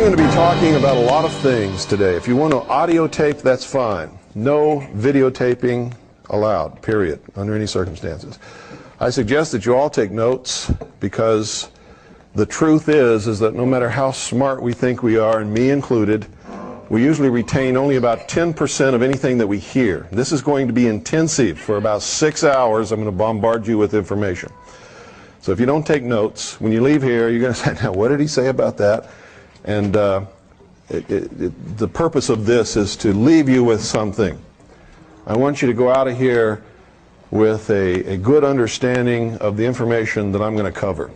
going to be talking about a lot of things today. If you want to audio tape, that's fine. No videotaping allowed, period, under any circumstances. I suggest that you all take notes, because the truth is that no matter how smart we think we are, and me included, we usually retain only about 10% of anything that we hear. This is going to be intensive. For about 6 hours, I'm going to bombard you with information. So if you don't take notes, when you leave here, you're going to say, now, what did he say about that? And the purpose of this is to leave you with something. I want you to go out of here with a good understanding of the information that I'm going to cover.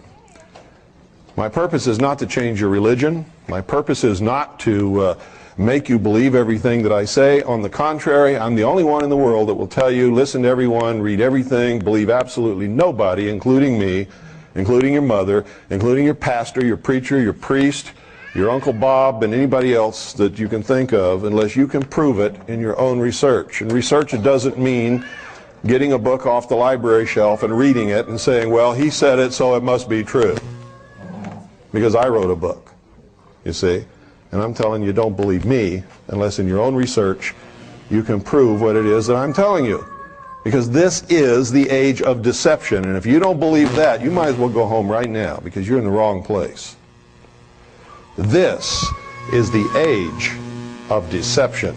My purpose is not to change your religion. My purpose is not to make you believe everything that I say. On the contrary, I'm the only one in the world that will tell you, listen to everyone, read everything, believe absolutely nobody, including me, including your mother, including your pastor, your preacher, your priest, your Uncle Bob, and anybody else that you can think of, unless you can prove it in your own research. And research, it doesn't mean getting a book off the library shelf and reading it and saying, well, he said it, so it must be true. Because I wrote a book, you see. And I'm telling you, don't believe me unless in your own research you can prove what it is that I'm telling you. Because this is the age of deception. And if you don't believe that, you might as well go home right now, because you're in the wrong place. This is the age of deception.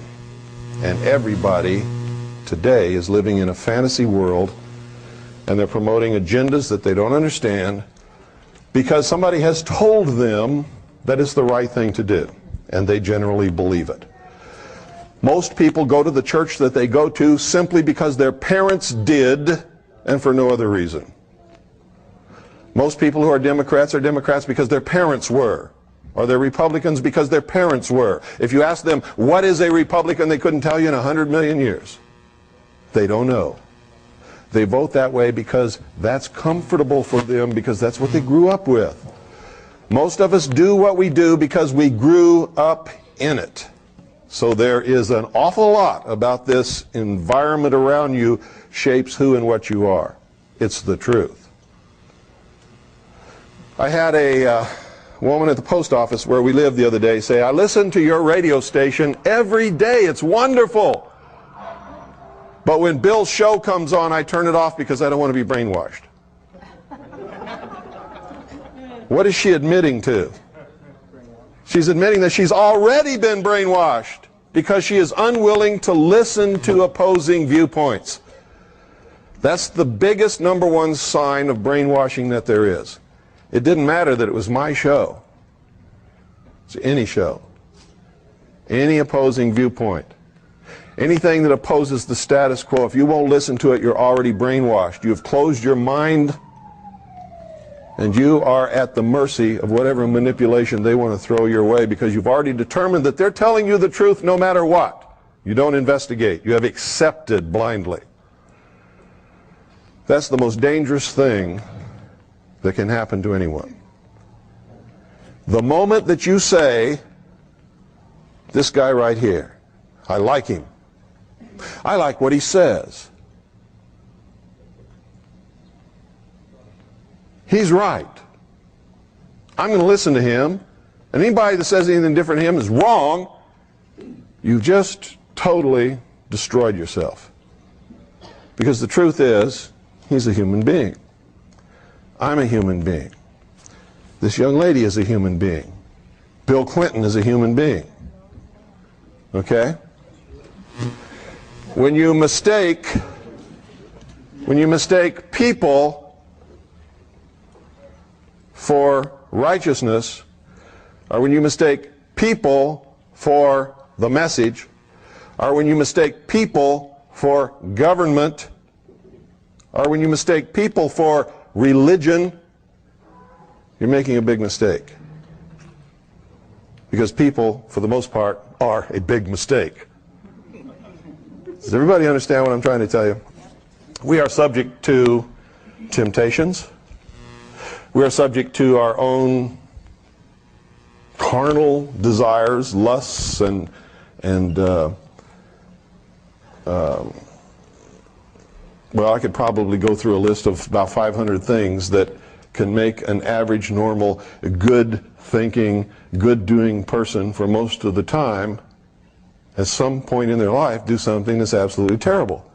And everybody today is living in a fantasy world, and they're promoting agendas that they don't understand because somebody has told them that it's the right thing to do, and they generally believe it. Most people go to the church that they go to simply because their parents did, and for no other reason. Most people who are Democrats because their parents were. Or they're Republicans because their parents were. If you ask them, what is a Republican, they couldn't tell you in 100 million years. They don't know. They vote that way because that's comfortable for them, because that's what they grew up with. Most of us do what we do because we grew up in it. So there is an awful lot about this environment around you shapes who and what you are. It's the truth. I had a woman at the post office where we live the other day say, I listen to your radio station every day. It's wonderful. But when Bill's show comes on, I turn it off because I don't want to be brainwashed. What is she admitting to? She's admitting that she's already been brainwashed because she is unwilling to listen to opposing viewpoints. That's the biggest #1 sign of brainwashing that there is. It didn't matter that it was my show. It's any show. Any opposing viewpoint. Anything that opposes the status quo, if you won't listen to it, you're already brainwashed. You've closed your mind, and you are at the mercy of whatever manipulation they want to throw your way, because you've already determined that they're telling you the truth no matter what. You don't investigate. You have accepted blindly. That's the most dangerous thing that can happen to anyone. The moment that you say, this guy right here, I like him. I like what he says. He's right. I'm going to listen to him. And anybody that says anything different to him is wrong. You've just totally destroyed yourself. Because the truth is, he's a human being. I'm a human being. This young lady is a human being. Bill Clinton is a human being. Okay? When you mistake people for righteousness, or when you mistake people for the message, or when you mistake people for government, or when you mistake people for religion, you're making a big mistake. Because people, for the most part, are a big mistake. Does everybody understand what I'm trying to tell you? We are subject to temptations. We are subject to our own carnal desires, lusts, and well, I could probably go through a list of about 500 things that can make an average, normal, good-thinking, good-doing person for most of the time, at some point in their life, do something that's absolutely terrible.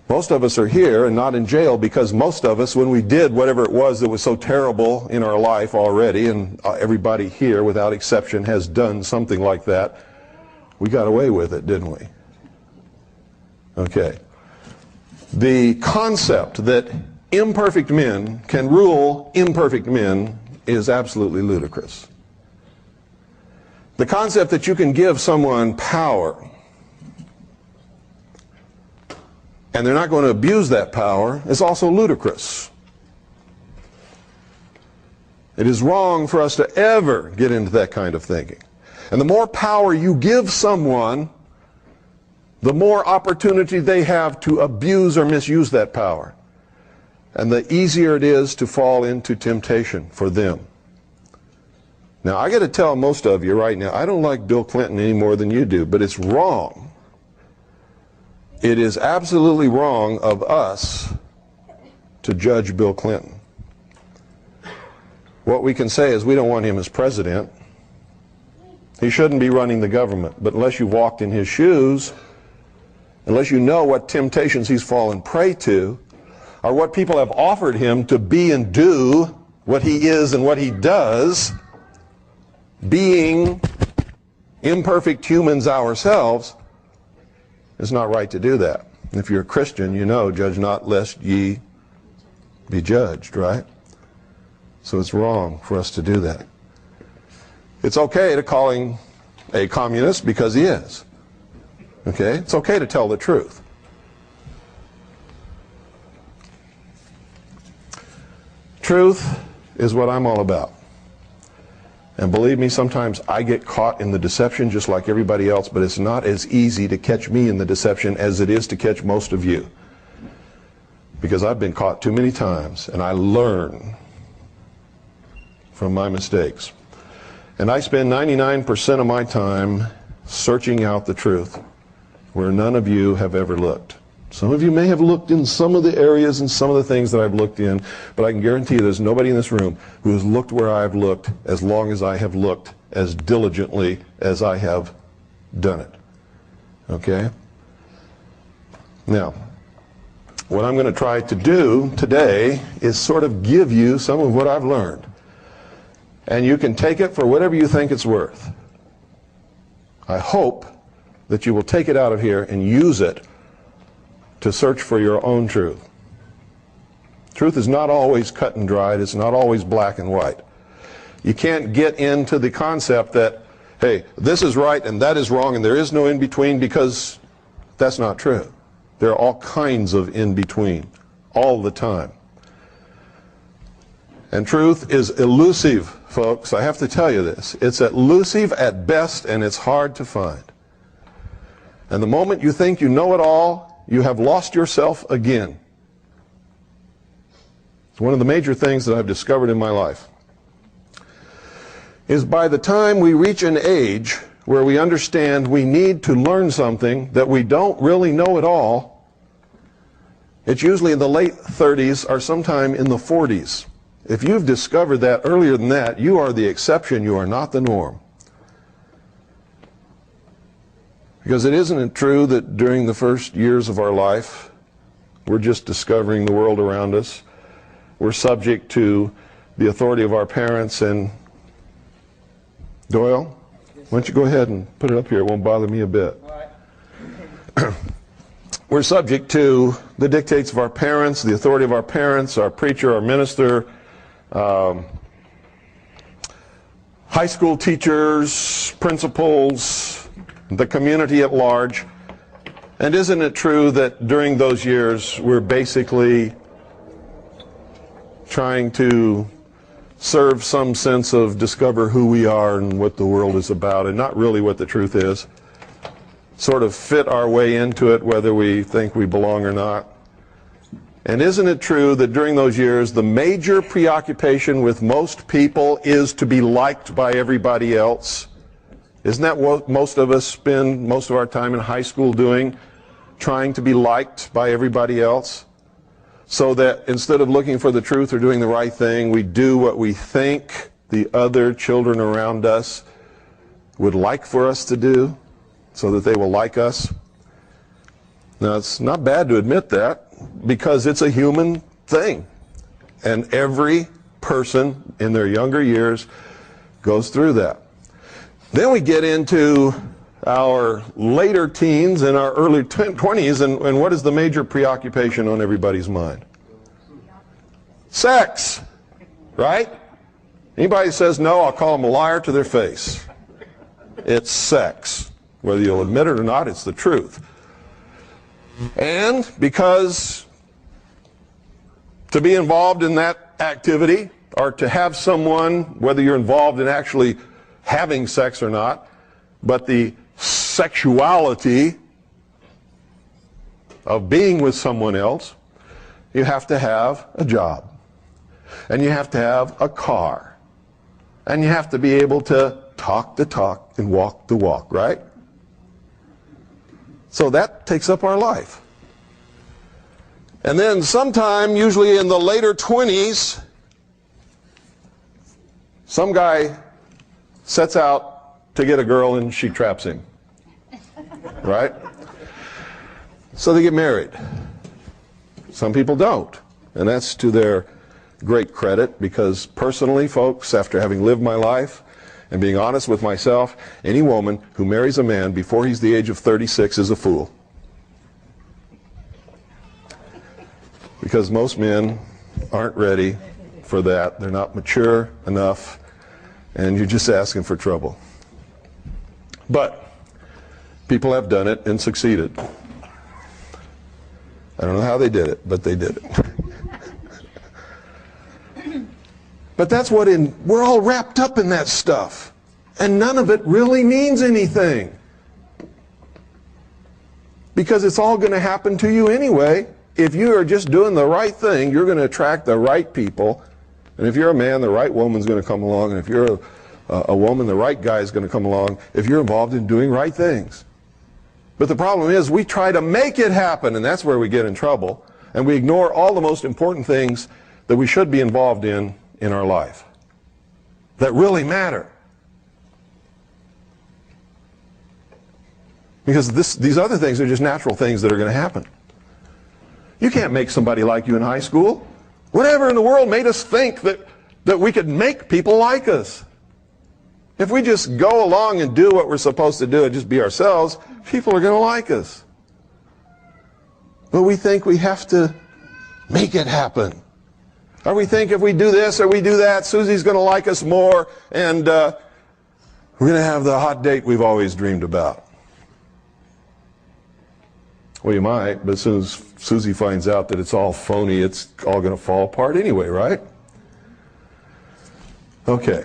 Most of us are here and not in jail because most of us, when we did whatever it was that was so terrible in our life already, and everybody here without exception has done something like that, we got away with it, didn't we? Okay. The concept that imperfect men can rule imperfect men is absolutely ludicrous. The concept that you can give someone power and they're not going to abuse that power is also ludicrous. It is wrong for us to ever get into that kind of thinking. And the more power you give someone, the more opportunity they have to abuse or misuse that power. And the easier it is to fall into temptation for them. Now, I got to tell most of you right now, I don't like Bill Clinton any more than you do, but it's wrong. It is absolutely wrong of us to judge Bill Clinton. What we can say is we don't want him as president. He shouldn't be running the government. But unless you've walked in his shoes, unless you know what temptations he's fallen prey to, or what people have offered him to be and do, what he is and what he does, being imperfect humans ourselves, it's not right to do that. If you're a Christian, you know, judge not lest ye be judged, right? So it's wrong for us to do that. It's okay to call him a communist because he is. Okay? It's okay to tell the truth. Truth is what I'm all about. And believe me, sometimes I get caught in the deception just like everybody else, but it's not as easy to catch me in the deception as it is to catch most of you. Because I've been caught too many times, and I learn from my mistakes. And I spend 99% of my time searching out the truth where none of you have ever looked. Some of you may have looked in some of the areas and some of the things that I've looked in, but I can guarantee you there's nobody in this room who has looked where I've looked as long as I have looked, as diligently as I have done it. Okay? Now, what I'm going to try to do today is sort of give you some of what I've learned. And you can take it for whatever you think it's worth. I hope that you will take it out of here and use it to search for your own truth. Truth is not always cut and dried. It's not always black and white. You can't get into the concept that, hey, this is right and that is wrong and there is no in-between, because that's not true. There are all kinds of in-between all the time. And truth is elusive, folks. I have to tell you this. It's elusive at best, and it's hard to find. And the moment you think you know it all, you have lost yourself again. It's one of the major things that I've discovered in my life. Is by the time we reach an age where we understand we need to learn something that we don't really know at all, it's usually in the late 30s or sometime in the 40s. If you've discovered that earlier than that, you are the exception, you are not the norm. Because isn't it true that during the first years of our life, we're just discovering the world around us. We're subject to the authority of our parents. And Doyle, why don't you go ahead and put it up here? It won't bother me a bit. We're subject to the dictates of our parents, the authority of our parents, our preacher, our minister, high school teachers, principals, the community at large. And isn't it true that during those years we're basically trying to serve some sense of discover who we are and what the world is about, and not really what the truth is? Sort of fit our way into it whether we think we belong or not. And isn't it true that during those years the major preoccupation with most people is to be liked by everybody else? Isn't that what most of us spend most of our time in high school doing? Trying to be liked by everybody else? so that instead of looking for the truth or doing the right thing, we do what we think the other children around us would like for us to do so that they will like us. Now, it's not bad to admit that because it's a human thing. And every person in their younger years goes through that. Then we get into our later teens and our early 20s, and what is the major preoccupation on everybody's mind? Sex, right? Anybody says no, I'll call them a liar to their face. It's sex. Whether you'll admit it or not, it's the truth. And because to be involved in that activity, or to have someone, whether you're involved in actually having sex or not, but the sexuality of being with someone else, you have to have a job, and you have to have a car, and you have to be able to talk the talk and walk the walk, right? So that takes up our life. And then sometime, usually in the later 20s, some guy sets out to get a girl and she traps him, right? So they get married. Some people don't, and that's to their great credit, because personally, folks, after having lived my life and being honest with myself, any woman who marries a man before he's the age of 36 is a fool. Because most men aren't ready for that. They're not mature enough, and you're just asking for trouble. But people have done it and succeeded. I don't know how they did it, but they did it. But that's what we're all wrapped up in that stuff. And none of it really means anything. Because it's all going to happen to you anyway. If you are just doing the right thing, you're going to attract the right people. And if you're a man, the right woman's going to come along. And if you're a woman, the right guy is going to come along if you're involved in doing right things. But the problem is we try to make it happen, and that's where we get in trouble. And we ignore all the most important things that we should be involved in our life that really matter. Because these other things are just natural things that are going to happen. You can't make somebody like you in high school. Whatever in the world made us think that we could make people like us? If we just go along and do what we're supposed to do and just be ourselves, people are going to like us. But we think we have to make it happen. Or we think if we do this or we do that, Susie's going to like us more, and we're going to have the hot date we've always dreamed about. Well, you might, but as soon as Susie finds out that it's all phony, it's all going to fall apart anyway, right? Okay.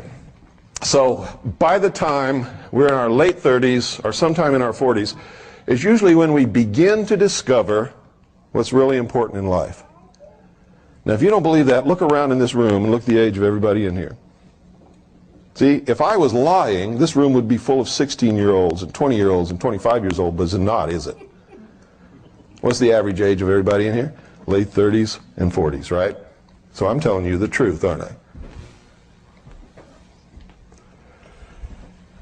So by the time we're in our late 30s or sometime in our 40s, is usually when we begin to discover what's really important in life. Now, if you don't believe that, look around in this room and look at the age of everybody in here. See, if I was lying, this room would be full of 16-year-olds and 20-year-olds and 25 years old, but it's not, is it? What's the average age of everybody in here? Late 30s and 40s, right? So I'm telling you the truth, aren't I?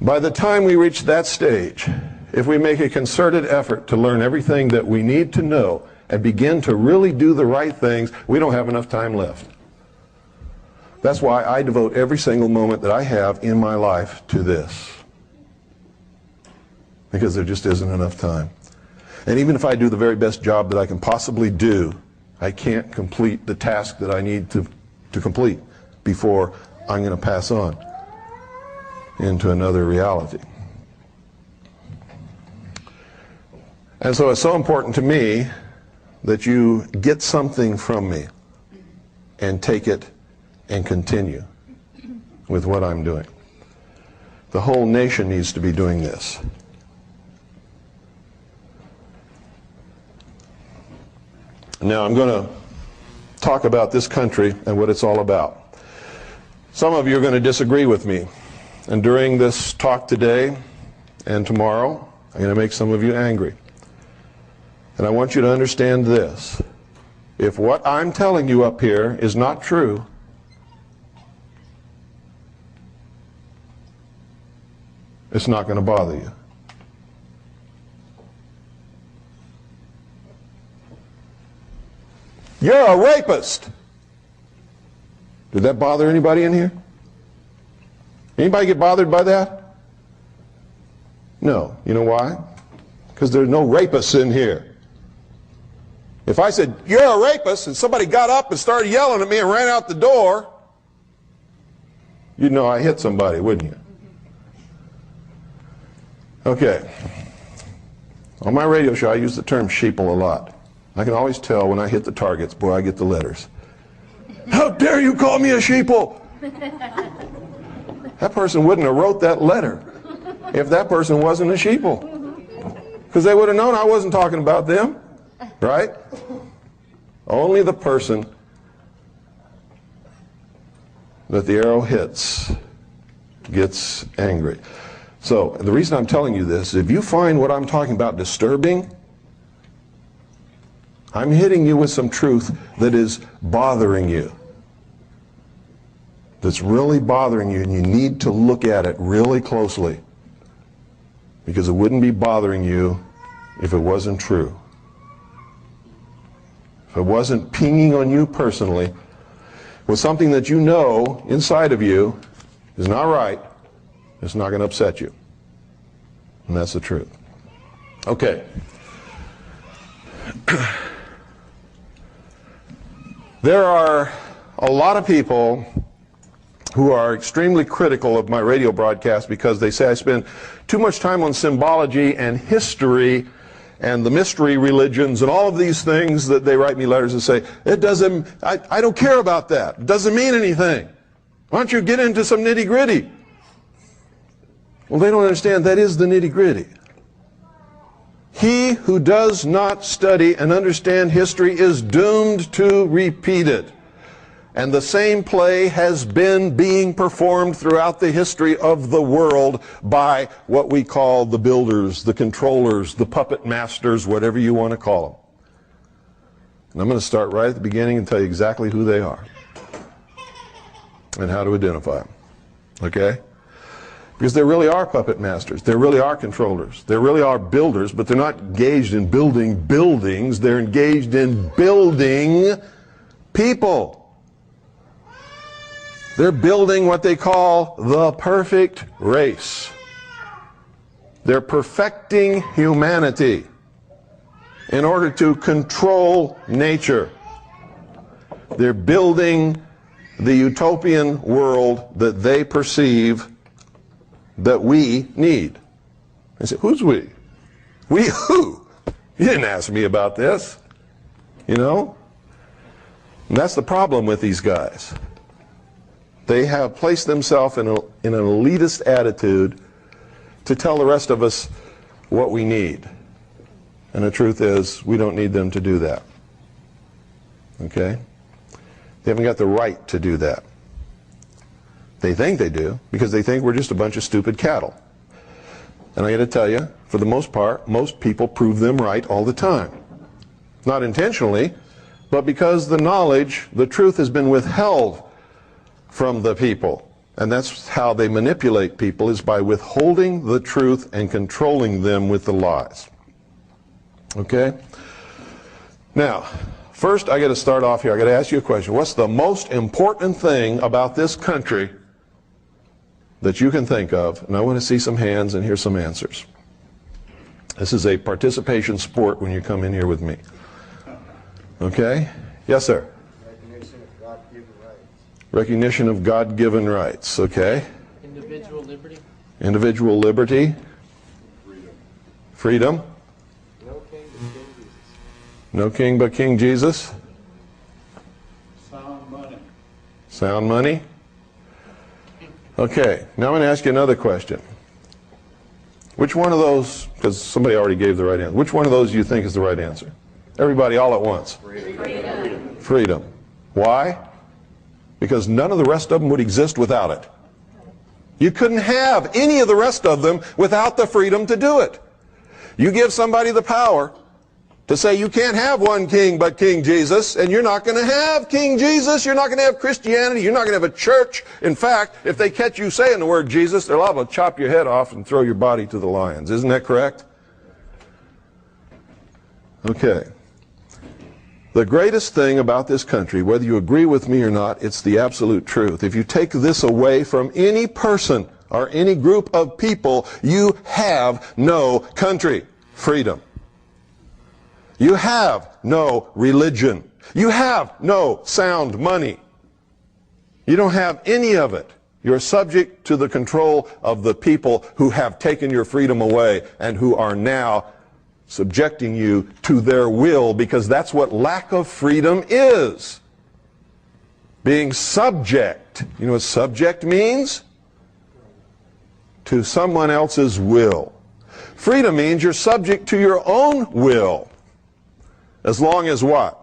By the time we reach that stage, if we make a concerted effort to learn everything that we need to know and begin to really do the right things, we don't have enough time left. That's why I devote every single moment that I have in my life to this. Because there just isn't enough time. And even if I do the very best job that I can possibly do, I can't complete the task that I need to complete before I'm going to pass on into another reality. And so it's so important to me that you get something from me and take it and continue with what I'm doing. The whole nation needs to be doing this. Now I'm going to talk about this country and what it's all about. Some of you are going to disagree with me. And during this talk today and tomorrow, I'm going to make some of you angry. And I want you to understand this. If what I'm telling you up here is not true, it's not going to bother you. You're a rapist. Did that bother anybody in here? Anybody get bothered by that? No. You know why? Because there's no rapists in here. If I said, you're a rapist, and somebody got up and started yelling at me and ran out the door, you'd know I hit somebody, wouldn't you? Okay. On my radio show, I use the term sheeple a lot. I can always tell when I hit the targets, boy, I get the letters. How dare you call me a sheeple? That person wouldn't have wrote that letter if that person wasn't a sheeple. Because they would have known I wasn't talking about them, right? Only the person that the arrow hits gets angry. So the reason I'm telling you this, if you find what I'm talking about disturbing, I'm hitting you with some truth that is bothering you. That's really bothering you, and you need to look at it really closely. Because it wouldn't be bothering you if it wasn't true. If it wasn't pinging on you personally with something that you know inside of you is not right, it's not going to upset you. And that's the truth. Okay. There are a lot of people who are extremely critical of my radio broadcast because they say I spend too much time on symbology and history and the mystery religions and all of these things that they write me letters and say, I don't care about that. It doesn't mean anything. Why don't you get into some nitty-gritty? Well, they don't understand that is the nitty-gritty. He who does not study and understand history is doomed to repeat it. And the same play has been being performed throughout the history of the world by what we call the builders, the controllers, the puppet masters, whatever you want to call them. And I'm going to start right at the beginning and tell you exactly who they are and how to identify them. Okay? Because there really are puppet masters. There really are controllers. There really are builders, but they're not engaged in building buildings. They're engaged in building people. They're building what they call the perfect race. They're perfecting humanity in order to control nature. They're building the utopian world that they perceive that we need. I say, who's we? We who? You didn't ask me about this. You know? And that's the problem with these guys. They have placed themselves in an elitist attitude to tell the rest of us what we need. And the truth is, we don't need them to do that. Okay? They haven't got the right to do that. They think they do, because they think we're just a bunch of stupid cattle. And I got to tell you, for the most part, most people prove them right all the time. Not intentionally, but because the knowledge, the truth has been withheld from the people. And that's how they manipulate people, is by withholding the truth and controlling them with the lies. Okay? Now, first I got to start off here. I got to ask you a question. What's the most important thing about this country that you can think of? And I want to see some hands and hear some answers. This is a participation sport when you come in here with me. Okay? Yes, sir. Recognition of God-given rights, okay? Individual liberty. Individual liberty. Freedom. No king but King Jesus. Sound money. Sound money. Okay, now I'm going to ask you another question. Which one of those, because somebody already gave the right answer, which one of those do you think is the right answer? Everybody all at once. Freedom. Freedom. Why? Because none of the rest of them would exist without it. You couldn't have any of the rest of them without the freedom to do it. You give somebody the power to say you can't have one king but King Jesus, and you're not going to have King Jesus, you're not going to have Christianity, you're not going to have a church. In fact, if they catch you saying the word Jesus, they're liable to chop your head off and throw your body to the lions. Isn't that correct? Okay. The greatest thing about this country, whether you agree with me or not, it's the absolute truth. If you take this away from any person or any group of people, you have no country. Freedom. You have no religion. You have no sound money. You don't have any of it. You're subject to the control of the people who have taken your freedom away and who are now subjecting you to their will, because that's what lack of freedom is. Being subject. You know what subject means? To someone else's will. Freedom means you're subject to your own will. As long as what?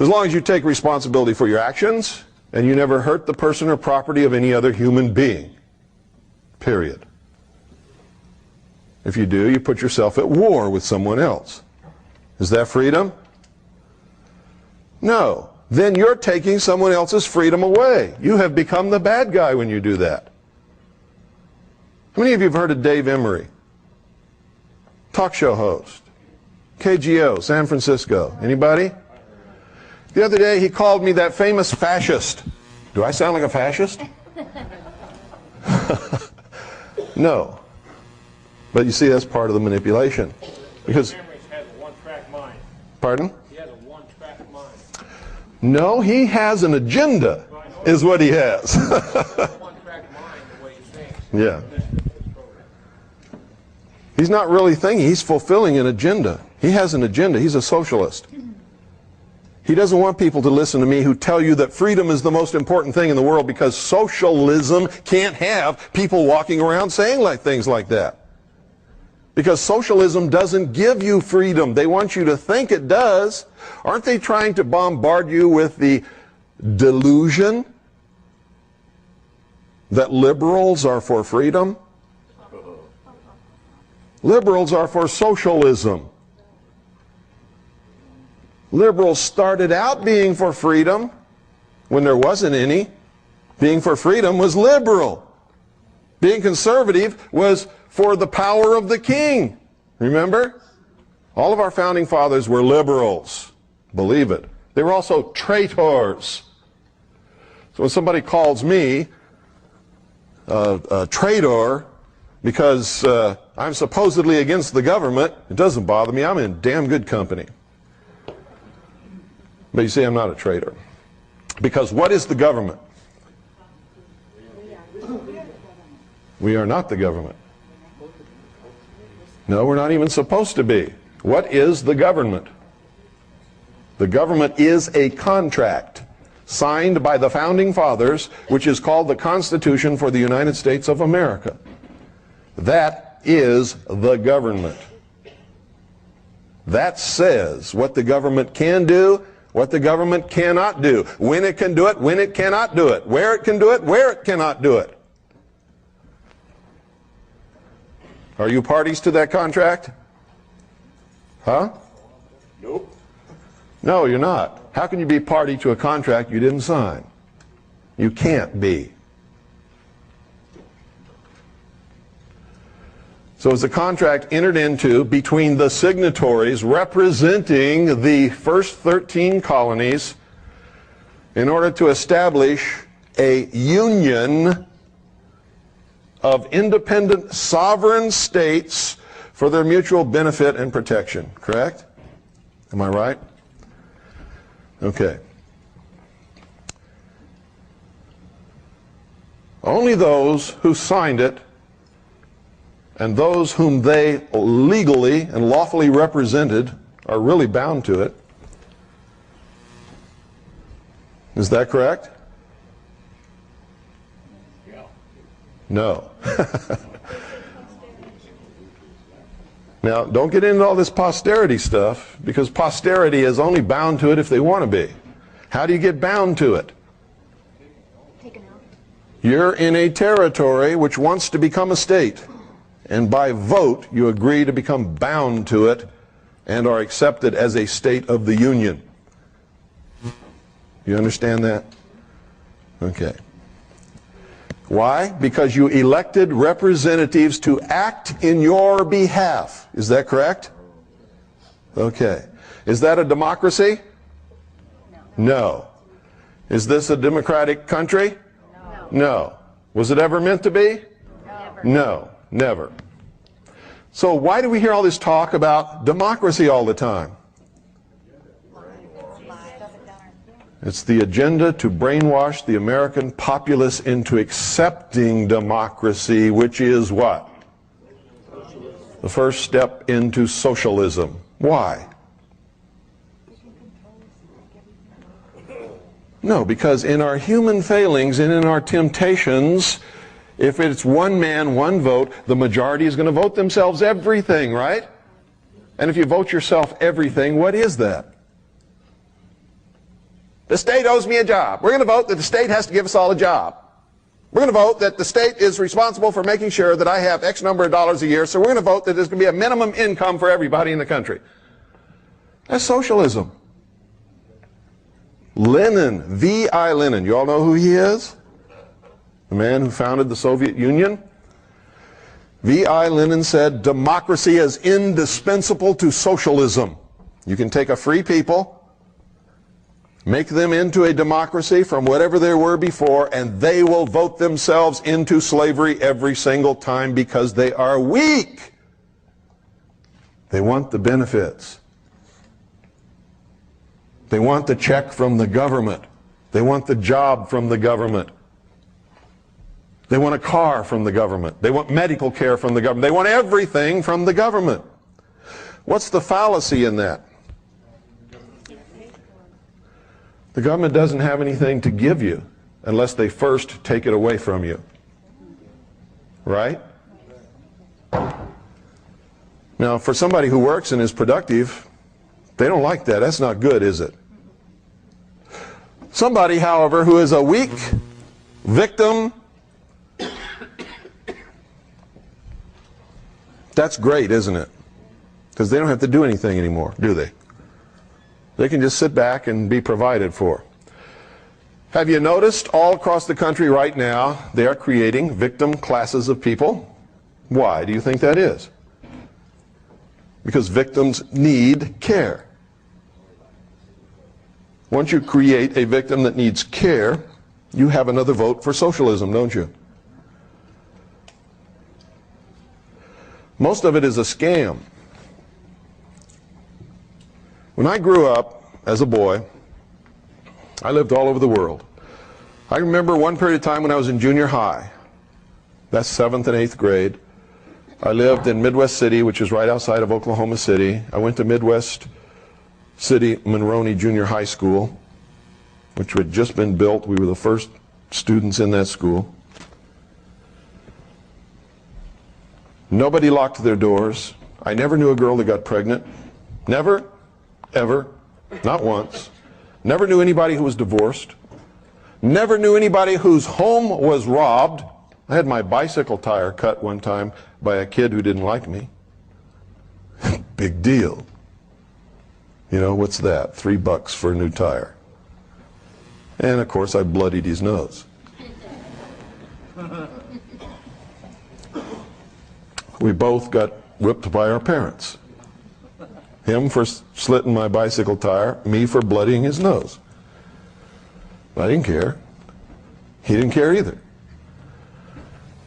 As long as you take responsibility for your actions and you never hurt the person or property of any other human being. Period. If you do, you put yourself at war with someone else. Is that freedom? No. Then you're taking someone else's freedom away. You have become the bad guy when you do that. How many of you have heard of Dave Emery? Talk show host. KGO, San Francisco. Anybody? The other day he called me that famous fascist. Do I sound like a fascist? No. But you see, that's part of the manipulation. Because He has a one-track mind. Pardon? He has a one-track mind. No, he has an agenda, is what he has. One-track mind, the way he thinks. Yeah. He's not really thinking, he's fulfilling an agenda. He has an agenda. He's a socialist. He doesn't want people to listen to me who tell you that freedom is the most important thing in the world, because socialism can't have people walking around saying things like that. Because socialism doesn't give you freedom. They want you to think it does. Aren't they trying to bombard you with the delusion that liberals are for freedom? Liberals are for socialism. Liberals started out being for freedom when there wasn't any. Being for freedom was liberal. Being conservative was for the power of the king. Remember? All of our founding fathers were liberals. Believe it. They were also traitors. So when somebody calls me a traitor because I'm supposedly against the government, it doesn't bother me. I'm in damn good company. But you see, I'm not a traitor. Because what is the government? We are not the government. No, we're not even supposed to be. What is the government? The government is a contract signed by the founding fathers, which is called the Constitution for the United States of America. That is the government. That says what the government can do, what the government cannot do, when it can do it, when it cannot do it, where it can do it, where it cannot do it. Are you parties to that contract? Huh? Nope. No, you're not. How can you be party to a contract you didn't sign? You can't be. So it's a contract entered into between the signatories representing the first 13 colonies in order to establish a union of independent sovereign states for their mutual benefit and protection. Correct? Am I right? Okay. Only those who signed it and those whom they legally and lawfully represented are really bound to it. Is that correct? Yeah. No. Now, don't get into all this posterity stuff, because posterity is only bound to it if they want to be. How do you get bound to it? You're in a territory which wants to become a state, and by vote you agree to become bound to it and are accepted as a state of the Union. You understand that? Okay. Why? Because you elected representatives to act in your behalf. Is that correct? Okay. Is that a democracy? No. Is this a democratic country? No. Was it ever meant to be? No, never. So why do we hear all this talk about democracy all the time? It's the agenda to brainwash the American populace into accepting democracy, which is what? The first step into socialism. Why? No, because in our human failings and in our temptations, if it's one man, one vote, the majority is going to vote themselves everything, right? And if you vote yourself everything, what is that? The state owes me a job. We're going to vote that the state has to give us all a job. We're going to vote that the state is responsible for making sure that I have X number of dollars a year, so we're going to vote that there's going to be a minimum income for everybody in the country. That's socialism. Lenin, V.I. Lenin, you all know who he is? The man who founded the Soviet Union? V.I. Lenin said, democracy is indispensable to socialism. You can take a free people, make them into a democracy from whatever they were before, and they will vote themselves into slavery every single time because they are weak. They want the benefits. They want the check from the government. They want the job from the government. They want a car from the government. They want medical care from the government. They want everything from the government. What's the fallacy in that? The government doesn't have anything to give you unless they first take it away from you. Right? Now, for somebody who works and is productive, they don't like that. That's not good, is it? Somebody, however, who is a weak victim, that's great, isn't it? Because they don't have to do anything anymore, do they? They can just sit back and be provided for. Have you noticed all across the country right now, they are creating victim classes of people? Why do you think that is? Because victims need care. Once you create a victim that needs care, you have another vote for socialism, don't you? Most of it is a scam. When I grew up as a boy, I lived all over the world. I remember one period of time when I was in junior high. That's 7th and 8th grade. I lived in Midwest City, which is right outside of Oklahoma City. I went to Midwest City Monroney Junior High School, which had just been built. We were the first students in that school. Nobody locked their doors. I never knew a girl that got pregnant. Never, ever, not once. Never knew anybody who was divorced. Never knew anybody whose home was robbed. I had my bicycle tire cut one time by a kid who didn't like me. Big deal. You know, what's that? $3 for a new tire. And of course I bloodied his nose. We both got whipped by our parents. Him for slitting my bicycle tire, me for bloodying his nose. I didn't care. He didn't care either.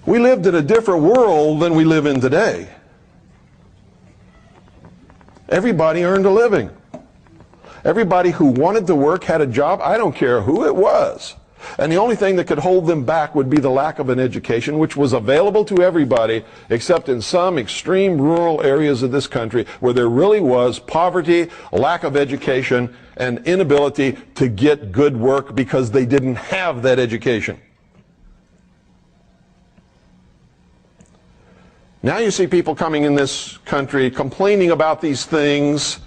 We lived in a different world than we live in today. Everybody earned a living. Everybody who wanted to work had a job. I don't care who it was. And the only thing that could hold them back would be the lack of an education, which was available to everybody, except in some extreme rural areas of this country where there really was poverty, lack of education, and inability to get good work because they didn't have that education. Now you see people coming in this country complaining about these things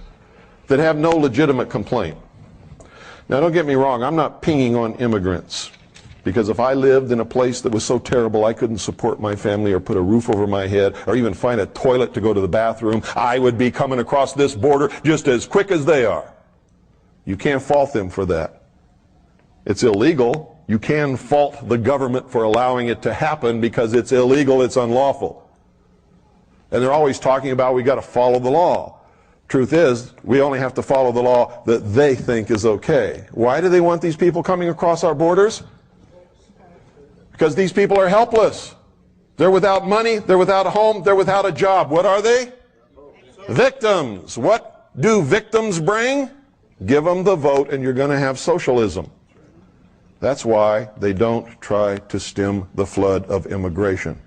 that have no legitimate complaint. Now don't get me wrong, I'm not pinging on immigrants Because if I lived in a place that was so terrible I couldn't support my family or put a roof over my head or even find a toilet to go to the bathroom, I would be coming across this border just as quick as they are. You can't fault them for that. It's illegal. You can fault the government for allowing it to happen because it's illegal, it's unlawful. And they're always talking about we got to follow the law. Truth is, we only have to follow the law that they think is okay. Why do they want these people coming across our borders? Because these people are helpless. They're without money, they're without a home, they're without a job. What are they? Victims. What do victims bring? Give them the vote and you're going to have socialism. That's why they don't try to stem the flood of immigration.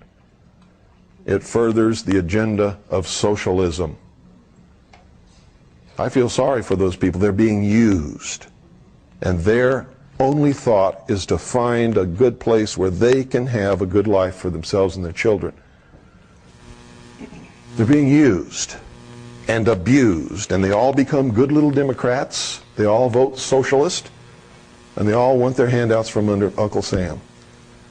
It furthers the agenda of socialism. I feel sorry for those people. They're being used. And their only thought is to find a good place where they can have a good life for themselves and their children. They're being used and abused, and they all become good little Democrats. They all vote socialist, and they all want their handouts from under Uncle Sam.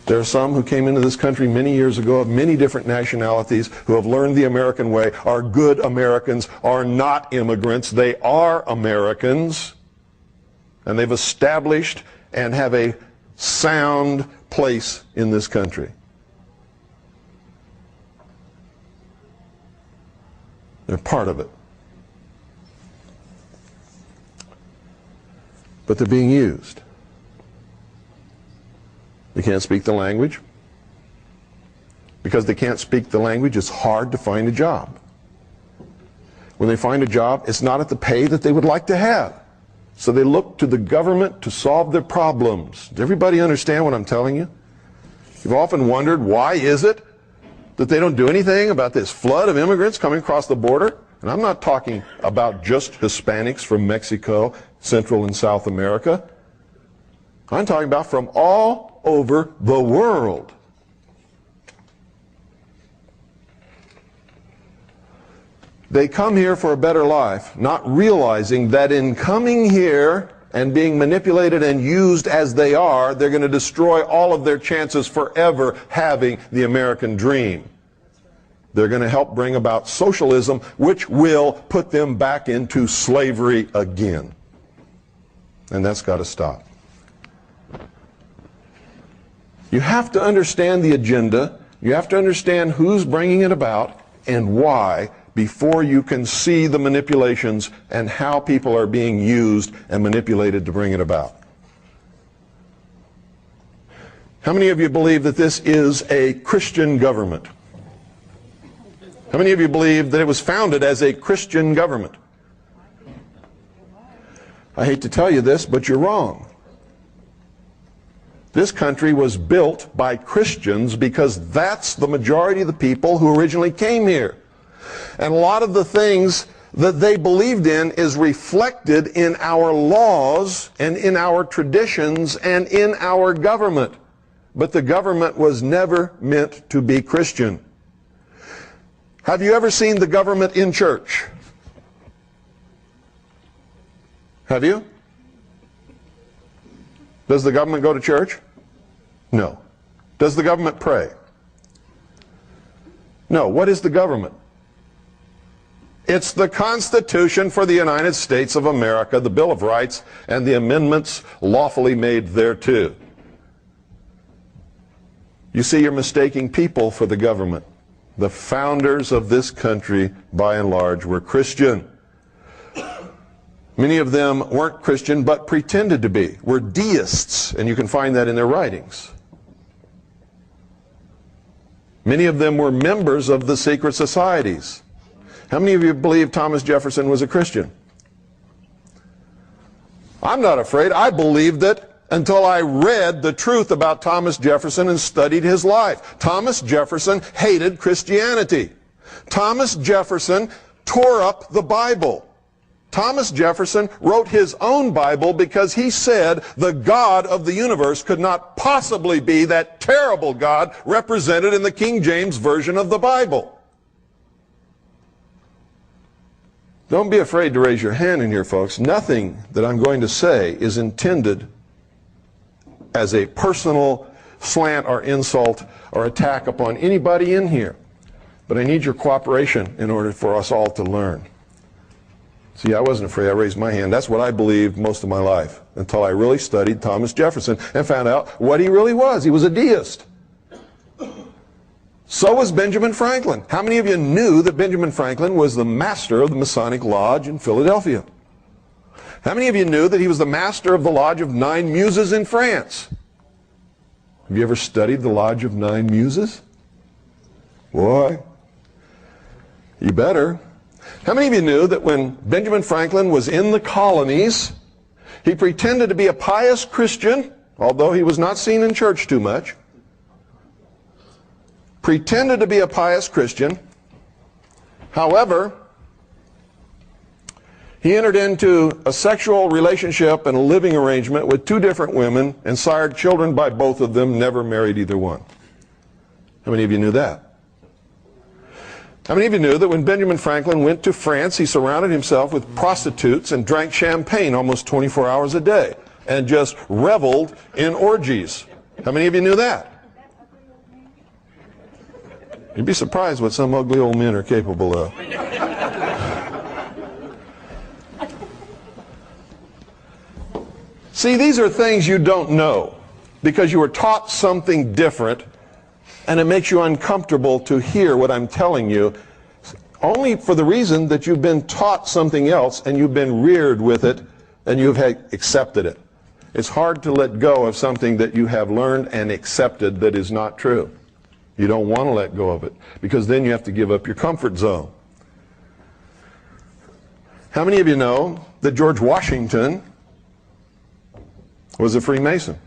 There are some who came into this country many years ago of many different nationalities who have learned the American way, are good Americans, are not immigrants. They are Americans, and they've established and have a sound place in this country. They're part of it. But they're being used. They can't speak the language. Because they can't speak the language, it's hard to find a job. When they find a job, it's not at the pay that they would like to have. So they look to the government to solve their problems. Does everybody understand what I'm telling you? You've often wondered, why is it that they don't do anything about this flood of immigrants coming across the border? And I'm not talking about just Hispanics from Mexico, Central and South America. I'm talking about from all over the world. They come here for a better life, not realizing that in coming here and being manipulated and used as they are, they're going to destroy all of their chances forever having the American dream. They're going to help bring about socialism, which will put them back into slavery again. And that's got to stop. You have to understand the agenda. You have to understand who's bringing it about and why before you can see the manipulations and how people are being used and manipulated to bring it about. How many of you believe that this is a Christian government? How many of you believe that it was founded as a Christian government? I hate to tell you this, but you're wrong. This country was built by Christians because that's the majority of the people who originally came here. And a lot of the things that they believed in is reflected in our laws and in our traditions and in our government. But the government was never meant to be Christian. Have you ever seen the government in church? Have you? Does the government go to church? No. Does the government pray? No. What is the government? It's the Constitution for the United States of America, the Bill of Rights, and the amendments lawfully made thereto. You see, you're mistaking people for the government. The founders of this country, by and large, were Christian. Many of them weren't Christian, but pretended to be, were deists, and you can find that in their writings. Many of them were members of the secret societies. How many of you believe Thomas Jefferson was a Christian? I'm not afraid. I believed it until I read the truth about Thomas Jefferson and studied his life. Thomas Jefferson hated Christianity. Thomas Jefferson tore up the Bible. Thomas Jefferson wrote his own Bible because he said the God of the universe could not possibly be that terrible God represented in the King James Version of the Bible. Don't be afraid to raise your hand in here, folks. Nothing that I'm going to say is intended as a personal slant or insult or attack upon anybody in here. But I need your cooperation in order for us all to learn. See, I wasn't afraid. I raised my hand. That's what I believed most of my life until I really studied Thomas Jefferson and found out what he really was. He was a deist. So was Benjamin Franklin. How many of you knew that Benjamin Franklin was the master of the Masonic Lodge in Philadelphia? How many of you knew that he was the master of the Lodge of Nine Muses in France? Have you ever studied the Lodge of Nine Muses? Boy, you better. How many of you knew that when Benjamin Franklin was in the colonies, he pretended to be a pious Christian, although he was not seen in church too much, pretended to be a pious Christian. However, he entered into a sexual relationship and a living arrangement with two different women and sired children by both of them, never married either one. How many of you knew that? How many of you knew that when Benjamin Franklin went to France, he surrounded himself with prostitutes and drank champagne almost 24 hours a day and just reveled in orgies? How many of you knew that? You'd be surprised what some ugly old men are capable of. See, these are things you don't know because you were taught something different, and it makes you uncomfortable to hear what I'm telling you, only for the reason that you've been taught something else and you've been reared with it and you've accepted it. It's hard to let go of something that you have learned and accepted that is not true. You don't want to let go of it because then you have to give up your comfort zone. How many of you know that George Washington was a Freemason?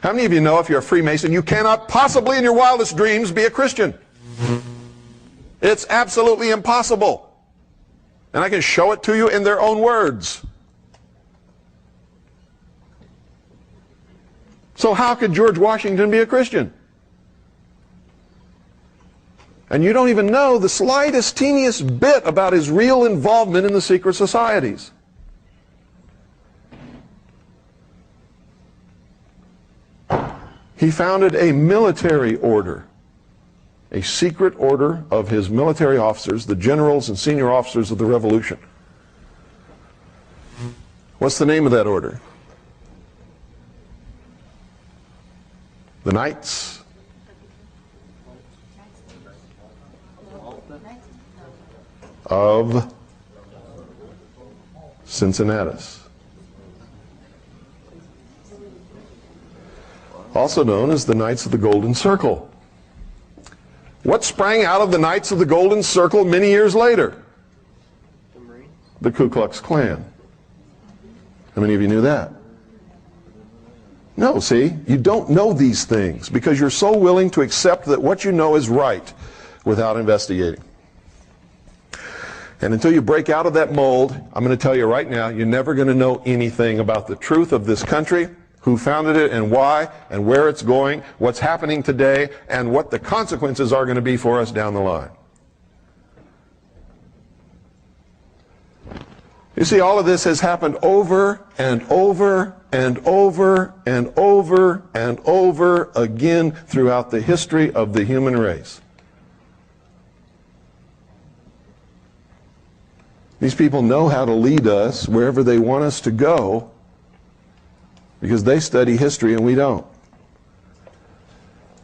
How many of you know if you're a Freemason, you cannot possibly in your wildest dreams be a Christian? It's absolutely impossible. And I can show it to you in their own words. So how could George Washington be a Christian? And you don't even know the slightest, teeniest bit about his real involvement in the secret societies. He founded a military order, a secret order of his military officers, the generals and senior officers of the Revolution. What's the name of that order? The Knights of Cincinnatus. Also known as the Knights of the Golden Circle. What sprang out of the Knights of the Golden Circle many years later? The Ku Klux Klan. How many of you knew that? No, see, you don't know these things because you're so willing to accept that what you know is right without investigating. And until you break out of that mold, I'm going to tell you right now, you're never going to know anything about the truth of this country, who founded it and why, and where it's going, what's happening today, and what the consequences are going to be for us down the line. You see, all of this has happened over and over and over and over and over again throughout the history of the human race. These people know how to lead us wherever they want us to go because they study history and we don't.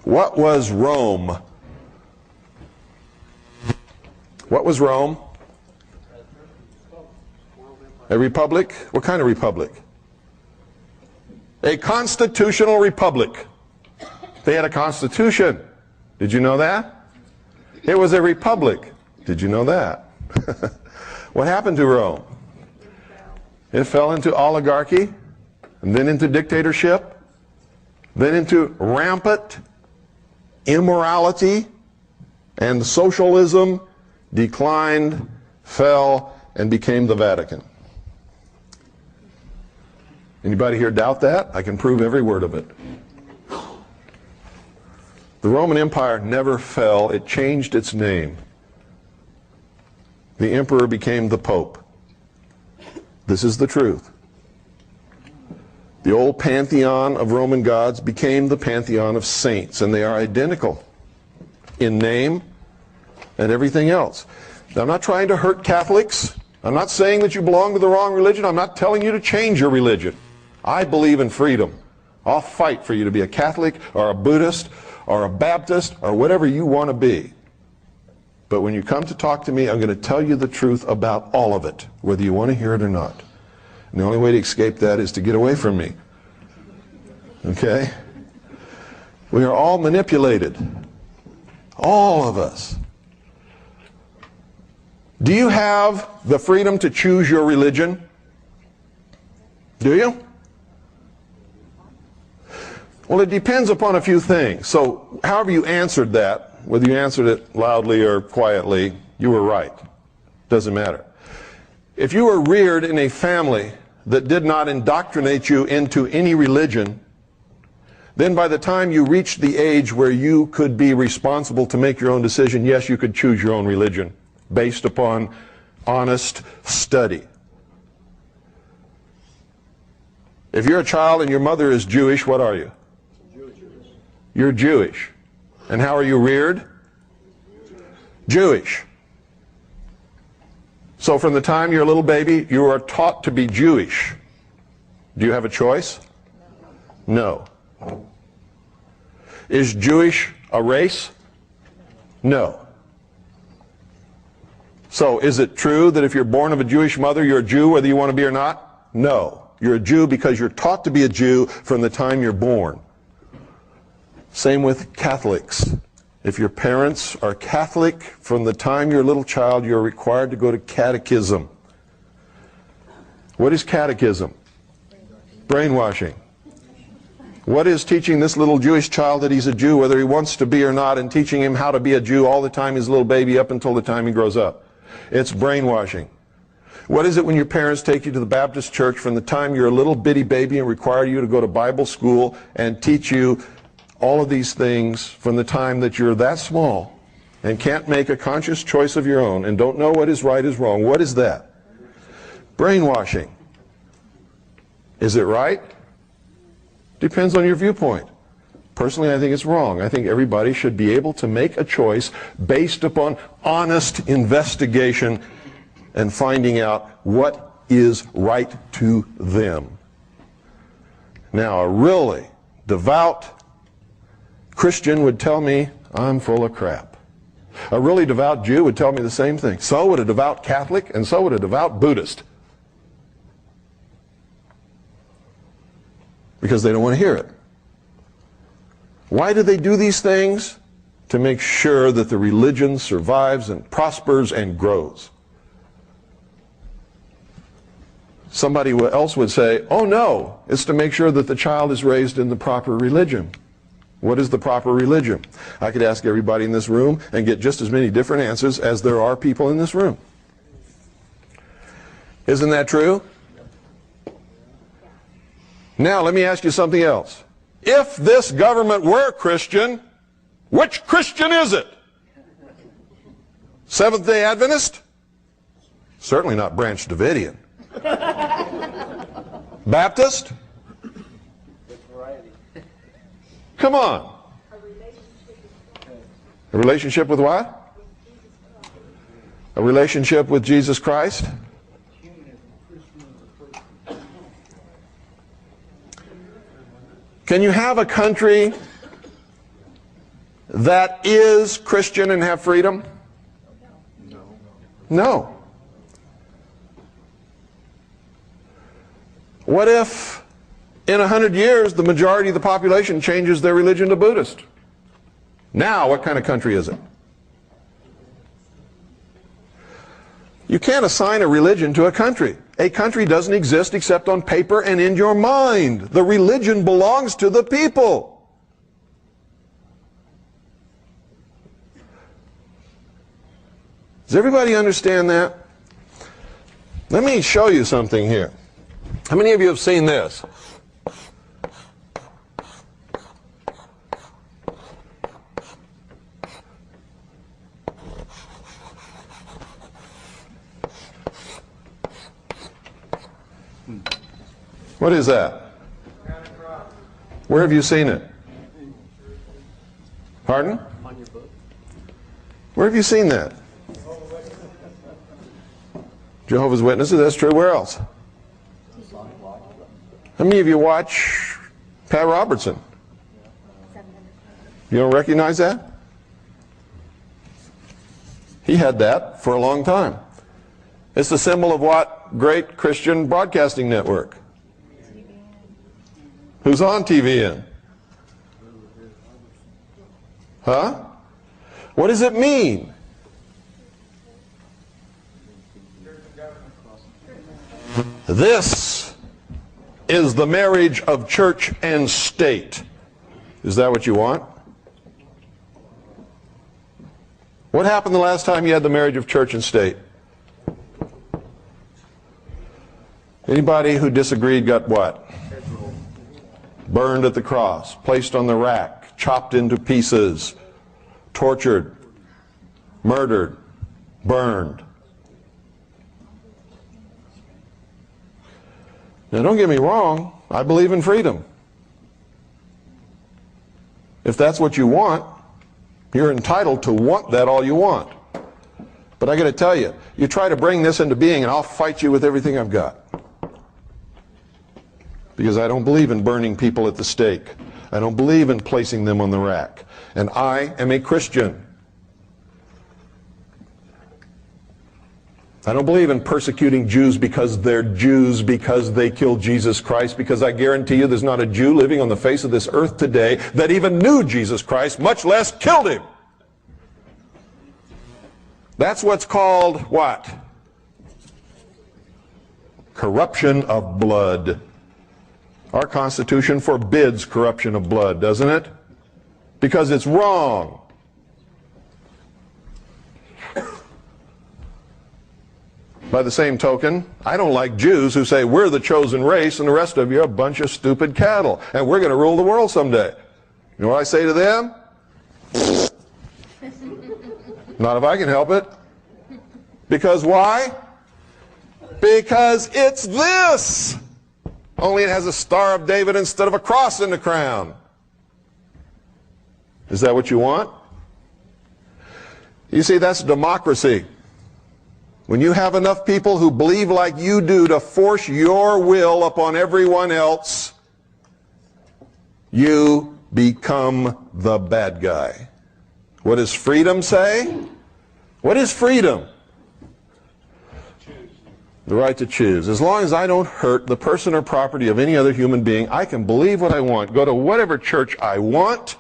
What was Rome? What was Rome? A republic? What kind of republic? A constitutional republic. They had a constitution. Did you know that? It was a republic. Did you know that? What happened to Rome? It fell into oligarchy, and then into dictatorship, then into rampant immorality, and socialism declined, fell, and became the Vatican. Anybody here doubt that? I can prove every word of it. The Roman Empire never fell. It changed its name. The emperor became the Pope. This is the truth. The old pantheon of Roman gods became the pantheon of saints, and they are identical in name and everything else. Now, I'm not trying to hurt Catholics. I'm not saying that you belong to the wrong religion. I'm not telling you to change your religion. I believe in freedom. I'll fight for you to be a Catholic or a Buddhist or a Baptist or whatever you want to be. But when you come to talk to me, I'm going to tell you the truth about all of it, whether you want to hear it or not. And the only way to escape that is to get away from me. Okay? We are all manipulated. All of us. Do you have the freedom to choose your religion? Do you? Well, it depends upon a few things. So, however you answered that, whether you answered it loudly or quietly, you were right. Doesn't matter. If you were reared in a family that did not indoctrinate you into any religion, then by the time you reached the age where you could be responsible to make your own decision, yes, you could choose your own religion based upon honest study. If you're a child and your mother is Jewish, what are you? You're Jewish. And how are you reared? Jewish. So from the time you're a little baby, you are taught to be Jewish. Do you have a choice? No. Is Jewish a race? No. So is it true that if you're born of a Jewish mother, you're a Jew whether you want to be or not? No. You're a Jew because you're taught to be a Jew from the time you're born. Same with Catholics. If your parents are Catholic, from the time you're a little child, you're required to go to catechism. What is catechism? Brainwashing. What is teaching this little Jewish child that he's a Jew, whether he wants to be or not, and teaching him how to be a Jew all the time he's a little baby up until the time he grows up? It's brainwashing. What is it when your parents take you to the Baptist church from the time you're a little bitty baby and require you to go to Bible school and teach you all of these things from the time that you're that small and can't make a conscious choice of your own and don't know what is right is wrong? What is that? Brainwashing. Is it right? Depends on your viewpoint. Personally, I think it's wrong. I think everybody should be able to make a choice based upon honest investigation and finding out what is right to them. Now, a really devout Christian would tell me I'm full of crap. A really devout Jew would tell me the same thing. So would a devout Catholic, and so would a devout Buddhist. Because they don't want to hear it. Why do they do these things? To make sure that the religion survives and prospers and grows. Somebody else would say, oh no, it's to make sure that the child is raised in the proper religion. What is the proper religion? I could ask everybody in this room and get just as many different answers as there are people in this room. Isn't that true? Now, let me ask you something else. If this government were Christian, which Christian is it? Seventh-day Adventist? Certainly not Branch Davidian. Baptist? Come on. A relationship with what? A relationship with Jesus Christ? Can you have a country that is Christian and have freedom? No. What if in 100 years the majority of the population changes their religion to Buddhist? Now, what kind of country is it? You can't assign a religion to a country. A country doesn't exist except on paper and in your mind. The religion belongs to the people. Does everybody understand that? Let me show you something here. How many of you have seen this? What is that? Where have you seen it? Pardon? On your book. Where have you seen that? Jehovah's Witnesses, that's true. Where else? How many of you watch Pat Robertson? You don't recognize that? He had that for a long time. It's the symbol of what great Christian broadcasting network? Who's on TVN? Huh? What does it mean? This is the marriage of church and state. Is that what you want? What happened the last time you had the marriage of church and state? Anybody who disagreed got what? Burned at the cross, placed on the rack, chopped into pieces, tortured, murdered, burned. Now don't get me wrong, I believe in freedom. If that's what you want, you're entitled to want that all you want. But I got to tell you, you try to bring this into being and I'll fight you with everything I've got. Because I don't believe in burning people at the stake. I don't believe in placing them on the rack. And I am a Christian. I don't believe in persecuting Jews because they're Jews, because they killed Jesus Christ, because I guarantee you there's not a Jew living on the face of this earth today that even knew Jesus Christ, much less killed him. That's what's called what? Corruption of blood. Our Constitution forbids corruption of blood, doesn't it? Because it's wrong. By the same token, I don't like Jews who say we're the chosen race and the rest of you are a bunch of stupid cattle and we're going to rule the world someday. You know what I say to them? Not if I can help it. Because why? Because it's this. Only it has a Star of David instead of a cross in the crown. Is that what you want? You see, that's democracy. When you have enough people who believe like you do to force your will upon everyone else, you become the bad guy. What does freedom say? What is freedom? The right to choose. As long as I don't hurt the person or property of any other human being, I can believe what I want, go to whatever church I want,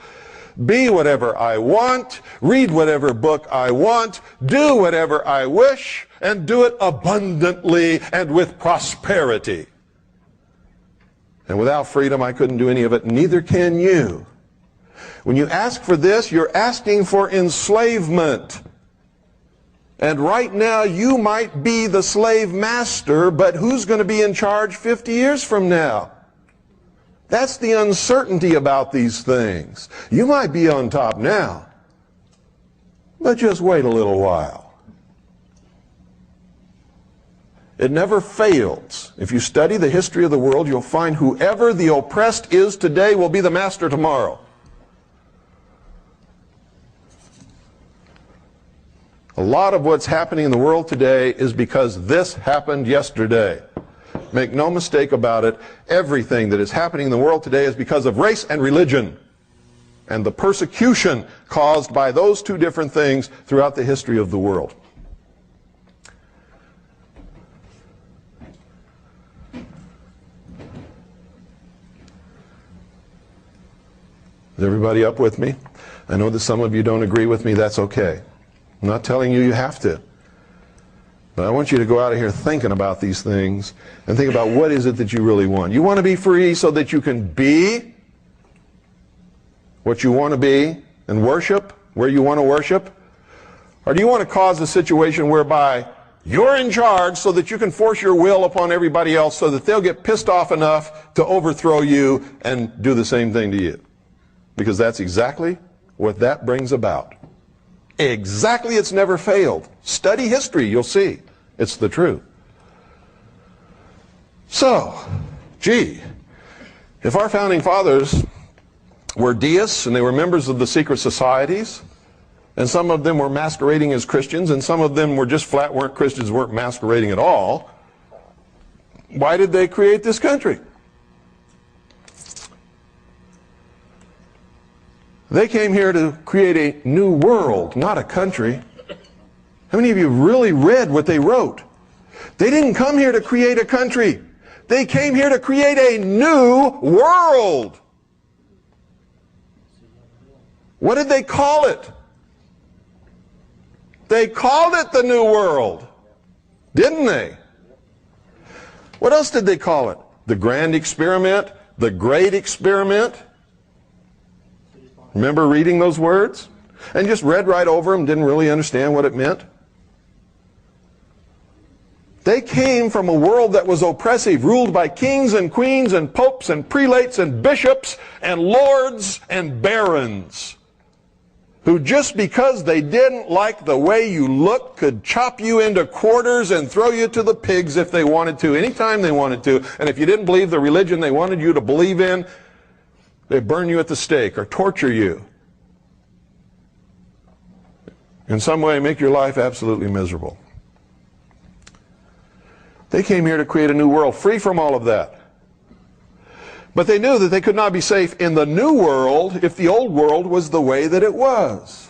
be whatever I want, read whatever book I want, do whatever I wish, and do it abundantly and with prosperity. And without freedom, I couldn't do any of it, neither can you. When you ask for this, you're asking for enslavement. And right now, you might be the slave master, but who's going to be in charge 50 years from now? That's the uncertainty about these things. You might be on top now, but just wait a little while. It never fails. If you study the history of the world, you'll find whoever the oppressed is today will be the master tomorrow. A lot of what's happening in the world today is because this happened yesterday. Make no mistake about it, everything that is happening in the world today is because of race and religion and the persecution caused by those two different things throughout the history of the world. Is everybody up with me? I know that some of you don't agree with me. That's okay. I'm not telling you you have to. But I want you to go out of here thinking about these things and think about what is it that you really want. You want to be free so that you can be what you want to be and worship where you want to worship? Or do you want to cause a situation whereby you're in charge so that you can force your will upon everybody else so that they'll get pissed off enough to overthrow you and do the same thing to you? Because that's exactly what that brings about. Exactly, it's never failed. Study history, you'll see. It's the truth. So, gee, if our founding fathers were deists and they were members of the secret societies, and some of them were masquerading as Christians, and some of them were just flat weren't Christians, weren't masquerading at all. Why did they create this country? They came here to create a new world, not a country. How many of you really read what they wrote? They didn't come here to create a country. They came here to create a new world. What did they call it? They called it the New World, didn't they? What else did they call it? The Grand Experiment, the Great Experiment. Remember reading those words? And just read right over them, didn't really understand what it meant? They came from a world that was oppressive, ruled by kings and queens and popes and prelates and bishops and lords and barons, who just because they didn't like the way you looked could chop you into quarters and throw you to the pigs if they wanted to, anytime they wanted to. And if you didn't believe the religion they wanted you to believe in, they'd burn you at the stake or torture you. In some way, make your life absolutely miserable. They came here to create a new world, free from all of that. But they knew that they could not be safe in the new world if the old world was the way that it was.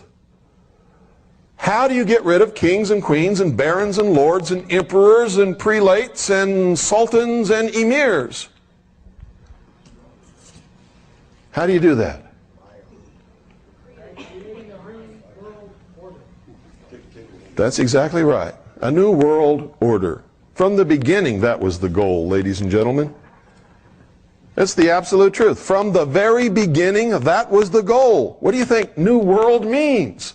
How do you get rid of kings and queens and barons and lords and emperors and prelates and sultans and emirs? How do you do that? That's exactly right. A new world order. From the beginning, that was the goal, ladies and gentlemen. That's the absolute truth. From the very beginning, that was the goal. What do you think New World means?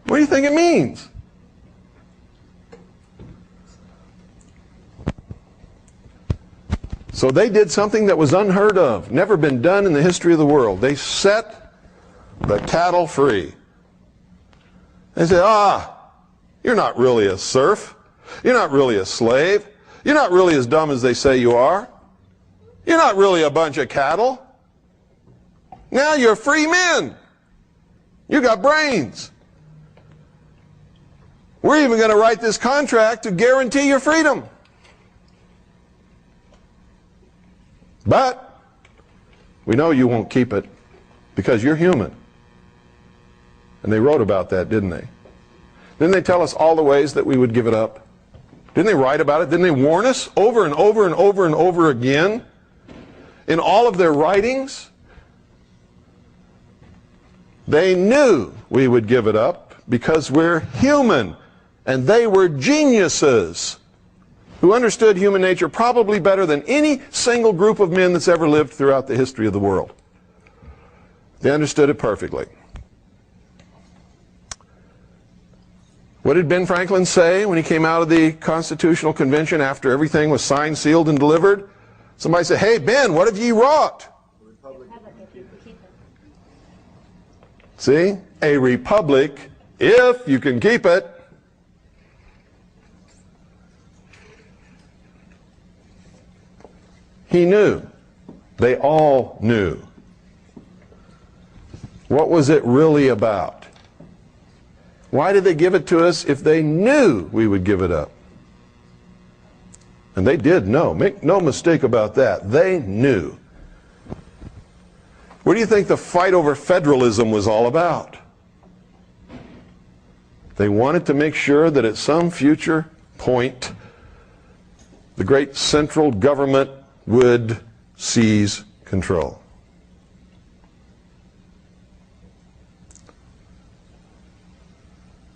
What do you think it means? So they did something that was unheard of, never been done in the history of the world. They set the cattle free. They said, you're not really a serf. You're not really a slave. You're not really as dumb as they say you are. You're not really a bunch of cattle. Now you're free men. You got brains. We're even going to write this contract to guarantee your freedom. But we know you won't keep it because you're human. And they wrote about that, didn't they? Didn't they tell us all the ways that we would give it up? Didn't they write about it? Didn't they warn us over and over and over and over again in all of their writings? They knew we would give it up because we're human, and they were geniuses who understood human nature probably better than any single group of men that's ever lived throughout the history of the world. They understood it perfectly. What did Ben Franklin say when he came out of the Constitutional Convention after everything was signed, sealed, and delivered? Somebody said, "Hey, Ben, what have ye wrought?" See? A republic, if you can keep it. He knew. They all knew. What was it really about? Why did they give it to us if they knew we would give it up? And they did know. Make no mistake about that. They knew. What do you think the fight over federalism was all about? They wanted to make sure that at some future point, the great central government would seize control.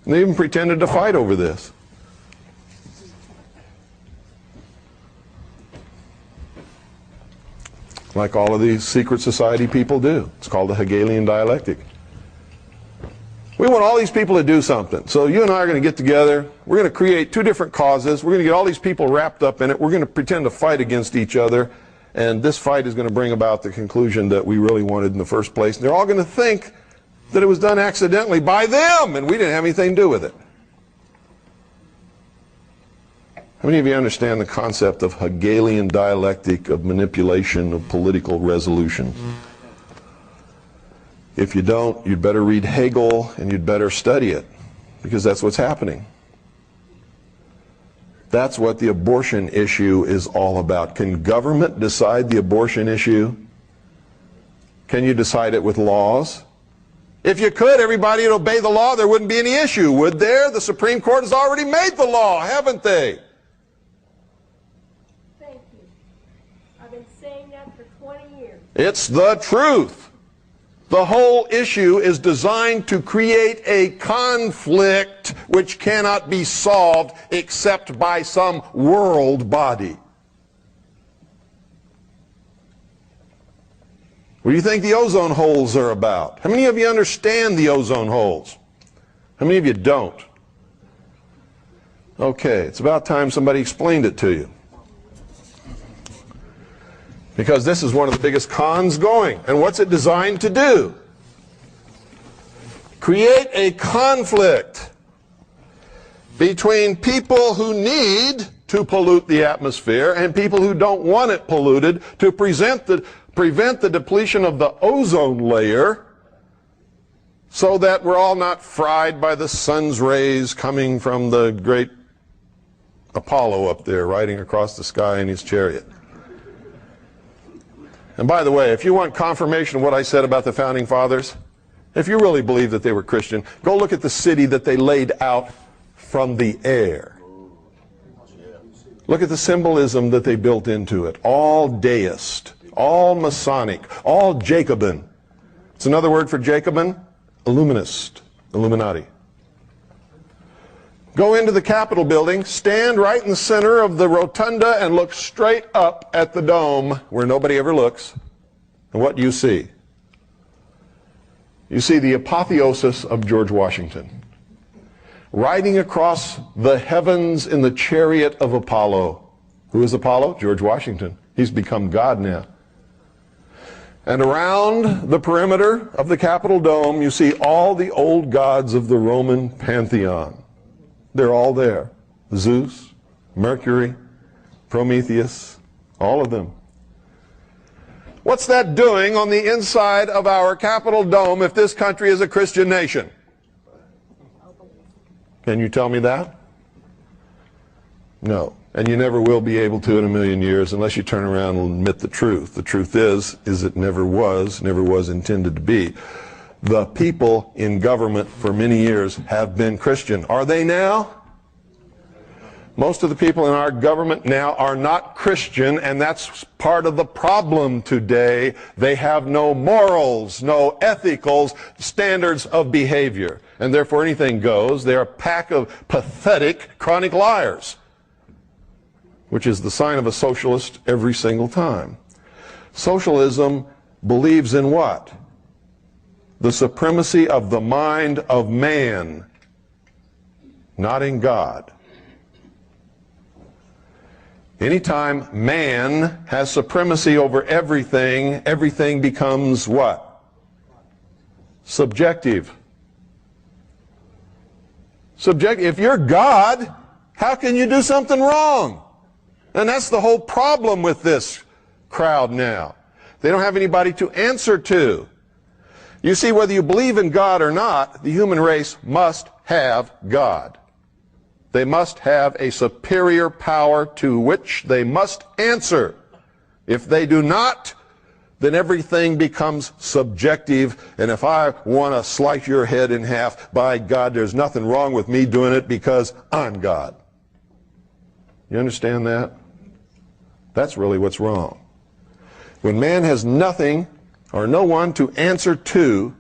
And they even pretended to fight over this. Like all of these secret society people do. It's called the Hegelian dialectic. We want all these people to do something. So you and I are going to get together. We're going to create two different causes. We're going to get all these people wrapped up in it. We're going to pretend to fight against each other. And this fight is going to bring about the conclusion that we really wanted in the first place. And they're all going to think that it was done accidentally by them, and we didn't have anything to do with it. How many of you understand the concept of Hegelian dialectic of manipulation of political resolution? If you don't, you'd better read Hegel and you'd better study it, because that's what's happening. That's what the abortion issue is all about. Can government decide the abortion issue? Can you decide it with laws? If you could, everybody would obey the law, there wouldn't be any issue, would there? The Supreme Court has already made the law, haven't they? Thank you. I've been saying that for 20 years. It's the truth. The whole issue is designed to create a conflict which cannot be solved except by some world body. What do you think the ozone holes are about? How many of you understand the ozone holes? How many of you don't? Okay, it's about time somebody explained it to you. Because this is one of the biggest cons going. And what's it designed to do? Create a conflict between people who need to pollute the atmosphere and people who don't want it polluted, to prevent the depletion of the ozone layer, so that we're all not fried by the sun's rays coming from the great Apollo up there riding across the sky in his chariot. And by the way, if you want confirmation of what I said about the Founding Fathers, if you really believe that they were Christian, go look at the city that they laid out from the air. Look at the symbolism that they built into it. All deist, all Masonic, all Jacobin. It's another word for Jacobin? Illuminist, Illuminati. Go into the Capitol building, stand right in the center of the rotunda and look straight up at the dome where nobody ever looks. And what do you see? You see the apotheosis of George Washington, riding across the heavens in the chariot of Apollo. Who is Apollo? George Washington. He's become God now. And around the perimeter of the Capitol dome, you see all the old gods of the Roman pantheon. They're all there. Zeus, Mercury, Prometheus, all of them. What's that doing on the inside of our Capitol dome if this country is a Christian nation? Can you tell me that? No. And you never will be able to in a million years unless you turn around and admit the truth. The truth is it never was intended to be. The people in government for many years have been Christian. Are they now? Most of the people in our government now are not Christian, and that's part of the problem today. They have no morals, no ethical standards of behavior, and therefore anything goes. They're a pack of pathetic chronic liars, which is the sign of a socialist every single time. Socialism believes in what? The supremacy of the mind of man, not in God. Anytime man has supremacy over everything, everything becomes what? Subjective. If you're God, how can you do something wrong? And that's the whole problem with this crowd now. They don't have anybody to answer to. You see, whether you believe in God or not, the human race must have God. They must have a superior power to which they must answer. If they do not, then everything becomes subjective. And if I want to slice your head in half, by God, there's nothing wrong with me doing it because I'm God. You understand that? That's really what's wrong. When man has nothing or no one to answer to,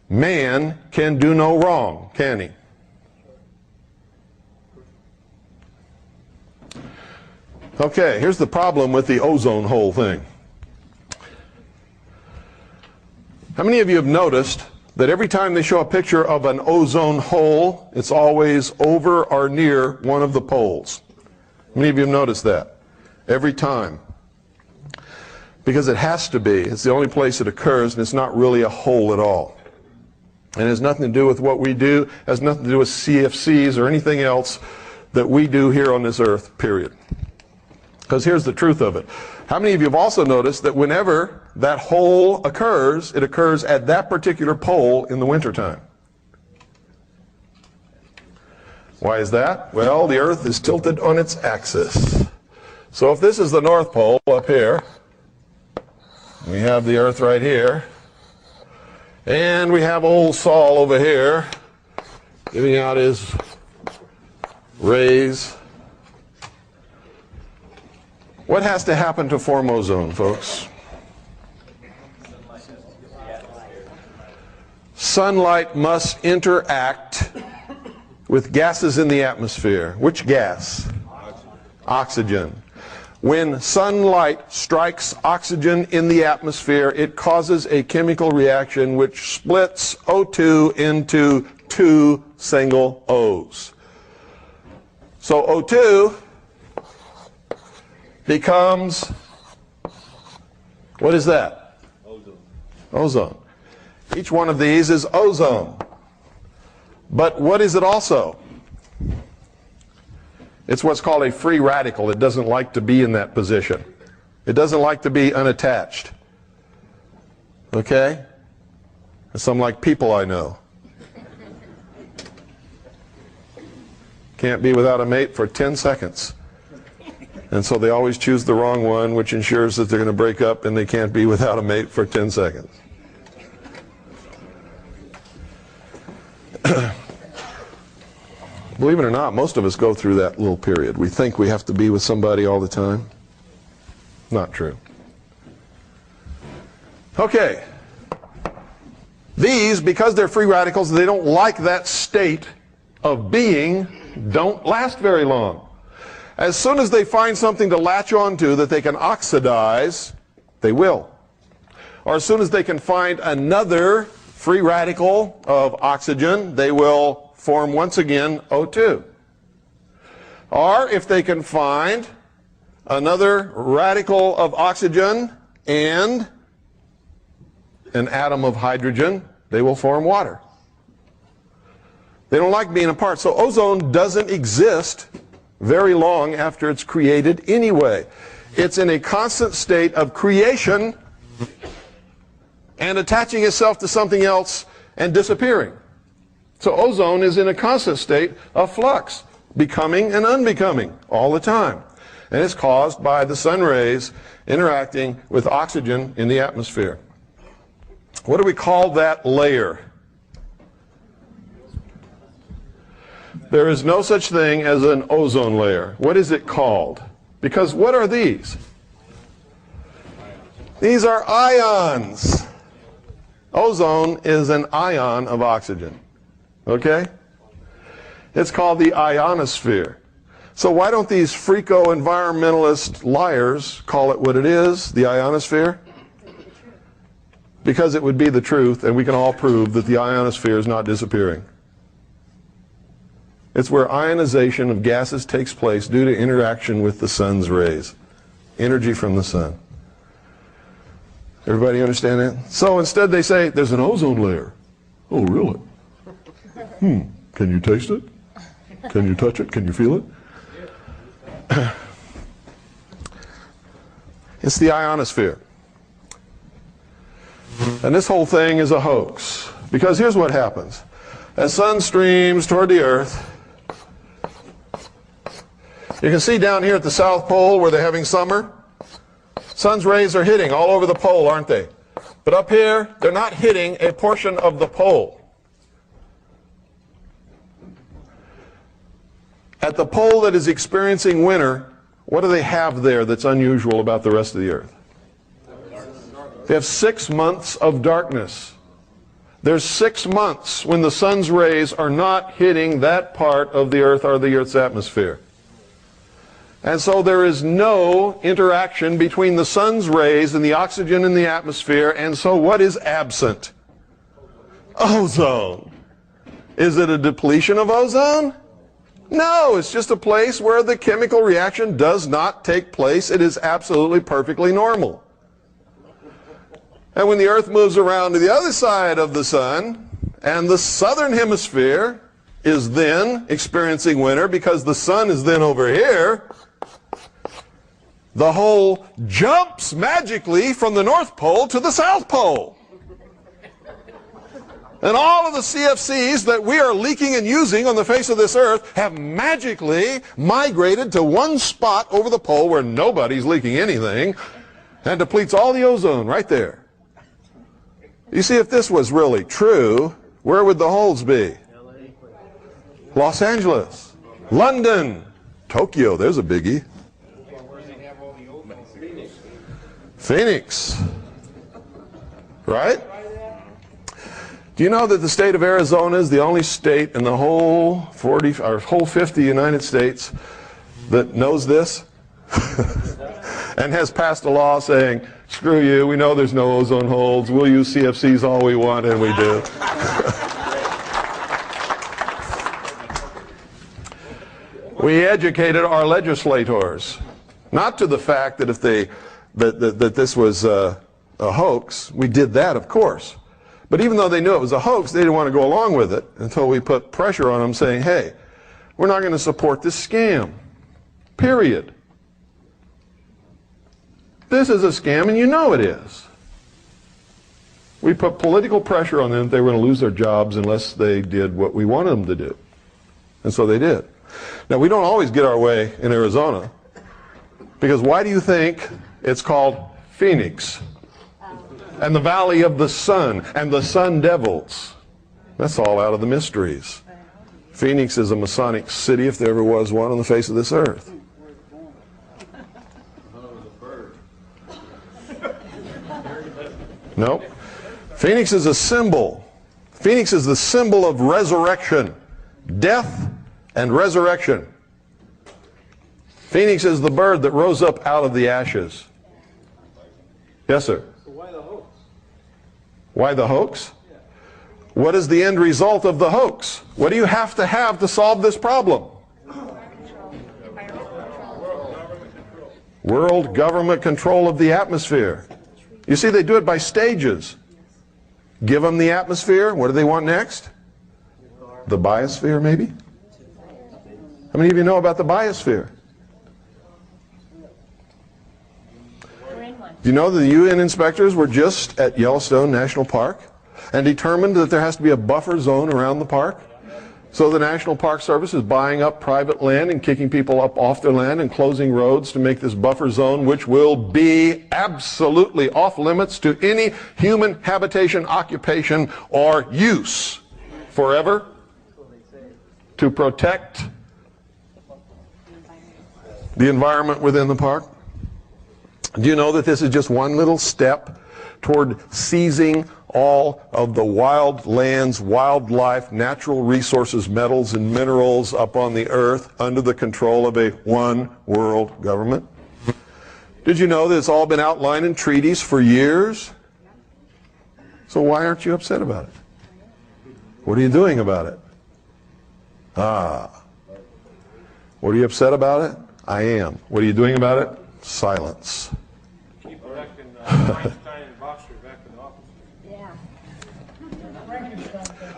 man can do no wrong, can he? Okay, here's the problem with the ozone hole thing. How many of you have noticed that every time they show a picture of an ozone hole, it's always over or near one of the poles? How many of you have noticed that? Every time. Because it has to be. It's the only place it occurs, and it's not really a hole at all. And it has nothing to do with what we do. It has nothing to do with CFCs or anything else that we do here on this earth, period. Because here's the truth of it. How many of you have also noticed that whenever that hole occurs, it occurs at that particular pole in the wintertime? Why is that? Well, the earth is tilted on its axis. So if this is the North Pole up here, we have the earth right here, and we have old Sol over here giving out his rays. What has to happen to form ozone, folks? Sunlight must interact with gases in the atmosphere. Which gas? Oxygen. When sunlight strikes oxygen in the atmosphere, it causes a chemical reaction which splits O2 into two single O's. So O2 becomes, what is that? Ozone. Ozone. Each one of these is ozone. But what is it also? It's what's called a free radical. It doesn't like to be in that position. It doesn't like to be unattached. Okay? Some like people I know. Can't be without a mate for 10 seconds. And so they always choose the wrong one, which ensures that they're going to break up and they can't be without a mate for 10 seconds. Believe it or not, most of us go through that little period. We think we have to be with somebody all the time. Not true. Okay. These, because they're free radicals, they don't like that state of being, don't last very long. As soon as they find something to latch onto that they can oxidize, they will. Or as soon as they can find another free radical of oxygen, they will form once again O2. Or if they can find another radical of oxygen and an atom of hydrogen, they will form water. They don't like being apart. So ozone doesn't exist very long after it's created anyway. It's in a constant state of creation and attaching itself to something else and disappearing. So ozone is in a constant state of flux, becoming and unbecoming all the time. And it's caused by the sun rays interacting with oxygen in the atmosphere. What do we call that layer? There is no such thing as an ozone layer. What is it called? Because what are these? These are ions. Ozone is an ion of oxygen. Okay? It's called the ionosphere. So why don't these freako-environmentalist liars call it what it is, the ionosphere? Because it would be the truth, and we can all prove that the ionosphere is not disappearing. It's where ionization of gases takes place due to interaction with the sun's rays. Energy from the sun. Everybody understand that? So instead they say, there's an ozone layer. Oh, really? Can you taste it? Can you touch it? Can you feel it? It's the ionosphere. And this whole thing is a hoax. Because here's what happens. As sun streams toward the earth, you can see down here at the South Pole where they're having summer, sun's rays are hitting all over the pole, aren't they? But up here, they're not hitting a portion of the pole. At the pole that is experiencing winter, what do they have there that's unusual about the rest of the earth? They have 6 months of darkness. There's 6 months when the sun's rays are not hitting that part of the earth or the earth's atmosphere. And so there is no interaction between the sun's rays and the oxygen in the atmosphere, and so what is absent? Ozone. Is it a depletion of ozone? No, it's just a place where the chemical reaction does not take place. It is absolutely perfectly normal. And when the earth moves around to the other side of the sun, and the southern hemisphere is then experiencing winter because the sun is then over here, the hole jumps magically from the North Pole to the South Pole. And all of the CFCs that we are leaking and using on the face of this earth have magically migrated to one spot over the pole where nobody's leaking anything and depletes all the ozone right there. You see, if this was really true, where would the holes be? Los Angeles, London, Tokyo, there's a biggie. Phoenix, right? Do you know that the state of Arizona is the only state in the whole 50 United States that knows this and has passed a law saying, screw you, we know there's no ozone holes, we'll use CFCs all we want, and we do. We educated our legislators, not to the fact that if that this was a hoax. We did that, of course. But even though they knew it was a hoax, they didn't want to go along with it until we put pressure on them saying, hey, we're not going to support this scam. Period. This is a scam and you know it is. We put political pressure on them that they were going to lose their jobs unless they did what we wanted them to do. And so they did. Now, we don't always get our way in Arizona, because why do you think it's called Phoenix? And the Valley of the Sun, and the Sun Devils. That's all out of the mysteries. Phoenix is a Masonic city, if there ever was one, on the face of this earth. Nope. Phoenix is a symbol. Phoenix is the symbol of resurrection. Death and resurrection. Phoenix is the bird that rose up out of the ashes. Yes, sir? Why the hoax? What is the end result of the hoax? What do you have to solve this problem? World government control of the atmosphere. You see, they do it by stages. Give them the atmosphere. What do they want next? The biosphere, maybe? How many of you know about the biosphere? Do you know that the UN inspectors were just at Yellowstone National Park and determined that there has to be a buffer zone around the park? So the National Park Service is buying up private land and kicking people up off their land and closing roads to make this buffer zone, which will be absolutely off limits to any human habitation, occupation, or use forever, to protect the environment within the park. Do you know that this is just one little step toward seizing all of the wild lands, wildlife, natural resources, metals, and minerals up on the earth under the control of a one world government? Did you know that it's all been outlined in treaties for years? So why aren't you upset about it? What are you doing about it? What are you upset about it? I am. What are you doing about it? Silence. Keep electing Einstein and Boxer back in office. Yeah.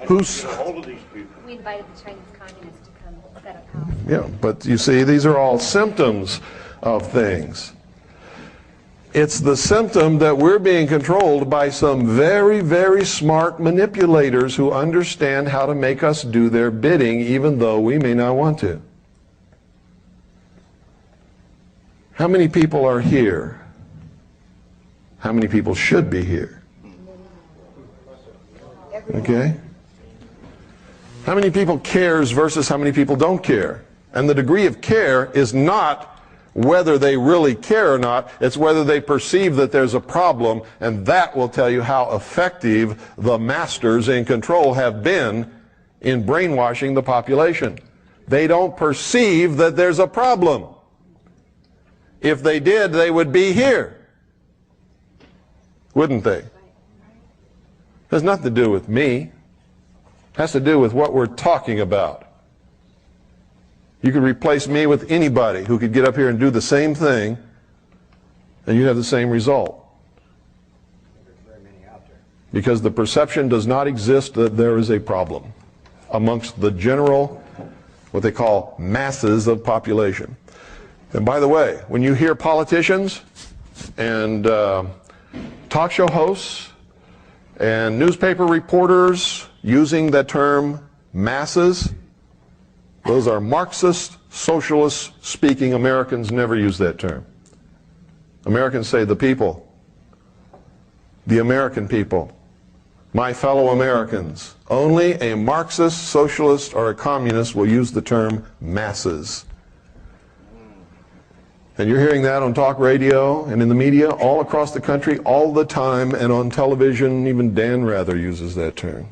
Who's... Get a hold of these people. We invited the Chinese communists to come set up house. Yeah, but you see, these are all symptoms of things. It's the symptom that we're being controlled by some very, very smart manipulators who understand how to make us do their bidding, even though we may not want to. How many people are here? How many people should be here? Okay? How many people cares versus how many people don't care? And the degree of care is not whether they really care or not, it's whether they perceive that there's a problem, and that will tell you how effective the masters in control have been in brainwashing the population. They don't perceive that there's a problem. If they did, they would be here. Wouldn't they? It has nothing to do with me. It has to do with what we're talking about. You could replace me with anybody who could get up here and do the same thing, and you'd have the same result. Because the perception does not exist that there is a problem. amongst the general, what they call masses of population. And by the way, when you hear politicians and talk show hosts and newspaper reporters using that term masses, those are Marxist, socialist speaking Americans. Never use that term. Americans say the people, the American people, my fellow Americans. Only a Marxist, socialist, or a communist will use the term masses. And you're hearing that on talk radio and in the media all across the country all the time, and on television. Even Dan Rather uses that term.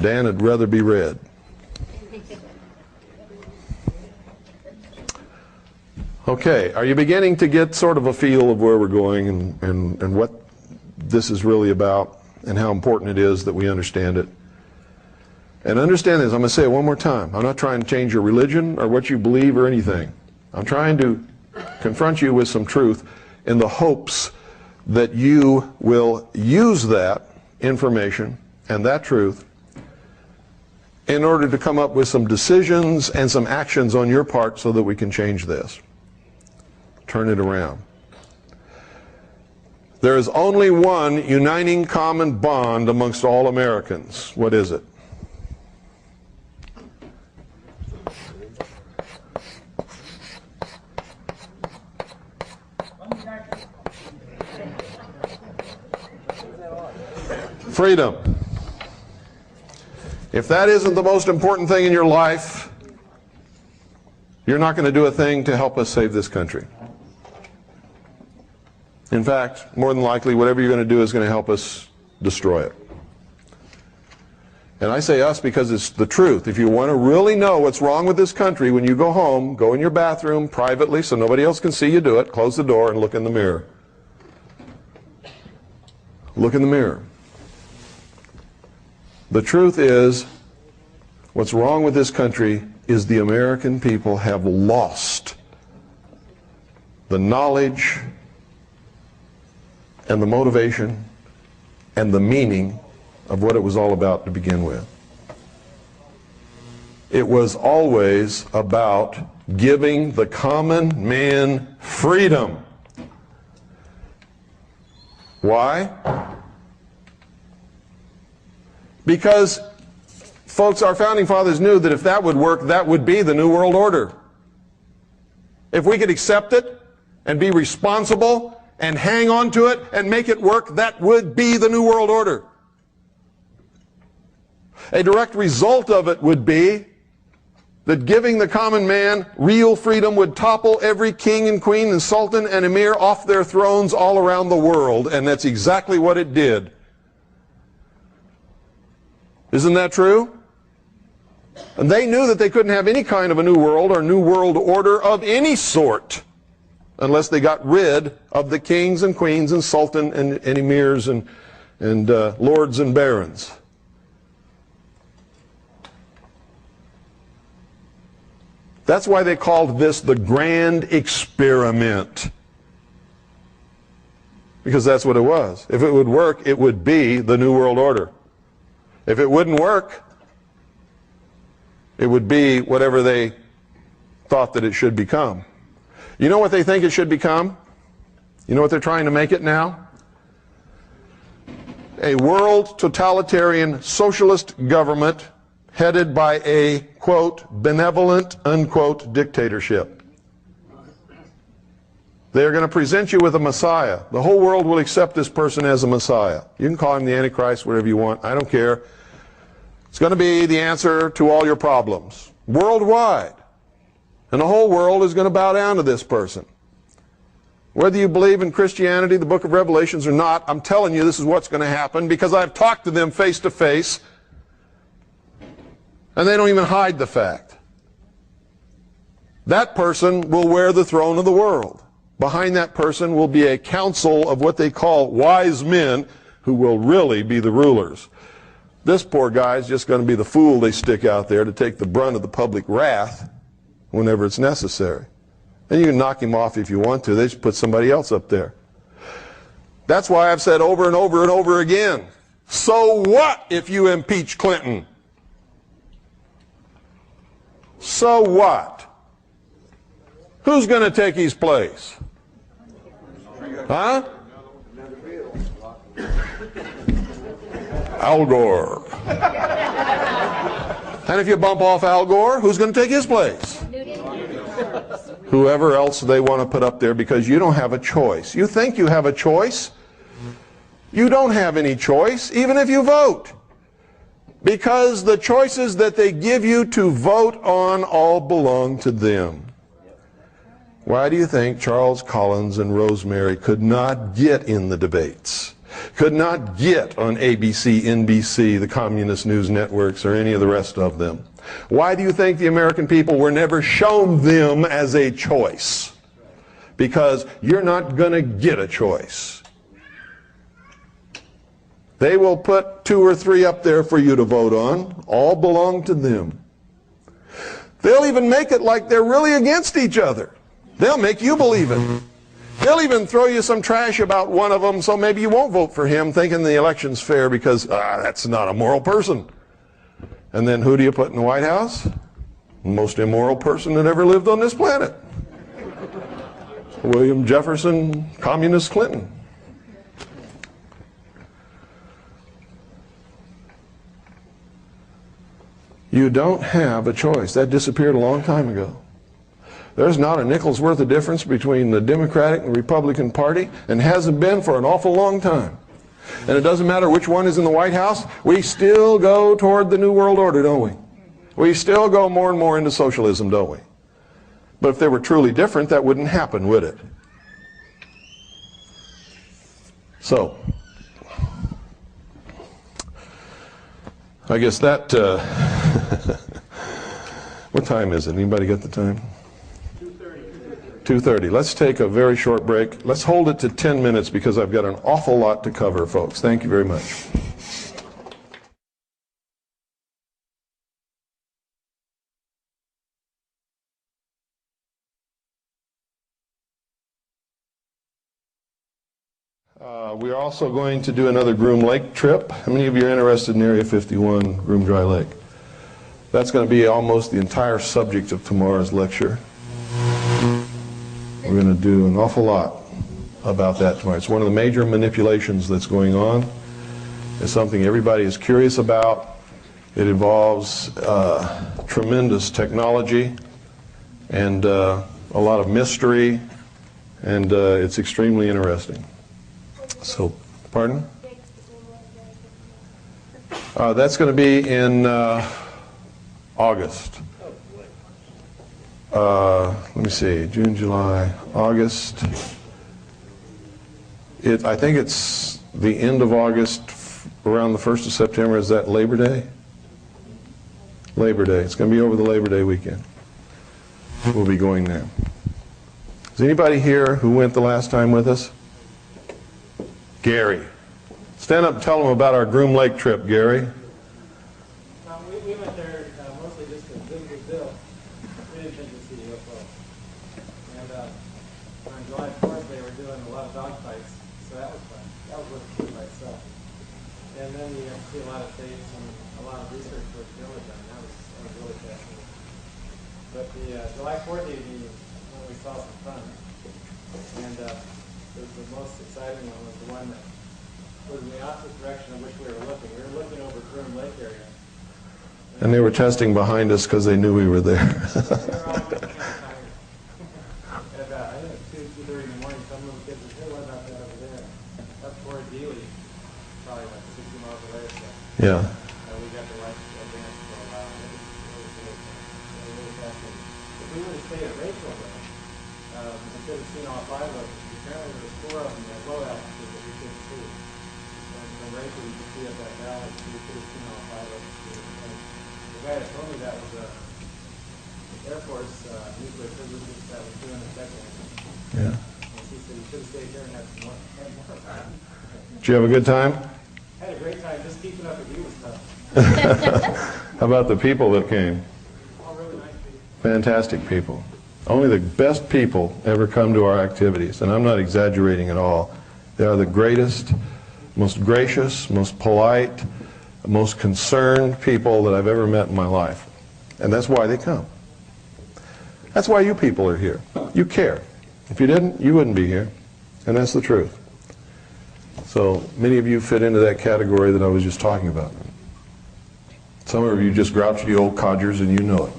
Dan would rather be read. Okay, are you beginning to get sort of a feel of where we're going and what this is really about and how important it is that we understand it? And understand this, I'm going to say it one more time. I'm not trying to change your religion or what you believe or anything. I'm trying to confront you with some truth in the hopes that you will use that information and that truth in order to come up with some decisions and some actions on your part so that we can change this. Turn it around. There is only one uniting common bond amongst all Americans. What is it? Freedom. If that isn't the most important thing in your life, you're not going to do a thing to help us save this country. In fact, more than likely, whatever you're going to do is going to help us destroy it. And I say us because it's the truth. If you want to really know what's wrong with this country, when you go home, go in your bathroom privately so nobody else can see you do it, close the door and look in the mirror. Look in the mirror. The truth is, what's wrong with this country is the American people have lost the knowledge and the motivation and the meaning of what it was all about to begin with. It was always about giving the common man freedom. Why? Because, folks, our founding fathers knew that if that would work, that would be the New World Order. If we could accept it and be responsible and hang on to it and make it work, that would be the New World Order. A direct result of it would be that giving the common man real freedom would topple every king and queen and sultan and emir off their thrones all around the world, and that's exactly what it did. Isn't that true? And they knew that they couldn't have any kind of a new world or new world order of any sort unless they got rid of the kings and queens and sultan and emirs and lords and barons. That's why they called this the grand experiment. Because that's what it was. If it would work, it would be the New World Order. If it wouldn't work, it would be whatever they thought that it should become. You know what they think it should become? You know what they're trying to make it now? A world totalitarian socialist government headed by a, quote, benevolent, unquote, dictatorship. They're going to present you with a Messiah. The whole world will accept this person as a Messiah. You can call him the Antichrist, whatever you want. I don't care. It's going to be the answer to all your problems. Worldwide. And the whole world is going to bow down to this person. Whether you believe in Christianity, the book of Revelations, or not, I'm telling you this is what's going to happen because I've talked to them face to face. And they don't even hide the fact. That person will wear the throne of the world. Behind that person will be a council of what they call wise men who will really be the rulers. This poor guy is just going to be the fool they stick out there to take the brunt of the public wrath whenever it's necessary. And you can knock him off if you want to. They just put somebody else up there. That's why I've said over and over and over again, So what if you impeach Clinton? So what? Who's going to take his place? Huh? Al Gore. And if you bump off Al Gore, who's going to take his place? Whoever else they want to put up there, because you don't have a choice. You think you have a choice? You don't have any choice, even if you vote. Because the choices that they give you to vote on all belong to them. Why do you think Charles Collins and Rosemary could not get in the debates? Could not get on ABC, NBC, the communist news networks, or any of the rest of them? Why do you think the American people were never shown them as a choice? Because you're not going to get a choice. They will put 2 or 3 up there for you to vote on. All belong to them. They'll even make it like they're really against each other. They'll make you believe it. They'll even throw you some trash about one of them, so maybe you won't vote for him, thinking the election's fair because that's not a moral person. And then who do you put in the White House? The most immoral person that ever lived on this planet. William Jefferson, Communist Clinton. You don't have a choice. That disappeared a long time ago. There's not a nickel's worth of difference between the Democratic and Republican Party, and hasn't been for an awful long time. And it doesn't matter which one is in the White House, we still go toward the New World Order, don't we? We still go more and more into socialism, don't we? But if they were truly different, that wouldn't happen, would it? So, I guess that, what time is it? Anybody got the time? 2:30. Let's take a very short break. Let's hold it to 10 minutes because I've got an awful lot to cover, folks. Thank you very much. We're also going to do another Groom Lake trip. How many of you are interested in Area 51, Groom Dry Lake? That's going to be almost the entire subject of tomorrow's lecture. We're going to do an awful lot about that tomorrow. It's one of the major manipulations that's going on. It's something everybody is curious about. It involves tremendous technology and a lot of mystery, and it's extremely interesting. So, pardon? That's going to be in August. Let me see, June, July, August. I think it's the end of August, around the 1st of September. Is that Labor Day? Labor Day. It's going to be over the Labor Day weekend. We'll be going there. Is anybody here who went the last time with us? Gary. Stand up and tell them about our Groom Lake trip, Gary. We went there mostly just to visit Bill. We didn't think to see the UFO. And on July 4th, they were doing a lot of dog fights, so that was fun. That was worth it by itself. And then you see a lot of tapes and a lot of research what Bill had done. That was really fascinating. But the July 4th evening, we saw some fun. And the most exciting one was the one that was in the opposite direction of which we were looking. We were looking over Groom Lake area. And they were testing behind us because they knew we were there. They were all getting tired. And I think it was 2:30 in the morning, some little kids said, hey, what about that over there? Up toward Dealey, probably like 60 miles away or so. Yeah. We got to watch advance for a while. It was really fascinating. If we would have stayed at Rachel, though, we could have seen all 5 of them. Apparently there was 4 of them at low altitude that we couldn't see. And from Rachel you could see up that valley, so we could have seen all 5 of them. And the guy that told me that was an Air Force nuclear physicist that was doing the technique. Yeah. And he said you should have stayed here and had some more time. Did you have a good time? I had a great time. Just keeping up with you was tough. How about the people that came? All really nice people. Fantastic people. Only the best people ever come to our activities, and I'm not exaggerating at all. They are the greatest most gracious, most polite, most concerned people that I've ever met in my life. And that's why they come. That's why you people are here. You care. If you didn't, you wouldn't be here. And that's the truth. So many of you fit into that category that I was just talking about. Some of you just grouchy old codgers and you know it.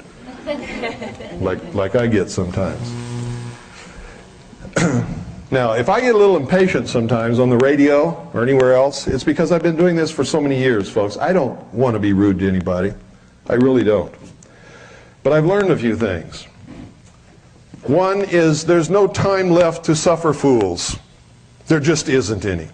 Like I get sometimes. Now, if I get a little impatient sometimes on the radio or anywhere else, it's because I've been doing this for so many years, folks. I don't want to be rude to anybody. I really don't. But I've learned a few things. One is there's no time left to suffer fools. There just isn't any.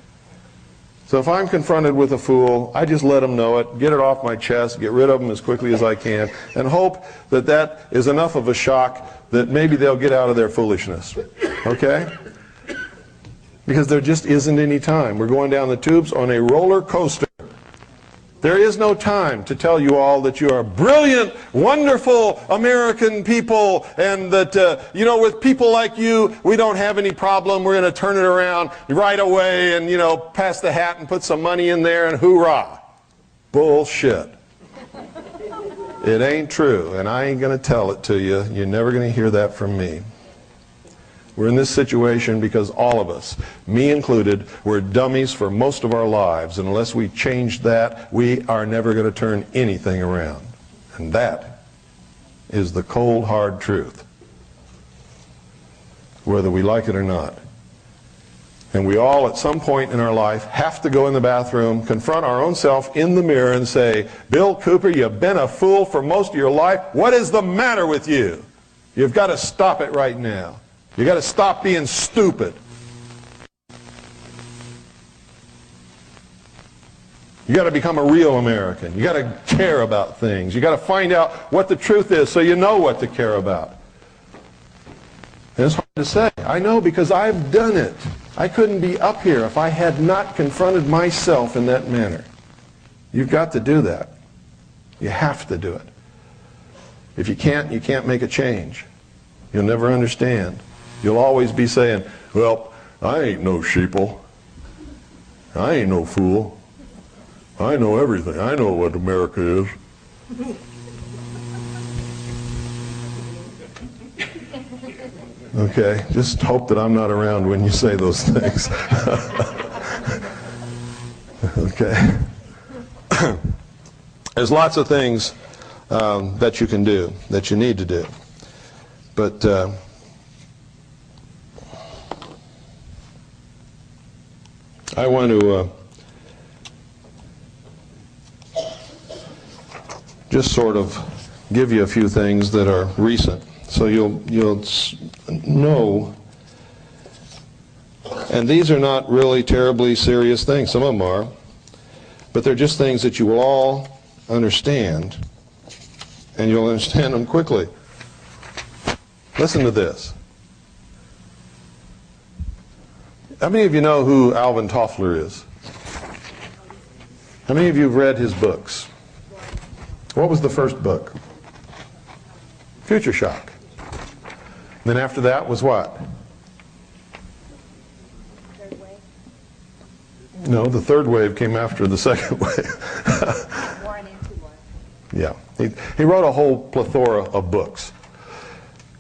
So if I'm confronted with a fool, I just let them know it, get it off my chest, get rid of them as quickly as I can, and hope that that is enough of a shock that maybe they'll get out of their foolishness. Okay? Because there just isn't any time. We're going down the tubes on a roller coaster. There is no time to tell you all that you are brilliant, wonderful American people, and that, you know, with people like you, we don't have any problem. We're going to turn it around right away and, you know, pass the hat and put some money in there and hoorah. Bullshit. It ain't true, and I ain't going to tell it to you. You're never going to hear that from me. We're in this situation because all of us, me included, we're dummies for most of our lives. And unless we change that, we are never going to turn anything around. And that is the cold, hard truth, whether we like it or not. And we all, at some point in our life, have to go in the bathroom, confront our own self in the mirror and say, Bill Cooper, you've been a fool for most of your life. What is the matter with you? You've got to stop it right now. You got to stop being stupid. You got to become a real American. You got to care about things. You got to find out what the truth is so you know what to care about. And it's hard to say. I know because I've done it. I couldn't be up here if I had not confronted myself in that manner. You've got to do that. You have to do it. If you can't make a change. You'll never understand. You'll always be saying, well, I ain't no sheeple. I ain't no fool. I know everything. I know what America is. Okay, just hope that I'm not around when you say those things. Okay. There's lots of things that you can do, that you need to do. But I want to just sort of give you a few things that are recent, so you'll know. And these are not really terribly serious things. Some of them are, but they're just things that you will all understand, and you'll understand them quickly. Listen to this. How many of you know who Alvin Toffler is? How many of you have read his books? What was the first book? Future Shock. Then after that was what? Third wave. No, the third wave came after the second wave. War and anti-war. Yeah. He wrote a whole plethora of books.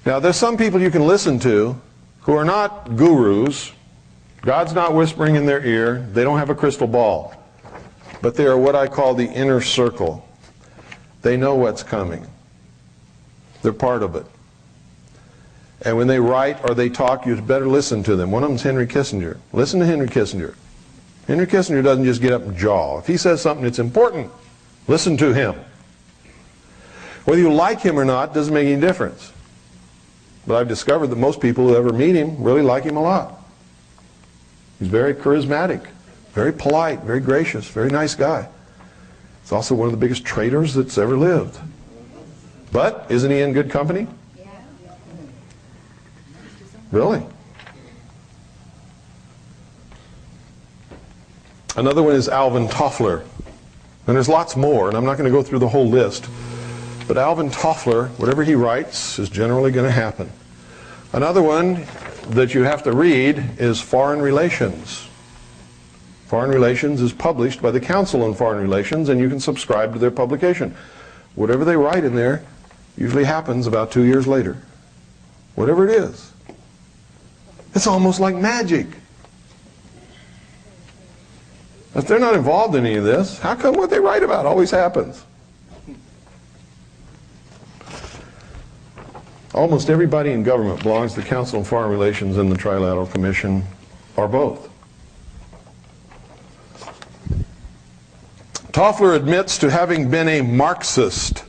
Now, there's some people you can listen to who are not gurus. God's not whispering in their ear. They don't have a crystal ball. But they are what I call the inner circle. They know what's coming. They're part of it. And when they write or they talk, you'd better listen to them. One of them's Henry Kissinger. Listen to Henry Kissinger. Henry Kissinger doesn't just get up and jaw. If he says something that's important, listen to him. Whether you like him or not doesn't make any difference. But I've discovered that most people who ever meet him really like him a lot. He's very charismatic, very polite, very gracious, very nice guy. He's also one of the biggest traitors that's ever lived. But isn't he in good company? Yeah. Really? Another one is Alvin Toffler. And there's lots more, and I'm not going to go through the whole list. But Alvin Toffler, whatever he writes, is generally going to happen. Another one that you have to read is Foreign Relations. Foreign Relations is published by the Council on Foreign Relations, and you can subscribe to their publication. Whatever they write in there usually happens about 2 years later. Whatever it is. It's almost like magic. If they're not involved in any of this, how come what they write about always happens? Almost everybody in government belongs to the Council on Foreign Relations and the Trilateral Commission, or both. Toffler admits to having been a Marxist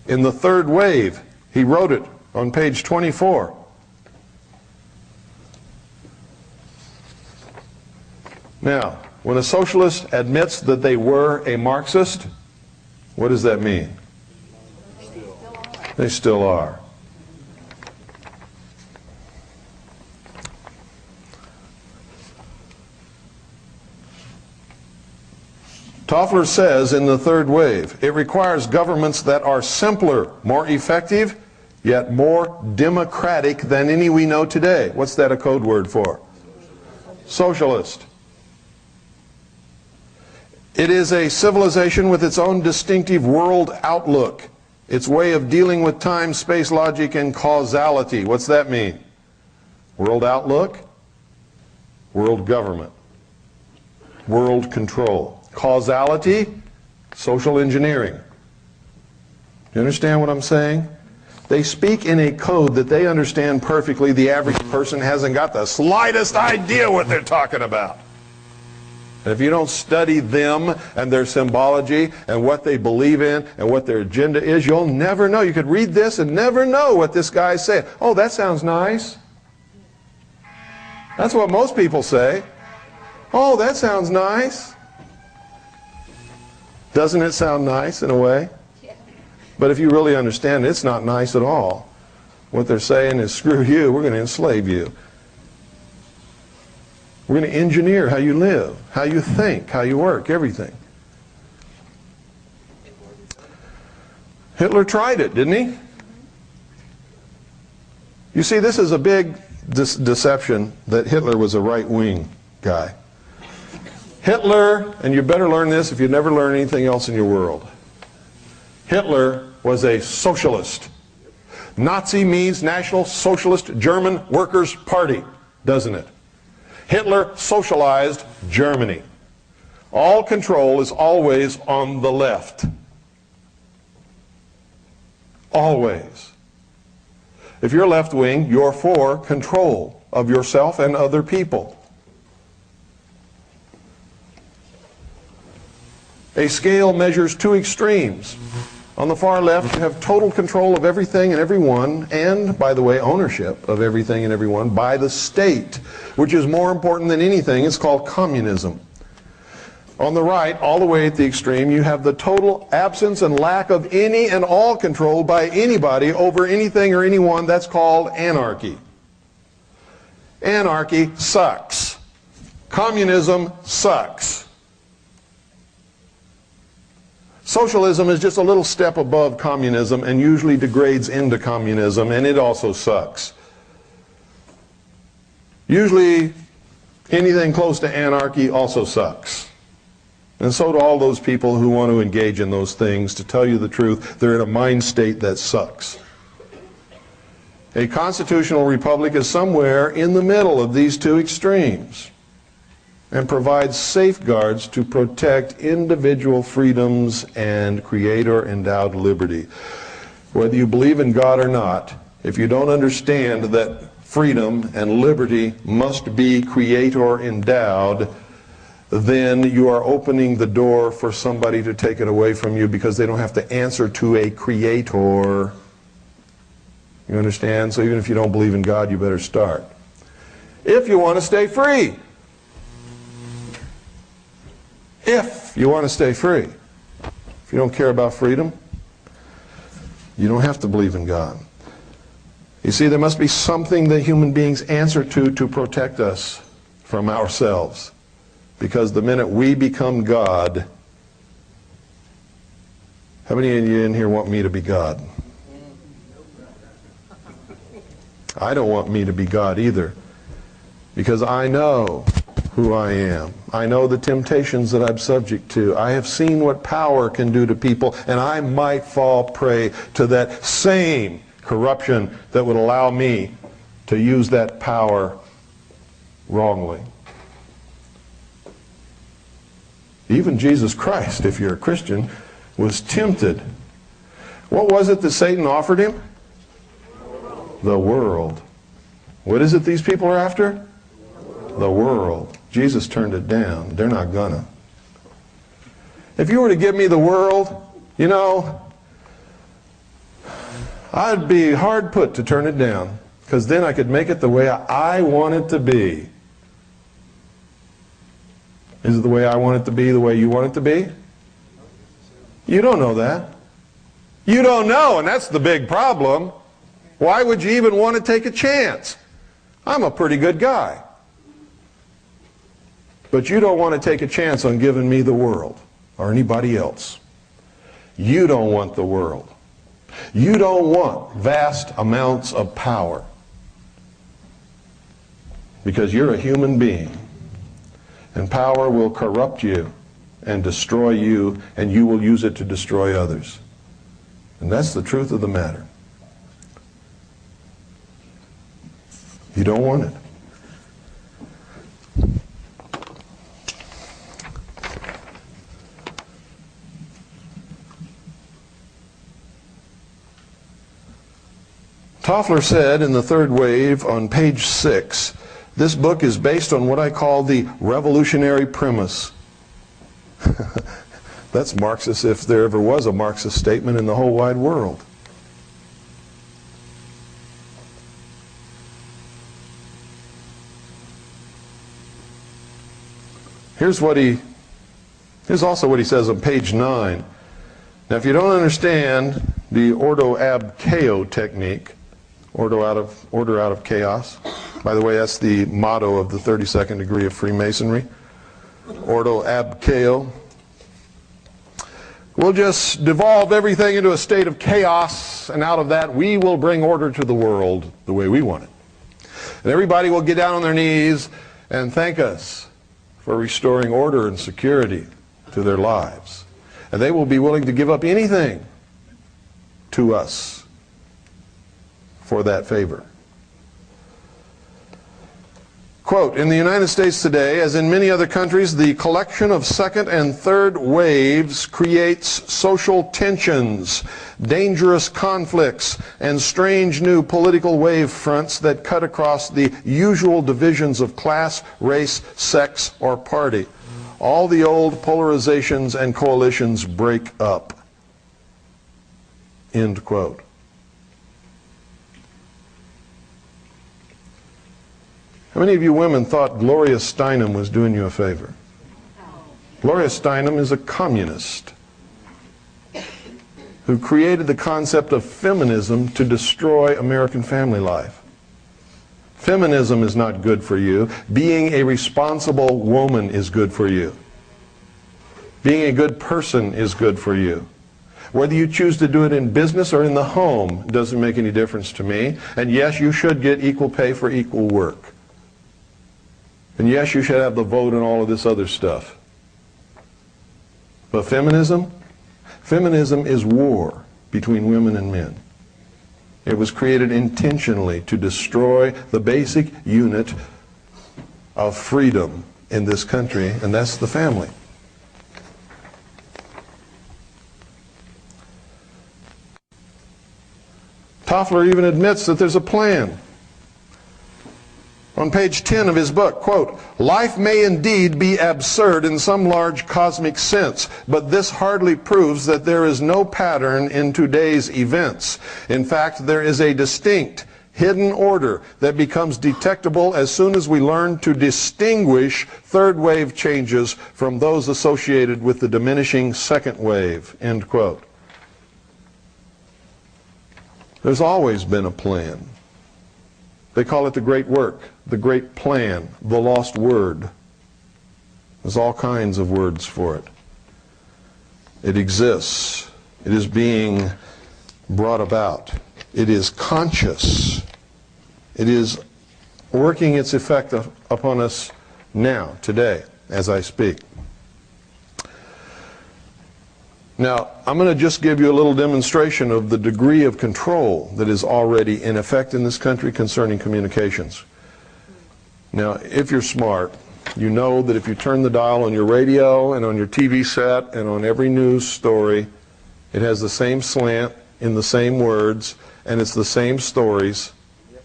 in the third wave. He wrote it on page 24. Now, when a socialist admits that they were a Marxist, what does that mean? They still are. Toffler says in the third wave, it requires governments that are simpler, more effective, yet more democratic than any we know today. What's that a code word for? Socialist. It is a civilization with its own distinctive world outlook, its way of dealing with time, space, logic, and causality. What's that mean? World outlook, world government, world control. Causality, social engineering. You understand what I'm saying? They speak in a code that they understand perfectly. The average person hasn't got the slightest idea what they're talking about. And if you don't study them and their symbology and what they believe in and what their agenda is, you'll never know. You could read this and never know what this guy's saying. Oh, that sounds nice. That's what most people say. Oh, that sounds nice. Doesn't it sound nice in a way? But if you really understand it, it's not nice at all. What they're saying is, screw you, we're going to enslave you. We're going to engineer how you live, how you think, how you work, everything. Hitler tried it, didn't he? You see, this is a big deception that Hitler was a right-wing guy. Hitler, and you better learn this if you never learn anything else in your world. Hitler was a socialist. Nazi means National Socialist German Workers' Party, doesn't it? Hitler socialized Germany. All control is always on the left. Always. If you're left-wing, you're for control of yourself and other people. A scale measures two extremes. On the far left, you have total control of everything and everyone, and, by the way, ownership of everything and everyone by the state, which is more important than anything. It's called communism. On the right, all the way at the extreme, you have the total absence and lack of any and all control by anybody over anything or anyone. That's called anarchy. Anarchy sucks. Communism sucks. Socialism is just a little step above communism and usually degrades into communism, and it also sucks. Usually anything close to anarchy also sucks. And so do all those people who want to engage in those things. To tell you the truth, they're in a mind state that sucks. A constitutional republic is somewhere in the middle of these two extremes and provides safeguards to protect individual freedoms and creator-endowed liberty. Whether you believe in God or not, if you don't understand that freedom and liberty must be creator-endowed, then you are opening the door for somebody to take it away from you because they don't have to answer to a creator. You understand? So even if you don't believe in God, you better start. If you want to stay free. If you want to stay free. If you don't care about freedom, you don't have to believe in God. You see, there must be something that human beings answer to protect us from ourselves. Because the minute we become God, how many of you in here want me to be God? I don't want me to be God either. Because I know who I am. I know the temptations that I'm subject to. I have seen what power can do to people, and I might fall prey to that same corruption that would allow me to use that power wrongly. Even Jesus Christ, if you're a Christian, was tempted. What was it that Satan offered him? The world. What is it these people are after? The world. Jesus turned it down. They're not gonna. If you were to give me the world, you know, I'd be hard put to turn it down, because then I could make it the way I want it to be. Is it the way I want it to be, the way you want it to be? You don't know that. You don't know, and that's the big problem. Why would you even want to take a chance? I'm a pretty good guy. But you don't want to take a chance on giving me the world or anybody else. You don't want the world. You don't want vast amounts of power, because you're a human being, and power will corrupt you and destroy you, and you will use it to destroy others. And that's the truth of the matter. You don't want it. Toffler said in the third wave on page 6, this book is based on what I call the revolutionary premise. That's Marxist if there ever was a Marxist statement in the whole wide world. Here's also what he says on page 9. Now, if you don't understand the ordo ab chaos technique, order out of chaos. By the way, that's the motto of the 32nd degree of Freemasonry. Ordo ab chaos. We'll just devolve everything into a state of chaos, and out of that we will bring order to the world the way we want it. And everybody will get down on their knees and thank us for restoring order and security to their lives. And they will be willing to give up anything to us for that favor. Quote, in the United States today, as in many other countries, the collection of second and third waves creates social tensions, dangerous conflicts, and strange new political wave fronts that cut across the usual divisions of class, race, sex, or party. All the old polarizations and coalitions break up. End quote. How many of you women thought Gloria Steinem was doing you a favor? Gloria Steinem is a communist who created the concept of feminism to destroy American family life. Feminism is not good for you. Being a responsible woman is good for you. Being a good person is good for you. Whether you choose to do it in business or in the home doesn't make any difference to me. And yes, you should get equal pay for equal work. And yes, you should have the vote and all of this other stuff. But feminism? Feminism is war between women and men. It was created intentionally to destroy the basic unit of freedom in this country, and that's the family. Toffler even admits that there's a plan. On page 10 of his book, quote, life may indeed be absurd in some large cosmic sense, but this hardly proves that there is no pattern in today's events. In fact, there is a distinct, hidden order that becomes detectable as soon as we learn to distinguish third wave changes from those associated with the diminishing second wave, end quote. There's always been a plan. They call it the great work, the great plan, the lost word. There's all kinds of words for it. It exists. It is being brought about. It is conscious. It is working its effect upon us now, today, as I speak. Now, I'm going to just give you a little demonstration of the degree of control that is already in effect in this country concerning communications. Now, if you're smart, you know that if you turn the dial on your radio and on your TV set and on every news story, it has the same slant in the same words and it's the same stories.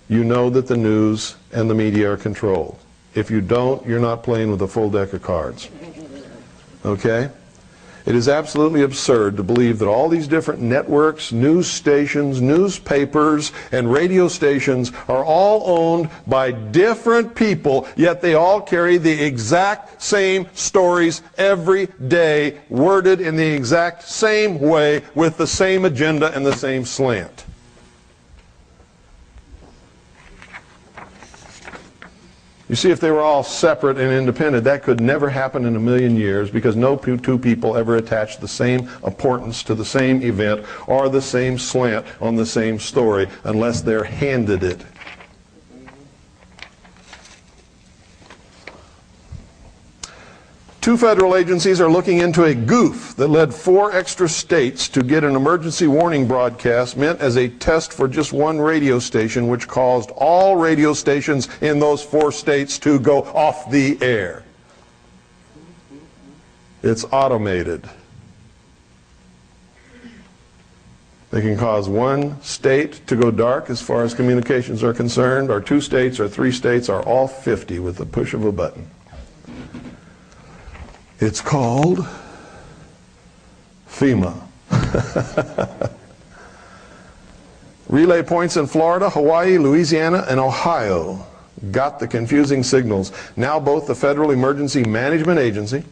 You know that the news and the media are controlled. If you don't, you're not playing with a full deck of cards. Okay? It is absolutely absurd to believe that all these different networks, news stations, newspapers, and radio stations are all owned by different people, yet they all carry the exact same stories every day, worded in the exact same way, with the same agenda and the same slant. You see, if they were all separate and independent, that could never happen in a million years, because no two people ever attach the same importance to the same event or the same slant on the same story unless they're handed it. Two federal agencies are looking into a goof that led 4 extra states to get an emergency warning broadcast meant as a test for just one radio station, which caused all radio stations in those 4 states to go off the air. It's automated. They can cause one state to go dark as far as communications are concerned, or 2 states or 3 states, or all 50 with the push of a button. It's called FEMA. Relay points in Florida, Hawaii, Louisiana, and Ohio got the confusing signals. Now both the Federal Emergency Management Agency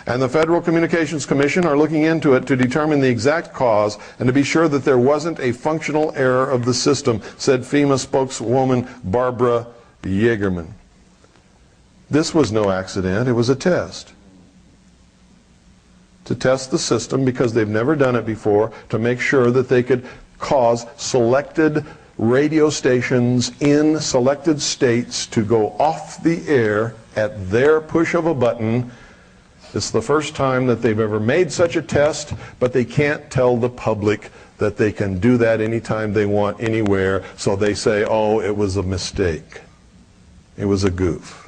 and the Federal Communications Commission are looking into it to determine the exact cause and to be sure that there wasn't a functional error of the system, said FEMA spokeswoman Barbara Yeagerman. This was no accident, it was a test. To test the system, because they've never done it before, to make sure that they could cause selected radio stations in selected states to go off the air at their push of a button. It's the first time that they've ever made such a test, but they can't tell the public that they can do that anytime they want, anywhere, so they say, oh, it was a mistake. It was a goof.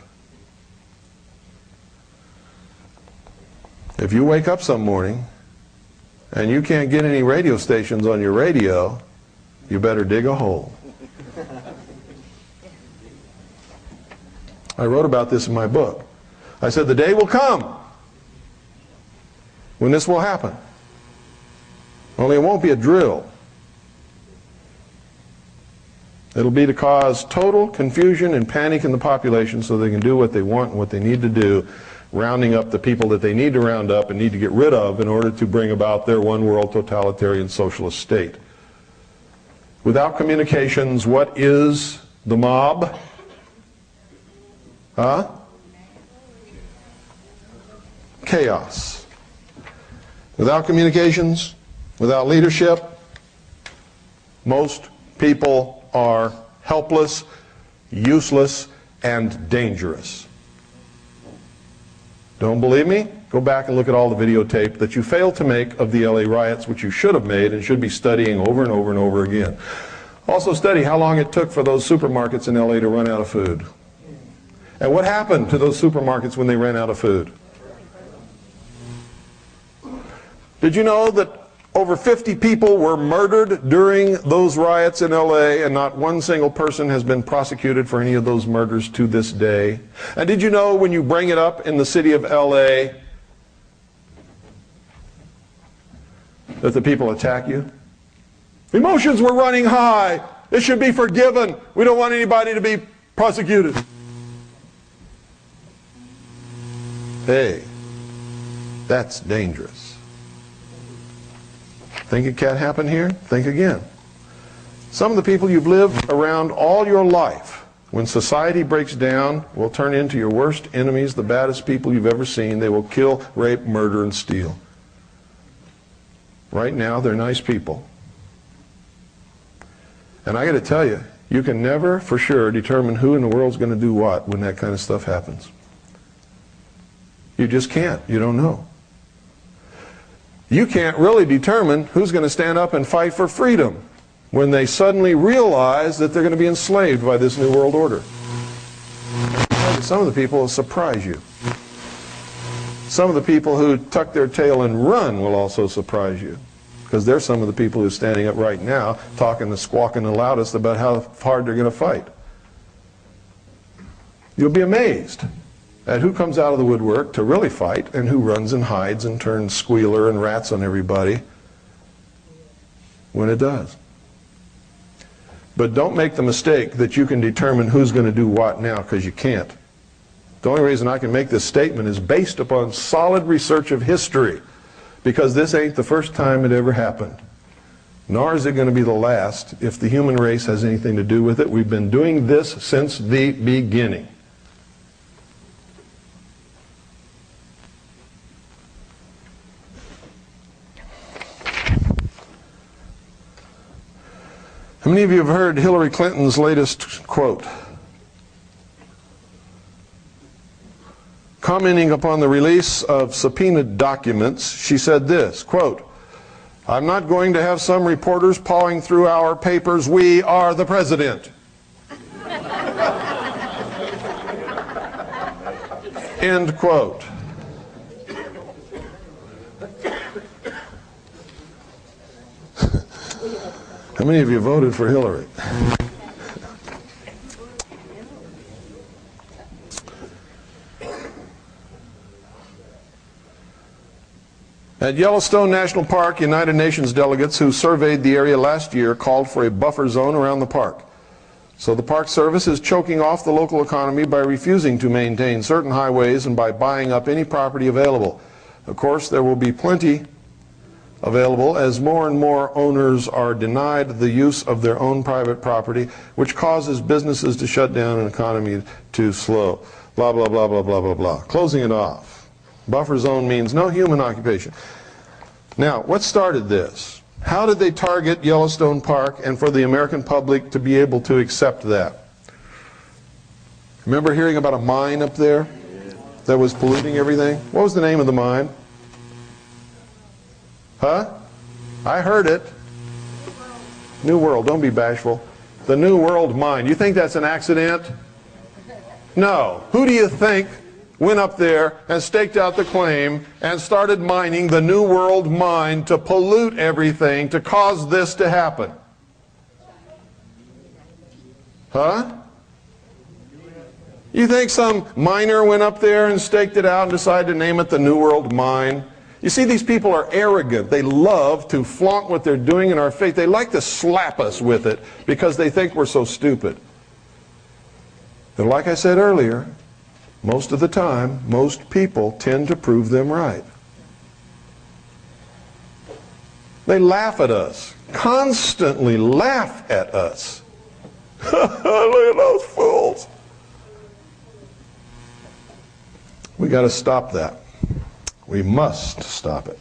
If you wake up some morning and you can't get any radio stations on your radio, you better dig a hole. I wrote about this in my book. I said the day will come when this will happen. Only it won't be a drill. It'll be to cause total confusion and panic in the population so they can do what they want and what they need to do, rounding up the people that they need to round up and need to get rid of in order to bring about their one world totalitarian socialist state. Without communications, what is the mob? Huh? Chaos. Without communications, without leadership, most people are helpless, useless, and dangerous. Don't believe me? Go back and look at all the videotape that you failed to make of the LA riots, which you should have made and should be studying over and over and over again. Also study how long it took for those supermarkets in LA to run out of food. And what happened to those supermarkets when they ran out of food? Did you know that over 50 people were murdered during those riots in LA, and not one single person has been prosecuted for any of those murders to this day? And did you know when you bring it up in the city of LA that the people attack you? Emotions were running high. It should be forgiven. We don't want anybody to be prosecuted. Hey, that's dangerous. Think it can't happen here? Think again. Some of the people you've lived around all your life, when society breaks down, will turn into your worst enemies, the baddest people you've ever seen. They will kill, rape, murder, and steal. Right now, they're nice people. And I got to tell you, you can never for sure determine who in the world's going to do what when that kind of stuff happens. You just can't. You don't know. You can't really determine who's going to stand up and fight for freedom when they suddenly realize that they're going to be enslaved by this new world order. Some of the people will surprise you. Some of the people who tuck their tail and run will also surprise you, because they're some of the people who are standing up right now talking and squawking the loudest about how hard they're going to fight. You'll be amazed at who comes out of the woodwork to really fight and who runs and hides and turns squealer and rats on everybody when it does. But don't make the mistake that you can determine who's going to do what now, because you can't. The only reason I can make this statement is based upon solid research of history, because this ain't the first time it ever happened. Nor is it going to be the last if the human race has anything to do with it. We've been doing this since the beginning. How many of you have heard Hillary Clinton's latest quote? Commenting upon the release of subpoenaed documents, she said this, quote, "I'm not going to have some reporters pawing through our papers. We are the president." End quote. How many of you voted for Hillary? At Yellowstone National Park, United Nations delegates who surveyed the area last year called for a buffer zone around the park. So the Park Service is choking off the local economy by refusing to maintain certain highways and by buying up any property available. Of course, there will be plenty available as more and more owners are denied the use of their own private property, which causes businesses to shut down and economy to slow. Blah, blah, blah, blah, blah, blah, blah. Closing it off. Buffer zone means no human occupation. Now, what started this? How did they target Yellowstone Park and for the American public to be able to accept that? Remember hearing about a mine up there that was polluting everything? What was the name of the mine? Huh? I heard it. New World. Don't be bashful. The New World mine. You think that's an accident? No. Who do you think went up there and staked out the claim and started mining the New World mine to pollute everything, to cause this to happen? Huh? You think some miner went up there and staked it out and decided to name it the New World mine? You see, these people are arrogant. They love to flaunt what they're doing in our face. They like to slap us with it because they think we're so stupid. And like I said earlier, most of the time, most people tend to prove them right. They laugh at us, constantly laugh at us. Look at those fools. We got to stop that. We must stop it.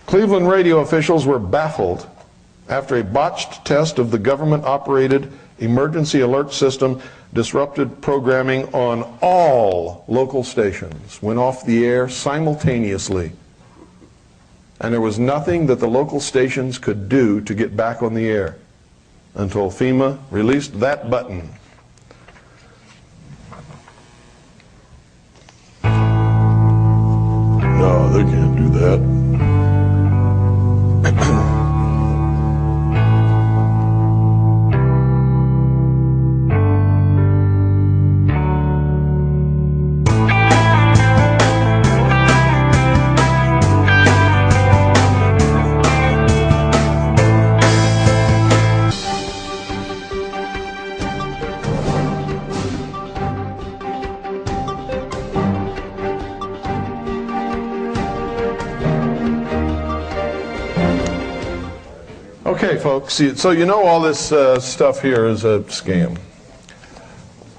Cleveland radio officials were baffled after a botched test of the government-operated emergency alert system disrupted programming on all local stations, went off the air simultaneously. And there was nothing that the local stations could do to get back on the air until FEMA released that button. No, they can't do that. Okay, folks, so you know all this stuff here is a scam.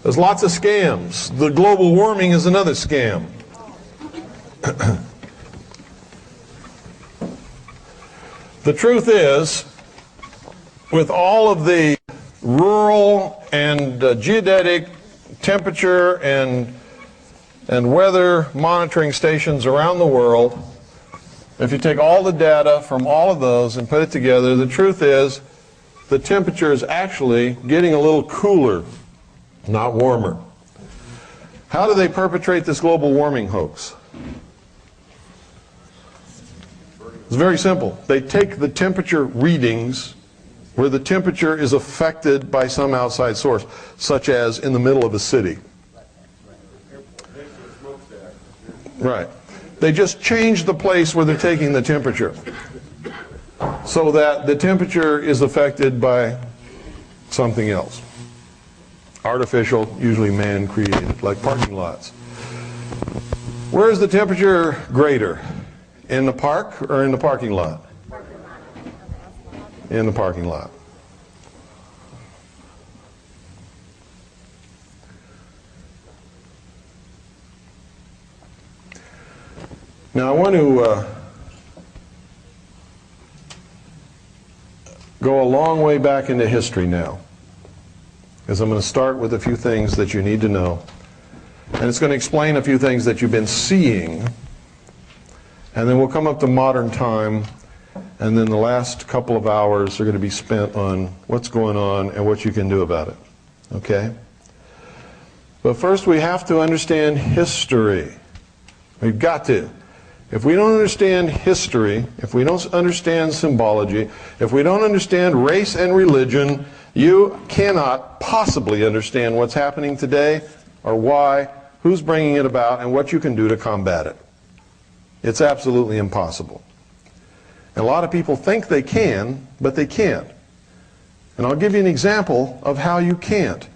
There's lots of scams. The global warming is another scam. The truth is with all of the rural and geodetic temperature and weather monitoring stations around the world, if you take all the data from all of those and put it together, the truth is the temperature is actually getting a little cooler, not warmer. How do they perpetrate this global warming hoax? It's very simple. They take the temperature readings where the temperature is affected by some outside source, such as in the middle of a city. Right. They just change the place where they're taking the temperature so that the temperature is affected by something else. Artificial, usually man-created, like parking lots. Where is the temperature greater? In the park or in the parking lot? In the parking lot. Now I want to go a long way back into history now, because I'm going to start with a few things that you need to know, and it's going to explain a few things that you've been seeing, and then we'll come up to modern time, and then the last couple of hours are going to be spent on what's going on and what you can do about it. Okay? But first we have to understand history. We've got to. If we don't understand history, if we don't understand symbology, if we don't understand race and religion, you cannot possibly understand what's happening today or why, who's bringing it about, and what you can do to combat it. It's absolutely impossible. And a lot of people think they can, but they can't. And I'll give you an example of how you can't.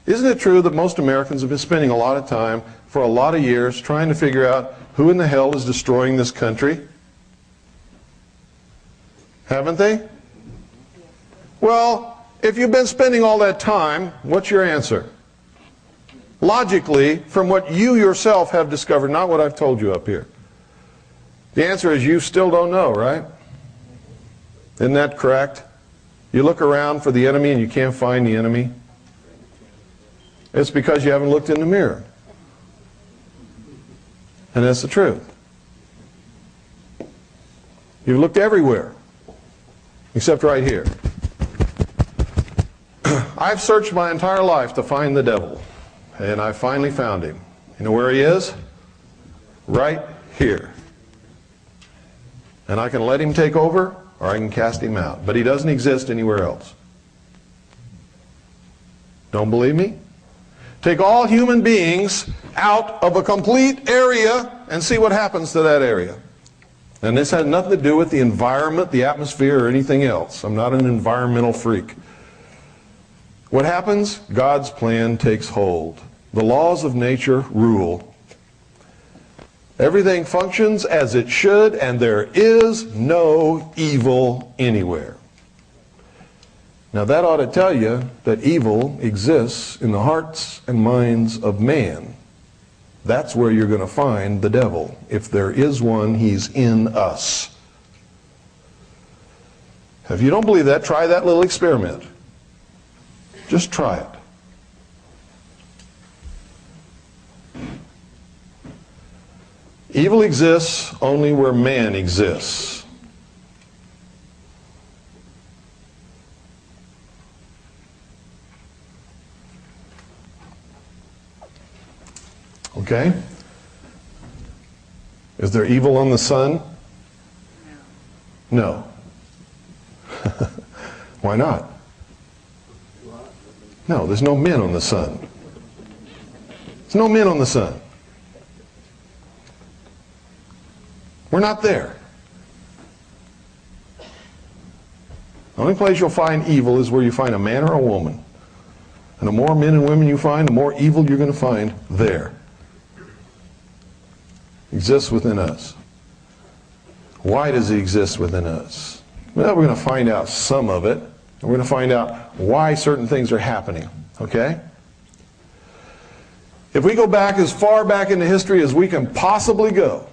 Isn't it true that most Americans have been spending a lot of time for a lot of years trying to figure out who in the hell is destroying this country? Haven't they? Well, if you've been spending all that time, what's your answer? Logically, from what you yourself have discovered, not what I've told you up here. The answer is you still don't know, right? Isn't that correct? You look around for the enemy and you can't find the enemy. It's because you haven't looked in the mirror. And that's the truth. You've looked everywhere, except right here. I've searched my entire life to find the devil, and I finally found him. You know where he is? Right here. And I can let him take over, or I can cast him out. But he doesn't exist anywhere else. Don't believe me? Take all human beings out of a complete area and see what happens to that area. And this has nothing to do with the environment, the atmosphere, or anything else. I'm not an environmental freak. What happens? God's plan takes hold. The laws of nature rule. Everything functions as it should, and there is no evil anywhere. Now that ought to tell you that evil exists in the hearts and minds of man. That's where you're going to find the devil. If there is one, he's in us. If you don't believe that, try that little experiment. Just try it. Evil exists only where man exists. Okay? Is there evil on the sun? No. Why not? No, there's no men on the sun. There's no men on the sun. We're not there. The only place you'll find evil is where you find a man or a woman. And the more men and women you find, the more evil you're going to find there. Exists within us. Why does it exist within us? Well, we're going to find out some of it. And we're going to find out why certain things are happening. Okay? If we go back as far back into history as we can possibly go,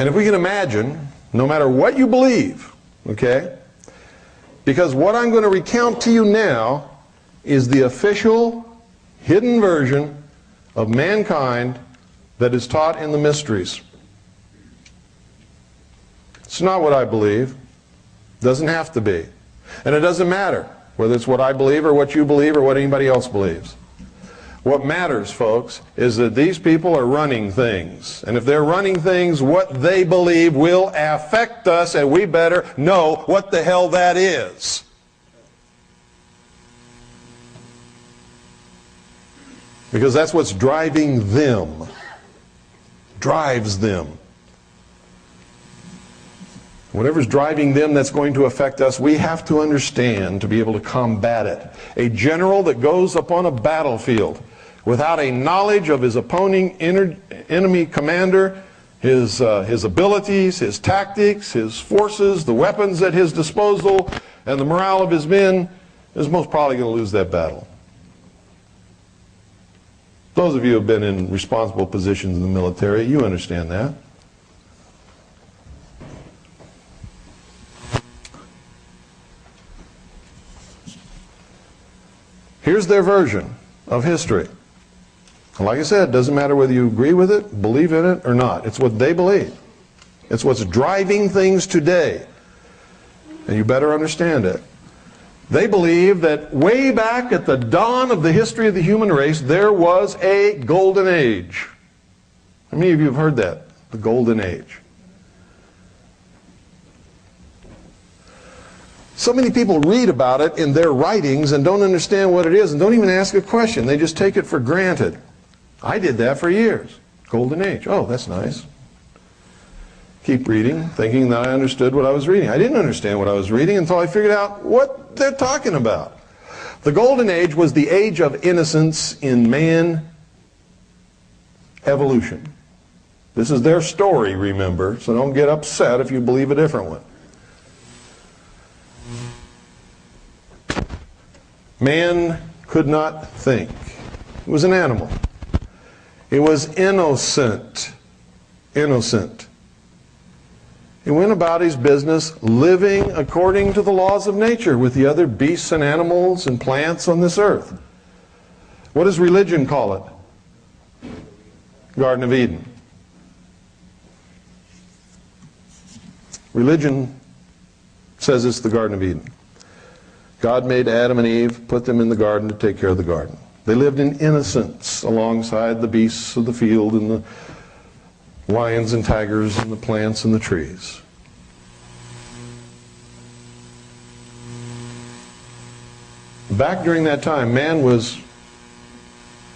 And if we can imagine, no matter what you believe, okay, because what I'm going to recount to you now is the official, hidden version of mankind that is taught in the mysteries. It's not what I believe. Doesn't have to be. And it doesn't matter whether it's what I believe or what you believe or what anybody else believes. What matters, folks, is that these people are running things. And if they're running things, what they believe will affect us, and we better know what the hell that is. Because that's what's driving them. Drives them. Whatever's driving them that's going to affect us, we have to understand to be able to combat it. A general that goes upon a battlefield without a knowledge of his opposing enemy commander, his abilities, his tactics, his forces, the weapons at his disposal, and the morale of his men, is most probably going to lose that battle. Those of you who have been in responsible positions in the military, you understand that. Here's their version of history. And like I said, it doesn't matter whether you agree with it, believe in it, or not. It's what they believe. It's what's driving things today. And you better understand it. They believe that way back at the dawn of the history of the human race, there was a golden age. How many of you have heard that? The golden age. So many people read about it in their writings and don't understand what it is and don't even ask a question. They just take it for granted. I did that for years. Golden age. Oh, that's nice. Keep reading, thinking that I understood what I was reading. I didn't understand what I was reading until I figured out what they're talking about. The golden age was the age of innocence in man evolution. This is their story, remember, so don't get upset if you believe a different one. Man could not think. It was an animal. It was innocent. Innocent. He went about his business living according to the laws of nature with the other beasts and animals and plants on this earth. What does religion call it? Garden of Eden. Religion says it's the Garden of Eden. God made Adam and Eve, put them in the garden to take care of the garden. They lived in innocence alongside the beasts of the field and the lions and tigers and the plants and the trees. Back during that time, man was,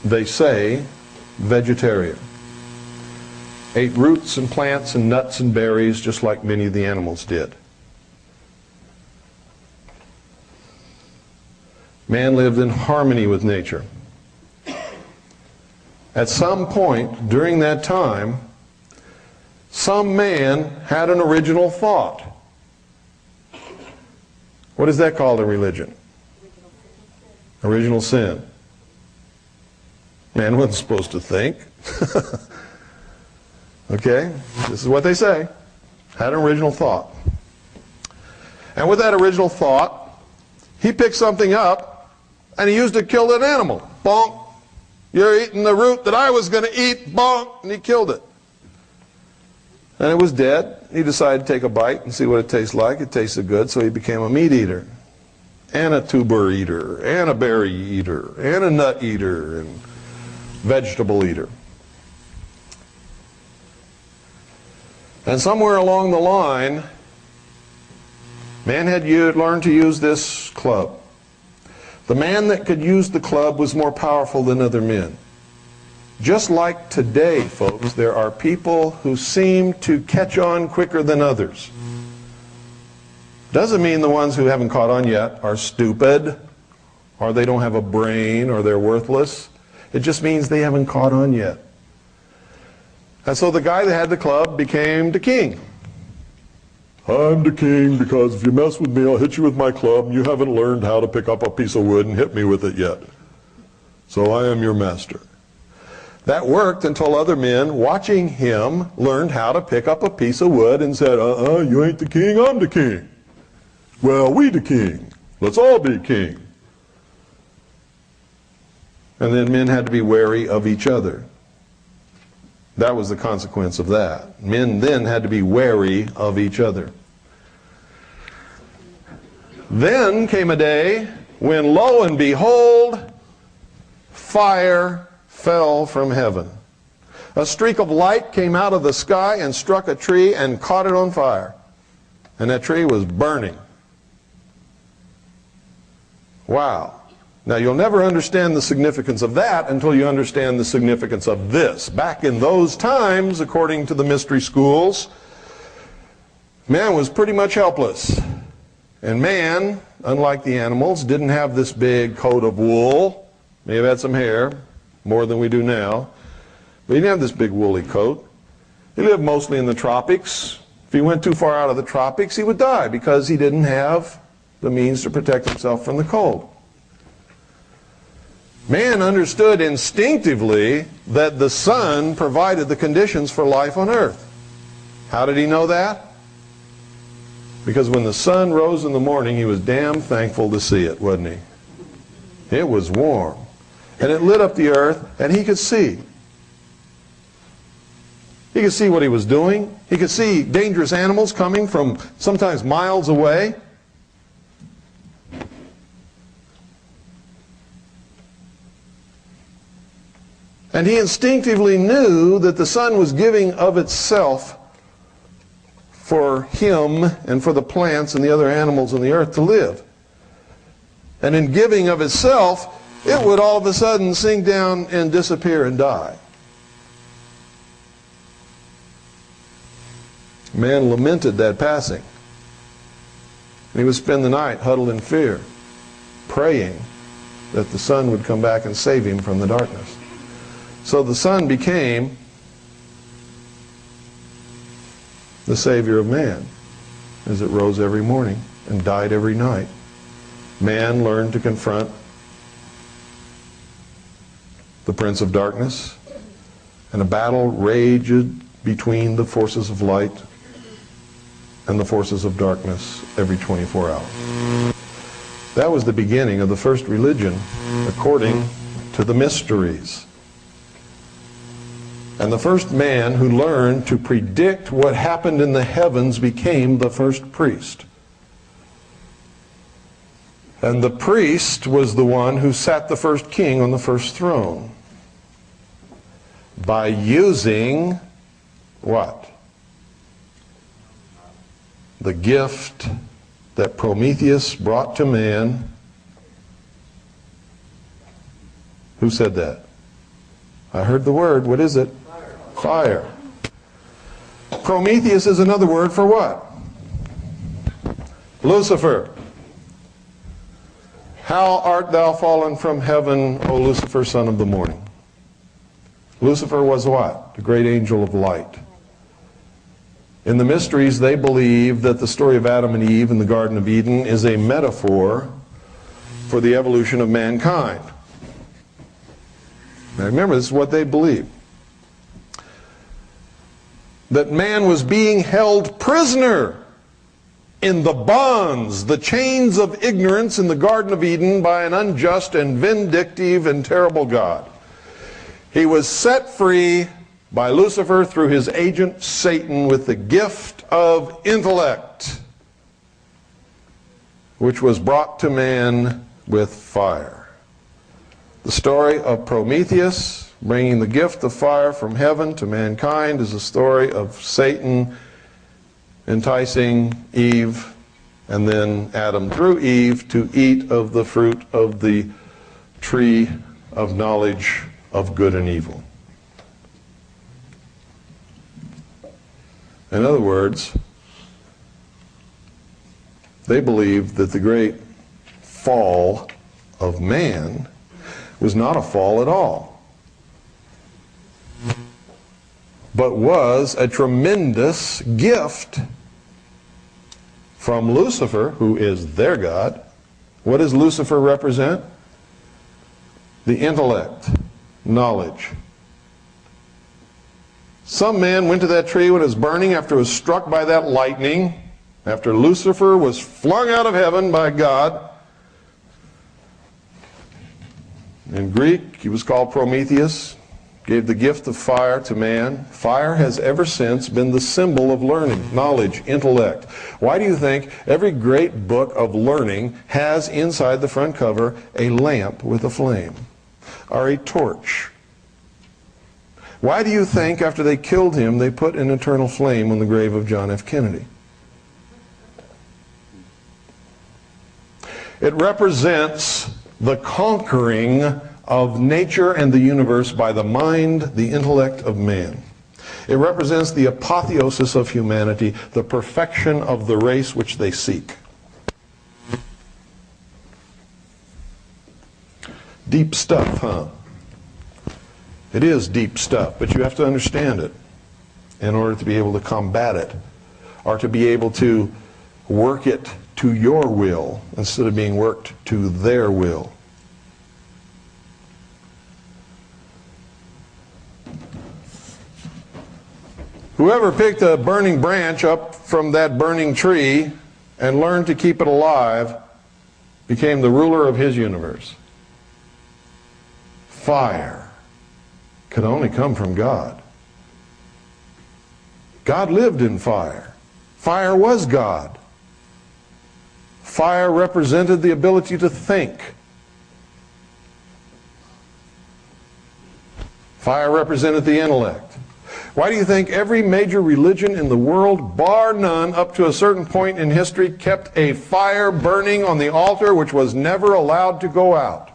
they say, vegetarian. Ate roots and plants and nuts and berries just like many of the animals did. Man lived in harmony with nature. At some point during that time, some man had an original thought. What is that called in religion? Original sin. Man wasn't supposed to think. Okay? This is what they say. Had an original thought. And with that original thought, he picked something up and he used it to kill an animal. Bonk. You're eating the root that I was going to eat. Bonk. And he killed it. And it was dead. He decided to take a bite and see what it tastes like. It tasted good, so he became a meat eater, and a tuber eater, and a berry eater, and a nut eater, and vegetable eater. And somewhere along the line, man had learned to use this club. The man that could use the club was more powerful than other men. Just like today, folks, there are people who seem to catch on quicker than others. Doesn't mean the ones who haven't caught on yet are stupid, or they don't have a brain, or they're worthless. It just means they haven't caught on yet. And so the guy that had the club became the king. I'm the king because if you mess with me, I'll hit you with my club, and you haven't learned how to pick up a piece of wood and hit me with it yet. So I am your master. That worked until other men watching him learned how to pick up a piece of wood and said, you ain't the king, I'm the king. Well, we the king. Let's all be king. And then men had to be wary of each other. That was the consequence of that. Men then had to be wary of each other. Then came a day when, lo and behold, fire fell from heaven. A streak of light came out of the sky and struck a tree and caught it on fire. And that tree was burning. Wow. Now, you'll never understand the significance of that until you understand the significance of this. Back in those times, according to the mystery schools, man was pretty much helpless. And man, unlike the animals, didn't have this big coat of wool. May have had some hair, more than we do now. But he didn't have this big woolly coat. He lived mostly in the tropics. If he went too far out of the tropics, he would die because he didn't have the means to protect himself from the cold. Man understood instinctively that the sun provided the conditions for life on earth. How did he know that? Because when the sun rose in the morning, he was damn thankful to see it, wasn't he? It was warm. And it lit up the earth, and he could see. He could see what he was doing. He could see dangerous animals coming from sometimes miles away. And he instinctively knew that the sun was giving of itself for him and for the plants and the other animals on the earth to live. And in giving of itself, it would all of a sudden sink down and disappear and die. Man lamented that passing. And he would spend the night huddled in fear, praying that the sun would come back and save him from the darkness. So the sun became the Savior of man as it rose every morning and died every night. Man learned to confront the prince of darkness, and a battle raged between the forces of light and the forces of darkness every 24 hours. That was the beginning of the first religion according to the mysteries. And the first man who learned to predict what happened in the heavens became the first priest. And the priest was the one who sat the first king on the first throne. By using what? The gift that Prometheus brought to man. Who said that? I heard the word. What is it? Fire. Prometheus is another word for what? Lucifer. How art thou fallen from heaven, O Lucifer, son of the morning? Lucifer was what? The great angel of light. In the mysteries, they believe that the story of Adam and Eve in the Garden of Eden is a metaphor for the evolution of mankind. Now remember, this is what they believe. That man was being held prisoner in the bonds, the chains of ignorance in the Garden of Eden by an unjust and vindictive and terrible God. He was set free by Lucifer through his agent Satan with the gift of intellect, which was brought to man with fire. The story of Prometheus bringing the gift of fire from heaven to mankind is a story of Satan enticing Eve and then Adam through Eve to eat of the fruit of the tree of knowledge of good and evil. In other words, they believed that the great fall of man was not a fall at all, but was a tremendous gift from Lucifer, who is their God. What does Lucifer represent? The intellect, knowledge Some man went to that tree when it was burning after it was struck by that lightning, after Lucifer was flung out of heaven by God. In Greek, he was called Prometheus, gave the gift of fire to man. Fire has ever since been the symbol of learning, knowledge, intellect. Why do you think every great book of learning has inside the front cover a lamp with a flame or a torch? Why do you think after they killed him they put an eternal flame on the grave of John F. Kennedy? It represents the conquering of nature and the universe by the mind, the intellect of man. It represents the apotheosis of humanity, the perfection of the race which they seek. Deep stuff, huh? It is deep stuff, but you have to understand it in order to be able to combat it, or to be able to work it to your will instead of being worked to their will. Whoever picked a burning branch up from that burning tree and learned to keep it alive became the ruler of his universe. Fire could only come from God. God lived in fire. Fire was God. Fire represented the ability to think. Fire represented the intellect. Why do you think every major religion in the world, bar none, up to a certain point in history, kept a fire burning on the altar which was never allowed to go out?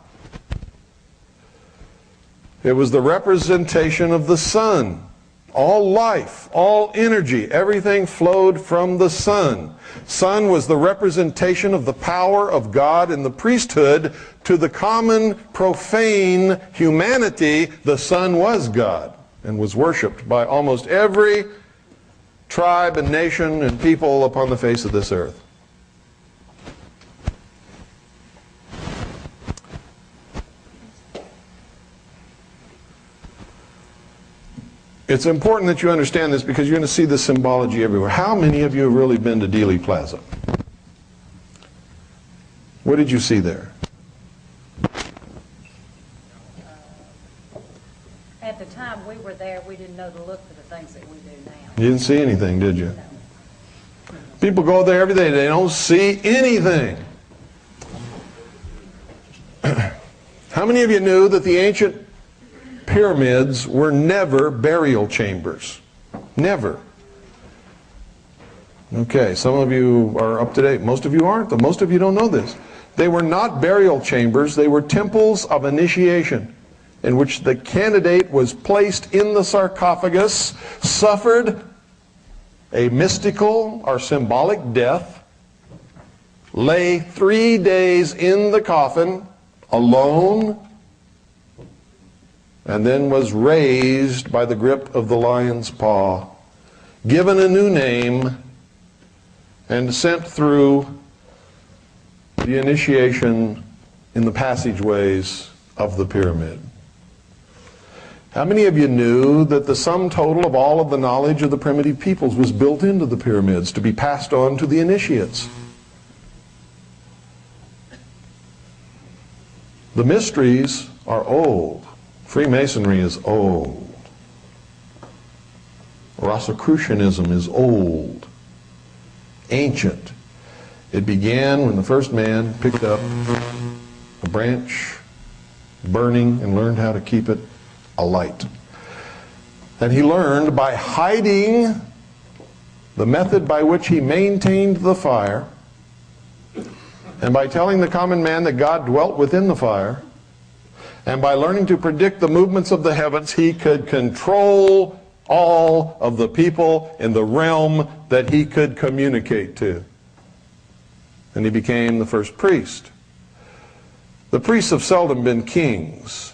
It was the representation of the sun. All life, all energy, everything flowed from the sun. Sun was the representation of the power of God in the priesthood. To the common, profane humanity, the sun was God and was worshipped by almost every tribe and nation and people upon the face of this earth. It's important that you understand this because you're going to see this symbology everywhere. How many of you have really been to Dealey Plaza? What did you see there? At the time we were there, we didn't know to look for the things that we do now. You didn't see anything, did you? People go there every day. They don't see anything. How many of you knew that the ancient pyramids were never burial chambers? Never. Okay, some of you are up to date. Most of you aren't, but most of you don't know this. They were not burial chambers. They were temples of initiation in which the candidate was placed in the sarcophagus, suffered a mystical or symbolic death, lay 3 days in the coffin alone, and then was raised by the grip of the lion's paw, given a new name, and sent through the initiation in the passageways of the pyramid. How many of you knew that the sum total of all of the knowledge of the primitive peoples was built into the pyramids to be passed on to the initiates? The mysteries are old. Freemasonry is old. Rosicrucianism is old, ancient. It began when the first man picked up a branch burning and learned how to keep it alight. And he learned by hiding the method by which he maintained the fire, and by telling the common man that God dwelt within the fire, and by learning to predict the movements of the heavens, he could control all of the people in the realm that he could communicate to. And he became the first priest. The priests have seldom been kings,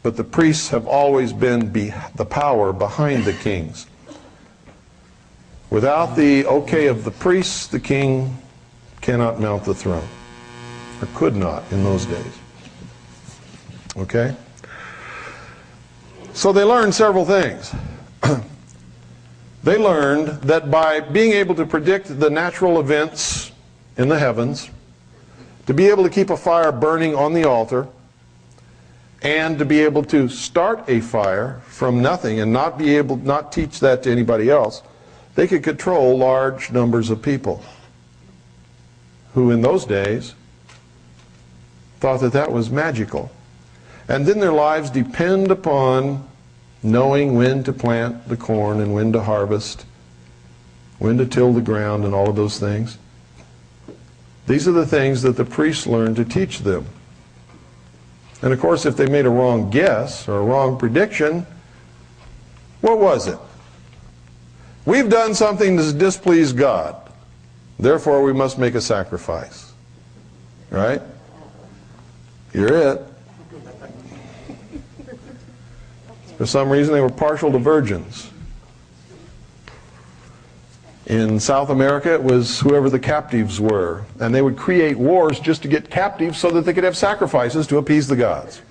but the priests have always been the power behind the kings. Without the okay of the priests, the king cannot mount the throne, or could not in those days. Okay? So they learned several things. They learned that by being able to predict the natural events in the heavens, to be able to keep a fire burning on the altar, and to be able to start a fire from nothing and not teach that to anybody else, they could control large numbers of people who in those days thought that that was magical. And then their lives depend upon knowing when to plant the corn and when to harvest, when to till the ground and all of those things. These are the things that the priests learned to teach them. And of course, if they made a wrong guess or a wrong prediction, what was it? We've done something that's displeased God. Therefore, we must make a sacrifice. Right? You're it. For some reason, they were partial to virgins. In South America, it was whoever the captives were. And they would create wars just to get captives so that they could have sacrifices to appease the gods.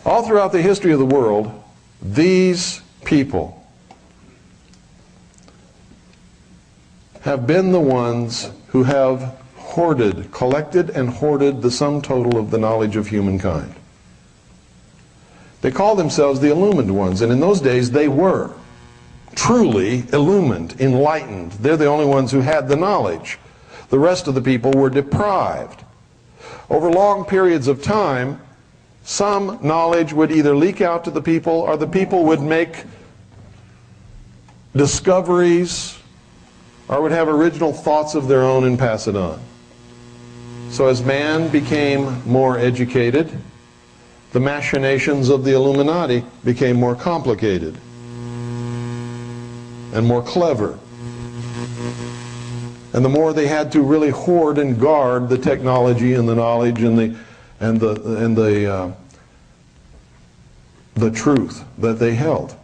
All throughout the history of the world, these people have been the ones who have collected and hoarded the sum total of the knowledge of humankind. They call themselves the illumined ones, and in those days they were truly illumined, enlightened. They're the only ones who had the knowledge. The rest of the people were deprived. Over long periods of time, some knowledge would either leak out to the people, or the people would make discoveries, or would have original thoughts of their own and pass it on. So as man became more educated, the machinations of the Illuminati became more complicated and more clever. And the more they had to really hoard and guard the technology and the knowledge and the truth that they held.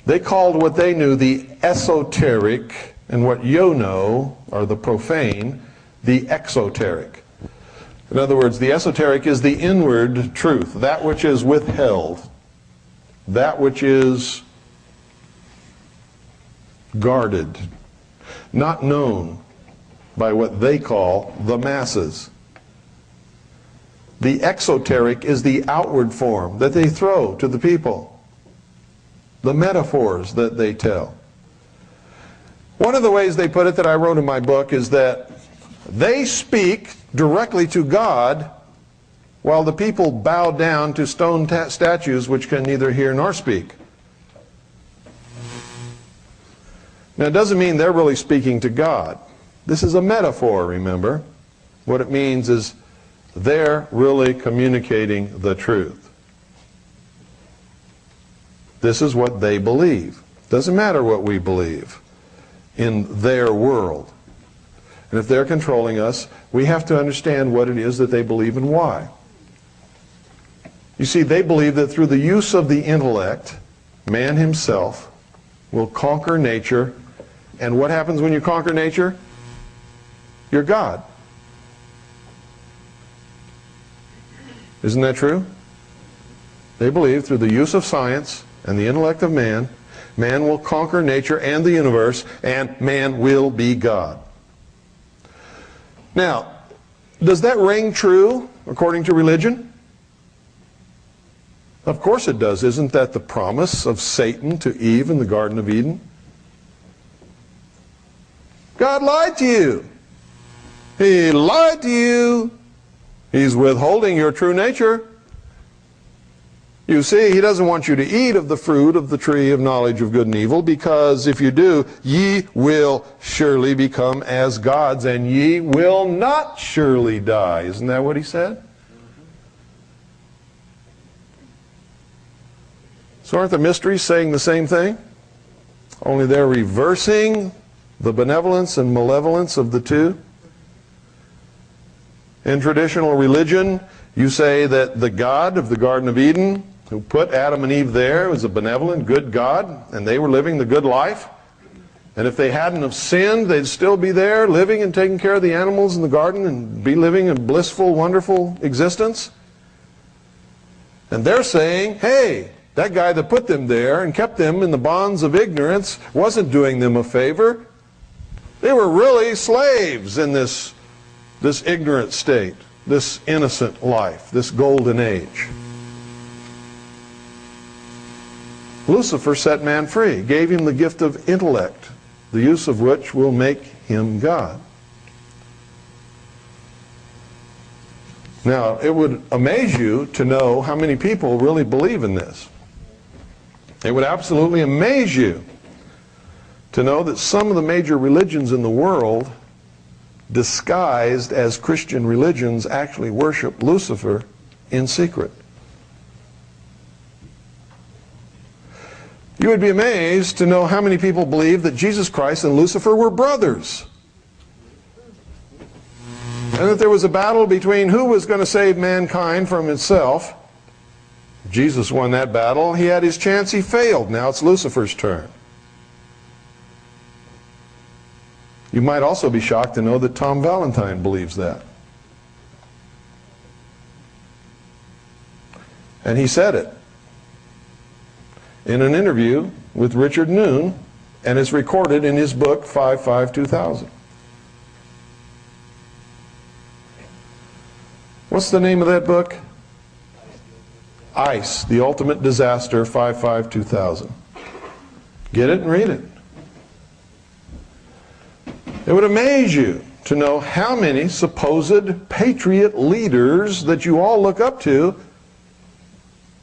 They called what they knew the esoteric, and what you know, or the profane, the exoteric. In other words, the esoteric is the inward truth, that which is withheld, that which is guarded, not known by what they call the masses. The exoteric is the outward form that they throw to the people, the metaphors that they tell. One of the ways they put it that I wrote in my book is that they speak directly to God while the people bow down to stone statues which can neither hear nor speak. Now, it doesn't mean they're really speaking to God. This is a metaphor, remember. What it means is they're really communicating the truth. This is what they believe. Doesn't matter what we believe in their world. And if they're controlling us, we have to understand what it is that they believe and why. You see, they believe that through the use of the intellect, man himself will conquer nature. And what happens when you conquer nature? You're God. Isn't that true? They believe through the use of science and the intellect of man, man will conquer nature and the universe, and man will be God. Now, does that ring true according to religion? Of course it does. Isn't that the promise of Satan to Eve in the Garden of Eden? God lied to you. He lied to you. He's withholding your true nature. You see, he doesn't want you to eat of the fruit of the tree of knowledge of good and evil, because if you do, ye will surely become as gods, and ye will not surely die. Isn't that what he said? So aren't the mysteries saying the same thing? Only they're reversing the benevolence and malevolence of the two. In traditional religion, you say that the God of the Garden of Eden, who put Adam and Eve there, was a benevolent, good God, and they were living the good life. And if they hadn't have sinned, they'd still be there, living and taking care of the animals in the garden, and be living a blissful, wonderful existence. And they're saying, hey, that guy that put them there and kept them in the bonds of ignorance wasn't doing them a favor. They were really slaves in this ignorant state, this innocent life, this golden age. Lucifer set man free, gave him the gift of intellect, the use of which will make him God. Now, it would amaze you to know how many people really believe in this. It would absolutely amaze you to know that some of the major religions in the world, disguised as Christian religions, actually worship Lucifer in secret. You would be amazed to know how many people believe that Jesus Christ and Lucifer were brothers. And that there was a battle between who was going to save mankind from itself. Jesus won that battle. He had his chance. He failed. Now it's Lucifer's turn. You might also be shocked to know that Tom Valentine believes that. And he said it in an interview with Richard Noon, and it's recorded in his book 5/5/2000. What's the name of that book? Ice, the Ultimate Disaster, 5/5/2000. Get it and read it. It would amaze you to know how many supposed patriot leaders that you all look up to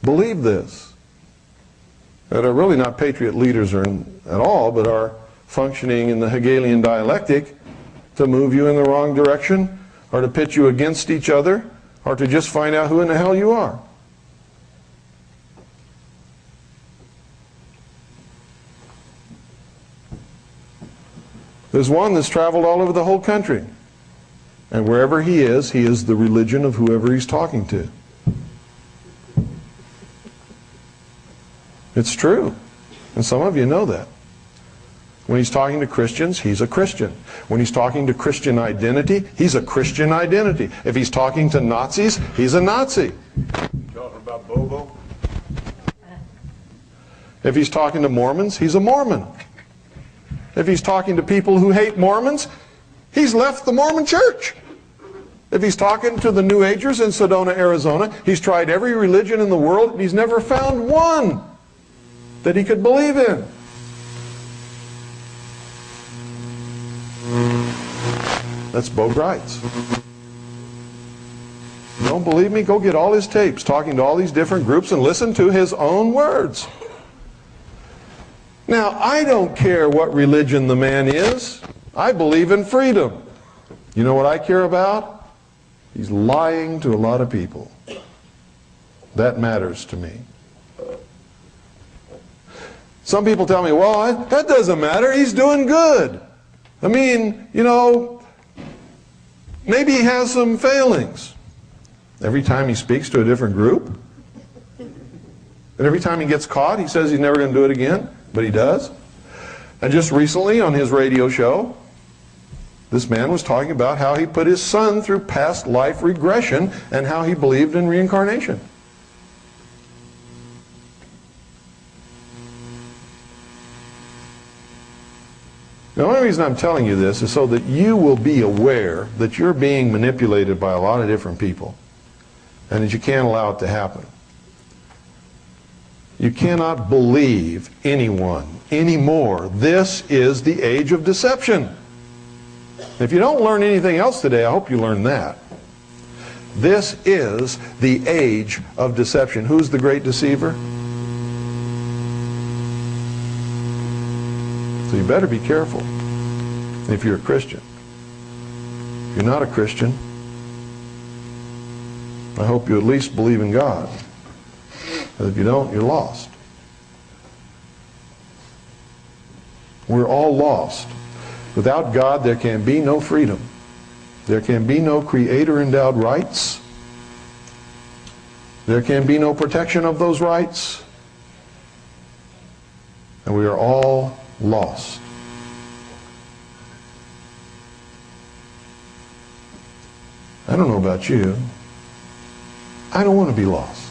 believe this. That are really not patriot leaders at all, but are functioning in the Hegelian dialectic to move you in the wrong direction, or to pit you against each other, or to just find out who in the hell you are. There's one that's traveled all over the whole country. And wherever he is the religion of whoever he's talking to. It's true. And some of you know that. When he's talking to Christians, he's a Christian. When he's talking to Christian identity, he's a Christian identity. If he's talking to Nazis, he's a Nazi. Talking about Bobo? If he's talking to Mormons, he's a Mormon. If he's talking to people who hate Mormons, he's left the Mormon church. If he's talking to the New Agers in Sedona, Arizona, he's tried every religion in the world and he's never found one that he could believe in. That's Bo Grites. You don't believe me? Go get all his tapes talking to all these different groups and listen to his own words. Now, I don't care what religion the man is. I believe in freedom. You know what I care about? He's lying to a lot of people. That matters to me. Some people tell me, well, that doesn't matter. He's doing good. I mean, you know, maybe he has some failings. Every time he speaks to a different group, and every time he gets caught, he says he's never going to do it again, but he does. And just recently on his radio show, this man was talking about how he put his son through past life regression and how he believed in reincarnation. The only reason I'm telling you this is so that you will be aware that you're being manipulated by a lot of different people and that you can't allow it to happen. You cannot believe anyone anymore. This is the age of deception. If you don't learn anything else today, I hope you learn that. This is the age of deception. Who's the great deceiver? So you better be careful if you're a Christian. If you're not a Christian, I hope you at least believe in God. But if you don't, you're lost. We're all lost. Without God, there can be no freedom. There can be no creator-endowed rights. There can be no protection of those rights. And we are all lost. I don't know about you. I don't want to be lost.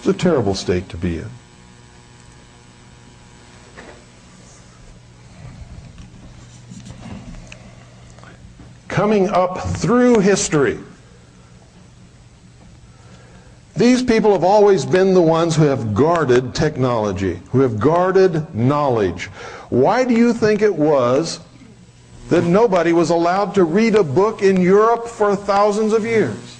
It's a terrible state to be in. Coming up through history, these people have always been the ones who have guarded technology, who have guarded knowledge. Why do you think it was that nobody was allowed to read a book in Europe for thousands of years?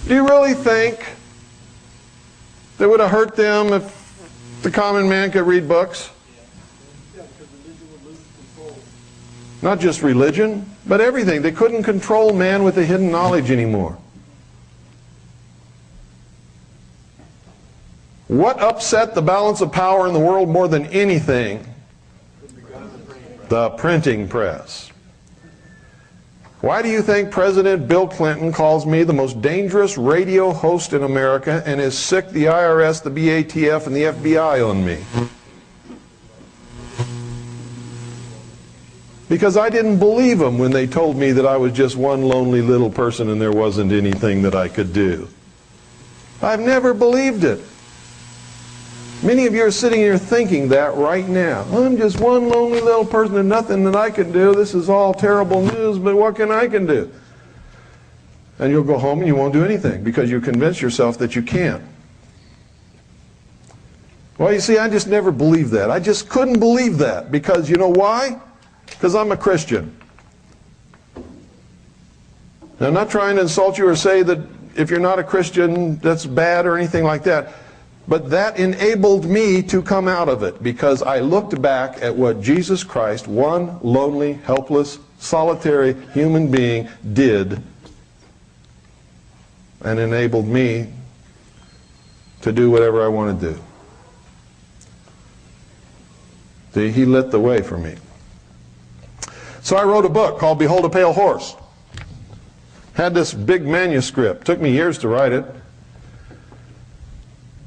Do you really think that it would have hurt them if the common man could read books? Not just religion, but everything. They couldn't control man with the hidden knowledge anymore. What upset the balance of power in the world more than anything? The printing press. Why do you think President Bill Clinton calls me the most dangerous radio host in America and is sick the IRS, the BATF, and the FBI on me? Because I didn't believe them when they told me that I was just one lonely little person and there wasn't anything that I could do. I've never believed it. Many of you are sitting here thinking that right now. I'm just one lonely little person and nothing that I can do. This is all terrible news, but what can I do? And you'll go home and you won't do anything because you convince yourself that you can't. Well, you see, I just never believed that. I just couldn't believe that because you know why? Because I'm a Christian. Now, I'm not trying to insult you or say that if you're not a Christian, that's bad or anything like that. But that enabled me to come out of it because I looked back at what Jesus Christ, one lonely, helpless, solitary human being, did and enabled me to do whatever I want to do. See, he lit the way for me. So I wrote a book called Behold a Pale Horse. Had this big manuscript. Took me years to write it.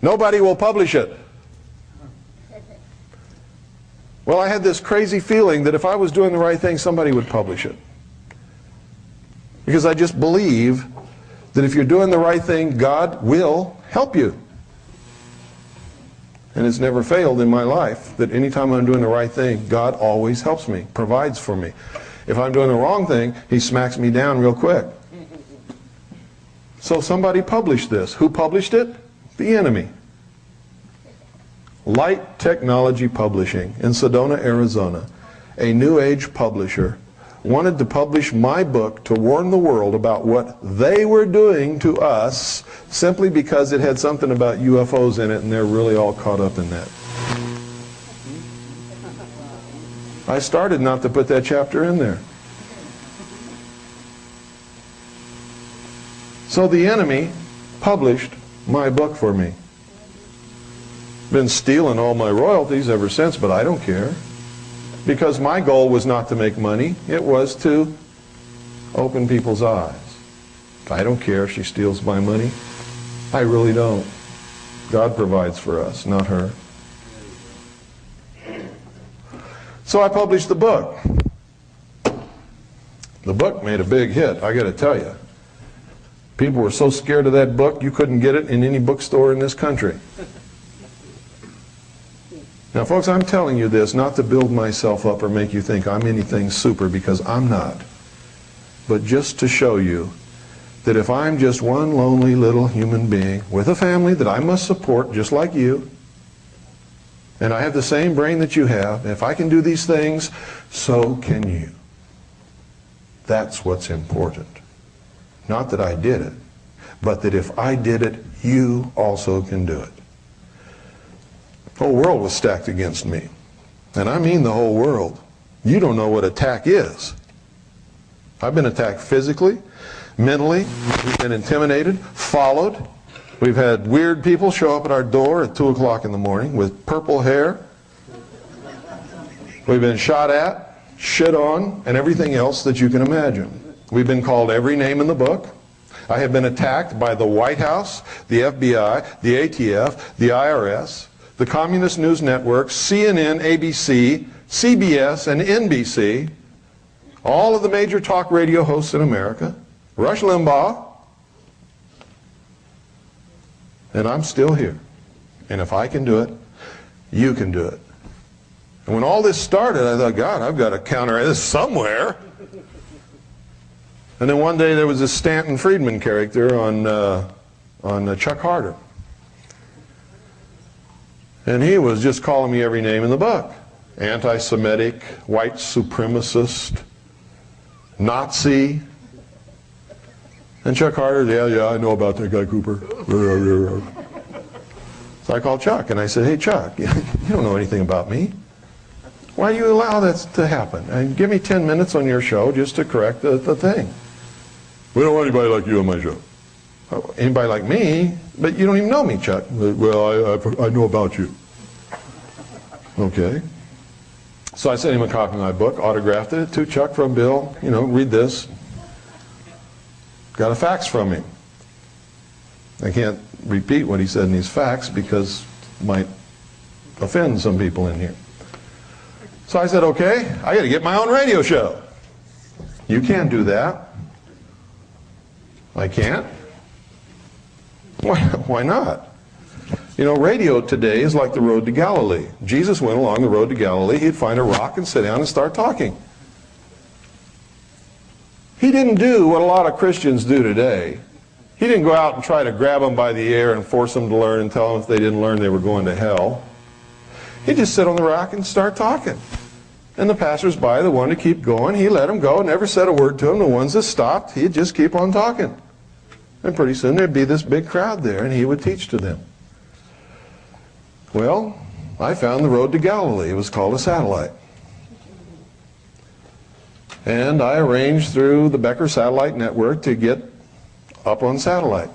Nobody will publish it. Well, I had this crazy feeling that if I was doing the right thing, somebody would publish it. Because I just believe that if you're doing the right thing, God will help you. And it's never failed in my life that anytime I'm doing the right thing, God always helps me, provides for me. If I'm doing the wrong thing, he smacks me down real quick. So somebody published this. Who published it? The enemy. Light Technology Publishing in Sedona, Arizona, a New Age publisher, wanted to publish my book to warn the world about what they were doing to us simply because it had something about UFOs in it and they're really all caught up in that. I started not to put that chapter in there. So the enemy published my book for me. Been stealing all my royalties ever since, but I don't care. Because my goal was not to make money, it was to open people's eyes. I don't care if she steals my money. I really don't. God provides for us, not her. So I published the book. The book made a big hit, I got to tell you. People were so scared of that book, you couldn't get it in any bookstore in this country. Now, folks, I'm telling you this not to build myself up or make you think I'm anything super, because I'm not. But just to show you that if I'm just one lonely little human being with a family that I must support just like you, and I have the same brain that you have, if I can do these things, so can you. That's what's important. Not that I did it, but that if I did it, you also can do it. The whole world was stacked against me. And I mean the whole world. You don't know what attack is. I've been attacked physically, mentally. We've been intimidated, followed. We've had weird people show up at our door at 2 o'clock in the morning with purple hair. We've been shot at, shit on, and everything else that you can imagine. We've been called every name in the book. I have been attacked by the White House, the FBI, the ATF, the IRS, the Communist News Network, CNN, ABC, CBS, and NBC, all of the major talk radio hosts in America, Rush Limbaugh, And I'm still here. And if I can do it, you can do it. And when all this started, I thought, God, I've got to counter this somewhere. And then one day there was this Stanton Friedman character on Chuck Harder. And he was just calling me every name in the book. Anti-Semitic, white supremacist, Nazi. And Chuck Harder, yeah, I know about that guy, Cooper. So I called Chuck and I said, hey Chuck, you don't know anything about me. Why do you allow that to happen? And give me 10 minutes on your show just to correct the thing. We don't want anybody like you on my show. Oh, anybody like me? But you don't even know me, Chuck. Well, I know about you. Okay. So I sent him a copy of my book, autographed it to Chuck from Bill. You know, read this. Got a fax from him. I can't repeat what he said in these facts because it might offend some people in here. So I said, okay, I got to get my own radio show. You can't do that. I can't. Why not? You know, radio today is like the road to Galilee. Jesus went along the road to Galilee. He'd find a rock and sit down and start talking. He didn't do what a lot of Christians do today. He didn't go out and try to grab them by the ear and force them to learn and tell them if they didn't learn they were going to hell. He'd just sit on the rock and start talking. And the passers-by, the one to keep going, he let them go, never said a word to them. The ones that stopped, he'd just keep on talking. And pretty soon there'd be this big crowd there, and he would teach to them. Well, I found the road to Galilee. It was called a satellite. And I arranged through the Becker Satellite Network to get up on satellite.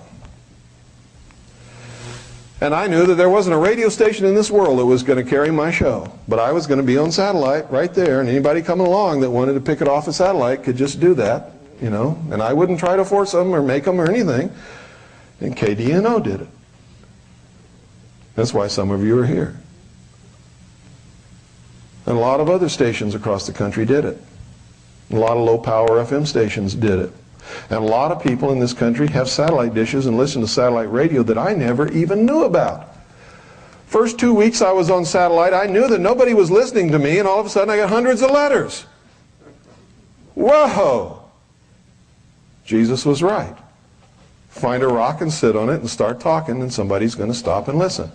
And I knew that there wasn't a radio station in this world that was going to carry my show. But I was going to be on satellite right there, and anybody coming along that wanted to pick it off a satellite could just do that, you know. And I wouldn't try to force them or make them or anything. And KDNO did it. That's why some of you are here. And a lot of other stations across the country did it. A lot of low-power FM stations did it. And a lot of people in this country have satellite dishes and listen to satellite radio that I never even knew about. First 2 weeks I was on satellite, I knew that nobody was listening to me, and all of a sudden I got hundreds of letters. Whoa! Jesus was right. Find a rock and sit on it and start talking, and somebody's going to stop and listen.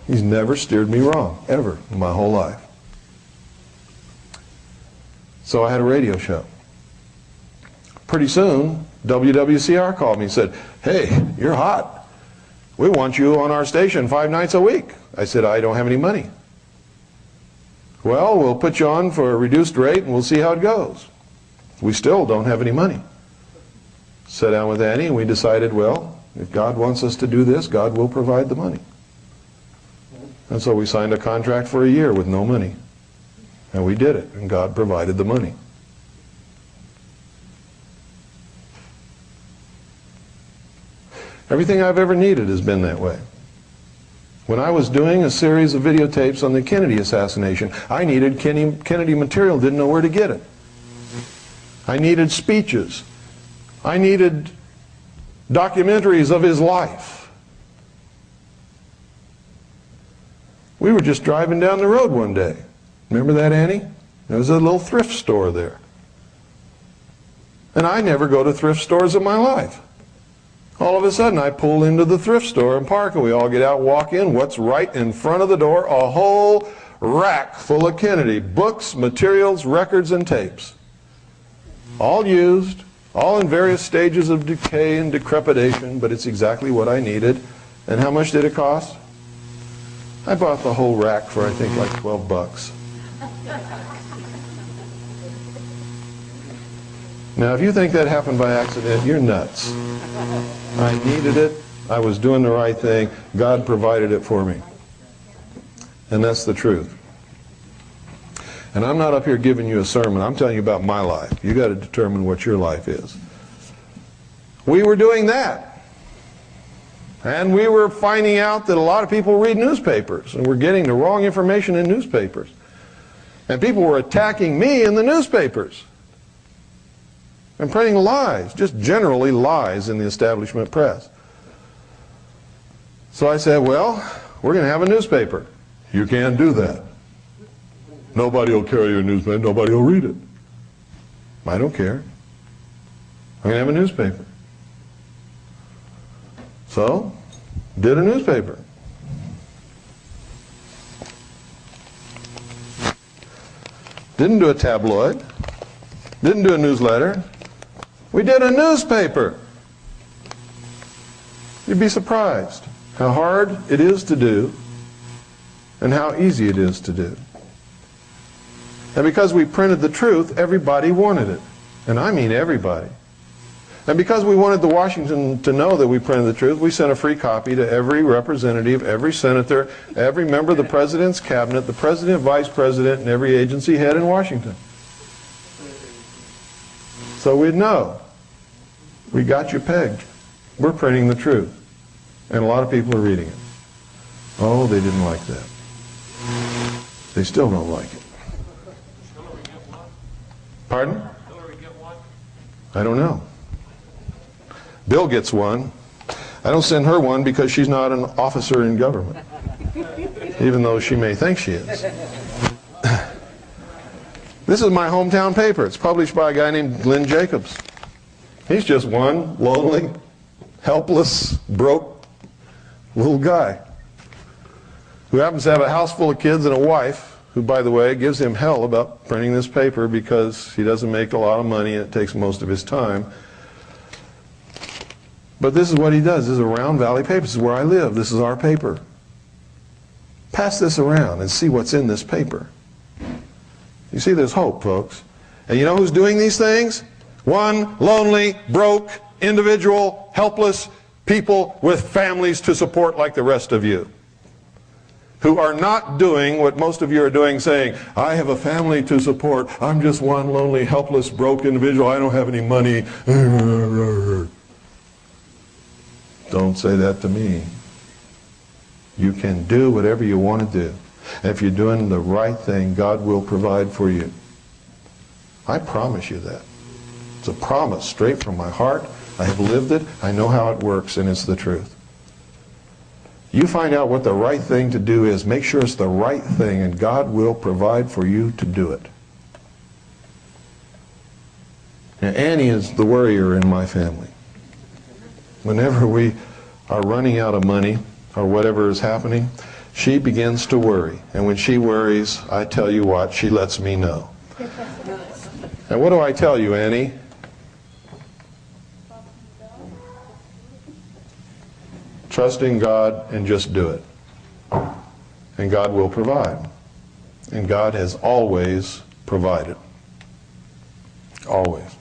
He's never steered me wrong, ever, in my whole life. So I had a radio show. Pretty soon, WWCR called me and said, hey, you're hot. We want you on our station 5 nights a week. I said, I don't have any money. Well, we'll put you on for a reduced rate and we'll see how it goes. We still don't have any money. Sat down with Annie and we decided, well, if God wants us to do this, God will provide the money. And so we signed a contract for a year with no money. And we did it, and God provided the money. Everything I've ever needed has been that way. When I was doing a series of videotapes on the Kennedy assassination, I needed Kennedy material, didn't know where to get it. I needed speeches. I needed documentaries of his life. We were just driving down the road one day. Remember that, Annie? There was a little thrift store there. And I never go to thrift stores in my life. All of a sudden, I pull into the thrift store and park, and we all get out, walk in. What's right in front of the door? A whole rack full of Kennedy. Books, materials, records, and tapes. All used, all in various stages of decay and decrepitation, but it's exactly what I needed. And how much did it cost? I bought the whole rack for, I think, like 12 bucks. Now, if you think that happened by accident, you're nuts. I needed it. I was doing the right thing. God provided it for me. And that's the truth. And I'm not up here giving you a sermon. I'm telling you about my life. You got to determine what your life is. We were doing that. And we were finding out that a lot of people read newspapers, and we're getting the wrong information in newspapers. And people were attacking me in the newspapers and printing lies, just generally lies in the establishment press. So I said, well, we're going to have a newspaper. You can't do that. Nobody will carry a newspaper. Nobody will read it. I don't care. I'm going to have a newspaper. So, did a newspaper. Didn't do a tabloid. Didn't do a newsletter. We did a newspaper. You'd be surprised how hard it is to do and how easy it is to do. And because we printed the truth, everybody wanted it. And I mean everybody. And because we wanted the Washington to know that we printed the truth, we sent a free copy to every representative, every senator, every member of the president's cabinet, the president, vice president, and every agency head in Washington. So we'd know. We got you pegged. We're printing the truth. And a lot of people are reading it. Oh, they didn't like that. They still don't like it. Pardon? I don't know. Bill gets one. I don't send her one because she's not an officer in government, even though she may think she is. This is my hometown paper. It's published by a guy named Glenn Jacobs. He's just one lonely, helpless, broke little guy who happens to have a house full of kids and a wife who, by the way, gives him hell about printing this paper because he doesn't make a lot of money and it takes most of his time. But this is what he does. This is a Round Valley paper. This is where I live. This is our paper. Pass this around and see what's in this paper. You see, there's hope, folks. And you know who's doing these things? One lonely, broke, individual, helpless people with families to support like the rest of you, who are not doing what most of you are doing, saying, I have a family to support. I'm just one lonely, helpless, broke individual. I don't have any money. Don't say that to me. You can do whatever you want to do. And if you're doing the right thing, God will provide for you. I promise you that. It's a promise straight from my heart. I have lived it. I know how it works, and it's the truth. You find out what the right thing to do is. Make sure it's the right thing, and God will provide for you to do it. Now, Annie is the worrier in my family. Whenever we are running out of money or whatever is happening, she begins to worry. And when she worries, I tell you what, she lets me know. And what do I tell you, Annie? Trust in God and just do it. And God will provide. And God has always provided. Always.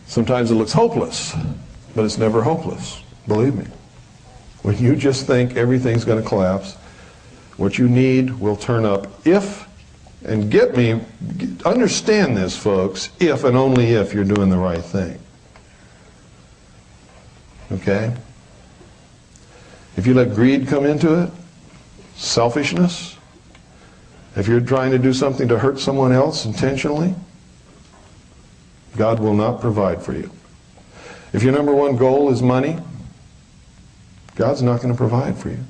Sometimes it looks hopeless, but it's never hopeless. Believe me. When you just think everything's going to collapse, what you need will turn up if, and get me, understand this, folks, if and only if you're doing the right thing. Okay? If you let greed come into it, selfishness, if you're trying to do something to hurt someone else intentionally, God will not provide for you. If your number one goal is money, God's not going to provide for you.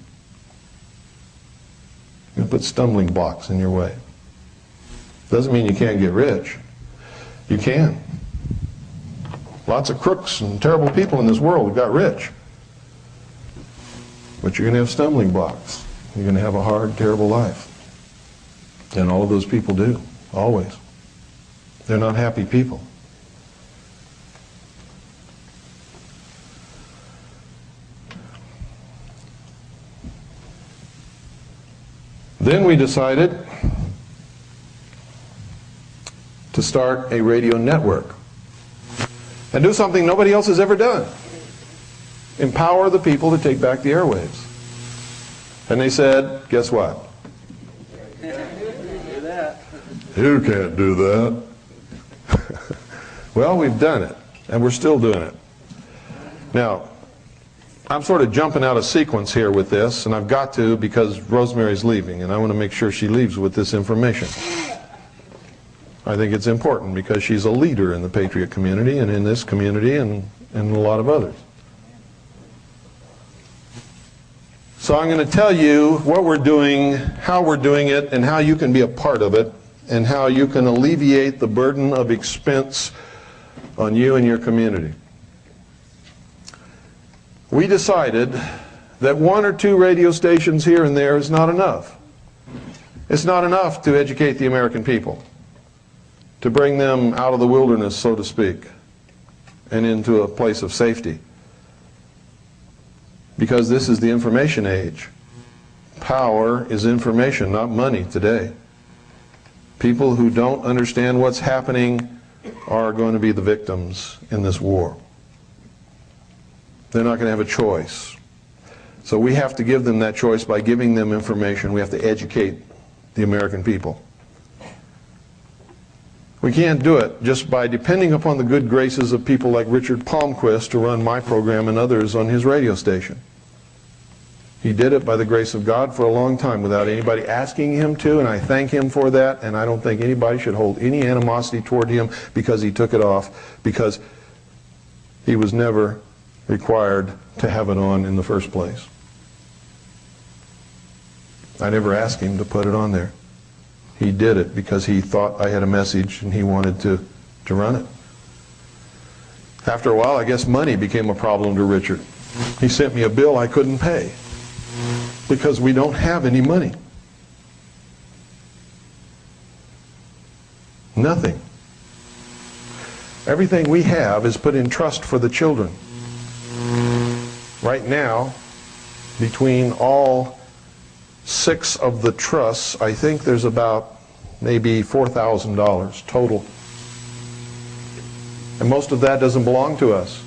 He's going to put stumbling blocks in your way. Doesn't mean you can't get rich. You can. Lots of crooks and terrible people in this world have got rich. But you're going to have stumbling blocks. You're going to have a hard, terrible life. And all of those people do, always. They're not happy people. Then we decided to start a radio network and do something nobody else has ever done. Empower the people to take back the airwaves. And they said, guess what? You can't do that. Well, we've done it, and we're still doing it. Now, I'm sort of jumping out of sequence here with this, and I've got to because Rosemary's leaving, and I want to make sure she leaves with this information. I think it's important because she's a leader in the Patriot community and in this community and a lot of others. So I'm going to tell you what we're doing, how we're doing it, and how you can be a part of it, and how you can alleviate the burden of expense on you and your community. We decided that 1 or 2 radio stations here and there is not enough. It's not enough to educate the American people, to bring them out of the wilderness, so to speak, and into a place of safety. Because this is the information age. Power is information, not money today. People who don't understand what's happening are going to be the victims in this war. They're not going to have a choice. So we have to give them that choice by giving them information. We have to educate the American people. We can't do it just by depending upon the good graces of people like Richard Palmquist to run my program and others on his radio station. He did it by the grace of God for a long time without anybody asking him to, and I thank him for that, and I don't think anybody should hold any animosity toward him because he took it off, because he was never required to have it on in the first place. I never asked him to put it on there. He did it because he thought I had a message and he wanted to run it. After a while, I guess money became a problem to Richard. He sent me a bill I couldn't pay because we don't have any money. Nothing. Everything we have is put in trust for the children. Right now, between all 6 of the trusts, I think there's about maybe $4,000 total. And most of that doesn't belong to us.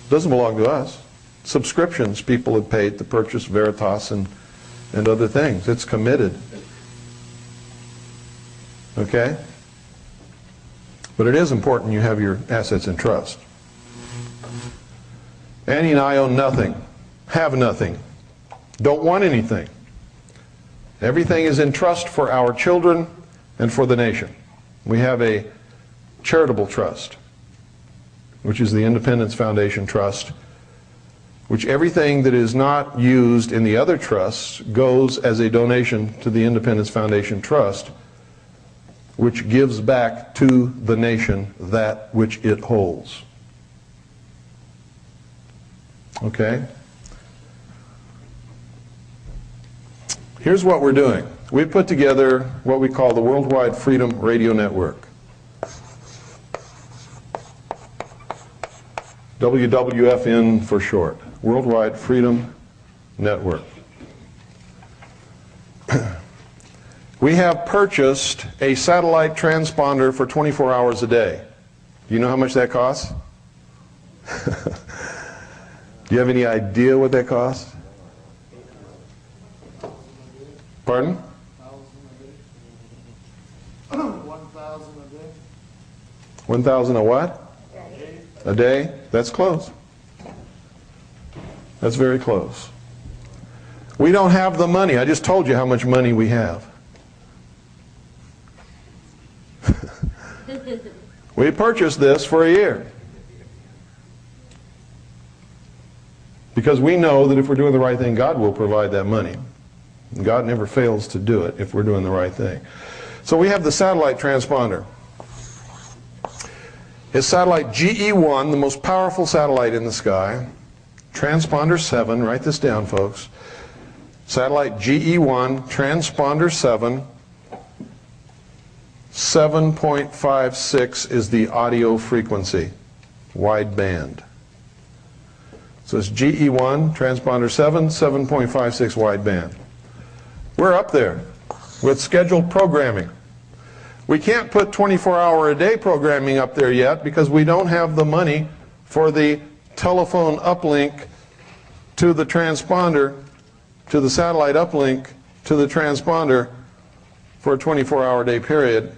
Doesn't belong to us. Subscriptions people have paid to purchase Veritas and other things. It's committed. Okay? But it is important you have your assets in trust. Annie and I own nothing, have nothing, don't want anything. Everything is in trust for our children and for the nation. We have a charitable trust, which is the Independence Foundation Trust, which everything that is not used in the other trusts goes as a donation to the Independence Foundation Trust, which gives back to the nation that which it holds. Okay? Here's what we're doing. We put together what we call the Worldwide Freedom Radio Network. WWFN for short. Worldwide Freedom Network. We have purchased a satellite transponder for 24 hours a day. Do you know how much that costs? Do you have any idea what that costs? Pardon? 1,000 a day. 1,000 a what? A day? That's close. That's very close. We don't have the money. I just told you how much money we have. We purchased this for a year. Because we know that if we're doing the right thing, God will provide that money. And God never fails to do it if we're doing the right thing. So we have the satellite transponder. It's satellite GE1, the most powerful satellite in the sky. Transponder 7, write this down, folks. Satellite GE1, transponder 7. 7.56 is the audio frequency, wide band. So it's GE1, transponder 7, 7.56 wide band. We're up there with scheduled programming. We can't put 24-hour-a-day programming up there yet because we don't have the money for the telephone uplink to the transponder, to the satellite uplink to the transponder for a 24-hour-a-day period.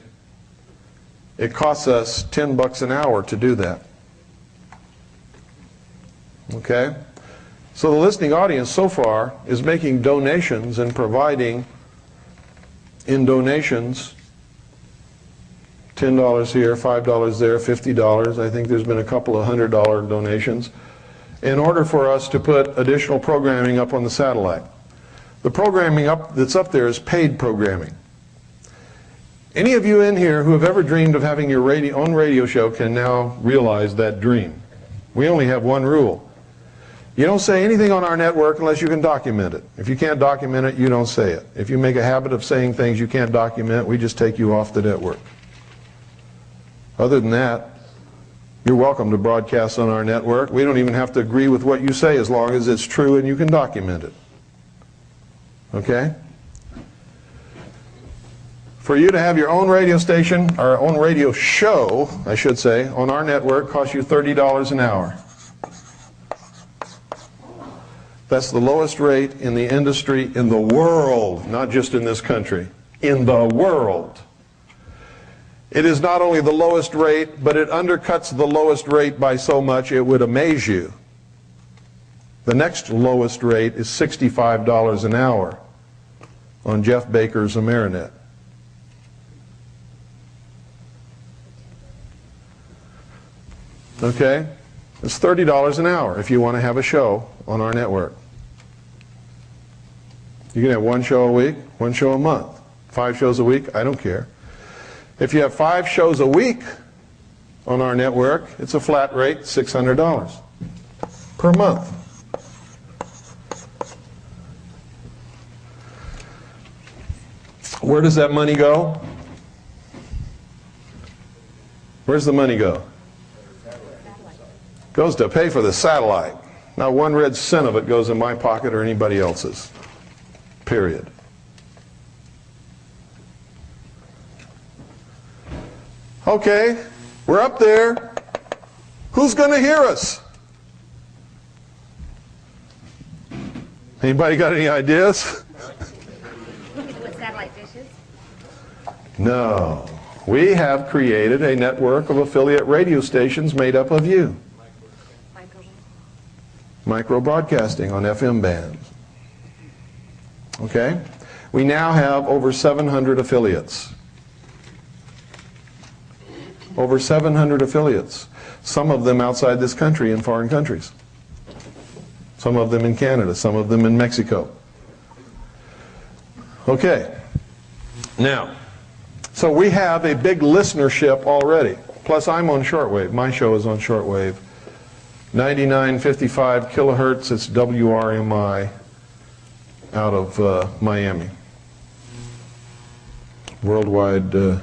It costs us $10 an hour to do that. Okay? So the listening audience so far is making donations and providing in donations $10 here, $5 there, $50. I think there's been a couple of $100 donations. in order for us to put additional programming up on the satellite. The programming that's up there is paid programming. Any of you in here who have ever dreamed of having your own radio show can now realize that dream. We only have one rule. You don't say anything on our network unless you can document it. If you can't document it, you don't say it. If you make a habit of saying things you can't document, we just take you off the network. Other than that, you're welcome to broadcast on our network. We don't even have to agree with what you say as long as it's true and you can document it. Okay? For you to have your own radio station, or own radio show, I should say, on our network costs you $30 an hour. That's the lowest rate in the industry in the world, not just in this country, in the world. It is not only the lowest rate, but it undercuts the lowest rate by so much it would amaze you. The next lowest rate is $65 an hour on Jeff Baker's Amerinet. Okay? It's $30 an hour if you want to have a show on our network. You can have one show a week, one show a month, 5 shows a week, I don't care. If you have 5 shows a week on our network, it's a flat rate, $600 per month. Where does that money go? Where's the money go? Goes to pay for the satellite. Not one red cent of it goes in my pocket or anybody else's. Period. Okay, we're up there. Who's going to hear us? Anybody got any ideas? With satellite dishes? No. We have created a network of affiliate radio stations made up of you. Micro broadcasting on FM bands. Okay? We now have over 700 affiliates. Over 700 affiliates. Some of them outside this country in foreign countries. Some of them in Canada, some of them in Mexico. Okay. Now, so we have a big listenership already. Plus I'm on shortwave. My show is on shortwave. 9955 kilohertz, it's WRMI out of Miami. Worldwide. What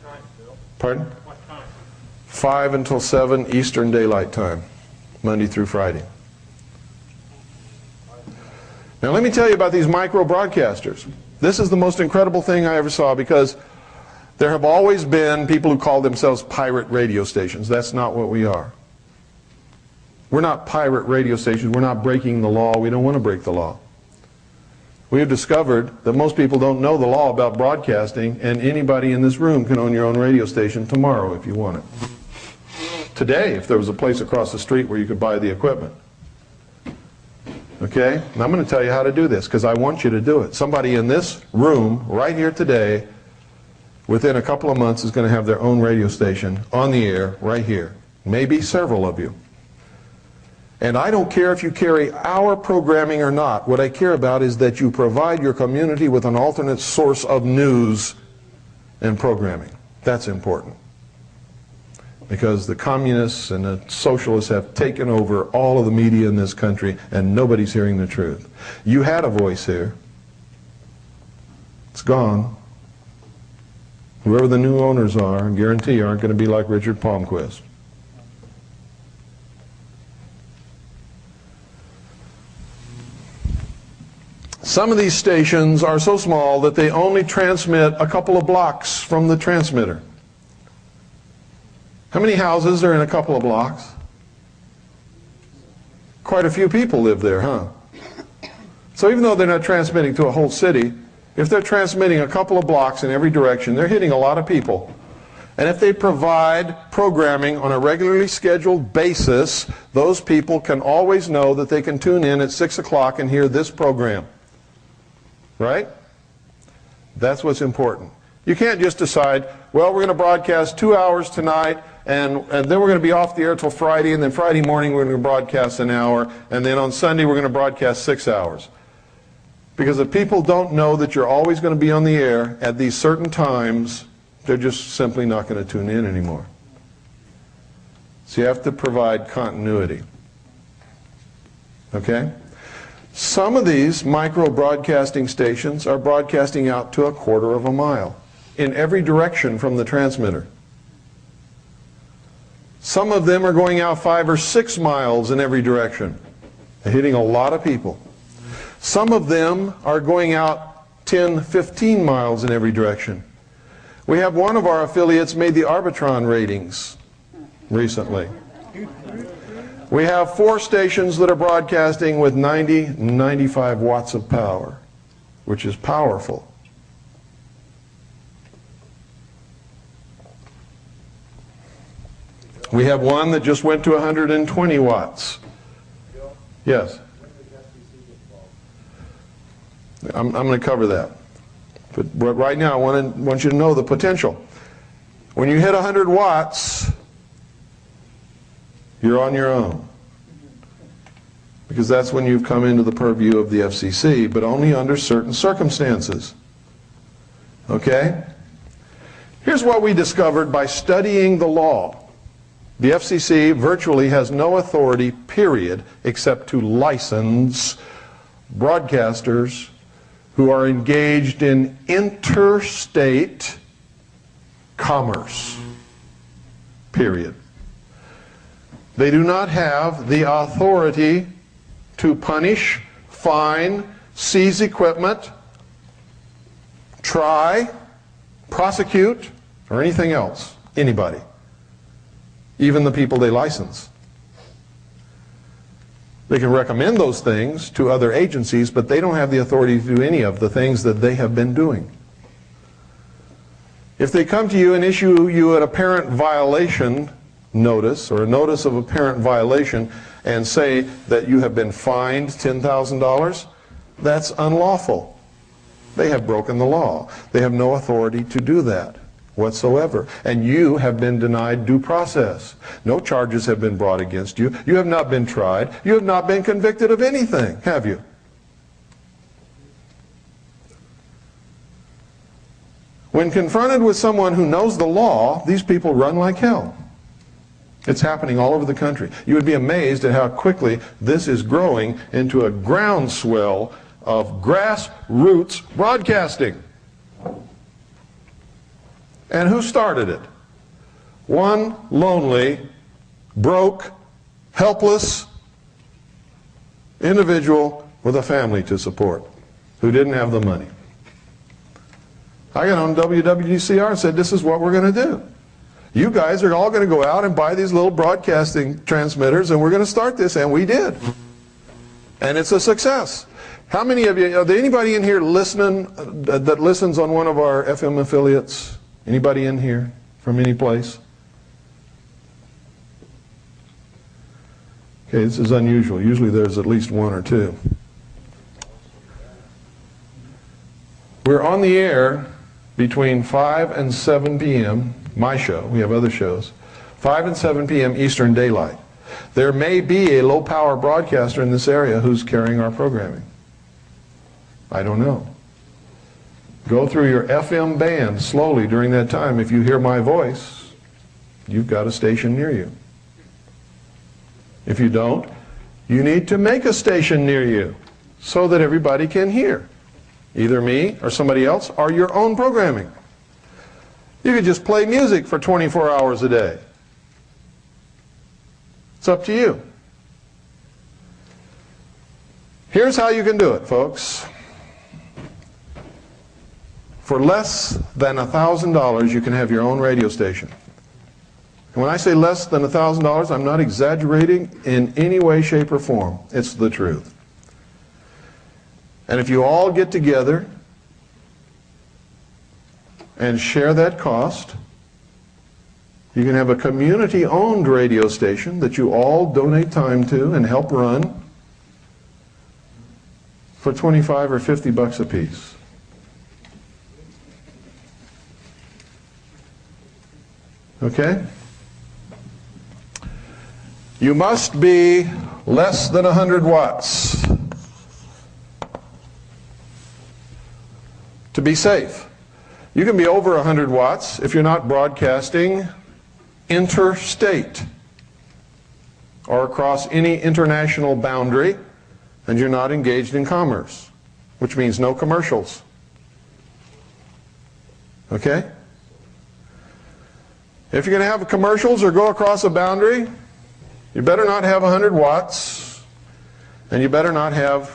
time, Bill? Pardon? What time? 5 until 7 Eastern Daylight Time, Monday through Friday. Now let me tell you about these micro broadcasters. This is the most incredible thing I ever saw, because there have always been people who call themselves pirate radio stations. That's not what we are. We're not pirate radio stations. We're not breaking the law. We don't want to break the law. We have discovered that most people don't know the law about broadcasting, and anybody in this room can own your own radio station tomorrow if you want it. Today, if there was a place across the street where you could buy the equipment. Okay? And I'm going to tell you how to do this, because I want you to do it. Somebody in this room right here today, within a couple of months, is going to have their own radio station on the air right here. Maybe several of you. And I don't care if you carry our programming or not. What I care about is that you provide your community with an alternate source of news and programming. That's important. Because the communists and the socialists have taken over all of the media in this country, and nobody's hearing the truth. You had a voice here. It's gone. Whoever the new owners are, I guarantee you, aren't going to be like Richard Palmquist. Some of these stations are so small that they only transmit a couple of blocks from the transmitter. How many houses are in a couple of blocks? Quite a few people live there, huh? So even though they're not transmitting to a whole city, if they're transmitting a couple of blocks in every direction, they're hitting a lot of people. And if they provide programming on a regularly scheduled basis, those people can always know that they can tune in at 6 o'clock and hear this program. Right? That's what's important. You can't just decide, well, we're going to broadcast 2 hours tonight and then we're going to be off the air till Friday, and then Friday morning we're going to broadcast an hour, and then on Sunday we're going to broadcast 6 hours. Because if people don't know that you're always going to be on the air at these certain times, they're just simply not going to tune in anymore. So you have to provide continuity. Okay? Some of these micro broadcasting stations are broadcasting out to 1/4 of a mile in every direction from the transmitter. Some of them are going out 5 or 6 miles in every direction, hitting a lot of people. Some of them are going out 10, 15 miles in every direction. We have one of our affiliates made the Arbitron ratings recently. We have 4 stations that are broadcasting with 90, 95 watts of power, which is powerful. We have one that just went to 120 watts. Yes? I'm going to cover that. But right now, I want you to know the potential. When you hit 100 watts, you're on your own. Because that's when you've come into the purview of the FCC, but only under certain circumstances. Okay? Here's what we discovered by studying the law. The FCC virtually has no authority, period, except to license broadcasters who are engaged in interstate commerce, period. They do not have the authority to punish, fine, seize equipment, try, prosecute, or anything else, anybody, even the people they license. They can recommend those things to other agencies, but they don't have the authority to do any of the things that they have been doing. If they come to you and issue you an apparent violation notice or a notice of apparent violation and say that you have been fined $10,000, that's unlawful. They have broken the law. They have no authority to do that whatsoever. And you have been denied due process. No charges have been brought against you. You have not been tried. You have not been convicted of anything, have you? When confronted with someone who knows the law, these people run like hell. It's happening all over the country. You would be amazed at how quickly this is growing into a groundswell of grassroots broadcasting. And who started it? One lonely, broke, helpless individual with a family to support who didn't have the money. I got on WWDCR and said, this is what we're going to do. You guys are all going to go out and buy these little broadcasting transmitters, and we're going to start this, and we did. And it's a success. How many of you, are there anybody in here listening that listens on one of our FM affiliates? Anybody in here from any place? Okay, this is unusual. Usually there's at least 1 or 2. We're on the air between 5 and 7 p.m. My show, we have other shows, 5 and 7 p.m. Eastern Daylight. There may be a low-power broadcaster in this area who's carrying our programming. I don't know. Go through your FM band slowly during that time. If you hear my voice, you've got a station near you. If you don't, you need to make a station near you so that everybody can hear. Either me or somebody else or your own programming. You could just play music for 24 hours a day. It's up to you. Here's how you can do it, folks. For less than $1,000, you can have your own radio station. And when I say less than $1,000, I'm not exaggerating in any way, shape, or form. It's the truth. And if you all get together and share that cost, you can have a community-owned radio station that you all donate time to and help run for 25 or 50 bucks a piece. Okay? You must be less than 100 watts to be safe. You can be over 100 watts if you're not broadcasting interstate or across any international boundary and you're not engaged in commerce, which means no commercials. Okay? If you're going to have commercials or go across a boundary, you better not have 100 watts and you better not have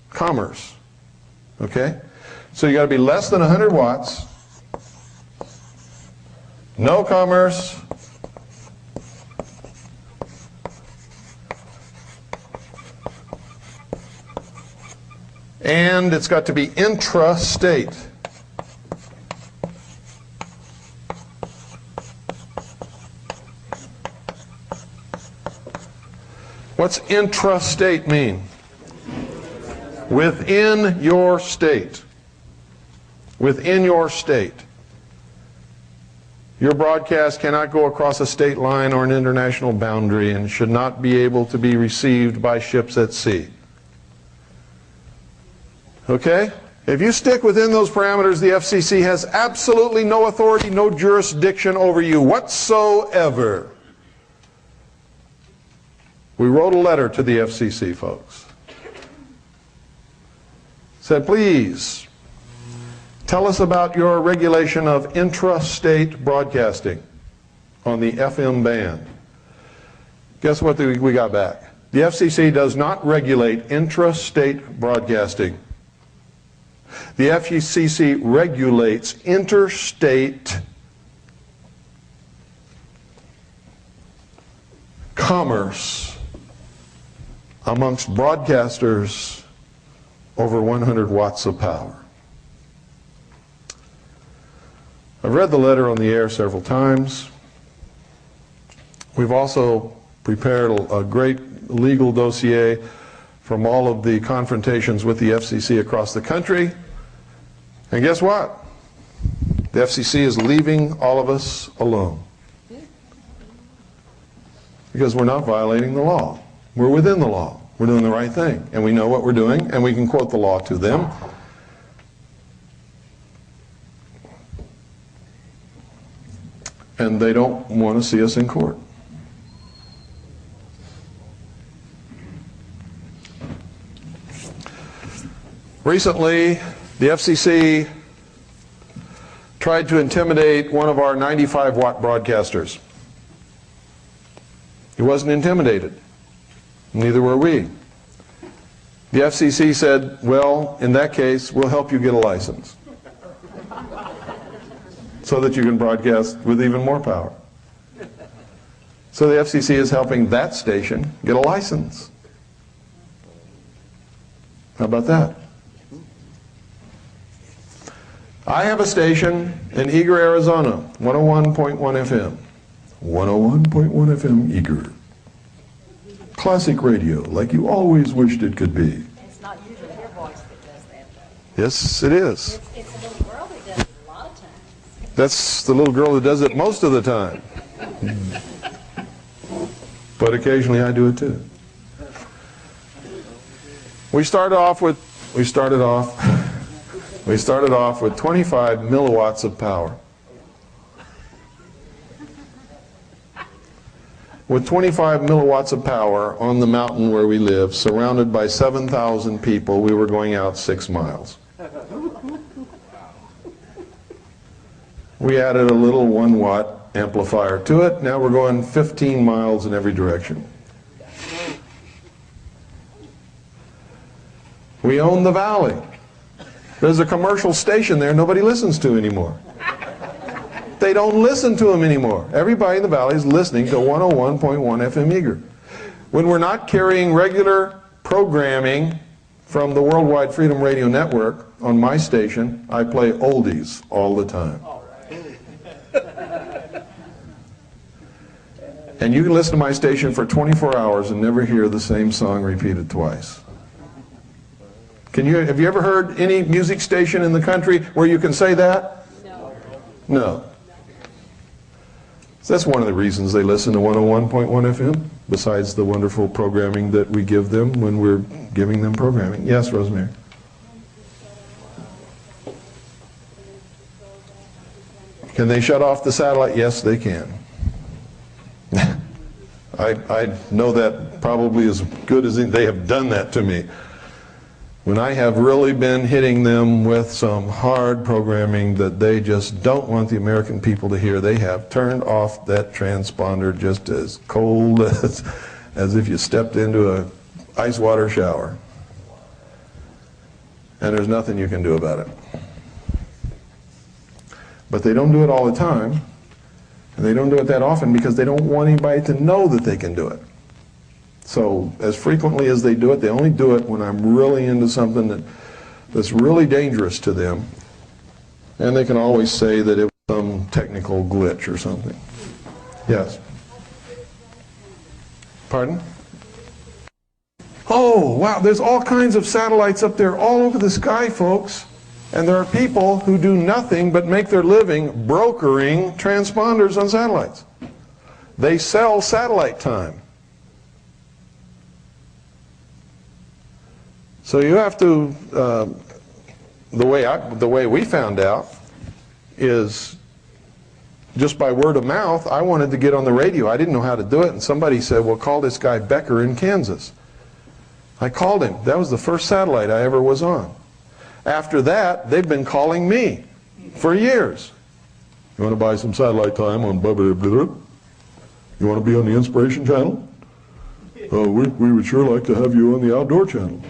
commerce. Okay? So you got to be less than 100 watts, no commerce, and it's got to be intrastate. What's intrastate mean? Within your state. Within your state. Your broadcast cannot go across a state line or an international boundary and should not be able to be received by ships at sea. Okay? If you stick within those parameters, the FCC has absolutely no authority, no jurisdiction over you whatsoever. We wrote a letter to the FCC, folks. Said, please, tell us about your regulation of intrastate broadcasting on the FM band. Guess what we got back? The FCC does not regulate intrastate broadcasting. The FCC regulates interstate commerce amongst broadcasters over 100 watts of power. I've read the letter on the air several times. We've also prepared a great legal dossier from all of the confrontations with the FCC across the country. And guess what? The FCC is leaving all of us alone. Because we're not violating the law. We're within the law. We're doing the right thing. And we know what we're doing, and we can quote the law to them. And they don't want to see us in court. Recently, the FCC tried to intimidate one of our 95-watt broadcasters. He wasn't intimidated. Neither were we. The FCC said, well, in that case, we'll help you get a license so that you can broadcast with even more power. So the FCC is helping that station get a license. How about that? I have a station in Eager, Arizona, 101.1 FM. 101.1 FM Eager. Classic radio, like you always wished it could be. It's not usually your voice that does that, though. Yes, it is. It's a little girl who does it a lot of times. That's the little girl that does it most of the time. But occasionally I do it too. We started off with 25 milliwatts of power. With 25 milliwatts of power on the mountain where we live, surrounded by 7,000 people, we were going out 6 miles. We added a little 1-watt amplifier to it. Now we're going 15 miles in every direction. We own the valley. There's a commercial station there nobody listens to anymore. They don't listen to them anymore. Everybody in the valley is listening to 101.1 FM Eager. When we're not carrying regular programming from the Worldwide Freedom Radio Network on my station, I play oldies all the time. And you can listen to my station for 24 hours and never hear the same song repeated twice. Have you ever heard any music station in the country where you can say that? No. No. So that's one of the reasons they listen to 101.1 FM, besides the wonderful programming that we give them when we're giving them programming. Yes, Rosemary? Can they shut off the satellite? Yes, they can. I know that probably as good as they have done that to me. When I have really been hitting them with some hard programming that they just don't want the American people to hear, they have turned off that transponder just as cold as if you stepped into an ice water shower. And there's nothing you can do about it. But they don't do it all the time, and they don't do it that often because they don't want anybody to know that they can do it. So as frequently as they do it, they only do it when I'm really into something that's really dangerous to them. And they can always say that it was some technical glitch or something. Yes? Pardon? Oh, wow, there's all kinds of satellites up there all over the sky, folks. And there are people who do nothing but make their living brokering transponders on satellites. They sell satellite time. So you have to, the way we found out is just by word of mouth. I wanted to get on the radio. I didn't know how to do it, and somebody said, well, call this guy Becker in Kansas. I called him. That was the first satellite I ever was on. After that, they've been calling me for years. You want to buy some satellite time on blah, blah, blah, blah? You want to be on the Inspiration Channel? We would sure like to have you on the Outdoor Channel.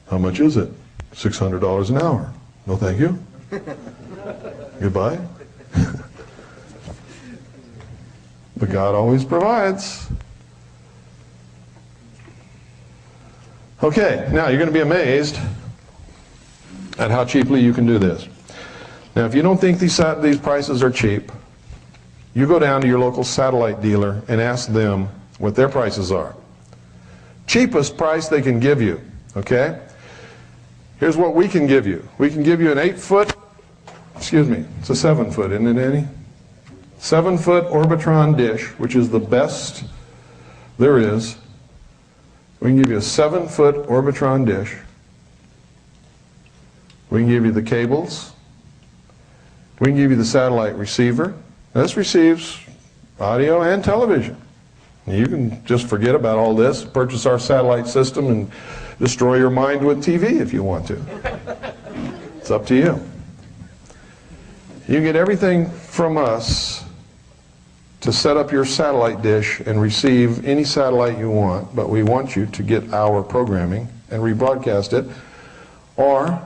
How much is it? $600 an hour. No, thank you. Goodbye. But God always provides. Okay, now you're going to be amazed at how cheaply you can do this. Now, if you don't think these prices are cheap, you go down to your local satellite dealer and ask them what their prices are. Cheapest price they can give you, okay? Here's what we can give you. We can give you an 8-foot, excuse me, it's a 7-foot, isn't it, Annie? 7-foot Orbitron dish, which is the best there is. We can give you a 7-foot Orbitron dish. We can give you the cables. We can give you the satellite receiver. This receives audio and television. You can just forget about all this, purchase our satellite system, and destroy your mind with TV if you want to. It's up to you. You get everything from us to set up your satellite dish and receive any satellite you want, but we want you to get our programming and rebroadcast it, or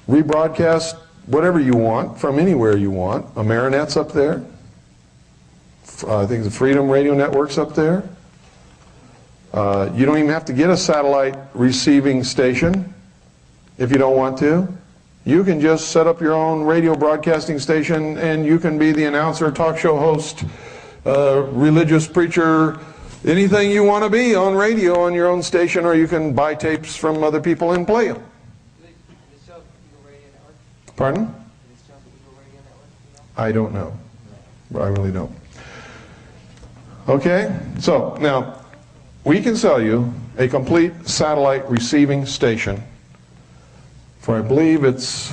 rebroadcast whatever you want from anywhere you want. Amerinet's up there. I think the Freedom Radio Network's up there. You don't even have to get a satellite receiving station if you don't want to. You can just set up your own radio broadcasting station, and you can be the announcer, talk show host, religious preacher, anything you want to be on radio on your own station, or you can buy tapes from other people and play them. Pardon? I don't know. I really don't. Okay, so now we can sell you a complete satellite receiving station for, I believe it's,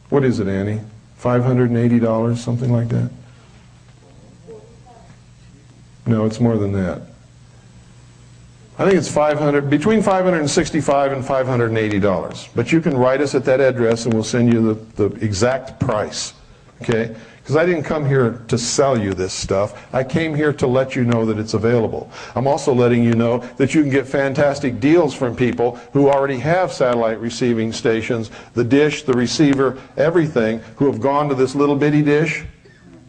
what is it, Annie? $580, something like that? No, it's more than that. I think it's between $565 and $580. But you can write us at that address and we'll send you the exact price. Okay? Because I didn't come here to sell you this stuff. I came here to let you know that it's available. I'm also letting you know that you can get fantastic deals from people who already have satellite receiving stations, the dish, the receiver, everything, who have gone to this little bitty dish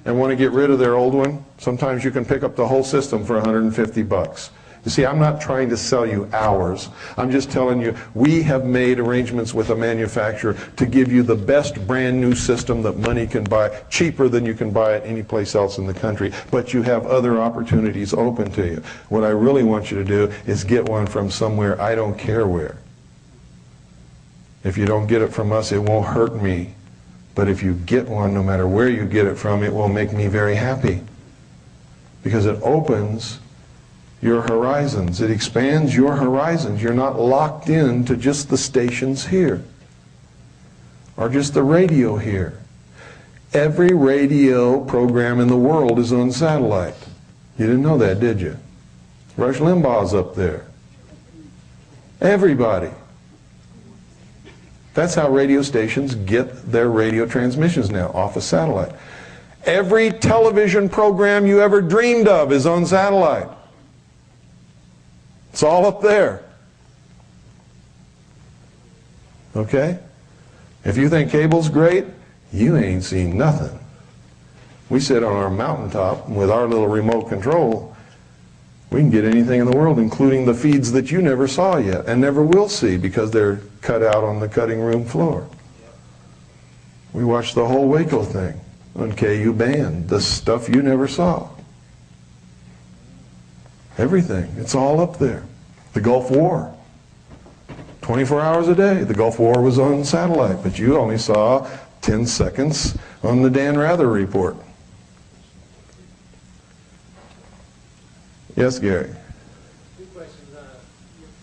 and want to get rid of their old one. Sometimes you can pick up the whole system for $150. You see, I'm not trying to sell you ours. I'm just telling you, we have made arrangements with a manufacturer to give you the best brand new system that money can buy, cheaper than you can buy it any place else in the country. But you have other opportunities open to you. What I really want you to do is get one from somewhere, I don't care where. If you don't get it from us, it won't hurt me. But if you get one, no matter where you get it from, it will make me very happy. because it opens your horizons. It expands your horizons. You're not locked in to just the stations here or just the radio here. Every radio program in the world is on satellite. You didn't know that, did you? Rush Limbaugh's up there. Everybody. That's how radio stations get their radio transmissions now, off a satellite. Every television program you ever dreamed of is on satellite. It's all up there. Okay? If you think cable's great, you ain't seen nothing. We sit on our mountaintop with our little remote control. We can get anything in the world, including the feeds that you never saw yet and never will see because they're cut out on the cutting room floor. We watched the whole Waco thing on KU band, the stuff you never saw. Everything. It's all up there. The Gulf War. 24 hours a day. The Gulf War was on satellite, but you only saw 10 seconds on the Dan Rather report. Yes, Gary? Two questions.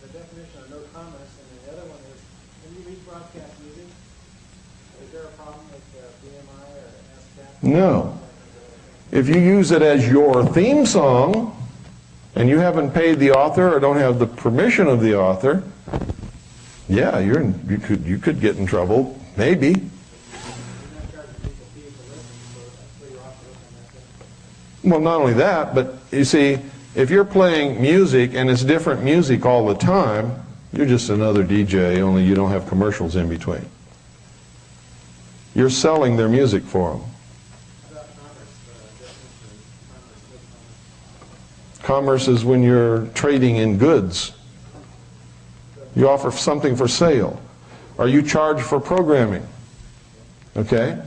The definition of no commerce, and the other one is, when you rebroadcast music, is there a problem with BMI or ASCAP? No. If you use it as your theme song, and you haven't paid the author or don't have the permission of the author, yeah, you could get in trouble, maybe. Well, not only that, but you see, if you're playing music and it's different music all the time, you're just another DJ, only you don't have commercials in between. You're selling their music for them. Commerce is when you're trading in goods. You offer something for sale. Or you charge for programming. Okay?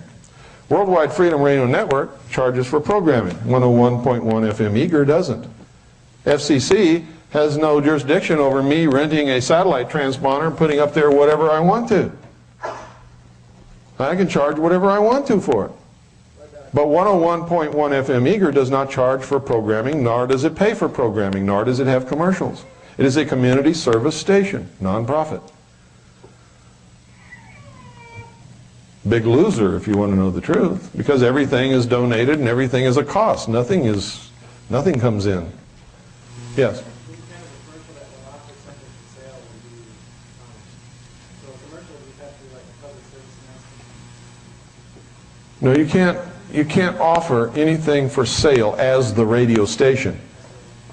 Worldwide Freedom Radio Network charges for programming. 101.1 FM Eager doesn't. FCC has no jurisdiction over me renting a satellite transponder and putting up there whatever I want to. I can charge whatever I want to for it. But 101.1 FM Eager does not charge for programming, nor does it pay for programming, nor does it have commercials. It is a community service station, non-profit. Big loser, if you want to know the truth, because everything is donated and everything is a cost. Nothing comes in. Yes? No, you can't offer anything for sale as the radio station.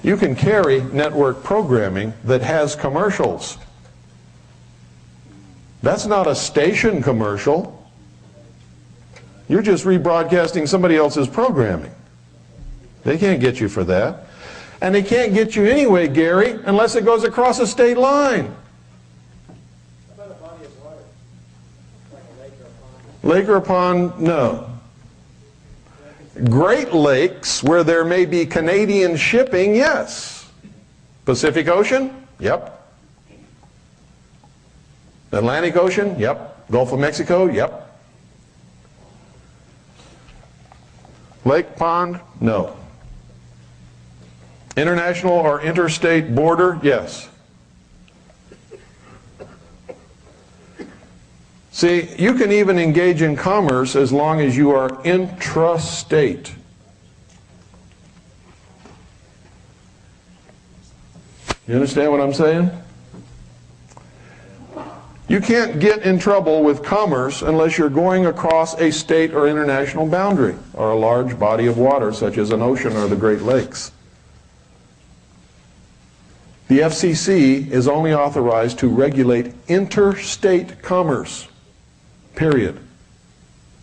You can carry network programming that has commercials. That's not a station commercial. You're just rebroadcasting somebody else's programming. They can't get you for that. And they can't get you anyway, Gary, unless it goes across a state line. How about a body of water? Like a lake or a pond? Lake or a pond, no. Great Lakes, where there may be Canadian shipping, yes. Pacific Ocean? Yep. Atlantic Ocean? Yep. Gulf of Mexico? Yep. Lake, pond? No. International or interstate border? Yes. See, you can even engage in commerce as long as you are intrastate. You understand what I'm saying? You can't get in trouble with commerce unless you're going across a state or international boundary or a large body of water such as an ocean or the Great Lakes. The FCC is only authorized to regulate interstate commerce, period.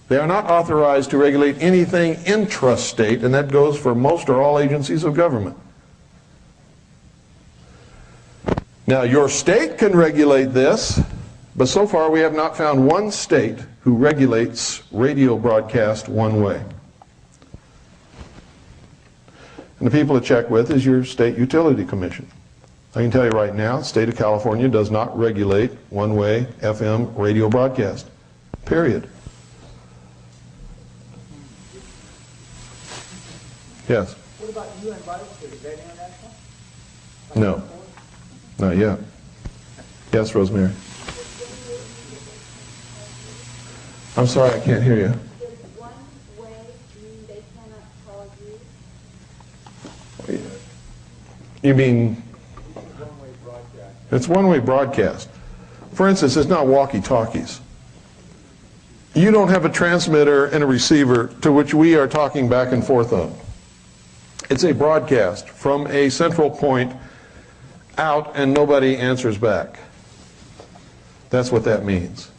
They are not authorized to regulate anything intrastate, and that goes for most or all agencies of government. Now, your state can regulate this, but so far we have not found one state who regulates radio broadcast one way. And the people to check with is your state utility commission. I can tell you right now, the state of California does not regulate one-way FM radio broadcast, period. Yes? What about UN Biosphere? Is that international? No, not yet. Yes, Rosemary. I'm sorry, I can't hear you. Does one way mean they cannot call you? You mean it's one-way broadcast. For instance, it's not walkie-talkies. You don't have a transmitter and a receiver to which we are talking back and forth on. It's a broadcast from a central point out and nobody answers back. That's what that means.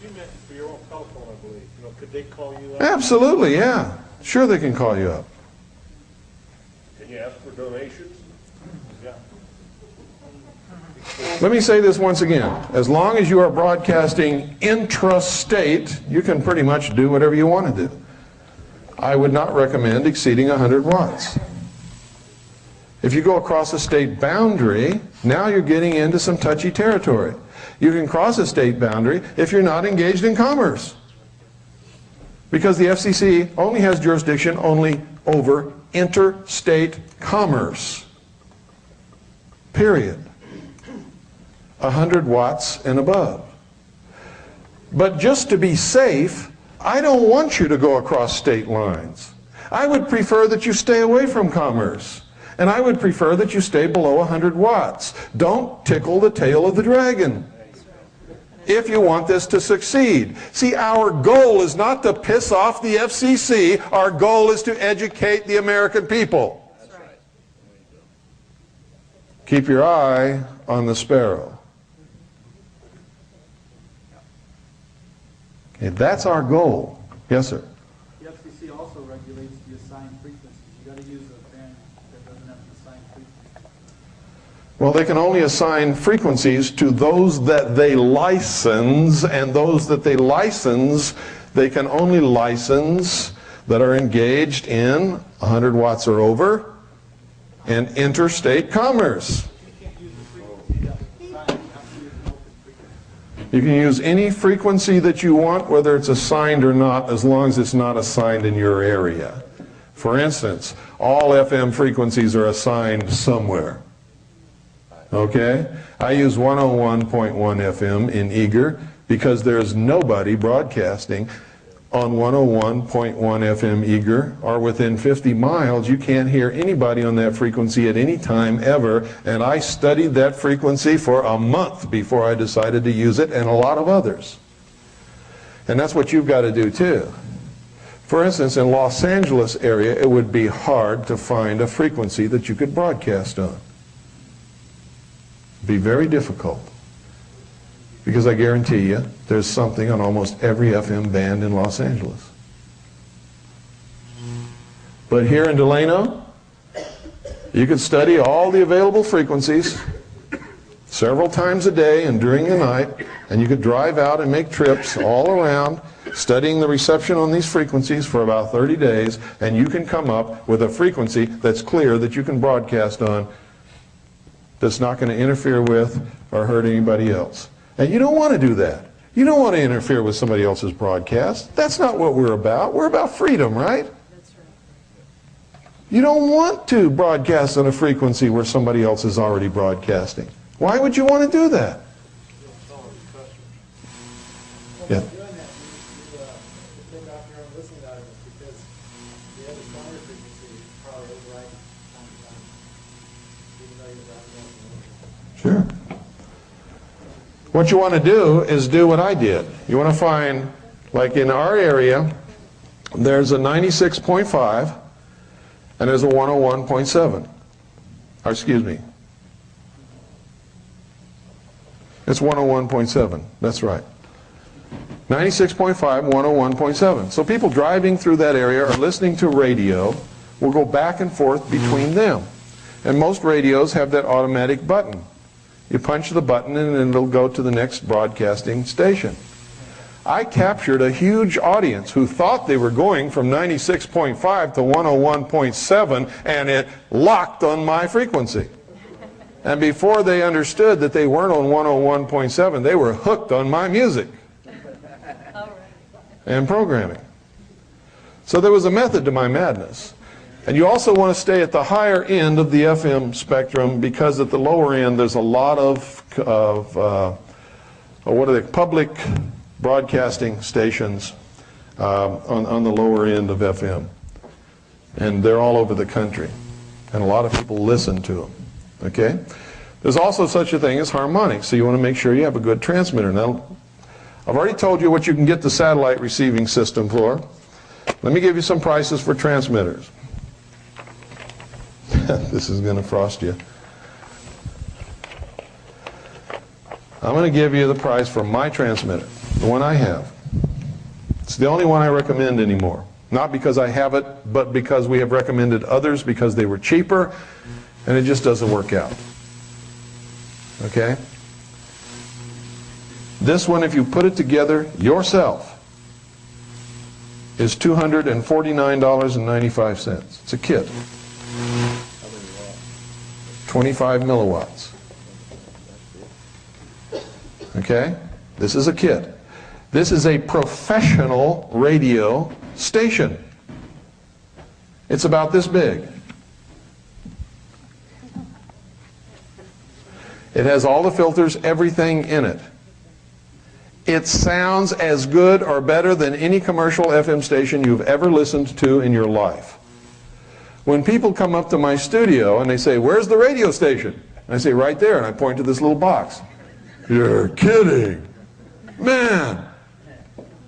She meant for your own telephone, I believe. You know, could they call you up? Absolutely, yeah. Sure they can call you up. Can you ask for donations? Yeah. Let me say this once again. As long as you are broadcasting intrastate, you can pretty much do whatever you want to do. I would not recommend exceeding 100 watts. If you go across a state boundary, now you're getting into some touchy territory. You can cross a state boundary if you're not engaged in commerce. Because the FCC only has jurisdiction only over interstate commerce. Period. 100 watts and above. But just to be safe, I don't want you to go across state lines. I would prefer that you stay away from commerce. And I would prefer that you stay below 100 watts. Don't tickle the tail of the dragon if you want this to succeed. See, our goal is not to piss off the FCC. Our goal is to educate the American people. Keep your eye on the sparrow. Okay, that's our goal. Yes, sir. The FCC also regulates the assigned frequencies. You got to use a band that doesn't have an assigned frequency. Well, they can only assign frequencies to those that they license, and those that they license, they can only license that are engaged in 100 watts or over and interstate commerce. You can use any frequency that you want, whether it's assigned or not, as long as it's not assigned in your area. For instance, all FM frequencies are assigned somewhere. Okay? I use 101.1 FM in Eager because there's nobody broadcasting on 101.1 FM Eager, or within 50 miles. You can't hear anybody on that frequency at any time ever, and I studied that frequency for a month before I decided to use it, and a lot of others. And that's what you've got to do too. For instance, in Los Angeles area, it would be hard to find a frequency that you could broadcast on. It'd be very difficult. Because I guarantee you, there's something on almost every FM band in Los Angeles. But here in Delano, you could study all the available frequencies several times a day and during the night, and you could drive out and make trips all around studying the reception on these frequencies for about 30 days, and you can come up with a frequency that's clear that you can broadcast on, that's not going to interfere with or hurt anybody else. And you don't want to do that. You don't want to interfere with somebody else's broadcast. That's not what we're about. We're about freedom, right? That's right. You don't want to broadcast on a frequency where somebody else is already broadcasting. Why would you want to do that? Yeah. Doing that, you take off your own listening audience because the other stronger frequency is probably overriding time to time, even though you're broadcasting. Sure. What you want to do is do what I did. You want to find, like in our area, there's a 96.5 and there's a 101.7. Or excuse me. It's 101.7. That's right. 96.5, 101.7. So people driving through that area or listening to radio will go back and forth between them. And most radios have that automatic button. You punch the button and it'll go to the next broadcasting station. I captured a huge audience who thought they were going from 96.5 to 101.7, and it locked on my frequency. And before they understood that they weren't on 101.7, they were hooked on my music and programming. So there was a method to my madness. And you also want to stay at the higher end of the FM spectrum, because at the lower end there's a lot of what are they, public broadcasting stations on the lower end of FM. And they're all over the country. And a lot of people listen to them. Okay? There's also such a thing as harmonics, so you want to make sure you have a good transmitter. Now, I've already told you what you can get the satellite receiving system for. Let me give you some prices for transmitters. This is going to frost you. I'm going to give you the price for my transmitter, the one I have. It's the only one I recommend anymore. Not because I have it, but because we have recommended others because they were cheaper, and it just doesn't work out. Okay? This one, if you put it together yourself, is $249.95. It's a kit. 25 milliwatts. Okay? This is a kit. This is a professional radio station. It's about this big. It has all the filters, everything in it. It sounds as good or better than any commercial FM station you've ever listened to in your life. When people come up to my studio and they say, "Where's the radio station?" And I say, "Right there," and I point to this little box. "You're kidding. Man,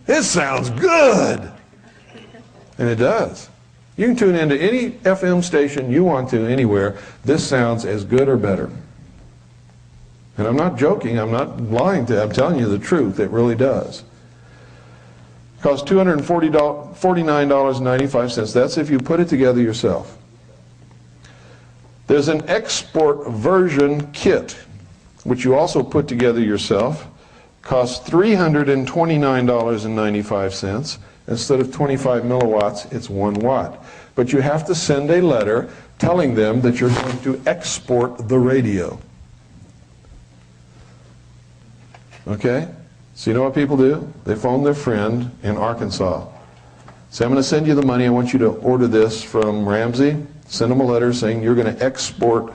it sounds good." And it does. You can tune into any FM station you want to anywhere. This sounds as good or better. And I'm not joking, I'm not lying to you, I'm telling you the truth, it really does. It costs $249.95, that's if you put it together yourself. There's an export version kit, which you also put together yourself. Costs $329.95. Instead of 25 milliwatts, it's 1 watt. But you have to send a letter telling them that you're going to export the radio. Okay? So you know what people do? They phone their friend in Arkansas. Say, "I'm going to send you the money. I want you to order this from Ramsey." Send them a letter saying you're going to export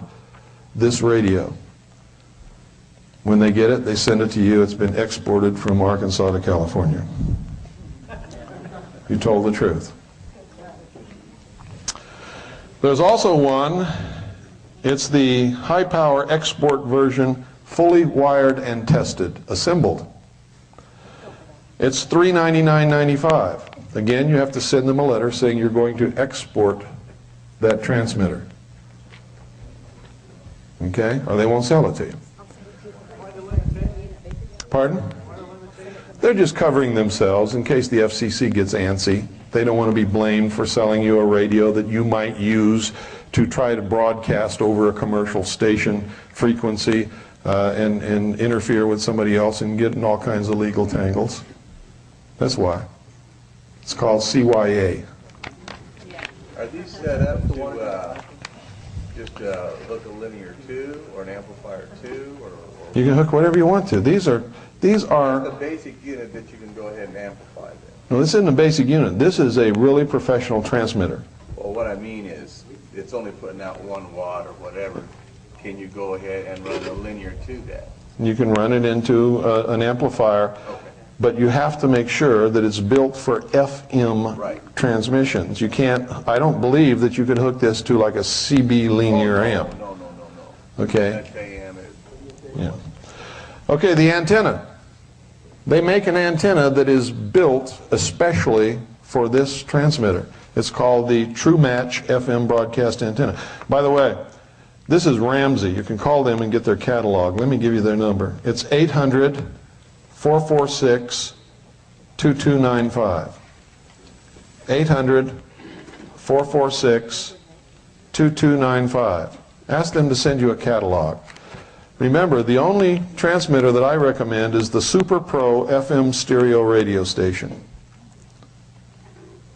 this radio. When they get it, they send it to you. It's been exported from Arkansas to California. You told the truth. There's also one. It's the high-power export version, fully wired and tested, assembled. It's $399.95. Again, you have to send them a letter saying you're going to export that transmitter. Okay? Or they won't sell it to you. Pardon? They're just covering themselves in case the FCC gets antsy. They don't want to be blamed for selling you a radio that you might use to try to broadcast over a commercial station frequency and interfere with somebody else and get in all kinds of legal tangles. That's why. It's called CYA. Are these set up to just hook a linear 2 or an amplifier 2? Or You can hook whatever you want to. These are the basic unit that you can go ahead and amplify then? no, this isn't a basic unit. This is a really professional transmitter. Well, what I mean is, it's only putting out 1 watt or whatever. Can you go ahead and run a linear to that? You can run it into an amplifier, Okay. but you have to make sure that it's built for FM Right. transmissions. You can't, I don't believe that you could hook this to like a CB linear amp. No. Okay? That's AM is. Yeah. Okay, the antenna. They make an antenna that is built especially for this transmitter. It's called the True Match FM broadcast antenna. By the way, this is Ramsey. You can call them and get their catalog. Let me give you their number. It's 800-446-2295. 800-446-2295. Ask them to send you a catalog. Remember, the only transmitter that I recommend is the Super Pro FM stereo radio station.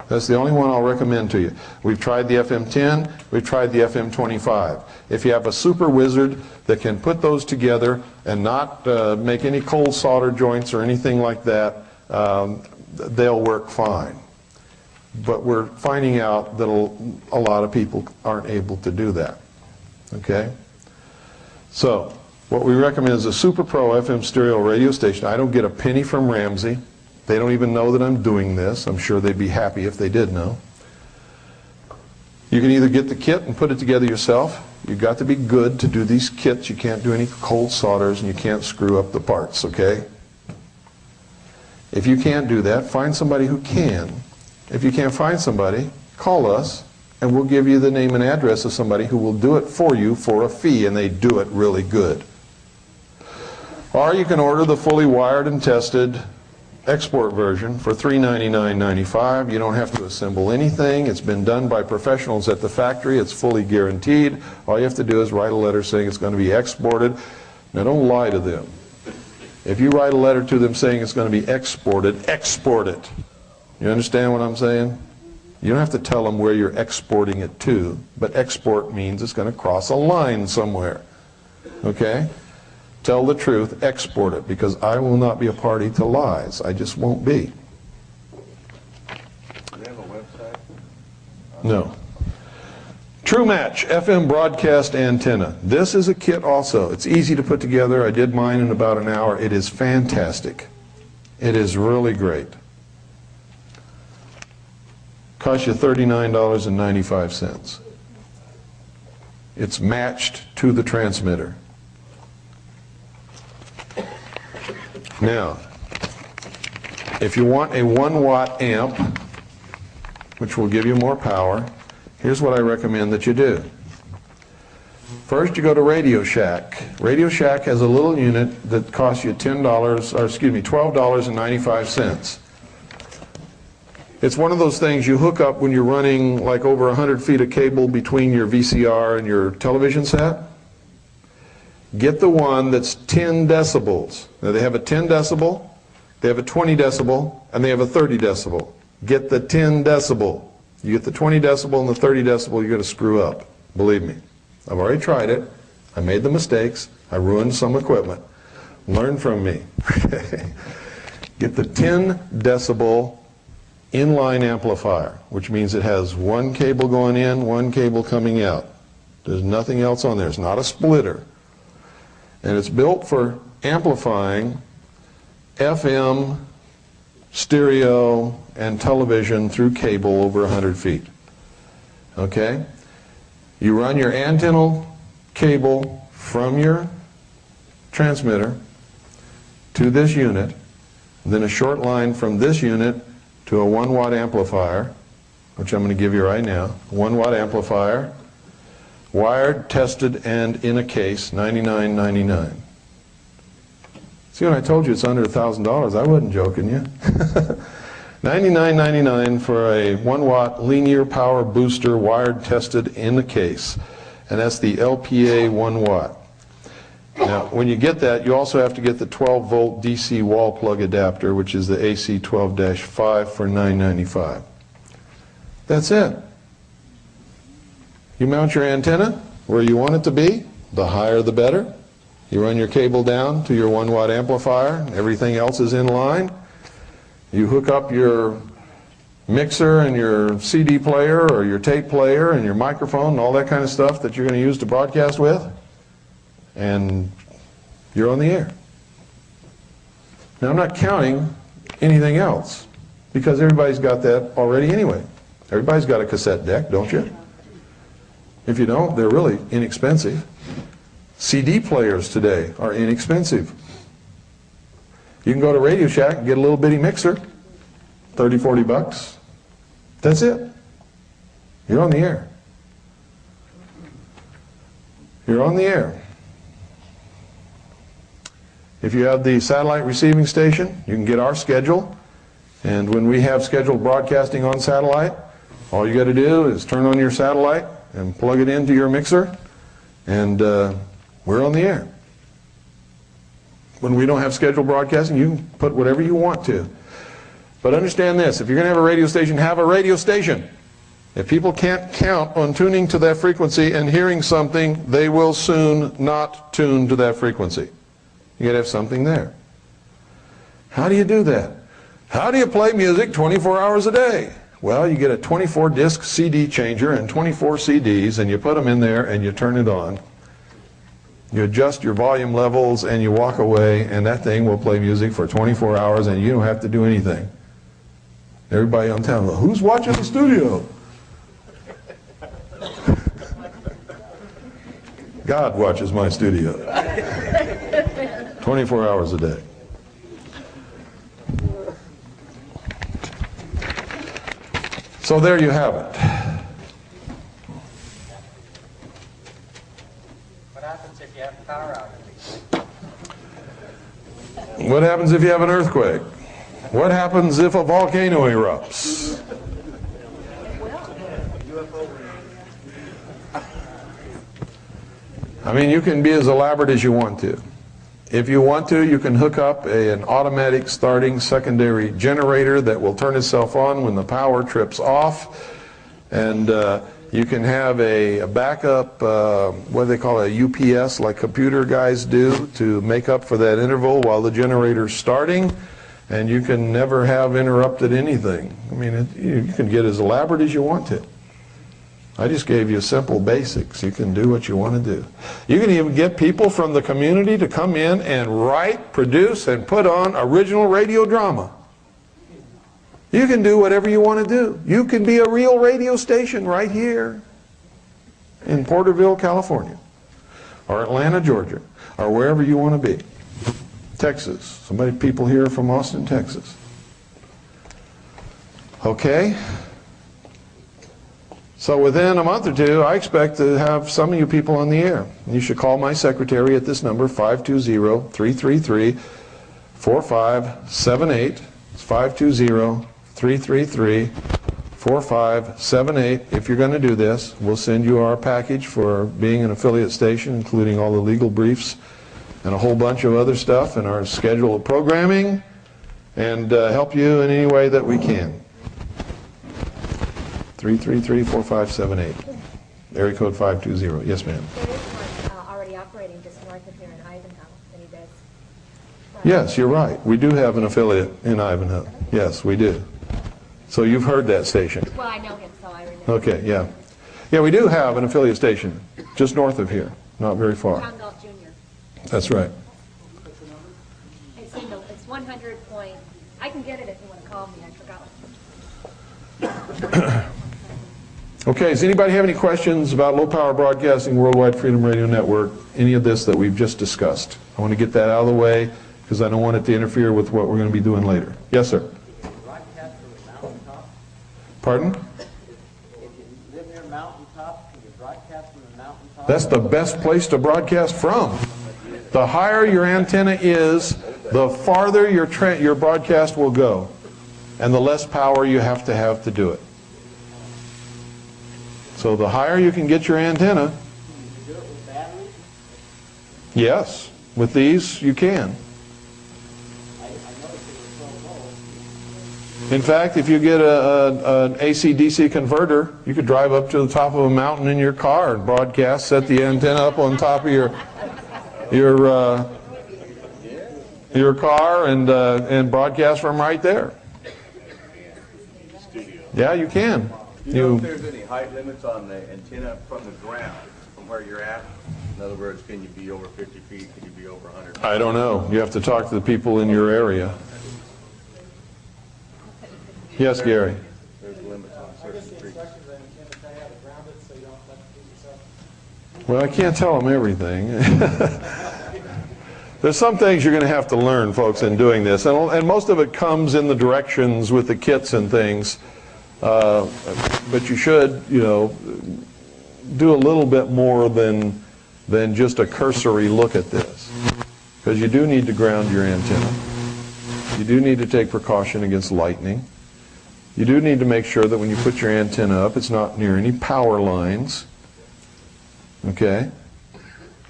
That's the only one I'll recommend to you. We've tried the FM10, we've tried the FM25. If you have a super wizard that can put those together and not make any cold solder joints or anything like that, they'll work fine. but we're finding out that a lot of people aren't able to do that. Okay? So, what we recommend is a Super Pro FM stereo radio station. I don't get a penny from Ramsey. They don't even know that I'm doing this. I'm sure they'd be happy if they did know. You can either get the kit and put it together yourself. You've got to be good to do these kits. You can't do any cold solders and you can't screw up the parts, okay? If you can't do that, find somebody who can. If you can't find somebody, call us and we'll give you the name and address of somebody who will do it for you for a fee, and they do it really good. Or you can order the fully wired and tested export version for $399.95. You don't have to assemble anything. It's been done by professionals at the factory. It's fully guaranteed. All you have to do is write a letter saying it's going to be exported. Now don't lie to them. If you write a letter to them saying it's going to be exported, export it. You understand what I'm saying? You don't have to tell them where you're exporting it to, but export means it's going to cross a line somewhere. Okay? Tell the truth, export it, because I will not be a party to lies. I just won't be. Do they have a website? No. True Match FM broadcast antenna. This is a kit also. It's easy to put together. I did mine in about an hour. It is fantastic. It is really great. Costs you $39.95. It's matched to the transmitter. Now, if you want a 1-watt amp, which will give you more power, here's what I recommend that you do. First, you go to Radio Shack. Radio Shack has a little unit that costs you $12.95. It's one of those things you hook up when you're running like over 100 feet of cable between your VCR and your television set. Get the one that's 10 decibels. Now they have a 10 decibel, they have a 20 decibel, and they have a 30 decibel. Get the 10 decibel. You get the 20 decibel and the 30 decibel, you're going to screw up. Believe me. I've already tried it. I made the mistakes. I ruined some equipment. Learn from me. Get the 10 decibel inline amplifier, which means it has one cable going in, one cable coming out. There's nothing else on there. It's not a splitter. And it's built for amplifying FM, stereo, and television through cable over 100 feet. Okay? You run your antennal cable from your transmitter to this unit, then a short line from this unit to a 1-watt amplifier, which I'm going to give you right now. 1-watt amplifier. Wired, tested, and in a case, $99.99. See, when I told you it's under $1,000, I wasn't joking you. $99.99 for a 1-watt linear power booster, wired, tested, in a case. And that's the LPA 1-watt. Now, when you get that, you also have to get the 12-volt DC wall plug adapter, which is the AC 12-5 for $9.95. That's it. You mount your antenna where you want it to be, the higher the better. You run your cable down to your 1-watt amplifier, everything else is in line. You hook up your mixer and your CD player or your tape player and your microphone and all that kind of stuff that you're going to use to broadcast with, and you're on the air. Now, I'm not counting anything else, because everybody's got that already anyway. Everybody's got a cassette deck, don't you? If you don't, they're really inexpensive. CD players today are inexpensive. You can go to Radio Shack and get a little bitty mixer, 30, 40 bucks. That's it. You're on the air. You're on the air. If you have the satellite receiving station, you can get our schedule. And when we have scheduled broadcasting on satellite, all you got to do is turn on your satellite and plug it into your mixer, and we're on the air. When we don't have scheduled broadcasting, you can put whatever you want to. But understand this, if you're going to have a radio station, have a radio station. If people can't count on tuning to that frequency and hearing something, they will soon not tune to that frequency. You got to have something there. How do you do that? How do you play music 24 hours a day? Well, you get a 24-disc CD changer and 24 CDs, and you put them in there and you turn it on. You adjust your volume levels and you walk away, and that thing will play music for 24 hours and you don't have to do anything. Everybody on town, well, who's watching the studio? God watches my studio. 24 hours a day. So there you have it. What happens if you have a power outage? What happens if you have an earthquake? What happens if a volcano erupts? I mean, you can be as elaborate as you want to. If you want to, you can hook up an automatic starting secondary generator that will turn itself on when the power trips off. And you can have a backup, what do they call it, a UPS, like computer guys do, to make up for that interval while the generator's starting. And you can never have interrupted anything. I mean, you can get as elaborate as you want to. I just gave you simple basics. You can do what you want to do. You can even get people from the community to come in and write, produce, and put on original radio drama. You can do whatever you want to do. You can be a real radio station right here in Porterville, California, or Atlanta, Georgia, or wherever you want to be. Texas. People here from Austin, Texas. Okay? So within a month or two, I expect to have some of you people on the air. You should call my secretary at this number, 520-333-4578. It's 520-333-4578. If you're going to do this, we'll send you our package for being an affiliate station, including all the legal briefs and a whole bunch of other stuff, and our schedule of programming, and help you in any way that we can. 333-4578. Area code 520. Yes, ma'am. There is one already operating just north of here in Ivanhoe that he does. Yes, you're right. We do have an affiliate in Ivanhoe. Yes, we do. So you've heard that station. Well, I know him, so I remember. Okay, yeah. Yeah, we do have an affiliate station just north of here, not very far. John Galt Jr. That's right. It's 100 point. I can get it if you want to call me. I forgot. Okay, does anybody have any questions about low power broadcasting, Worldwide Freedom Radio Network, any of this that we've just discussed? I want to get that out of the way because I don't want it to interfere with what we're going to be doing later. Yes, sir. Broadcast from a mountaintop? Pardon? If you live near a mountaintop, can you broadcast from a mountaintop? That's the best place to broadcast from. The higher your antenna is, the farther your broadcast will go, and the less power you have to do it. So the higher you can get your antenna, Can you do it with batteries? yes, with these you can. I noticed it was so low. In fact, if you get an AC-DC converter, you could drive up to the top of a mountain in your car and broadcast, set the antenna up on top of your car and broadcast from right there. Yeah, you can. Do you know if there's any height limits on the antenna from the ground, from where you're at? In other words, can you be over 50 feet? Can you be over 100 feet? I don't know. You have to talk to the people in your area. Yes, Gary. There's limits on I guess certain the trees. instructions on the antenna tell you how to ground it so you don't electrocute yourself. Well, I can't tell them everything. There's some things you're going to have to learn, folks, in doing this. And most of it comes in the directions with the kits and things. But you should, do a little bit more than just a cursory look at this. Because you do need to ground your antenna. You do need to take precaution against lightning. You do need to make sure that when you put your antenna up, it's not near any power lines. Okay?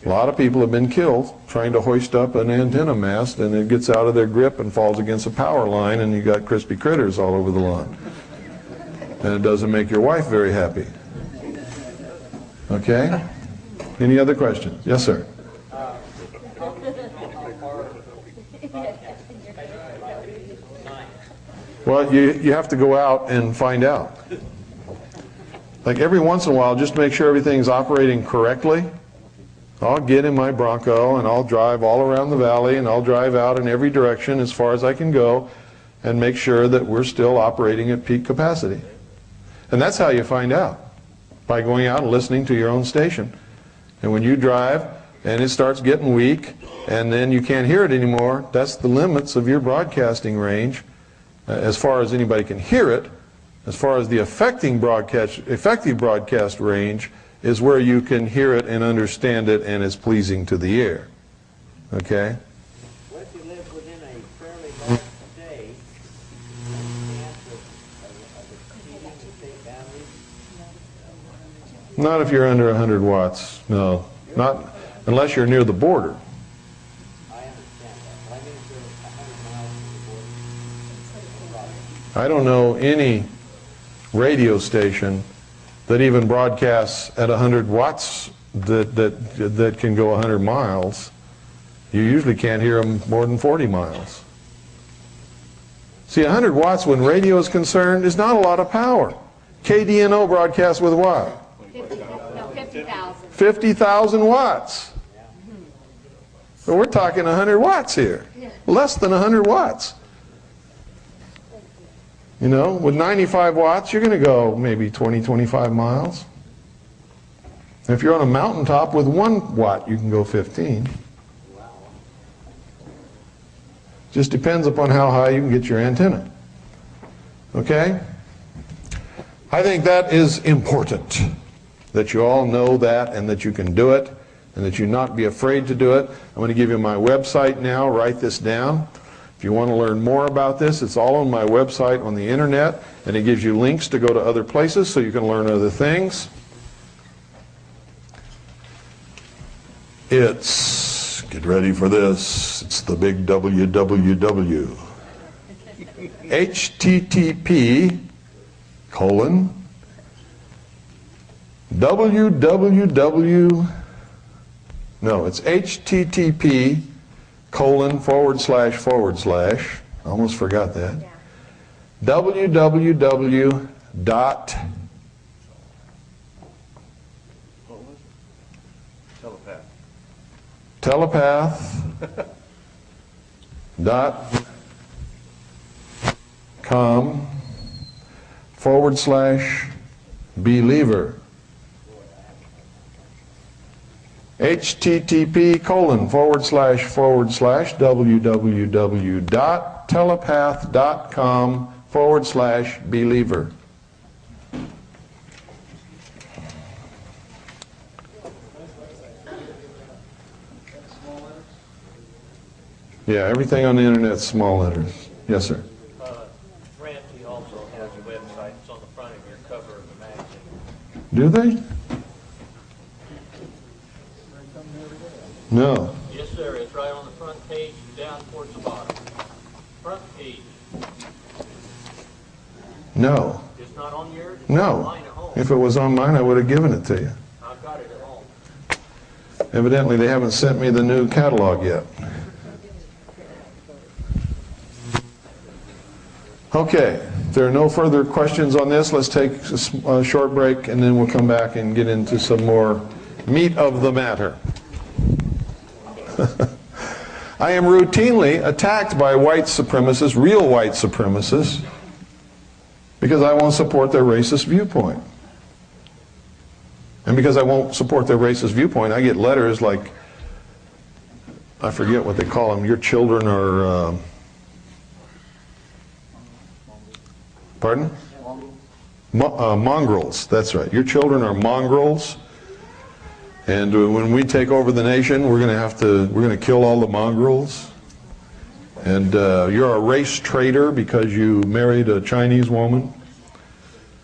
A lot of people have been killed trying to hoist up an antenna mast, and it gets out of their grip and falls against a power line, and you got crispy critters all over the lawn. And it doesn't make your wife very happy. Okay? Any other questions? Yes, sir. Well, you have to go out and find out. Like every once in a while, just make sure everything's operating correctly. I'll get in my Bronco and I'll drive all around the valley and I'll drive out in every direction as far as I can go and make sure that we're still operating at peak capacity. And that's how you find out, by going out and listening to your own station. And when you drive and it starts getting weak and then you can't hear it anymore, that's the limits of your broadcasting range as far as anybody can hear it. As far as the effective broadcast range is where you can hear it and understand it and it's pleasing to the ear. Okay? What if you live within a fairly large state, and chance of exceeding the state boundaries? Not if you're under 100 watts, no. Not unless you're near the border. I understand that, but I mean if you're 100 miles from the border. I don't know any radio station that even broadcasts at 100 watts that can go 100 miles. You usually can't hear them more than 40 miles. See, 100 watts when radio is concerned is not a lot of power. KDNO broadcasts with what? 50,000. 50,000 watts. So we're talking 100 watts here. Less than 100 watts. You know, with 95 watts, you're going to go maybe 20, 25 miles. If you're on a mountaintop with 1 watt, you can go 15. Just depends upon how high you can get your antenna. Okay? I think that is important, that you all know that and that you can do it and that you not be afraid to do it. I'm going to give you my website now. Write this down. If you want to learn more about this, it's all on my website on the internet, and it gives you links to go to other places so you can learn other things. It's, get ready for this, it's the big www. http://www, no, it's http:// I almost forgot that. www. telepath.com/believer. http://www.telepath.com/believer. Yeah, everything on the internet is small letters. Yes, sir. Ramsey also has a website. It's on the front of your cover of the magazine. Do they? No. Yes, sir. It's right on the front page, down towards the bottom. Front page. No. It's not on yours? It's No. on mine at home. If it was on mine, I would have given it to you. I've got it at home. Evidently, they haven't sent me the new catalog yet. Okay, if there are no further questions on this, let's take a short break and then we'll come back and get into some more meat of the matter. I am routinely attacked by white supremacists, real white supremacists, because I won't support their racist viewpoint. And because I won't support their racist viewpoint, I get letters like, I forget what they call them, your children are... Pardon? Mongrels, that's right. Your children are mongrels, and when we take over the nation, we're going to kill all the mongrels. And you're a race traitor because you married a Chinese woman.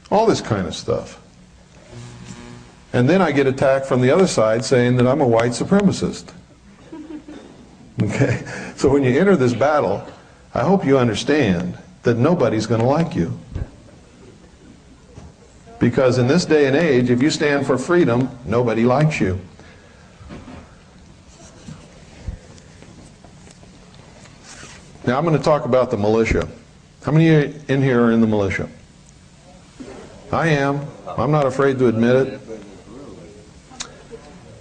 All this kind of stuff. And then I get attacked from the other side saying that I'm a white supremacist. Okay? So when you enter this battle, I hope you understand that nobody's going to like you. Because in this day and age, if you stand for freedom, nobody likes you. Now I'm going to talk about the militia. How many in here are in the militia? I am. I'm not afraid to admit it.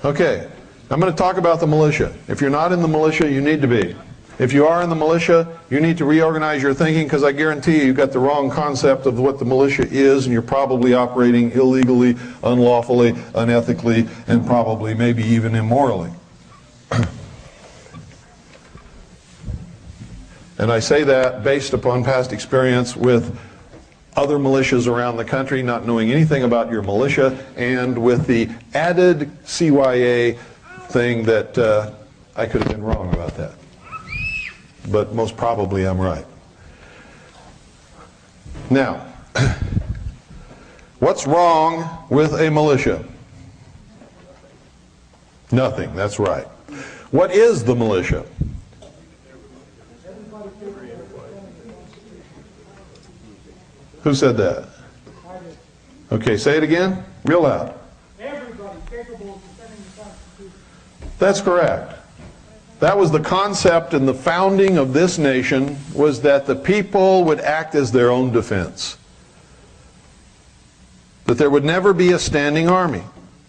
Okay, I'm going to talk about the militia. If you're not in the militia, you need to be. If you are in the militia, you need to reorganize your thinking, because I guarantee you, you've got the wrong concept of what the militia is, and you're probably operating illegally, unlawfully, unethically, and probably maybe even immorally. And I say that based upon past experience with other militias around the country, not knowing anything about your militia, and with the added CYA thing that I could have been wrong about that. But most probably I'm right. Now, what's wrong with a militia? Nothing, that's right. What is the militia? Who said that? Okay, say it again, real loud. Everybody capable of defending the Constitution. That's correct. That was the concept in the founding of this nation, was that the people would act as their own defense. That there would never be a standing army.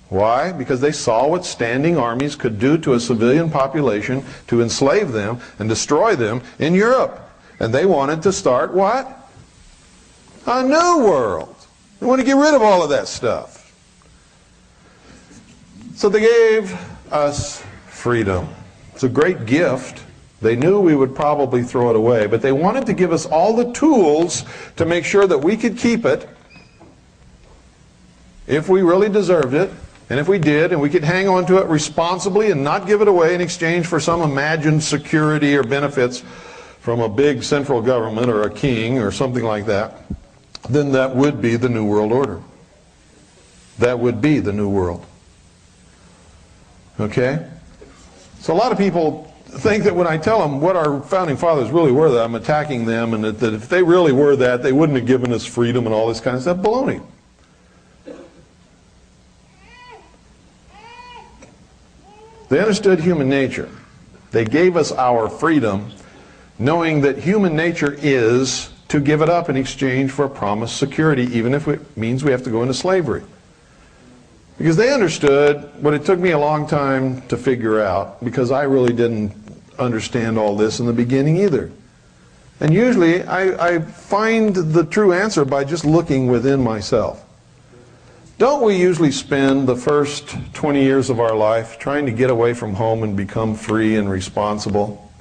Why? Because they saw what standing armies could do to a civilian population, to enslave them and destroy them in Europe. And they wanted to start what? A new world. They want to get rid of all of that stuff. So they gave us freedom. It's a great gift. They knew we would probably throw it away, but they wanted to give us all the tools to make sure that we could keep it if we really deserved it, and if we did, and we could hang on to it responsibly and not give it away in exchange for some imagined security or benefits from a big central government or a king or something like that. Then that would be the New World Order. That would be the New World. Okay? So a lot of people think that when I tell them what our founding fathers really were, that I'm attacking them, and that if they really were that, they wouldn't have given us freedom and all this kind of stuff. Baloney. They understood human nature. They gave us our freedom, knowing that human nature is to give it up in exchange for a promised security, even if it means we have to go into slavery. Because they understood what it took me a long time to figure out, because I really didn't understand all this in the beginning either. And usually I find the true answer by just looking within myself. Don't we usually spend the first 20 years of our life trying to get away from home and become free and responsible?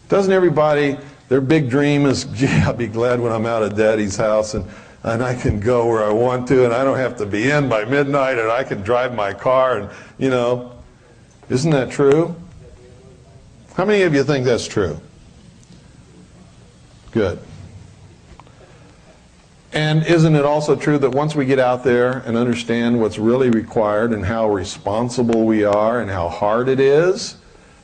Doesn't everybody, their big dream is, gee, I'll be glad when I'm out of Daddy's house and I can go where I want to, and I don't have to be in by midnight, and I can drive my car, and, you know, isn't that true? How many of you think that's true? Good. And isn't it also true that once we get out there and understand what's really required and how responsible we are and how hard it is,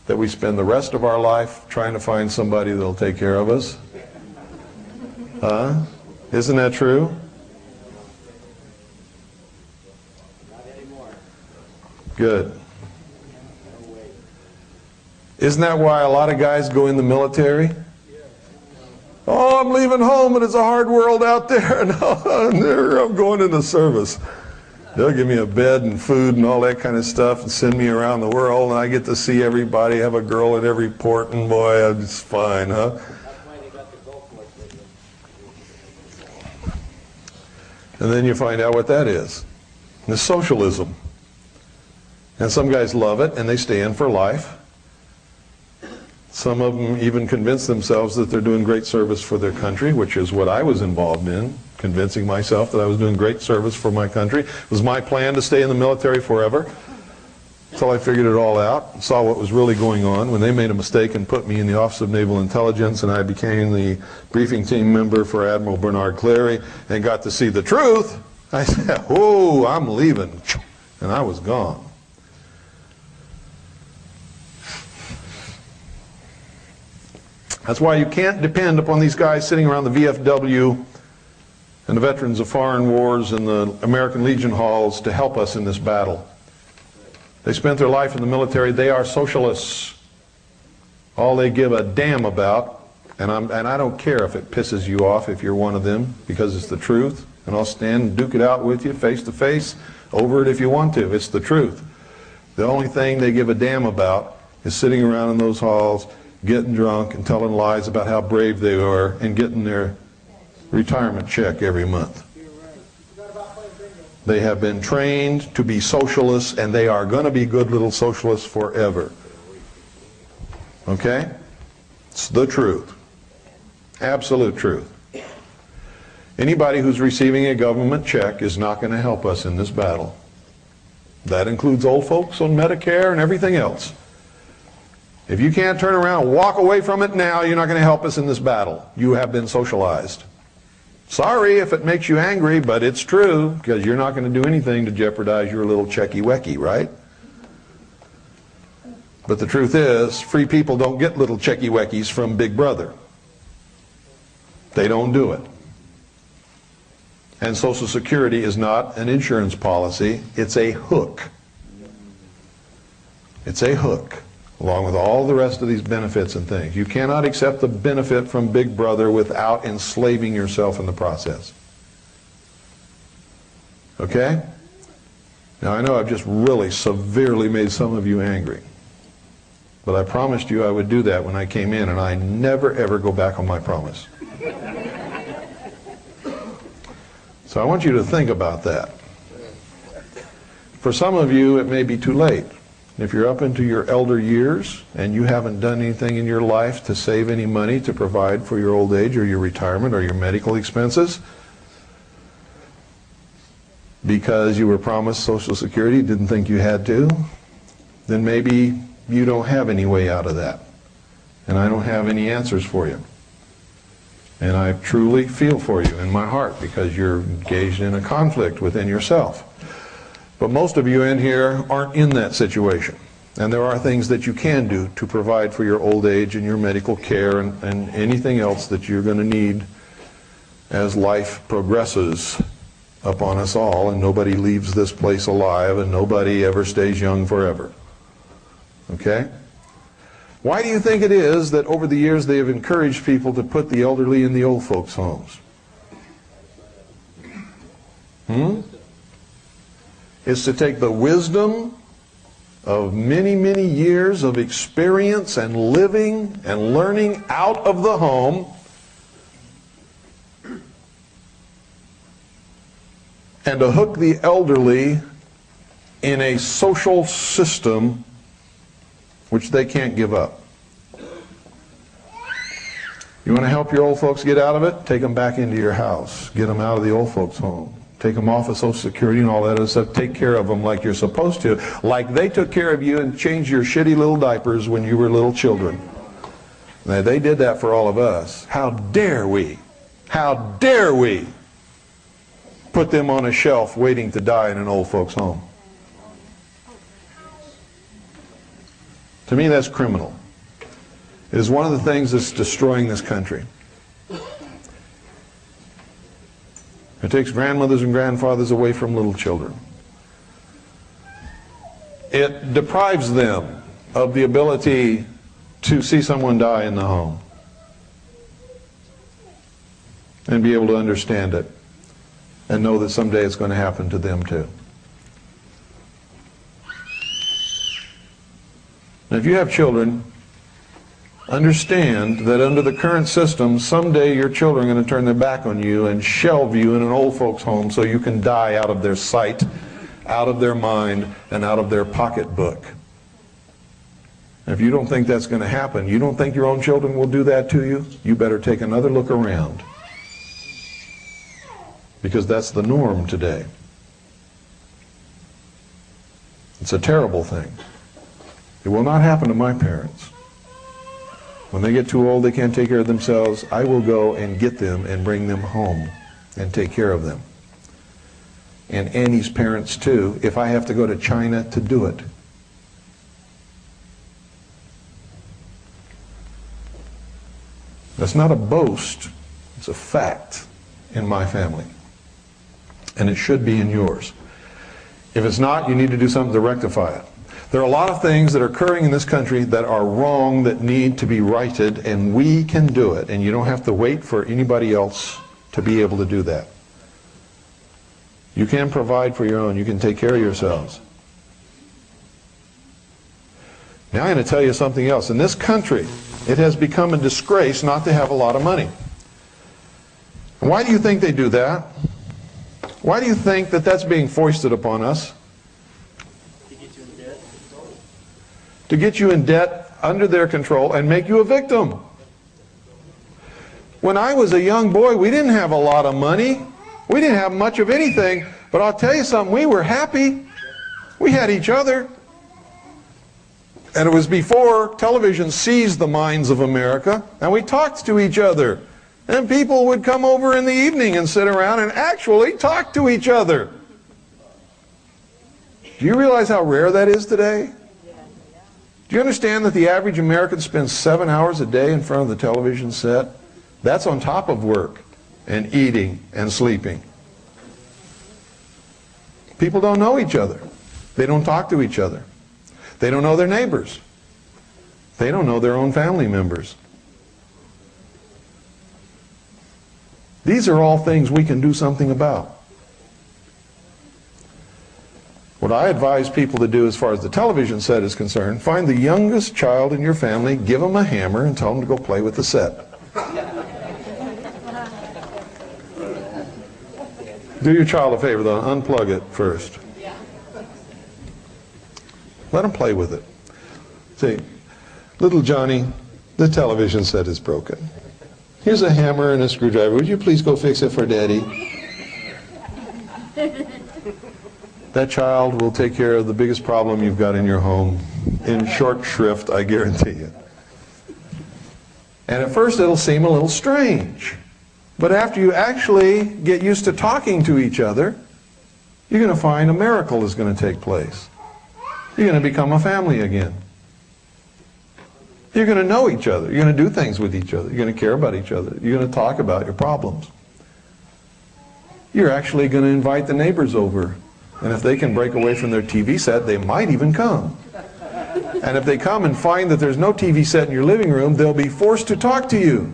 that we spend the rest of our life trying to find somebody that'll take care of us? Huh? Isn't that true? Not anymore. Good. Isn't that why a lot of guys go in the military? Oh, I'm leaving home and it's a hard world out there, and I'm going in the service. They'll give me a bed and food and all that kind of stuff and send me around the world, and I get to see everybody, have a girl at every port, and boy, it's fine, huh? That's why they got the Gulf War with them. And then you find out what that is. It's socialism. And some guys love it, and they stay in for life. Some of them even convince themselves that they're doing great service for their country, which is what I was involved in, convincing myself that I was doing great service for my country. It was my plan to stay in the military forever, until I figured it all out, saw what was really going on. When they made a mistake and put me in the Office of Naval Intelligence, and I became the briefing team member for Admiral Bernard Clary and got to see the truth, I said, oh, I'm leaving. And I was gone. That's why you can't depend upon these guys sitting around the VFW and the Veterans of Foreign Wars and the American Legion halls to help us in this battle. They spent their life in the military. They are socialists. All they give a damn about And I don't care if it pisses you off if you're one of them, because it's the truth. And I'll stand and duke it out with you face to face over it if you want to. It's the truth. The only thing they give a damn about is sitting around in those halls, getting drunk and telling lies about how brave they are and getting their retirement check every month. They have been trained to be socialists, and they are going to be good little socialists forever. Okay? It's the truth. Absolute truth. Anybody who's receiving a government check is not going to help us in this battle. That includes old folks on Medicare and everything else. If you can't turn around and walk away from it now, you're not going to help us in this battle. You have been socialized. Sorry if it makes you angry, but it's true, because you're not going to do anything to jeopardize your little checky-wecky, right? But the truth is, free people don't get little checky-weckies from Big Brother. They don't do it. And Social Security is not an insurance policy, it's a hook. It's a hook, along with all the rest of these benefits and things. You cannot accept the benefit from Big Brother without enslaving yourself in the process. Okay? Now I know I've just really severely made some of you angry. But I promised you I would do that when I came in, and I never ever go back on my promise. So I want you to think about that. For some of you, it may be too late. If you're up into your elder years and you haven't done anything in your life to save any money to provide for your old age or your retirement or your medical expenses, because you were promised Social Security, didn't think you had to, then maybe you don't have any way out of that. And I don't have any answers for you. And I truly feel for you in my heart, because you're engaged in a conflict within yourself. But most of you in here aren't in that situation. And there are things that you can do to provide for your old age and your medical care and anything else that you're going to need as life progresses upon us all, and nobody leaves this place alive and nobody ever stays young forever. Okay? Why do you think it is that over the years they have encouraged people to put the elderly in the old folks' homes? It's to take the wisdom of many, many years of experience and living and learning out of the home and to hook the elderly in a social system which they can't give up. You want to help your old folks get out of it? Take them back into your house. Get them out of the old folks' home. Take them off of Social Security and all that other stuff. Take care of them like you're supposed to. Like they took care of you and changed your shitty little diapers when you were little children. Now, they did that for all of us. How dare we? How dare we put them on a shelf waiting to die in an old folks' home? To me, that's criminal. It is one of the things that's destroying this country. It takes grandmothers and grandfathers away from little children. It deprives them of the ability to see someone die in the home and be able to understand it and know that someday it's going to happen to them too. Now, if you have children, understand that under the current system, someday your children are going to turn their back on you and shelve you in an old folks' home so you can die out of their sight, out of their mind, and out of their pocketbook. If you don't think that's going to happen, you don't think your own children will do that to you, you better take another look around. Because that's the norm today. It's a terrible thing. It will not happen to my parents. When they get too old, they can't take care of themselves, I will go and get them and bring them home and take care of them. And Annie's parents too, if I have to go to China to do it. That's not a boast, it's a fact in my family. And it should be in yours. If it's not, you need to do something to rectify it. There are a lot of things that are occurring in this country that are wrong, that need to be righted, and we can do it. And you don't have to wait for anybody else to be able to do that. You can provide for your own. You can take care of yourselves. Now I'm going to tell you something else. In this country, it has become a disgrace not to have a lot of money. Why do you think they do that? Why do you think that that's being foisted upon us? To get you in debt, under their control, and make you a victim. When I was a young boy, we didn't have a lot of money. We didn't have much of anything. But I'll tell you something, we were happy. We had each other. And it was before television seized the minds of America, and we talked to each other. And people would come over in the evening and sit around and actually talk to each other. Do you realize how rare that is today? Do you understand that the average American spends 7 hours a day in front of the television set? That's on top of work and eating and sleeping. People don't know each other. They don't talk to each other. They don't know their neighbors. They don't know their own family members. These are all things we can do something about. What I advise people to do as far as the television set is concerned, find the youngest child in your family, give them a hammer, and tell them to go play with the set. Do your child a favor, though. Unplug it first. Let them play with it. See, little Johnny, the television set is broken. Here's a hammer and a screwdriver. Would you please go fix it for Daddy? That child will take care of the biggest problem you've got in your home in short shrift, I guarantee you. And at first it'll seem a little strange. But after you actually get used to talking to each other, you're going to find a miracle is going to take place. You're going to become a family again. You're going to know each other. You're going to do things with each other. You're going to care about each other. You're going to talk about your problems. You're actually going to invite the neighbors over. And if they can break away from their TV set, they might even come. And if they come and find that there's no TV set in your living room, they'll be forced to talk to you.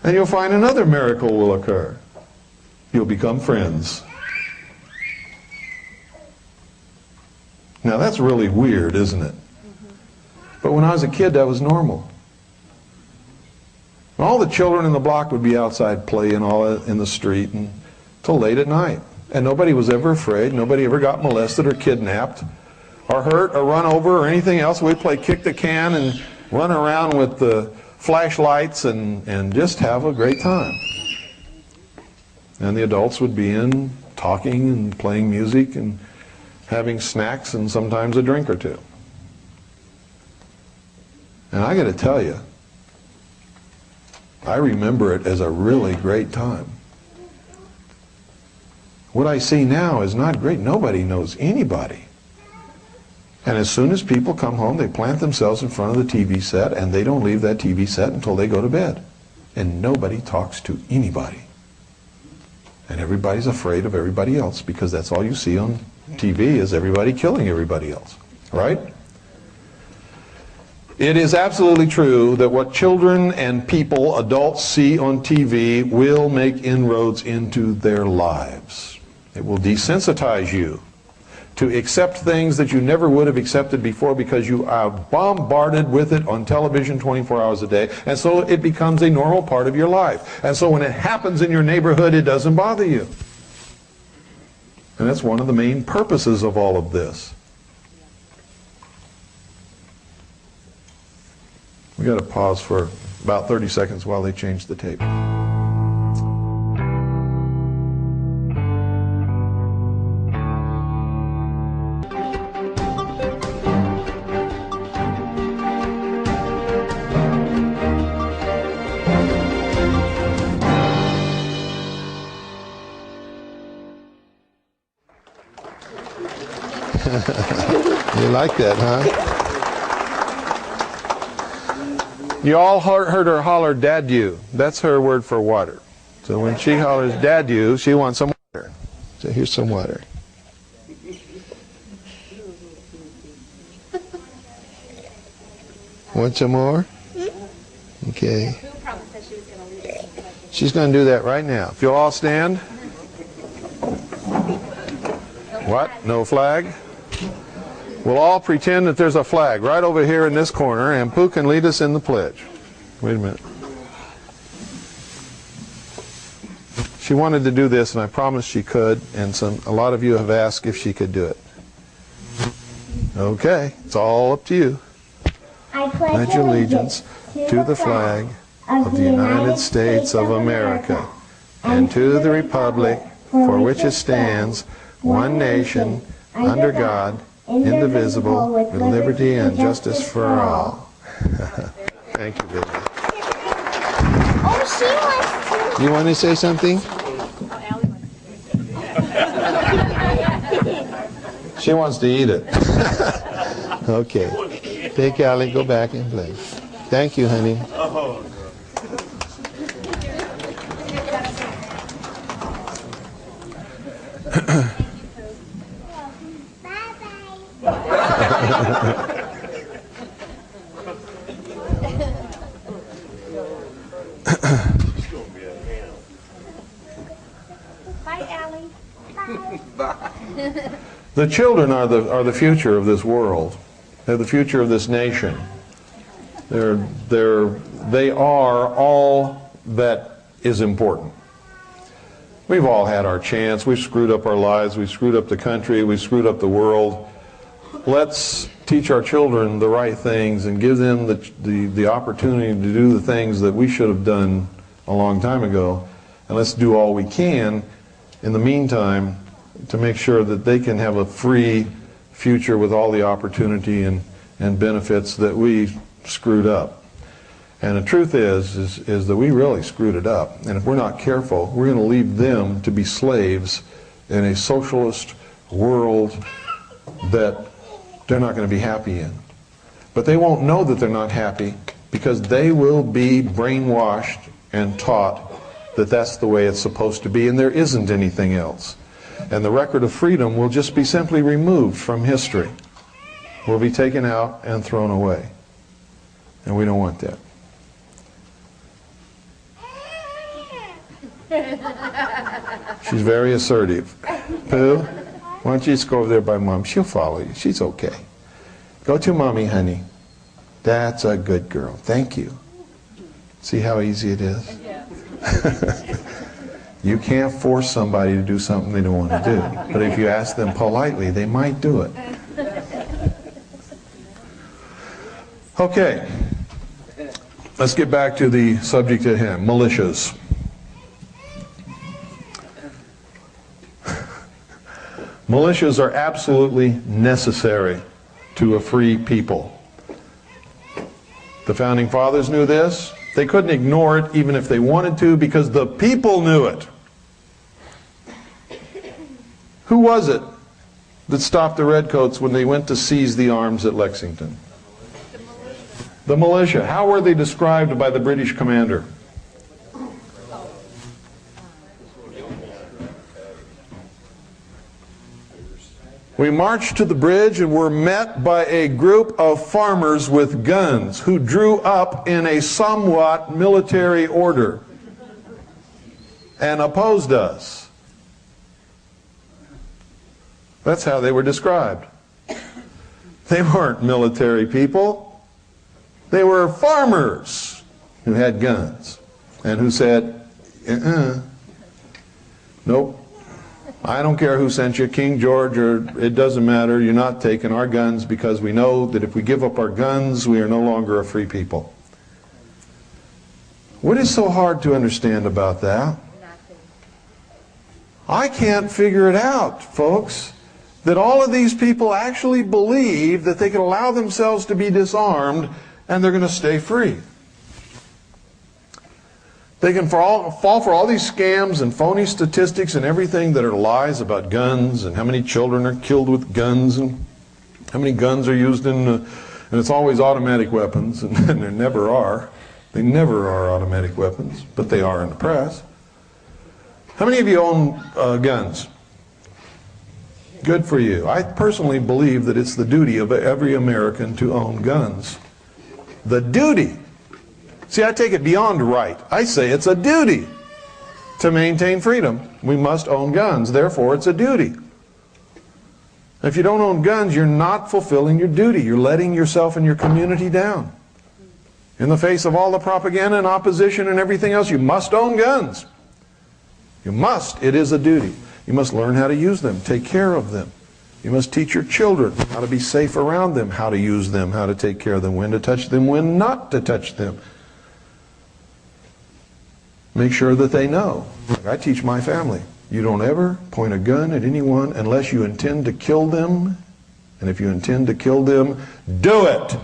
And you'll find another miracle will occur. You'll become friends. Now that's really weird, isn't it? But when I was a kid, that was normal. All the children in the block would be outside playing all in the street until late at night. And nobody was ever afraid. Nobody ever got molested or kidnapped or hurt or run over or anything else. We'd play kick the can and run around with the flashlights and just have a great time. And the adults would be in talking and playing music and having snacks and sometimes a drink or two. And I got to tell you, I remember it as a really great time. What I see now is not great. Nobody knows anybody. And as soon as people come home, they plant themselves in front of the TV set, and they don't leave that TV set until they go to bed. And nobody talks to anybody. And everybody's afraid of everybody else, because that's all you see on TV is everybody killing everybody else. Right? It is absolutely true that what children and people, adults, see on TV will make inroads into their lives. It will desensitize you to accept things that you never would have accepted before because you are bombarded with it on television 24 hours a day, and so it becomes a normal part of your life. And so when it happens in your neighborhood, it doesn't bother you. And that's one of the main purposes of all of this. We got to pause for about 30 seconds while they change the tape. You like that, huh? You all heard her holler, "Dad, you." That's her word for water. So when she hollers, "Dad, you," she wants some water. So here's some water. Want some more? Okay. Who promised that she was going to lead us in the pledge? She's going to do that right now. If you'll all stand. What? No flag? We'll all pretend that there's a flag right over here in this corner, and Pooh can lead us in the pledge. Wait a minute. She wanted to do this, and I promised she could, and a lot of you have asked if she could do it. Okay, it's all up to you. I Pledge allegiance to the flag of the United States of America and to the republic for which it stands, one nation, under God, indivisible, with liberty and justice for all. Thank you, Vivian. Oh, she wants to. You want to say something? She wants to eat it. Okay. Take Allie, go back and play. Thank you, honey. Bye, Allie. The children are the future of this world. They're the future of this nation. They are all that is important. We've all had our chance. We've screwed up our lives. We've screwed up the country. We've screwed up the world. Let's teach our children the right things and give them the opportunity to do the things that we should have done a long time ago. And let's do all we can in the meantime to make sure that they can have a free future with all the opportunity and benefits that we screwed up. And the truth is that we really screwed it up. And if we're not careful, we're going to leave them to be slaves in a socialist world that they're not going to be happy in. But they won't know that they're not happy because they will be brainwashed and taught that that's the way it's supposed to be and there isn't anything else. And the record of freedom will just be simply removed from history. Will be taken out and thrown away. And we don't want that. She's very assertive. Pooh, why don't you just go over there by Mom? She'll follow you. She's okay. Go to Mommy, honey. That's a good girl. Thank you. See how easy it is? You can't force somebody to do something they don't want to do. But if you ask them politely, they might do it. Okay. Let's get back to the subject at hand, militias. Militias are absolutely necessary to a free people. The Founding Fathers knew this. They couldn't ignore it even if they wanted to because the people knew it. Who was it that stopped the Redcoats when they went to seize the arms at Lexington? The militia. How were they described by the British commander? We marched to the bridge and were met by a group of farmers with guns who drew up in a somewhat military order and opposed us. That's how they were described. They weren't military people. They were farmers who had guns and who said, nope. I don't care who sent you, King George, or it doesn't matter. You're not taking our guns because we know that if we give up our guns, we are no longer a free people. What is so hard to understand about that? I can't figure it out, folks, that all of these people actually believe that they can allow themselves to be disarmed and they're going to stay free. They can fall for all these scams and phony statistics and everything that are lies about guns and how many children are killed with guns and how many guns are used in, and it's always automatic weapons, and there never are. They never are automatic weapons, but they are in the press. How many of you own guns? Good for you. I personally believe that it's the duty of every American to own guns. The duty. See, I take it beyond right. I say it's a duty to maintain freedom. We must own guns. Therefore, it's a duty. If you don't own guns, you're not fulfilling your duty. You're letting yourself and your community down. In the face of all the propaganda and opposition and everything else, you must own guns. You must. It is a duty. You must learn how to use them, take care of them. You must teach your children how to be safe around them, how to use them, how to take care of them, when to touch them, when not to touch them. Make sure that they know. I teach my family. You don't ever point a gun at anyone unless you intend to kill them. And if you intend to kill them, do it.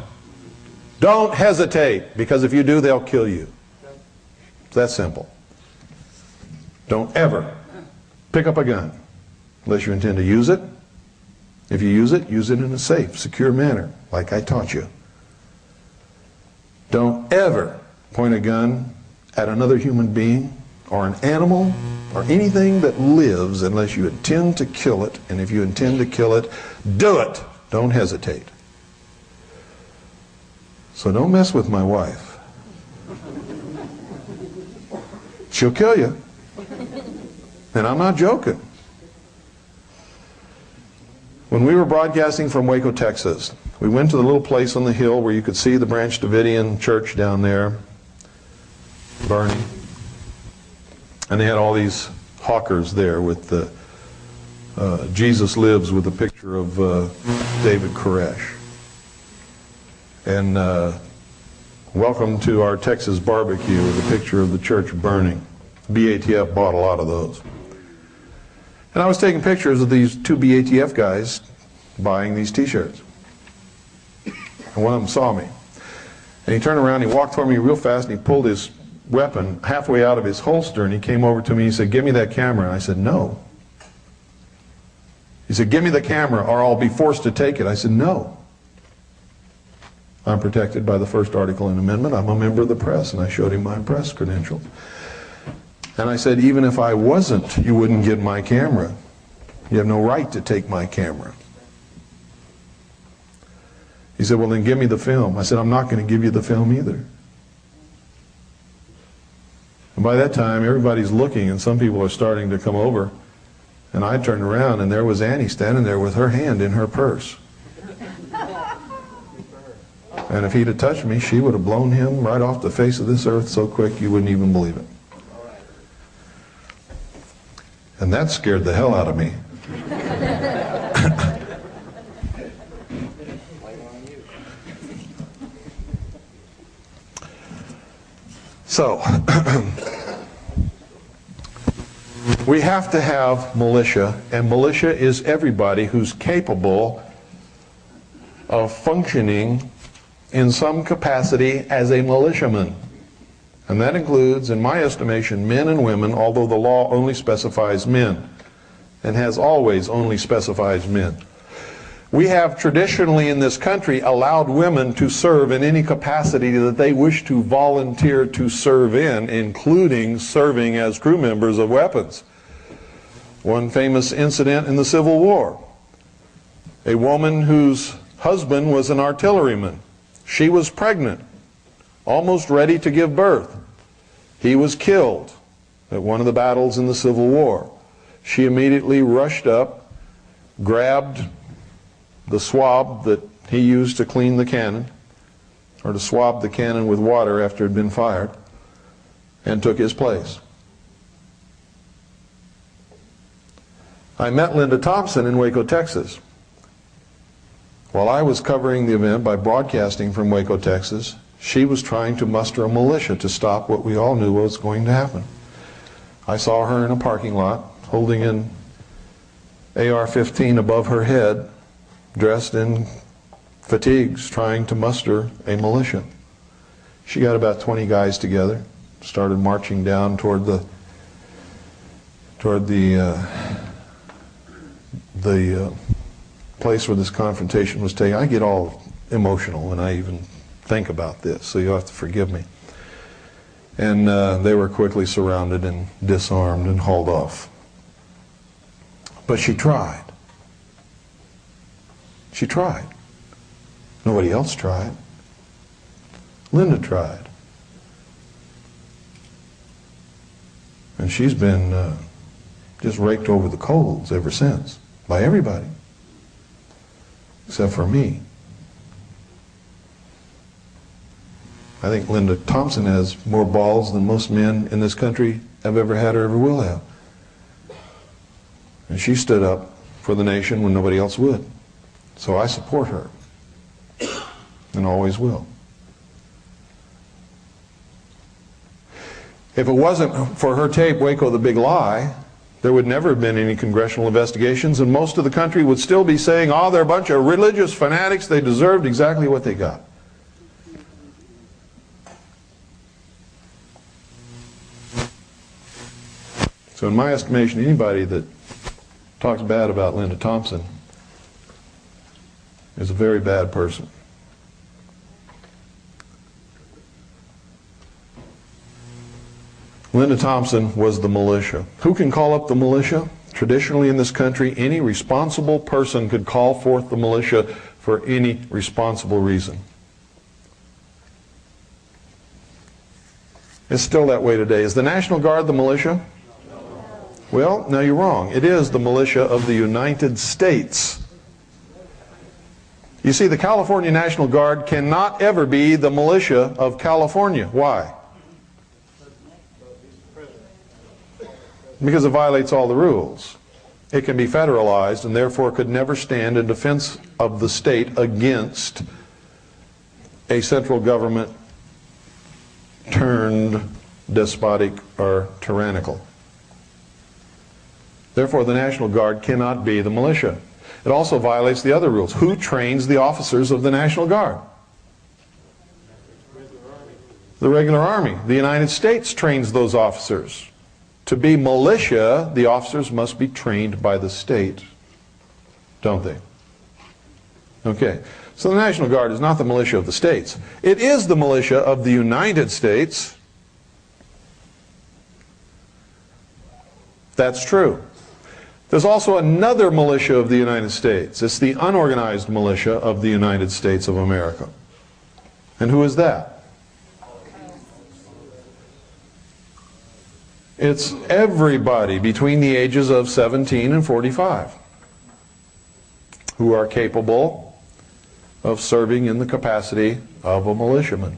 Don't hesitate, because if you do, they'll kill you. It's that simple. Don't ever pick up a gun unless you intend to use it. If you use it in a safe, secure manner, like I taught you. Don't ever point a gun at another human being or an animal or anything that lives unless you intend to kill it. And if you intend to kill it, do it. Don't hesitate. So don't mess with my wife. She'll kill you. And I'm not joking. When we were broadcasting from Waco, Texas, we went to the little place on the hill where you could see the Branch Davidian church down there burning. And they had all these hawkers there with the Jesus Lives with a picture of David Koresh. And welcome to our Texas barbecue with a picture of the church burning. BATF bought a lot of those. And I was taking pictures of these two BATF guys buying these t-shirts. And one of them saw me. And he turned around, he walked toward me real fast, and he pulled his weapon halfway out of his holster, and he came over to me and he said, "Give me that camera." And I said, "No." He said, "Give me the camera or I'll be forced to take it." I said, "No. I'm protected by the first article and amendment. I'm a member of the press." And I showed him my press credentials. And I said, "Even if I wasn't, you wouldn't get my camera. You have no right to take my camera." He said, "Well, then give me the film." I said, "I'm not going to give you the film either." And by that time, everybody's looking, and some people are starting to come over. And I turned around, and there was Annie standing there with her hand in her purse. And if he'd have touched me, she would have blown him right off the face of this earth so quick you wouldn't even believe it. And that scared the hell out of me. So, we have to have militia, and militia is everybody who's capable of functioning in some capacity as a militiaman. And that includes, in my estimation, men and women, although the law only specifies men, and has always only specifies men. We have traditionally in this country allowed women to serve in any capacity that they wish to volunteer to serve in, including serving as crew members of weapons. One famous incident in the Civil War. A woman whose husband was an artilleryman. She was pregnant, almost ready to give birth. He was killed at one of the battles in the Civil War. She immediately rushed up, grabbed the swab that he used to clean the cannon, or to swab the cannon with water after it had been fired, and took his place. I met Linda Thompson in Waco, Texas. While I was covering the event by broadcasting from Waco, Texas, she was trying to muster a militia to stop what we all knew was going to happen. I saw her in a parking lot holding an AR-15 above her head, dressed in fatigues, trying to muster a militia. She got about 20 guys together, started marching down toward the place where this confrontation was taken. I get all emotional when I even think about this, so you'll have to forgive me. And they were quickly surrounded and disarmed and hauled off. But she tried. She tried. Nobody else tried. Linda tried. And she's been just raked over the coals ever since, by everybody, except for me. I think Linda Thompson has more balls than most men in this country have ever had or ever will have. And she stood up for the nation when nobody else would. So I support her, and always will. If it wasn't for her tape, Waco the Big Lie, there would never have been any congressional investigations, and most of the country would still be saying, oh, they're a bunch of religious fanatics, they deserved exactly what they got. So in my estimation, anybody that talks bad about Linda Thompson is a very bad person. Linda Thompson was the militia. Who can call up the militia? Traditionally in this country, any responsible person could call forth the militia for any responsible reason. It's still that way today. Is the National Guard the militia? Well, no, you're wrong. It is the militia of the United States. You see, the California National Guard cannot ever be the militia of California. Why? Because it violates all the rules. It can be federalized and therefore could never stand in defense of the state against a central government turned despotic or tyrannical. Therefore, the National Guard cannot be the militia. It also violates the other rules. Who trains the officers of the National Guard? The regular Army. The United States trains those officers. To be militia, the officers must be trained by the state, don't they? Okay, so the National Guard is not the militia of the states. It is the militia of the United States. That's true. There's also another militia of the United States. It's the unorganized militia of the United States of America. And who is that? It's everybody between the ages of 17 and 45 who are capable of serving in the capacity of a militiaman.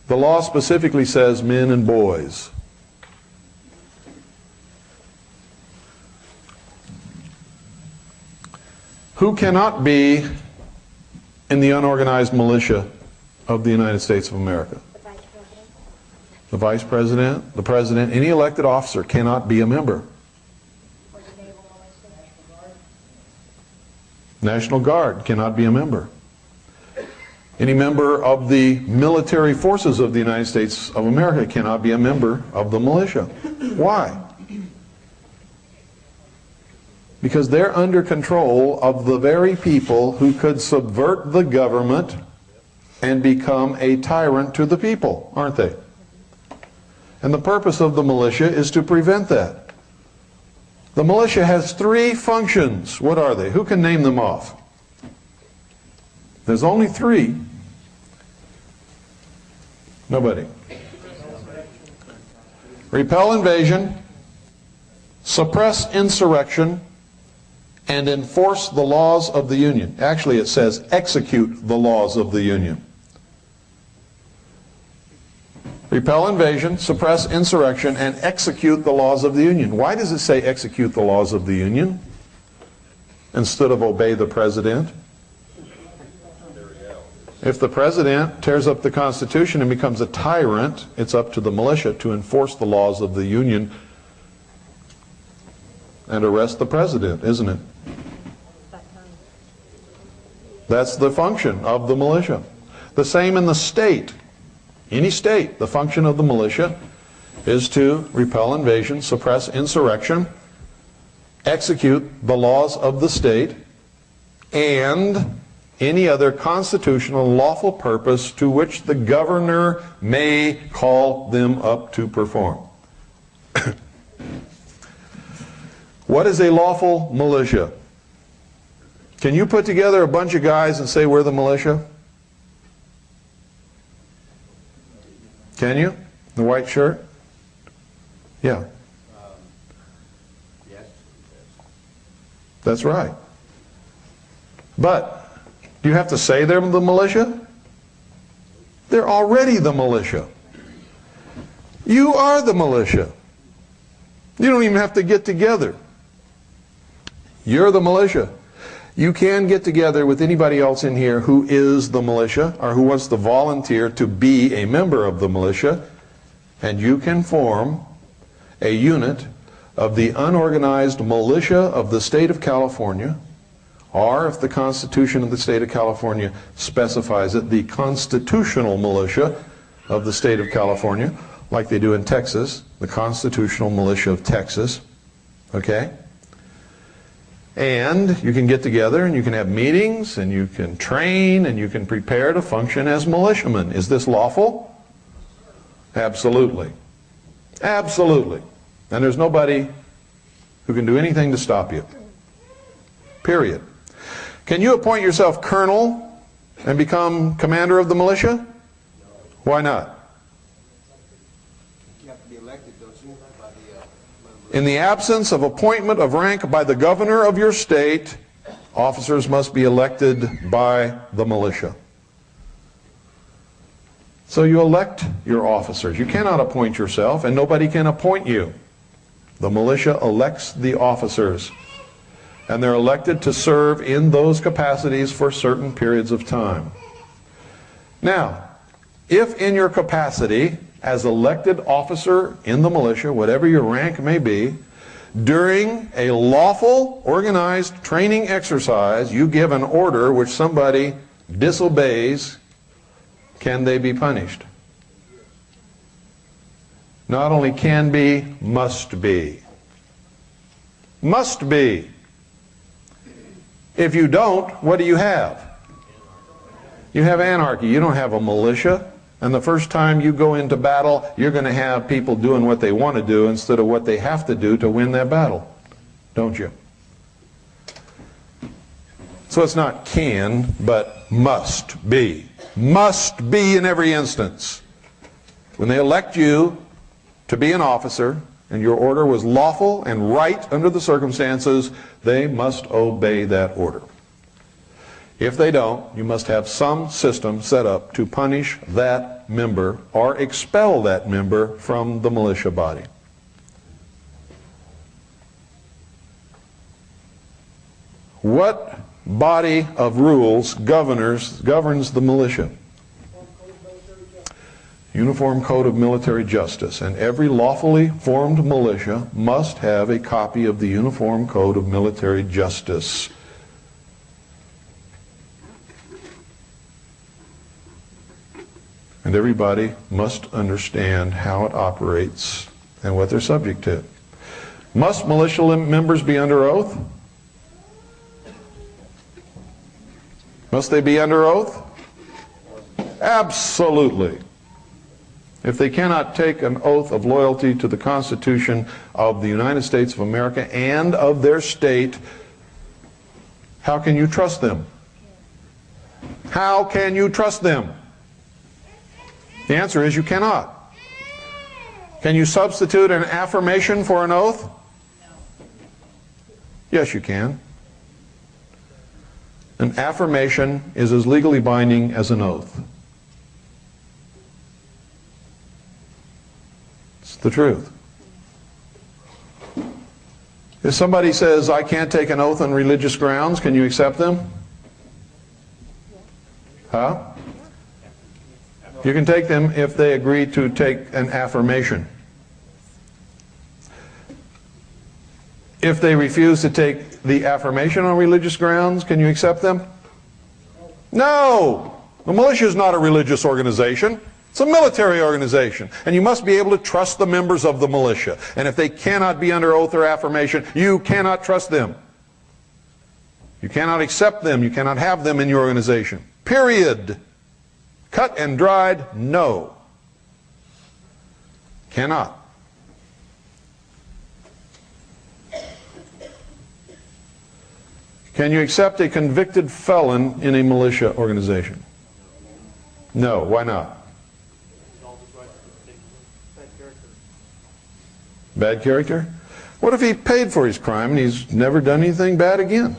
The law specifically says men and boys. Who cannot be in the unorganized militia of the United States of America? The Vice President, the President, any elected officer cannot be a member. National Guard cannot be a member. Any member of the military forces of the United States of America cannot be a member of the militia. Why? Because they're under control of the very people who could subvert the government and become a tyrant to the people, aren't they? And the purpose of the militia is to prevent that. The militia has three functions. What are they? Who can name them off? There's only three. Nobody. Repel invasion, suppress insurrection, and enforce the laws of the Union. Actually, it says execute the laws of the Union. Repel invasion, suppress insurrection, and execute the laws of the Union. Why does it say execute the laws of the Union instead of obey the President? If the President tears up the Constitution and becomes a tyrant, it's up to the militia to enforce the laws of the Union and arrest the President, isn't it? That's the function of the militia. The same in the state. Any state, the function of the militia is to repel invasion, suppress insurrection, execute the laws of the state, and any other constitutional lawful purpose to which the governor may call them up to perform. What is a lawful militia? Can you put together a bunch of guys and say we're the militia? Can you? The white shirt? Yeah. Yes. That's right. But do you have to say they're the militia? They're already the militia. You are the militia. You don't even have to get together. You're the militia. You can get together with anybody else in here who is the militia or who wants to volunteer to be a member of the militia, and you can form a unit of the unorganized militia of the state of California, or if the Constitution of the state of California specifies it, the constitutional militia of the state of California, like they do in Texas, the constitutional militia of Texas, okay? And you can get together and you can have meetings and you can train and you can prepare to function as militiamen. Is this lawful? Absolutely. Absolutely. And there's nobody who can do anything to stop you. Period. Can you appoint yourself colonel and become commander of the militia? Why not? You have to be elected, don't you? In the absence of appointment of rank by the governor of your state, officers must be elected by the militia. So you elect your officers. You cannot appoint yourself, and nobody can appoint you. The militia elects the officers, and they're elected to serve in those capacities for certain periods of time. Now, if in your capacity as elected officer in the militia, whatever your rank may be, during a lawful, organized training exercise, you give an order which somebody disobeys, can they be punished? Not only can be, must be. Must be. If you don't, what do you have? You have anarchy. You don't have a militia. And the first time you go into battle, you're going to have people doing what they want to do instead of what they have to do to win that battle. Don't you? So it's not can, but must be. Must be in every instance. When they elect you to be an officer, and your order was lawful and right under the circumstances, they must obey that order. If they don't, you must have some system set up to punish that member or expel that member from the militia body. What body of rules governs the militia? Uniform Code of Military Justice. And every lawfully formed militia must have a copy of the Uniform Code of Military Justice. And everybody must understand how it operates and what they're subject to. Must militia members be under oath? Must they be under oath? Absolutely. If they cannot take an oath of loyalty to the Constitution of the United States of America and of their state, how can you trust them? How can you trust them? The answer is you cannot. Can you substitute an affirmation for an oath? Yes, you can. An affirmation is as legally binding as an oath. It's the truth. If somebody says, I can't take an oath on religious grounds, can you accept them? Huh? You can take them if they agree to take an affirmation. If they refuse to take the affirmation on religious grounds, can you accept them? No! The militia is not a religious organization. It's a military organization. And you must be able to trust the members of the militia. And if they cannot be under oath or affirmation, you cannot trust them. You cannot accept them. You cannot have them in your organization. Period. Cut and dried, no. Cannot. Can you accept a convicted felon in a militia organization? No. Why not? Bad character? What if he paid for his crime and he's never done anything bad again?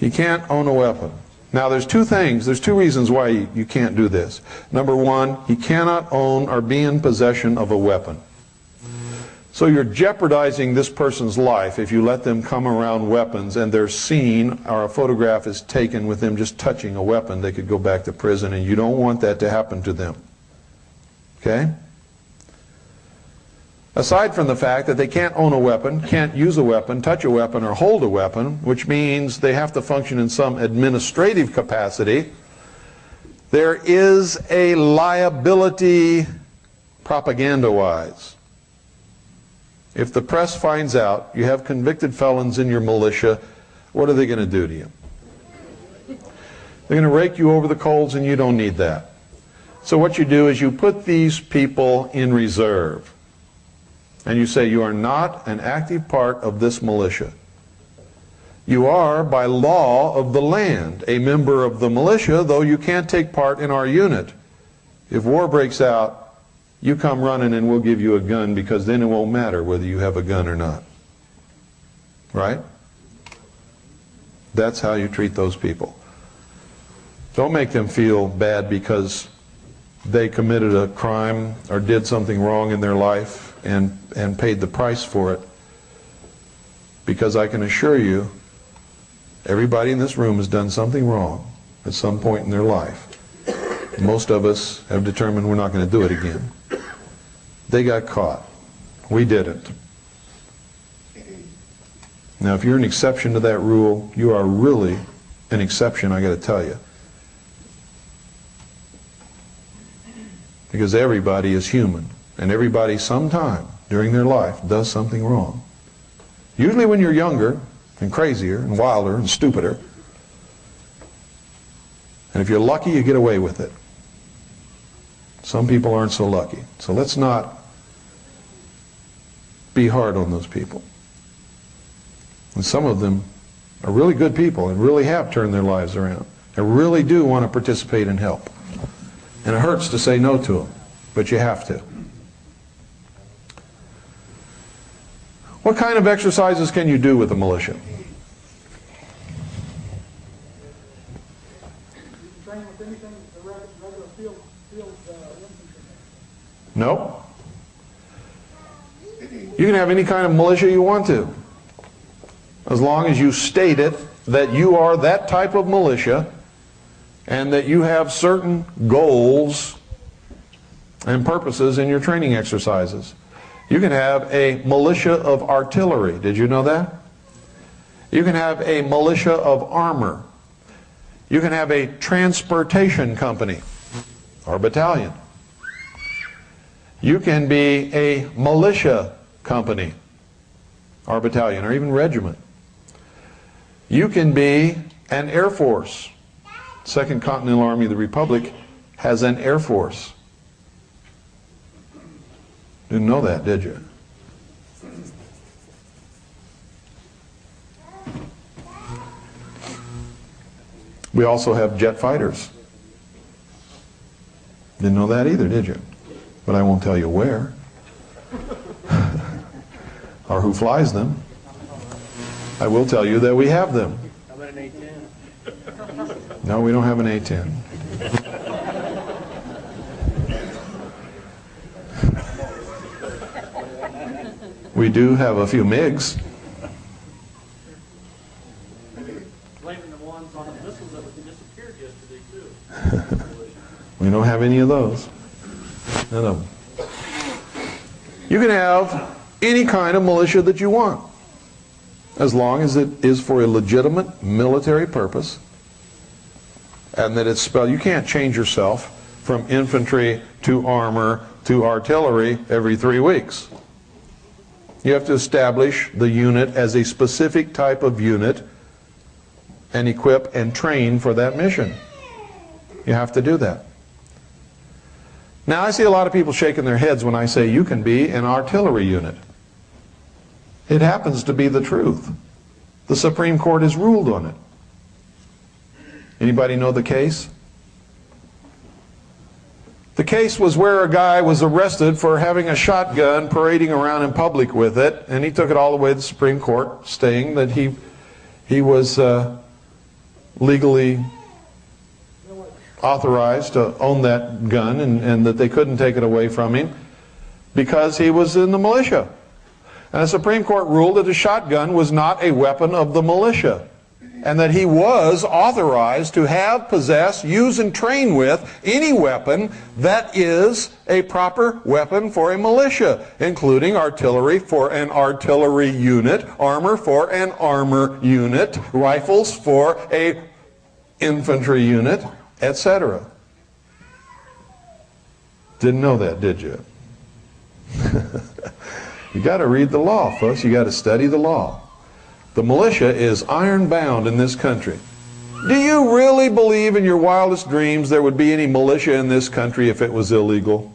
He can't own a weapon. Now there's two reasons why you can't do this. Number one, he cannot own or be in possession of a weapon. So you're jeopardizing this person's life if you let them come around weapons and they're seen or a photograph is taken with them just touching a weapon. They could go back to prison, and you don't want that to happen to them. Okay? Aside from the fact that they can't own a weapon, can't use a weapon, touch a weapon, or hold a weapon, which means they have to function in some administrative capacity, there is a liability propaganda-wise. If the press finds out you have convicted felons in your militia, what are they going to do to you? They're going to rake you over the coals, and you don't need that. So what you do is you put these people in reserve. And you say, you are not an active part of this militia. You are, by law of the land, a member of the militia, though you can't take part in our unit. If war breaks out, you come running and we'll give you a gun, because then it won't matter whether you have a gun or not. Right? That's how you treat those people. Don't make them feel bad because they committed a crime or did something wrong in their life and paid the price for it. Because I can assure you, everybody in this room has done something wrong at some point in their life. Most of us have determined we're not going to do it again. They got caught. We didn't. Now, if you're an exception to that rule, you are really an exception, I got to tell you. Because everybody is human, and everybody sometime during their life does something wrong. Usually when you're younger and crazier and wilder and stupider. And if you're lucky, you get away with it. Some people aren't so lucky. So let's not be hard on those people. And some of them are really good people and really have turned their lives around. They really do want to participate and help. And it hurts to say no to them, but you have to. What kind of exercises can you do with the militia? No. You can have any kind of militia you want to, as long as you state it that you are that type of militia and that you have certain goals and purposes in your training exercises. You can have a militia of artillery. Did you know that? You can have a militia of armor. You can have a transportation company or battalion. You can be a militia company or battalion or even regiment. You can be an Air Force. Second Continental Army of the Republic has an Air Force. Didn't know that, did you? We also have jet fighters. Didn't know that either, did you? But I won't tell you where or who flies them. I will tell you that we have them. How about an A-10? No, we don't have an A-10. We do have a few MiGs. Blaming the ones on the missiles that disappeared yesterday, too. We don't have any of those. None of them. You can have any kind of militia that you want, as long as it is for a legitimate military purpose, and that it's spelled. You can't change yourself from infantry to armor to artillery every 3 weeks. You have to establish the unit as a specific type of unit and equip and train for that mission. You have to do that. Now, I see a lot of people shaking their heads when I say you can be an artillery unit. It happens to be the truth. The Supreme Court has ruled on it. Anybody know the case? The case was where a guy was arrested for having a shotgun, parading around in public with it, and he took it all the way to the Supreme Court, stating that he was legally authorized to own that gun, and that they couldn't take it away from him because he was in the militia. And the Supreme Court ruled that a shotgun was not a weapon of the militia, and that he was authorized to have, possess, use, and train with any weapon that is a proper weapon for a militia, including artillery for an artillery unit, armor for an armor unit, rifles for a infantry unit, etc. Didn't know that, did you? You got to read the law, folks. You got to study the law. The militia is iron-bound in this country. Do you really believe in your wildest dreams there would be any militia in this country if it was illegal?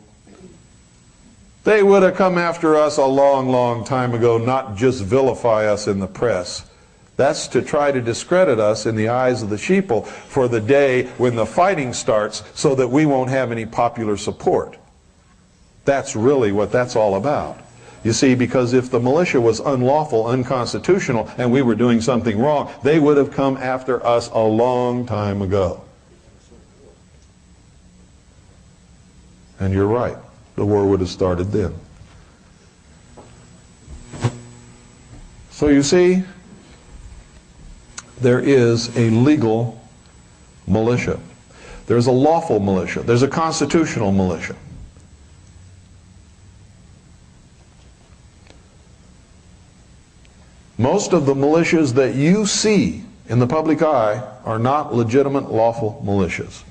They would have come after us a long, long time ago, not just vilify us in the press. That's to try to discredit us in the eyes of the sheeple for the day when the fighting starts, so that we won't have any popular support. That's really what that's all about. You see, because if the militia was unlawful, unconstitutional, and we were doing something wrong, they would have come after us a long time ago. And you're right. The war would have started then. So you see, there is a legal militia. There's a lawful militia. There's a constitutional militia. Most of the militias that you see in the public eye are not legitimate, lawful militias.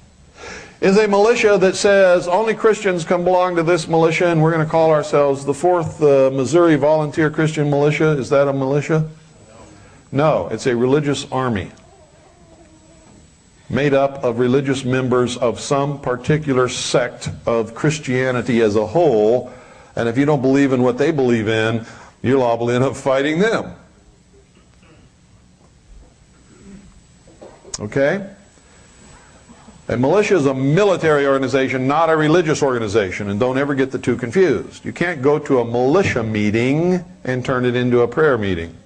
Is a militia that says only Christians can belong to this militia, and we're going to call ourselves the 4th Missouri Volunteer Christian Militia. Is that a militia? No, it's a religious army made up of religious members of some particular sect of Christianity as a whole, and if you don't believe in what they believe in, you'll all end up fighting them. Okay? A militia is a military organization, not a religious organization, and don't ever get the two confused. You can't go to a militia meeting and turn it into a prayer meeting.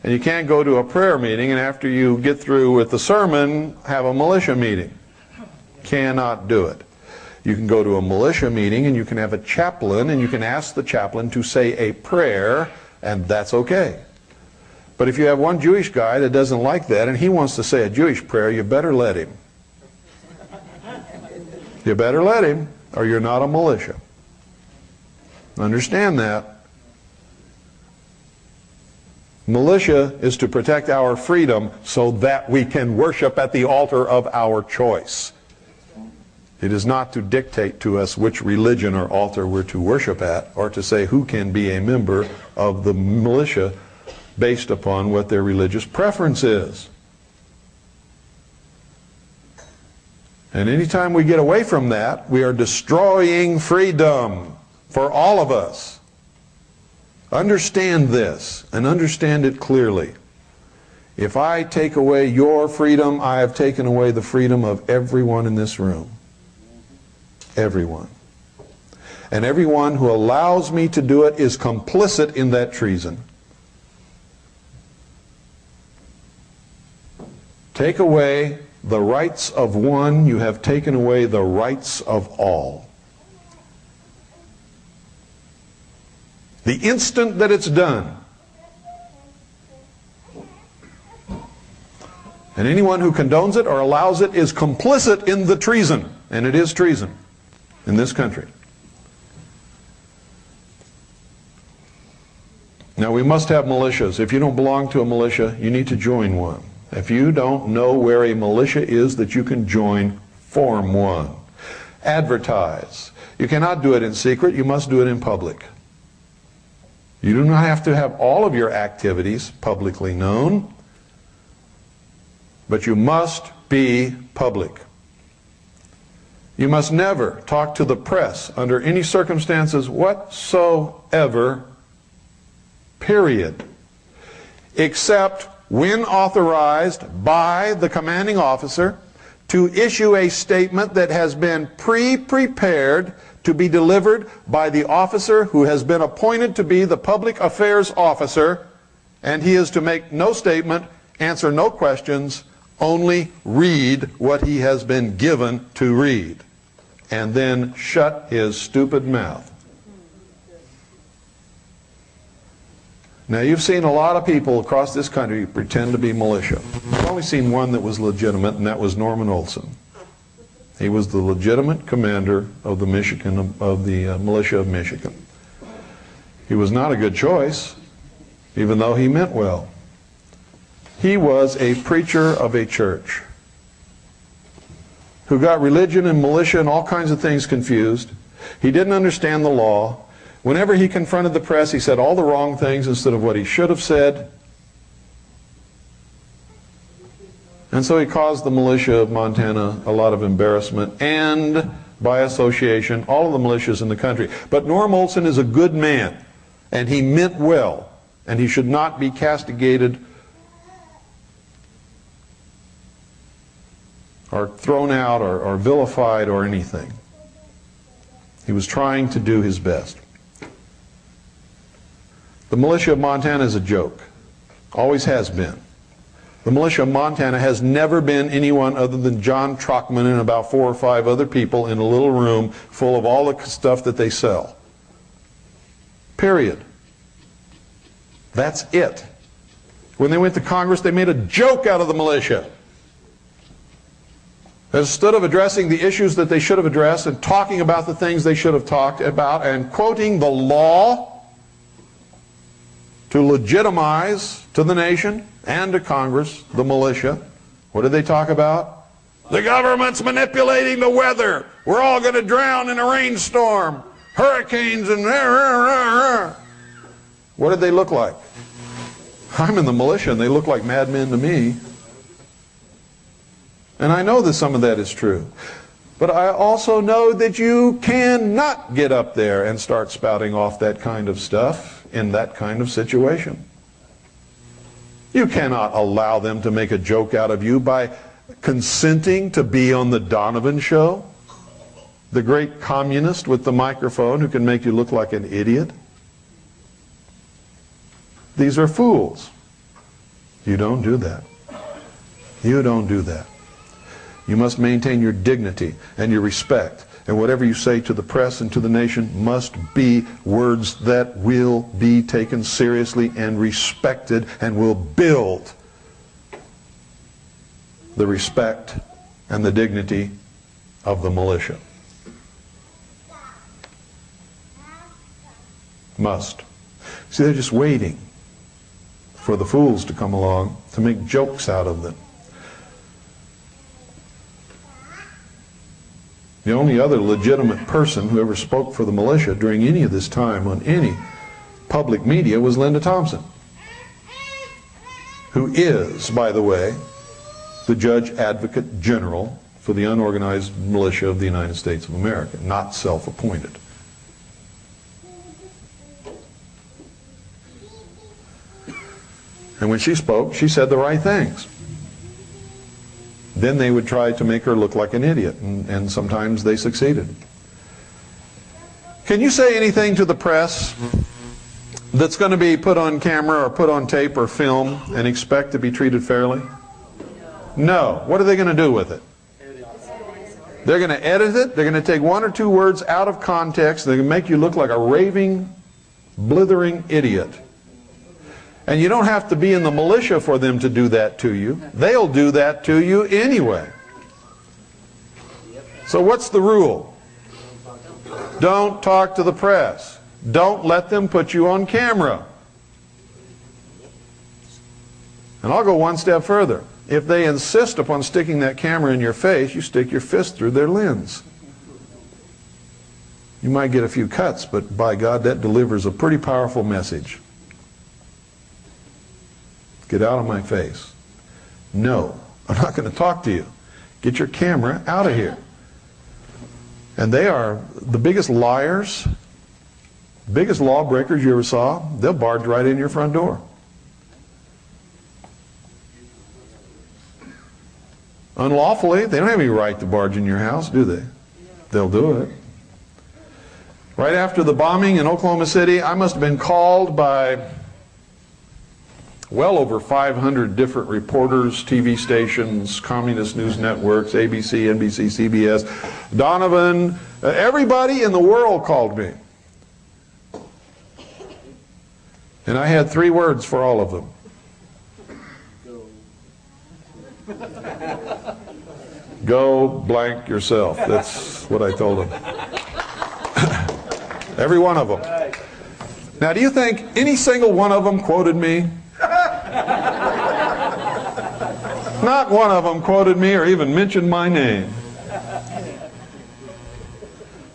And you can't go to a prayer meeting and after you get through with the sermon, have a militia meeting. Cannot do it. You can go to a militia meeting and you can have a chaplain and you can ask the chaplain to say a prayer, and that's okay. But if you have one Jewish guy that doesn't like that and he wants to say a Jewish prayer, you better let him. You better let him, or you're not a militia. Understand that. Militia is to protect our freedom so that we can worship at the altar of our choice. It is not to dictate to us which religion or altar we're to worship at, or to say who can be a member of the militia based upon what their religious preference is. And anytime we get away from that, we are destroying freedom for all of us. Understand this, and understand it clearly. If I take away your freedom, I have taken away the freedom of everyone in this room. Everyone. And everyone who allows me to do it is complicit in that treason. Take away the rights of one, you have taken away the rights of all. The instant that it's done. And anyone who condones it or allows it is complicit in the treason. And it is treason in this country. Now we must have militias. If you don't belong to a militia, you need to join one. If you don't know where a militia is that you can join, form one. Advertise. You cannot do it in secret, you must do it in public. You do not have to have all of your activities publicly known, but you must be public. You must never talk to the press under any circumstances whatsoever, period, except when authorized by the commanding officer, to issue a statement that has been pre-prepared to be delivered by the officer who has been appointed to be the public affairs officer, and he is to make no statement, answer no questions, only read what he has been given to read, and then shut his stupid mouth. Now, you've seen a lot of people across this country pretend to be militia. I've only seen one that was legitimate, and that was Norman Olson. He was the legitimate commander of the militia of Michigan. He was not a good choice, even though he meant well. He was a preacher of a church who got religion and militia and all kinds of things confused. He didn't understand the law. Whenever he confronted the press, he said all the wrong things instead of what he should have said. And so he caused the militia of Montana a lot of embarrassment, and by association, all of the militias in the country. But Norm Olson is a good man, and he meant well, and he should not be castigated or thrown out or vilified or anything. He was trying to do his best. The militia of Montana is a joke. Always has been. The militia of Montana has never been anyone other than John Trockman and about 4 or 5 other people in a little room full of all the stuff that they sell. Period. That's it. When they went to Congress, they made a joke out of the militia. Instead of addressing the issues that they should have addressed and talking about the things they should have talked about and quoting the law to legitimize to the nation and to Congress the militia, what did they talk about? The government's manipulating the weather. We're all going to drown in a rainstorm. Hurricanes and... What did they look like? I'm in the militia and they look like madmen to me. And I know that some of that is true. But I also know that you cannot get up there and start spouting off that kind of stuff in that kind of situation. You cannot allow them to make a joke out of you by consenting to be on the Donovan show, the great communist with the microphone who can make you look like an idiot. These are fools. You don't do that. You don't do that. You must maintain your dignity and your respect, and whatever you say to the press and to the nation must be words that will be taken seriously and respected and will build the respect and the dignity of the militia. Must. See, they're just waiting for the fools to come along to make jokes out of them. The only other legitimate person who ever spoke for the militia during any of this time on any public media was Linda Thompson, who is, by the way, the Judge Advocate General for the unorganized militia of the United States of America, not self-appointed. And when she spoke, she said the right things. Then they would try to make her look like an idiot, and sometimes they succeeded. Can you say anything to the press that's going to be put on camera or put on tape or film and expect to be treated fairly? No. What are they going to do with it? They're going to edit it. They're going to take 1 or 2 words out of context. They're going to make you look like a raving, blithering idiot. And you don't have to be in the militia for them to do that to you. They'll do that to you anyway. So what's the rule? Don't talk to the press. Don't let them put you on camera. And I'll go one step further. If they insist upon sticking that camera in your face, you stick your fist through their lens. You might get a few cuts, but by God, that delivers a pretty powerful message. Get out of my face. No, I'm not going to talk to you. Get your camera out of here. And they are the biggest liars, biggest lawbreakers you ever saw. They'll barge right in your front door. unlawfully. They don't have any right to barge in your house, do they? They'll do it. Right after the bombing in Oklahoma City, I must have been called by well over 500 different reporters, TV stations, communist news networks, ABC, NBC, CBS, Donovan, everybody in the world called me. And I had 3 words for all of them. Go blank yourself. That's what I told them. Every one of them. Now, do you think any single one of them quoted me? Not one of them quoted me or even mentioned my name.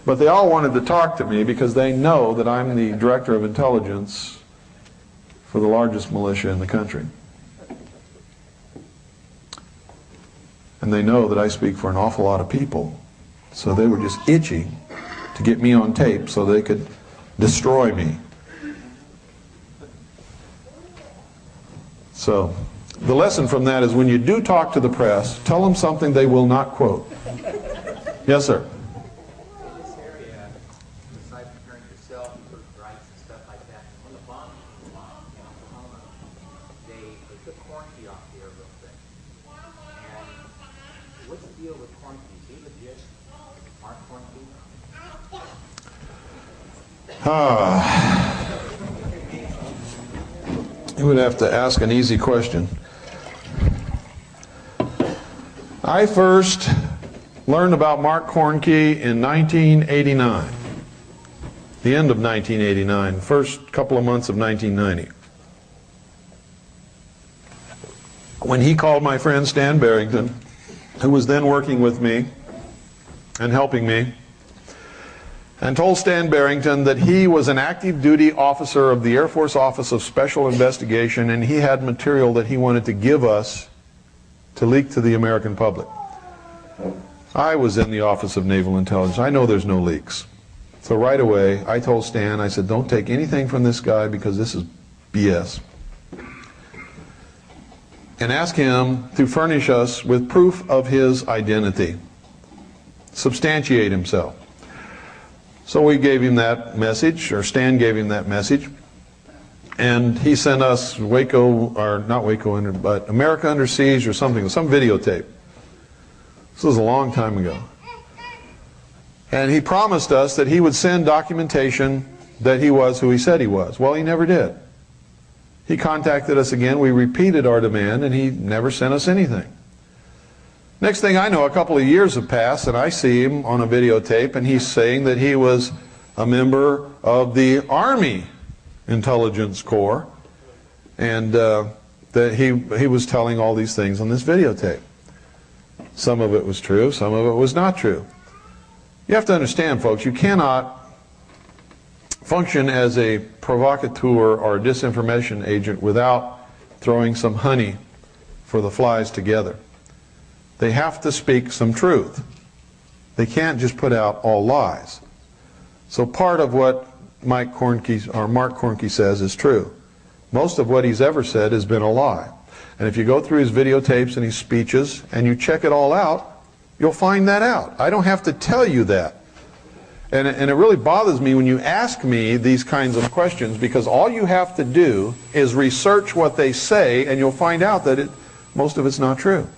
But they all wanted to talk to me because they know that I'm the director of intelligence for the largest militia in the country. And they know that I speak for an awful lot of people. So they were just itching to get me on tape so they could destroy me. So the lesson from that is when you do talk to the press, tell them something they will not quote. Yes, sir. In this area, besides preparing yourself for rights and stuff like that, when the bombing was in Oklahoma, they took corn key off the air real quick. And what's the deal with corn keys? Is he legit? Mark corn key? You would have to ask an easy question. I first learned about Mark Cornkey in 1989. The end of 1989, first couple of months of 1990. When he called my friend Stan Barrington, who was then working with me and helping me, and told Stan Barrington that he was an active duty officer of the Air Force Office of Special Investigation and he had material that he wanted to give us to leak to the American public. I was in the Office of Naval Intelligence. I know there's no leaks. So right away, I told Stan, I said, don't take anything from this guy because this is BS. And ask him to furnish us with proof of his identity. Substantiate himself. So we gave him that message, or Stan gave him that message, and he sent us Waco, or not Waco, but America Under Siege or something, some videotape. This was a long time ago. And he promised us that he would send documentation that he was who he said he was. Well, he never did. He contacted us again, we repeated our demand, and he never sent us anything. Next thing I know, a couple of years have passed, and I see him on a videotape, and he's saying that he was a member of the Army Intelligence Corps, and that he was telling all these things on this videotape. Some of it was true, some of it was not true. You have to understand, folks, you cannot function as a provocateur or a disinformation agent without throwing some honey for the flies together. They have to speak some truth. They can't just put out all lies. So part of what Mark Cornkey says is true. Most of what he's ever said has been a lie. And if you go through his videotapes and his speeches and you check it all out, you'll find that out. I don't have to tell you that. And it really bothers me when you ask me these kinds of questions, because all you have to do is research what they say and you'll find out that most of it's not true.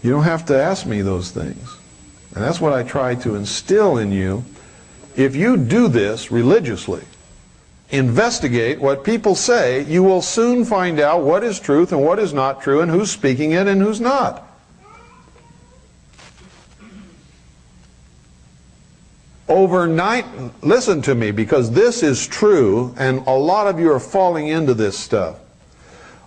You don't have to ask me those things. And that's what I try to instill in you. If you do this religiously, investigate what people say, you will soon find out what is truth and what is not true and who's speaking it and who's not. Overnight, listen to me, because this is true and a lot of you are falling into this stuff.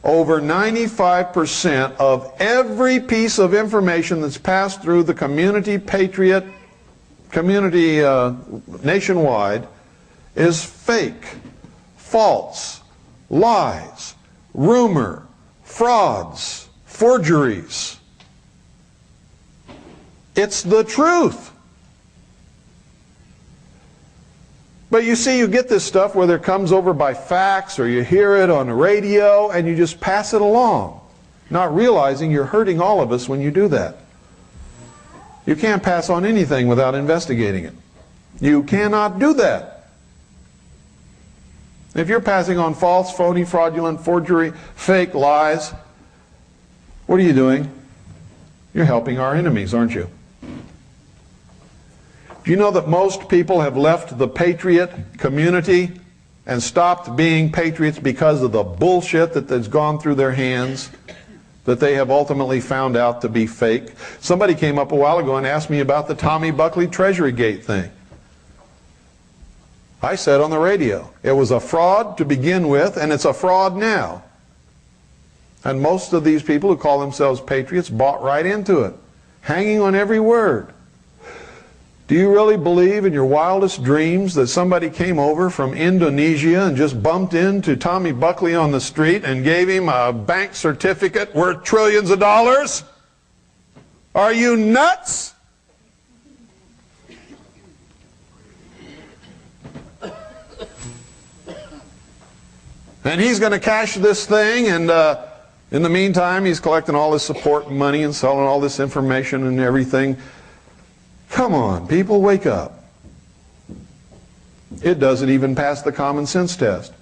Over 95% of every piece of information that's passed through the community nationwide is fake, false, lies, rumor, frauds, forgeries. It's the truth. But you see, you get this stuff whether it comes over by fax or you hear it on the radio and you just pass it along, not realizing you're hurting all of us when you do that. You can't pass on anything without investigating it. You cannot do that. If you're passing on false, phony, fraudulent, forgery, fake, lies, what are you doing? You're helping our enemies, aren't you? Do you know that most people have left the patriot community and stopped being patriots because of the bullshit that has gone through their hands, that they have ultimately found out to be fake? Somebody came up a while ago and asked me about the Tommy Buckley Treasury Gate thing. I said on the radio, it was a fraud to begin with, and it's a fraud now. And most of these people who call themselves patriots bought right into it, hanging on every word. Do you really believe in your wildest dreams that somebody came over from Indonesia and just bumped into Tommy Buckley on the street and gave him a bank certificate worth trillions of dollars? Are you nuts? And he's going to cash this thing, and in the meantime he's collecting all this support money and selling all this information and everything. Come on, people, wake up. It doesn't even pass the common sense test.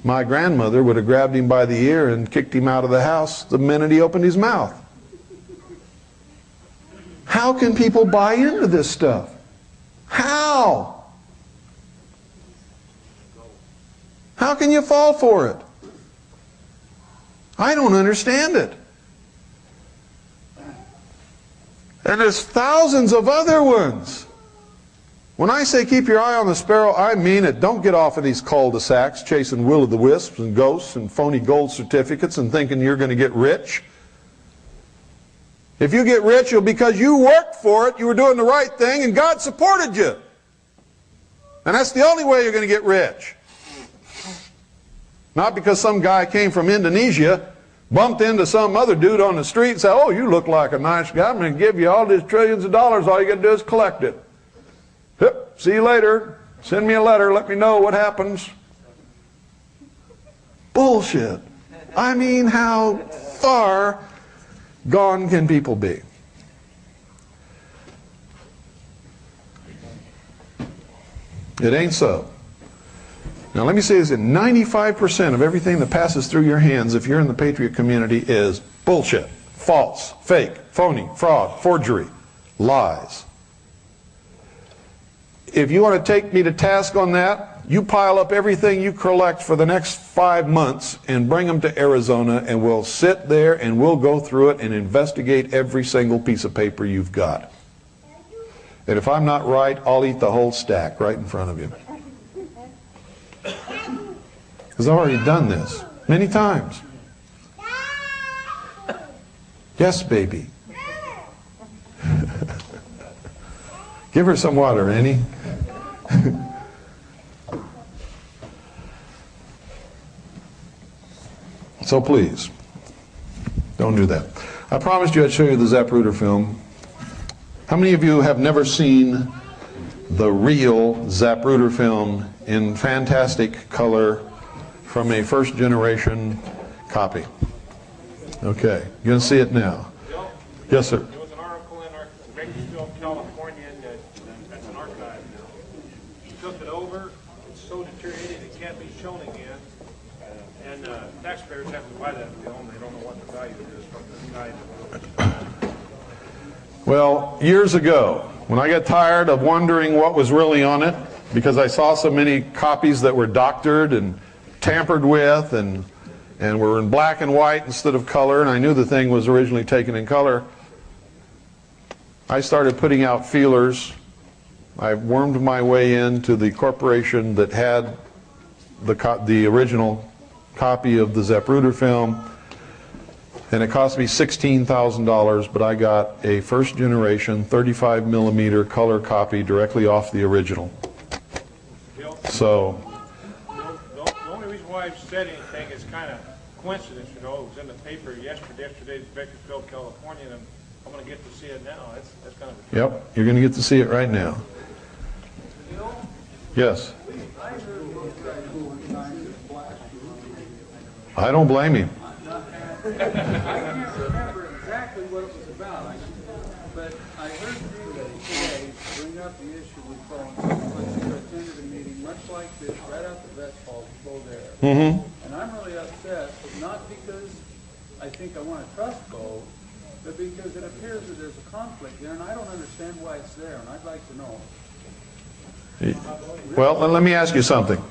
My grandmother would have grabbed him by the ear and kicked him out of the house the minute he opened his mouth. How can people buy into this stuff? How? How can you fall for it? I don't understand it. And there's thousands of other ones. When I say keep your eye on the sparrow, I mean it. Don't get off of these cul-de-sacs chasing will-o'-the-wisps and ghosts and phony gold certificates and thinking you're going to get rich. If you get rich, it'll be because you worked for it, you were doing the right thing, and God supported you. And that's the only way you're going to get rich. Not because some guy came from Indonesia, bumped into some other dude on the street and said, oh, you look like a nice guy, I'm going to give you all these trillions of dollars, all you got to do is collect it. Yep, see you later, send me a letter, let me know what happens. Bullshit. I mean, how far gone can people be? It ain't so. Now let me say this, 95% of everything that passes through your hands, if you're in the patriot community, is bullshit, false, fake, phony, fraud, forgery, lies. If you want to take me to task on that, you pile up everything you collect for the next 5 months and bring them to Arizona, and we'll sit there and we'll go through it and investigate every single piece of paper you've got. And if I'm not right, I'll eat the whole stack right in front of you. Because I've already done this many times. Yes, baby. Give her some water, Annie. So please, don't do that. I promised you I'd show you the Zapruder film. How many of you have never seen the real Zapruder film in fantastic color from a first-generation copy? Okay, you're going to see it now. Bill, Yes, sir. there was an article in our Bakersfield, California, that's an archive now. He took it over, it's so deteriorated it can't be shown again, and taxpayers have to buy that film. They don't know what the value is from this guy that wrote it. Well, years ago, when I got tired of wondering what was really on it, because I saw so many copies that were doctored and tampered with and were in black and white instead of color, and I knew the thing was originally taken in color, I started putting out feelers. I wormed my way into the corporation that had the original copy of the Zapruder film, and it cost me $16,000, but I got a first generation 35 millimeter color copy directly off the original. So The only reason why I've said anything is kind of coincidence, you know. It was in the paper yesterday's Bakersfield, California, and I'm going to get to see it now. That's kind of a yep, you're going to get to see it right now. Yes. I don't blame him. I can't remember exactly what it was about, but I heard you today bring up the issue with Bo, and you attended a meeting much like this right out the Vets Hall with Bo there. And I'm really upset, not because I think I want to trust Bo, but because it appears that there's a conflict there, and I don't understand why it's there, and I'd like to know. Well, let me ask you something.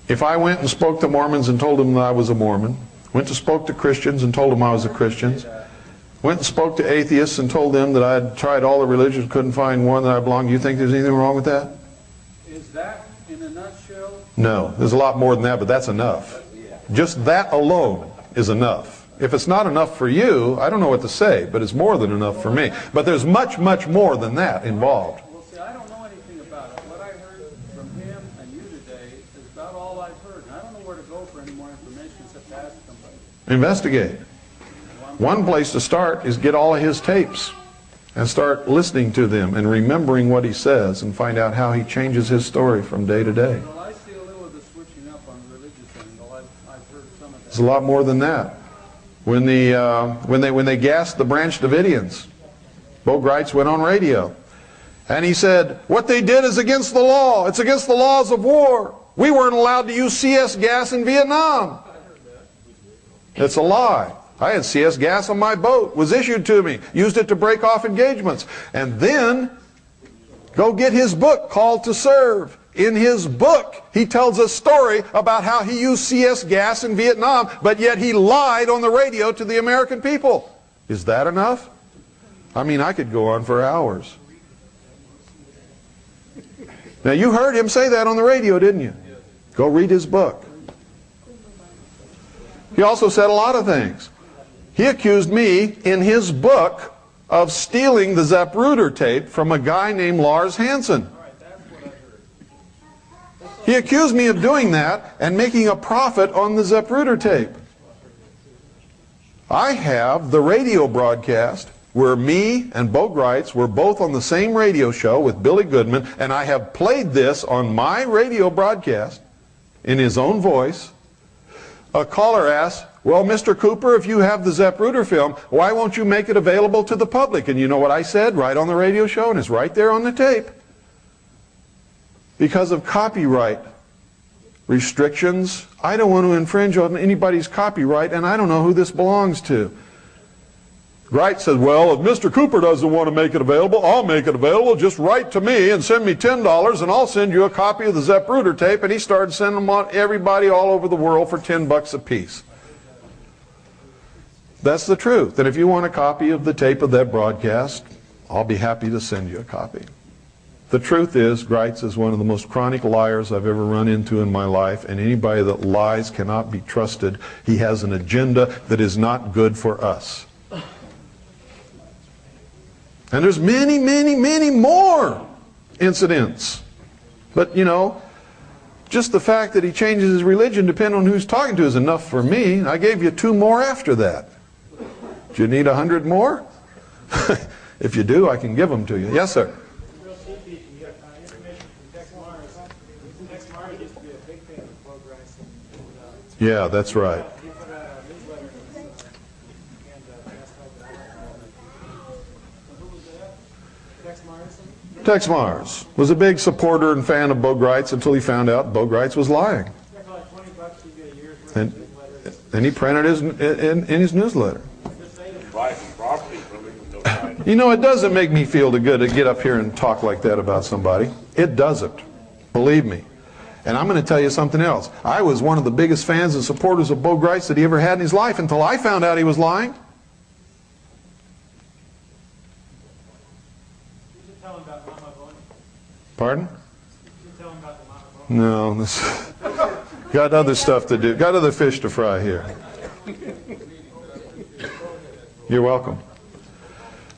If I went and spoke to Mormons and told them that I was a Mormon, went to spoke to Christians and told them I was a Christian, went and spoke to atheists and told them that I had tried all the religions, couldn't find one that I belonged, do you think there's anything wrong with that? Is that, in a nutshell? No, there's a lot more than that, but that's enough. Just that alone is enough. If it's not enough for you, I don't know what to say, but it's more than enough for me. But there's much, much more than that involved. Well, see, I don't know anything about it. What I heard from him and you today is about all I've heard. And I don't know where to go for any more information except to ask somebody. Investigate. One place to start is get all of his tapes and start listening to them and remembering what he says and find out how he changes his story from day to day. Well, I see a little of the switching up on the religious angle. I've heard some of that. It's a lot more than that. When they gassed the Branch Davidians, Bo Gritz went on radio and he said, what they did is against the law. It's against the laws of war. We weren't allowed to use CS gas in Vietnam. It's a lie. I had CS gas on my boat, was issued to me, used it to break off engagements. And then go get his book, Called to Serve. In his book, he tells a story about how he used CS gas in Vietnam, but yet he lied on the radio to the American people. Is that enough? I mean, I could go on for hours. Now, you heard him say that on the radio, didn't you? Go read his book. He also said a lot of things. He accused me in his book of stealing the Zapruder tape from a guy named Lars Hansen. He accused me of doing that and making a profit on the Zapruder tape. I have the radio broadcast where me and Bo Gritz were both on the same radio show with Billy Goodman, and I have played this on my radio broadcast in his own voice. A caller asked, well, Mr. Cooper, if you have the Zapruder film, why won't you make it available to the public? And you know what I said right on the radio show, and it's right there on the tape. Because of copyright restrictions, I don't want to infringe on anybody's copyright, and I don't know who this belongs to. Gritz says, well, if Mr. Cooper doesn't want to make it available, I'll make it available. Just write to me and send me $10 and I'll send you a copy of the Zapruder tape. And he started sending them on everybody all over the world for $10 a piece. That's the truth. And if you want a copy of the tape of that broadcast, I'll be happy to send you a copy. The truth is, Gritz is one of the most chronic liars I've ever run into in my life, and anybody that lies cannot be trusted. He has an agenda that is not good for us. And there's many, many, many more incidents. But, you know, just the fact that he changes his religion depending on who he's talking to is enough for me. I gave you 2 more after that. Do you need 100 more? If you do, I can give them to you. Yes, sir. Real sneaky, you got information from Tex Mars. Tex Mars used to be a big fan of Bo Gritz. Yeah, that's right. He put out a newsletter and asked how who was that? Tex Mars? Tex Mars was a big supporter and fan of Bo Gritz until he found out Bo Gritz was lying. Yeah, for like $20 you get a year's worth of newsletters. And he printed his in his newsletter. You know, it doesn't make me feel good to get up here and talk like that about somebody. It doesn't. Believe me. And I'm going to tell you something else. I was one of the biggest fans and supporters of Bo Gritz that he ever had in his life until I found out he was lying. You should tell him about Mama Bonnie. Pardon? You should tell him about the Mama Bonnie. No. This, got other stuff to do. Got other fish to fry here. You're welcome.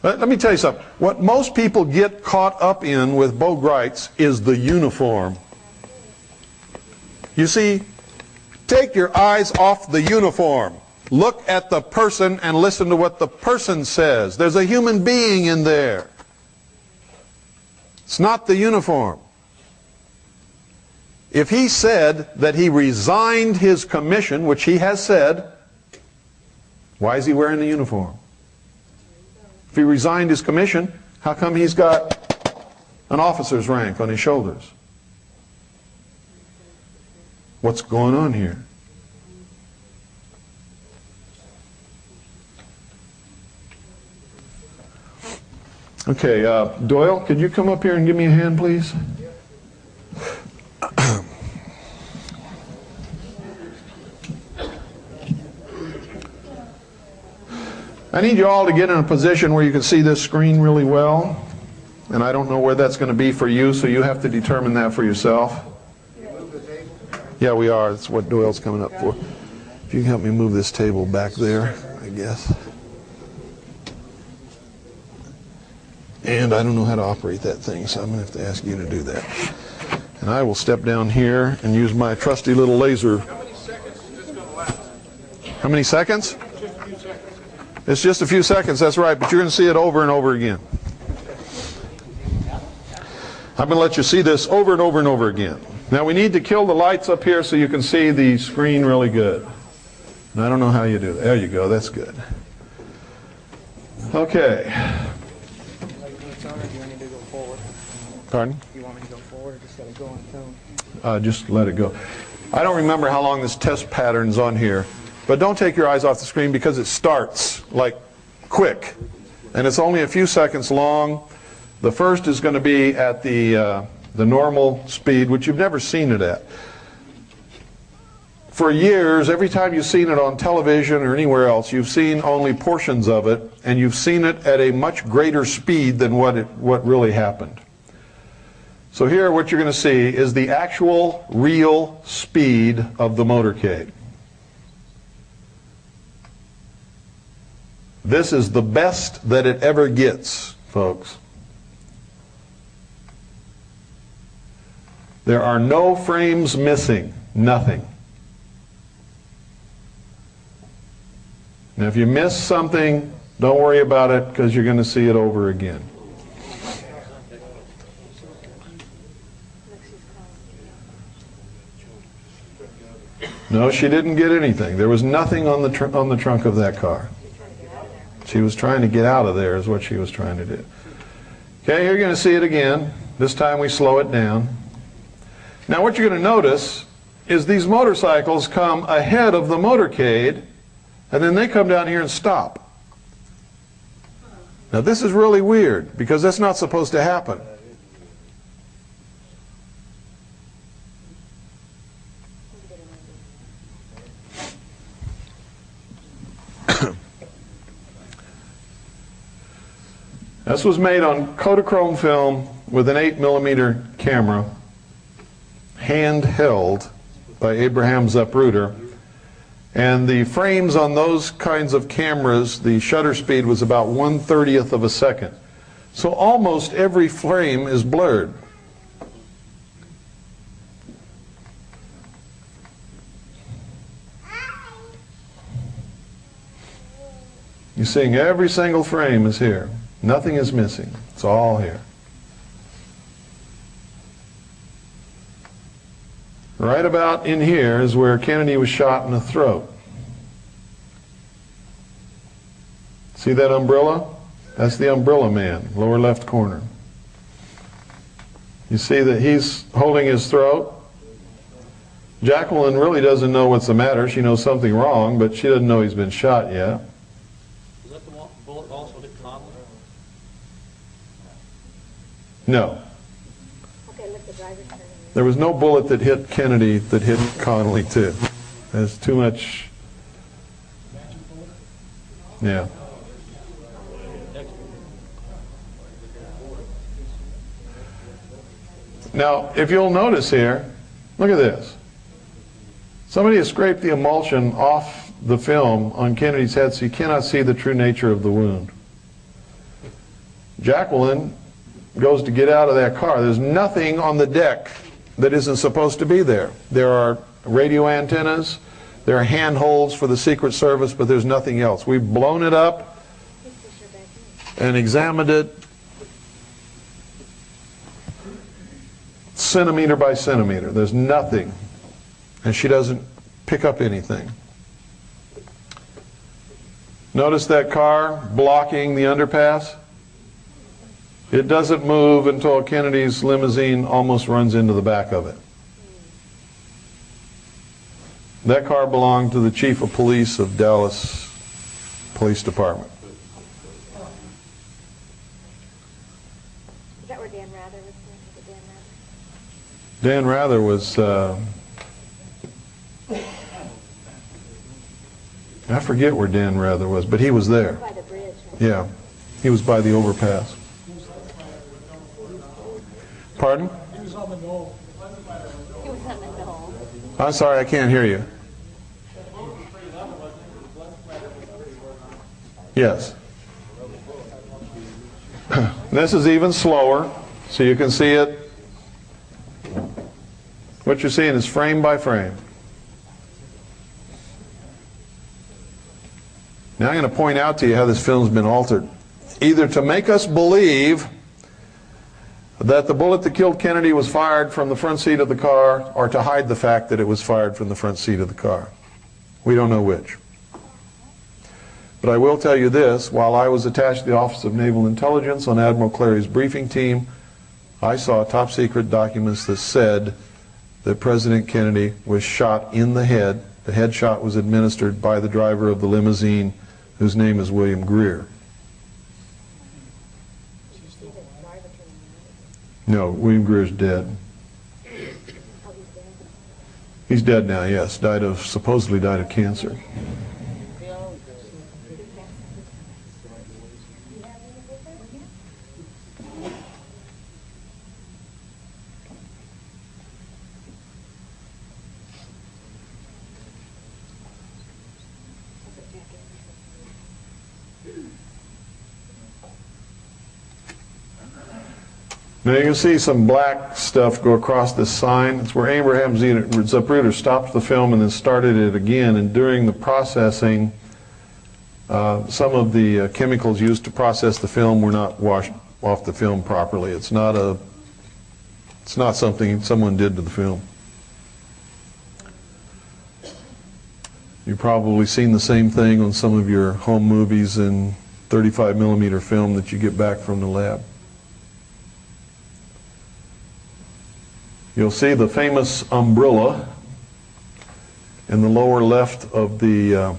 Let me tell you something. What most people get caught up in with Bo Gritz is the uniform. You see, take your eyes off the uniform. Look at the person and listen to what the person says. There's a human being in there. It's not the uniform. If he said that he resigned his commission, which he has said, why is he wearing the uniform? If he resigned his commission, how come he's got an officer's rank on his shoulders? What's going on here? Okay, Doyle, could you come up here and give me a hand, please? I need you all to get in a position where you can see this screen really well. And I don't know where that's going to be for you, so you have to determine that for yourself. Yeah, we are. That's what Doyle's coming up for. If you can help me move this table back there, I guess. And I don't know how to operate that thing, so I'm going to have to ask you to do that. And I will step down here and use my trusty little laser. How many seconds is this going to last? How many seconds? Just a few seconds. It's just a few seconds, that's right, but you're going to see it over and over again. I'm going to let you see this over and over and over again. Now we need to kill the lights up here so you can see the screen really good. And I don't know how you do that. There you go, that's good. Okay. Pardon? You want me to go forward or just let it go on tone? Just let it go. I don't remember how long this test pattern's on here, but don't take your eyes off the screen because it starts like quick. And it's only a few seconds long. The first is going to be at the normal speed, which you've never seen it at. For years, every time you've seen it on television or anywhere else, you've seen only portions of it, and you've seen it at a much greater speed than what really happened. So here what you're going to see is the actual real speed of the motorcade. This is the best that it ever gets, folks. There are no frames missing, nothing. Now if you miss something, don't worry about it because you're going to see it over again. No, she didn't get anything. There was nothing on the trunk of that car. She was trying to get out of there is what she was trying to do. Okay, you're going to see it again. This time we slow it down. Now what you're going to notice is these motorcycles come ahead of the motorcade and then they come down here and stop. Now this is really weird because that's not supposed to happen. This was made on Kodachrome film with an 8mm camera, handheld by Abraham Zapruder. And the frames on those kinds of cameras, the shutter speed was about 1/30th of a second. So almost every frame is blurred. You're seeing every single frame is here. Nothing is missing. It's all here. Right about in here is where Kennedy was shot in the throat. See that umbrella? That's the umbrella man, lower left corner. You see that he's holding his throat. Jacqueline really doesn't know what's the matter. She knows something wrong, but she doesn't know he's been shot yet. Was that the bullet also hit Conley? No. Okay, let the driver turn. There was no bullet that hit Kennedy that hit Connolly too. There's too much. Yeah. Now, if you'll notice here, look at this. Somebody has scraped the emulsion off the film on Kennedy's head so you cannot see the true nature of the wound. Jacqueline goes to get out of that car. There's nothing on the deck that isn't supposed to be there. There are radio antennas, there are handholds for the Secret Service, but there's nothing else. We've blown it up and examined it. centimeter by centimeter. There's nothing. And she doesn't pick up anything. Notice that car blocking the underpass? It doesn't move until Kennedy's limousine almost runs into the back of it. That car belonged to the chief of police of Dallas Police Department. Is that where Dan Rather was? Dan Rather was, I forget where Dan Rather was, but he was there. By the bridge. Yeah, he was by the overpass. Pardon? He was on the knoll. I'm sorry, I can't hear you. Yes. This is even slower, so you can see it. What you're seeing is frame by frame. Now I'm going to point out to you how this film's been altered. Either to make us believe that the bullet that killed Kennedy was fired from the front seat of the car, or to hide the fact that it was fired from the front seat of the car. We don't know which. But I will tell you this, while I was attached to the Office of Naval Intelligence on Admiral Clary's briefing team, I saw top secret documents that said that President Kennedy was shot in the head. The headshot was administered by the driver of the limousine, whose name is William Greer. No, William Greer's dead. He's dead now, yes. Supposedly died of cancer. Now you can see some black stuff go across this sign. It's where Abraham Zapruder stopped the film and then started it again. And during the processing, some of the chemicals used to process the film were not washed off the film properly. It's not something someone did to the film. You've probably seen the same thing on some of your home movies in 35mm film that you get back from the lab. You'll see the famous umbrella in the lower left of the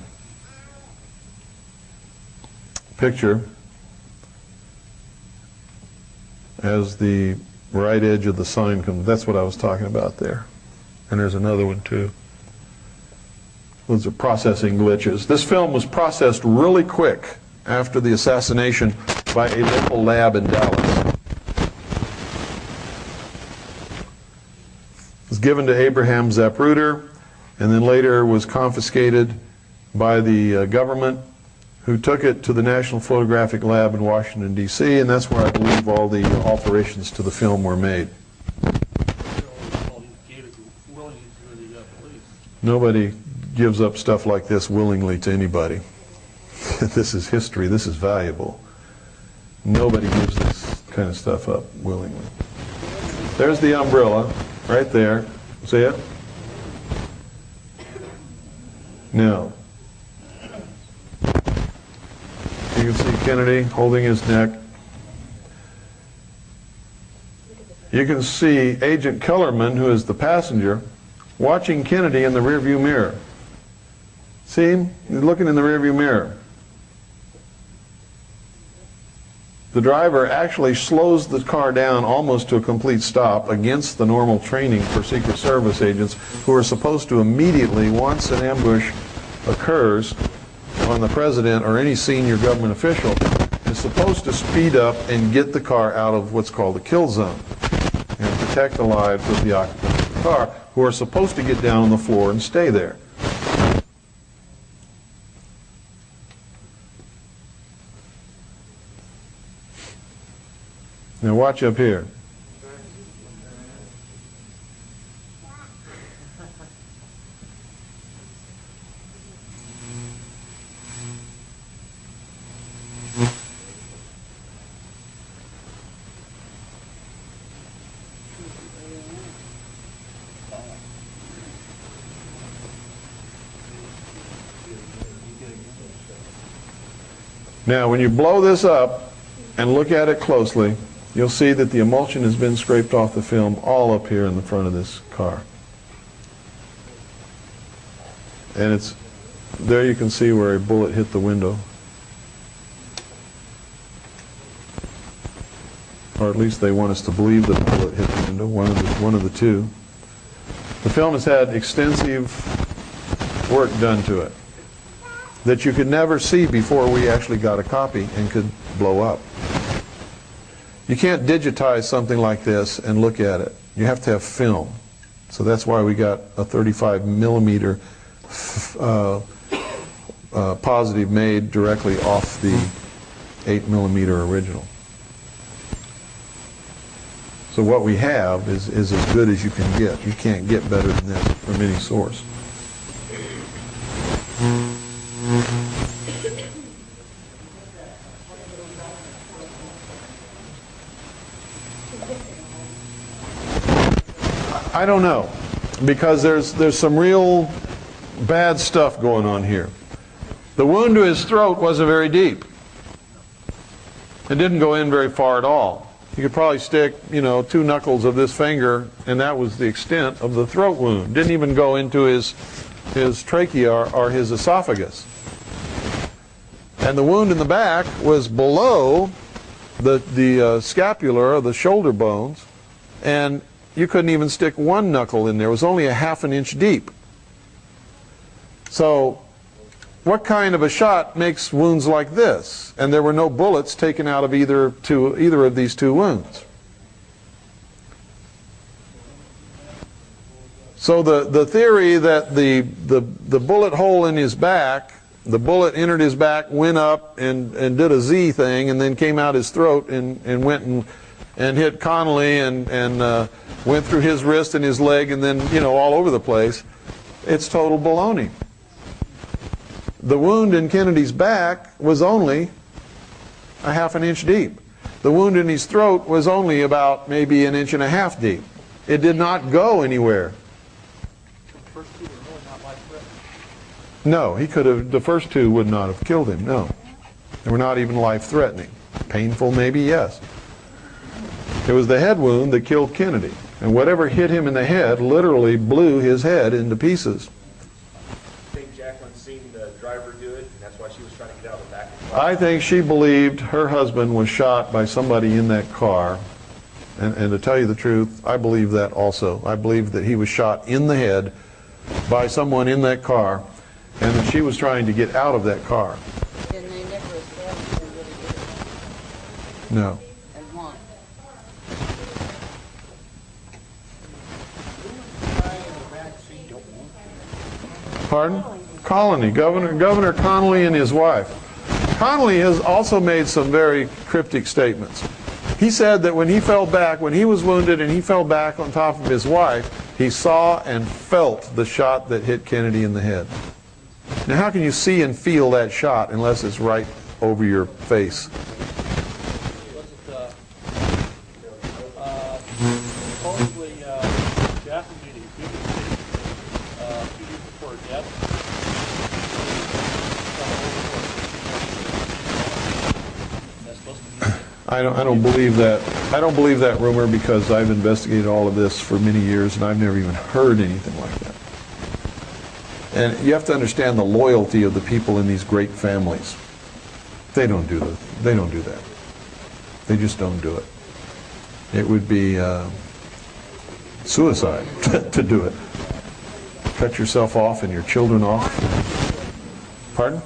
picture as the right edge of the sign comes. That's what I was talking about there. And there's another one too. Those are processing glitches. This film was processed really quick after the assassination by a local lab in Dallas. Was given to Abraham Zapruder, and then later was confiscated by the government, who took it to the National Photographic Lab in Washington, D.C., and that's where I believe all the alterations to the film were made. Nobody gives up stuff like this willingly to anybody. This is history. This is valuable. Nobody gives this kind of stuff up willingly. There's the umbrella. Right there. See it? Now, you can see Kennedy holding his neck. You can see Agent Kellerman, who is the passenger, watching Kennedy in the rearview mirror. See him? He's looking in the rearview mirror. The driver actually slows the car down almost to a complete stop against the normal training for Secret Service agents, who are supposed to immediately, once an ambush occurs on the president or any senior government official, is supposed to speed up and get the car out of what's called a kill zone and protect the lives of the occupants of the car, who are supposed to get down on the floor and stay there. Now watch up here. Now, when you blow this up and look at it closely, you'll see that the emulsion has been scraped off the film all up here in the front of this car. And it's there, you can see where a bullet hit the window. Or at least they want us to believe that a bullet hit the window, one of the two. The film has had extensive work done to it that you could never see before we actually got a copy and could blow up. You can't digitize something like this and look at it. You have to have film. So that's why we got a 35 millimeter positive made directly off the 8 millimeter original. So what we have is as good as you can get. You can't get better than this from any source. I don't know, because there's some real bad stuff going on here. The wound to his throat wasn't very deep. It didn't go in very far at all. You could probably stick, 2 knuckles of this finger, and that was the extent of the throat wound. Didn't even go into his trachea or his esophagus. And the wound in the back was below the scapular, or the shoulder bones, and you couldn't even stick 1 knuckle in there. It was only a ½ an inch deep. So what kind of a shot makes wounds like this? And there were no bullets taken out of either of these 2 wounds. So the theory that the bullet hole in his back, the bullet entered his back, went up and did a Z thing, and then came out his throat and went and hit Connolly and went through his wrist and his leg and then, all over the place. It's total baloney. The wound in Kennedy's back was only a ½ an inch deep. The wound in his throat was only about maybe 1.5 inches deep. It did not go anywhere. The first 2 were really not life-threatening. No, he could have, the first 2 would not have killed him, no. They were not even life-threatening. Painful, maybe, yes. It was the head wound that killed Kennedy. And whatever hit him in the head literally blew his head into pieces. I think Jacqueline seen the driver do it, and that's why she was trying to get out of the back. I think she believed her husband was shot by somebody in that car. And to tell you the truth, I believe that also. I believe that he was shot in the head by someone in that car, and that she was trying to get out of that car. And they never established who really did it. No. And why? Pardon? Colony, Governor Connolly and his wife. Connolly has also made some very cryptic statements. He said that when he fell back, when he was wounded and he fell back on top of his wife, he saw and felt the shot that hit Kennedy in the head. Now how can you see and feel that shot unless it's right over your face? Supposedly, Jackson did a good a few years before her death. That's supposed to be. I don't believe that. I don't believe that rumor because I've investigated all of this for many years and I've never even heard anything like that. And you have to understand the loyalty of the people in these great families. They don't do that. They just don't do it. It would be suicide to do it. Cut yourself off and your children off. Pardon?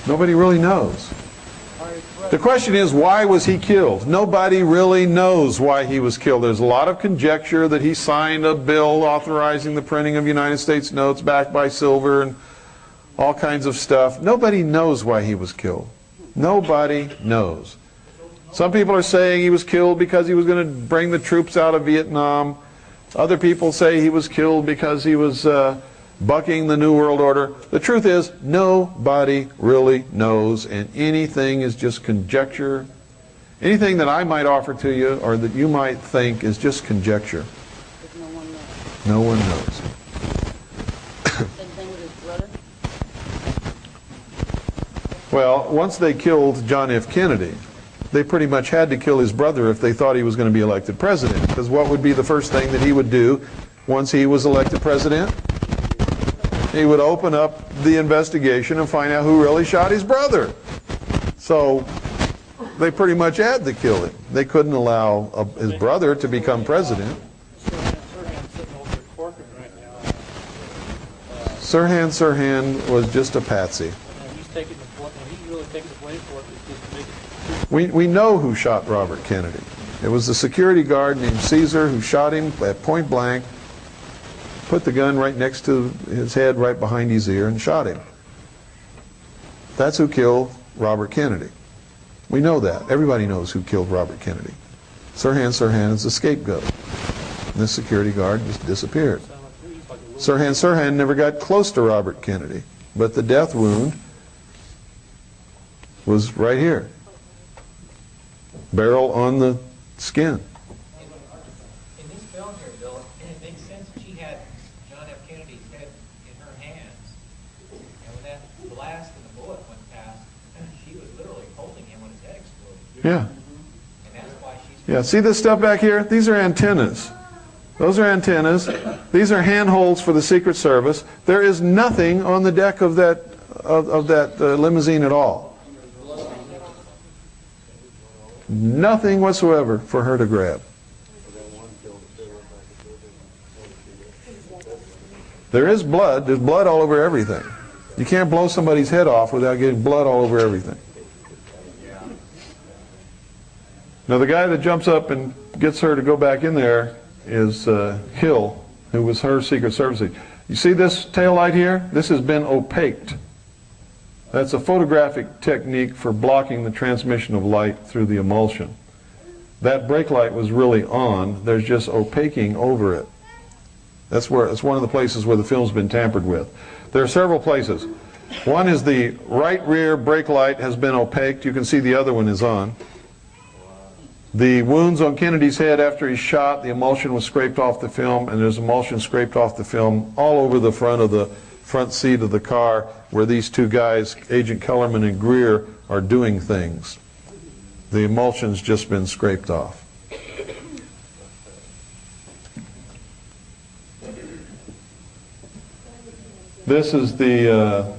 Nobody really knows. The question is, why was he killed? Nobody really knows why he was killed. There's a lot of conjecture that he signed a bill authorizing the printing of United States notes backed by silver and all kinds of stuff. Nobody knows why he was killed. Nobody knows. Some people are saying he was killed because he was going to bring the troops out of Vietnam. Other people say he was killed because he was bucking the New World Order. The truth is, nobody really knows, and anything is just conjecture. Anything that I might offer to you or that you might think is just conjecture. No one knows. Same thing with his brother? Well, once they killed John F. Kennedy, they pretty much had to kill his brother if they thought he was going to be elected president. Because what would be the first thing that he would do once he was elected president? He would open up the investigation and find out who really shot his brother. So they pretty much had to kill him. They couldn't allow his brother to become president. Sirhan was just a patsy. We know who shot Robert Kennedy. It was the security guard named Caesar who shot him at point blank, put the gun right next to his head, right behind his ear, and shot him. That's who killed Robert Kennedy. We know that. Everybody knows who killed Robert Kennedy. Sirhan is the scapegoat. And this security guard just disappeared. Sirhan never got close to Robert Kennedy, but the death wound was right here. Barrel on the skin. In this film here, Bill, it makes sense that she had John F. Kennedy's head in her hands, and when that blast and the bullet went past, she was literally holding him when his head exploded. Yeah. And that's why she's... Yeah, see this stuff back here? These are antennas. Those are antennas. These are handholds for the Secret Service. There is nothing on the deck of that limousine at all. Nothing whatsoever for her to grab. There is blood. There's blood all over everything. You can't blow somebody's head off without getting blood all over everything. Now the guy that jumps up and gets her to go back in there is Hill, who was her Secret Service agent. You see this tail light here? This has been opaqued. That's a photographic technique for blocking the transmission of light through the emulsion. That brake light was really on. There's just opaquing over it. It's one of the places where the film's been tampered with. There are several places. One is the right rear brake light has been opaqued. You can see the other one is on. The wounds on Kennedy's head after he's shot, the emulsion was scraped off the film, and there's emulsion scraped off the film all over the front seat of the car where these two guys, Agent Kellerman and Greer, are doing things. The emulsion's just been scraped off. This is the...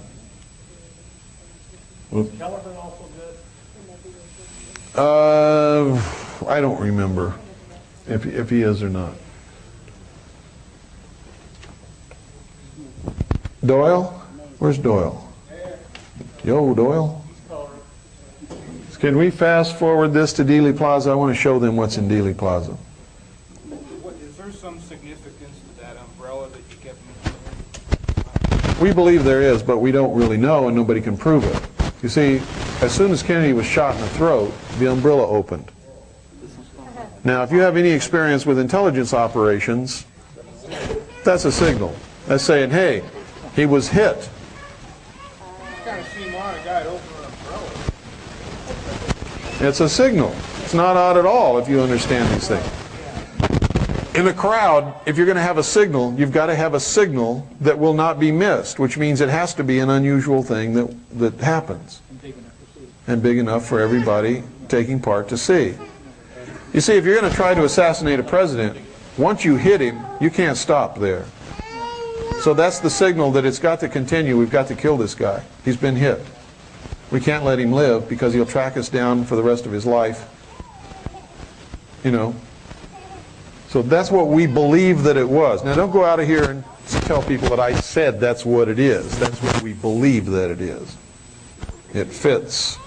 Kellerman also good? I don't remember if he is or not. Doyle? Where's Doyle? Yo, Doyle? Can we fast forward this to Dealey Plaza? I want to show them what's in Dealey Plaza. Is there some significance to that umbrella that you kept mentioning? We believe there is, but we don't really know, and nobody can prove it. You see, as soon as Kennedy was shot in the throat, the umbrella opened. Now, if you have any experience with intelligence operations, that's a signal. That's saying, hey, he was hit. It's kind of seem odd, a guy opened an umbrella. It's a signal. It's not odd at all if you understand these things. In a crowd, if you're going to have a signal, you've got to have a signal that will not be missed, which means it has to be an unusual thing that happens. And big enough for everybody taking part to see. You see, if you're going to try to assassinate a president, once you hit him, you can't stop there. So that's the signal that it's got to continue. We've got to kill this guy. He's been hit. We can't let him live because he'll track us down for the rest of his life. You know. So that's what we believe that it was. Now don't go out of here and tell people that I said that's what it is. That's what we believe that it is. It fits.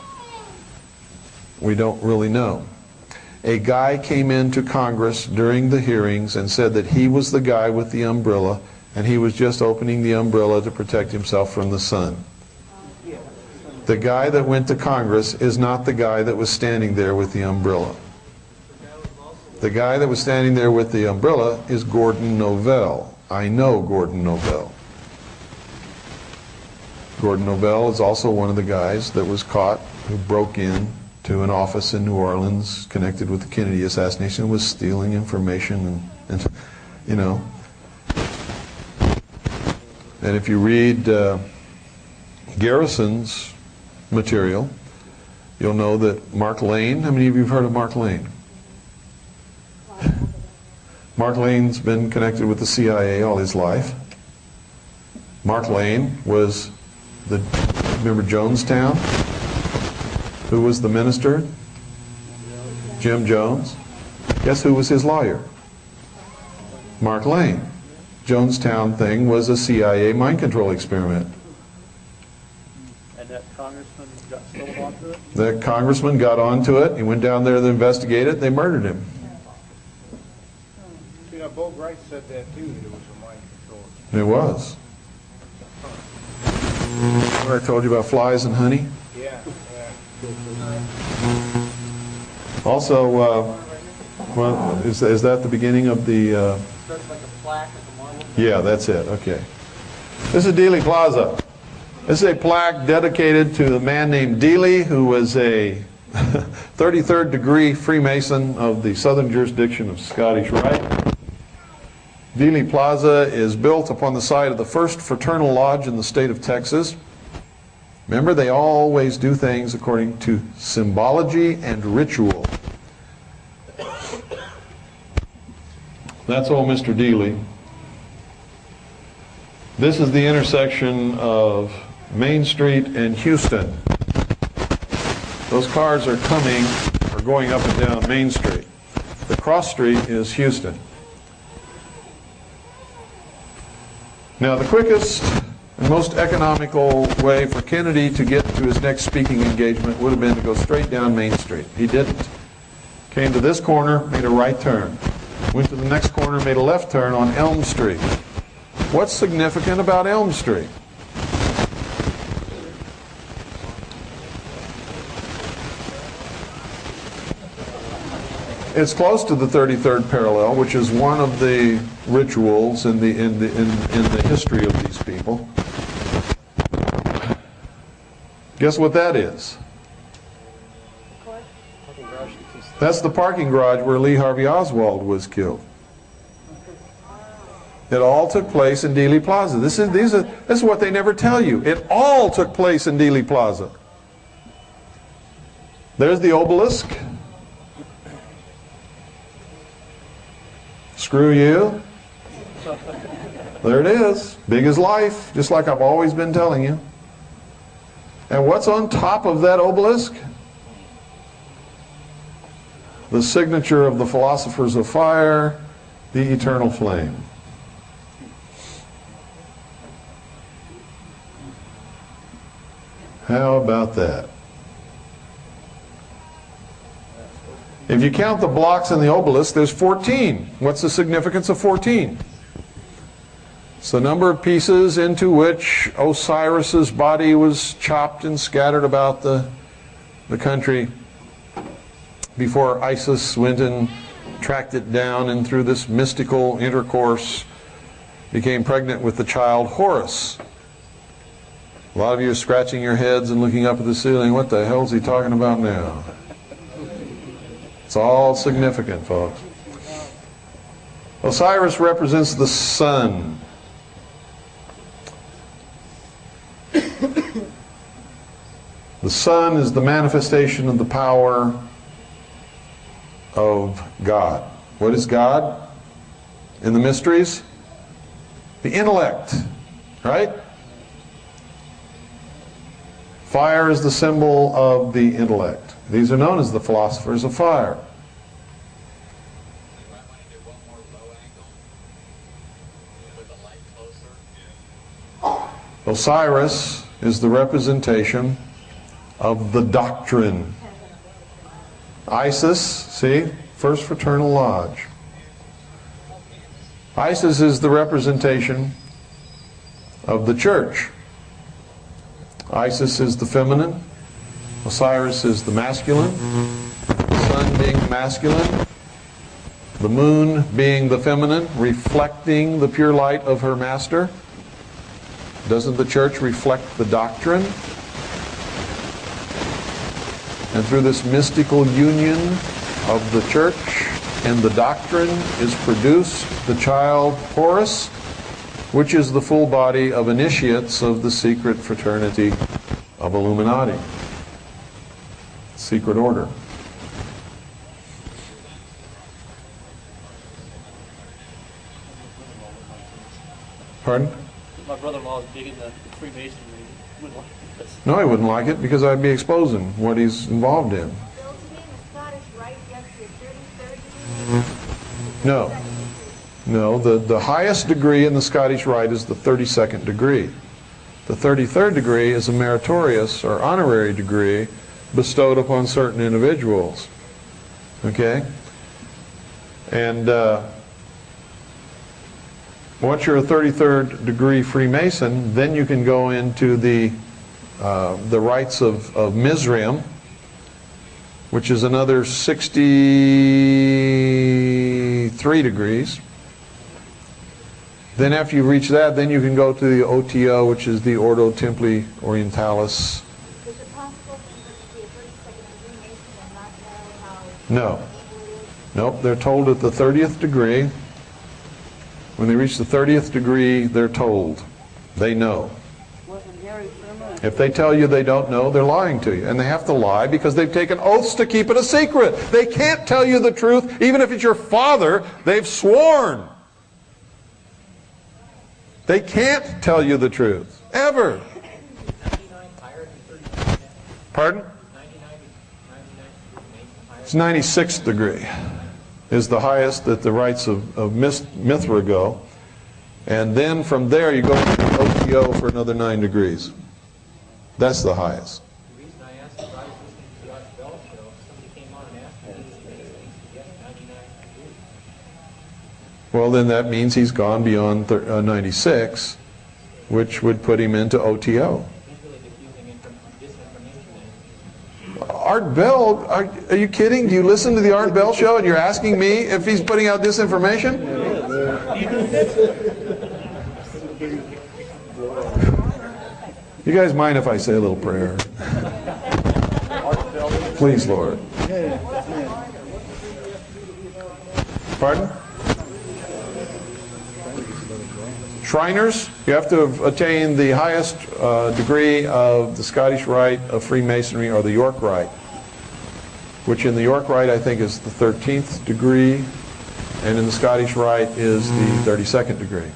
We don't really know. A guy came into Congress during the hearings and said that he was the guy with the umbrella, and he was just opening the umbrella to protect himself from the sun. The guy that went to Congress is not the guy that was standing there with the umbrella. The guy that was standing there with the umbrella is Gordon Novell. I know Gordon Novell. Gordon Novell is also one of the guys that was caught who broke in to an office in New Orleans connected with the Kennedy assassination and was stealing information and you know. And if you read Garrison's material, you'll know that Mark Lane, how many of you have heard of Mark Lane? Mark Lane's been connected with the CIA all his life. Mark Lane was remember Jonestown? Who was the minister? Jim Jones. Guess who was his lawyer? Mark Lane. Jonestown thing was a CIA mind control experiment. And that congressman got sold onto it? The congressman got onto it. He went down there to investigate it. They murdered him. You know, Bo Grice said that too, that it was a mind control. It was. What I told you about flies and honey? Yeah. Also, well, is that the beginning of the... Starts like a plaque at the monument? Yeah, that's it. Okay. This is Dealey Plaza. This is a plaque dedicated to a man named Dealey, who was a 33rd degree Freemason of the Southern jurisdiction of Scottish Rite. Dealey Plaza is built upon the site of the first fraternal lodge in the state of Texas. Remember, they always do things according to symbology and ritual. That's old Mr. Dealey. This is the intersection of Main Street and Houston. Those cars are coming or going up and down Main Street. The cross street is Houston. Now, the quickest and most economical way for Kennedy to get to his next speaking engagement would have been to go straight down Main Street. He didn't. Came to this corner, made a right turn. Went to the next corner, made a left turn on Elm Street. What's significant about Elm Street? It's close to the 33rd parallel, which is one of the rituals in the history of these people. Guess what that is? That's the parking garage where Lee Harvey Oswald was killed. It all took place in Dealey Plaza. This is what they never tell you. It all took place in Dealey Plaza. There's the obelisk. Screw you. There it is. Big as life, just like I've always been telling you. And what's on top of that obelisk? The signature of the philosophers of fire, the eternal flame. How about that? If you count the blocks in the obelisk, there's 14. What's the significance of 14? It's the number of pieces into which Osiris's body was chopped and scattered about the country before Isis went and tracked it down, and through this mystical intercourse became pregnant with the child Horus. A lot of you are scratching your heads and looking up at the ceiling. What the hell is he talking about now? It's all significant, folks. Osiris represents the sun. The sun is the manifestation of the power of God. What is God in the mysteries? The intellect, right? Fire is the symbol of the intellect. These are known as the philosophers of fire. Osiris is the representation of the doctrine. Isis, see, First Fraternal Lodge. Isis is the representation of the church. Isis is the feminine. Osiris is the masculine. The sun being masculine. The moon being the feminine, reflecting the pure light of her master. Doesn't the church reflect the doctrine? And through this mystical union of the church and the doctrine is produced the child Horus, which is the full body of initiates of the secret fraternity of Illuminati. secret order. Pardon? My brother-in-law is big in the Freemasonry. He wouldn't like this. No, he wouldn't like it because I'd be exposing what he's involved in. No. No, the highest degree in the Scottish Rite is the 32nd degree. The 33rd degree is a meritorious or honorary degree bestowed upon certain individuals. Okay? And once you're a 33rd degree Freemason, then you can go into the rites of Mizraim, which is another 63 degrees. Then after you reach that, then you can go to the OTO, which is the Ordo Templi Orientalis. Is it possible for them to be a 32nd degree Mason and not know how No. Nope, they're told at the 30th degree. When they reach the 30th degree, they're told. They know. If they tell you they don't know, they're lying to you. And they have to lie because they've taken oaths to keep it a secret. They can't tell you the truth. Even if it's your father, they've sworn. They can't tell you the truth. Ever. Pardon? It's 96th degree is the highest that the rites of Mithra go. And then from there you go to the OTO for another 9 degrees. That's the highest. The reason I asked is I was listening to the Art Bell show. Somebody came on and asked me if he was to get 99 degrees. Well, then that means he's gone beyond 96, which would put him into OTO. Art Bell, are you kidding? Do you listen to the Art Bell show and you're asking me if he's putting out disinformation? You guys mind if I say a little prayer? Please, Lord. Pardon? Shriners, you have to have attained the highest degree of the Scottish Rite of Freemasonry or the York Rite, which in the York Rite I think is the 13th degree, and in the Scottish Rite is the 32nd degree.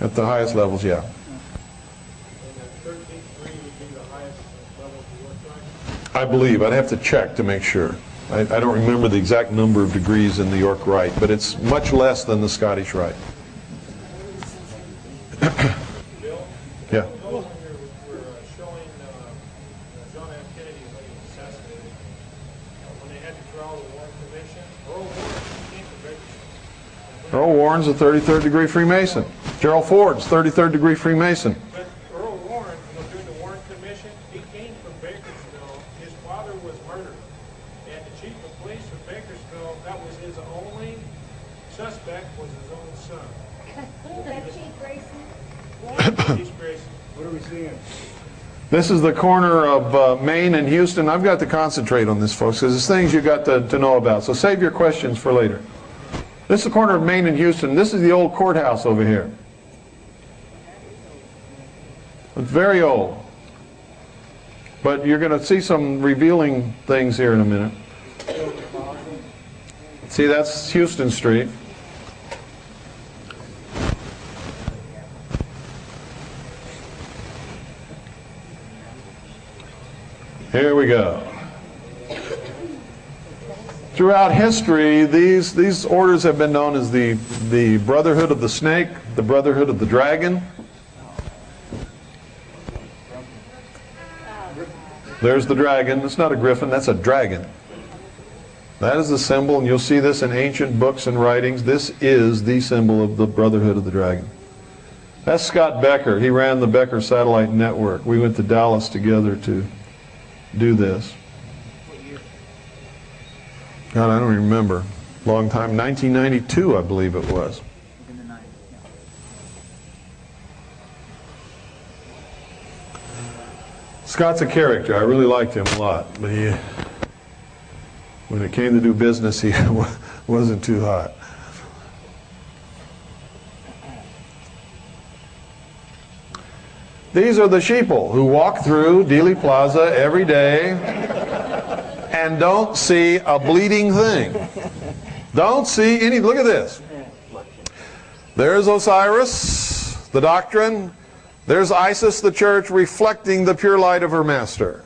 At the highest levels, yeah. I believe. I'd have to check to make sure. I don't remember the exact number of degrees in the York Rite, but it's much less than the Scottish Rite. Yeah. Earl Warren's a 33rd degree Freemason. Gerald Ford's 33rd degree Freemason. But Earl Warren, during the Warren Commission, he came from Bakersville. His father was murdered. And the chief of police of Bakersville, that was his only suspect, was his own son. Is that Chief Grayson? Chief Grayson. What are we seeing? This is the corner of Maine and Houston. I've got to concentrate on this, folks, because there's things you've got to know about. So save your questions for later. This is the corner of Maine and Houston. This is the old courthouse over here. It's very old. But you're going to see some revealing things here in a minute. See, that's Houston Street. Here we go. Throughout history, these orders have been known as the Brotherhood of the Snake, the Brotherhood of the Dragon. There's the dragon. It's not a griffin, that's a dragon. That is the symbol, and you'll see this in ancient books and writings. This is the symbol of the Brotherhood of the Dragon. That's Scott Becker. He ran the Becker Satellite Network. We went to Dallas together to do this. God, I don't remember. Long time. 1992, I believe it was. Scott's a character. I really liked him a lot. But when it came to do business, he wasn't too hot. These are the sheeple who walk through Dealey Plaza every day and don't see a bleeding thing. Don't see any. Look at this. There's Osiris, the doctrine. There's Isis, the church, reflecting the pure light of her master.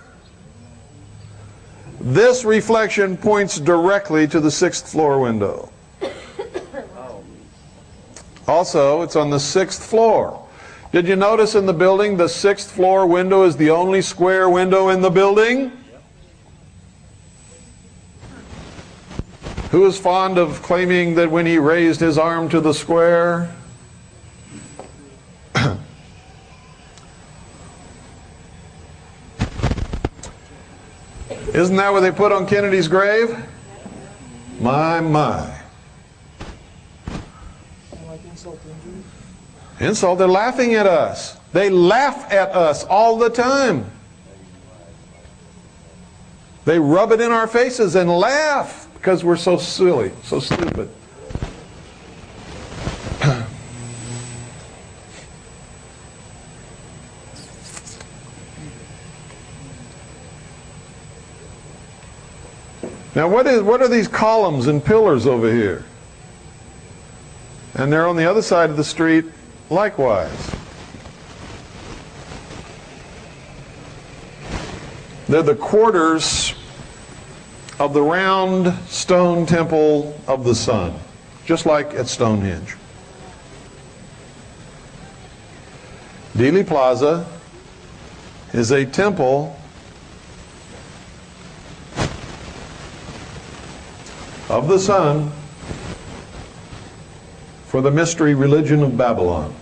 This reflection points directly to the 6th floor window. Also, it's on the 6th floor. Did you notice in the building the 6th floor window is the only square window in the building? Who is fond of claiming that when he raised his arm to the square? Isn't that what they put on Kennedy's grave? My, my. Insult, they're laughing at us. They laugh at us all the time. They rub it in our faces and laugh because we're so silly, so stupid. Now what are these columns and pillars over here? And they're on the other side of the street likewise. They're the quarters of the round stone temple of the sun, just like at Stonehenge. Dealey Plaza is a temple of the sun for the mystery religion of Babylon.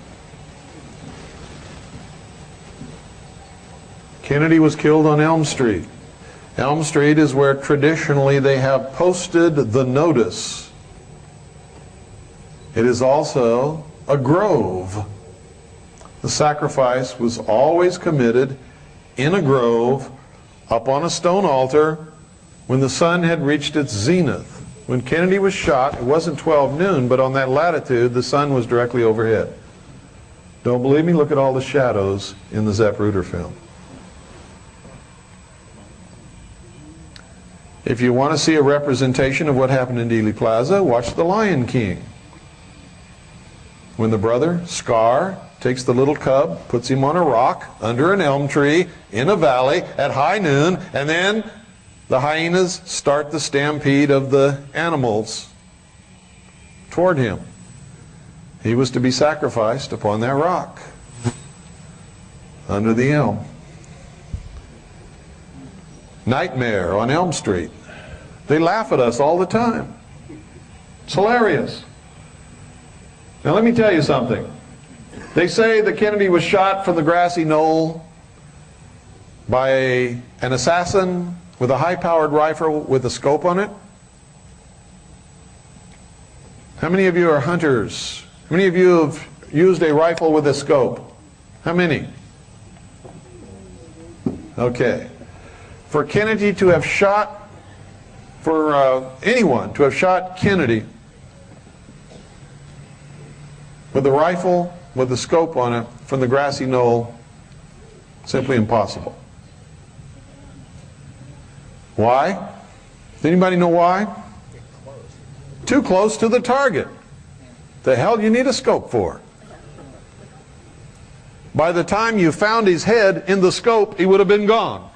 Kennedy was killed on Elm Street. Elm Street is where traditionally they have posted the notice. It is also a grove. The sacrifice was always committed in a grove up on a stone altar when the sun had reached its zenith. When Kennedy was shot, it wasn't 12 noon, but on that latitude, the sun was directly overhead. Don't believe me? Look at all the shadows in the Zapruder film. If you want to see a representation of what happened in Dealey Plaza, watch The Lion King. When the brother, Scar, takes the little cub, puts him on a rock under an elm tree in a valley at high noon, and then the hyenas start the stampede of the animals toward him. He was to be sacrificed upon that rock under the elm. Nightmare on Elm Street. They laugh at us all the time. It's hilarious. Now let me tell you something. They say that Kennedy was shot from the grassy knoll by an assassin with a high-powered rifle with a scope on it. How many of you are hunters? How many of you have used a rifle with a scope? How many? Okay. For Kennedy to have shot, for anyone to have shot Kennedy with a rifle with a scope on it from the grassy knoll, simply impossible. Why? Does anybody know why? Too close to the target. The hell do you need a scope for? By the time you found his head in the scope, he would have been gone.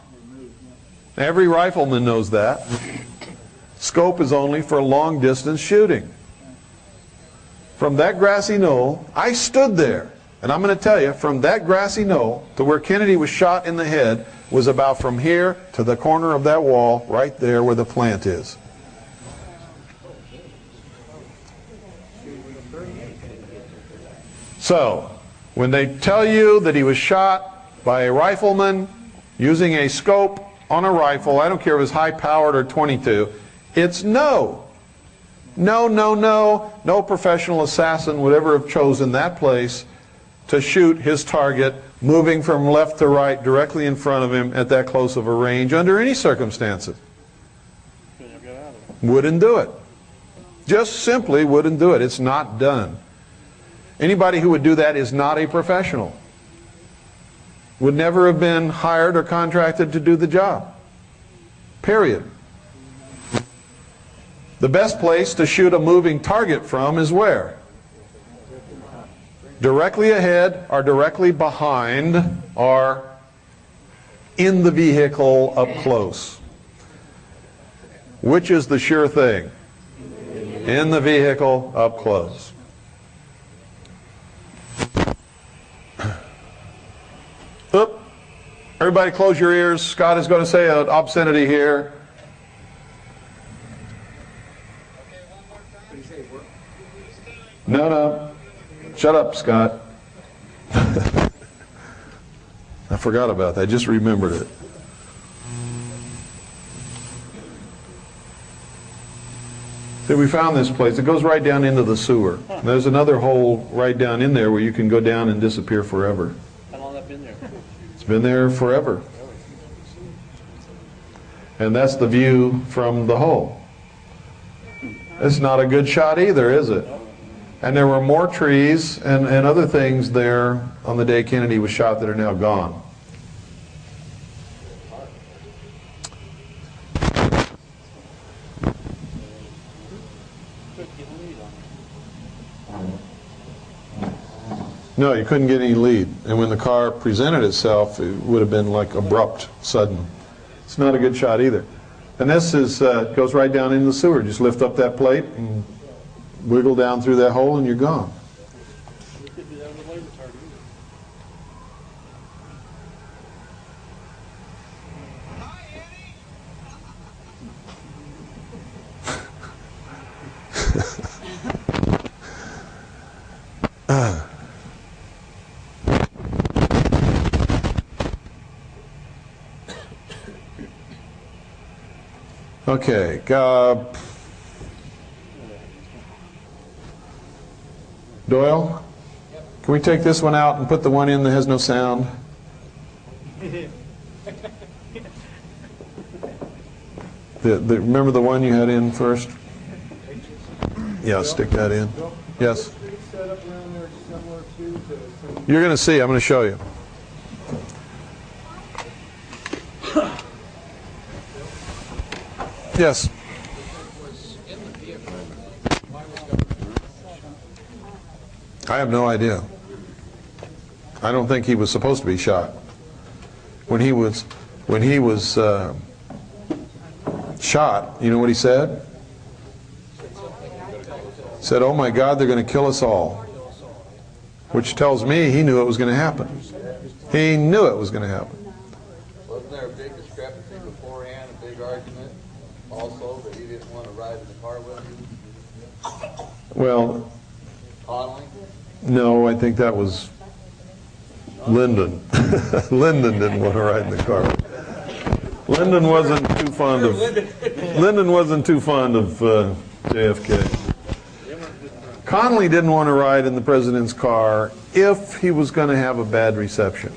Every rifleman knows that. Scope is only for long distance shooting. From that grassy knoll, I stood there, and I'm going to tell you, from that grassy knoll to where Kennedy was shot in the head was about from here to the corner of that wall right there where the plant is. So, when they tell you that he was shot by a rifleman using a scope on a rifle, I don't care if it's high-powered or .22, it's no. No, no, no. No professional assassin would ever have chosen that place to shoot his target moving from left to right directly in front of him at that close of a range under any circumstances. Wouldn't do it. Just simply wouldn't do it. It's not done. Anybody who would do that is not a professional. would never have been hired or contracted to do the job. Period. The best place to shoot a moving target from is where? Directly ahead or directly behind or in the vehicle up close. Which is the sure thing? In the vehicle up close. Oop. Everybody close your ears. Scott is going to say an obscenity here. No. Shut up, Scott. I forgot about that. I just remembered it. See, we found this place. It goes right down into the sewer. There's another hole right down in there where you can go down and disappear forever. How long has that been there? It's been there forever. And that's the view from the hole. It's not a good shot either, is it? And there were more trees and other things there on the day Kennedy was shot that are now gone. No, you couldn't get any lead. And when the car presented itself, it would have been like abrupt, sudden. It's not a good shot either. And this is goes right down into the sewer. Just lift up that plate and wiggle down through that hole and you're gone. Okay. Doyle, can we take this one out and put the one in that has no sound? Remember the one you had in first? Yeah, stick that in. Yes. You're going to see. I'm going to show you. Yes. I have no idea. I don't think he was supposed to be shot. When he was shot, you know what he said? He said, "Oh my God, they're going to kill us all." Which tells me he knew it was going to happen. He knew it was going to happen. Wasn't there a big discrepancy beforehand, a big argument also that he didn't want to ride in the car with him? Well, Connolly? no, I think that was Lyndon. Lyndon didn't want to ride in the car. Lyndon wasn't too fond of JFK. Connolly didn't want to ride in the president's car if he was going to have a bad reception.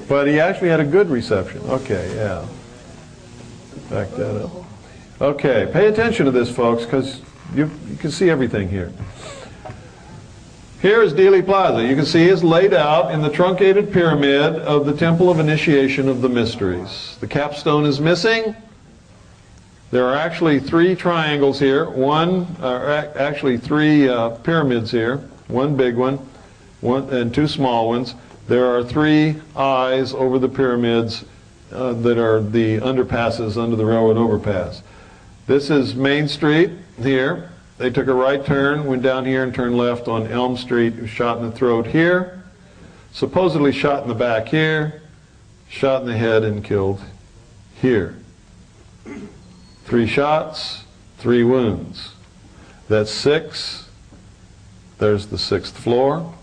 But he actually had a good reception. Okay, yeah. Back that up. Okay, pay attention to this, folks, because you can see everything here. Here is Dealey Plaza. You can see it's laid out in the truncated pyramid of the Temple of Initiation of the Mysteries. The capstone is missing. There are actually three triangles here. Actually three pyramids here. One big one, and two small ones. There are three eyes over the pyramids that are the underpasses under the railroad overpass. This is Main Street here. They took a right turn, went down here and turned left on Elm Street. He was shot in the throat here. Supposedly shot in the back here. Shot in the head and killed here. 3 shots, 3 wounds. That's 6. There's the 6th floor.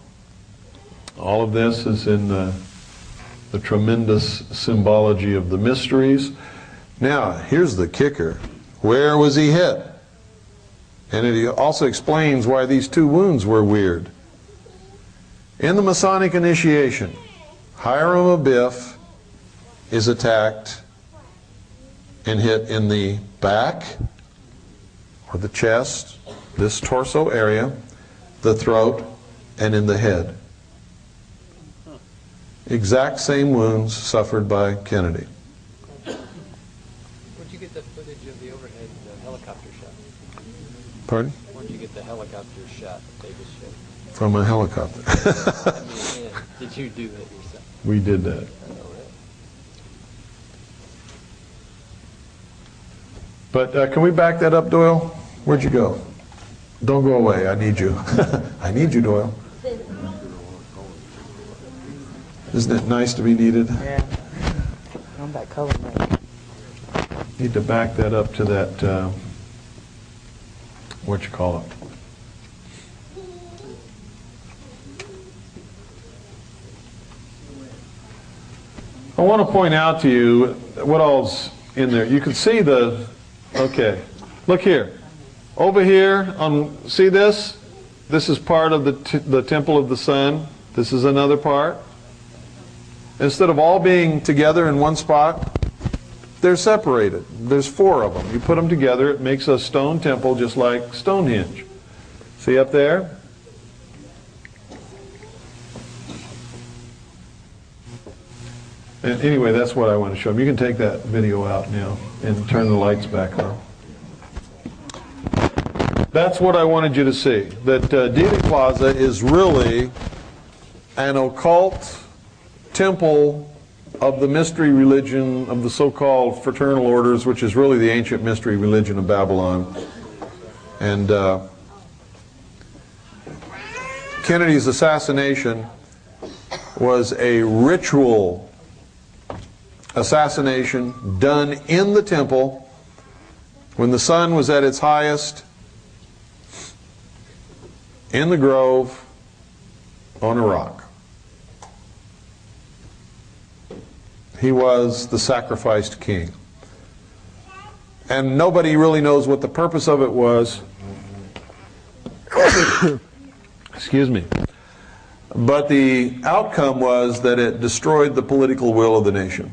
All of this is in the tremendous symbology of the mysteries. Now, here's the kicker. Where was he hit? And it also explains why these 2 wounds were weird. In the Masonic initiation, Hiram Abiff is attacked and hit in the back or the chest, this torso area, the throat, and in the head. Exact same wounds suffered by Kennedy. Where'd you get the footage of the overhead helicopter shot? Pardon? Where'd you get the helicopter shot that Davis showed? From a helicopter. I mean, did you do that yourself? We did that. But can we back that up, Doyle? Where'd you go? Don't go away. I need you. I need you, Doyle. Isn't it nice to be needed? Yeah. I'm back color right. Need to back that up to that, what you call it? I want to point out to you what all's in there. You can see the, okay, look here. Over here, see this? This is part of the Temple of the Sun. This is another part. Instead of all being together in one spot, they're separated. There's 4 of them. You put them together, it makes a stone temple just like Stonehenge. See up there? And anyway, that's what I want to show them. You can take that video out now and turn the lights back on. That's what I wanted you to see. That Dealey Plaza is really an occult temple of the mystery religion of the so-called fraternal orders, which is really the ancient mystery religion of Babylon. And Kennedy's assassination was a ritual assassination done in the temple when the sun was at its highest in the grove on a rock. He was the sacrificed king. And nobody really knows what the purpose of it was. Excuse me. But the outcome was that it destroyed the political will of the nation.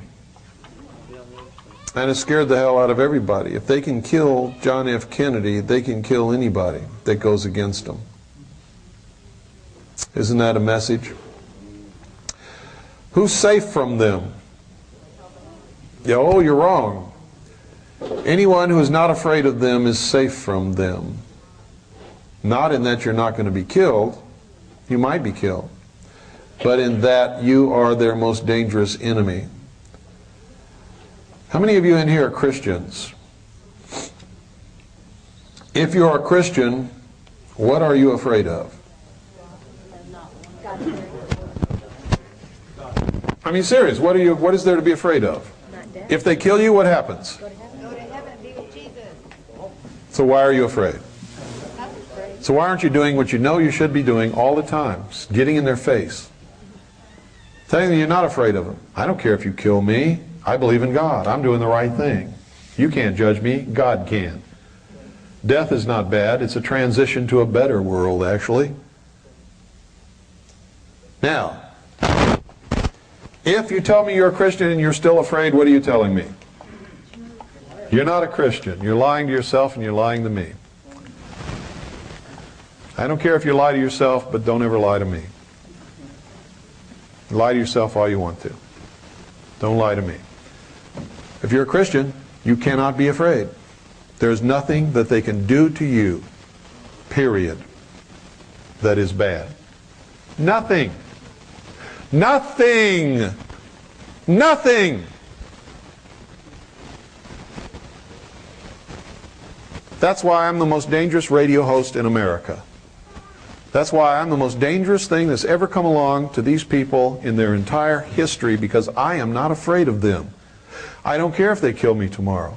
And it scared the hell out of everybody. If they can kill John F. Kennedy, they can kill anybody that goes against them. Isn't that a message? Who's safe from them? Yeah, oh, you're wrong. Anyone who is not afraid of them is safe from them. Not in that you're not going to be killed. You might be killed. But in that you are their most dangerous enemy. How many of you in here are Christians? If you're a Christian, what are you afraid of? I mean, serious. What is there to be afraid of? If they kill you, what happens? Go to heaven and be with Jesus. So why are you afraid? So why aren't you doing what you know you should be doing all the time? Getting in their face. Telling them you're not afraid of them. I don't care if you kill me. I believe in God. I'm doing the right thing. You can't judge me. God can. Death is not bad. It's a transition to a better world, actually. Now, if you tell me you're a Christian and you're still afraid, what are you telling me? You're not a Christian. You're lying to yourself and you're lying to me. I don't care if you lie to yourself, but don't ever lie to me. Lie to yourself all you want to. Don't lie to me. If you're a Christian, you cannot be afraid. There's nothing that they can do to you, period, that is bad. Nothing. Nothing. Nothing. That's why I'm the most dangerous radio host in America. That's why I'm the most dangerous thing that's ever come along to these people in their entire history, because I am not afraid of them. I don't care if they kill me tomorrow.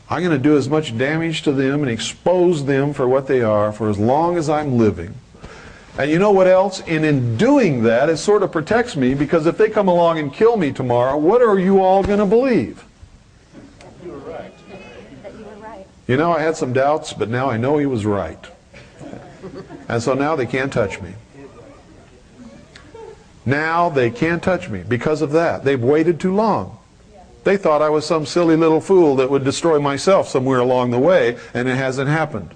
I'm going to do as much damage to them and expose them for what they are for as long as I'm living. And you know what else? And in doing that, it sort of protects me, because if they come along and kill me tomorrow, what are you all going to believe? You were right. You know, I had some doubts, but now I know he was right. And so now they can't touch me. Now they can't touch me because of that. They've waited too long. They thought I was some silly little fool that would destroy myself somewhere along the way, and it hasn't happened.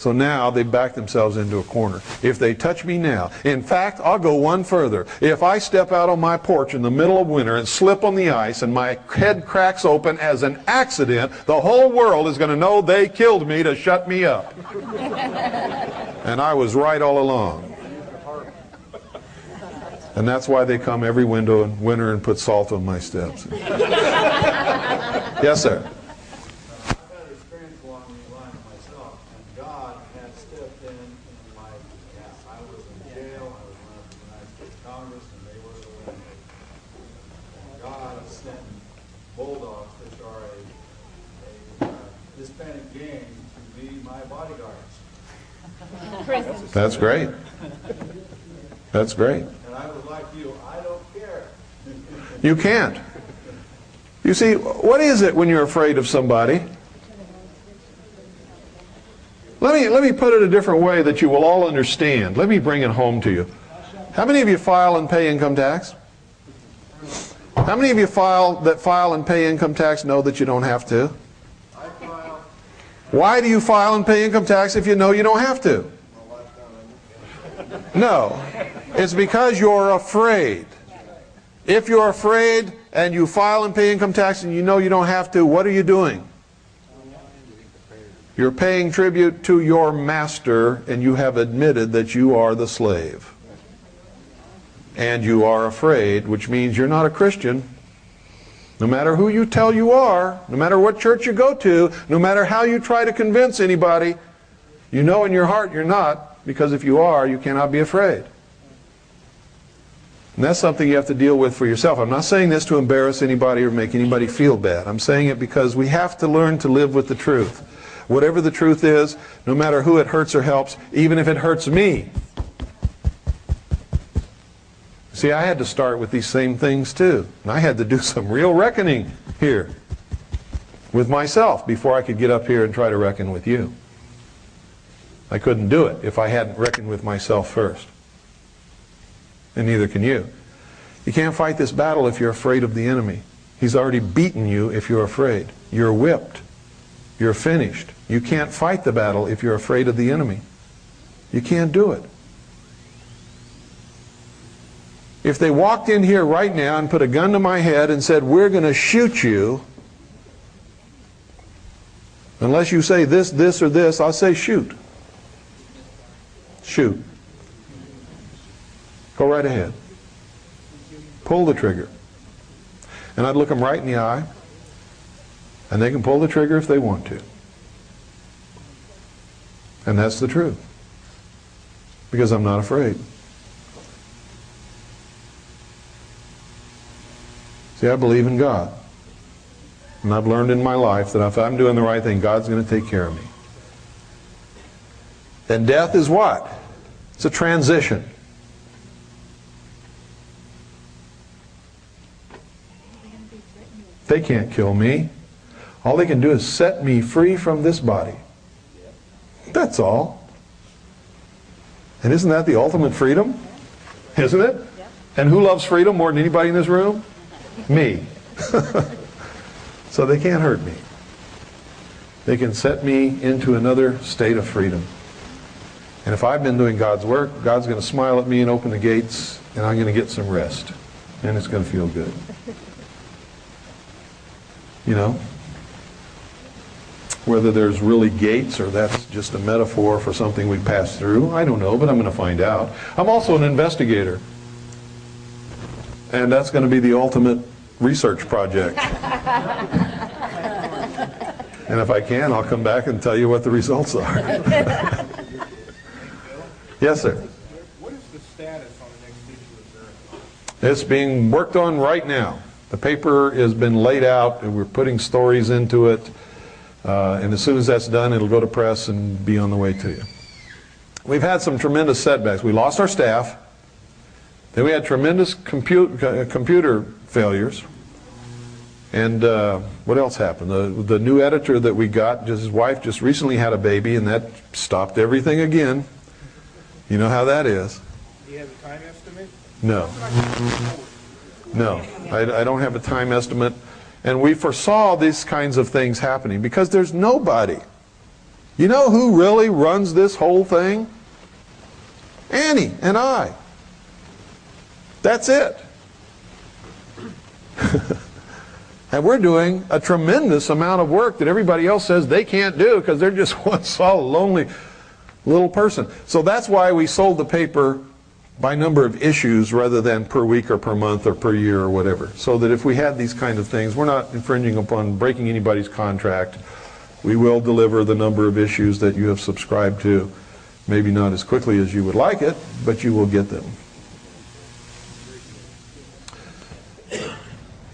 So now they back themselves into a corner. If they touch me now, in fact, I'll go one further. If I step out on my porch in the middle of winter and slip on the ice and my head cracks open as an accident, the whole world is going to know they killed me to shut me up. And I was right all along. And that's why they come every winter and put salt on my steps. Yes, sir. I've had an experience along these lines myself, and God has stepped in my behalf. I was in jail, I was running for the United States Congress, and they were eliminated. And God has sent bulldogs, which are a Hispanic gang, to be my bodyguards. That's great. That's great. And I was like you, I don't care. You can't. You see, what is it when you're afraid of somebody? Let me put it a different way that you will all understand. Let me bring it home to you. How many of you file and pay income tax? How many of you file and pay income tax know that you don't have to? I file. Why do you file and pay income tax if you know you don't have to? No. It's because you're afraid. If you're afraid and you file and pay income tax and you know you don't have to, what are you doing? You're paying tribute to your master, and you have admitted that you are the slave. And you are afraid, which means you're not a Christian. No matter who you tell you are, no matter what church you go to, no matter how you try to convince anybody, you know in your heart you're not, because if you are, you cannot be afraid. And that's something you have to deal with for yourself. I'm not saying this to embarrass anybody or make anybody feel bad. I'm saying it because we have to learn to live with the truth. Whatever the truth is, no matter who it hurts or helps, even if it hurts me. See, I had to start with these same things too. And I had to do some real reckoning here with myself before I could get up here and try to reckon with you. I couldn't do it if I hadn't reckoned with myself first. And neither can you. You can't fight this battle if you're afraid of the enemy. He's already beaten you if you're afraid. You're whipped. You're finished. You can't fight the battle if you're afraid of the enemy. You can't do it. If they walked in here right now and put a gun to my head and said, we're going to shoot you, unless you say this, this, or this, I'll say shoot. Shoot. Go right ahead. Pull the trigger. And I'd look them right in the eye, and they can pull the trigger if they want to. And that's the truth. Because I'm not afraid. See, I believe in God. And I've learned in my life that if I'm doing the right thing, God's going to take care of me. And death is what? It's a transition. They can't kill me. All they can do is set me free from this body. That's all. And isn't that the ultimate freedom? Isn't it? And who loves freedom more than anybody in this room? Me. So they can't hurt me. They can set me into another state of freedom. And if I've been doing God's work, God's going to smile at me and open the gates, and I'm going to get some rest. And it's going to feel good. You know? Whether there's really gates or that's just a metaphor for something we pass through, I don't know, but I'm going to find out. I'm also an investigator. And that's going to be the ultimate research project. And if I can, I'll come back and tell you what the results are. Yes, sir. What is the status on the next issue of Verify? It's being worked on right now. The paper has been laid out, and we're putting stories into it. And as soon as that's done, it'll go to press and be on the way to you. We've had some tremendous setbacks. We lost our staff. Then we had tremendous computer failures. And what else happened? The new editor that we got, his wife just recently had a baby, and that stopped everything again. You know how that is. Do you have a time estimate? No. No, I don't have a time estimate. And we foresaw these kinds of things happening because there's nobody. You know who really runs this whole thing? Annie and I. That's it. And we're doing a tremendous amount of work that everybody else says they can't do because they're just one solid, lonely little person. So that's why we sold the paper by number of issues rather than per week or per month or per year or whatever. So that if we had these kind of things, we're not infringing upon breaking anybody's contract. We will deliver the number of issues that you have subscribed to. Maybe not as quickly as you would like it, but you will get them.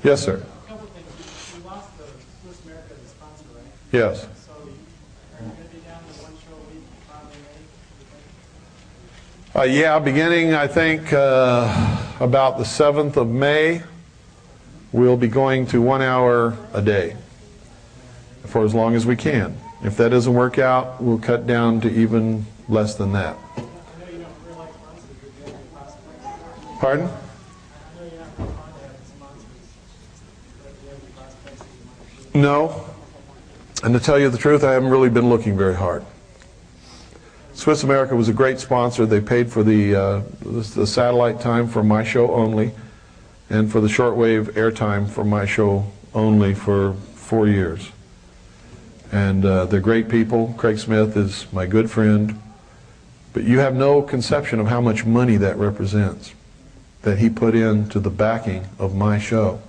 Yes, sir. A couple things. You lost the Swiss America as a sponsor, right? Yes. So are you going to be down to one show a week probably May? Yeah, beginning, I think, about the 7th of May, we'll be going to 1 hour a day for as long as we can. If that doesn't work out, we'll cut down to even less than that. I know you don't realize sponsors, but you have any prospects? Pardon? I know you're not going to have sponsors, but you have any prospects that you might do? No. And to tell you the truth, I haven't really been looking very hard. Swiss America was a great sponsor. They paid for the satellite time for my show only, and for the shortwave airtime for my show only for 4 years. And they're great people. Craig Smith is my good friend. But you have no conception of how much money that represents that he put into the backing of my show.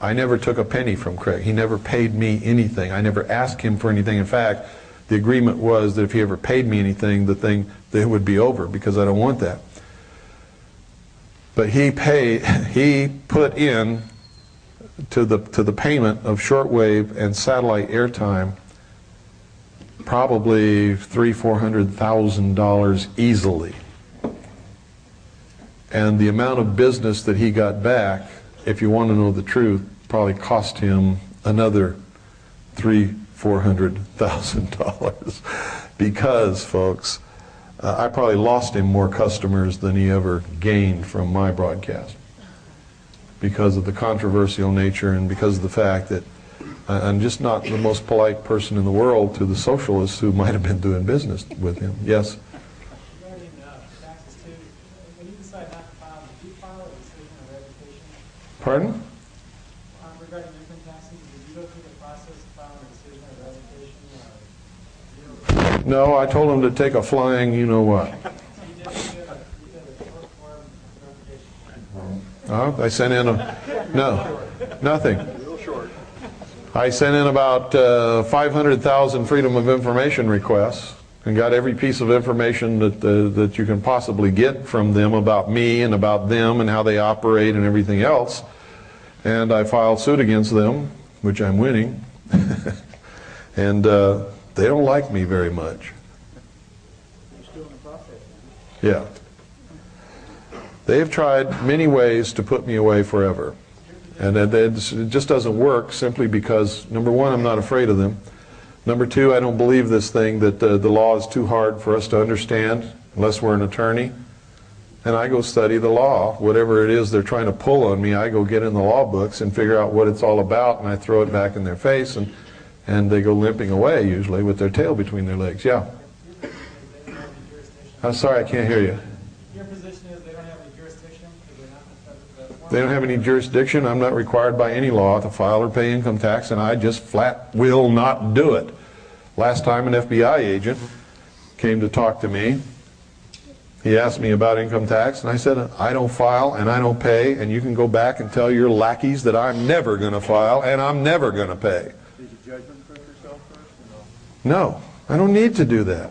I never took a penny from Craig. He never paid me anything. I never asked him for anything. In fact, the agreement was that if he ever paid me anything, the thing it would be over, because I don't want that. But he put in to the payment of shortwave and satellite airtime probably $300,000-$400,000 easily. And the amount of business that he got back, if you want to know the truth, probably cost him another $300,000-$400,000 because, folks, I probably lost him more customers than he ever gained from my broadcast because of the controversial nature and because of the fact that I'm just not the most polite person in the world to the socialists who might have been doing business with him. Yes? Regarding taxes too, when you decide not to file, did you file a decision of revocation? Pardon? Regarding income taxes, did you go through the process of filing a decision of revocation? No, I told him to take a flying you-know-what. You did a short form notification. I sent in nothing. I sent in about 500,000 Freedom of Information requests and got every piece of information that you can possibly get from them about me and about them and how they operate and everything else. And I filed suit against them, which I'm winning. And they don't like me very much. You're still in the process. Yeah. They've tried many ways to put me away forever. And it just doesn't work simply because, number one, I'm not afraid of them. Number two, I don't believe this thing that the law is too hard for us to understand unless we're an attorney. And I go study the law. Whatever it is they're trying to pull on me, I go get in the law books and figure out what it's all about, and I throw it back in their face, and they go limping away, usually, with their tail between their legs. Yeah? I'm sorry, I can't hear you. Your position is they don't have any jurisdiction because they're not the federal. They don't have any jurisdiction. I'm not required by any law to file or pay income tax, and I just flat will not do it. Last time an FBI agent came to talk to me, he asked me about income tax, and I said, I don't file and I don't pay, and you can go back and tell your lackeys that I'm never going to file and I'm never going to pay. Did you judgment proof yourself first or No, I don't need to do that.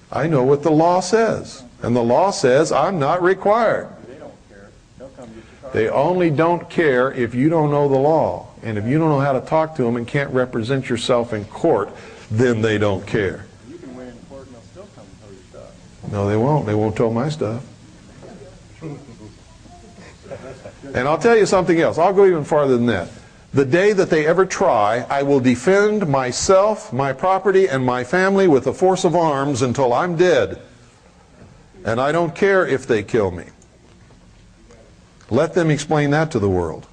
I know what the law says, and the law says I'm not required. no? They don't care. They'll come get your car. They only don't care if you don't know the law. And if you don't know how to talk to them and can't represent yourself in court, then they don't care. You can win in court and they'll still come and tow your stuff. No, they won't. They won't tow my stuff. And I'll tell you something else. I'll go even farther than that. The day that they ever try, I will defend myself, my property, and my family with the force of arms until I'm dead. And I don't care if they kill me. Let them explain that to the world.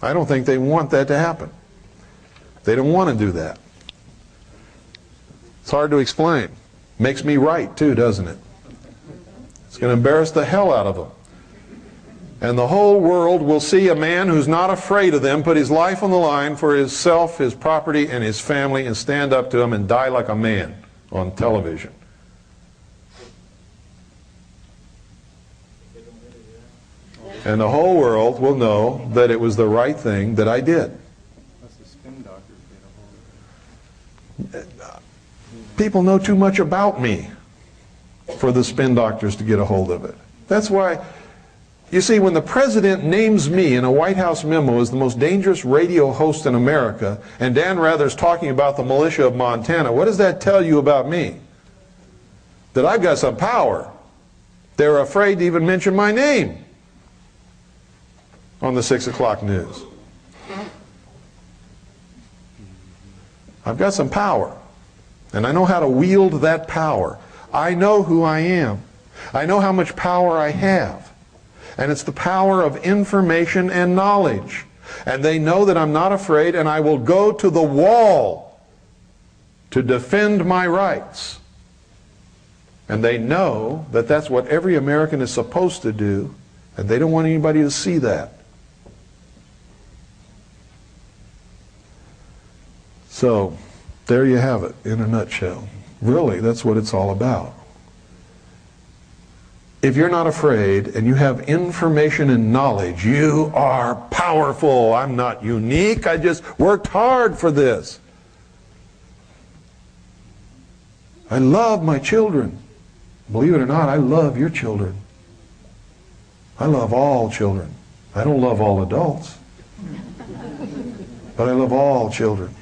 I don't think they want that to happen. They don't want to do that. It's hard to explain. Makes me right, too, doesn't it? It's going to embarrass the hell out of them. And the whole world will see a man who's not afraid of them put his life on the line for his self, his property, and his family, and stand up to him and die like a man on television. And the whole world will know that it was the right thing that I did. People know too much about me for the spin doctors to get a hold of it. That's why, you see, when the president names me in a White House memo as the most dangerous radio host in America, and Dan Rather's talking about the militia of Montana, what does that tell you about me? That I've got some power. They're afraid to even mention my name on the 6 o'clock news. I've got some power, and I know how to wield that power. I know who I am. I know how much power I have. And it's the power of information and knowledge. And they know that I'm not afraid, and I will go to the wall to defend my rights. And they know that that's what every American is supposed to do, and they don't want anybody to see that. So, there you have it in a nutshell. Really, that's what it's all about. If you're not afraid and you have information and knowledge, you are powerful. I'm not unique. I just worked hard for this. I love my children. Believe it or not, I love your children. I love all children. I don't love all adults. But I love all children.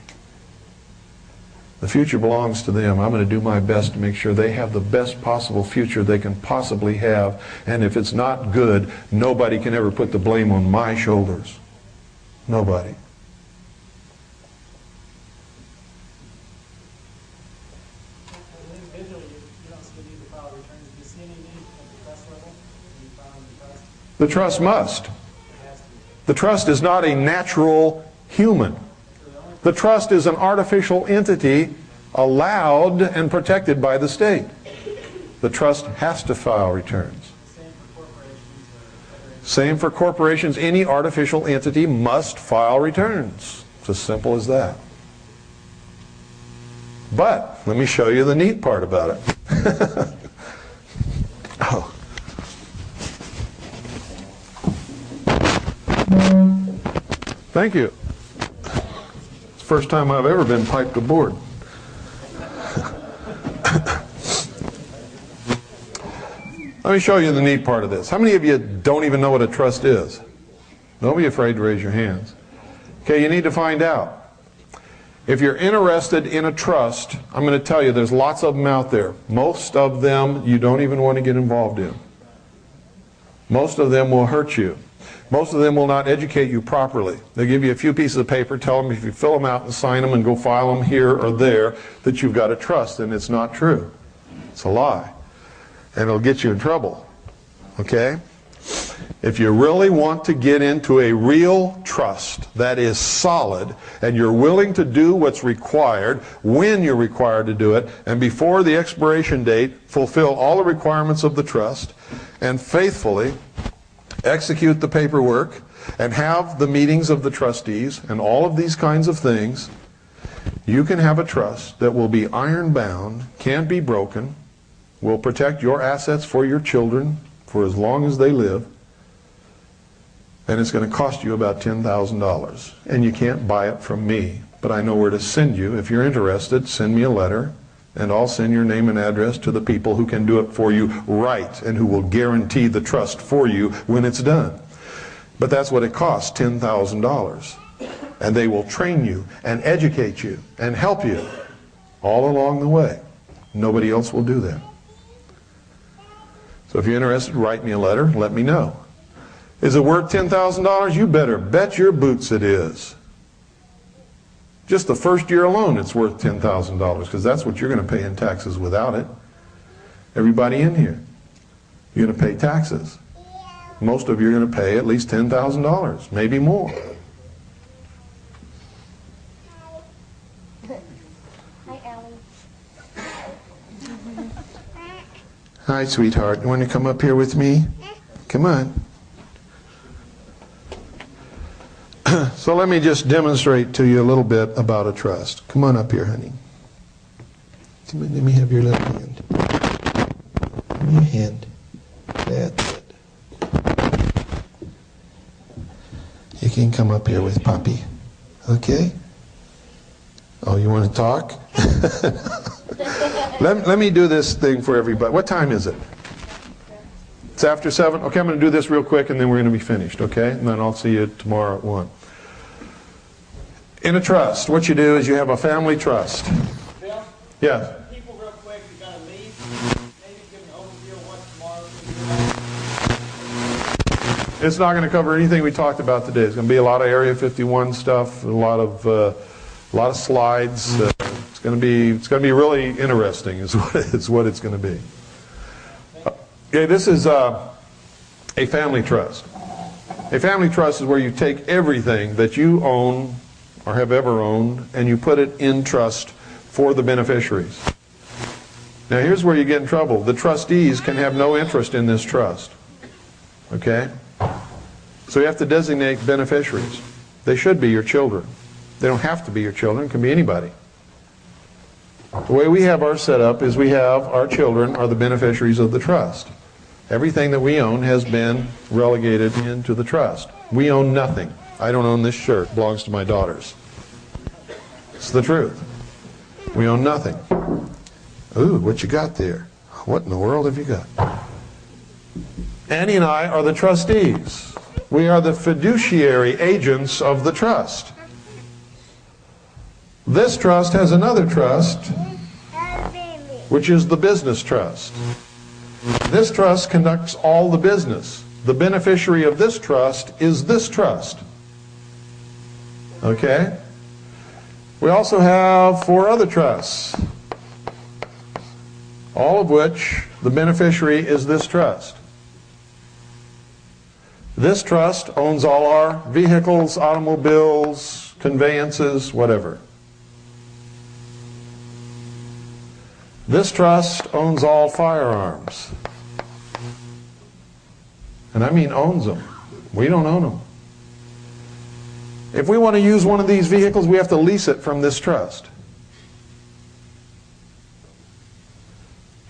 The future belongs to them. I'm going to do my best to make sure they have the best possible future they can possibly have. And if it's not good, nobody can ever put the blame on my shoulders. Nobody. The trust must. The trust is not a natural human. The trust is an artificial entity allowed and protected by the state. The trust has to file returns. Same for corporations. Any artificial entity must file returns. It's as simple as that. But let me show you the neat part about it. Oh. Thank you. First time I've ever been piped aboard. Let me show you the neat part of this. How many of you don't even know what a trust is? Don't be afraid to raise your hands. Okay, you need to find out. If you're interested in a trust, I'm going to tell you there's lots of them out there. Most of them you don't even want to get involved in. Most of them will hurt you. Most of them will not educate you properly. They'll give you a few pieces of paper, tell them if you fill them out and sign them and go file them here or there, that you've got a trust, and it's not true. It's a lie. And it'll get you in trouble. Okay? If you really want to get into a real trust that is solid, and you're willing to do what's required, when you're required to do it, and before the expiration date, fulfill all the requirements of the trust, and faithfully execute the paperwork, and have the meetings of the trustees, and all of these kinds of things, you can have a trust that will be iron-bound, can't be broken, will protect your assets for your children for as long as they live, and it's going to cost you about $10,000. And you can't buy it from me, but I know where to send you. If you're interested, send me a letter, and I'll send your name and address to the people who can do it for you right and who will guarantee the trust for you when it's done. But that's what it costs, $10,000. And they will train you and educate you and help you all along the way. Nobody else will do that. So if you're interested, write me a letter, let me know. Is it worth $10,000? You better bet your boots it is. Just the first year alone, it's worth $10,000 because that's what you're going to pay in taxes without it. Everybody in here, you're going to pay taxes. Most of you are going to pay at least $10,000, maybe more. Hi, Allie. Hi, sweetheart. You want to come up here with me? Come on. So let me just demonstrate to you a little bit about a trust. Come on up here, honey. Come on, let me have your left hand. Give me your hand. That's it. You can come up here with Poppy. Okay? Oh, you want to talk? Let me do this thing for everybody. What time is it? It's after 7? Okay, I'm going to do this real quick and then we're going to be finished, okay? And then I'll see you tomorrow at 1. In a trust, what you do is you have a family trust. Bill? Yes? People real quick, you got to leave. Maybe give an overview of what tomorrow. It's not going to cover anything we talked about today. It's going to be a lot of Area 51 stuff, a lot of slides. It's going to be really interesting. Is what it's going to be. Okay, this is a family trust. A family trust is where you take everything that you own or have ever owned and you put it in trust for the beneficiaries. Now here's where you get in trouble. The trustees can have no interest in this trust. Okay? So you have to designate beneficiaries. They should be your children. They don't have to be your children. It can be anybody. The way we have ours set up is we have our children are the beneficiaries of the trust. Everything that we own has been relegated into the trust. We own nothing. I don't own this shirt. It belongs to my daughters. It's the truth. We own nothing. Ooh, what you got there? What in the world have you got? Annie and I are the trustees. We are the fiduciary agents of the trust. This trust has another trust, which is the business trust. This trust conducts all the business. The beneficiary of this trust is this trust. Okay? We also have 4 other trusts, all of which the beneficiary is this trust. This trust owns all our vehicles, automobiles, conveyances, whatever. This trust owns all firearms. And I mean owns them. We don't own them. If we want to use one of these vehicles, we have to lease it from this trust.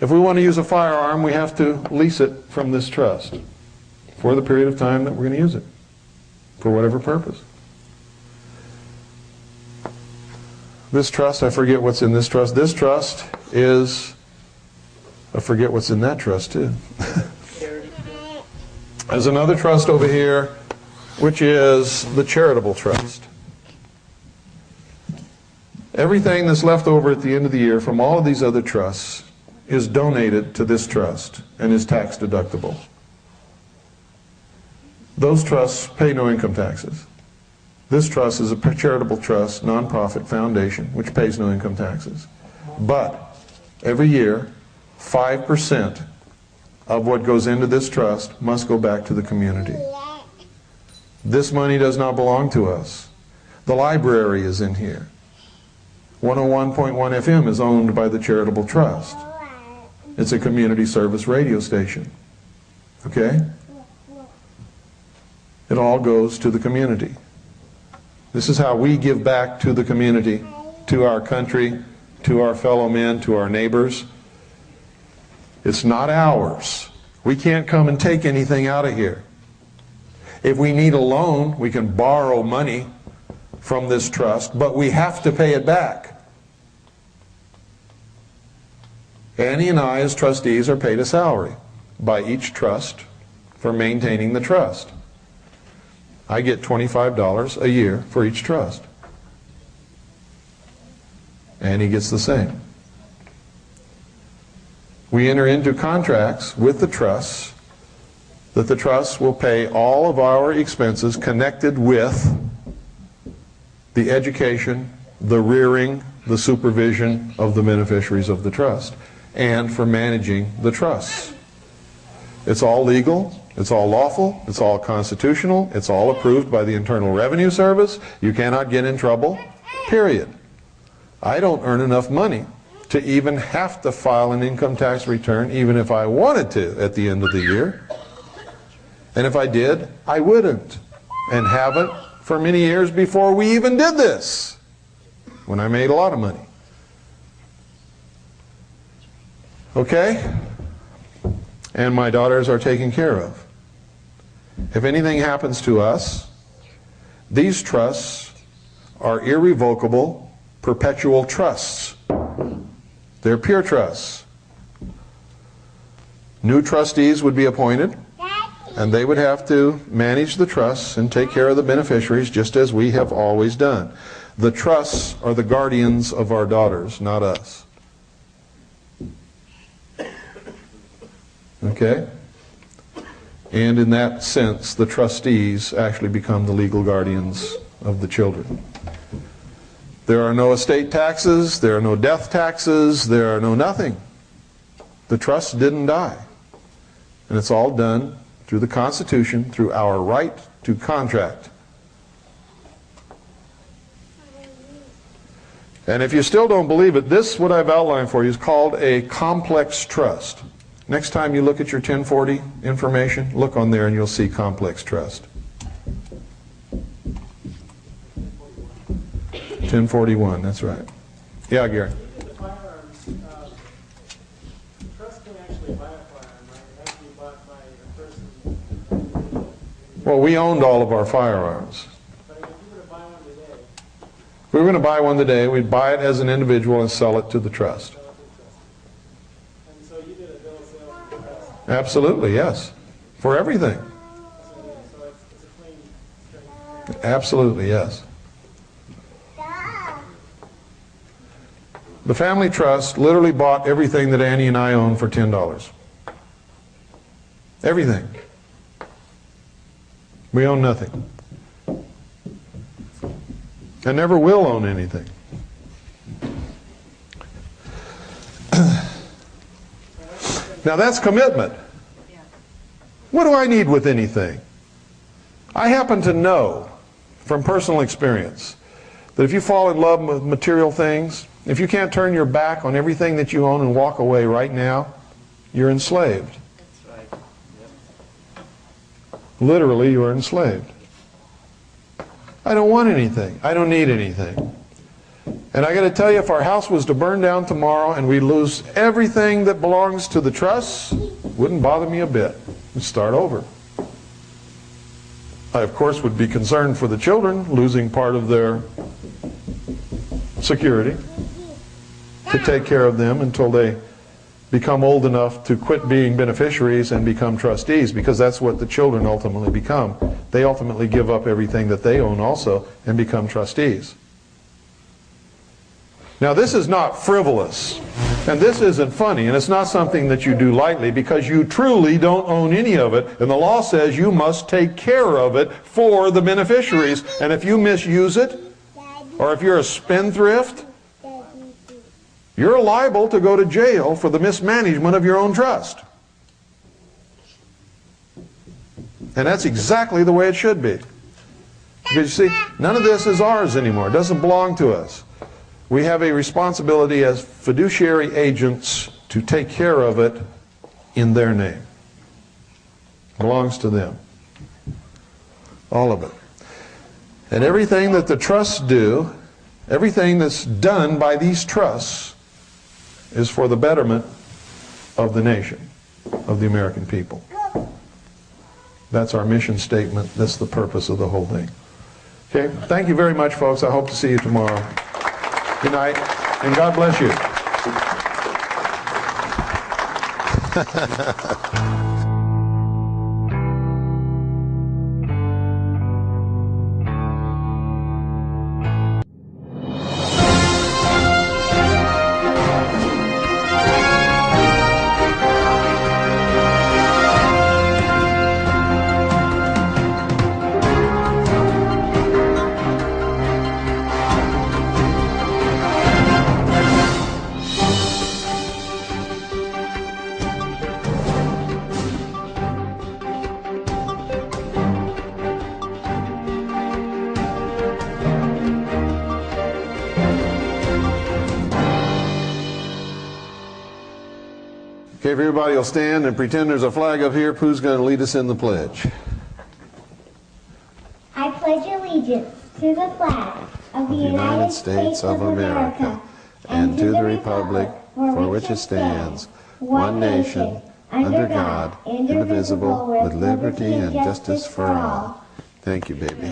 If we want to use a firearm, we have to lease it from this trust for the period of time that we're going to use it, for whatever purpose. This trust, I forget what's in this trust. This trust is, I forget what's in that trust too. There's another trust over here, which is the charitable trust. Everything that's left over at the end of the year from all of these other trusts is donated to this trust and is tax deductible. Those trusts pay no income taxes. This trust is a charitable trust, nonprofit foundation, which pays no income taxes. But every year, 5% of what goes into this trust must go back to the community. This money does not belong to us. The library is in here. 101.1 FM is owned by the charitable trust. It's a community service radio station. Okay? It all goes to the community. This is how we give back to the community, to our country, to our fellow men, to our neighbors. It's not ours. We can't come and take anything out of here. If we need a loan, we can borrow money from this trust, but we have to pay it back. Annie and I, as trustees, are paid a salary by each trust for maintaining the trust. I get $25 a year for each trust. Annie gets the same. We enter into contracts with the trusts that the trusts will pay all of our expenses connected with the education, the rearing, the supervision of the beneficiaries of the trust, and for managing the trusts. It's all legal, it's all lawful, it's all constitutional, it's all approved by the Internal Revenue Service. You cannot get in trouble, period. I don't earn enough money to even have to file an income tax return, even if I wanted to, at the end of the year. And if I did, I wouldn't, and haven't for many years before we even did this, when I made a lot of money. Okay? And my daughters are taken care of. If anything happens to us, these trusts are irrevocable, perpetual trusts. They're pure trusts. New trustees would be appointed, and they would have to manage the trusts and take care of the beneficiaries, just as we have always done. The trusts are the guardians of our daughters, not us. Okay? And in that sense, the trustees actually become the legal guardians of the children. There are no estate taxes, there are no death taxes, there are no nothing. The trust didn't die. And it's all done through the Constitution, through our right to contract. And if you still don't believe it, this, what I've outlined for you, is called a complex trust. Next time you look at your 1040 information, look on there and you'll see complex trust. 1041, that's right. Yeah, Gary. The firearms, the trust can actually buy a firearm, right? It has to be bought by a person. Well, we owned all of our firearms. But if you were to buy one today, If we were going to buy one today, we'd buy it as an individual and sell it to the trust. and so you did a bill of sale for the trust. Absolutely, yes. For everything. So it's a clean, straight. Absolutely, yes. The family trust literally bought everything that Annie and I own for $10. Everything. We own nothing. And never will own anything. Now that's commitment. What do I need with anything? I happen to know from personal experience that if you fall in love with material things, if you can't turn your back on everything that you own and walk away right now, you're enslaved. That's right. Yep. Literally, you are enslaved. I don't want anything. I don't need anything. And I got to tell you, if our house was to burn down tomorrow and we lose everything that belongs to the trusts, wouldn't bother me a bit. We'd start over. I, of course, would be concerned for the children losing part of their security, to take care of them until they become old enough to quit being beneficiaries and become trustees, because that's what the children ultimately become. They ultimately give up everything that they own also and become trustees. Now this is not frivolous, and this isn't funny, and it's not something that you do lightly, because you truly don't own any of it, and the law says you must take care of it for the beneficiaries, and if you misuse it, or if you're a spendthrift, you're liable to go to jail for the mismanagement of your own trust. And that's exactly the way it should be. Because you see, none of this is ours anymore. It doesn't belong to us. We have a responsibility as fiduciary agents to take care of it in their name. It belongs to them. All of it. And everything that the trusts do, everything that's done by these trusts, is for the betterment of the nation, of the American people. That's our mission statement. That's the purpose of the whole thing. Okay, thank you very much, folks. I hope to see you tomorrow. Good night, and God bless you. Okay, if everybody will stand and pretend there's a flag up here, who's going to lead us in the pledge? I pledge allegiance to the flag of the United States of America and to the republic for which it stands, one nation, under God, indivisible, with liberty and justice for all. Thank you, baby.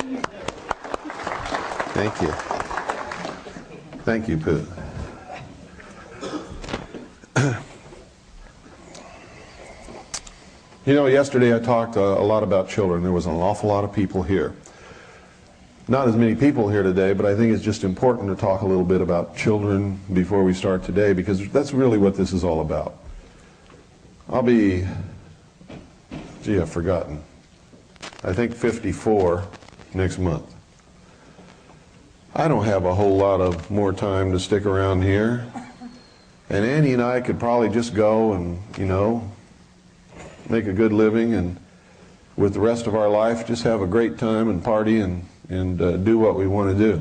Thank you. Thank you, Pooh. You know, yesterday I talked a lot about children. There was an awful lot of people here. Not as many people here today, but I think it's just important to talk a little bit about children before we start today, because that's really what this is all about. I'll be, gee, I've forgotten. I think 54 next month. I don't have a whole lot of more time to stick around here. And Annie and I could probably just go and, you know, make a good living, and with the rest of our life just have a great time and party and do what we want to do.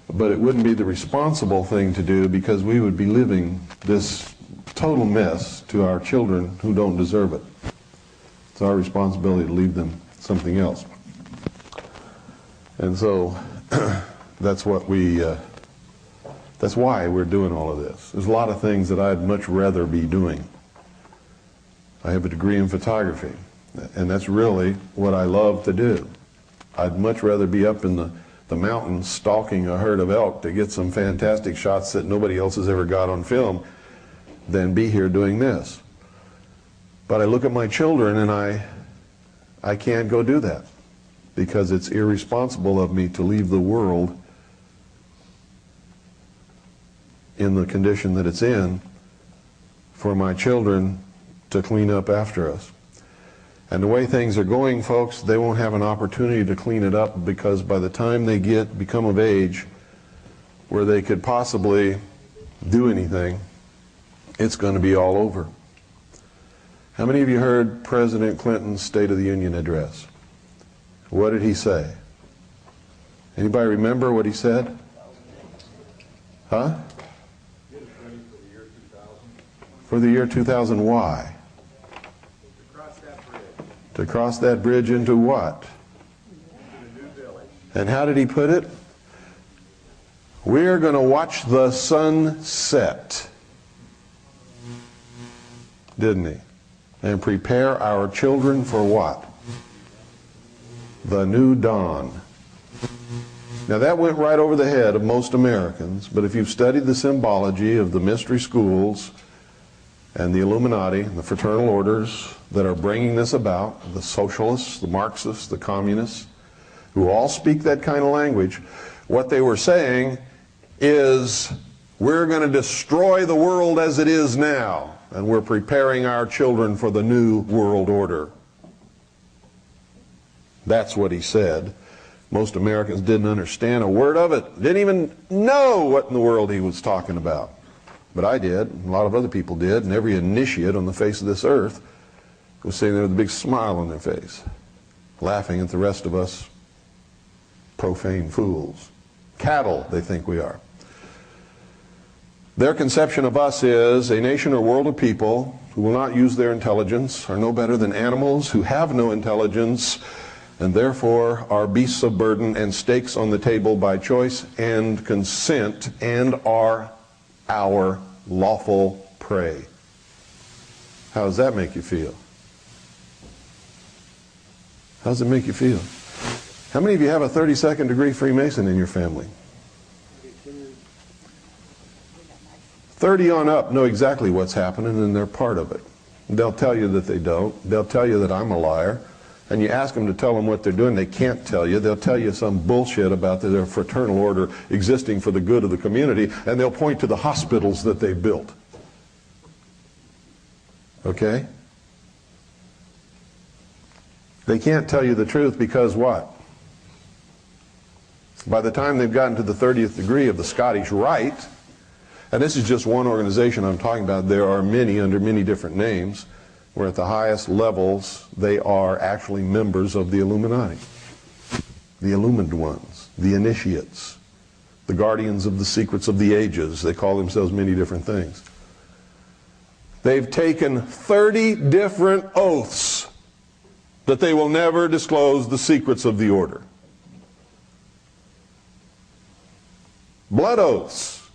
But it wouldn't be the responsible thing to do, because we would be living this total mess to our children who don't deserve it. It's our responsibility to leave them something else. And so that's what that's why we're doing all of this. There's a lot of things that I'd much rather be doing. I have a degree in photography, and that's really what I love to do. I'd much rather be up in the mountains stalking a herd of elk to get some fantastic shots that nobody else has ever got on film than be here doing this. But I look at my children and I can't go do that, because it's irresponsible of me to leave the world in the condition that it's in for my children to clean up after us. And the way things are going, folks, they won't have an opportunity to clean it up, because by the time they become of age where they could possibly do anything, it's going to be all over. How many of you heard President Clinton's State of the Union address? What did he say? Anybody remember what he said? Huh? For the year 2000, why? To cross that bridge into what? And how did he put it? We're going to watch the sun set, didn't he? And prepare our children for what? The new dawn. Now that went right over the head of most Americans, but if you've studied the symbology of the mystery schools and the Illuminati, the fraternal orders that are bringing this about, the socialists, the Marxists, the communists, who all speak that kind of language, what they were saying is, we're going to destroy the world as it is now, and we're preparing our children for the new world order. That's what he said. Most Americans didn't understand a word of it, didn't even know what in the world he was talking about. But I did, and a lot of other people did, and every initiate on the face of this earth was sitting there with a big smile on their face, laughing at the rest of us profane fools. Cattle, they think we are. Their conception of us is a nation or world of people who will not use their intelligence, are no better than animals who have no intelligence, and therefore are beasts of burden and stakes on the table by choice and consent, and are our lawful prey. How does that make you feel? How does it make you feel? How many of you have a 32nd degree Freemason in your family? 30 on up know exactly what's happening, and they're part of it. They'll tell you that they don't. They'll tell you that I'm a liar. And you ask them to tell them what they're doing, they can't tell you. They'll tell you some bullshit about their fraternal order existing for the good of the community, and they'll point to the hospitals that they built. Okay? They can't tell you the truth because what? By the time they've gotten to the 30th degree of the Scottish Rite, and this is just one organization I'm talking about, there are many under many different names, where at the highest levels they are actually members of the Illuminati, the illumined ones, the initiates, the guardians of the secrets of the ages. They call themselves many different things. They've taken 30 different oaths that they will never disclose the secrets of the order. Blood oaths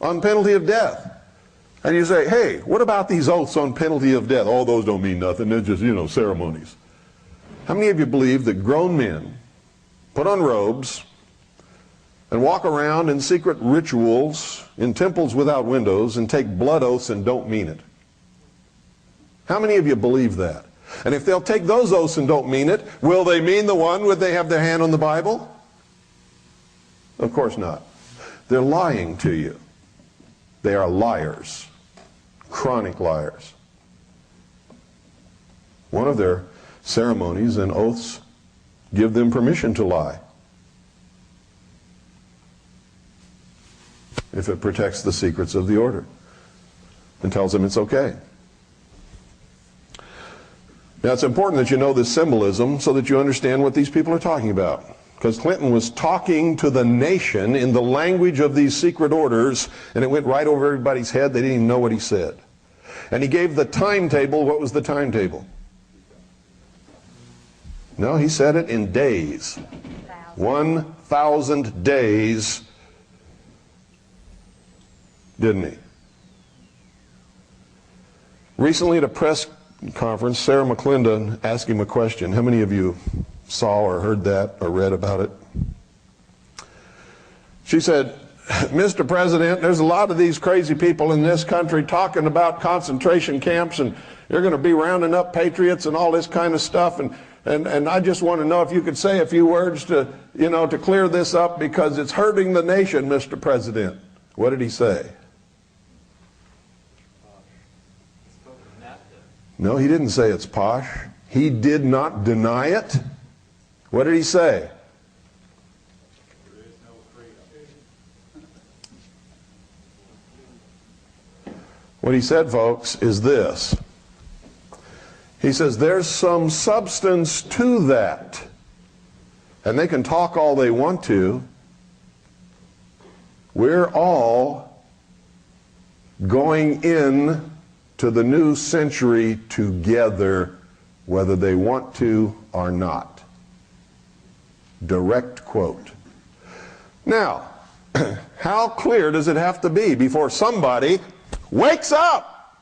on penalty of death. And you say, hey, what about these oaths on penalty of death? Oh, those don't mean nothing. They're just, ceremonies. How many of you believe that grown men put on robes and walk around in secret rituals in temples without windows and take blood oaths and don't mean it? How many of you believe that? And if they'll take those oaths and don't mean it, will they mean the one where they have their hand on the Bible? Of course not. They're lying to you. They are liars. Chronic liars. One of their ceremonies and oaths give them permission to lie, if it protects the secrets of the order and tells them it's okay. Now, it's important that you know this symbolism so that you understand what these people are talking about. Because Clinton was talking to the nation in the language of these secret orders, and it went right over everybody's head. They didn't even know what he said. And he gave the timetable. What was the timetable? No, he said it in days. 1,000 days, didn't he? Recently at a press conference, Sarah McClendon asked him a question. How many of you saw or heard that or read about it? She said, Mr. President, there's a lot of these crazy people in this country talking about concentration camps, and you're going to be rounding up patriots and all this kind of stuff, and I just want to know if you could say a few words to, to clear this up, because it's hurting the nation, Mr. President. What did he say? No, he didn't say it's posh. He did not deny it. What did he say? What he said, folks, is this. He says there's some substance to that. And they can talk all they want to. We're all going in to the new century together, whether they want to or not. Direct quote. Now, how clear does it have to be before somebody wakes up?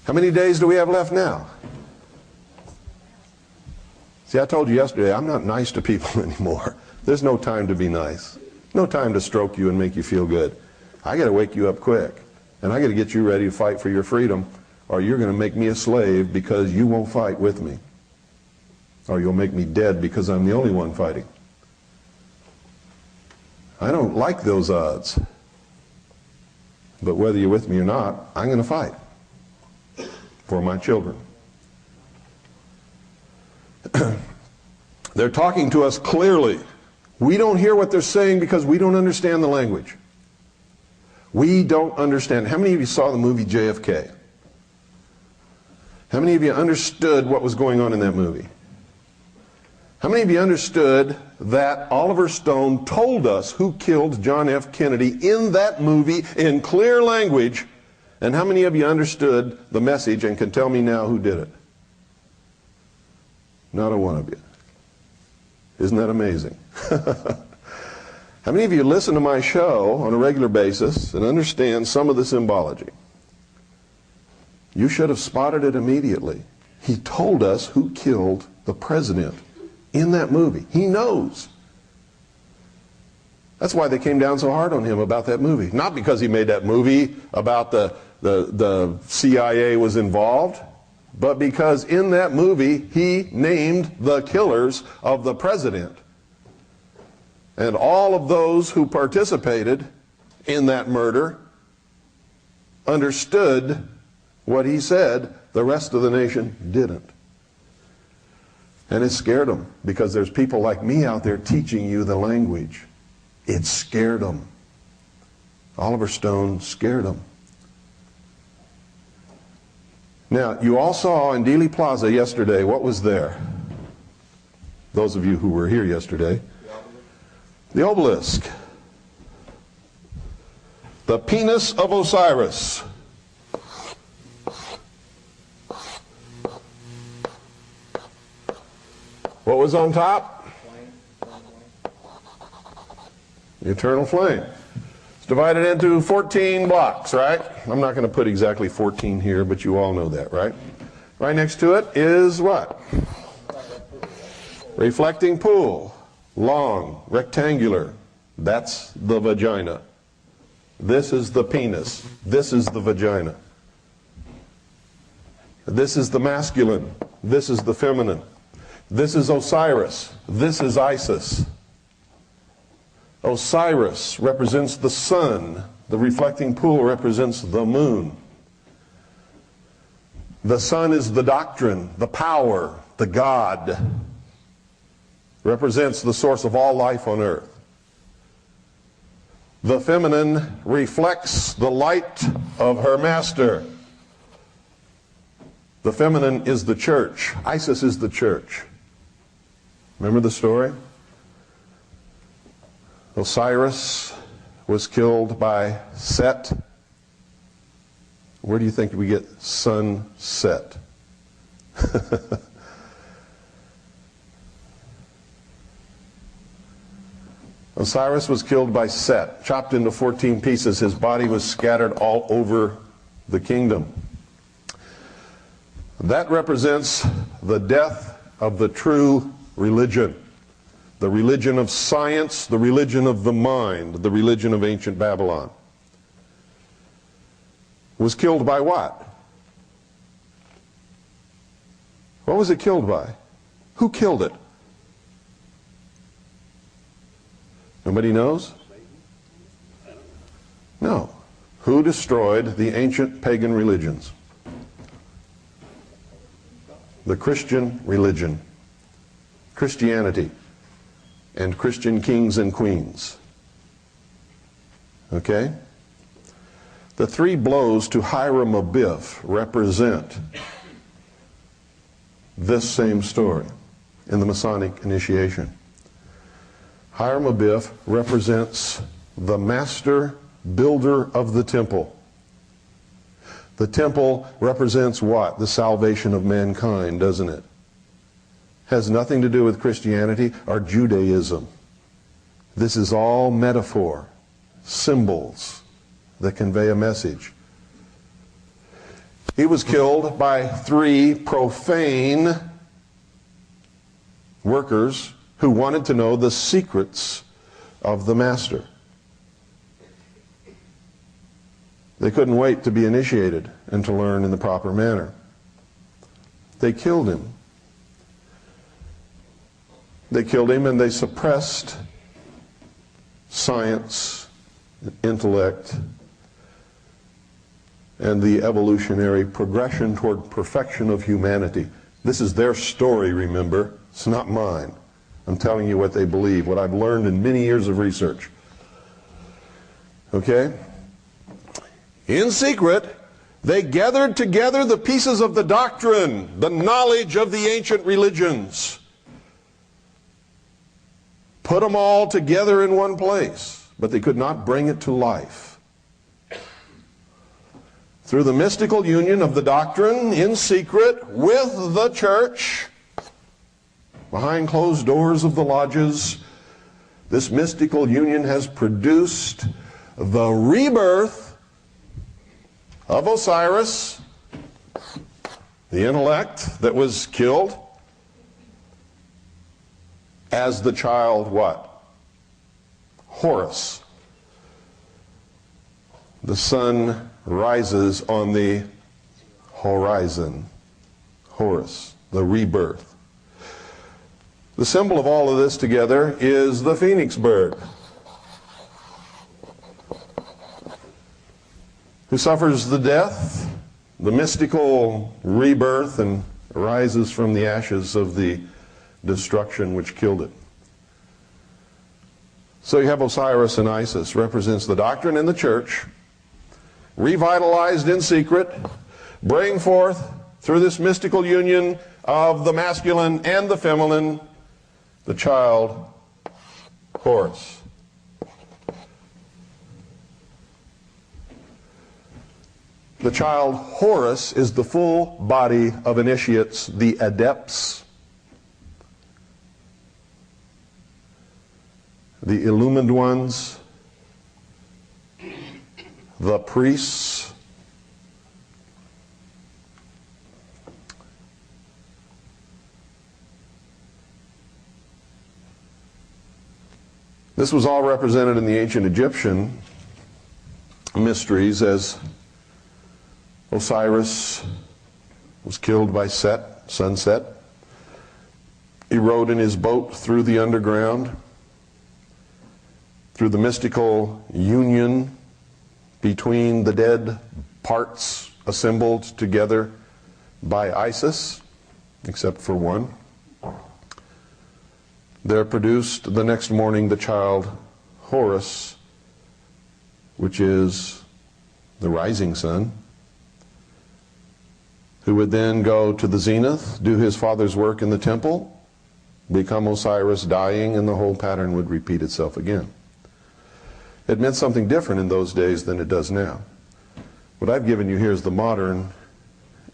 How many days do we have left now? See, I told you yesterday, I'm not nice to people anymore. There's no time to be nice. No time to stroke you and make you feel good. I got to wake you up quick. And I got to get you ready to fight for your freedom, or you're going to make me a slave because you won't fight with me. Or you'll make me dead because I'm the only one fighting. I don't like those odds. But whether you're with me or not, I'm going to fight for my children. They're talking to us clearly. We don't hear what they're saying because we don't understand the language. We don't understand. How many of you saw the movie JFK? How many of you understood what was going on in that movie? How many of you understood that Oliver Stone told us who killed John F. Kennedy in that movie in clear language? And how many of you understood the message and can tell me now who did it? Not a one of you. Isn't that amazing? How many of you listen to my show on a regular basis and understand some of the symbology? You should have spotted it immediately. He told us who killed the president in that movie. He knows. That's why they came down so hard on him about that movie. Not because he made that movie about the CIA was involved, but because in that movie he named the killers of the president. And all of those who participated in that murder understood what he said. The rest of the nation didn't. And it scared them, because there's people like me out there teaching you the language. It scared them. Oliver Stone scared them. Now, you all saw in Dealey Plaza yesterday what was there. Those of you who were here yesterday. The obelisk. The penis of Osiris. What was on top? The eternal flame. It's divided into 14 blocks, right? I'm not going to put exactly 14 here, but you all know that, right? Right next to it is what? Reflecting pool. Long, rectangular. That's the vagina. This is the penis. This is the vagina. This is the masculine. This is the feminine. This is Osiris. This is Isis. Osiris represents the sun. The reflecting pool represents the moon. The sun is the doctrine, the power, the God. Represents the source of all life on earth. The feminine reflects the light of her master. The feminine is the church. Isis is the church. Remember the story? Osiris was killed by Set. Where do you think we get sunset? Osiris was killed by Set, chopped into 14 pieces. His body was scattered all over the kingdom. That represents the death of the true religion. The religion of science, the religion of the mind, the religion of ancient Babylon. Was killed by what? What was it killed by? Who killed it? Nobody knows? No. Who destroyed the ancient pagan religions? The Christian religion. Christianity. And Christian kings and queens. Okay? The three blows to Hiram Abiff represent this same story in the Masonic initiation. Hiram Abiff represents the master builder of the temple. The temple represents what? The salvation of mankind, doesn't it? Has nothing to do with Christianity or Judaism. This is all metaphor, symbols that convey a message. He was killed by three profane workers who wanted to know the secrets of the master. They couldn't wait to be initiated and to learn in the proper manner. They killed him. They killed him and they suppressed science, intellect, and the evolutionary progression toward perfection of humanity. This is their story, remember. It's not mine. I'm telling you what they believe, what I've learned in many years of research. Okay? In secret, they gathered together the pieces of the doctrine, the knowledge of the ancient religions. Put them all together in one place, but they could not bring it to life. Through the mystical union of the doctrine in secret with the church, behind closed doors of the lodges, this mystical union has produced the rebirth of Osiris, the intellect that was killed, as the child what? Horus. The sun rises on the horizon. Horus, the rebirth. The symbol of all of this together is the phoenix bird, who suffers the death, the mystical rebirth, and rises from the ashes of the destruction which killed it. So you have Osiris and Isis, represents the doctrine in the church, revitalized in secret, bring forth through this mystical union of the masculine and the feminine, the child Horus. The child Horus is the full body of initiates, the adepts, the illumined ones, the priests, this was all represented in the ancient Egyptian mysteries as Osiris was killed by Set, sunset. He rode in his boat through the underground, through the mystical union between the dead parts assembled together by Isis, except for one. There produced the next morning the child Horus, which is the rising sun, who would then go to the zenith, do his father's work in the temple, become Osiris dying, and the whole pattern would repeat itself again. It meant something different in those days than it does now. What I've given you here is the modern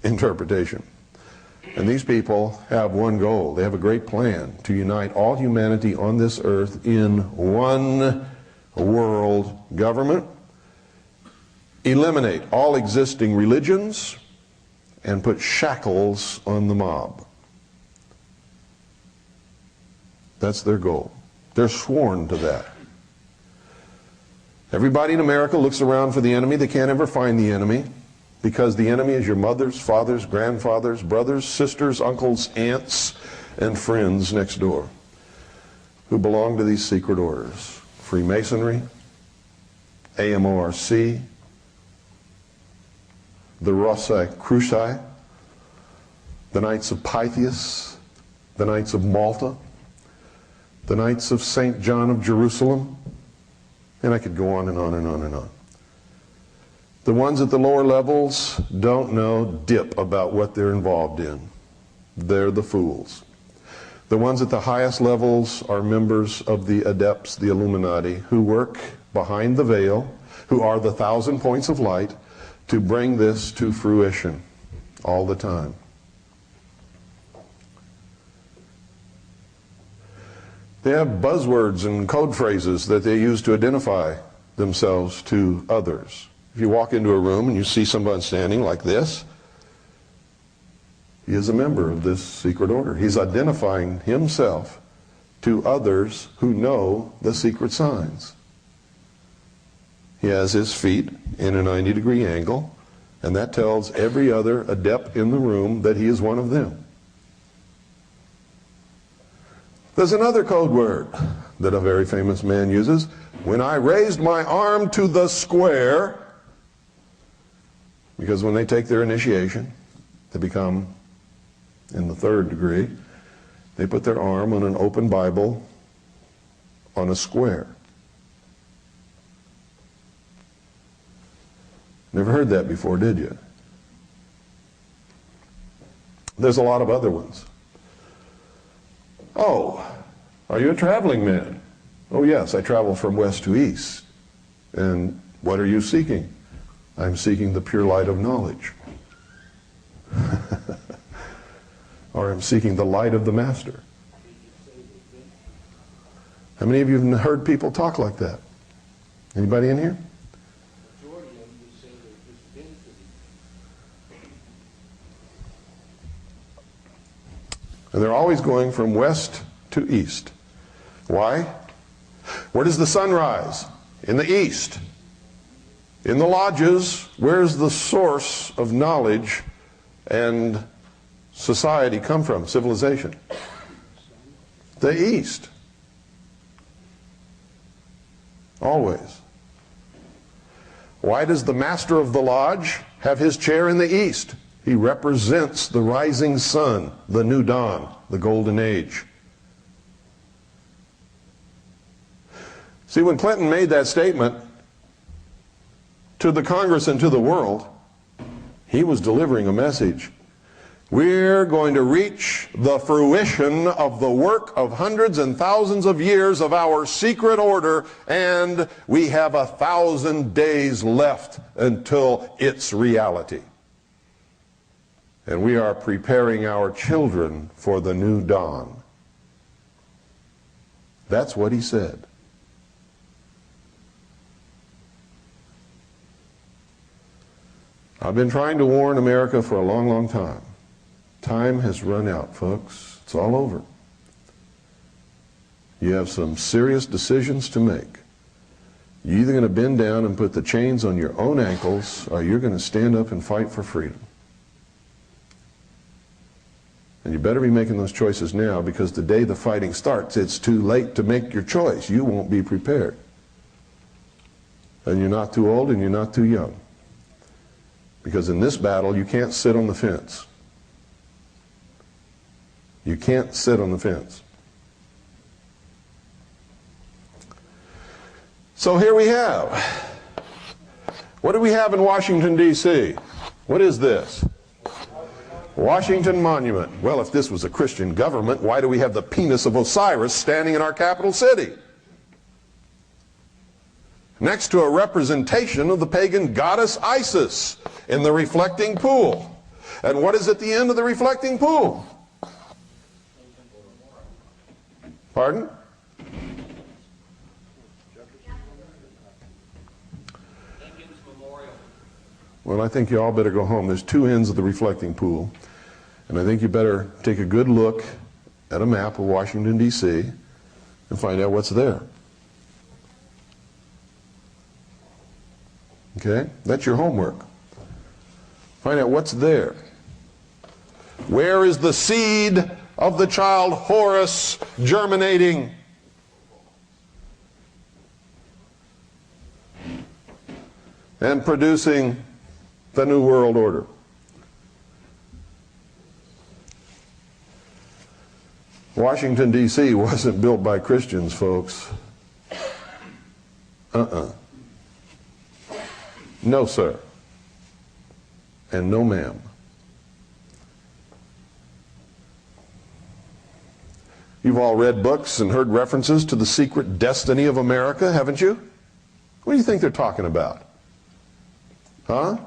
interpretation. And these people have one goal. They have a great plan to unite all humanity on this earth in one world government, eliminate all existing religions, and put shackles on the mob. That's their goal. They're sworn to that. Everybody in America looks around for the enemy. They can't ever find the enemy, because the enemy is your mothers, fathers, grandfathers, brothers, sisters, uncles, aunts, and friends next door who belong to these secret orders. Freemasonry, AMORC, the Rosicrucians, the Knights of Pythias, the Knights of Malta, the Knights of St. John of Jerusalem, and I could go on and on and on and on. The ones at the lower levels don't know dip about what they're involved in. They're the fools. The ones at the highest levels are members of the adepts, the Illuminati, who work behind the veil, who are the 1,000 points of light, to bring this to fruition all the time. They have buzzwords and code phrases that they use to identify themselves to others. If you walk into a room and you see someone standing like this, he is a member of this secret order. He's identifying himself to others who know the secret signs. He has his feet in a 90-degree angle, and that tells every other adept in the room that he is one of them. There's another code word that a very famous man uses. When I raised my arm to the square, because when they take their initiation, they become in the 3rd degree, they put their arm on an open Bible on a square. Never heard that before, did you? There's a lot of other ones. Oh, are you a traveling man? Oh yes, I travel from west to east. And what are you seeking? I'm seeking the pure light of knowledge. Or I'm seeking the light of the Master. How many of you have heard people talk like that? Anybody in here? And they're always going from west to east. Why? Where does the sun rise? In the east. In the lodges, where's the source of knowledge and society come from, civilization? The east. Always. Why does the master of the lodge have his chair in the east? He represents the rising sun, the new dawn, the golden age. See, when Clinton made that statement to the Congress and to the world, he was delivering a message. We're going to reach the fruition of the work of hundreds and thousands of years of our secret order, and we have 1,000 days left until its reality. And we are preparing our children for the new dawn. That's what he said. I've been trying to warn America for a long, long time. Time has run out, folks. It's all over. You have some serious decisions to make. You're either going to bend down and put the chains on your own ankles, or you're going to stand up and fight for freedom. And you better be making those choices now, because the day the fighting starts, it's too late to make your choice. You won't be prepared. And you're not too old and you're not too young. Because in this battle, you can't sit on the fence. You can't sit on the fence. So here we have. What do we have in Washington, D.C.? What is this? Washington Monument. Well, if this was a Christian government, why do we have the penis of Osiris standing in our capital city? Next to a representation of the pagan goddess Isis in the reflecting pool. And what is at the end of the reflecting pool? Pardon? Well, I think you all better go home. There's two ends of the reflecting pool. And I think you better take a good look at a map of Washington, D.C. and find out what's there. Okay? That's your homework. Find out what's there. Where is the seed of the child Horus germinating? And producing the New World Order. Washington, D.C. wasn't built by Christians, folks. No, sir. And no, ma'am. You've all read books and heard references to the secret destiny of America, haven't you? What do you think they're talking about? Huh?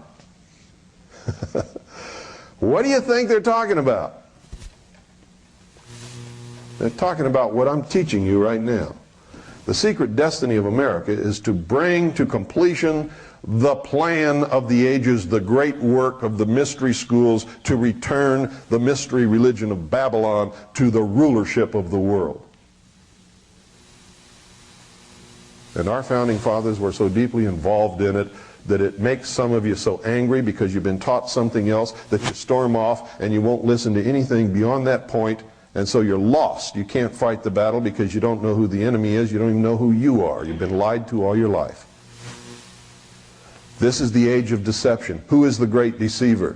What do you think they're talking about? They're talking about what I'm teaching you right now. The secret destiny of America is to bring to completion the plan of the ages, the great work of the mystery schools, to return the mystery religion of Babylon to the rulership of the world. And our founding fathers were so deeply involved in it that it makes some of you so angry because you've been taught something else that you storm off and you won't listen to anything beyond that point, and so you're lost. You can't fight the battle because you don't know who the enemy is. You don't even know who you are. You've been lied to all your life. This is the age of deception. Who is the great deceiver?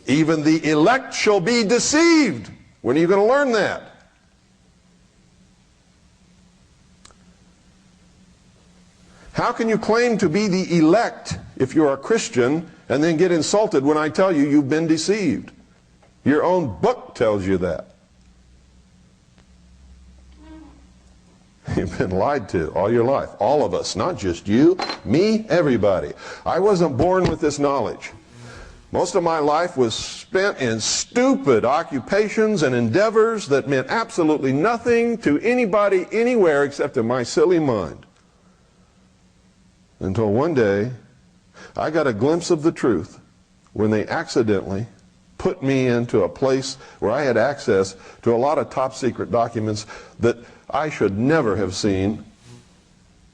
Even the elect shall be deceived. When are you going to learn that? How can you claim to be the elect if you're a Christian and then get insulted when I tell you you've been deceived? Your own book tells you that. You've been lied to all your life. All of us, not just you, me, everybody. I wasn't born with this knowledge. Most of my life was spent in stupid occupations and endeavors that meant absolutely nothing to anybody anywhere except in my silly mind. Until one day, I got a glimpse of the truth when they accidentally put me into a place where I had access to a lot of top secret documents that I should never have seen.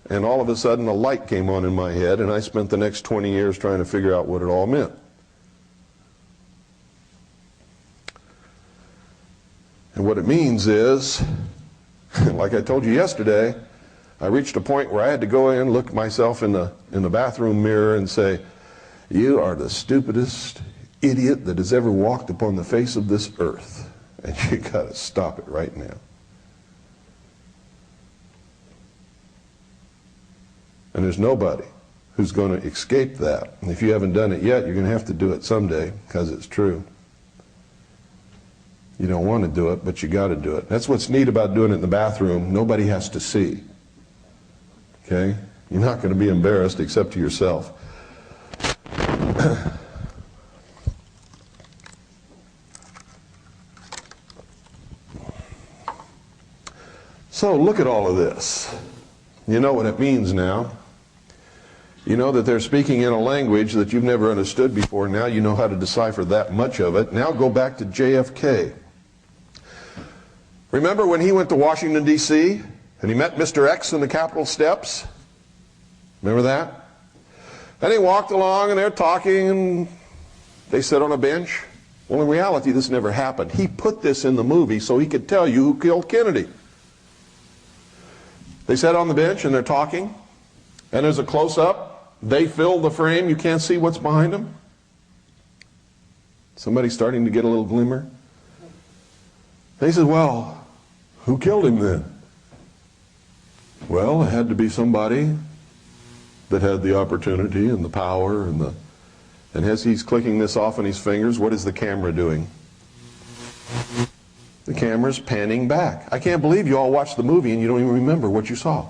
And all of a sudden a light came on in my head, and I spent the next 20 years trying to figure out what it all meant. And what it means is, like I told you yesterday, I reached a point where I had to go in, look myself in the bathroom mirror and say, you are the stupidest idiot that has ever walked upon the face of this earth. And you got to stop it right now. And there's nobody who's going to escape that. And if you haven't done it yet, you're going to have to do it someday, because it's true. You don't want to do it, but you got to do it. That's what's neat about doing it in the bathroom. Nobody has to see. Okay? You're not going to be embarrassed except to yourself. So look at all of this. You know what it means now. You know that they're speaking in a language that you've never understood before. Now you know how to decipher that much of it. Now go back to JFK. Remember when he went to Washington, D.C. and he met Mr. X in the Capitol steps? Remember that? And he walked along and they're talking and they sit on a bench. Well, in reality, this never happened. He put this in the movie so he could tell you who killed Kennedy. They sat on the bench and they're talking, and there's a close-up. They fill the frame. You can't see what's behind them. Somebody's starting to get a little glimmer. They said, well, who killed him then? Well, it had to be somebody that had the opportunity and the power and as he's clicking this off on his fingers, what is the camera doing? The camera's panning back. I can't believe you all watched the movie and you don't even remember what you saw.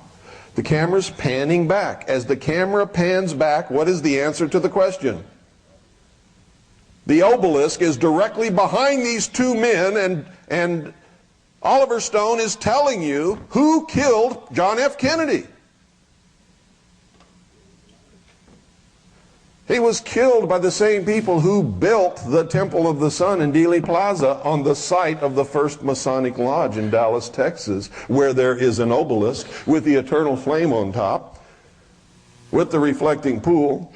The camera's panning back. As the camera pans back, what is the answer to the question? The obelisk is directly behind these two men, and Oliver Stone is telling you who killed John F. Kennedy. He was killed by the same people who built the Temple of the Sun in Dealey Plaza on the site of the first Masonic Lodge in Dallas, Texas, where there is an obelisk with the eternal flame on top, with the reflecting pool,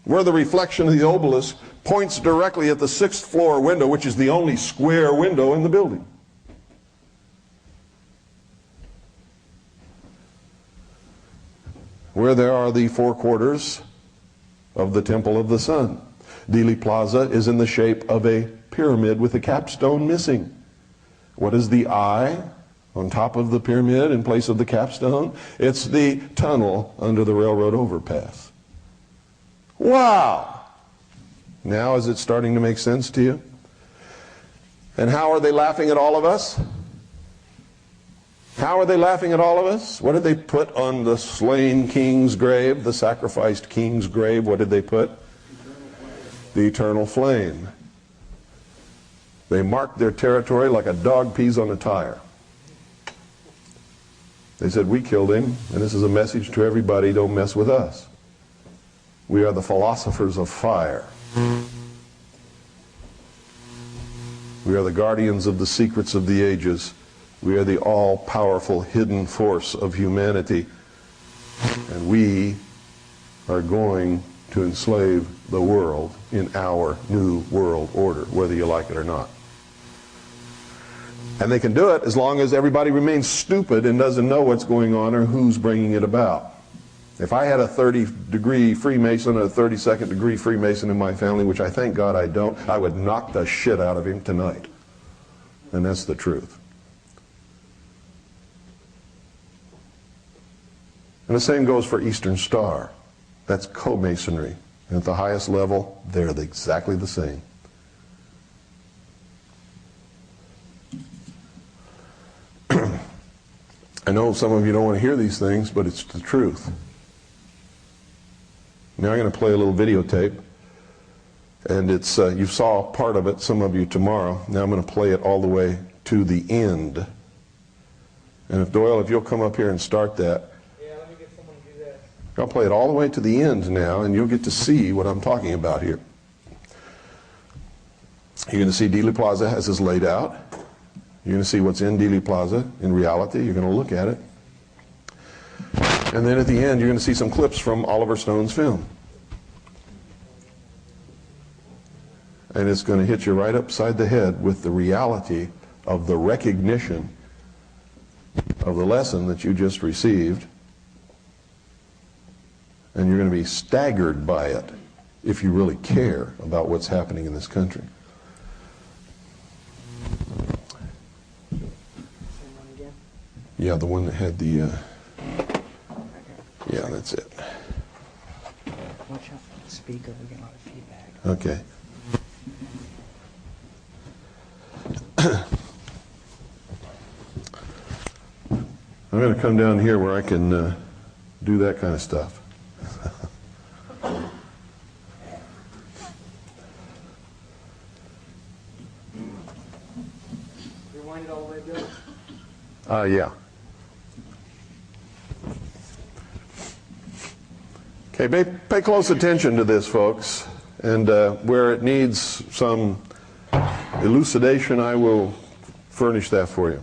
where the reflection of the obelisk points directly at the 6th floor window, which is the only square window in the building. Where there are the 4 quarters of the Temple of the Sun. Dealey Plaza is in the shape of a pyramid with a capstone missing. What is the eye on top of the pyramid in place of the capstone? It's the tunnel under the railroad overpass. Wow! Now is it starting to make sense to you? And how are they laughing at all of us? How are they laughing at all of us? What did they put on the slain king's grave, the sacrificed king's grave? What did they put? The eternal flame. They marked their territory like a dog pees on a tire. They said, we killed him, and this is a message to everybody, don't mess with us. We are the philosophers of fire. We are the guardians of the secrets of the ages. We are the all-powerful hidden force of humanity, and we are going to enslave the world in our new world order, whether you like it or not. And they can do it as long as everybody remains stupid and doesn't know what's going on or who's bringing it about. If I had a 30-degree Freemason and a 32nd-degree Freemason in my family, which I thank God I don't, I would knock the shit out of him tonight. And that's the truth. And the same goes for Eastern Star. That's co-masonry. And at the highest level, they're exactly the same. I know some of you don't want to hear these things, but it's the truth. Now I'm going to play a little videotape. And it's you saw part of it, some of you tomorrow. Now I'm going to play it all the way to the end. And if Doyle, if you'll come up here and start that. I'll play it all the way to the end now, and you'll get to see what I'm talking about here. You're going to see Dealey Plaza as is laid out. You're going to see what's in Dealey Plaza in reality. You're going to look at it. And then at the end, you're going to see some clips from Oliver Stone's film. And it's going to hit you right upside the head with the reality of the recognition of the lesson that you just received. And you're going to be staggered by it if you really care about what's happening in this country. Yeah, the one that had the, yeah, that's it. Watch out for the speaker, we get a lot of feedback. Okay. I'm going to come down here where I can do that kind of stuff. Rewind it all the way, Bill. Yeah. Okay, pay close attention to this, folks, and where it needs some elucidation, I will furnish that for you.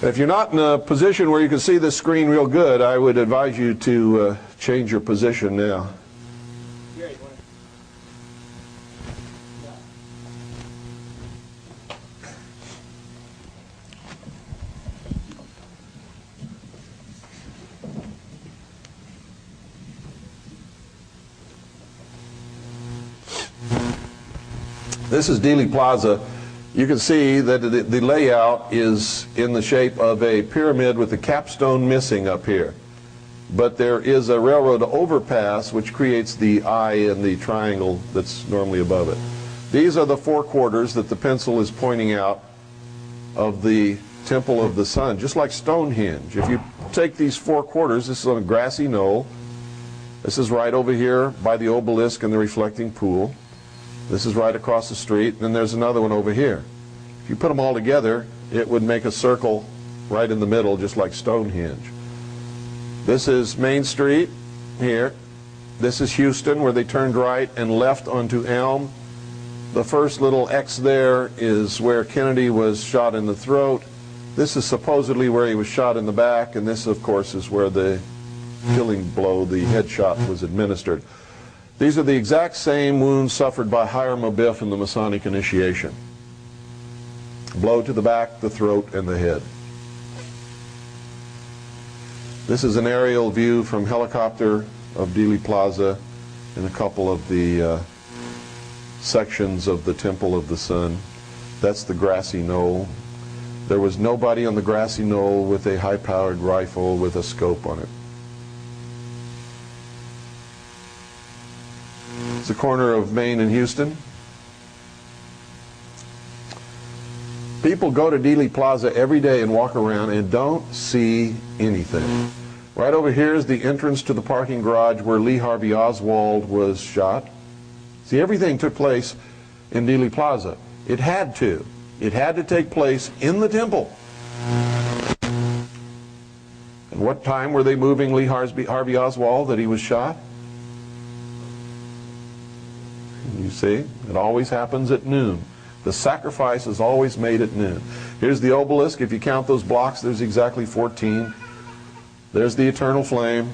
If you're not in a position where you can see this screen real good, I would advise you to change your position now. This is Dealey Plaza. You can see that the layout is in the shape of a pyramid with the capstone missing up here. But there is a railroad overpass which creates the eye in the triangle that's normally above it. These are the four quarters that the pencil is pointing out of the Temple of the Sun, just like Stonehenge. If you take these four quarters, this is on a grassy knoll. This is right over here by the obelisk and the reflecting pool. This is right across the street, and then there's another one over here. If you put them all together, it would make a circle right in the middle, just like Stonehenge. This is Main Street here. This is Houston, where they turned right and left onto Elm. The first little X there is where Kennedy was shot in the throat. This is supposedly where he was shot in the back, and this, of course, is where the killing blow, the headshot, was administered. These are the exact same wounds suffered by Hiram Abiff in the Masonic initiation. Blow to the back, the throat, and the head. This is an aerial view from helicopter of Dealey Plaza and a couple of the sections of the Temple of the Sun. That's the grassy knoll. There was nobody on the grassy knoll with a high-powered rifle with a scope on it. It's the corner of Main and Houston. People go to Dealey Plaza every day and walk around and don't see anything. Right over here is the entrance to the parking garage where Lee Harvey Oswald was shot. See, everything took place in Dealey Plaza. It had to. It had to take place in the temple. And what time were they moving Lee Harvey Oswald that he was shot? You see, it always happens at noon. The sacrifice is always made at noon. Here's the obelisk. If you count those blocks, there's exactly 14. There's the eternal flame.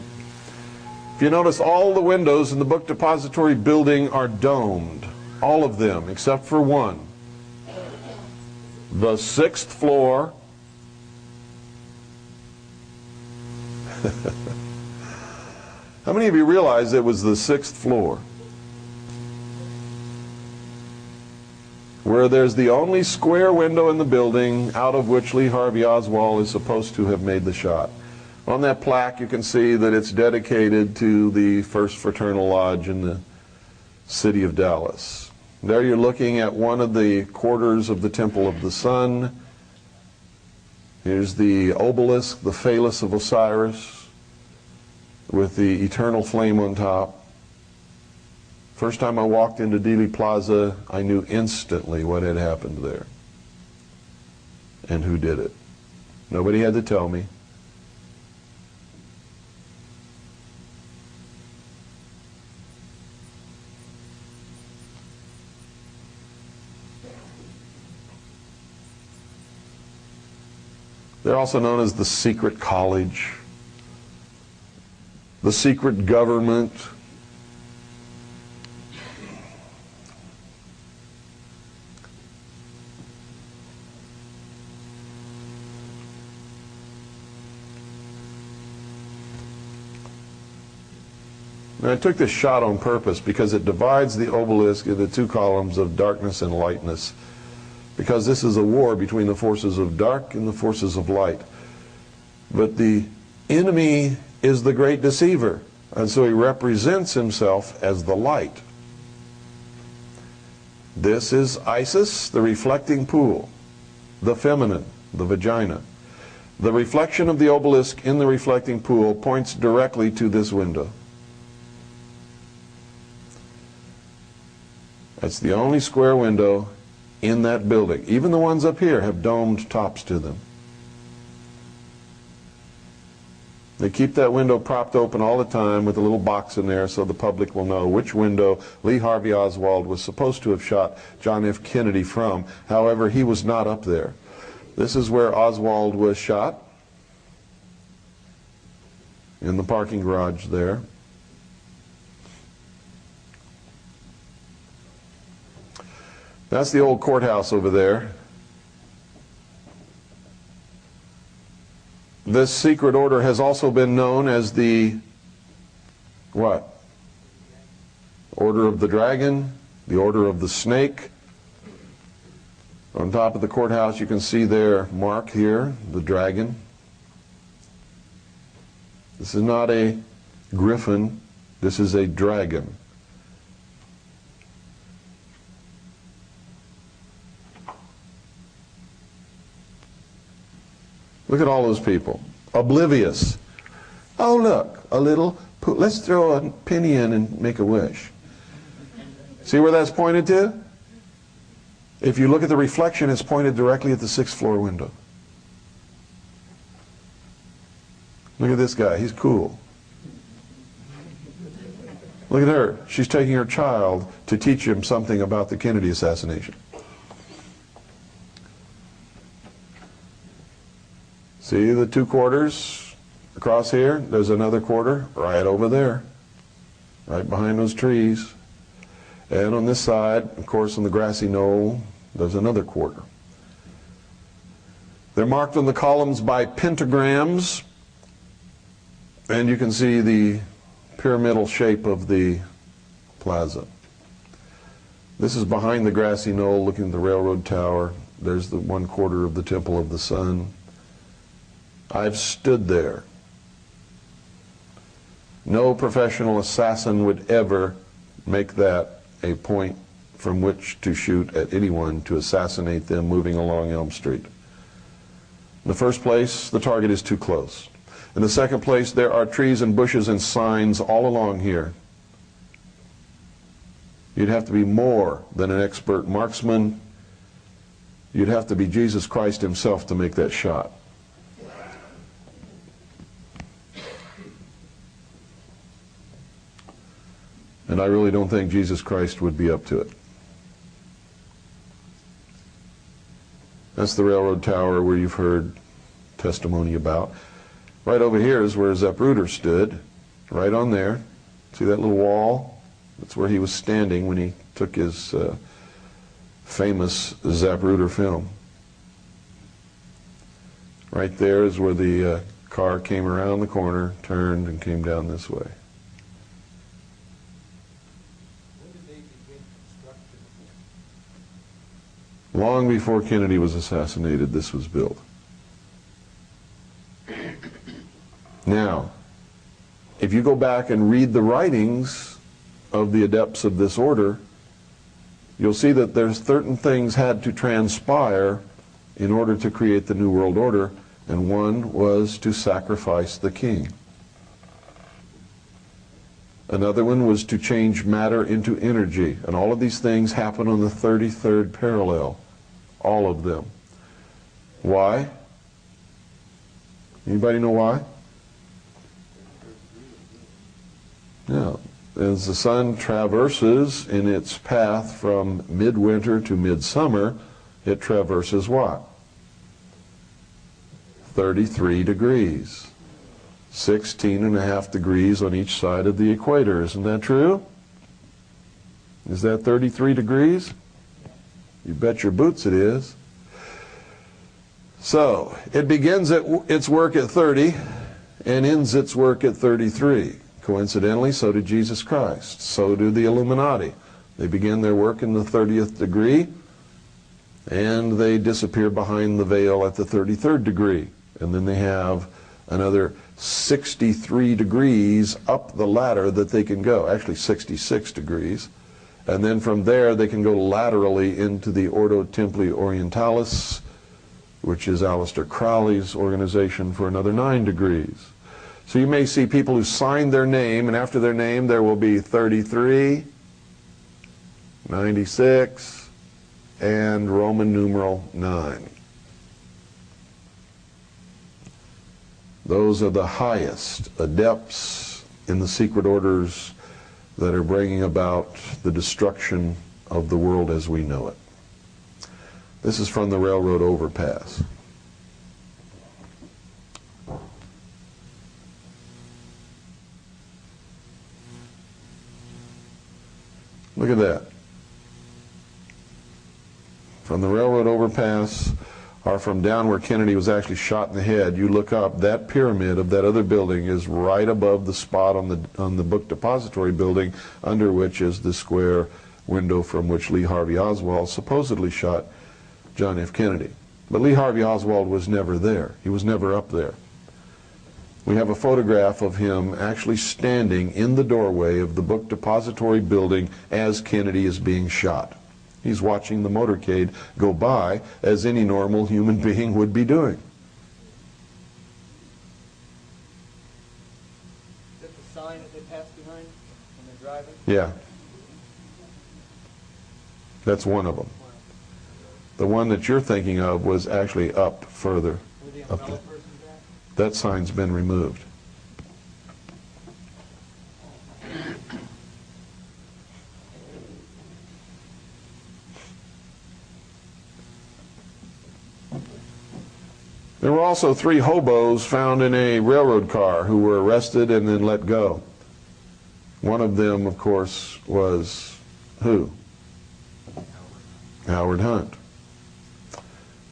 If you notice, all the windows in the book depository building are domed. All of them, except for one. The 6th floor. How many of you realize it was the 6th floor? Where there's the only square window in the building out of which Lee Harvey Oswald is supposed to have made the shot. On that plaque you can see that it's dedicated to the First Fraternal Lodge in the city of Dallas. There you're looking at one of the quarters of the Temple of the Sun. Here's the obelisk, the Phallus of Osiris, with the eternal flame on top. First time I walked into Dealey Plaza, I knew instantly what had happened there and who did it. Nobody had to tell me. They're also known as the secret college, the secret government. Now, I took this shot on purpose because it divides the obelisk into two columns of darkness and lightness, because this is a war between the forces of dark and the forces of light. But the enemy is the great deceiver, and so he represents himself as the light. This is Isis, the reflecting pool. the feminine, the vagina. The reflection of the obelisk in the reflecting pool points directly to this window. That's the only square window in that building. Even the ones up here have domed tops to them. They keep that window propped open all the time with a little box in there so the public will know which window Lee Harvey Oswald was supposed to have shot John F. Kennedy from. However, he was not up there. This is where Oswald was shot, in the parking garage there. That's the old courthouse over there. This secret order has also been known as the, what? Order of the Dragon, the Order of the Snake. On top of the courthouse you can see their mark here, the dragon. This is not a griffin, this is a dragon. Look at all those people, oblivious. Oh look, a little, let's throw a penny in and make a wish. See where that's pointed to? If you look at the reflection, it's pointed directly at the 6th floor window. Look at this guy, he's cool. Look at her, she's taking her child to teach him something about the Kennedy assassination. See the 2 quarters across here? There's another quarter right over there, right behind those trees. And on this side, of course, on the grassy knoll, there's another quarter. They're marked on the columns by pentagrams, and you can see the pyramidal shape of the plaza. This is behind the grassy knoll looking at the railroad tower. There's the 1 quarter of the Temple of the Sun. I've stood there. No professional assassin would ever make that a point from which to shoot at anyone to assassinate them moving along Elm Street. In the first place, the target is too close. In the second place, there are trees and bushes and signs all along here. You'd have to be more than an expert marksman. You'd have to be Jesus Christ himself to make that shot. And I really don't think Jesus Christ would be up to it. That's the railroad tower where you've heard testimony about. Right over here is where Zapruder stood, right on there. See that little wall? That's where he was standing when he took his famous Zapruder film. Right there is where the car came around the corner, turned, and came down this way. Long before Kennedy was assassinated, this was built. Now, if you go back and read the writings of the adepts of this order, you'll see that there's certain things had to transpire in order to create the New World Order, and one was to sacrifice the king. Another one was to change matter into energy, and all of these things happen on the 33rd parallel, all of them. Why? Anybody know why? Now, as the sun traverses in its path from midwinter to midsummer, it traverses what? 33 degrees. 16.5 degrees on each side of the equator. Isn't that true? Is that 33 degrees? You bet your boots it is. So, it begins its work at 30 and ends its work at 33. Coincidentally, so did Jesus Christ. So do the Illuminati. They begin their work in the 30th degree and they disappear behind the veil at the 33rd degree. And then they have another 63 degrees up the ladder that they can go, actually 66 degrees. And then from there they can go laterally into the Ordo Templi Orientalis, which is Aleister Crowley's organization, for another 9 degrees. So you may see people who signed their name, and after their name there will be 33, 96, and Roman numeral 9. Those are the highest adepts in the secret orders that are bringing about the destruction of the world as we know it. This is from the railroad overpass. Look at that. From the railroad overpass, or from down where Kennedy was actually shot in the head, you look up, that pyramid of that other building is right above the spot on the book depository building, under which is the square window from which Lee Harvey Oswald supposedly shot John F. Kennedy. But Lee Harvey Oswald was never there. He was never up there. We have a photograph of him actually standing in the doorway of the book depository building as Kennedy is being shot. He's watching the motorcade go by as any normal human being would be doing. Is that the sign that they pass behind when they're driving? Yeah. That's one of them. The one that you're thinking of was actually up further. Where the Up umbrella there. person's at? That sign's been removed. There were also 3 hobos found in a railroad car who were arrested and then let go. One of them, of course, was who? Howard Hunt.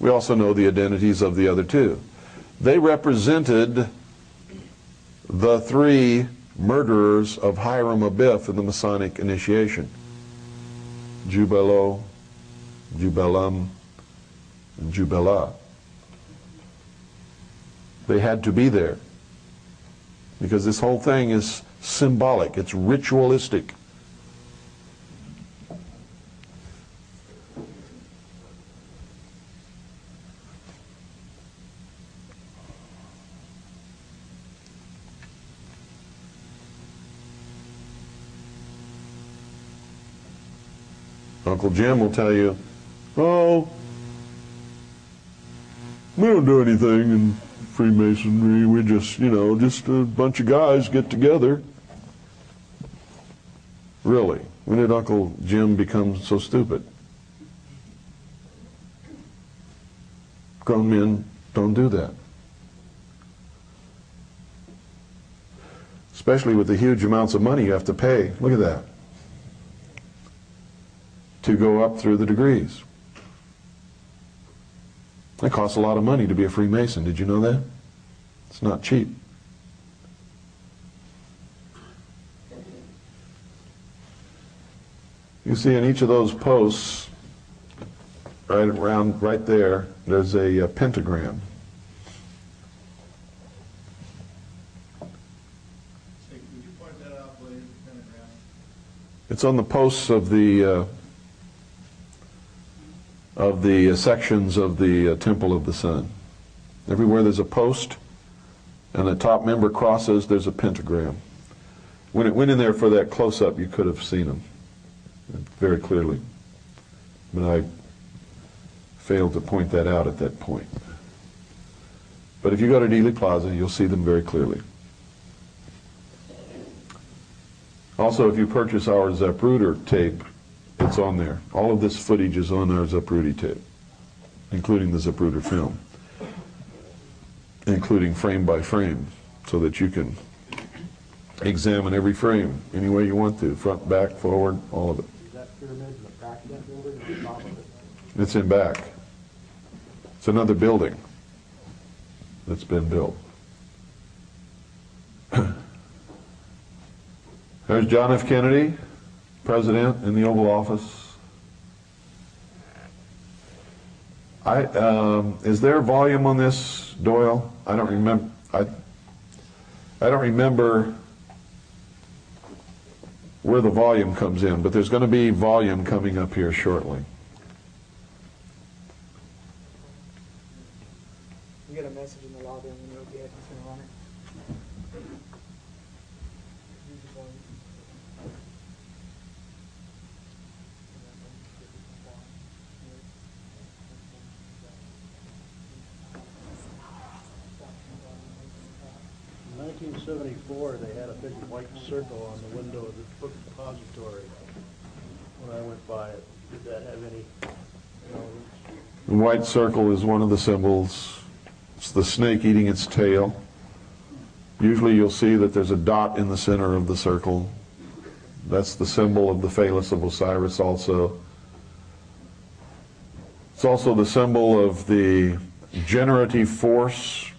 We also know the identities of the other 2. They represented the 3 murderers of Hiram Abiff in the Masonic initiation. Jubelo, Jubelum, and Jubela. They had to be there because this whole thing is symbolic, it's ritualistic. Uncle Jim will tell you, oh, we don't do anything in Freemasonry, we just, you know, just a bunch of guys get together. Really? When did Uncle Jim become so stupid? Grown men don't do that. Especially with the huge amounts of money you have to pay. Look at that. To go up through the degrees. It costs a lot of money to be a Freemason. Did you know that? It's not cheap. You see in each of those posts, right there, there's a pentagram. Would you point that out, please, the pentagram? It's on the posts of the sections of the Temple of the Sun. Everywhere there's a post and the top member crosses, there's a pentagram. When it went in there for that close-up, you could have seen them very clearly. But I failed to point that out at that point. But if you go to Dealey Plaza, you'll see them very clearly. Also, if you purchase our Zapruder tape, it's on there. All of this footage is on our Zapruder tape, including the Zapruder film, including frame by frame, so that you can examine every frame any way you want to, front, back, forward, all of it. Is that pyramid in the back of that building or the top of it? It's in back. It's another building that's been built. There's John F. Kennedy, President in the Oval Office. Is there volume on this, Doyle? I don't remember. I don't remember where the volume comes in, but there's going to be volume coming up here shortly. message in the lobby, and when you're okay, I can turn on it. In 1974, they had a big white circle on the window of the book depository. When I went by it, did that have any relevance? The white circle is one of the symbols. It's the snake eating its tail. Usually you'll see that there's a dot in the center of the circle. That's the symbol of the phallus of Osiris also. It's also the symbol of the generative force,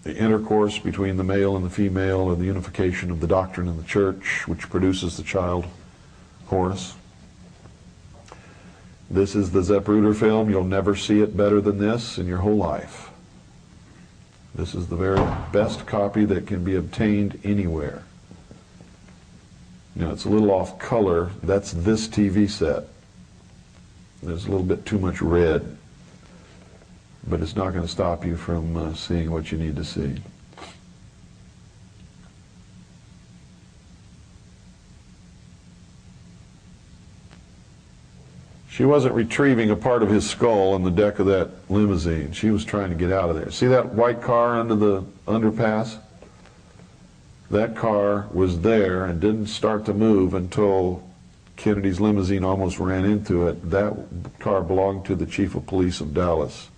the intercourse between the male and the female, and the unification of the doctrine in the church, which produces the child Horus. This is the Zapruder film. You'll never see it better than this in your whole life. This is the very best copy that can be obtained anywhere. Now, it's a little off color. That's this TV set. There's a little bit too much red, but it's not going to stop you from seeing what you need to see. She wasn't retrieving a part of his skull on the deck of that limousine. She was trying to get out of there. See that white car under the underpass? That car was there and didn't start to move until Kennedy's limousine almost ran into it. That car belonged to the chief of police of Dallas.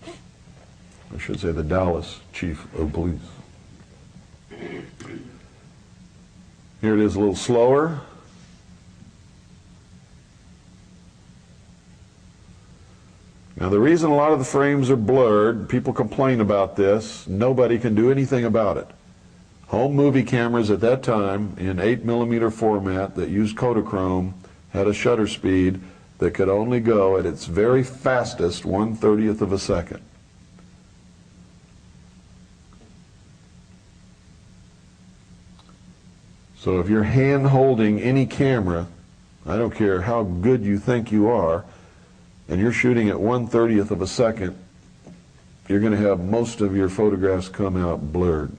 I should say the Dallas chief of police. Here it is a little slower. Now, the reason a lot of the frames are blurred, people complain about this, nobody can do anything about it. Home movie cameras at that time in 8mm format that used Kodachrome had a shutter speed that could only go at its very fastest 1/30th of a second. So if you're hand holding any camera, I don't care how good you think you are, and you're shooting at 1/30th of a second, you're going to have most of your photographs come out blurred,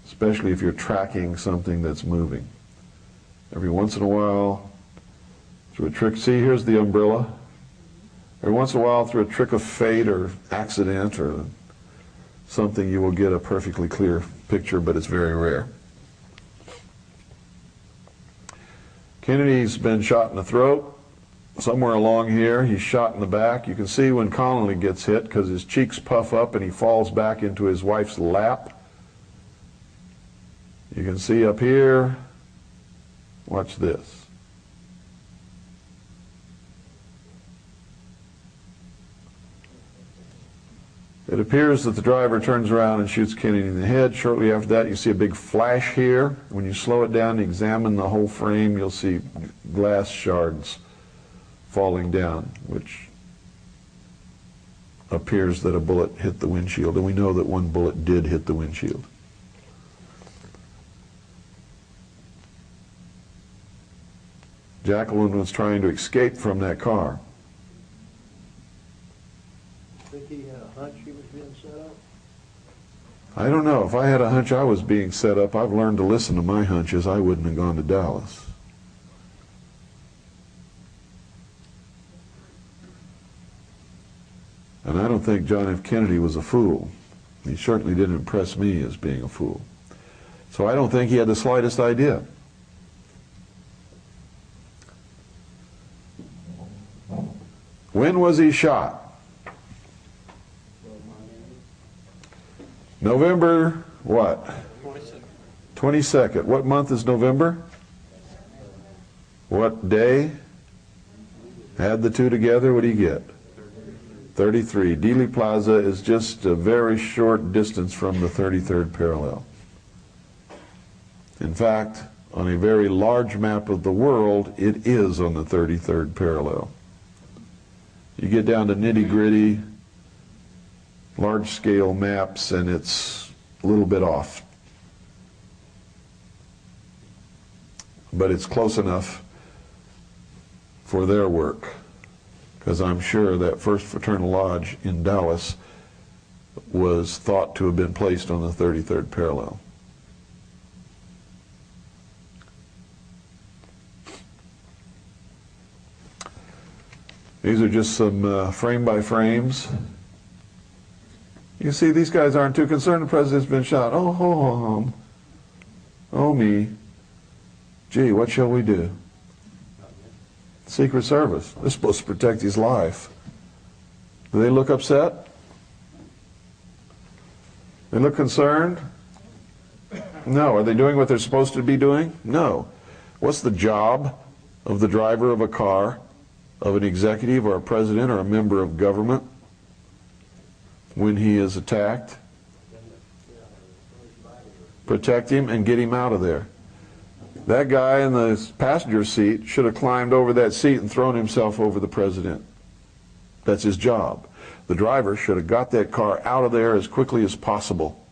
especially if you're tracking something that's moving. Every once in a while, through a trick, see, here's the umbrella. Every once in a while, through a trick of fate or accident or something, you will get a perfectly clear picture, but it's very rare. Kennedy's been shot in the throat. Somewhere along here, he's shot in the back. You can see when Connolly gets hit because his cheeks puff up and he falls back into his wife's lap. You can see up here, watch this. It appears that the driver turns around and shoots Kennedy in the head. Shortly after that, you see a big flash here. When you slow it down and examine the whole frame, you'll see glass shards falling down, which appears that a bullet hit the windshield, and we know that one bullet did hit the windshield. Jacqueline was trying to escape from that car. Think he had a hunch he was being set up? I don't know. If I had a hunch I was being set up, I've learned to listen to my hunches. I wouldn't have gone to Dallas. And I don't think John F. Kennedy was a fool. He certainly didn't impress me as being a fool. So I don't think he had the slightest idea. When was he shot? November what? 22nd. What month is November? What day? Add the two together, what do you get? 33. Dealey Plaza is just a very short distance from the 33rd parallel. In fact, on a very large map of the world, it is on the 33rd parallel. You get down to nitty-gritty, large-scale maps, and it's a little bit off. But it's close enough for their work, because I'm sure that First Fraternal Lodge in Dallas was thought to have been placed on the 33rd parallel. These are just some frame by frames. You see, these guys aren't too concerned the president's been shot. Oh, ho, ho, hum. Oh, me. Gee, what shall we do? Secret Service. They're supposed to protect his life. Do they look upset? They look concerned? No. Are they doing what they're supposed to be doing? No. What's the job of the driver of a car, of an executive or a president or a member of government when he is attacked? Protect him and get him out of there. That guy in the passenger seat should have climbed over that seat and thrown himself over the president. That's his job. The driver should have got that car out of there as quickly as possible.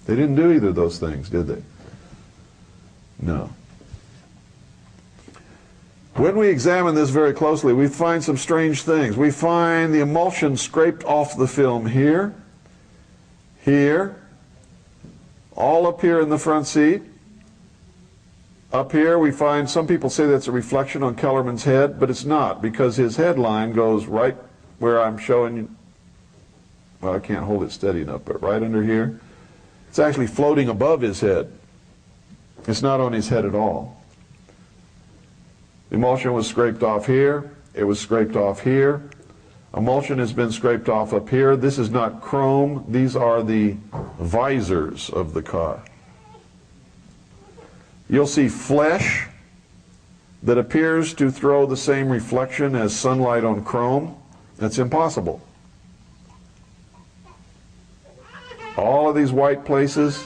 They didn't do either of those things, did they? No. When we examine this very closely, we find some strange things. We find the emulsion scraped off the film here, here, all up here in the front seat. Up here we find, some people say that's a reflection on Kellerman's head, but it's not, because his headline goes right where I'm showing you. Well, I can't hold it steady enough, but right under here. It's actually floating above his head. It's not on his head at all. Emulsion was scraped off here. It was scraped off here. Emulsion has been scraped off up here. This is not chrome. These are the visors of the car. You'll see flesh that appears to throw the same reflection as sunlight on chrome. That's impossible. All of these white places,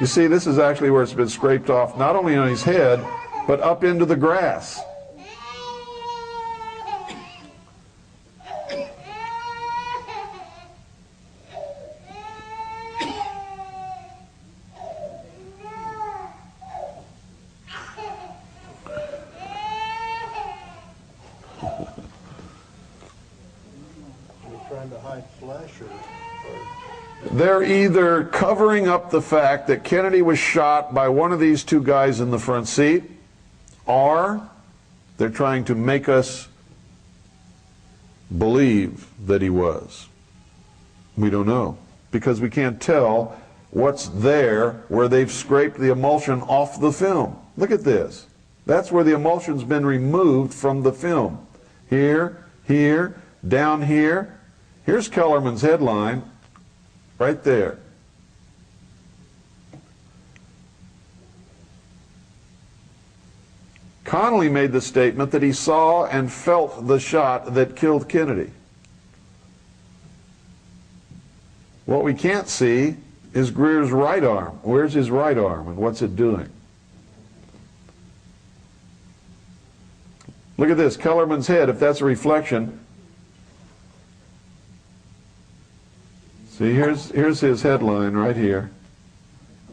you see, this is actually where it's been scraped off, not only on his head, but up into the grass. Trying to hide flesh or they're either covering up the fact that Kennedy was shot by one of these two guys in the front seat, or they're trying to make us believe that he was. We don't know, because we can't tell what's there where they've scraped the emulsion off the film. Look at this. That's where the emulsion's been removed from the film. Here, here, down here. Here's Kellerman's headline, right there. Connally made the statement that he saw and felt the shot that killed Kennedy. What we can't see is Greer's right arm. Where's his right arm and what's it doing? Look at this, Kellerman's head, if that's a reflection. See, here's his headline right here.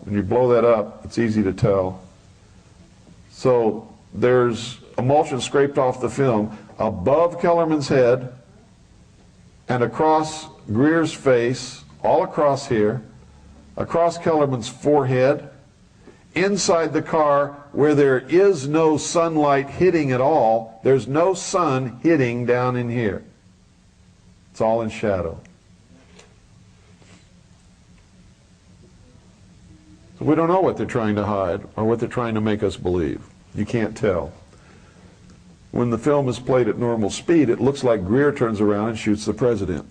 When you blow that up, it's easy to tell. So there's emulsion scraped off the film above Kellerman's head and across Greer's face, all across here, across Kellerman's forehead, inside the car where there is no sunlight hitting at all. There's no sun hitting down in here. It's all in shadow. So we don't know what they're trying to hide or what they're trying to make us believe. You can't tell. When the film is played at normal speed, it looks like Greer turns around and shoots the president.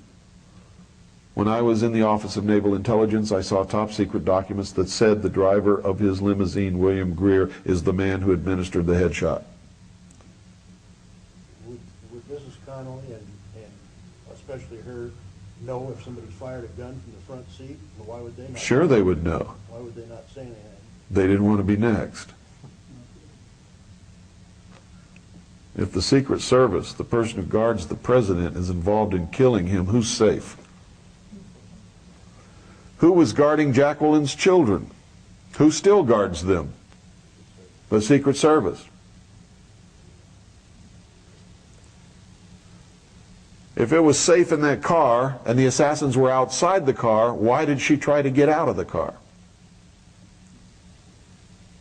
When I was in the Office of Naval Intelligence, I saw top secret documents that said the driver of his limousine, William Greer, is the man who administered the headshot. Would Mrs. Connolly and especially her know if somebody fired a gun from the front seat? Why would they not? Sure they would know. Why would they not say anything? They didn't want to be next. If the Secret Service, the person who guards the president, is involved in killing him, who's safe? Who was guarding Jacqueline's children? Who still guards them? the Secret Service. If it was safe in that car and the assassins were outside the car, why did she try to get out of the car?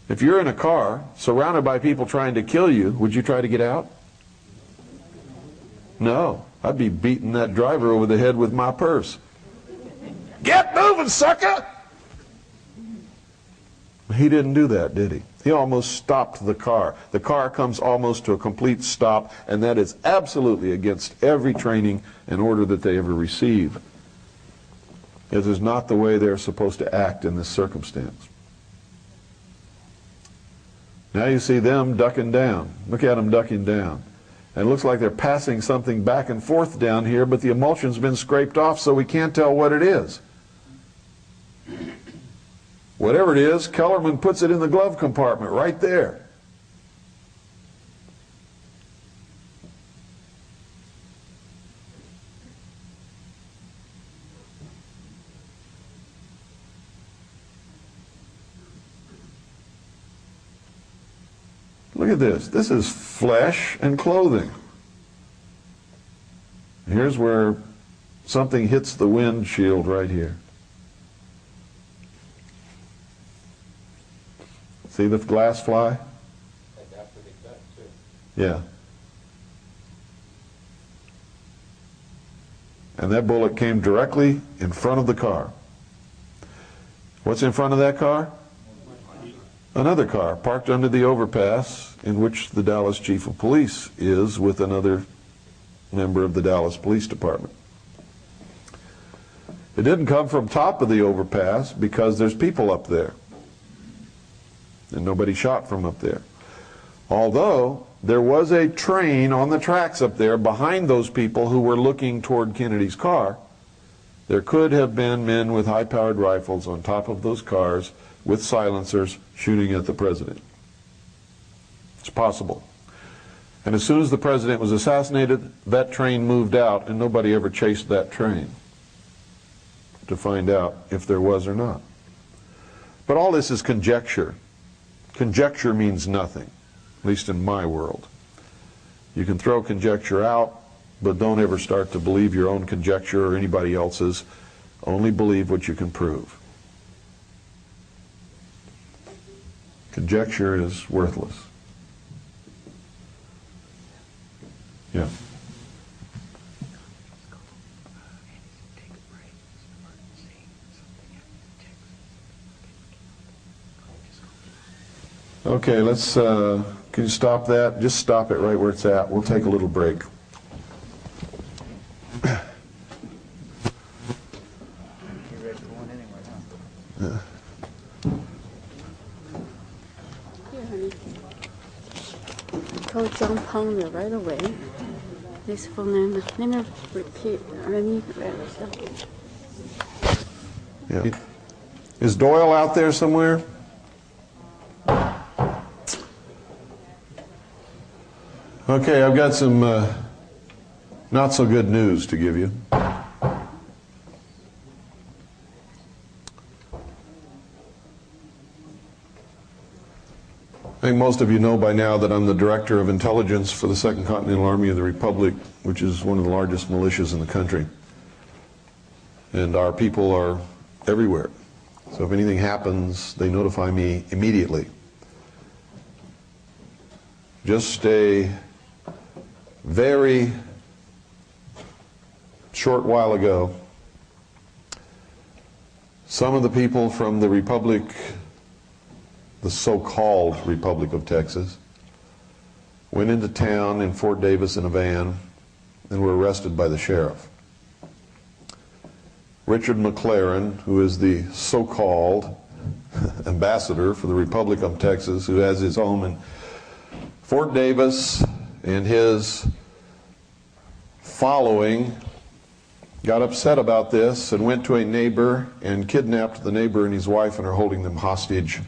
If you're in a car surrounded by people trying to kill you, would you try to get out? No. I'd be beating that driver over the head with my purse. Get moving, sucker! He didn't do that, did he? He almost stopped the car. The car comes almost to a complete stop, and that is absolutely against every training and order that they ever receive. It is not the way they're supposed to act in this circumstance. Now you see them ducking down. Look at them ducking down. And it looks like they're passing something back and forth down here, but the emulsion's been scraped off, so we can't tell what it is. Whatever it is, Kellerman puts it in the glove compartment right there. Look at this. This is flesh and clothing. Here's where something hits the windshield right here. See the glass fly? After they cut, too. Yeah. And that bullet came directly in front of the car. What's in front of that car? Another car parked under the overpass in which the Dallas Chief of Police is with another member of the Dallas Police Department. It didn't come from top of the overpass because there's people up there. And nobody shot from up there. Although there was a train on the tracks up there behind those people who were looking toward Kennedy's car, there could have been men with high-powered rifles on top of those cars with silencers shooting at the president. It's possible. And as soon as the president was assassinated, that train moved out, and nobody ever chased that train to find out if there was or not. But all this is conjecture. Conjecture means nothing, at least in my world. You can throw conjecture out, but don't ever start to believe your own conjecture or anybody else's. Only believe what you can prove. Conjecture is worthless. Yeah. Okay, let's, can you stop that? Just stop it right where it's at. We'll take a little break. You're ready for one anyway, huh? Here, honey. Call John Palmer right away. This phone number. Let me repeat. Let me read. Yeah. Is Doyle out there somewhere? Okay, I've got some not so good news to give you. I think most of you know by now that I'm the Director of Intelligence for the Second Continental Army of the Republic, which is one of the largest militias in the country. And our people are everywhere. So if anything happens, they notify me immediately. Just a very short while ago, some of the people from the Republic, the so-called Republic of Texas, went into town in Fort Davis in a van and were arrested by the sheriff. Richard McLaren, who is the so-called ambassador for the Republic of Texas, who has his home in Fort Davis, and his following got upset about this and went to a neighbor and kidnapped the neighbor and his wife and are holding them hostage.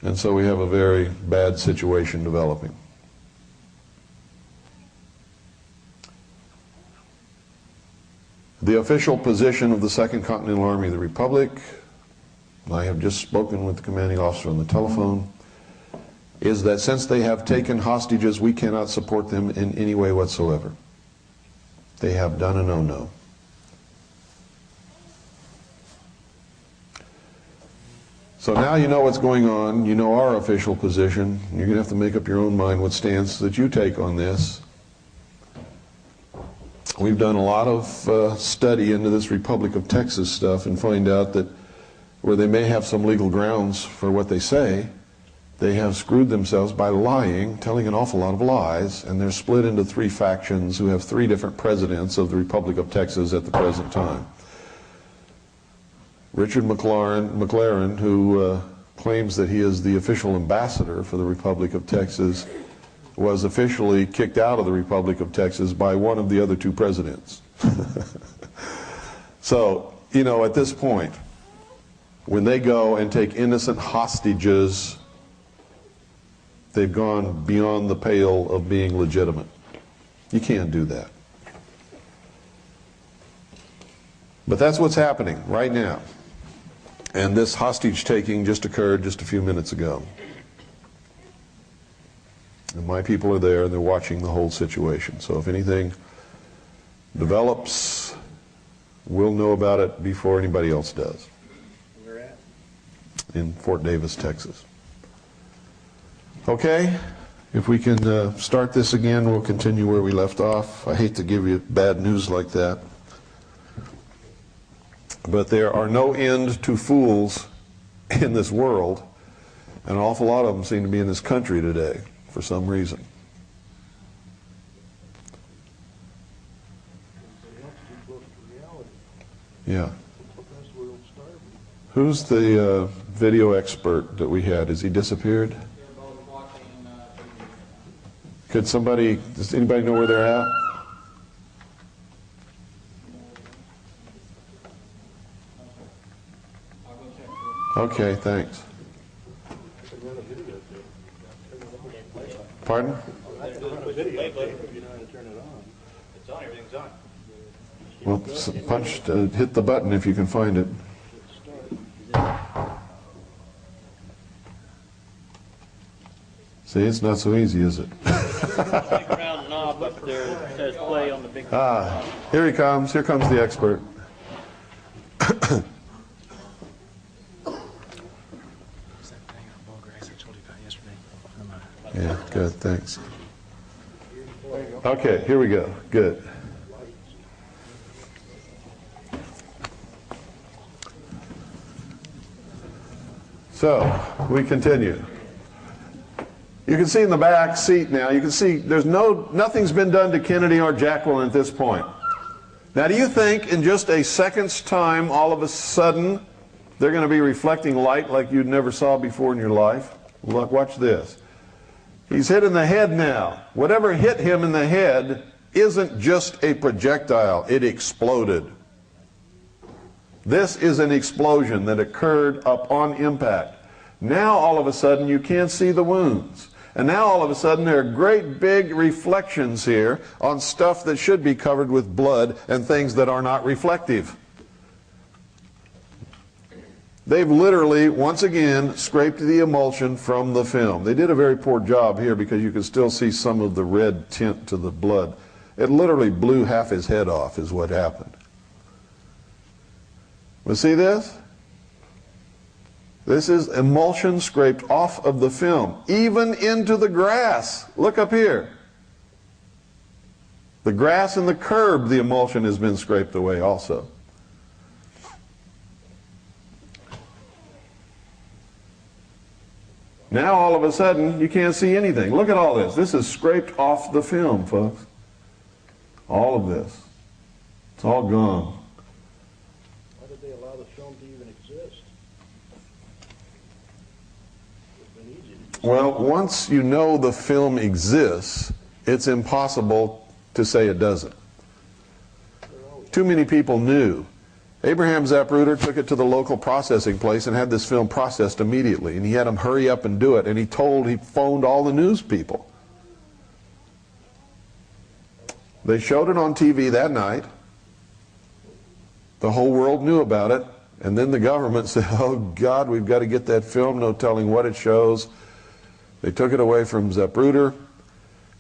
And so we have a very bad situation developing. The official position of the Second Continental Army of the Republic, I have just spoken with the commanding officer on the telephone, is that since they have taken hostages, we cannot support them in any way whatsoever. They have done a no-no. So now you know what's going on, you know our official position. You're going to have to make up your own mind what stance that you take on this. We've done a lot of study into this Republic of Texas stuff and find out that where they may have some legal grounds for what they say, they have screwed themselves by lying, telling an awful lot of lies, and they're split into three factions who have three different presidents of the Republic of Texas at the present time. Richard McLaren, who claims that he is the official ambassador for the Republic of Texas, was officially kicked out of the Republic of Texas by one of the other two presidents. So, you know, at this point, when they go and take innocent hostages, they've gone beyond the pale of being legitimate. You can't do that. But that's what's happening right now. And this hostage taking just occurred just a few minutes ago. And my people are there and they're watching the whole situation. So if anything develops, we'll know about it before anybody else does. Where at? In Fort Davis, Texas. Okay, if we can start this again, we'll continue where we left off. I hate to give you bad news like that. But there are no end to fools in this world, and an awful lot of them seem to be in this country today for some reason. Yeah. Who's the video expert that we had? Has he disappeared? Could somebody, does anybody know where they're at? Okay, thanks. Pardon? It's on, everything's on. Well, hit the button if you can find it. See, it's not so easy, is it? Big round knob up there that says play on the big. Here he comes. Here comes the expert. Yeah, good, thanks. Okay, here we go. Good. So, we continue. You can see in the back seat now, you can see nothing's been done to Kennedy or Jacqueline at this point. Now, do you think in just a second's time, all of a sudden, they're going to be reflecting light like you never saw before in your life? Look, watch this. He's hit in the head now. Whatever hit him in the head isn't just a projectile. It exploded. This is an explosion that occurred upon impact. Now, all of a sudden, you can't see the wounds. And now, all of a sudden, there are great big reflections here on stuff that should be covered with blood and things that are not reflective. They've literally, once again, scraped the emulsion from the film. They did a very poor job here because you can still see some of the red tint to the blood. It literally blew half his head off is what happened. But see this? This is emulsion scraped off of the film, even into the grass. Look up here. The grass and the curb, the emulsion has been scraped away also. Now all of a sudden you can't see anything. Look at all this. This is scraped off the film, folks. All of this. It's all gone. Why did they allow the film to even exist? It's been easy to just... Well, once you know the film exists, it's impossible to say it doesn't. Too many people knew. Abraham Zapruder took it to the local processing place and had this film processed immediately, and he had them hurry up and do it, and he phoned all the news people. They showed it on TV that night. The whole world knew about it, and then the government said, oh God, we've got to get that film, no telling what it shows. They took it away from Zapruder,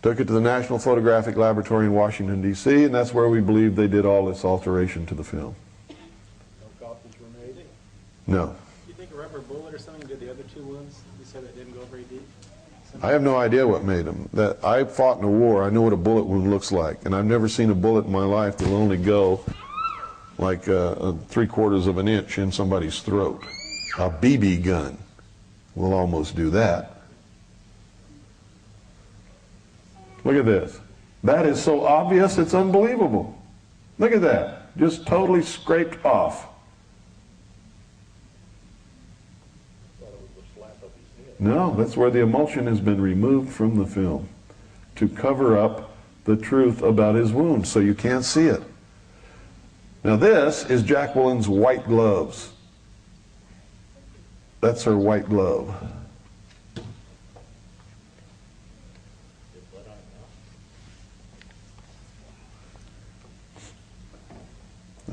took it to the National Photographic Laboratory in Washington, D.C., and that's where we believe they did all this alteration to the film. No copies were made? No. Do you think a rubber bullet or something did the other two wounds? You said it didn't go very deep. I have no idea what made them. That I fought in a war. I know what a bullet wound looks like, and I've never seen a bullet in my life that will only go like 3/4 of an inch in somebody's throat. A BB gun will almost do that. Look at this. That is so obvious, it's unbelievable. Look at that. Just totally scraped off. No, that's where the emulsion has been removed from the film to cover up the truth about his wound so you can't see it. Now this is Jacqueline's white gloves. That's her white glove.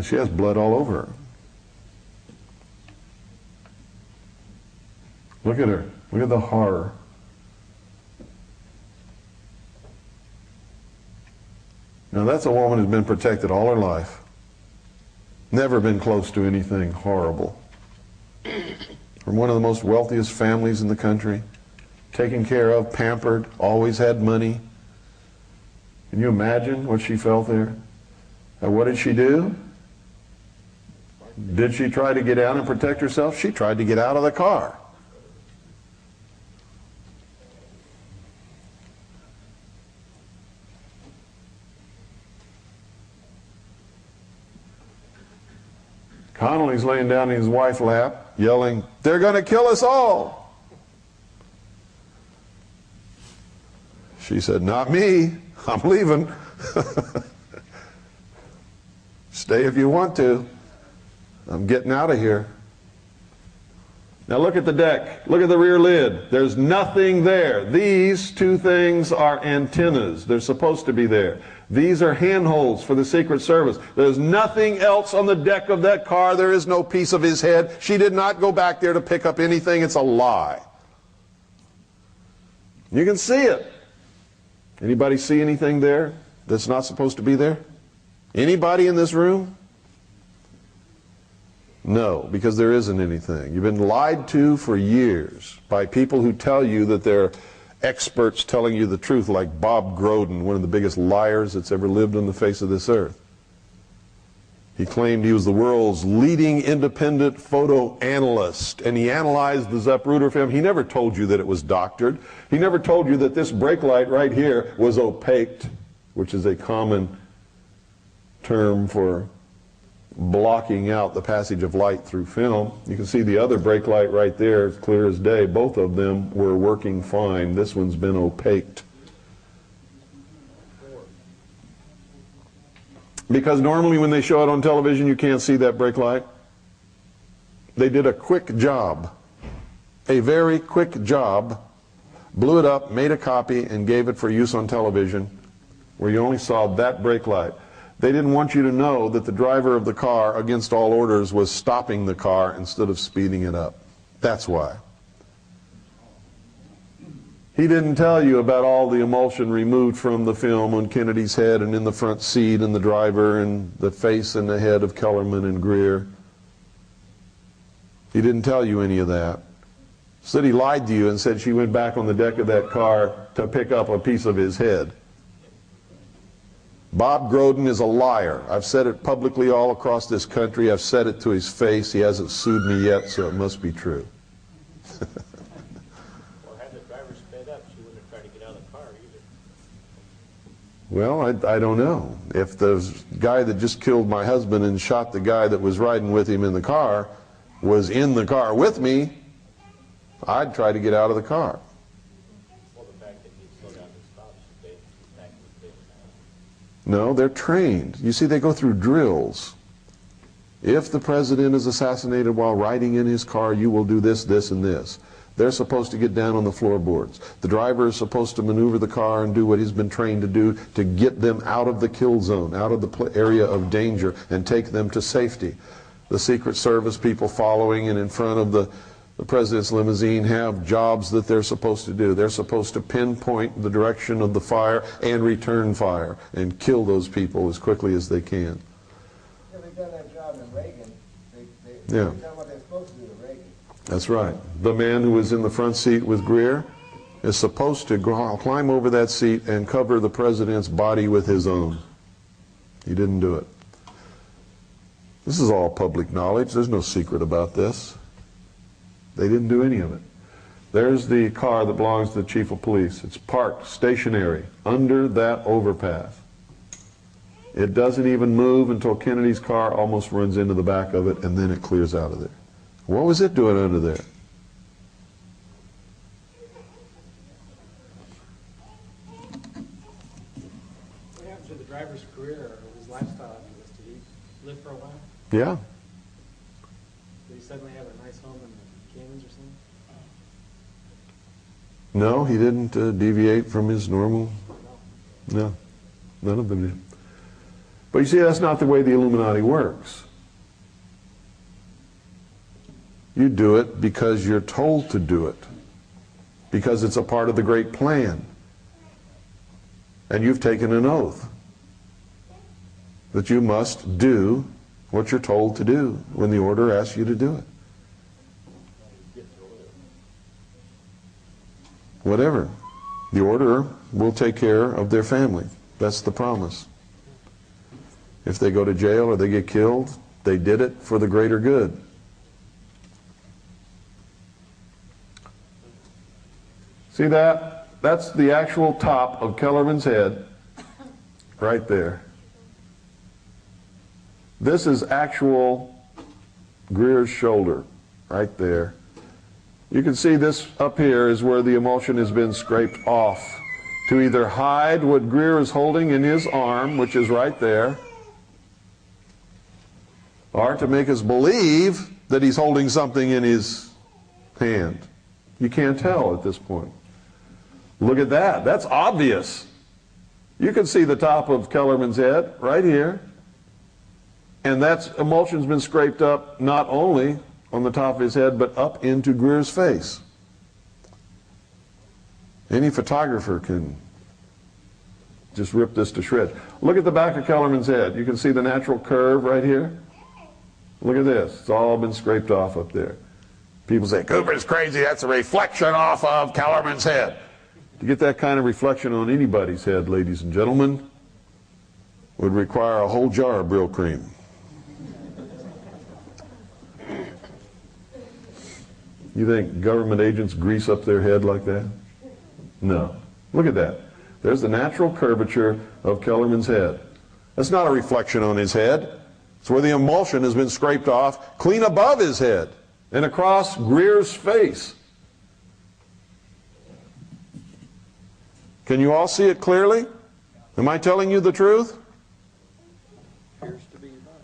She has blood all over her. Look at her. Look at the horror. Now that's a woman who's been protected all her life. Never been close to anything horrible. From one of the most wealthiest families in the country. Taken care of, pampered, always had money. Can you imagine what she felt there? And what did she do? Did she try to get out and protect herself? She tried to get out of the car. Connolly's laying down in his wife's lap, yelling, "They're going to kill us all." She said, "Not me. I'm leaving." "Stay if you want to. I'm getting out of here." Now look at the deck. Look at the rear lid. There's nothing there. These two things are antennas. They're supposed to be there. These are handholds for the Secret Service. There's nothing else on the deck of that car. There is no piece of his head. She did not go back there to pick up anything. It's a lie. You can see it. Anybody see anything there that's not supposed to be there? Anybody in this room? No, because there isn't anything. You've been lied to for years by people who tell you that they're experts telling you the truth, like Bob Groden, one of the biggest liars that's ever lived on the face of this earth. He claimed he was the world's leading independent photo analyst, and he analyzed the Zapruder film. He never told you that it was doctored. He never told you that this brake light right here was opaqued, which is a common term for blocking out the passage of light through film. You can see the other brake light right there, it's clear as day. Both of them were working fine. This one's been opaqued. Because normally when they show it on television, you can't see that brake light. They did a quick job, a very quick job, blew it up, made a copy, and gave it for use on television, where you only saw that brake light. They didn't want you to know that the driver of the car, against all orders, was stopping the car instead of speeding it up. That's why. He didn't tell you about all the emulsion removed from the film on Kennedy's head and in the front seat and the driver and the face and the head of Kellerman and Greer. He didn't tell you any of that. Said he lied to you and said she went back on the deck of that car to pick up a piece of his head. Bob Groden is a liar. I've said it publicly all across this country. I've said it to his face. He hasn't sued me yet, so it must be true. Well, had the driver sped up, she wouldn't have tried to get out of the car either. Well, I don't know. If the guy that just killed my husband and shot the guy that was riding with him in the car was in the car with me, I'd try to get out of the car. Well, the fact that he slowed down and stopped, so they back to the base. No, they're trained. You see, they go through drills. If the president is assassinated while riding in his car, you will do this, this, and this. They're supposed to get down on the floorboards. The driver is supposed to maneuver the car and do what he's been trained to do to get them out of the kill zone, out of the area of danger, and take them to safety. The Secret Service people following and in front of the the president's limousine have jobs that they're supposed to do. They're supposed to pinpoint the direction of the fire and return fire and kill those people as quickly as they can. Yeah, they've done that job in Reagan. They've Yeah. done what they're supposed to do in Reagan. That's right. The man who was in the front seat with Greer is supposed to climb over that seat and cover the president's body with his own. He didn't do it. This is all public knowledge. There's no secret about this. They didn't do any of it. There's the car that belongs to the chief of police. It's parked stationary under that overpass. It doesn't even move until Kennedy's car almost runs into the back of it, and then it clears out of there. What was it doing under there? What happened to the driver's career or his lifestyle after this? Did he live for a while? Yeah. Did he suddenly have a nice home in the Caymans or something? No, he didn't deviate from his normal. No, none of them did. But you see, that's not the way the Illuminati works. You do it because you're told to do it, because it's a part of the great plan. And you've taken an oath that you must do what you're told to do when the order asks you to do it. Whatever. The order will take care of their family. That's the promise. If they go to jail or they get killed, they did it for the greater good. See that? That's the actual top of Kellerman's head, right there. This is actual Greer's shoulder, right there. You can see this up here is where the emulsion has been scraped off to either hide what Greer is holding in his arm, which is right there, or to make us believe that he's holding something in his hand. You can't tell at this point. Look at that. That's obvious. You can see the top of Kellerman's head right here. And that emulsion's been scraped up not only on the top of his head, but up into Greer's face. Any photographer can just rip this to shreds. Look at the back of Kellerman's head. You can see the natural curve right here. Look at this. It's all been scraped off up there. People say, Cooper's crazy. That's a reflection off of Kellerman's head. To get that kind of reflection on anybody's head, ladies and gentlemen, would require a whole jar of Brill cream. You think government agents grease up their head like that? No. Look at that. There's the natural curvature of Kellerman's head. That's not a reflection on his head. It's where the emulsion has been scraped off clean above his head and across Greer's face. Can you all see it clearly? Am I telling you the truth?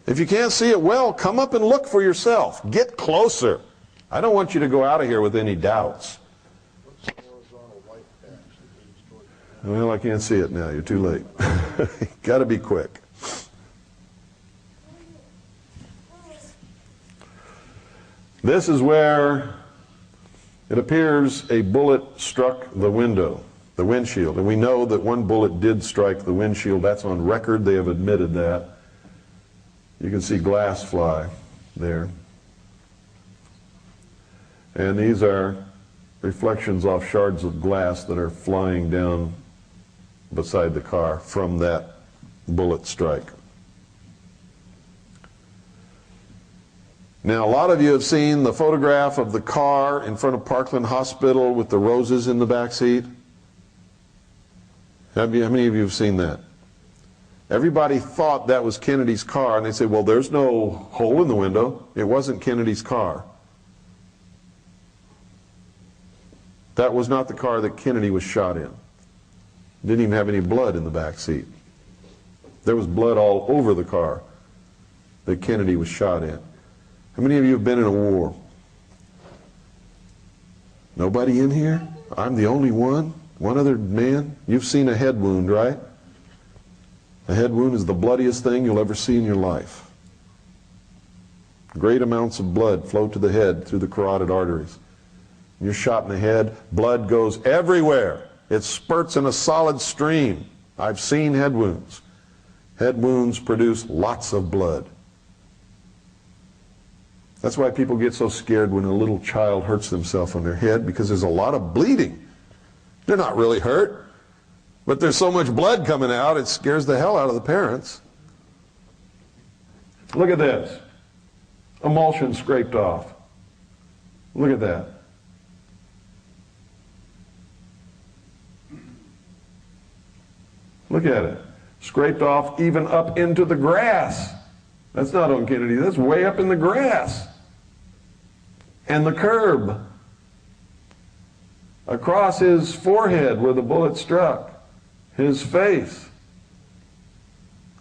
If you can't see it well, come up and look for yourself. Get closer. I don't want you to go out of here with any doubts. Well, I can't see it now. You're too late. Got to be quick. This is where it appears a bullet struck the window, the windshield. And we know that one bullet did strike the windshield. That's on record. They have admitted that. You can see glass fly there. And these are reflections off shards of glass that are flying down beside the car from that bullet strike. Now, a lot of you have seen the photograph of the car in front of Parkland Hospital with the roses in the back seat. How many of you have seen that? Everybody thought that was Kennedy's car, and they say, well, there's no hole in the window. It wasn't Kennedy's car. That was not the car that Kennedy was shot in. Didn't even have any blood in the back seat. There was blood all over the car that Kennedy was shot in. How many of you have been in a war? Nobody in here? I'm the only one? One other man? You've seen a head wound, right? A head wound is the bloodiest thing you'll ever see in your life. Great amounts of blood flow to the head through the carotid arteries. You're shot in the head, blood goes everywhere. It spurts in a solid stream. I've seen head wounds. Head wounds produce lots of blood. That's why people get so scared when a little child hurts themselves on their head, because there's a lot of bleeding. They're not really hurt, but there's so much blood coming out, it scares the hell out of the parents. Look at this. Emulsion scraped off. Look at that. Look at it. Scraped off even up into the grass. That's not on Kennedy. That's way up in the grass. And the curb. Across his forehead where the bullet struck. His face.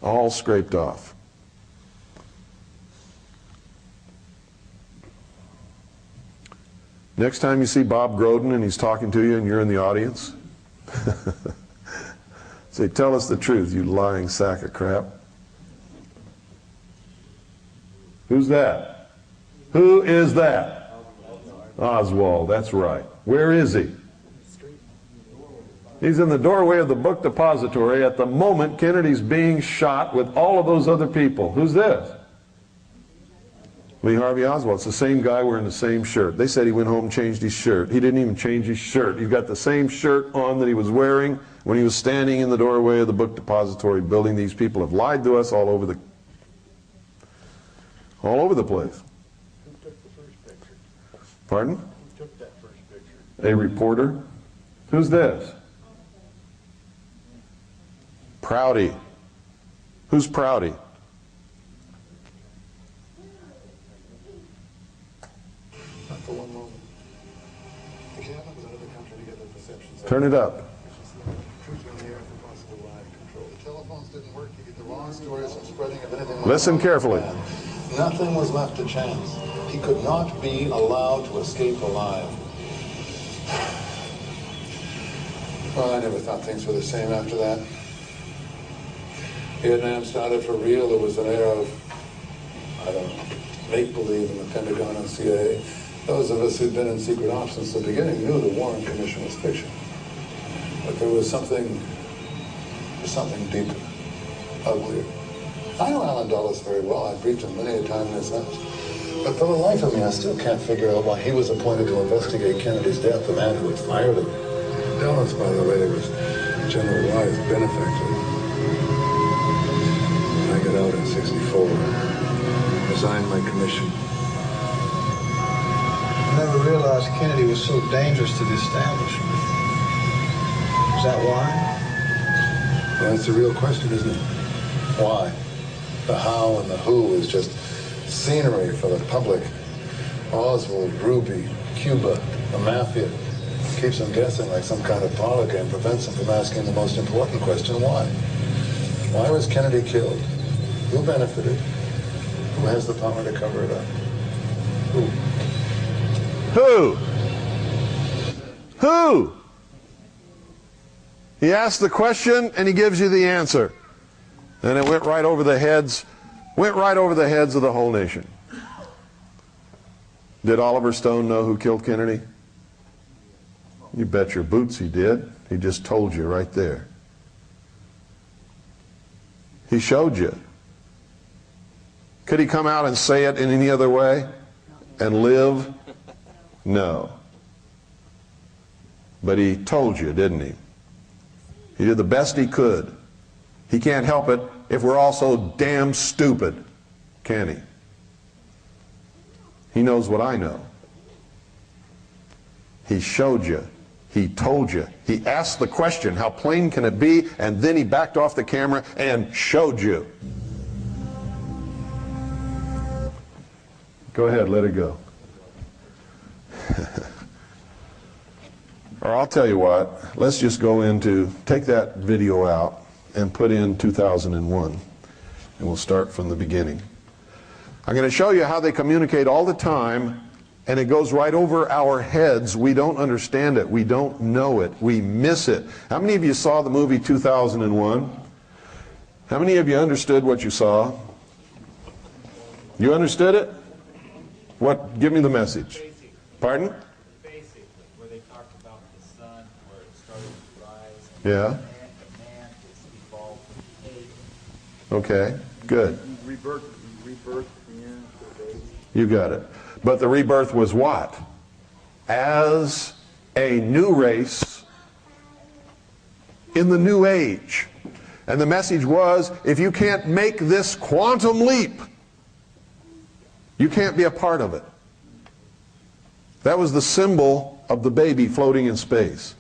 All scraped off. Next time you see Bob Groden and he's talking to you and you're in the audience, say, tell us the truth, you lying sack of crap. Who's that? Who is that? Oswald, that's right. Where is he? He's in the doorway of the book depository at the moment Kennedy's being shot with all of those other people. Who's this? Lee Harvey Oswald. It's the same guy wearing the same shirt. They said he went home and changed his shirt. He didn't even change his shirt. He's got the same shirt on that he was wearing when he was standing in the doorway of the book depository building. These people have lied to us all over the place. Who took the first picture? Pardon? Who took that first picture? A reporter. Who's this? Prouty. Who's Prouty? Not for one moment. The cabinet was another country to get their perceptions. Turn it up. Truth in the air for possible line control. The telephones didn't work to get the wrong stories and spreading of anything. Listen carefully. Nothing was left to chance. He could not be allowed to escape alive. Well, I never thought things were the same after that. Vietnam started for real. There was an air of, I don't know, make-believe in the Pentagon and CIA. Those of us who'd been in secret ops since the beginning knew the Warren Commission was fiction. But there was something deeper, uglier. I know Alan Dulles very well. I've briefed him many a time in his house. But for the life of me, I still can't figure out why he was appointed to investigate Kennedy's death, the man who had fired him. Dulles, by the way, was General Wyatt's benefactor. When I got out in '64, resigned my commission. I never realized Kennedy was so dangerous to the establishment. Is that why? Well, that's the real question, isn't it? Why? The how and the who is just scenery for the public. Oswald, Ruby, Cuba, the mafia. Keeps them guessing like some kind of parlor game, prevents them from asking the most important question, why? Why was Kennedy killed? Who benefited? Who has the power to cover it up? Who? Who? Who? He asks the question and he gives you the answer. And it went right over the heads of the whole nation. Did Oliver Stone know who killed Kennedy? You bet your boots he did. He just told you right there. He showed you. Could he come out and say it in any other way and live? No. But he told you, didn't he? He did the best he could. He can't help it if we're all so damn stupid, can he? He knows what I know. He showed you. He told you. He asked the question, how plain can it be? And then he backed off the camera and showed you. Go ahead, let it go. Or I'll tell you what, let's just go into, take that video out and put in 2001. And we'll start from the beginning. I'm going to show you how they communicate all the time, and it goes right over our heads. We don't understand it. We don't know it. We miss it. How many of you saw the movie 2001? How many of you understood what you saw? You understood it? What? Give me the message. Pardon? Yeah? Okay, good. Rebirth in the baby. You got it. But the rebirth was what? As a new race in the new age. And the message was, if you can't make this quantum leap, you can't be a part of it. That was the symbol of the baby floating in space.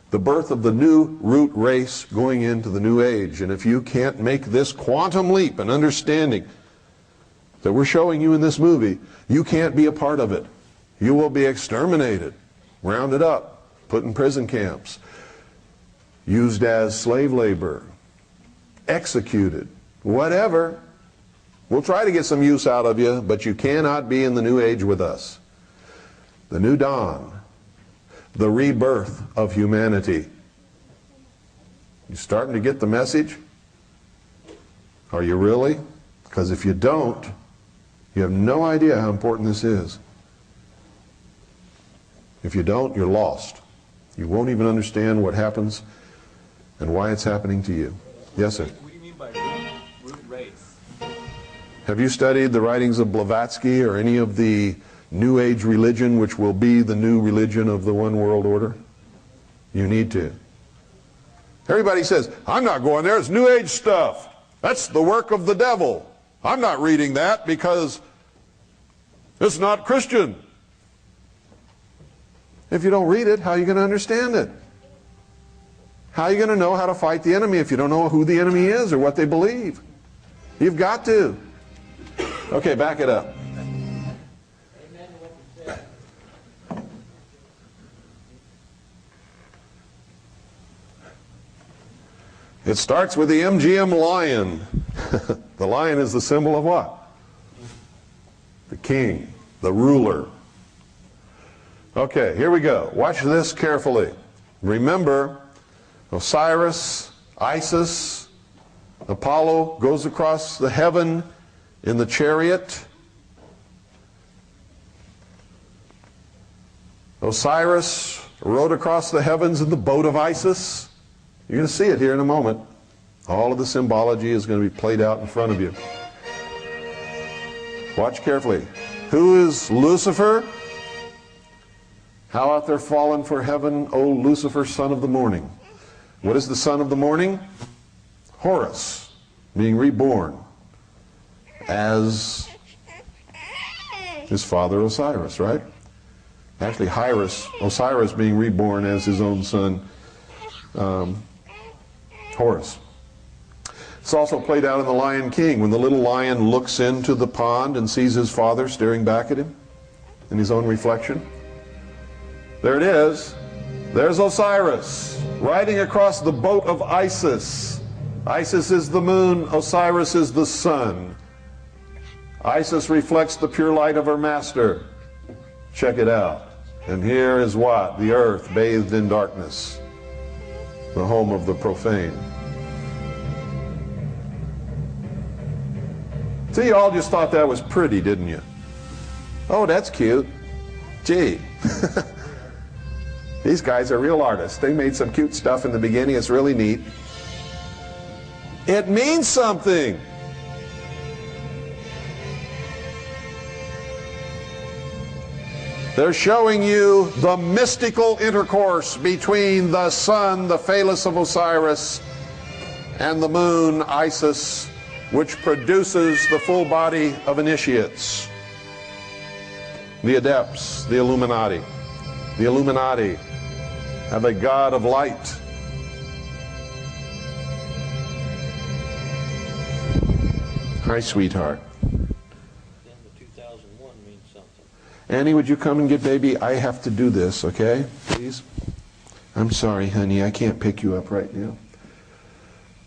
The birth of the new root race going into the new age. And if you can't make this quantum leap and understanding that we're showing you in this movie, you can't be a part of it. You will be exterminated, rounded up, put in prison camps, used as slave labor, executed, whatever. We'll try to get some use out of you, but you cannot be in the new age with us. The new dawn, the rebirth of humanity. You starting to get the message? Are you really? Because if you don't, you have no idea how important this is. If you don't, you're lost. You won't even understand what happens and why it's happening to you. Yes, sir? What do you mean by root race? Have you studied the writings of Blavatsky or any of the New Age religion, which will be the new religion of the one world order? You need to. Everybody says, I'm not going there, it's New Age stuff. That's the work of the devil. I'm not reading that because it's not Christian. If you don't read it, how are you going to understand it? How are you going to know how to fight the enemy if you don't know who the enemy is or what they believe? You've got to. Okay, back it up. It starts with the MGM lion. The lion is the symbol of what? The king, the ruler. Okay, here we go. Watch this carefully. Remember, Osiris, Isis, Apollo goes across the heaven in the chariot. Osiris rode across the heavens in the boat of Isis. You're going to see it here in a moment. All of the symbology is going to be played out in front of you. Watch carefully. Who is Lucifer? How art thou fallen for heaven, O Lucifer, son of the morning? What is the son of the morning? Horus, being reborn as his father Osiris, right? Actually, Osiris being reborn as his own son, Horus. It's also played out in The Lion King when the little lion looks into the pond and sees his father staring back at him in his own reflection. There it is. There's Osiris riding across the boat of Isis. Isis is the moon, Osiris is the sun. Isis reflects the pure light of her master. Check it out. And here is what? The earth bathed in darkness. The home of the profane. See, you all just thought that was pretty, didn't you? Oh, that's cute. Gee. These guys are real artists. They made some cute stuff in the beginning. It's really neat. It means something. They're showing you the mystical intercourse between the sun, the phallus of Osiris, and the moon, Isis, which produces the full body of initiates. The adepts, the Illuminati. The Illuminati have a god of light. Hi, sweetheart. Then the 2001 means something. Annie, would you come and get baby? I have to do this, okay? Please? I'm sorry, honey. I can't pick you up right now.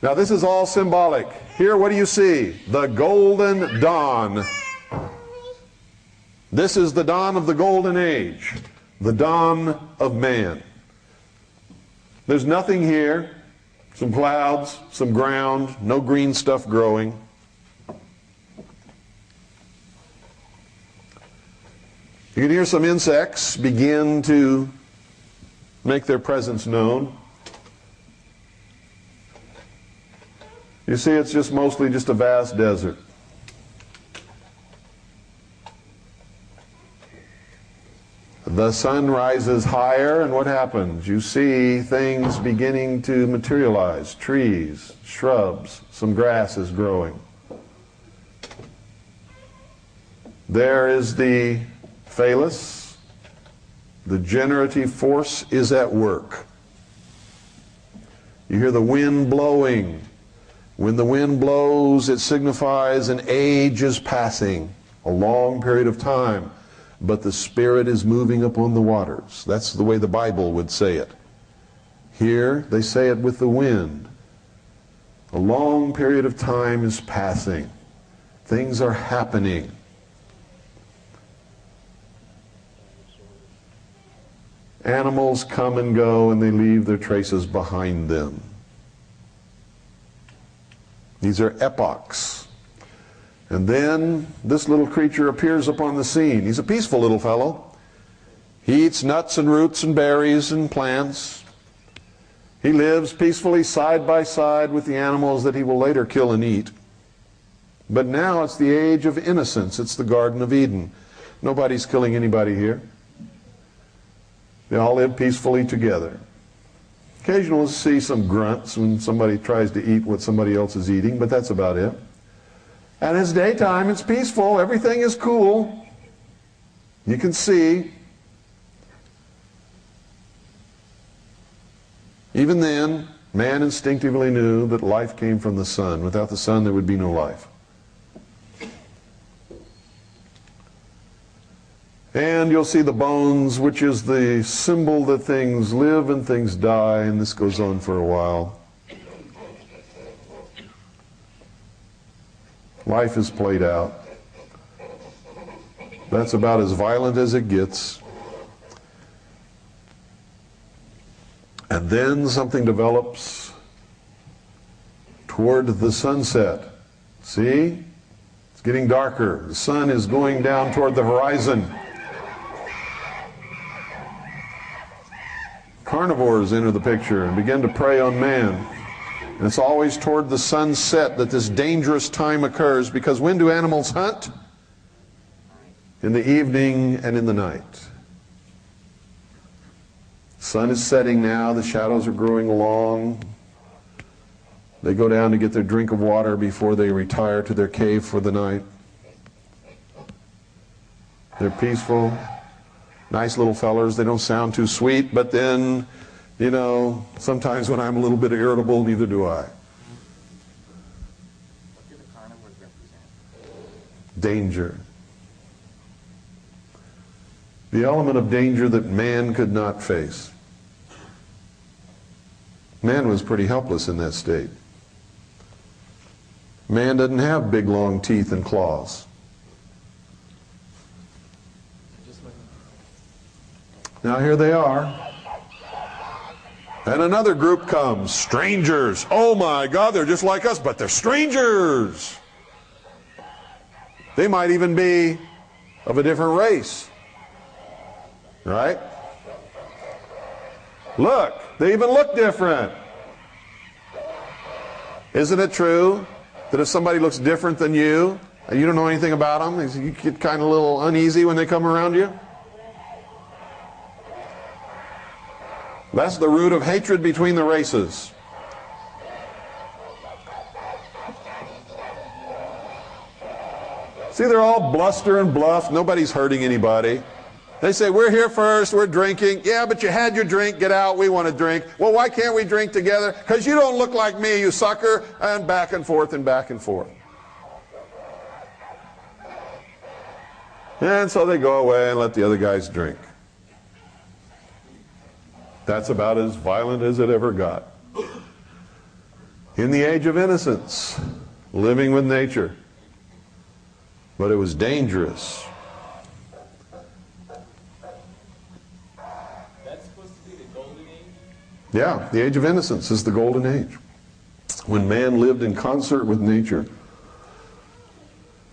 Now, this is all symbolic. Here, what do you see? The golden dawn. This is the dawn of the golden age. The dawn of man. There's nothing here. Some clouds, some ground, no green stuff growing. You can hear some insects begin to make their presence known. You see, it's just mostly just a vast desert. The sun rises higher, and what happens? You see things beginning to materialize. Trees, shrubs, some grass is growing. There is the phallus. The generative force is at work. You hear the wind blowing. When the wind blows, it signifies an age is passing, a long period of time. But the Spirit is moving upon the waters. That's the way the Bible would say it. Here, they say it with the wind. A long period of time is passing. Things are happening. Animals come and go, and they leave their traces behind them. These are epochs. And then this little creature appears upon the scene. He's a peaceful little fellow. He eats nuts and roots and berries and plants. He lives peacefully side by side with the animals that he will later kill and eat. But now it's the age of innocence. It's the Garden of Eden. Nobody's killing anybody here. They all live peacefully together. Occasionally we'll see some grunts when somebody tries to eat what somebody else is eating, but that's about it. And it's daytime, it's peaceful, everything is cool. You can see. Even then, man instinctively knew that life came from the sun. Without the sun, there would be no life. And you'll see the bones, which is the symbol that things live and things die, and this goes on for a while. Life is played out. That's about as violent as it gets. And then something develops toward the sunset. See? It's getting darker. The sun is going down toward the horizon. Carnivores enter the picture and begin to prey on man. And it's always toward the sunset that this dangerous time occurs, because when do animals hunt? In the evening and in the night. The sun is setting now, the shadows are growing long. They go down to get their drink of water before they retire to their cave for the night. They're peaceful, nice little fellers. They don't sound too sweet, but then, you know, sometimes when I'm a little bit irritable, neither do I. What do the carnivores represent? Danger. The element of danger that man could not face. Man was pretty helpless in that state. Man doesn't have big long teeth and claws. Now here they are. And another group comes, strangers. Oh my God, they're just like us, but they're strangers. They might even be of a different race. Right? Look, they even look different. Isn't it true that if somebody looks different than you, and you don't know anything about them, you get kind of a little uneasy when they come around you? That's the root of hatred between the races. See, they're all bluster and bluff. Nobody's hurting anybody. They say, we're here first, we're drinking. Yeah, but you had your drink, get out, we want to drink. Well, why can't we drink together? Because you don't look like me, you sucker. And back and forth and back and forth. And so they go away and let the other guys drink. That's about as violent as it ever got. In the age of innocence, living with nature. But it was dangerous. That's supposed to be the golden age? Yeah, the age of innocence is the golden age. When man lived in concert with nature.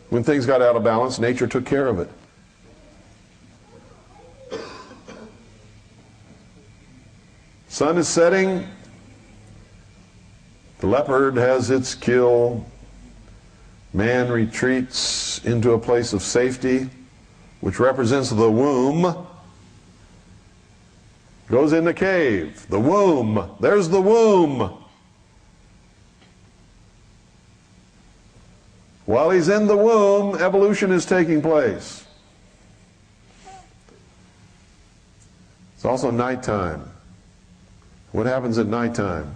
When things got out of balance, nature took care of it. Sun is setting. The leopard has its kill. Man retreats into a place of safety, which represents the womb. Goes in the cave. The womb. There's the womb. While he's in the womb, evolution is taking place. It's also nighttime. What happens at nighttime?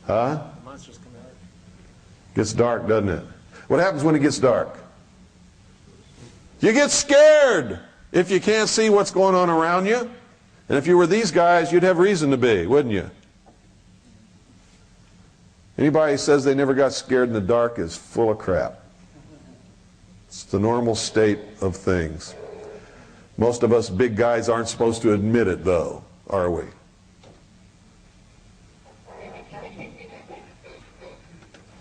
Huh? Monsters come out. Gets dark, doesn't it? What happens when it gets dark? You get scared if you can't see what's going on around you. And if you were these guys, you'd have reason to be, wouldn't you? Anybody who says they never got scared in the dark is full of crap. It's the normal state of things. Most of us big guys aren't supposed to admit it, though, are we?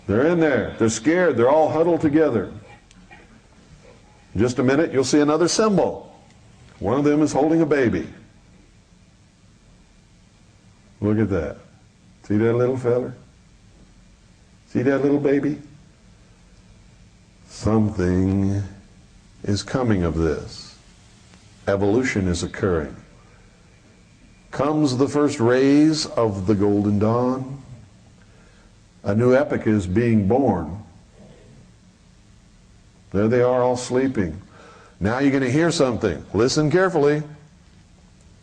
They're in there. They're scared. They're all huddled together. In just a minute, you'll see another symbol. One of them is holding a baby. Look at that. See that little feller? See that little baby? Something is coming of this. Evolution is occurring. Comes the first rays of the golden dawn. A new epoch is being born. There they are, all sleeping. Now you're going to hear something. Listen carefully.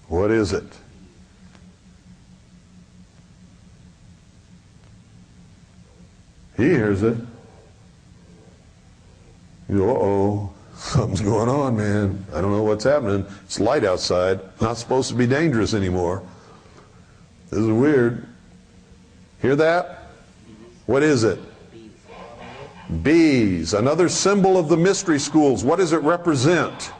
What is it? He hears it. You go, uh-oh, something's going on, man. I don't know what's happening. It's light outside. Not supposed to be dangerous anymore. This is weird. Hear that? What is it? Bees. Another symbol of the mystery schools. What does it represent?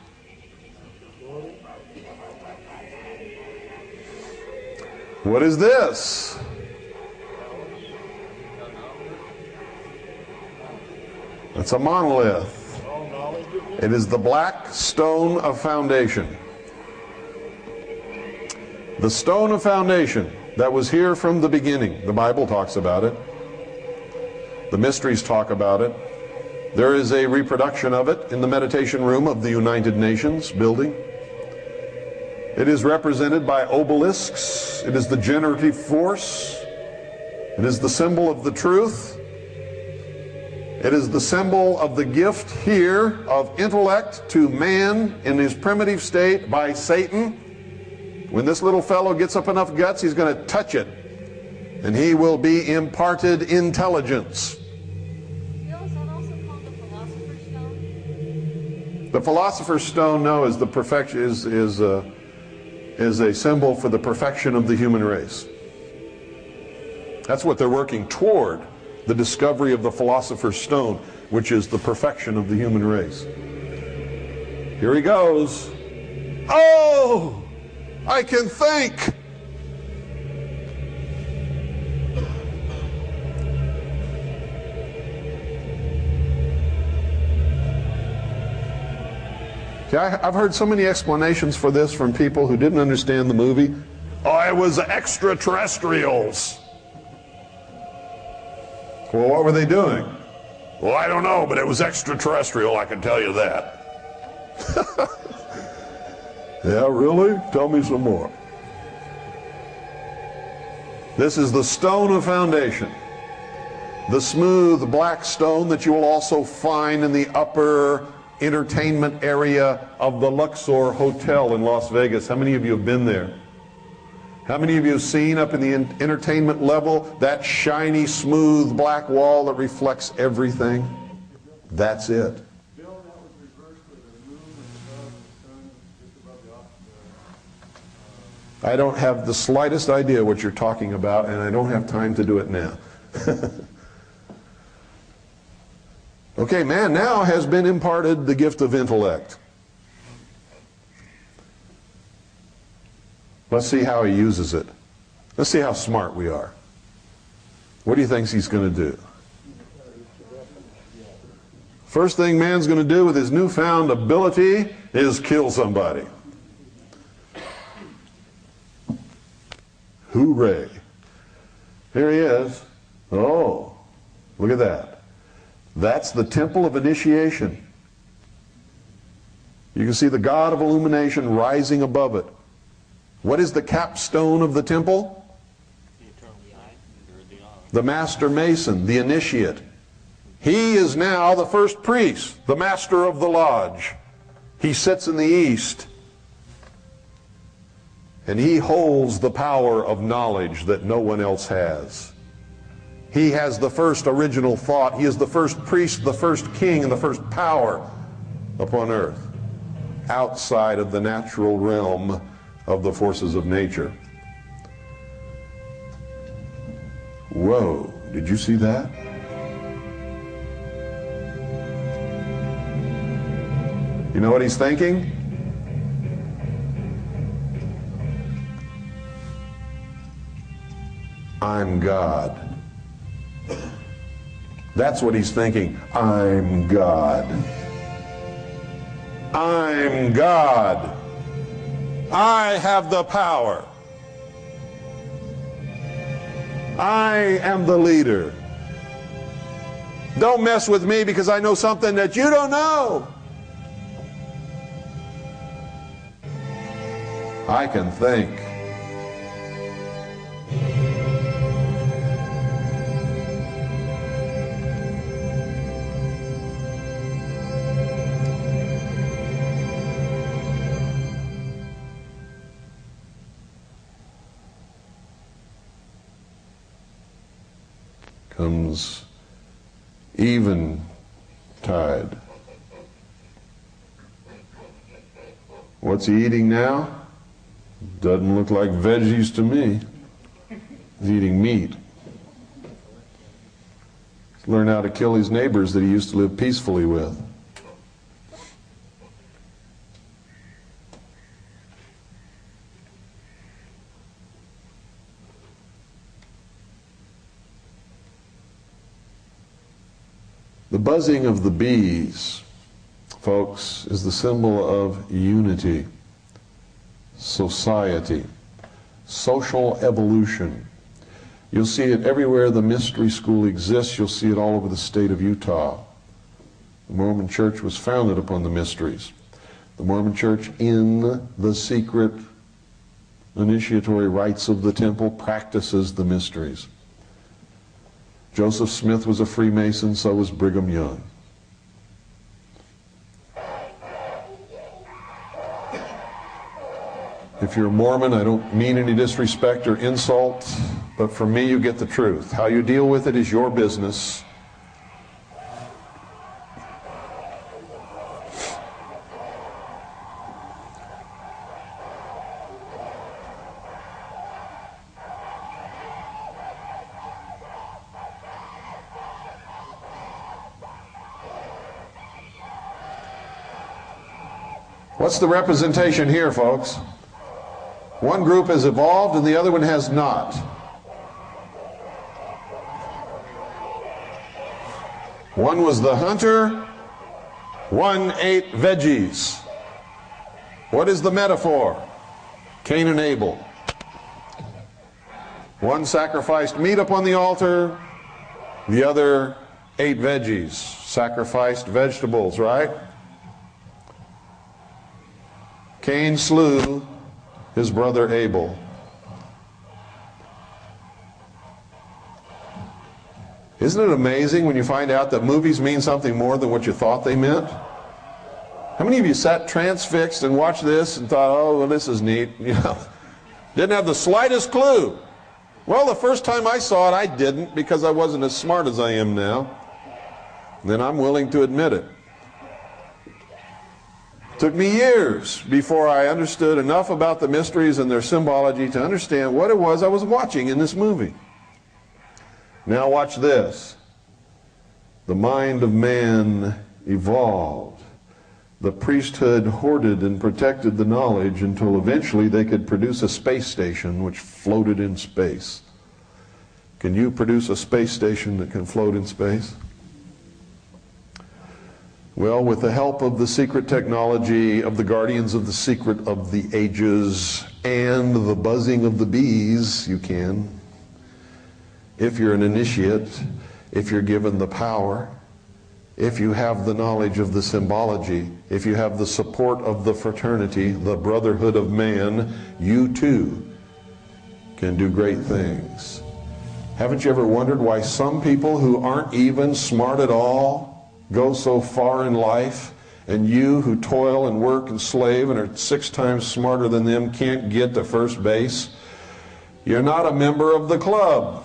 What is this? It's a monolith. It is the black stone of foundation. The stone of foundation that was here from the beginning. The Bible talks about it. The mysteries talk about it. There is a reproduction of it in the meditation room of the United Nations building. It is represented by obelisks. It is the generative force. It is the symbol of the truth. It is the symbol of the gift here of intellect to man in his primitive state by Satan. When this little fellow gets up enough guts, he's going to touch it. And he will be imparted intelligence. The philosopher's stone, no, is the perfection is a symbol for the perfection of the human race. That's what they're working toward, the discovery of the philosopher's stone, which is the perfection of the human race. Here he goes. Oh, I can think. See, I've heard so many explanations for this from people who didn't understand the movie. Oh, it was extraterrestrials. Well, what were they doing? Well, I don't know, but it was extraterrestrial, I can tell you that. Yeah, really? Tell me some more. This is the stone of foundation. The smooth black stone that you will also find in the upper entertainment area of the Luxor Hotel in Las Vegas. How many of you have been there? How many of you have seen up in the entertainment level that shiny, smooth black wall that reflects everything? That's it. I don't have the slightest idea what you're talking about, and I don't have time to do it now. Okay, man now has been imparted the gift of intellect. Let's see how he uses it. Let's see how smart we are. What do you think he's going to do? First thing man's going to do with his newfound ability is kill somebody. Hooray. Here he is. Oh, look at that. That's the temple of initiation. You can see the God of illumination rising above it. What is the capstone of the temple? The master mason, the initiate. He is now the first priest, the master of the lodge. He sits in the east. And he holds the power of knowledge that no one else has. He has the first original thought. He is the first priest, the first king, and the first power upon earth, outside of the natural realm of the forces of nature. Whoa, did you see that? You know what he's thinking? I'm God. That's what he's thinking. I'm God. I'm God. I have the power. I am the leader. Don't mess with me because I know something that you don't know. I can think. Comes eventide. What's he eating now? Doesn't look like veggies to me. He's eating meat. He's learned how to kill his neighbors that he used to live peacefully with. The buzzing of the bees, folks, is the symbol of unity, society, social evolution. You'll see it everywhere the mystery school exists. You'll see it all over the state of Utah. The Mormon Church was founded upon the mysteries. The Mormon Church, in the secret initiatory rites of the temple, practices the mysteries. Joseph Smith was a Freemason, so was Brigham Young. If you're a Mormon, I don't mean any disrespect or insult, but from me you get the truth. How you deal with it is your business. What's the representation here, folks? One group has evolved and the other one has not. One was the hunter, one ate veggies. What is the metaphor? Cain and Abel. One sacrificed meat upon the altar, the other ate veggies, sacrificed vegetables, right? Cain slew his brother Abel. Isn't it amazing when you find out that movies mean something more than what you thought they meant? How many of you sat transfixed and watched this and thought, oh, well, this is neat? You know, didn't have the slightest clue. Well, the first time I saw it, I didn't, because I wasn't as smart as I am now. Then I'm willing to admit it. Took me years before I understood enough about the mysteries and their symbology to understand what it was I was watching in this movie. Now watch this. The mind of man evolved. The priesthood hoarded and protected the knowledge until eventually they could produce a space station which floated in space. Can you produce a space station that can float in space? Well, with the help of the secret technology of the guardians of the secret of the ages and the buzzing of the bees, you can. if you're an initiate, if you're given the power, if you have the knowledge of the symbology, if you have the support of the fraternity, the brotherhood of man, you too can do great things. Haven't you ever wondered why some people who aren't even smart at all go so far in life, and you who toil and work and slave and are 6 times smarter than them can't get to first base? You're not a member of the club.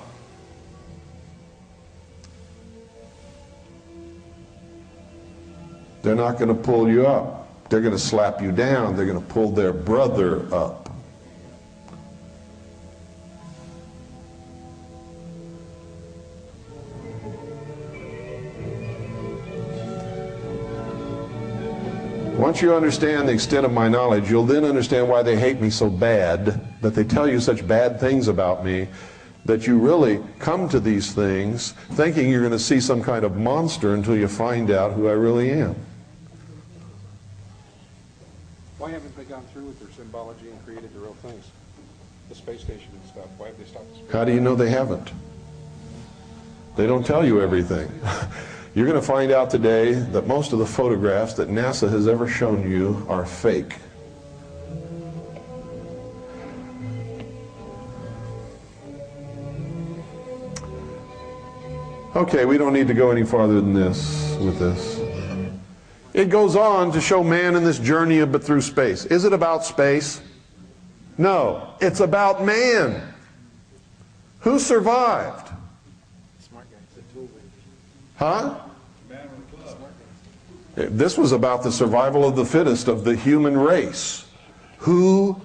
They're not going to pull you up. They're going to slap you down. They're going to pull their brother up. Once you understand the extent of my knowledge, you'll then understand why they hate me so bad, that they tell you such bad things about me, that you really come to these things thinking you're going to see some kind of monster until you find out who I really am. Why haven't they gone through with their symbology and created the real things? The space station and stuff. Why have they stopped the space How do you know they haven't? They don't tell you everything. You're going to find out today that most of the photographs that NASA has ever shown you are fake. Okay, we don't need to go any farther than this with this. It goes on to show man in this journey but through space. Is it about space? No, it's about man. Who survived? Huh? This was about the survival of the fittest of the human race. Who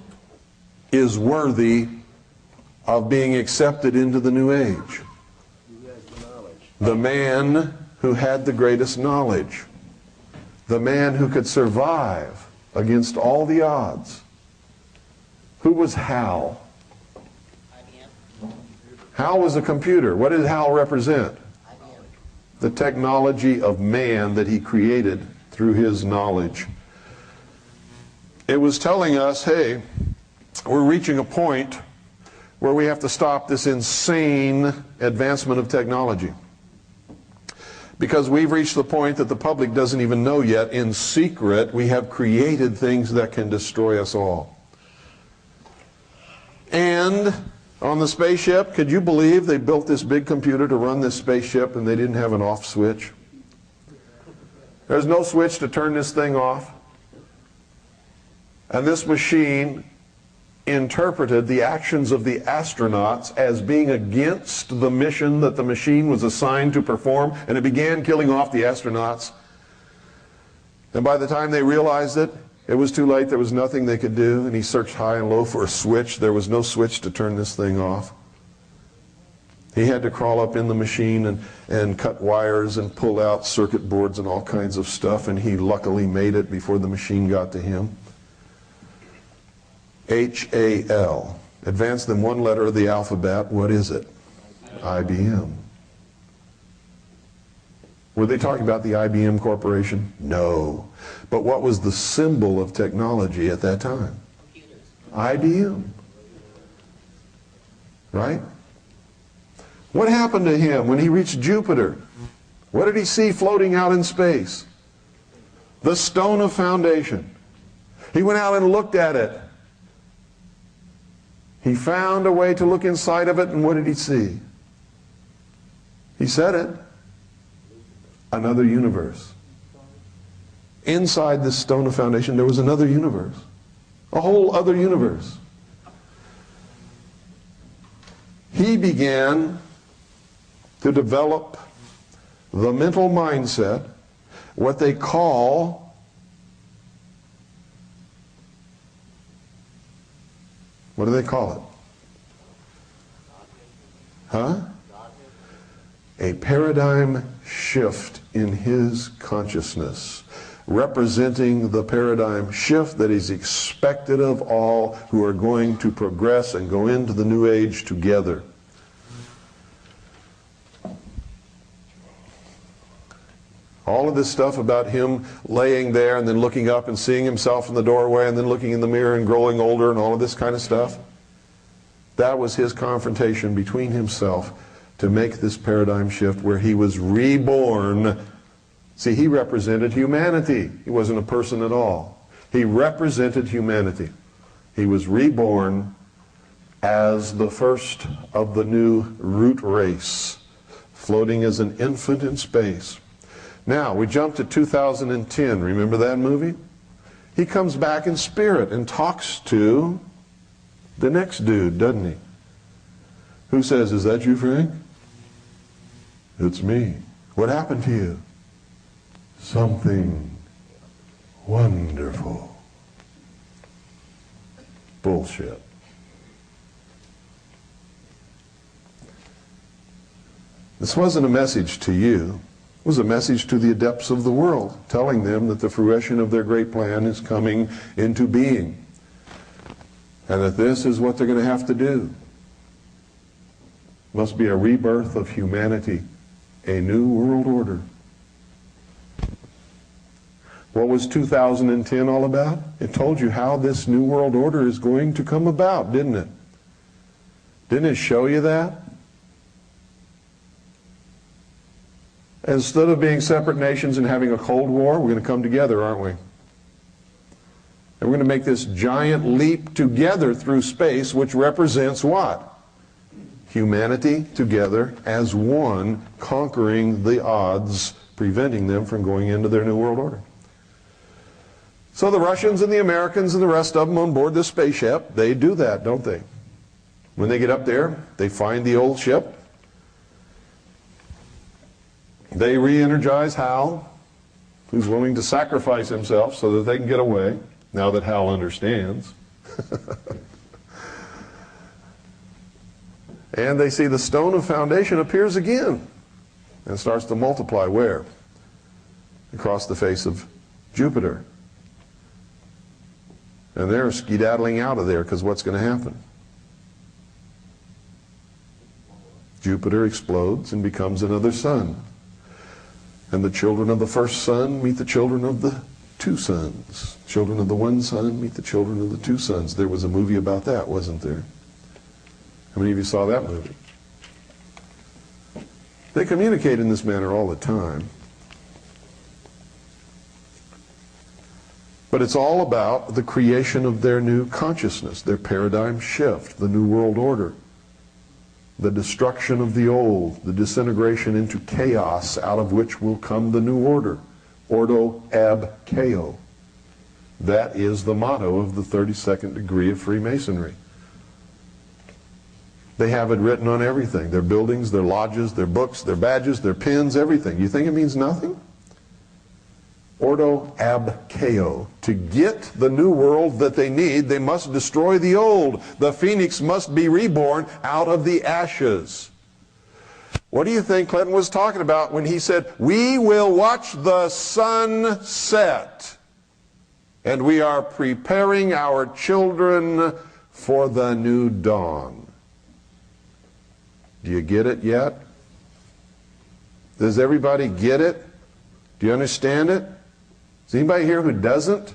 is worthy of being accepted into the new age? The man who had the greatest knowledge. The man who could survive against all the odds. Who was Hal? Hal was a computer. What did Hal represent? The technology of man that he created through his knowledge. It was telling us, hey, we're reaching a point where we have to stop this insane advancement of technology. Because we've reached the point that the public doesn't even know yet. In secret, we have created things that can destroy us all. And on the spaceship, could you believe they built this big computer to run this spaceship and they didn't have an off switch? There's no switch to turn this thing off. And this machine interpreted the actions of the astronauts as being against the mission that the machine was assigned to perform, and it began killing off the astronauts. And by the time they realized it, it was too late. There was nothing they could do, and he searched high and low for a switch. There was no switch to turn this thing off. He had to crawl up in the machine and cut wires and pull out circuit boards and all kinds of stuff, and he luckily made it before the machine got to him. H-A-L. Advance them one letter of the alphabet. What is it? IBM. Were they talking about the IBM Corporation? No. But what was the symbol of technology at that time? IBM. Right? What happened to him when he reached Jupiter? What did he see floating out in space? The stone of foundation. He went out and looked at it. He found a way to look inside of it, and what did he see? He said it. Another universe. Inside this stone of foundation, there was another universe. A whole other universe. He began to develop the mental mindset, what they call, what do they call it? Huh? A paradigm shift in his consciousness, representing the paradigm shift that is expected of all who are going to progress and go into the new age together. All of this stuff about him laying there and then looking up and seeing himself in the doorway and then looking in the mirror and growing older and all of this kind of stuff, that was his confrontation between himself to make this paradigm shift where he was reborn. See, he represented humanity. He wasn't a person at all. He represented humanity. He was reborn as the first of the new root race, floating as an infant in space. Now, we jump to 2010. Remember that movie? He comes back in spirit and talks to the next dude, doesn't he? Who says, "Is that you, Frank?" "It's me." "What happened to you?" "Something wonderful." Bullshit. This wasn't a message to you. It was a message to the adepts of the world, telling them that the fruition of their great plan is coming into being, and that this is what they're going to have to do. It must be a rebirth of humanity, a new world order. What was 2010 all about? It told you how this new world order is going to come about, didn't it? Didn't it show you that? Instead of being separate nations and having a Cold War, we're going to come together, aren't we? And we're going to make this giant leap together through space, which represents what? Humanity together as one, conquering the odds, preventing them from going into their new world order. So the Russians and the Americans and the rest of them on board this spaceship, they do that, don't they? When they get up there, they find the old ship. They re-energize Hal, who's willing to sacrifice himself so that they can get away, now that Hal understands. And they see the stone of foundation appears again and starts to multiply. Where? Across the face of Jupiter. And they're skedaddling out of there because what's going to happen? Jupiter explodes and becomes another sun. And the children of the first sun meet the children of the two suns. Children of the one sun meet the children of the two suns. There was a movie about that, wasn't there? How many of you saw that movie? They communicate in this manner all the time. But it's all about the creation of their new consciousness, their paradigm shift, the new world order. The destruction of the old, the disintegration into chaos, out of which will come the new order. Ordo ab chao. That is the motto of the 32nd degree of Freemasonry. They have it written on everything. Their buildings, their lodges, their books, their badges, their pins, everything. You think it means nothing? Ordo ab chao. To get the new world that they need, they must destroy the old. The phoenix must be reborn out of the ashes. What do you think Clinton was talking about when he said, "We will watch the sun set, and we are preparing our children for the new dawn"? Do you get it yet? Does everybody get it? Do you understand it? Is anybody here who doesn't?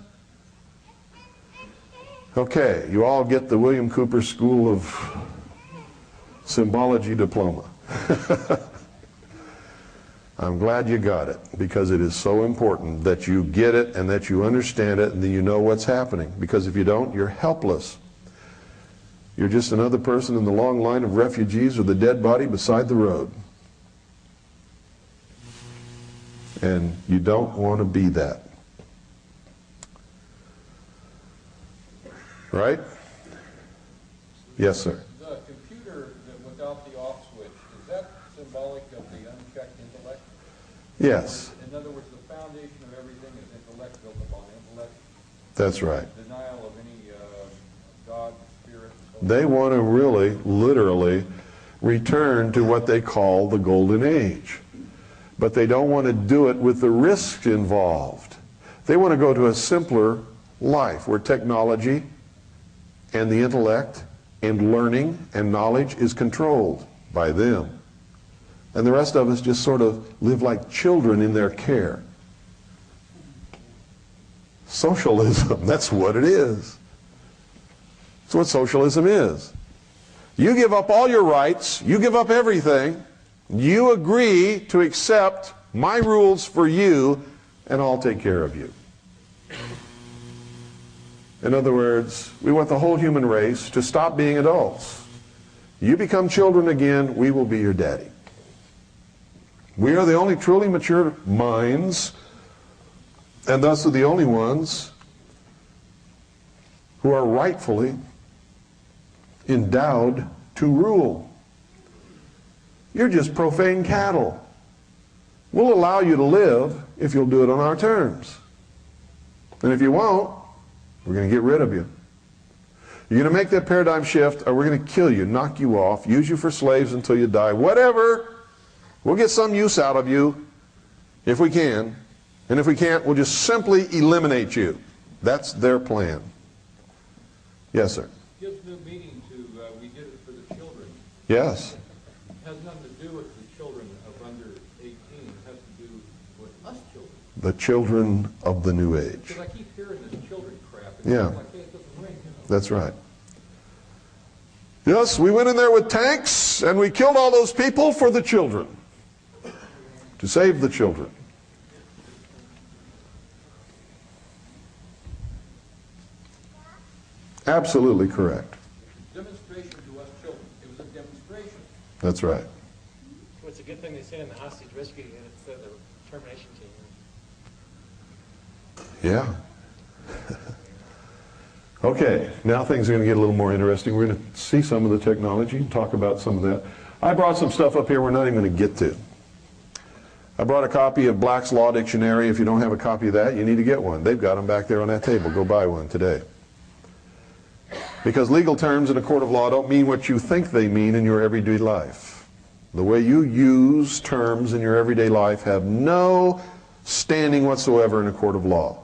Okay, you all get the William Cooper School of Symbology diploma. I'm glad you got it, because it is so important that you get it and that you understand it and that you know what's happening. Because if you don't, you're helpless. You're just another person in the long line of refugees or the dead body beside the road. And you don't want to be that. Right? Yes, sir. The computer without the off switch, is that symbolic of the unchecked intellect? Yes. In other words, the foundation of everything is intellect built upon intellect. That's right. Denial of any God, spirit. They want to really, literally, return to what they call the golden age. But they don't want to do it with the risks involved. They want to go to a simpler life where technology and the intellect and learning and knowledge is controlled by them. And the rest of us just sort of live like children in their care. Socialism, that's what it is. That's what socialism is. You give up all your rights, you give up everything, You agree to accept my rules for you, and I'll take care of you. In other words, we want the whole human race to stop being adults. You become children again, we will be your daddy. We are the only truly mature minds, and thus are the only ones who are rightfully endowed to rule. You're just profane cattle. We'll allow you to live if you'll do it on our terms. And if you won't, we're going to get rid of you. You're going to make that paradigm shift, or we're going to kill you, knock you off, use you for slaves until you die. Whatever. We'll get some use out of you if we can. And if we can't, we'll just simply eliminate you. That's their plan. Yes, sir. Gives new meaning to we did it for the children. Yes. It has nothing to do with the children of under 18. It has to do with us children. The children of the new age. Because I keep hearing this children crap. Yeah. Like, hey, it doesn't ring, you know? That's right. Yes, we went in there with tanks and we killed all those people for the children. To save the children. Absolutely correct. Demonstration to us children. It was a demonstration. That's right. Well, it's a good thing they say in the hostage rescue unit instead of the termination team. Yeah. Okay, now things are going to get a little more interesting. We're going to see some of the technology and talk about some of that. I brought some stuff up here we're not even going to get to. I brought a copy of Black's Law Dictionary. If you don't have a copy of that, you need to get one. They've got them back there on that table. Go buy one today. Because legal terms in a court of law don't mean what you think they mean in your everyday life. The way you use terms in your everyday life have no standing whatsoever in a court of law.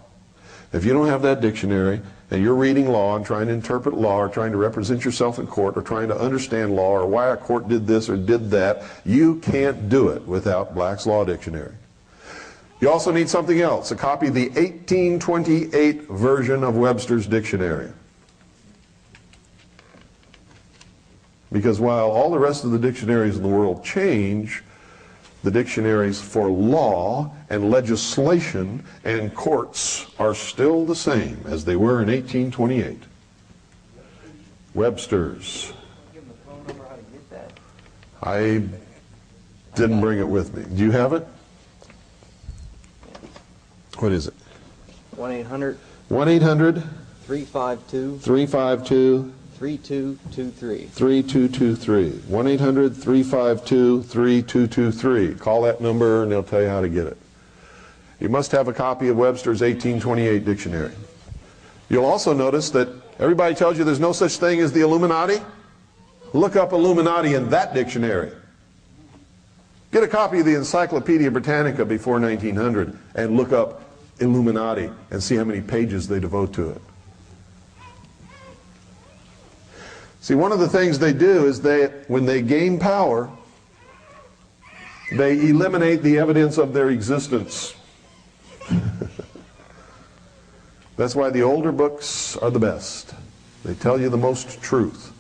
If you don't have that dictionary and you're reading law and trying to interpret law or trying to represent yourself in court or trying to understand law or why a court did this or did that, you can't do it without Black's Law Dictionary. You also need something else, a copy of the 1828 version of Webster's Dictionary. Because while all the rest of the dictionaries in the world change, the dictionaries for law and legislation and courts are still the same as they were in 1828. Webster's. Give them the phone number how to get that. I didn't bring it with me. Do you have it? What is it? 1-800. 1-800. 352. 352. 3223. 3223. 1-800-352-3223. Call that number and they'll tell you how to get it. You must have a copy of Webster's 1828 dictionary. You'll also notice that everybody tells you there's no such thing as the Illuminati. Look up Illuminati in that dictionary. Get a copy of the Encyclopedia Britannica before 1900 and look up Illuminati and see how many pages they devote to it. See, one of the things they do is when they gain power, they eliminate the evidence of their existence. That's why the older books are the best. They tell you the most truth.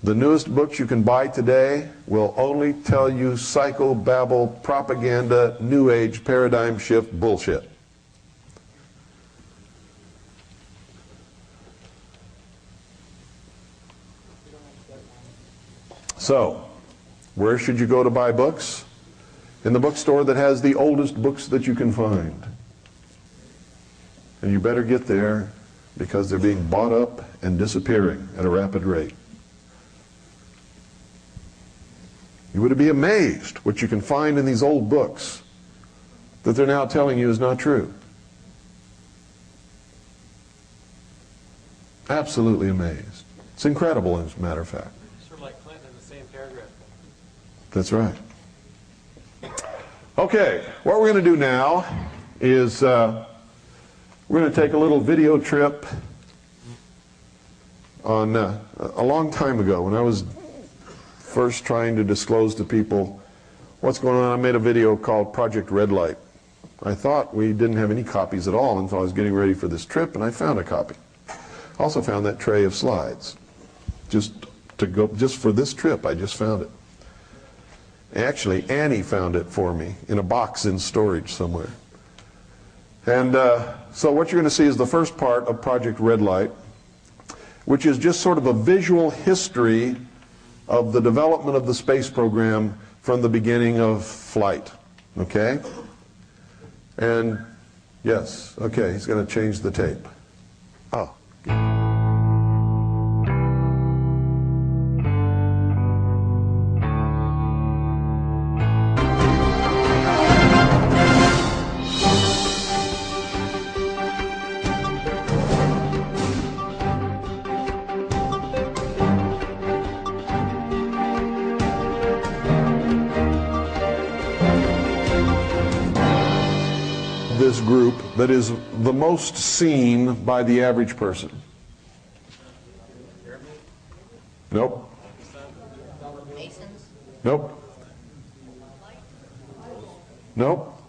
The newest books you can buy today will only tell you psychobabble, propaganda, new age, paradigm shift bullshit. So, where should you go to buy books? In the bookstore that has the oldest books that you can find. And you better get there because they're being bought up and disappearing at a rapid rate. You would be amazed what you can find in these old books that they're now telling you is not true. Absolutely amazed. It's incredible, as a matter of fact. Sort of like Clinton in the same paragraph. That's right. Okay, what we're going to do now is we're going to take a little video trip on a long time ago when I was first trying to disclose to people what's going on. I made a video called Project Red Light. I thought we didn't have any copies at all until I was getting ready for this trip, and I found a copy. I also found that tray of slides. Just for this trip, I just found it. Actually, Annie found it for me in a box in storage somewhere. And so what you're going to see is the first part of Project Red Light, which is just sort of a visual history of the development of the space program from the beginning of flight. Okay? And yes, okay, he's going to change the tape. Oh. This group that is the most seen by the average person. Nope. Nope. Nope.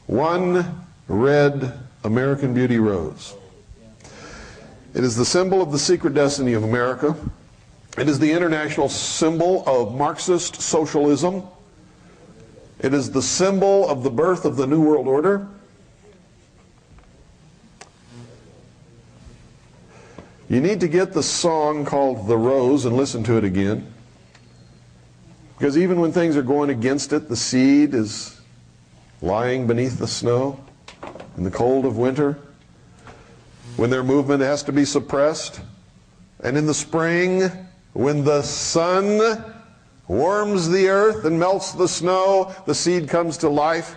One red American Beauty rose. It is the symbol of the secret destiny of America. It is the international symbol of Marxist socialism. It is the symbol of the birth of the New World Order. You need to get the song called The Rose and listen to it again. Because even when things are going against it, the seed is lying beneath the snow in the cold of winter. When their movement has to be suppressed. And in the spring, when the sun warms the earth and melts the snow, the seed comes to life,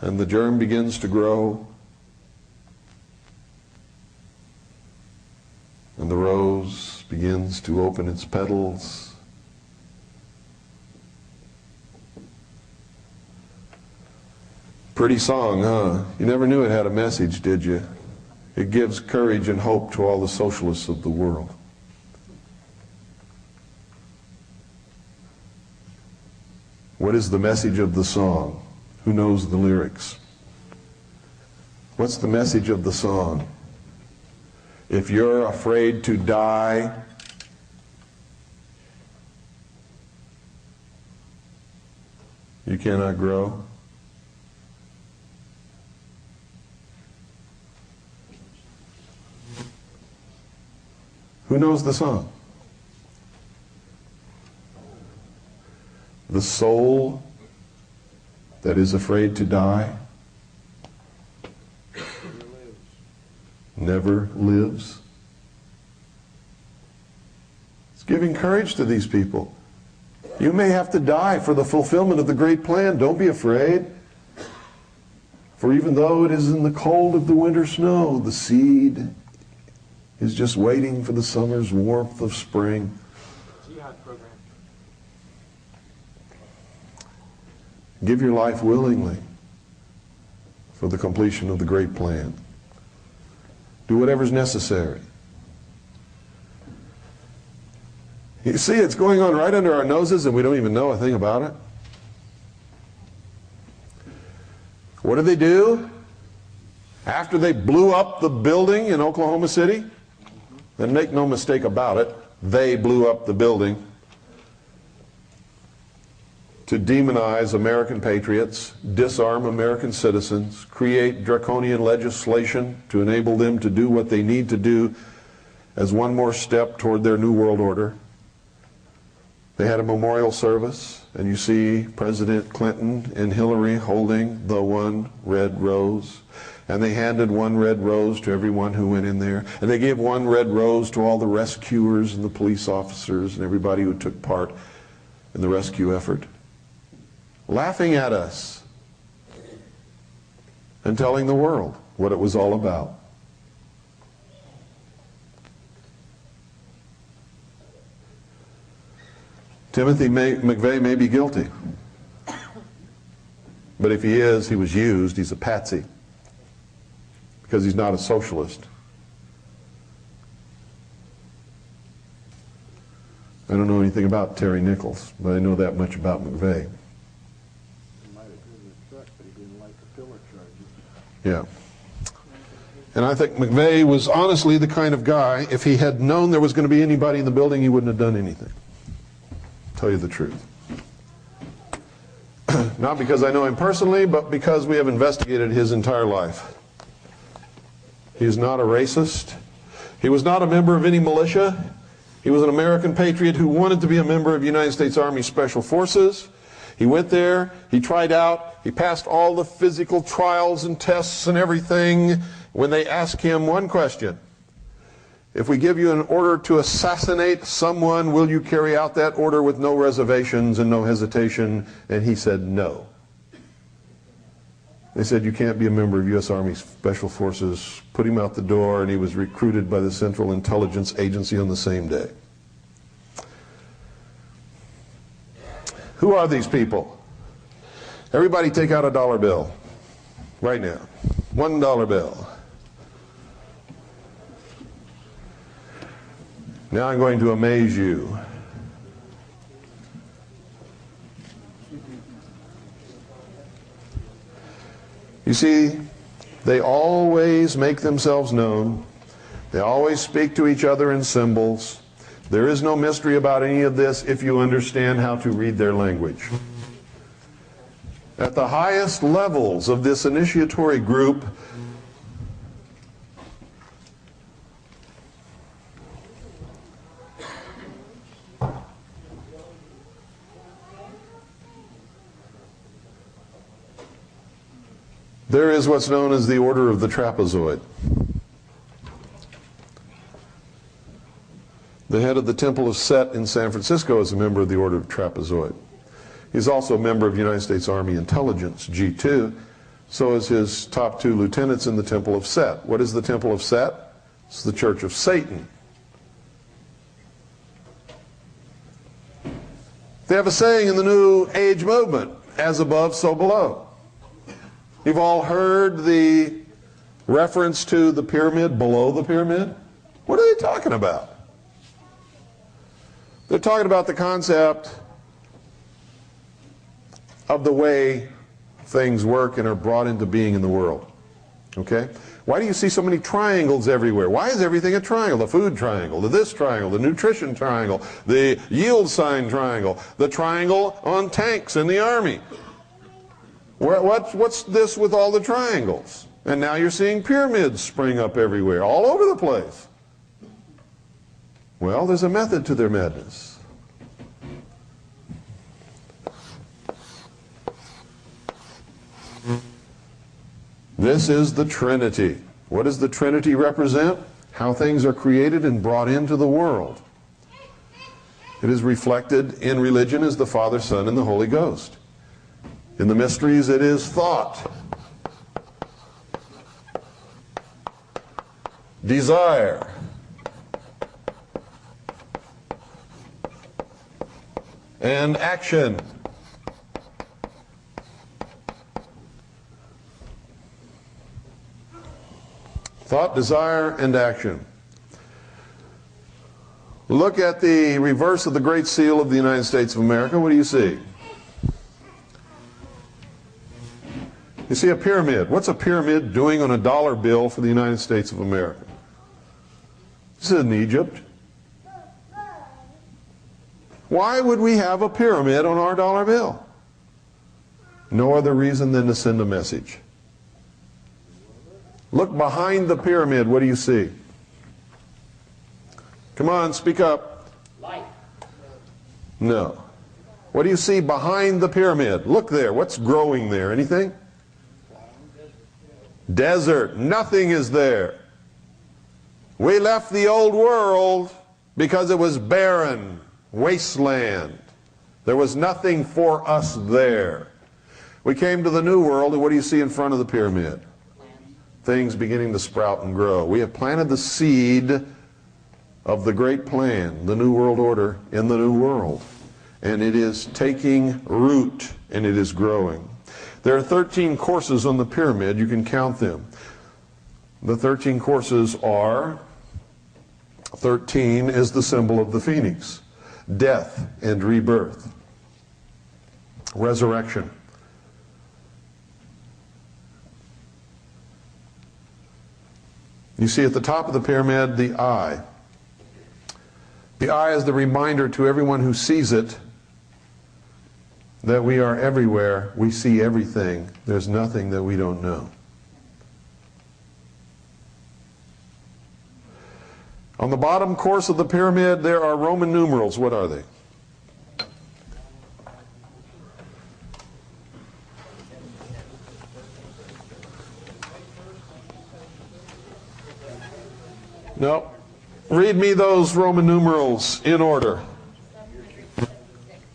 and the germ begins to grow, and the rose begins to open its petals. Pretty song, huh? You never knew it had a message, did you? It gives courage and hope to all the socialists of the world. What is the message of the song? Who knows the lyrics? What's the message of the song? If you're afraid to die, you cannot grow. Who knows the song? The soul that is afraid to die never lives. It's giving courage to these people. You may have to die for the fulfillment of the great plan. Don't be afraid. For even though it is in the cold of the winter snow, the seed is just waiting for the summer's warmth of spring. Jihad program. Give your life willingly for the completion of the great plan. Do whatever's necessary. You see, it's going on right under our noses and we don't even know a thing about it. What did they do after they blew up the building in Oklahoma City? And make no mistake about it, they blew up the building to demonize American patriots, disarm American citizens, create draconian legislation to enable them to do what they need to do as one more step toward their New World Order. They had a memorial service, and you see President Clinton and Hillary holding the one red rose. And they handed one red rose to everyone who went in there. And they gave one red rose to all the rescuers and the police officers and everybody who took part in the rescue effort. Laughing at us and telling the world what it was all about. Timothy McVeigh may be guilty. But if he is, he was used. He's a patsy. Because he's not a socialist. I don't know anything about Terry Nichols, but I know that much about McVeigh. He might have driven the truck, but he didn't like the pillar charges. Yeah. And I think McVeigh was honestly the kind of guy, if he had known there was going to be anybody in the building, he wouldn't have done anything. tell you the truth. Not because I know him personally, but because we have investigated his entire life. He is not a racist. He was not a member of any militia. He was an American patriot who wanted to be a member of United States Army Special Forces. He went there, he tried out, he passed all the physical trials and tests and everything. When they asked him one question, if we give you an order to assassinate someone, will you carry out that order with no reservations and no hesitation? And he said no. They said, you can't be a member of U.S. Army Special Forces. Put him out the door, and he was recruited by the Central Intelligence Agency on the same day. Who are these people? Everybody take out a dollar bill right now. $1 bill. Now I'm going to amaze you. You see, they always make themselves known. They always speak to each other in symbols. There is no mystery about any of this if you understand how to read their language. At the highest levels of this initiatory group, there is what's known as the Order of the Trapezoid. The head of the Temple of Set in San Francisco is a member of the Order of Trapezoid. He's also a member of United States Army Intelligence, G2. So is his top 2 lieutenants in the Temple of Set. What is the Temple of Set? It's the Church of Satan. They have a saying in the New Age movement, as above, so below. You've all heard the reference to the pyramid below the pyramid. What are they talking about? They're talking about the concept of the way things work and are brought into being in the world. Okay? Why do you see so many triangles everywhere? Why is everything a triangle? The food triangle, the this triangle, the nutrition triangle, the yield sign triangle, the triangle on tanks in the Army. What's this with all the triangles? And now you're seeing pyramids spring up everywhere, all over the place. Well, there's a method to their madness. This is the Trinity. What does the Trinity represent? How things are created and brought into the world. It is reflected in religion as the Father, Son, and the Holy Ghost. In the mysteries, it is thought, desire, and action. Thought, desire, and action. Look at the reverse of the Great Seal of the United States of America. What do you see? You see a pyramid. What's a pyramid doing on a dollar bill for the United States of America? This is in Egypt. Why would we have a pyramid on our dollar bill? No other reason than to send a message. Look behind the pyramid. What do you see? Come on, speak up. Light. No. What do you see behind the pyramid? Look there. What's growing there? Anything? Desert. Nothing is there. We left the old world because it was barren, wasteland. There was nothing for us there. We came to the new world, and what do you see in front of the pyramid? Things beginning to sprout and grow. We have planted the seed of the great plan, the New World Order in the New World. And it is taking root, and it is growing. There are 13 courses on the pyramid. You can count them. The 13 courses are, 13 is the symbol of the phoenix, death and rebirth, resurrection. You see at the top of the pyramid the eye. The eye is the reminder to everyone who sees it that we are everywhere, we see everything, there's nothing that we don't know. On the bottom course of the pyramid, there are Roman numerals. What are they? No. Read me those Roman numerals in order.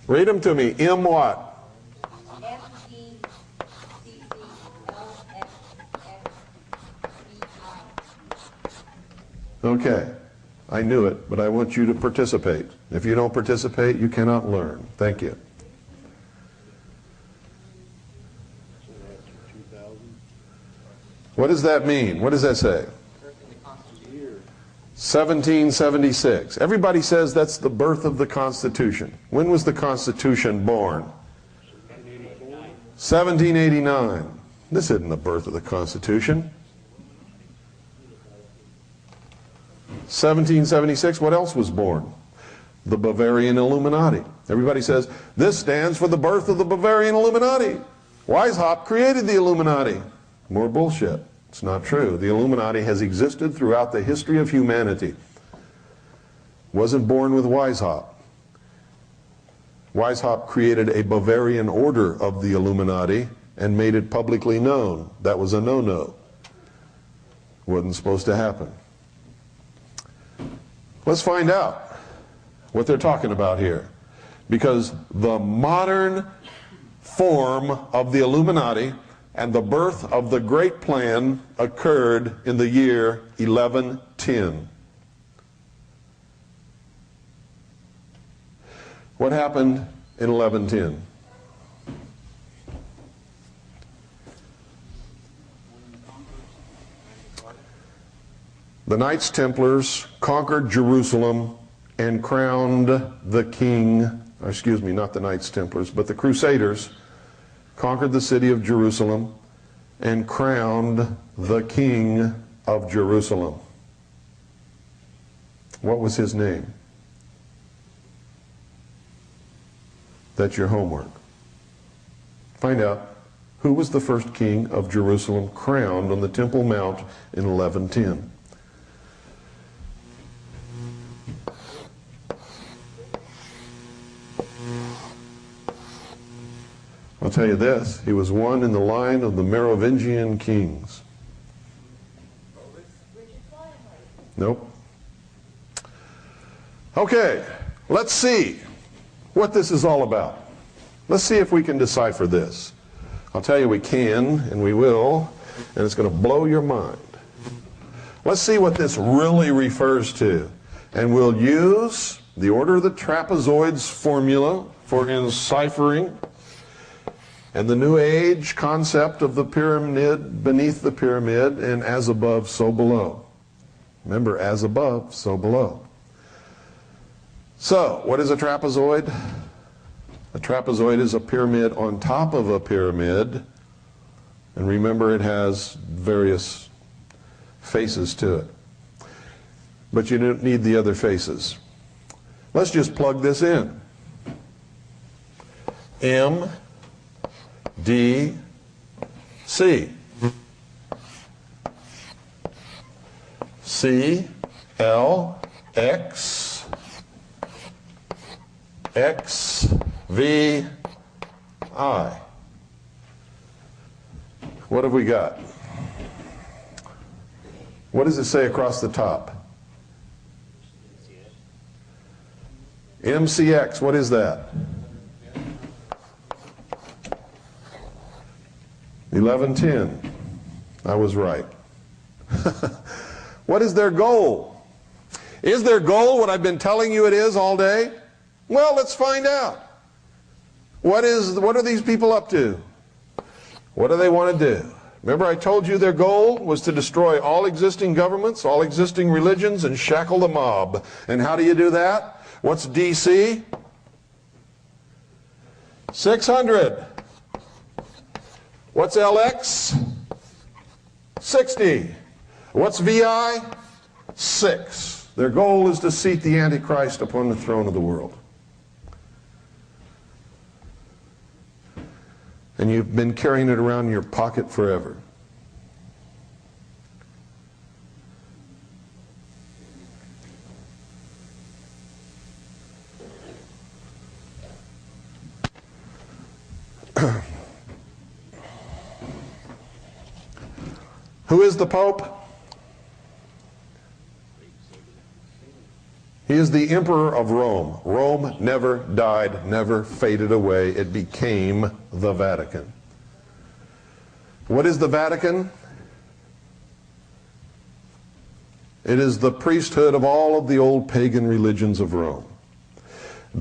Read them to me. M what? Okay. I knew it, but I want you to participate. If you don't participate, you cannot learn. Thank you. What does that mean? What does that say? 1776. Everybody says that's the birth of the Constitution. When was the Constitution born? 1789. This isn't the birth of the Constitution. 1776, what else was born? The Bavarian Illuminati. Everybody says, this stands for the birth of the Bavarian Illuminati. Weishaupt created the Illuminati. More bullshit. It's not true. The Illuminati has existed throughout the history of humanity. Wasn't born with Weishaupt. Weishaupt created a Bavarian order of the Illuminati and made it publicly known. That was a no-no. Wasn't supposed to happen. Let's find out what they're talking about here. Because the modern form of the Illuminati and the birth of the Great Plan occurred in the year 1110. What happened in 1110? The Knights Templars conquered Jerusalem and crowned the king, excuse me, not the Knights Templars, but the Crusaders conquered the city of Jerusalem and crowned the king of Jerusalem. What was his name? That's your homework. Find out who was the first king of Jerusalem crowned on the Temple Mount in 1110. I'll tell you this, he was one in the line of the Merovingian kings. Nope. Okay, let's see what this is all about. Let's see if we can decipher this. I'll tell you we can, and we will, and it's going to blow your mind. Let's see what this really refers to. And we'll use the order of the trapezoids formula for enciphering, and the New Age concept of the pyramid beneath the pyramid, and as above, so below. Remember, as above, so below. So, what is a trapezoid? A trapezoid is a pyramid on top of a pyramid, and remember it has various faces to it. But you don't need the other faces. Let's just plug this in. M, D, C. C, L, X, X, V, I. What have we got? What does it say across the top? MCX, what is that? 1110. I was right. What is their goal? Is their goal what I've been telling you it is all day? Well, let's find out. What are these people up to? What do they want to do? Remember I told you their goal was to destroy all existing governments, all existing religions, and shackle the mob. And how do you do that? What's DC? 600. What's LX? 60. What's VI? 6. Their goal is to seat the Antichrist upon the throne of the world. and you've been carrying it around in your pocket forever. Who is the Pope? He is the Emperor of Rome. Rome never died, never faded away. It became the Vatican. What is the Vatican? It is the priesthood of all of the old pagan religions of Rome,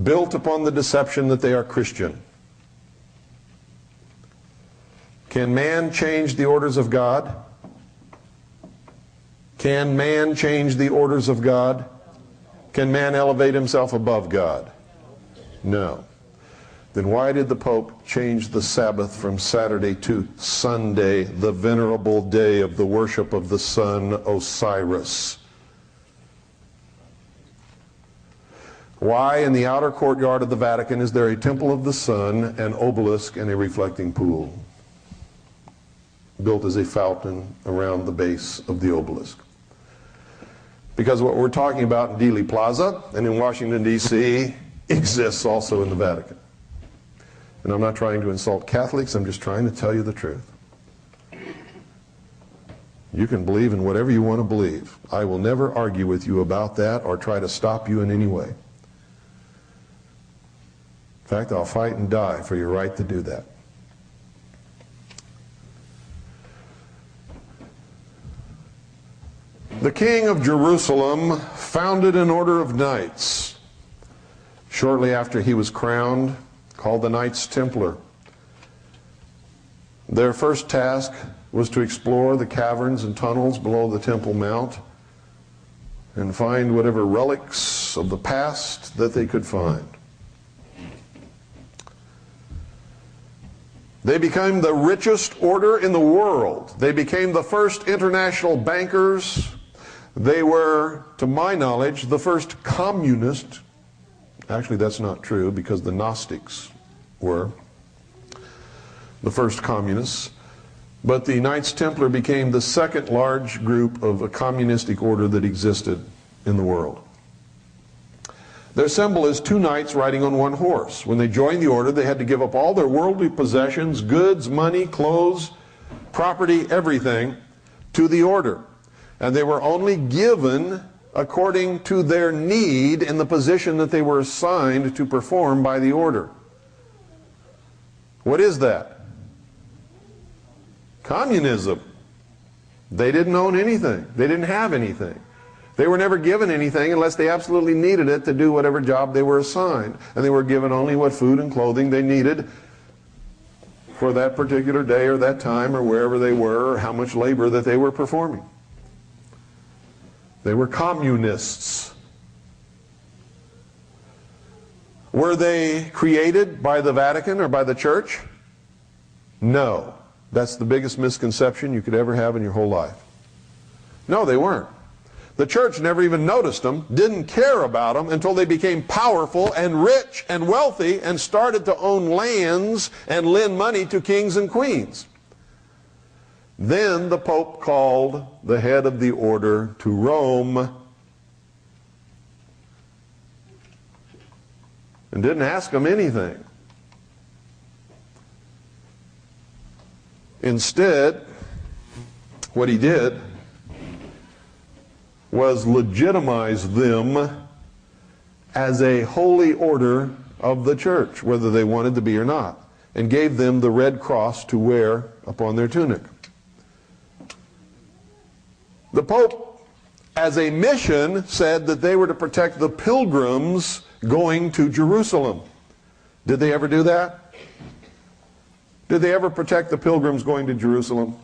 built upon the deception that they are Christian. Can man change the orders of God? Can man change the orders of God? Can man elevate himself above God? No. Then why did the Pope change the Sabbath from Saturday to Sunday, the venerable day of the worship of the sun Osiris? Why in the outer courtyard of the Vatican is there a temple of the sun, an obelisk, and a reflecting pool built as a fountain around the base of the obelisk? Because what we're talking about in Dealey Plaza and in Washington, D.C. exists also in the Vatican. And I'm not trying to insult Catholics, I'm just trying to tell you the truth. You can believe in whatever you want to believe. I will never argue with you about that or try to stop you in any way. In fact, I'll fight and die for your right to do that. The king of Jerusalem founded an order of knights shortly after he was crowned, called the Knights Templar. Their first task was to explore the caverns and tunnels below the Temple Mount and find whatever relics of the past that they could find. They became the richest order in the world. They became the first international bankers. They were, to my knowledge, the first communist. Actually, that's not true because the Gnostics were the first communists. But the Knights Templar became the second large group of a communistic order that existed in the world. Their symbol is two knights riding on one horse. When they joined the order, they had to give up all their worldly possessions, goods, money, clothes, property, everything, to the order. And they were only given according to their need in the position that they were assigned to perform by the order. What is that? Communism. They didn't own anything. They didn't have anything. They were never given anything unless they absolutely needed it to do whatever job they were assigned. And they were given only what food and clothing they needed for that particular day or that time or wherever they were or how much labor that they were performing. They were communists. Were they created by the Vatican or by the church? No. That's the biggest misconception you could ever have in your whole life. No, they weren't. The church never even noticed them, didn't care about them until they became powerful and rich and wealthy and started to own lands and lend money to kings and queens. Then the Pope called the head of the order to Rome and didn't ask them anything. Instead, what he did was legitimize them as a holy order of the church, whether they wanted to be or not, and gave them the red cross to wear upon their tunic. The Pope, as a mission, said that they were to protect the pilgrims going to Jerusalem. Did they ever do that? Did they ever protect the pilgrims going to Jerusalem?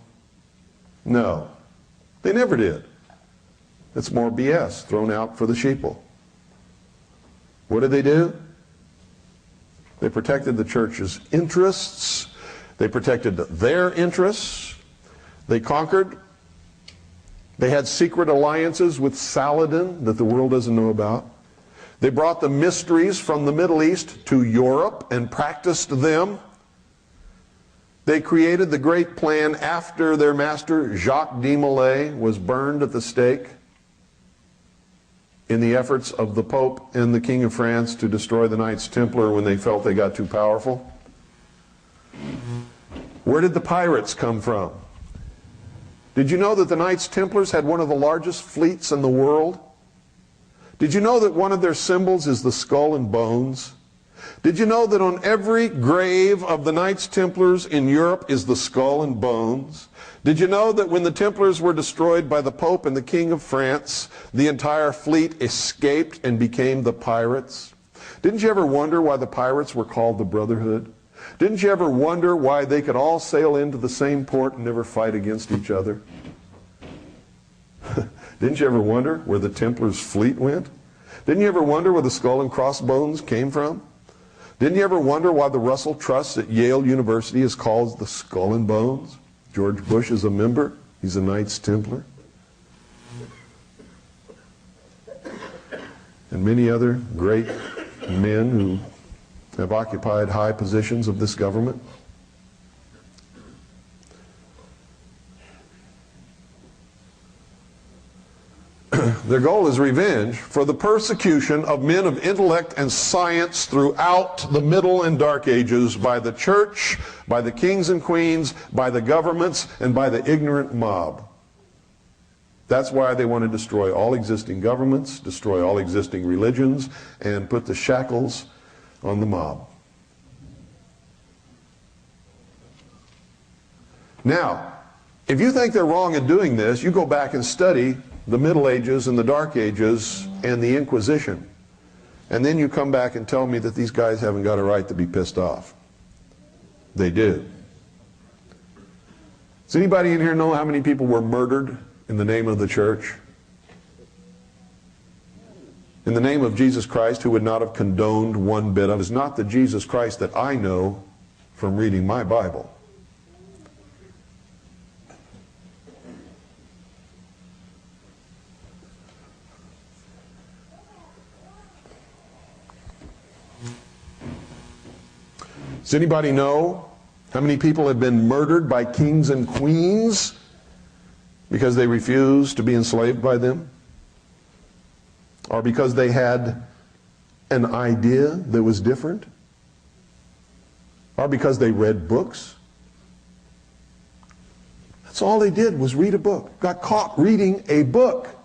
No. They never did. It's more BS thrown out for the sheeple. What did they do? They protected the church's interests. They protected their interests. They conquered. They had secret alliances with Saladin that the world doesn't know about. They brought the mysteries from the Middle East to Europe and practiced them. They created the great plan after their master, Jacques de Molay, was burned at the stake in the efforts of the Pope and the King of France to destroy the Knights Templar when they felt they got too powerful. Where did the pirates come from? Did you know that the Knights Templars had one of the largest fleets in the world? Did you know that one of their symbols is the skull and bones? Did you know that on every grave of the Knights Templars in Europe is the skull and bones? Did you know that when the Templars were destroyed by the Pope and the King of France, the entire fleet escaped and became the pirates? Didn't you ever wonder why the pirates were called the Brotherhood? Didn't you ever wonder why they could all sail into the same port and never fight against each other? Didn't you ever wonder where the Templars' fleet went? Didn't you ever wonder where the skull and crossbones came from? Didn't you ever wonder why the Russell Trust at Yale University is called the Skull and Bones? George Bush is a member. He's a Knights Templar. And many other great men who have occupied high positions of this government. Their goal is revenge for the persecution of men of intellect and science throughout the Middle and Dark Ages by the church, by the kings and queens, by the governments, and by the ignorant mob. That's why they want to destroy all existing governments, destroy all existing religions, and put the shackles on the mob. Now, if you think they're wrong in doing this, you go back and study the Middle Ages and the Dark Ages and the Inquisition. And then you come back and tell me that these guys haven't got a right to be pissed off. They do. Does anybody in here know how many people were murdered in the name of the church? In the name of Jesus Christ, who would not have condoned one bit of it, is not the Jesus Christ that I know from reading my Bible. Does anybody know how many people have been murdered by kings and queens because they refused to be enslaved by them? Or because they had an idea that was different? Or because they read books? That's all they did, was read a book. Got caught reading a book.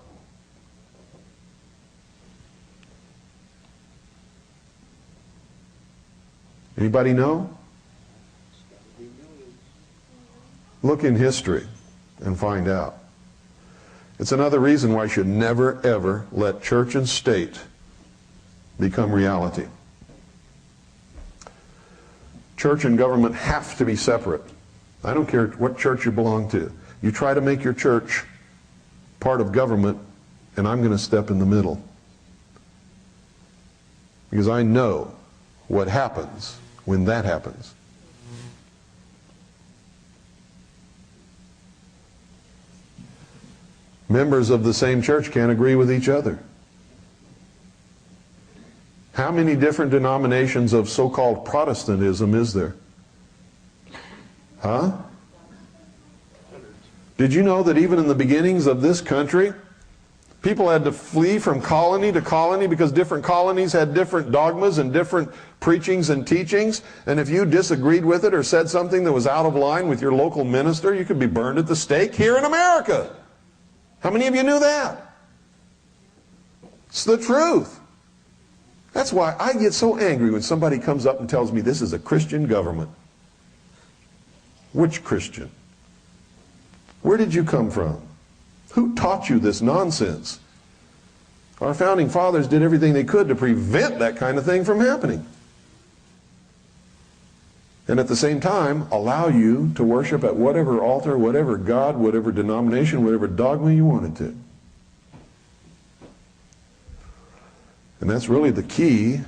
Anybody know? Look in history and find out. It's another reason why you should never, ever let church and state become reality. Church and government have to be separate. I don't care what church you belong to. You try to make your church part of government, and I'm going to step in the middle. Because I know what happens when that happens. Members of the same church can't agree with each other. How many different denominations of so-called Protestantism is there? Huh? Did you know that even in the beginnings of this country, people had to flee from colony to colony because different colonies had different dogmas and different preachings and teachings, and if you disagreed with it or said something that was out of line with your local minister, you could be burned at the stake here in America. How many of you knew that? It's the truth. That's why I get so angry when somebody comes up and tells me this is a Christian government. Which Christian? Where did you come from? Who taught you this nonsense? Our founding fathers did everything they could to prevent that kind of thing from happening. And at the same time, allow you to worship at whatever altar, whatever God, whatever denomination, whatever dogma you wanted to. And that's really the key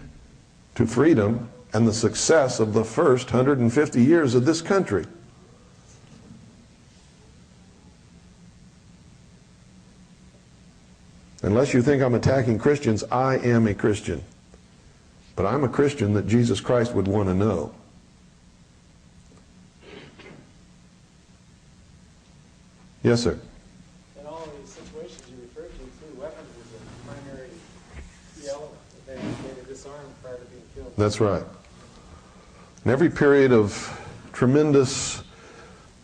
to freedom and the success of the first 150 years of this country. Unless you think I'm attacking Christians, I am a Christian. But I'm a Christian that Jesus Christ would want to know. Yes, sir. In all of these situations you referred to, too, weapons was a primary key element. They were disarmed prior to being killed. That's right. In every period of tremendous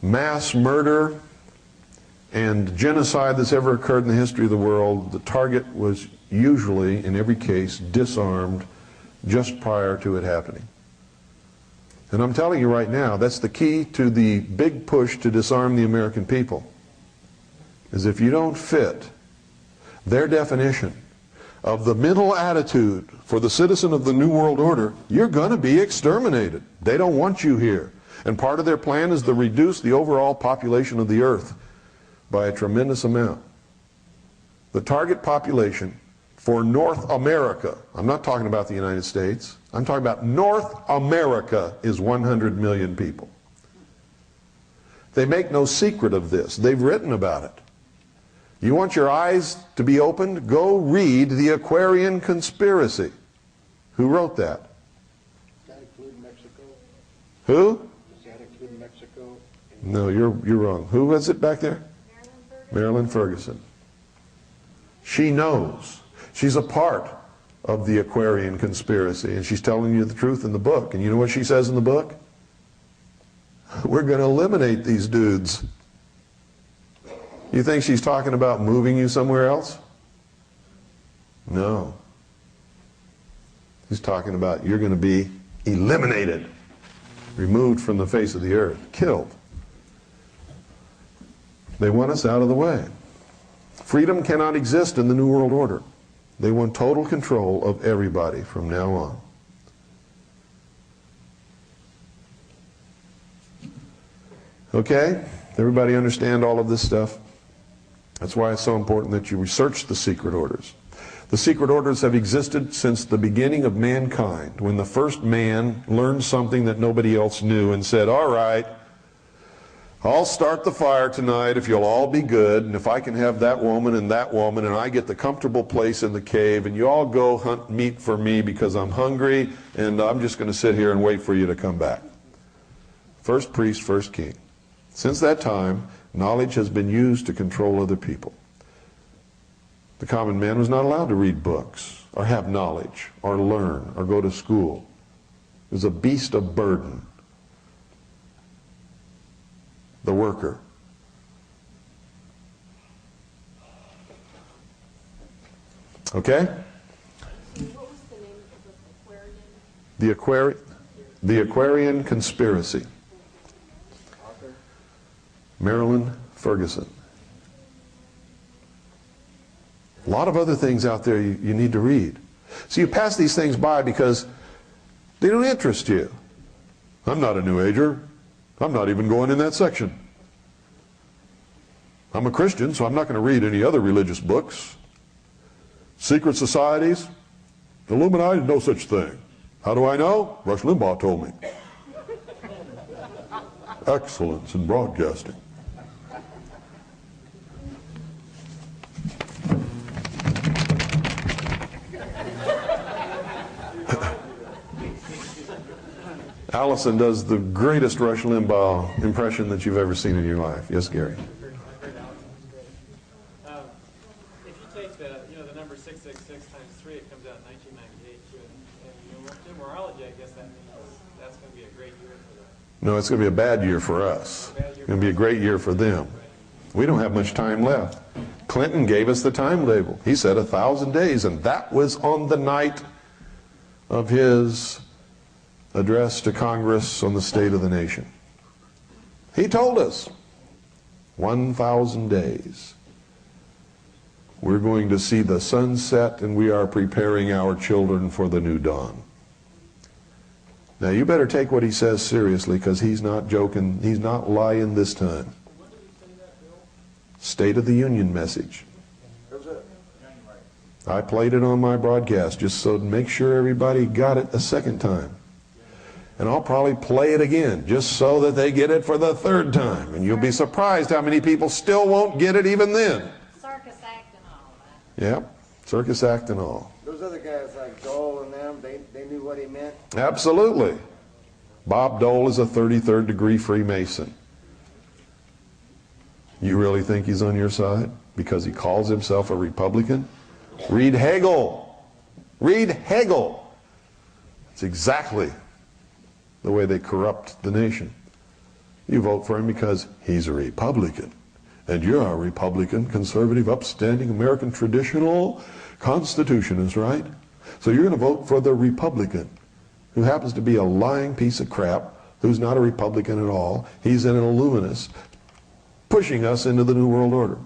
mass murder and genocide that's ever occurred in the history of the world, the target was usually, in every case, disarmed just prior to it happening. And I'm telling you right now, that's the key to the big push to disarm the American people, is if you don't fit their definition of the mental attitude for the citizen of the New World Order, you're going to be exterminated. They don't want you here. And part of their plan is to reduce the overall population of the earth by a tremendous amount. The target population for North America, I'm not talking about the United States, I'm talking about North America, is 100 million people. They make no secret of this. They've written about it. You want your eyes to be opened? Go read The Aquarian Conspiracy. Who wrote that? Does that include Mexico? Who? Does that include Mexico? No, you're wrong. Who was it back there? Marilyn Ferguson. She knows. She's a part of the Aquarian Conspiracy, and she's telling you the truth in the book. And you know what she says in the book? We're going to eliminate these dudes. You think she's talking about moving you somewhere else? No. She's talking about you're going to be eliminated, removed from the face of the earth, killed. They want us out of the way. Freedom cannot exist in the New World Order. They want total control of everybody from now on. Okay? Everybody understand all of this stuff? That's why it's so important that you research the secret orders. The secret orders have existed since the beginning of mankind, when the first man learned something that nobody else knew and said, all right, I'll start the fire tonight if you'll all be good, and if I can have that woman and I get the comfortable place in the cave, and you all go hunt meat for me because I'm hungry, and I'm just going to sit here and wait for you to come back. First priest, first king. Since that time, knowledge has been used to control other people. The common man was not allowed to read books, or have knowledge, or learn, or go to school. It was a beast of burden. The worker. Okay? What was the name of the Aquarian? The Aquarian Conspiracy. Author? Marilyn Ferguson. A lot of other things out there you need to read. So you pass these things by because they don't interest you. I'm not a New Ager. I'm not even going in that section. I'm a Christian, so I'm not going to read any other religious books. Secret societies? Illuminati? No such thing. How do I know? Rush Limbaugh told me. Excellence in broadcasting. Allison does the greatest Rush Limbaugh impression that you've ever seen in your life. Yes, Gary? If you take the number 666 times 3, it comes out 1998. And numerology, I guess that means that's going to be a great year for them. No, it's going to be a bad year for us. It's going to be a great year for them. We don't have much time left. Clinton gave us the timetable. He said 1,000 days, and that was on the night of his address to Congress on the state of the nation. He told us 1,000 days. We're going to see the sunset, and we are preparing our children for the new dawn. Now you better take what he says seriously, because he's not joking. He's not lying this time. State of the Union message. I played it on my broadcast just so to make sure everybody got it a second time. And I'll probably play it again just so that they get it for the third time. And you'll be surprised how many people still won't get it even then. Circus act and all that. Yep, circus act and all. Those other guys like Dole and them, they knew what he meant? Absolutely. Bob Dole is a 33rd degree Freemason. You really think he's on your side because he calls himself a Republican? Read Hegel. Read Hegel. It's exactly the way they corrupt the nation. You vote for him because he's a Republican. And you're a Republican, conservative, upstanding, American, traditional Constitutionist, right? So you're going to vote for the Republican, who happens to be a lying piece of crap, who's not a Republican at all. He's an illuminist, pushing us into the New World Order.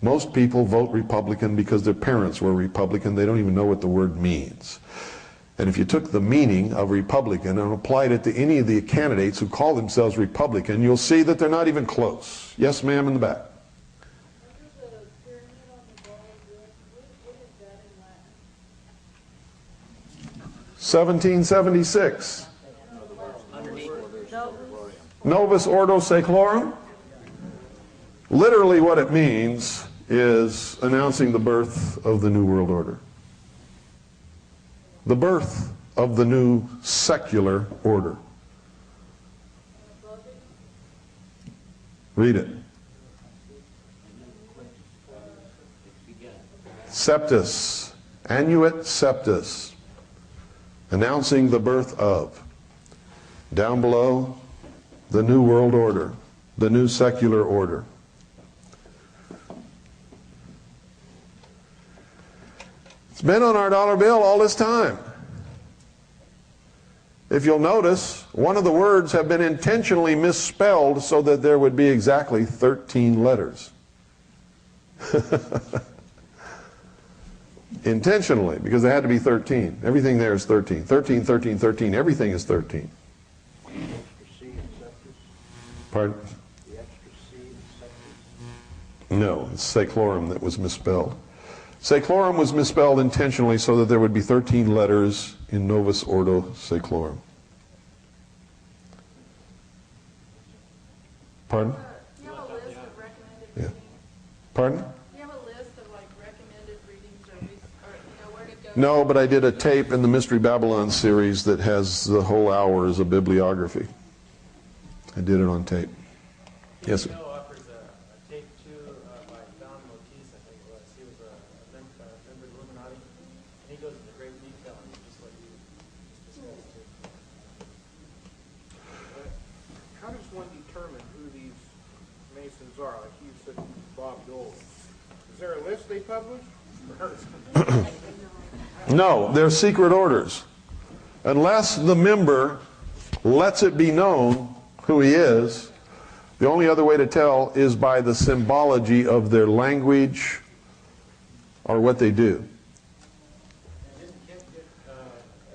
Most people vote Republican because their parents were Republican. They don't even know what the word means. And if you took the meaning of Republican and applied it to any of the candidates who call themselves Republican, you'll see that they're not even close. Yes, ma'am, in the back. 1776. Novus Ordo Seclorum. Literally what it means is announcing the birth of the New World Order. The birth of the new secular order. Read it. Septus, annuit septus, announcing the birth of. Down below, the new world order, the new secular order. It's been on our dollar bill all this time. If you'll notice, one of the words have been intentionally misspelled so that there would be exactly 13 letters. Intentionally, because there had to be 13. Everything there is 13. 13, 13, 13. Everything is 13. Pardon? No, it's seclorum that was misspelled. Seclorum was misspelled intentionally so that there would be 13 letters in Novus Ordo Seclorum. Pardon? Do you have a list of recommended Yeah. readings? Pardon? Do you have a list of like recommended readings or you know where to go? No, but I did a tape in the Mystery Babylon series that has the whole hour as a bibliography. I did it on tape. Yes, sir. Bill offers a tape too by Don Motis, I think it was. He was a member of the Illuminati. And he goes into great detail on just what you just discussed too. How does one determine who these Masons are? Like you said, Bob Dole. Is there a list they publish? No, they're secret orders. Unless the member lets it be known who he is, the only other way to tell is by the symbology of their language or what they do.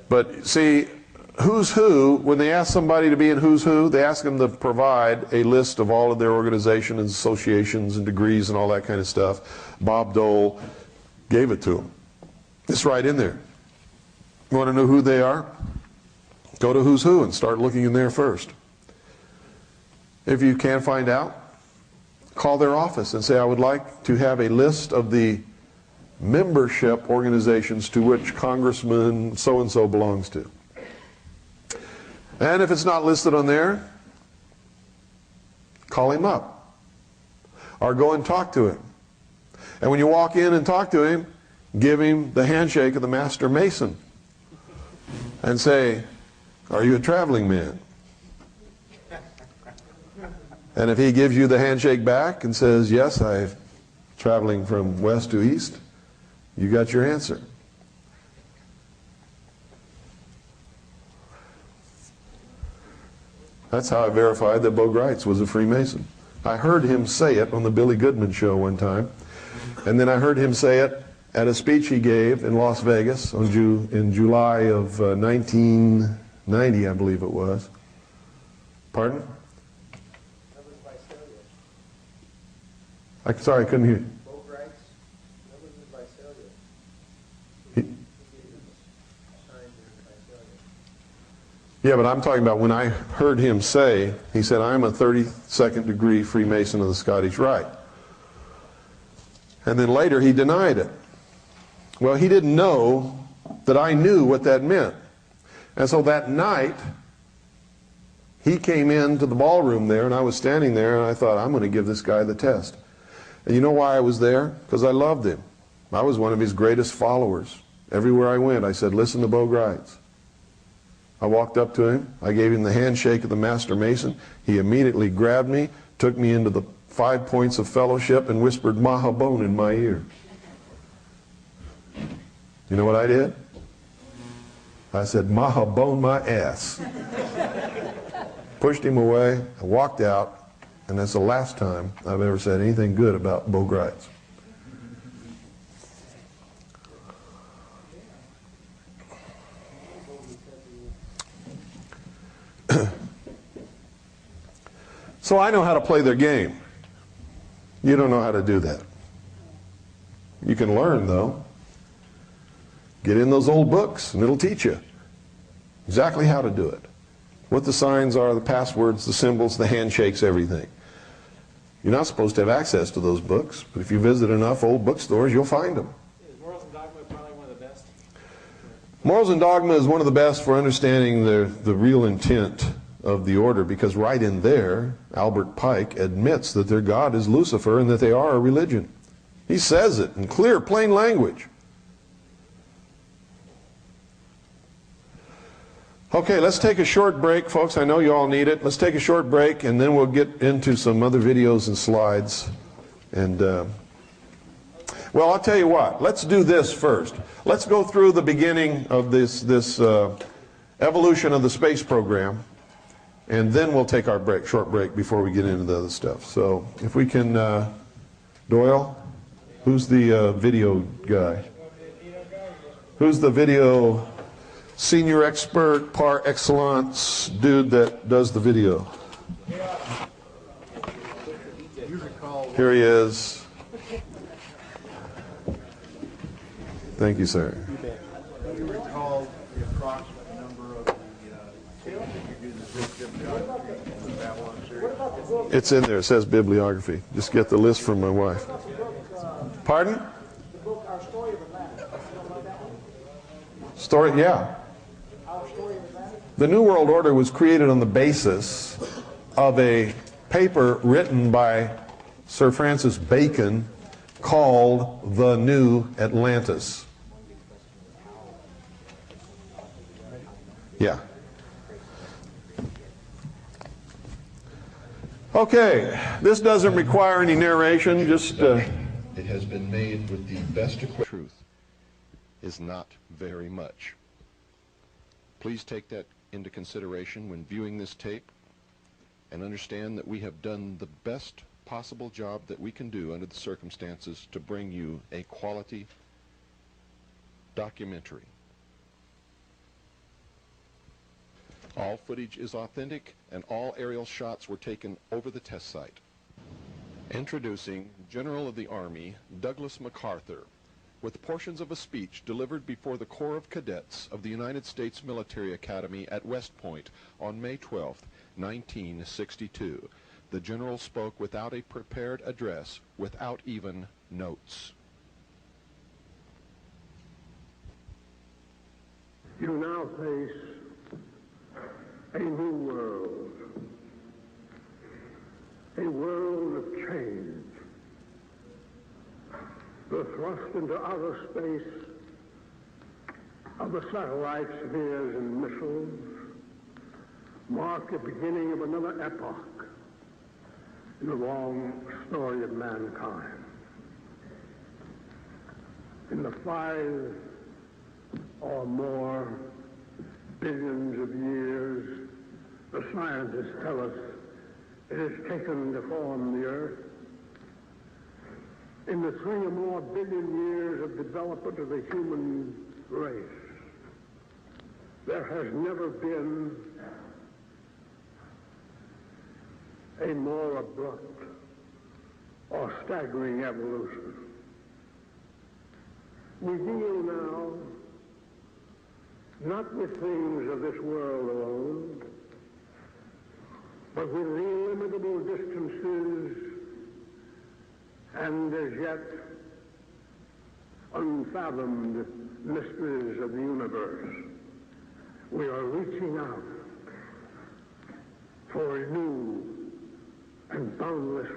But see, Who's Who, when they ask somebody to be in Who's Who, they ask them to provide a list of all of their organizations and associations and degrees and all that kind of stuff. Bob Dole gave it to them. It's right in there. You want to know who they are? Go to Who's Who and start looking in there first. If you can't find out, call their office and say, I would like to have a list of the membership organizations to which Congressman so-and-so belongs to. And if it's not listed on there, call him up or go and talk to him. And when you walk in and talk to him, give him the handshake of the Master Mason and say, are you a traveling man? And if he gives you the handshake back and says, yes, I'm traveling from west to east, you got your answer. That's how I verified that Bo Greitz was a Freemason. I heard him say it on the Billy Goodman show one time, and then I heard him say it at a speech he gave in Las Vegas in July of 1990, I believe it was. Pardon? Sorry, I couldn't hear you. Yeah, but I'm talking about when I heard him say, he said, I'm a 32nd degree Freemason of the Scottish Rite. And then later he denied it. Well, he didn't know that I knew what that meant. And so that night, He came into the ballroom there, and I was standing there, and I thought, I'm going to give this guy the test. And you know why I was there? Because I loved him. I was one of his greatest followers. Everywhere I went, I said, listen to Bo Grites. I walked up to him. I gave him the handshake of the Master Mason. He immediately grabbed me, took me into the 5 points of fellowship, and whispered Mahabone in my ear. You know what I did? I said, Mahabone my ass. Pushed him away. I walked out, and that's the last time I've ever said anything good about Bo Grites. So I know how to play their game. You don't know how to do that. You can learn, though. Get in those old books, and it'll teach you exactly how to do it. What the signs are, the passwords, the symbols, the handshakes, everything. You're not supposed to have access to those books, but if you visit enough old bookstores, you'll find them. Is Morals and Dogma probably one of the best? Morals and Dogma is one of the best for understanding the real intent of the order, because right in there, Albert Pike admits that their God is Lucifer and that they are a religion. He says it in clear, plain language. Okay, let's take a short break, folks. I know you all need it. Let's take a short break, and then we'll get into some other videos and slides. And, well, I'll tell you what. Let's do this first. Let's go through the beginning of this evolution of the space program, and then we'll take our short break before we get into the other stuff. So if we can, Doyle, who's the video guy? Who's the video senior expert par excellence dude that does the video? Here he is. Thank you, sir. Do you recall the approximate number of the tapes that you do the bibliography in the Babylon series? It's in there. It says bibliography. Just get the list from my wife. Pardon? The book, Our Story of Atlantis. You know about that one? Story, yeah. Our Story of Atlantis? The New World Order was created on the basis of a paper written by Sir Francis Bacon called The New Atlantis. Yeah. Okay, this doesn't require any narration, just it has been made with the best equipment. Truth is not very much. Please take that into consideration when viewing this tape, and understand that we have done the best possible job that we can do under the circumstances to bring you a quality documentary. All footage is authentic, and all aerial shots were taken over the test site. Introducing General of the Army Douglas MacArthur, with portions of a speech delivered before the Corps of Cadets of the United States Military Academy at West Point on May 12, 1962. The General spoke without a prepared address, without even notes. You now face a new world, a world of change. The thrust into outer space of the satellite spheres and missiles mark the beginning of another epoch in the long story of mankind. In the 5 or more billions of years the scientists tell us it has taken to form the Earth, in the 3 or more billion years of development of the human race, there has never been a more abrupt or staggering evolution. We deal now not with things of this world alone, but with the illimitable distances and as yet unfathomed mysteries of the universe. We are reaching out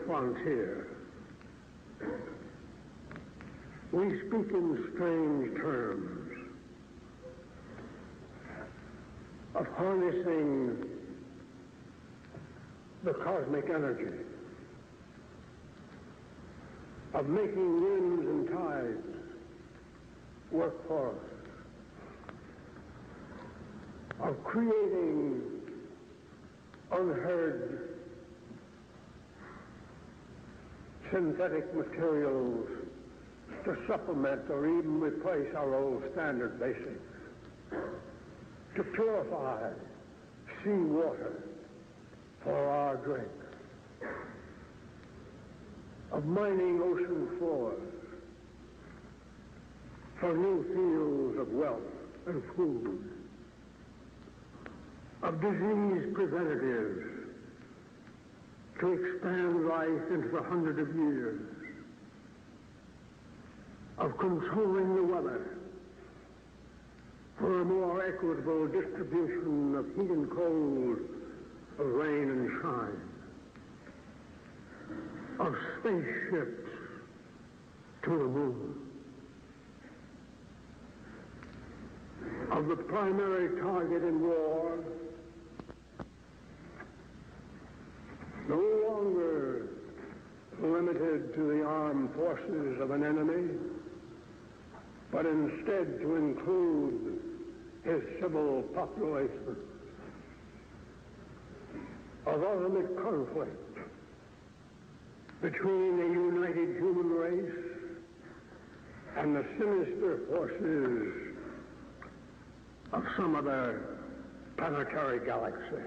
frontier. We speak in strange terms of harnessing the cosmic energy, of making winds and tides work for us, of creating unheard synthetic materials to supplement or even replace our old standard basics, to purify seawater for our drink, of mining ocean floors for new fields of wealth and food, of disease preventatives to expand life into the hundred of years, of controlling the weather for a more equitable distribution of heat and cold, of rain and shine, of spaceships to the moon, of the primary target in war no longer limited to the armed forces of an enemy, but instead to include his civil population, of ultimate conflict between a united human race and the sinister forces of some other planetary galaxy.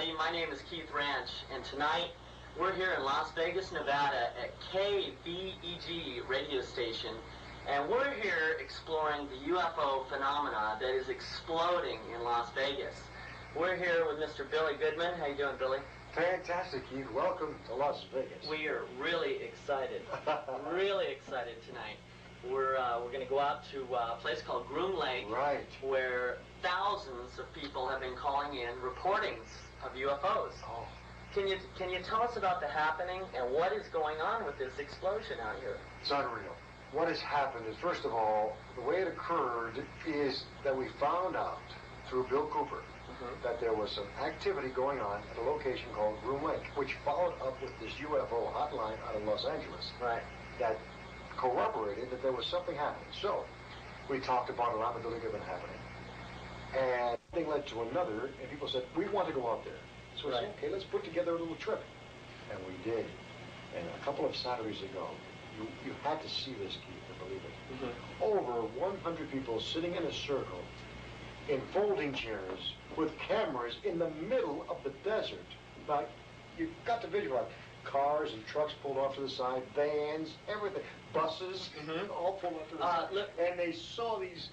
everybody. My name is Keith Ranch, and tonight we're here in Las Vegas, Nevada at KVEG radio station, and we're here exploring the UFO phenomena that is exploding in Las Vegas. We're here with Mr. Billy Goodman. How you doing, Billy? Fantastic, Keith. Welcome to Las Vegas. We are really excited, really excited tonight. We're going to go out to a place called Groom Lake, right, where thousands of people have been calling in reportings of UFOs. Oh. Can you tell us about the happening and what is going on with this explosion out here? It's unreal. What has happened is, first of all, the way it occurred is that we found out through Bill Cooper that there was some activity going on at a location called Groom Lake, which followed up with this UFO hotline out of Los Angeles. Right. That corroborated that there was something happening. So we talked about around the Billy Goodman happening, and one thing led to another, and people said, we want to go out there. So we said, okay, let's put together a little trip. And we did. And a couple of Saturdays ago, you had to see this, Keith, to believe it. Over 100 people sitting in a circle in folding chairs with cameras in the middle of the desert. Now, you've got to visualize. Cars and trucks pulled off to the side, vans, everything, buses, all pulled off to the side. And they saw these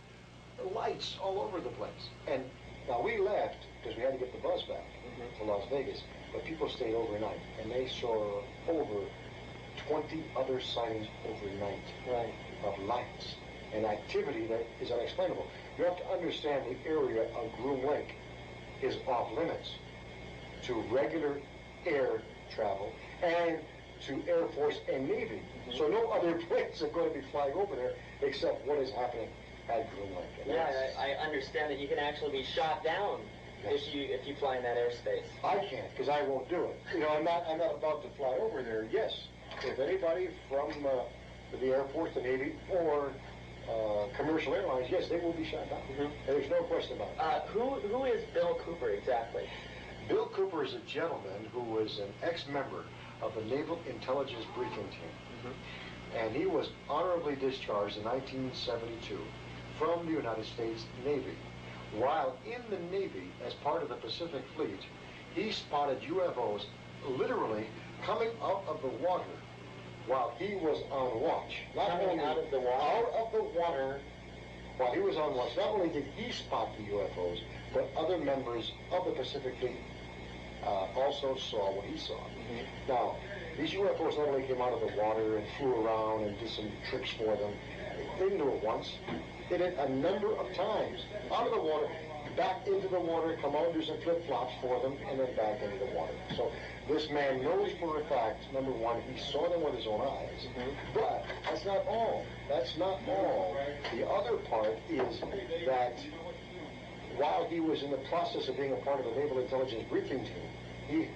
lights all over the place. And now we left because we had to get the bus back to Las Vegas, but people stayed overnight, and they saw over 20 other sightings overnight of lights and activity that is unexplainable. You have to understand the area of Groom Lake is off limits to regular air travel and to Air Force and Navy. So no other planes are going to be flying over there except what is happening at Groom Lake. And yeah, I understand that you can actually be shot down if you fly in that airspace. I can't, because I won't do it. You know, I'm not about to fly over there. Yes, if anybody from the Air Force, the Navy, or commercial airlines, yes, they will be shot down. There's no question about it. Who is Bill Cooper exactly? Bill Cooper is a gentleman who was an ex-member of the Naval Intelligence Briefing Team. And he was honorably discharged in 1972 from the United States Navy. While in the Navy, as part of the Pacific Fleet, he spotted UFOs literally coming out of the water while he was on watch. Not only out of the water while he was on watch. Not only did he spot the UFOs, but other members of the Pacific Fleet also saw what he saw. Now, these UFOs not only came out of the water and flew around and did some tricks for them. They didn't do it once. They did a number of times. Out of the water, back into the water, come out and do some flip-flops for them, and then back into the water. So this man knows for a fact, number one, he saw them with his own eyes. But that's not all. That's not all. The other part is that while he was in the process of being a part of the Naval Intelligence Briefing Team, he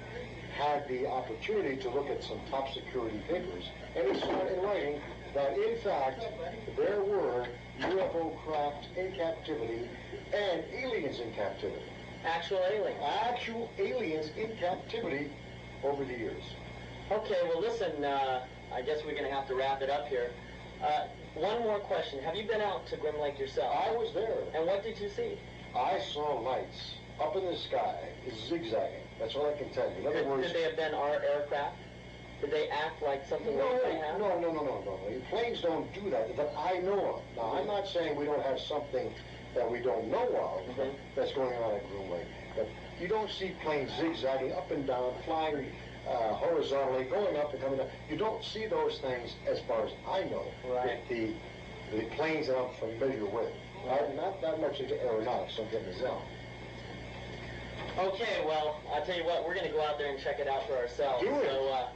had the opportunity to look at some top security papers, and he saw in writing that, in fact, there were UFO craft in captivity and aliens in captivity. Actual aliens? Actual aliens in captivity over the years. Okay, well, listen, I guess we're going to have to wrap it up here. One more question. Have you been out to Groom Lake yourself? I was there. And what did you see? I saw lights up in the sky, zigzagging. That's all I can tell you. In other words, could they have been our aircraft? Did they act like something no, like they have? No. Planes don't do that I know of. Now, I'm not saying we don't have something that we don't know of that's going on at Groom Lake. But you don't see planes zigzagging up and down, flying horizontally, going up and coming down. You don't see those things as far as I know. Right. The planes that I'm familiar with. I'm not that much into aeronautics, don't get me wrong. Okay, well, I'll tell you what, we're going to go out there and check it out for ourselves. Do it. So,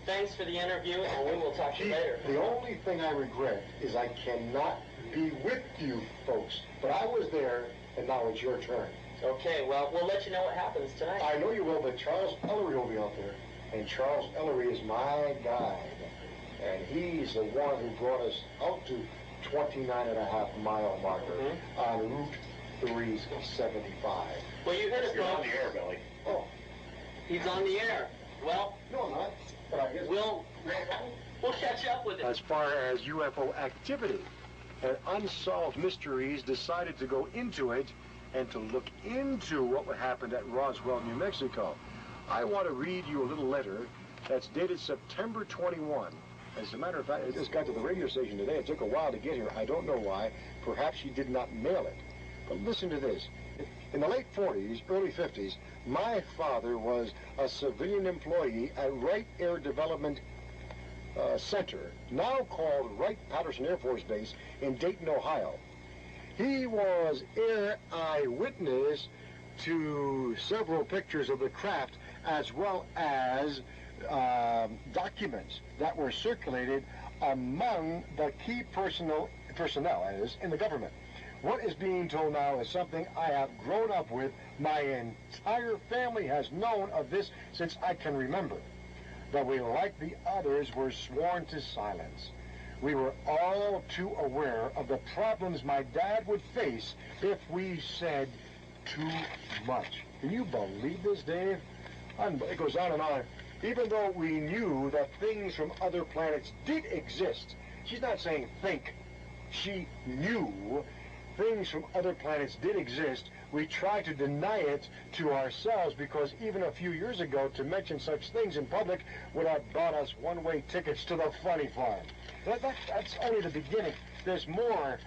thanks for the interview, and we will talk to you later. The only thing I regret is I cannot be with you folks. But I was there, and now it's your turn. Okay, well, we'll let you know what happens tonight. I know you will, but Charles Ellery will be out there. And Charles Ellery is my guide. And he's the one who brought us out to 29.5-mile marker on Route 375. Well, you heard it, You're on the air, Billy. Oh. He's on the air. Well, no, I'm not. But I guess we'll catch up with it. As far as UFO activity and unsolved mysteries, decided to go into it and to look into what happened at Roswell, New Mexico. I want to read you a little letter that's dated September 21. As a matter of fact, it just got to the radio station today. It took a while to get here. I don't know why. Perhaps she did not mail it. But listen to this. In the late 40s, early 50s, my father was a civilian employee at Wright Air Development Center, now called Wright-Patterson Air Force Base in Dayton, Ohio. He was air eyewitness to several pictures of the craft, as well as documents that were circulated among the key personnel in the government. What is being told now is something I have grown up with. My entire family has known of this since I can remember. But we, like the others, were sworn to silence. We were all too aware of the problems my dad would face if we said too much. Can you believe this, Dave? It goes on and on. Even though we knew that things from other planets did exist, she's not saying think, she knew things from other planets did exist, we tried to deny it to ourselves because even a few years ago, to mention such things in public would have bought us one-way tickets to the funny farm. That's only the beginning. There's more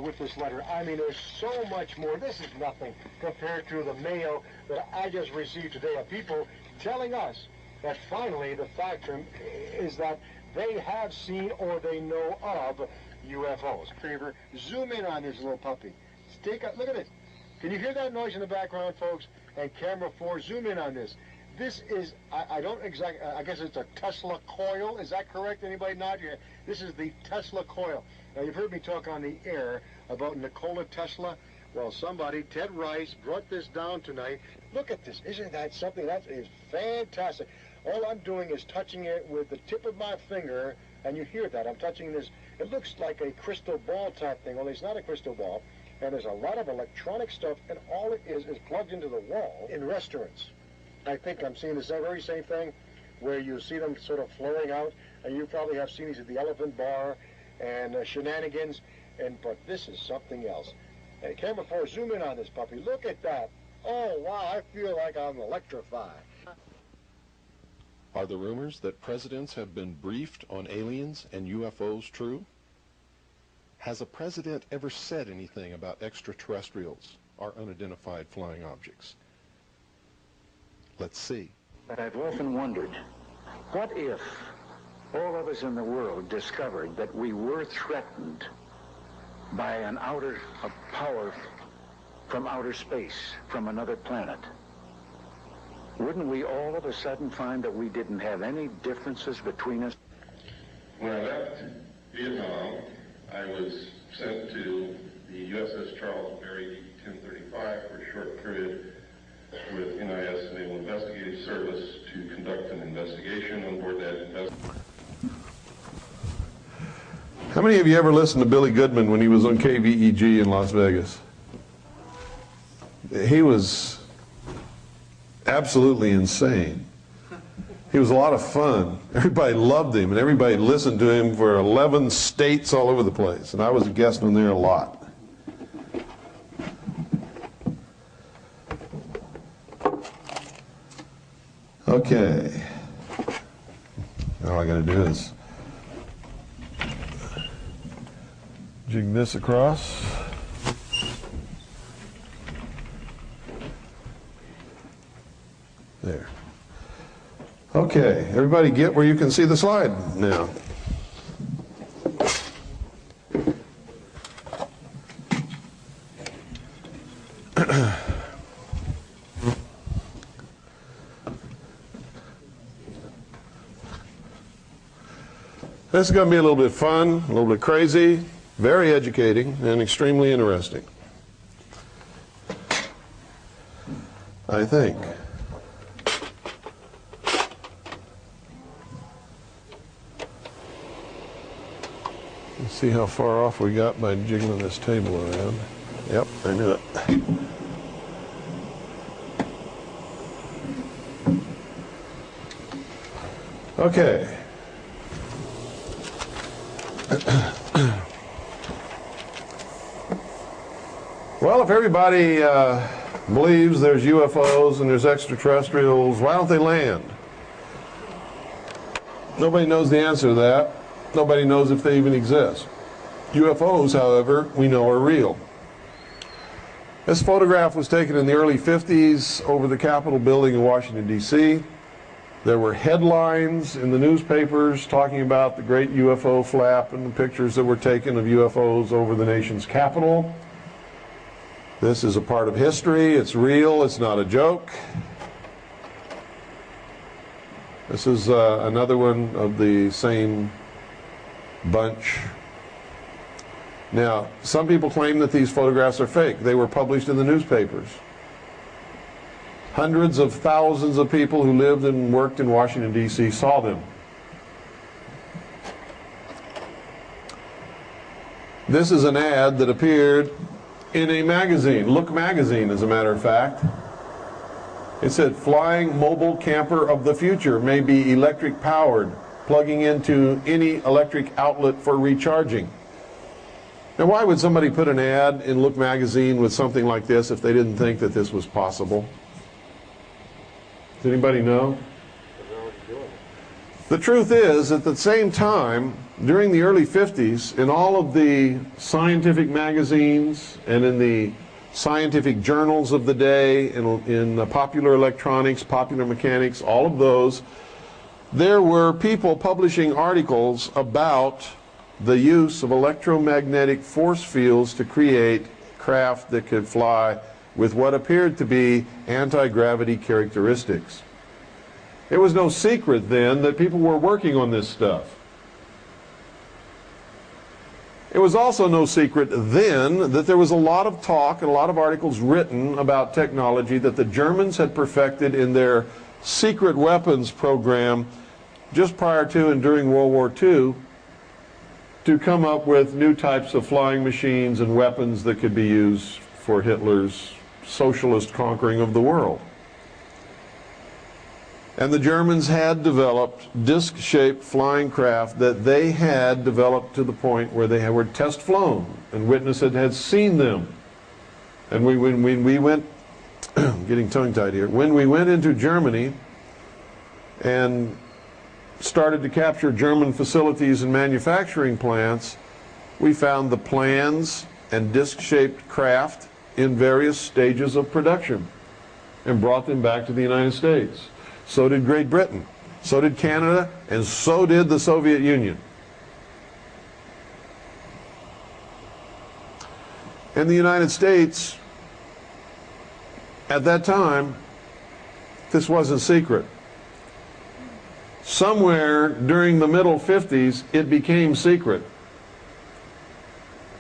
with this letter. I mean, there's so much more. This is nothing compared to the mail that I just received today of people telling us that finally the fact is that they have seen or they know of UFOs. Favor, zoom in on this little puppy. Look at it. Can you hear that noise in the background, folks? And camera 4, zoom in on this. This is, I don't exactly, I guess it's a Tesla coil. Is that correct? Anybody nod your head? This is the Tesla coil. Now, you've heard me talk on the air about Nikola Tesla. Well, somebody, Ted Rice, brought this down tonight. Look at this. Isn't that something? That is fantastic. All I'm doing is touching it with the tip of my finger, and you hear that. I'm touching this. It looks like a crystal ball type thing, only it's not a crystal ball. And there's a lot of electronic stuff, and all it is plugged into the wall in restaurants. I think I'm seeing the very same thing where you see them sort of flowing out, and you probably have seen these at the Elephant Bar and Shenanigans, but this is something else. Hey, camera 4, zoom in on this puppy. Look at that. Oh, wow, I feel like I'm electrified. Are the rumors that presidents have been briefed on aliens and UFOs true? Has a president ever said anything about extraterrestrials or unidentified flying objects? Let's see. But I've often wondered, what if all of us in the world discovered that we were threatened by a power from outer space, from another planet? Wouldn't we all of a sudden find that we didn't have any differences between us? When I left Vietnam, I was sent to the USS Charles Berry 1035 for a short period with NIS Naval Investigative Service to conduct an investigation on board that investigation. How many of you ever listened to Billy Goodman when he was on KVEG in Las Vegas? He was absolutely insane. He was a lot of fun. Everybody loved him, and everybody listened to him for 11 states all over the place, and I was a guest on there a lot. Okay. All I got to do is jig this across. There. Okay, everybody get where you can see the slide now. This is going to be a little bit fun, a little bit crazy, very educating, and extremely interesting, I think. Let's see how far off we got by jiggling this table around. Yep, I knew it. Okay. Well, if everybody believes there's UFOs and there's extraterrestrials, why don't they land? Nobody knows the answer to that. Nobody knows if they even exist. UFOs, however, we know are real. This photograph was taken in the early 50s over the Capitol building in Washington, D.C. There were headlines in the newspapers talking about the great UFO flap and the pictures that were taken of UFOs over the nation's capital. This is a part of history. It's real. It's not a joke. This is another one of the same bunch. Now, some people claim that these photographs are fake. They were published in the newspapers. Hundreds of thousands of people who lived and worked in Washington, D.C. saw them. This is an ad that appeared in a magazine, Look magazine, as a matter of fact. It said, "Flying mobile camper of the future may be electric powered, plugging into any electric outlet for recharging." Now, why would somebody put an ad in Look magazine with something like this if they didn't think that this was possible? Does anybody know? The truth is, at the same time, during the early 50s, in all of the scientific magazines and in the scientific journals of the day, in popular electronics, popular mechanics, all of those, there were people publishing articles about the use of electromagnetic force fields to create craft that could fly with what appeared to be anti-gravity characteristics. It was no secret then that people were working on this stuff. It was also no secret then that there was a lot of talk and a lot of articles written about technology that the Germans had perfected in their secret weapons program just prior to and during World War II to come up with new types of flying machines and weapons that could be used for Hitler's socialist conquering of the world. And the Germans had developed disc-shaped flying craft that they had developed to the point where they were test flown, and witnesses had seen them. And when we went, getting tongue-tied here, when we went into Germany and started to capture German facilities and manufacturing plants, we found the plans and disc-shaped craft in various stages of production and brought them back to the United States. So did Great Britain, so did Canada, and so did the Soviet Union. In the United States, at that time, this wasn't secret. Somewhere during the middle 50s, it became secret.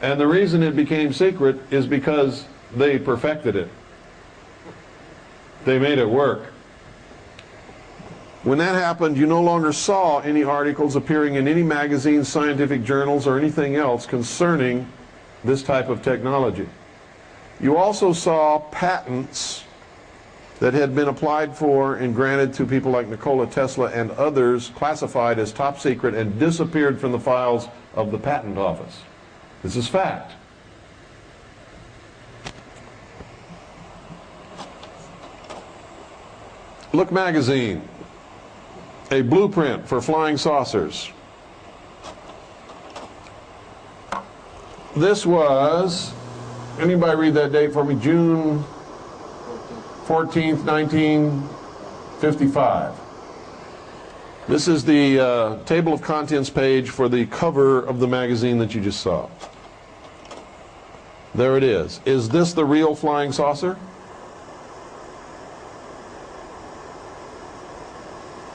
And the reason it became secret is because they perfected it. They made it work. When that happened, you no longer saw any articles appearing in any magazines, scientific journals, or anything else concerning this type of technology. You also saw patents that had been applied for and granted to people like Nikola Tesla and others classified as top secret and disappeared from the files of the patent office. This is fact. Look magazine, a blueprint for flying saucers. This was, anybody read that date for me? June 14th, 1955. This is the table of contents page for the cover of the magazine that you just saw. There it is. Is this the real flying saucer?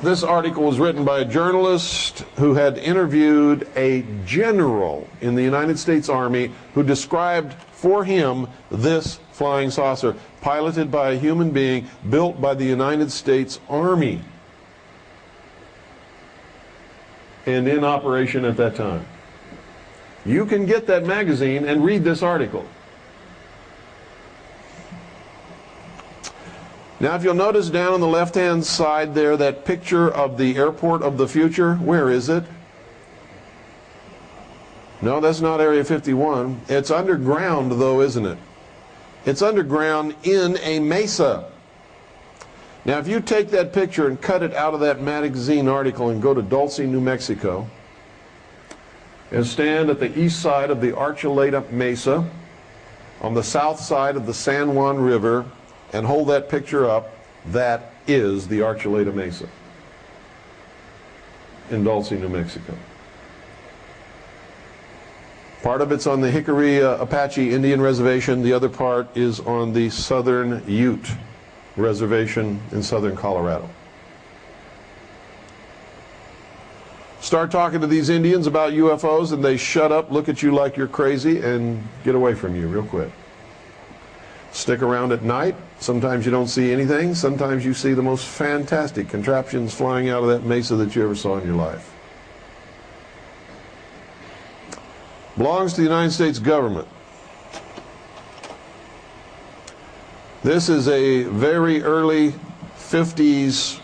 This article was written by a journalist who had interviewed a general in the United States Army who described for him this flying saucer, piloted by a human being, built by the United States Army, and in operation at that time. You can get that magazine and read this article. Now, if you'll notice down on the left-hand side there, that picture of the airport of the future, where is it? No, that's not Area 51. It's underground, though, isn't it? It's underground in a mesa. Now, if you take that picture and cut it out of that magazine article and go to Dulce, New Mexico, and stand at the east side of the Archuleta Mesa, on the south side of the San Juan River, and hold that picture up, that is the Archuleta Mesa in Dulce, New Mexico. Part of it's on the Hickory Apache Indian Reservation. The other part is on the Southern Ute Reservation in southern Colorado. Start talking to these Indians about UFOs and they shut up, look at you like you're crazy, and get away from you real quick. Stick around at night. Sometimes you don't see anything. Sometimes you see the most fantastic contraptions flying out of that mesa that you ever saw in your life. Belongs to the United States government. This is a very early 50s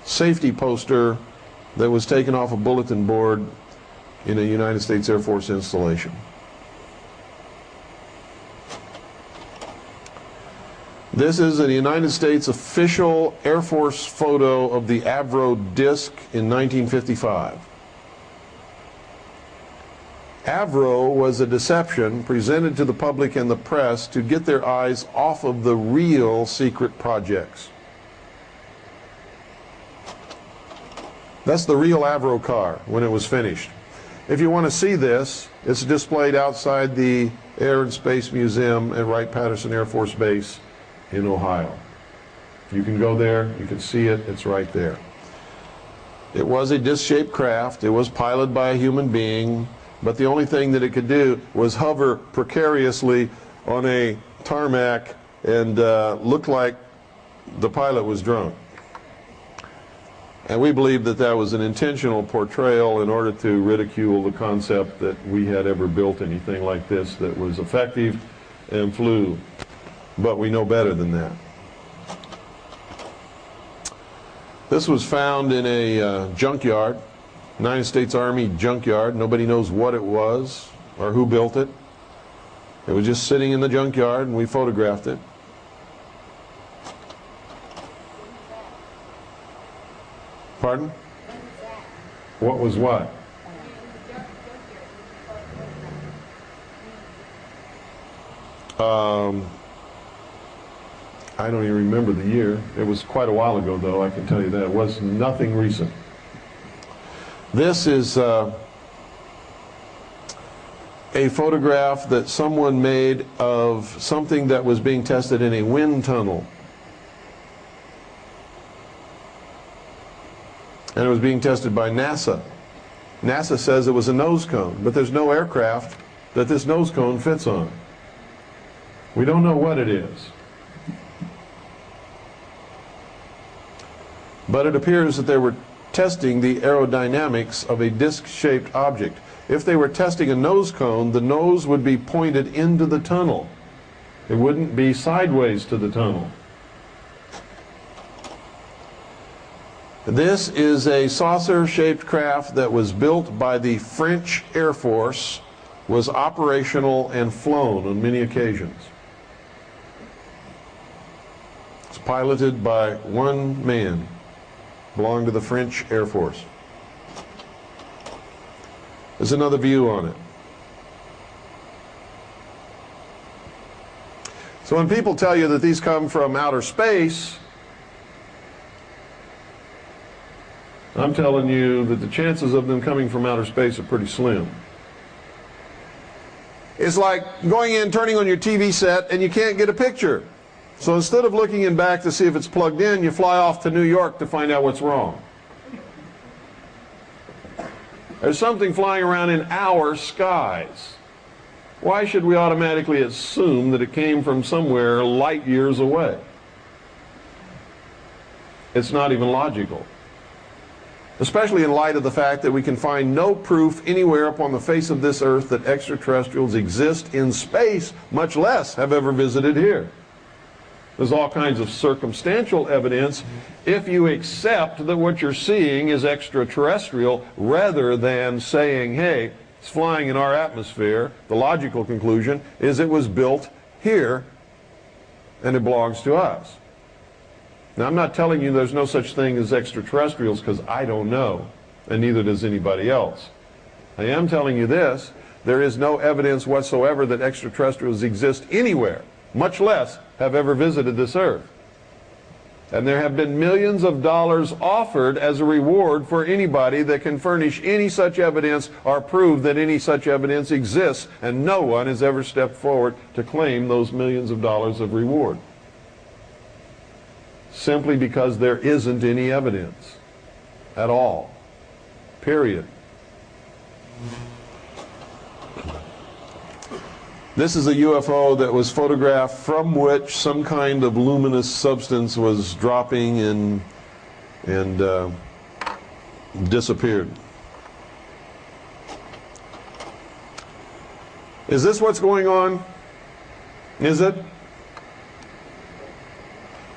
safety poster that was taken off a bulletin board in a United States Air Force installation. This is a United States official Air Force photo of the Avro disc in 1955. Avro was a deception presented to the public and the press to get their eyes off of the real secret projects. That's the real Avro car when it was finished. If you want to see this, it's displayed outside the Air and Space Museum at Wright-Patterson Air Force Base in Ohio. You can go there, you can see it, it's right there. It was a disc-shaped craft, it was piloted by a human being, but the only thing that it could do was hover precariously on a tarmac and look like the pilot was drunk. And we believe that that was an intentional portrayal in order to ridicule the concept that we had ever built anything like this that was effective and flew. But we know better than that. This was found in a junkyard, United States Army junkyard. Nobody knows what it was or who built it. It was just sitting in the junkyard and we photographed it. Pardon? What was what? I don't even remember the year. It was quite a while ago, though, I can tell you that. It was nothing recent. This is a photograph that someone made of something that was being tested in a wind tunnel. And it was being tested by NASA. NASA says it was a nose cone, but there's no aircraft that this nose cone fits on. We don't know what it is. But it appears that they were testing the aerodynamics of a disc-shaped object. If they were testing a nose cone, the nose would be pointed into the tunnel. It wouldn't be sideways to the tunnel. This is a saucer-shaped craft that was built by the French Air Force, was operational and flown on many occasions. It's piloted by one man, belonged to the French Air Force. There's another view on it. So when people tell you that these come from outer space, I'm telling you that the chances of them coming from outer space are pretty slim. It's like going in, turning on your TV set, and you can't get a picture. So instead of looking in back to see if it's plugged in, you fly off to New York to find out what's wrong. There's something flying around in our skies. Why should we automatically assume that it came from somewhere light years away? It's not even logical. Especially in light of the fact that we can find no proof anywhere upon the face of this earth that extraterrestrials exist in space, much less have ever visited here. There's all kinds of circumstantial evidence if you accept that what you're seeing is extraterrestrial rather than saying, hey, it's flying in our atmosphere. The logical conclusion is it was built here and it belongs to us. Now, I'm not telling you there's no such thing as extraterrestrials because I don't know, and neither does anybody else. I am telling you this: there is no evidence whatsoever that extraterrestrials exist anywhere, much less have ever visited this earth. And there have been millions of dollars offered as a reward for anybody that can furnish any such evidence or prove that any such evidence exists, and no one has ever stepped forward to claim those millions of dollars of reward. Simply because there isn't any evidence at all. Period. This is a UFO that was photographed from which some kind of luminous substance was dropping and disappeared. Is this what's going on? Is it?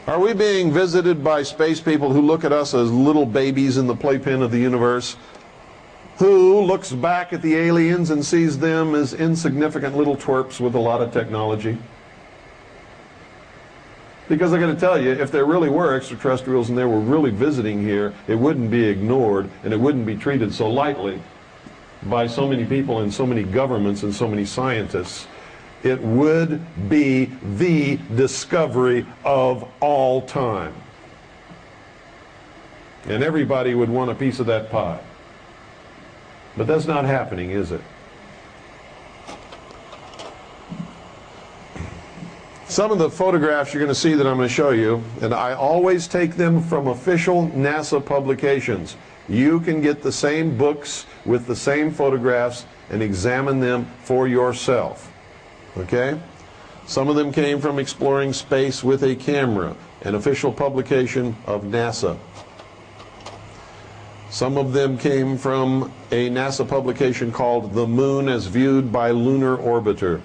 Are we being visited by space people who look at us as little babies in the playpen of the universe? Who looks back at the aliens and sees them as insignificant little twerps with a lot of technology? Because I got to tell you, if there really were extraterrestrials and they were really visiting here, it wouldn't be ignored and it wouldn't be treated so lightly by so many people and so many governments and so many scientists. It would be the discovery of all time. And everybody would want a piece of that pie. But that's not happening, is it? Some of the photographs you're going to see that I'm going to show you, and I always take them from official NASA publications. You can get the same books with the same photographs and examine them for yourself. Okay? Some of them came from Exploring Space with a Camera, an official publication of NASA. Some of them came from a NASA publication called The Moon as Viewed by Lunar Orbiter.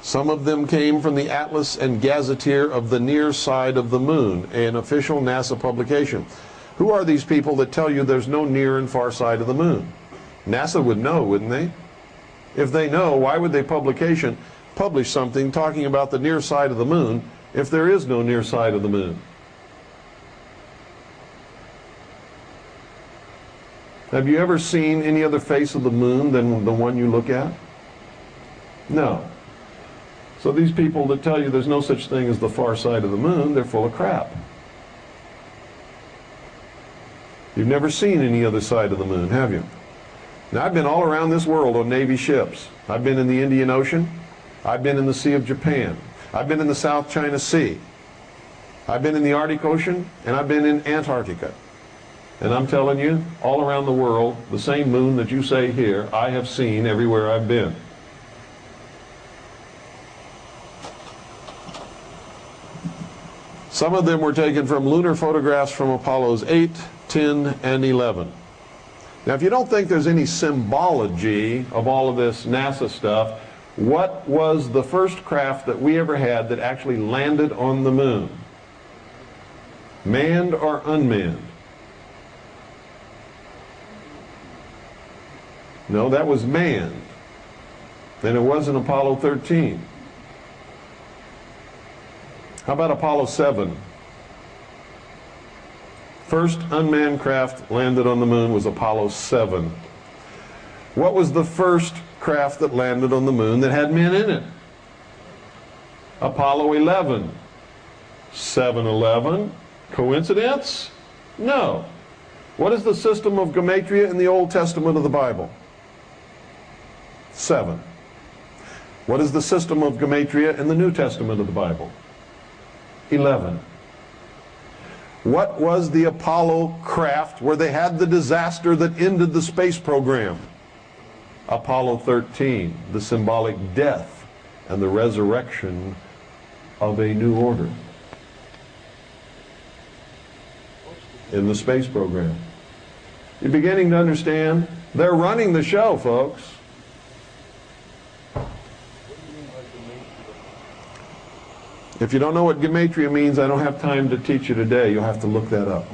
Some of them came from the Atlas and Gazetteer of the Near Side of the Moon, an official NASA publication. Who are these people that tell you there's no near and far side of the moon? NASA would know, wouldn't they? If they know, why would they publish something talking about the near side of the moon if there is no near side of the moon? Have you ever seen any other face of the moon than the one you look at? No. So these people that tell you there's no such thing as the far side of the moon, they're full of crap. You've never seen any other side of the moon, have you? Now, I've been all around this world on Navy ships. I've been in the Indian Ocean. I've been in the Sea of Japan. I've been in the South China Sea. I've been in the Arctic Ocean, and I've been in Antarctica. And I'm telling you, all around the world, the same moon that you say here, I have seen everywhere I've been. Some of them were taken from lunar photographs from Apollos 8, 10, and 11. Now, if you don't think there's any symbology of all of this NASA stuff, what was the first craft that we ever had that actually landed on the moon? Manned or unmanned? No, that was manned. And it wasn't Apollo 13. How about Apollo 7? First unmanned craft landed on the moon was Apollo 7. What was the first craft that landed on the moon that had men in it? Apollo 11. 7-11. Coincidence? No. What is the system of gematria in the Old Testament of the Bible? 7. What is the system of gematria in the New Testament of the Bible? 11. What was the Apollo craft where they had the disaster that ended the space program? Apollo 13, the symbolic death and the resurrection of a new order in the space program. You're beginning to understand? They're running the show, folks. If you don't know what gematria means, I don't have time to teach you today. You'll have to look that up.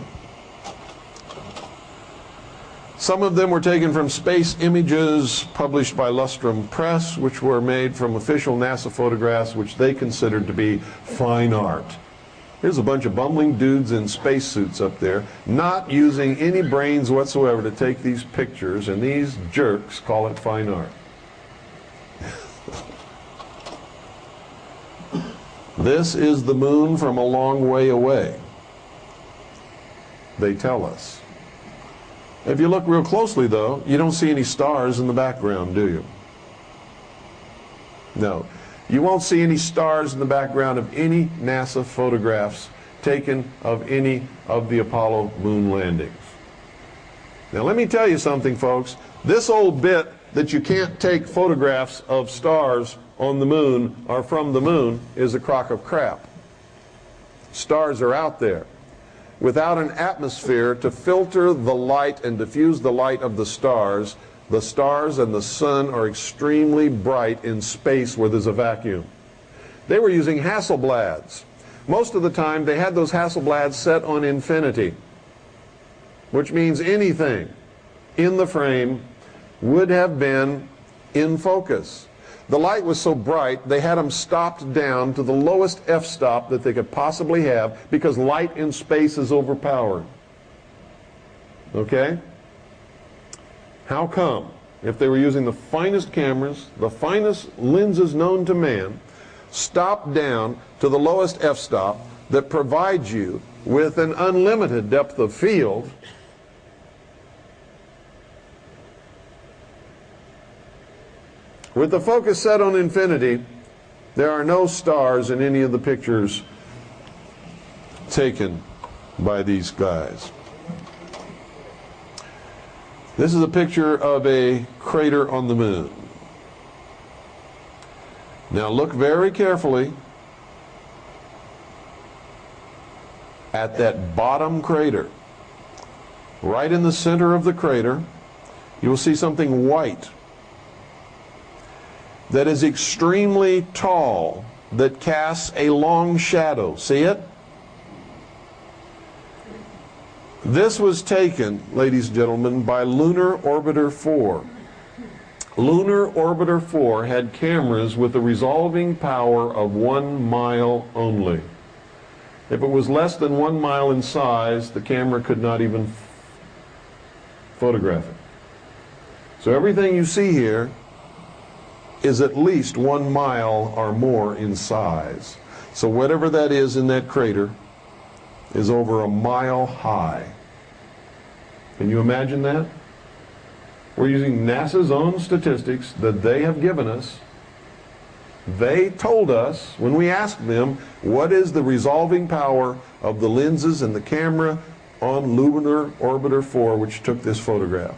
Some of them were taken from space images published by Lustrum Press, which were made from official NASA photographs, which they considered to be fine art. Here's a bunch of bumbling dudes in spacesuits up there, not using any brains whatsoever to take these pictures, and these jerks call it fine art. This is the moon from a long way away, they tell us. If you look real closely, though, you don't see any stars in the background, do you? No. You won't see any stars in the background of any NASA photographs taken of any of the Apollo moon landings. Now, let me tell you something, folks. This old bit that you can't take photographs of stars on the moon or from the moon is a crock of crap. Stars are out there. Without an atmosphere to filter the light and diffuse the light of the stars and the sun are extremely bright in space where there's a vacuum. They were using Hasselblads. Most of the time they had those Hasselblads set on infinity, which means anything in the frame would have been in focus. The light was so bright, they had them stopped down to the lowest f-stop that they could possibly have because light in space is overpowered. Okay? How come, if they were using the finest cameras, the finest lenses known to man, stopped down to the lowest f-stop that provides you with an unlimited depth of field, with the focus set on infinity, there are no stars in any of the pictures taken by these guys. This is a picture of a crater on the moon. Now look very carefully at that bottom crater. Right in the center of the crater, you will see something white that is extremely tall, that casts a long shadow. See it? This was taken, ladies and gentlemen, by Lunar Orbiter 4. Lunar Orbiter 4 had cameras with a resolving power of 1 mile only. If it was less than 1 mile in size, the camera could not even photograph it. So everything you see here is at least 1 mile or more in size. So whatever that is in that crater is over 1 mile high. Can you imagine that? We're using NASA's own statistics that they have given us. They told us, when we asked them, what is the resolving power of the lenses and the camera on Lunar Orbiter 4, which took this photograph?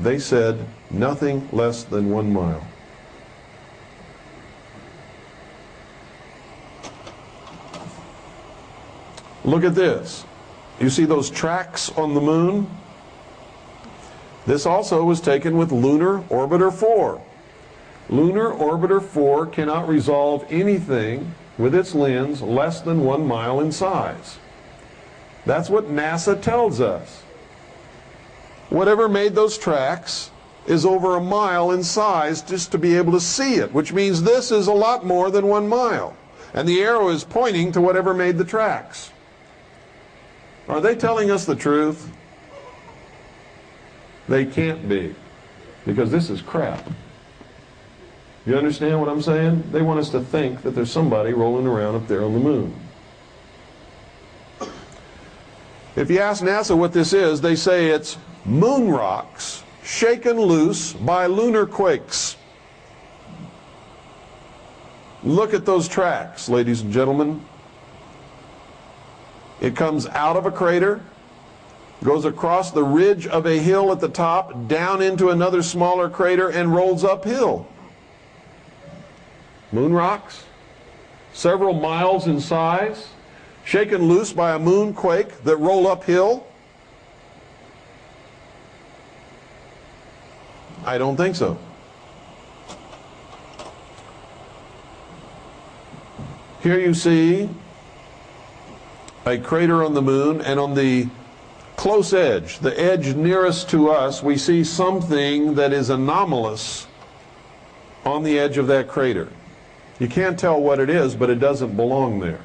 They said nothing less than 1 mile. Look at this. You see those tracks on the moon? This also was taken with Lunar Orbiter 4. Lunar Orbiter 4 cannot resolve anything with its lens less than 1 mile in size. That's what NASA tells us. Whatever made those tracks is over 1 mile in size just to be able to see it, which means this is a lot more than 1 mile. And the arrow is pointing to whatever made the tracks. Are they telling us the truth? They can't be, because this is crap. You understand what I'm saying? They want us to think that there's somebody rolling around up there on the moon. If you ask NASA what this is, they say it's moon rocks shaken loose by lunar quakes. Look at those tracks, ladies and gentlemen. It comes out of a crater, goes across the ridge of a hill at the top, down into another smaller crater, and rolls uphill. Moon rocks, several miles in size, shaken loose by a moon quake that roll uphill? I don't think so. Here you see a crater on the moon, and on the close edge, the edge nearest to us, we see something that is anomalous on the edge of that crater. You can't tell what it is, but it doesn't belong there.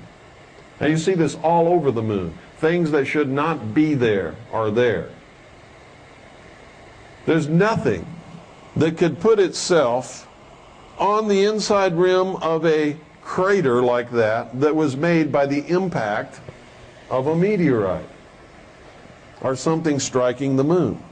Now you see this all over the moon. Things that should not be there are there. There's nothing that could put itself on the inside rim of a crater like that was made by the impact of a meteorite or something striking the moon.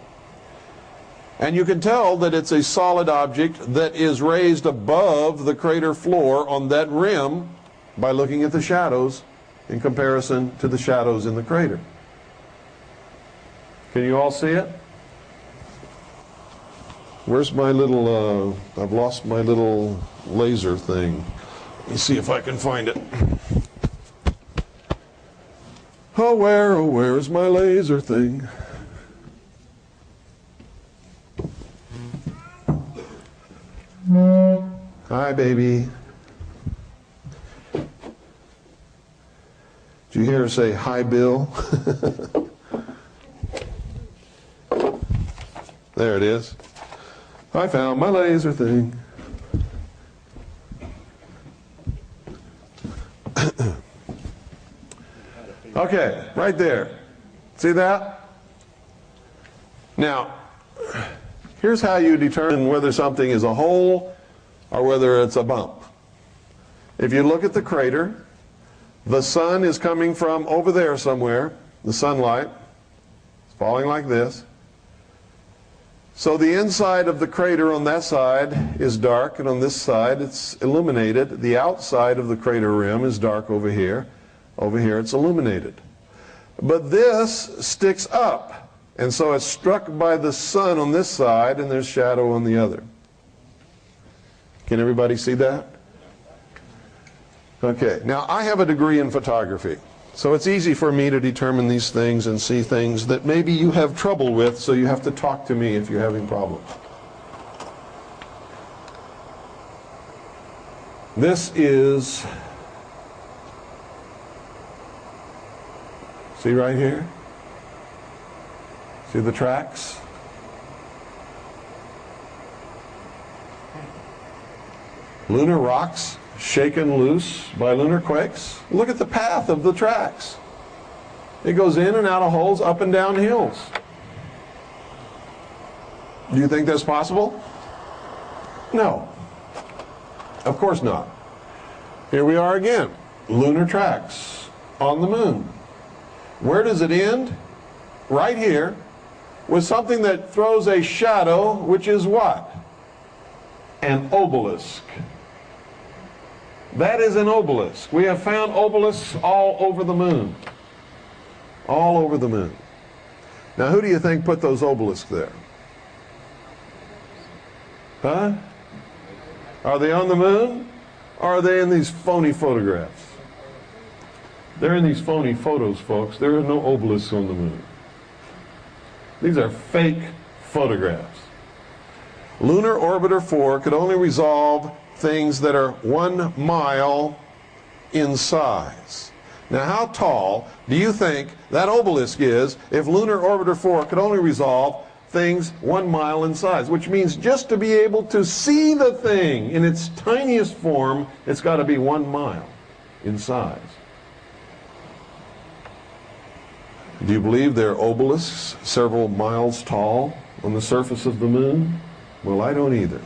And you can tell that it's a solid object that is raised above the crater floor on that rim by looking at the shadows in comparison to the shadows in the crater. Can you all see it? Where's my little, I've lost my little laser thing. Let me see if I can find it. Oh, where's my laser thing? Hi, baby. Did you hear her say, hi, Bill? There it is. I found my laser thing. Okay, right there. See that? Now, here's how you determine whether something is a hole or whether it's a bump. If you look at the crater, the sun is coming from over there somewhere, the sunlight. It's falling like this. So the inside of the crater on that side is dark, and on this side it's illuminated. The outside of the crater rim is dark over here. Over here it's illuminated. But this sticks up, and so it's struck by the sun on this side, and there's shadow on the other. Can everybody see that? Okay, now I have a degree in photography, so it's easy for me to determine these things and see things that maybe you have trouble with, so you have to talk to me if you're having problems. This is, see right here? See the tracks? Lunar rocks shaken loose by lunar quakes. Look at the path of the tracks. It goes in and out of holes, up and down hills. Do you think that's possible? No. Of course not. Here we are again. Lunar tracks on the moon. Where does it end? Right here, with something that throws a shadow, which is what? An obelisk. That is an obelisk. We have found obelisks all over the moon. All over the moon. Now, who do you think put those obelisks there? Huh? Are they on the moon? Or are they in these phony photographs? They're in these phony photos, folks. There are no obelisks on the moon. These are fake photographs. Lunar Orbiter 4 could only resolve things that are 1 mile in size. Now, how tall do you think that obelisk is if Lunar Orbiter 4 could only resolve things 1 mile in size? Which means just to be able to see the thing in its tiniest form, it's got to be 1 mile in size. Do you believe there are obelisks several miles tall on the surface of the moon? Well, I don't either.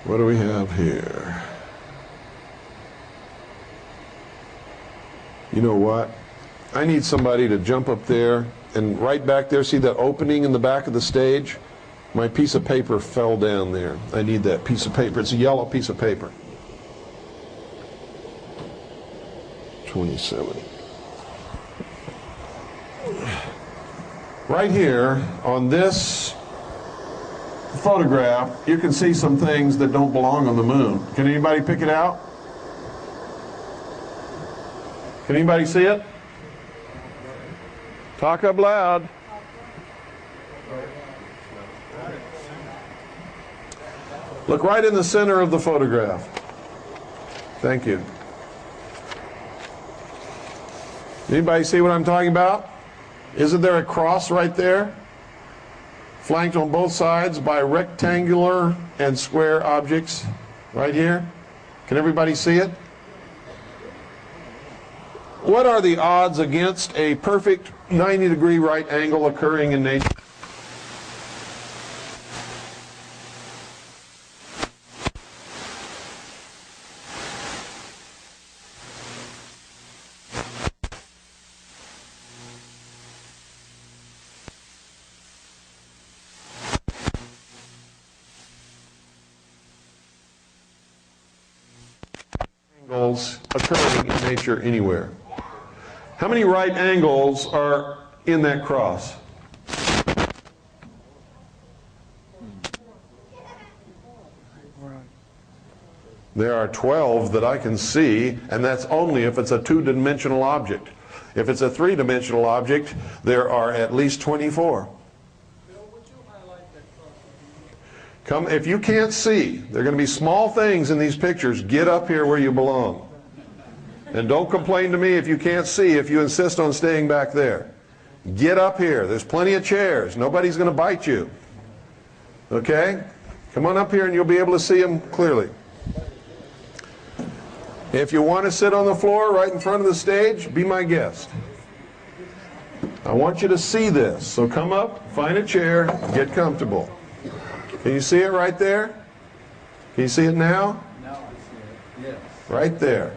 What do we have here? You know what? I need somebody to jump up there and right back there, see that opening in the back of the stage? My piece of paper fell down there. I need that piece of paper. It's a yellow piece of paper. 27. Right here on this photograph, you can see some things that don't belong on the moon. Can anybody pick it out? Can anybody see it? Talk up loud. Look right in the center of the photograph. Thank you. Anybody see what I'm talking about? Isn't there a cross right there? Flanked on both sides by rectangular and square objects right here. Can everybody see it? What are the odds against a perfect 90-degree right angle occurring in nature? Angles occurring in nature anywhere. How many right angles are in that cross? There are 12 that I can see, and that's only if it's a two-dimensional object. If it's a three-dimensional object, there are at least 24. Come, if you can't see, there are going to be small things in these pictures. Get up here where you belong. And don't complain to me if you can't see, if you insist on staying back there. Get up here. There's plenty of chairs. Nobody's going to bite you. Okay? Come on up here and you'll be able to see them clearly. If you want to sit on the floor right in front of the stage, be my guest. I want you to see this. So come up, find a chair, get comfortable. Can you see it right there? Can you see it now? Now I see it, yes. Right there.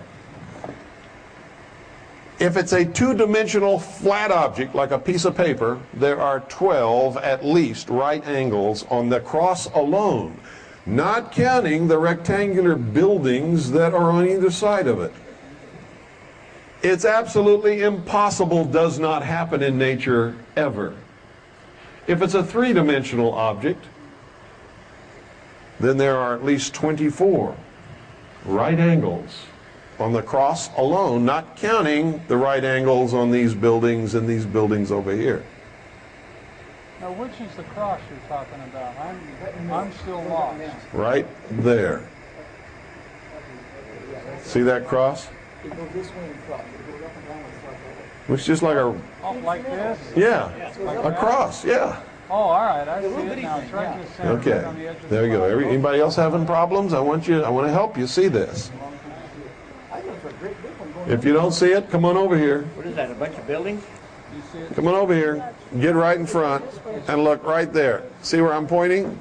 If it's a two-dimensional flat object like a piece of paper, there are 12 at least right angles on the cross alone, not counting the rectangular buildings that are on either side of it. It's absolutely impossible, does not happen in nature ever. If it's a three-dimensional object, then there are at least 24 right angles on the cross alone, not counting the right angles on these buildings and these buildings over here. Now, which is the cross you're talking about? I'm still lost. Right there. See that cross? It goes this way and cross. It goes up and down and cross. It's just like a... Oh, like this? Yeah, a cross, yeah. Oh, all right. I see it now. It's right in the center. Okay, Right on the edge of the there we go. cross. Anybody else having problems? I want to help you see this. If you don't see it, come on over here. What is that, a bunch of buildings? Come on over here. Get right in front and look right there. See where I'm pointing?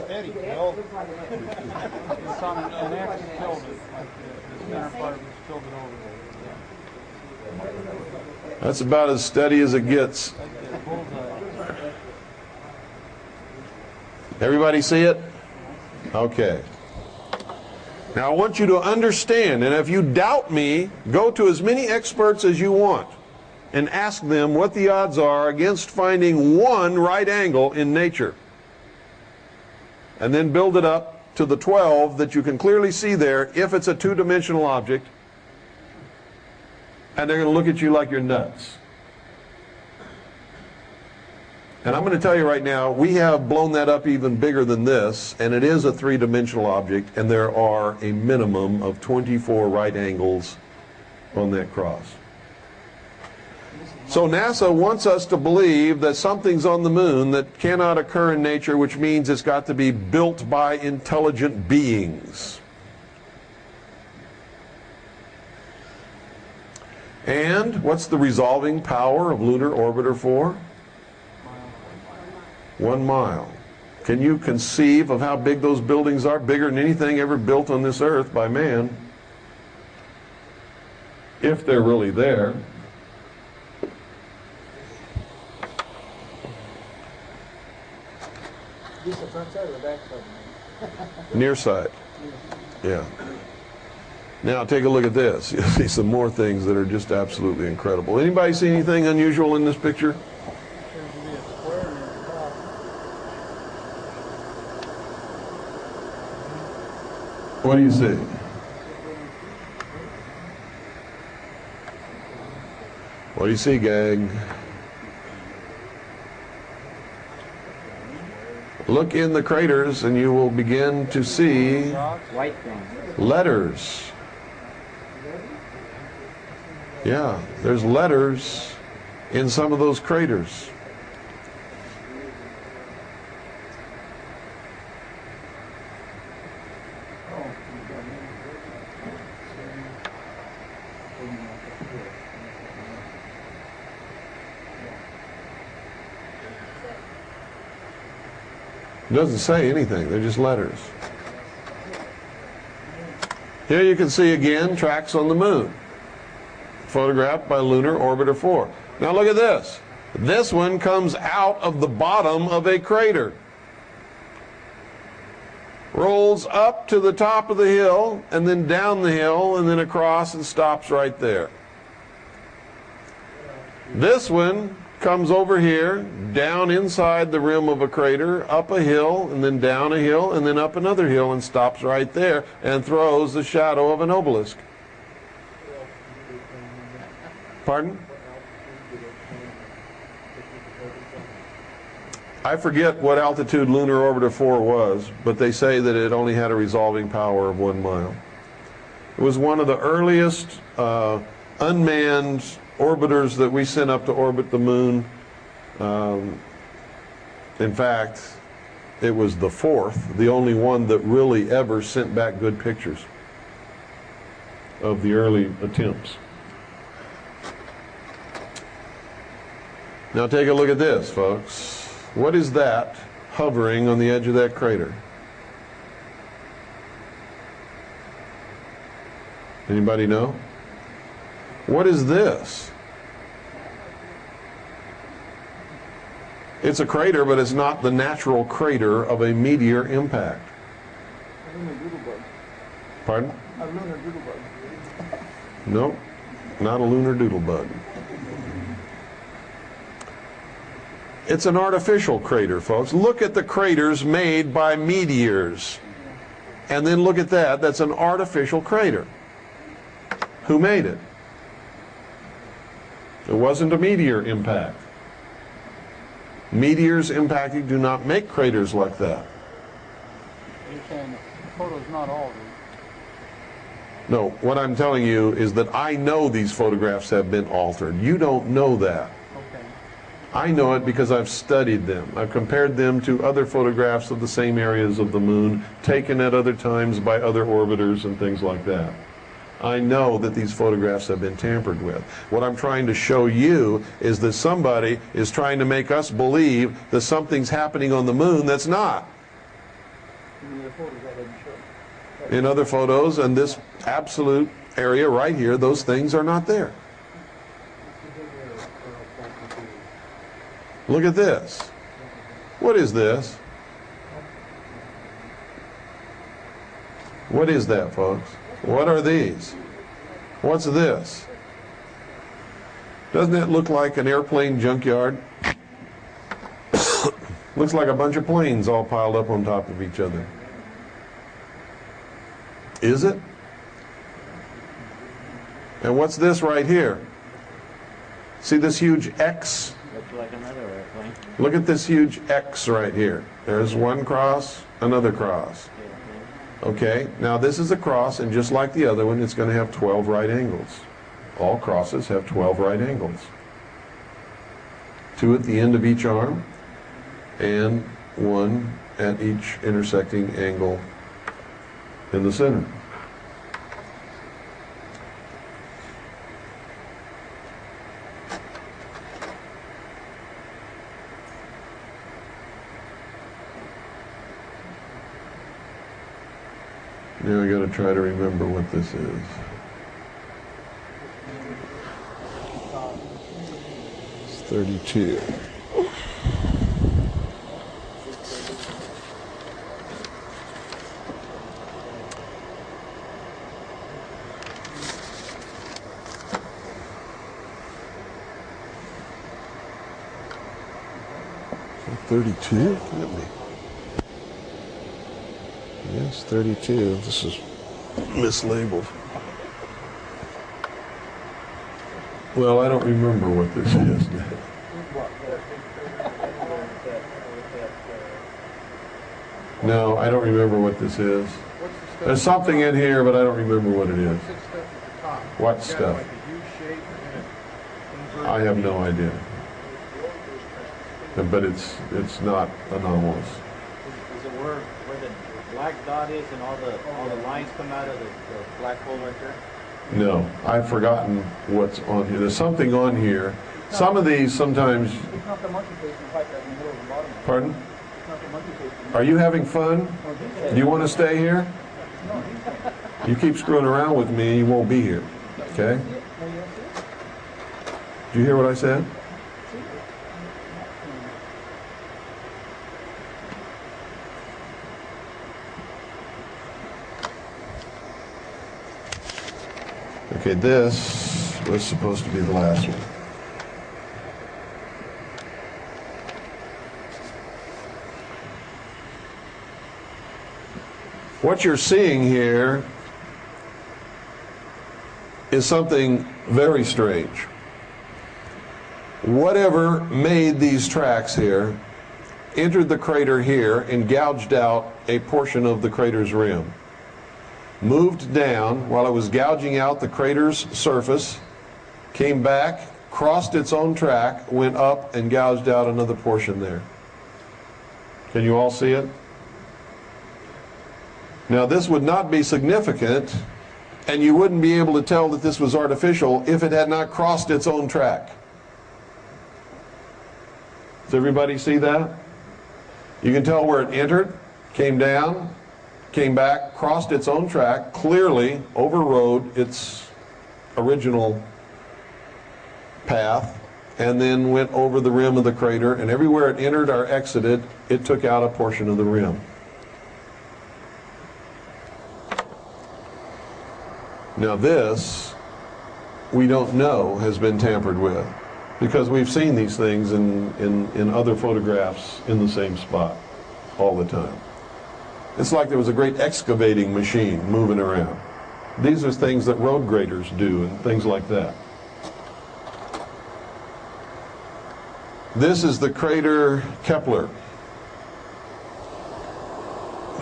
Eddie, no. It's on an X tilde. The center part was tilted over. That's about as steady as it gets. Everybody see it? Okay. Now I want you to understand, and if you doubt me, go to as many experts as you want and ask them what the odds are against finding one right angle in nature. And then build it up to the 12 that you can clearly see there if it's a two-dimensional object. And they're going to look at you like you're nuts. And I'm going to tell you right now, we have blown that up even bigger than this, and it is a three-dimensional object, and there are a minimum of 24 right angles on that cross. So NASA wants us to believe that something's on the moon that cannot occur in nature, which means it's got to be built by intelligent beings. And what's the resolving power of lunar orbiter for? 1 mile. Can you conceive of how big those buildings are? Bigger than anything ever built on this earth by man. If they're really there. This the front side or the back side? Near side. Yeah. Now take a look at this. You'll see some more things that are just absolutely incredible. Anybody see anything unusual in this picture? What do you see? What do you see, gang? Look in the craters and you will begin to see White things. letters. Yeah, there's letters in some of those craters. It doesn't say anything, they're just letters. Here you can see again tracks on the moon, photographed by Lunar Orbiter 4. Now look at this. This one comes out of the bottom of a crater, rolls up to the top of the hill, and then down the hill, and then across and stops right there. This one comes over here, down inside the rim of a crater, up a hill, and then down a hill, and then up another hill, and stops right there, and throws the shadow of an obelisk. Pardon? I forget what altitude Lunar Orbiter 4 was, but they say that it only had a resolving power of 1 mile. It was one of the earliest unmanned orbiters that we sent up to orbit the moon. In fact, it was the 4th, the only one that really ever sent back good pictures of the early attempts. Now take a look at this, folks. What is that hovering on the edge of that crater? Anybody know? What is this? It's a crater, but it's not the natural crater of a meteor impact. A lunar doodlebug. Pardon? A lunar doodlebug. Nope, not a lunar doodlebug. It's an artificial crater, folks. Look at the craters made by meteors. And then look at that. That's an artificial crater. Who made it? It wasn't a meteor impact. Meteors impacting do not make craters like that. You're saying the photo's not altered. No, what I'm telling you is that I know these photographs have been altered. You don't know that. Okay. I know it because I've studied them. I've compared them to other photographs of the same areas of the moon, taken at other times by other orbiters and things like that. I know that these photographs have been tampered with. What I'm trying to show you is that somebody is trying to make us believe that something's happening on the moon that's not. In other photos, and this absolute area right here, those things are not there. Look at this. What is this? What is that, folks? What are these? What's this? Doesn't that look like an airplane junkyard? Looks like a bunch of planes all piled up on top of each other. Is it? And what's this right here? See this huge X? Looks like another airplane. Look at this huge X right here. There's one cross, another cross. Okay, now this is a cross, and just like the other one, it's going to have 12 right angles. All crosses have 12 right angles. 2 at the end of each arm, and 1 at each intersecting angle in the center. Now I got to try to remember what this is. It's 32. Is that 32? Can't be. Yes, 32. This is mislabeled. Well, I don't remember what this is now. No, I don't remember what this is. There's something in here, but I don't remember what it is. What's the stuff at the top? What It's got stuff? like a U shape and it inverted. I have no idea. But it's not anomalous. Is it where the black dot is and all the lines come out of the black hole right there? No, I've forgotten what's on here. There's something on here. Some of these sometimes. It's not the monkey face in white that's in the middle of the bottom. Pardon? It's not the monkey face. Are you having fun? Do you want to stay here? You keep screwing around with me, you won't be here. Okay? Do you hear what I said? Okay, this was supposed to be the last one. What you're seeing here is something very strange. Whatever made these tracks here entered the crater here and gouged out a portion of the crater's rim. Moved down while it was gouging out the crater's surface, came back, crossed its own track, went up and gouged out another portion there. Can you all see it? Now this would not be significant, and you wouldn't be able to tell that this was artificial if it had not crossed its own track. Does everybody see that? You can tell where it entered, came down, came back, crossed its own track, clearly overrode its original path, and then went over the rim of the crater, and everywhere it entered or exited, it took out a portion of the rim. Now this, we don't know has been tampered with, because we've seen these things in other photographs in the same spot all the time. It's like there was a great excavating machine moving around. These are things that road graders do and things like that. This is the crater Kepler.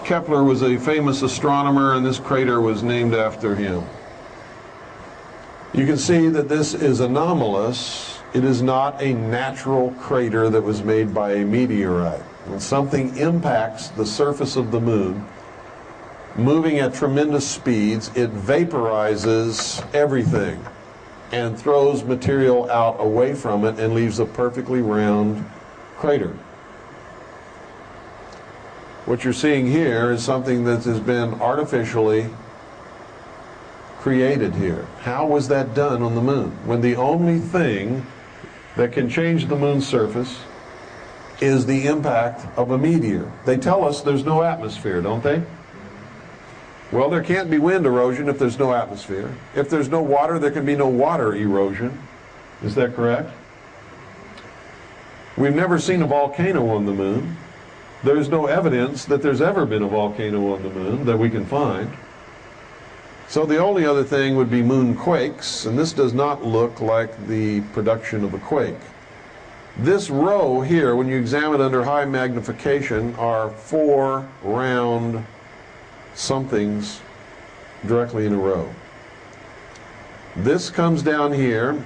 Kepler was a famous astronomer, and this crater was named after him. You can see that this is anomalous. It is not a natural crater that was made by a meteorite. When something impacts the surface of the moon, moving at tremendous speeds, it vaporizes everything and throws material out away from it and leaves a perfectly round crater. What you're seeing here is something that has been artificially created here. How was that done on the moon, when the only thing that can change the moon's surface is the impact of a meteor? They tell us there's no atmosphere, don't they? Well, there can't be wind erosion if there's no atmosphere. If there's no water, there can be no water erosion. Is that correct? We've never seen a volcano on the moon. There's no evidence that there's ever been a volcano on the moon that we can find. So the only other thing would be moon quakes, and this does not look like the production of a quake. This row here, when you examine it under high magnification, are 4 round somethings directly in a row. This comes down here,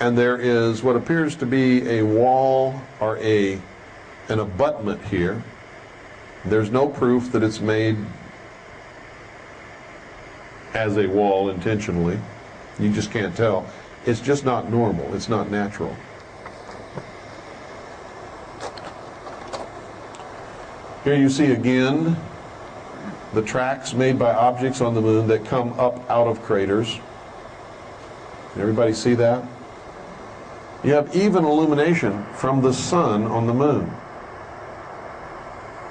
and there is what appears to be a wall or an abutment here. There's no proof that it's made as a wall intentionally. You just can't tell. It's just not normal. It's not natural. Here you see again the tracks made by objects on the moon that come up out of craters. Everybody see that? You have even illumination from the sun on the moon.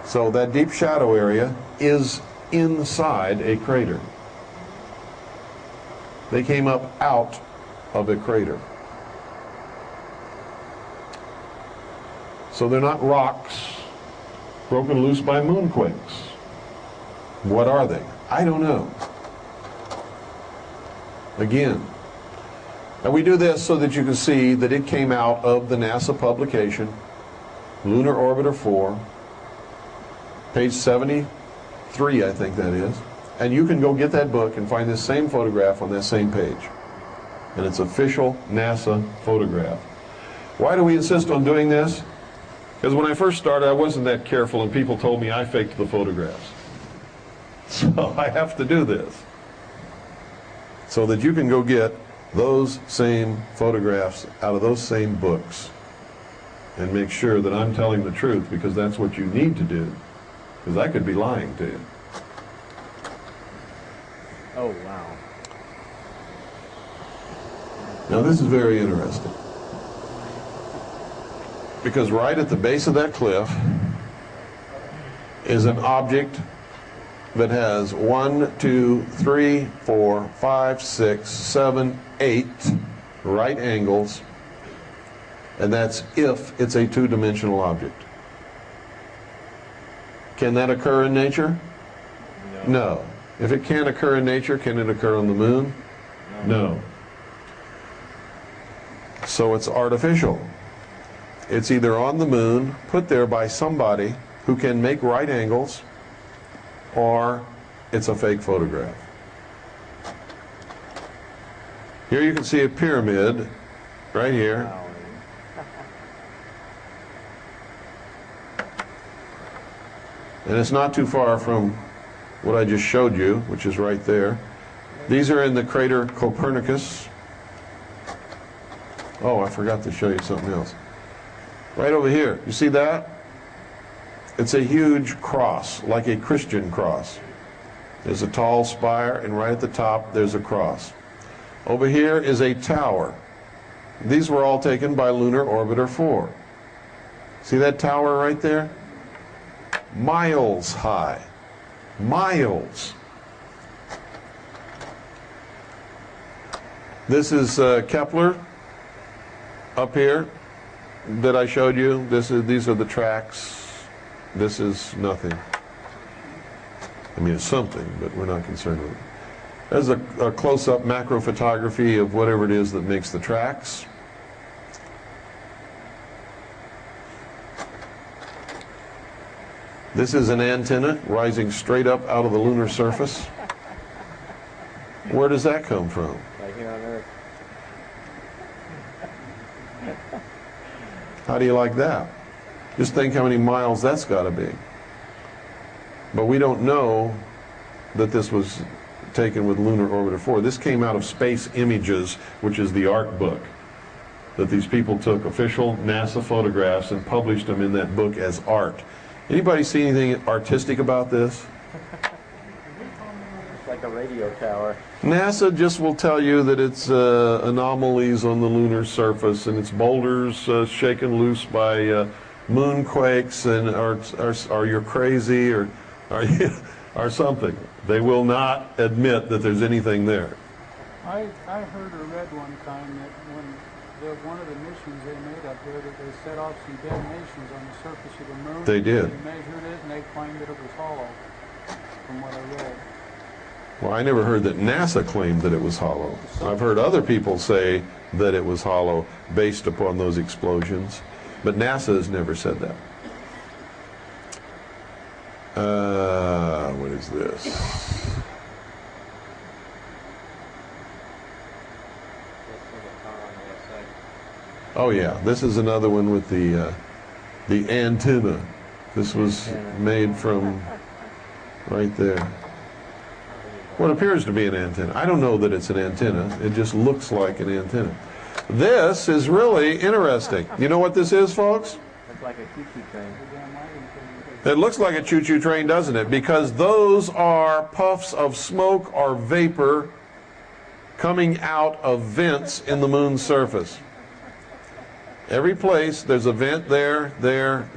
So that deep shadow area is inside a crater. They came up out of a crater. So they're not rocks broken loose by moonquakes. What are they? I don't know. Again, and we do this so that you can see that it came out of the NASA publication, Lunar Orbiter 4, Page 73, I think that is. And you can go get that book and find this same photograph on that same page. And it's official NASA photograph. Why do we insist on doing this? Because when I first started, I wasn't that careful, and people told me I faked the photographs. So I have to do this, so that you can go get those same photographs out of those same books and make sure that I'm telling the truth, because that's what you need to do, because I could be lying to you. Oh, wow. Now this is very interesting, because right at the base of that cliff is an object that has 1, 2, 3, 4, 5, 6, 7, 8 right angles, and that's if it's a two-dimensional object. Can that occur in nature? No. If it can't occur in nature, can it occur on the moon? No. So it's artificial. It's either on the moon, put there by somebody who can make right angles, or it's a fake photograph. Here you can see a pyramid, right here. And it's not too far from what I just showed you, which is right there. These are in the crater Copernicus. Oh, I forgot to show you something else. Right over here, you see that? It's a huge cross, like a Christian cross. There's a tall spire, and right at the top there's a cross. Over here is a tower. These were all taken by Lunar Orbiter 4. See that tower right there? Miles high. Miles. This is Kepler up here that I showed you. These are the tracks. This is nothing. I mean, it's something, but we're not concerned with it. There's a close-up macro photography of whatever it is that makes the tracks. This is an antenna rising straight up out of the lunar surface. Where does that come from? Right here on Earth. How do you like that? Just think how many miles that's got to be. But we don't know that this was taken with Lunar Orbiter 4. This came out of Space Images, which is the art book, that these people took official NASA photographs and published them in that book as art. Anybody see anything artistic about this? It's like a radio tower. NASA just will tell you that it's anomalies on the lunar surface, and it's boulders shaken loose by moonquakes, and or you're crazy, or are you, or something. They will not admit that there's anything there. I heard or read one time that when one of the missions they made up there, that they set off some detonations on the surface of the moon. They did. They measured it, and they claimed that it was hollow, from what I read. Well, I never heard that NASA claimed that it was hollow. I've heard other people say that it was hollow based upon those explosions, but NASA has never said that. What is this? Oh yeah, this is another one with the antenna. This was made from right there. What appears to be an antenna. I don't know that it's an antenna. It just looks like an antenna. This is really interesting. You know what this is, folks? It's like a choo-choo train. It looks like a choo-choo train, doesn't it? Because those are puffs of smoke or vapor coming out of vents in the moon's surface. Every place there's a vent there, and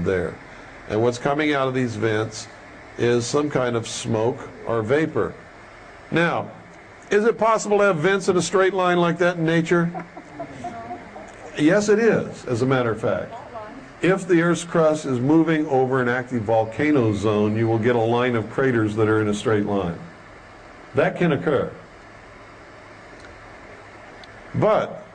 there. And what's coming out of these vents is some kind of smoke or vapor. Now, is it possible to have vents in a straight line like that in nature? Yes, it is, as a matter of fact. If the Earth's crust is moving over an active volcano zone, you will get a line of craters that are in a straight line. That can occur. But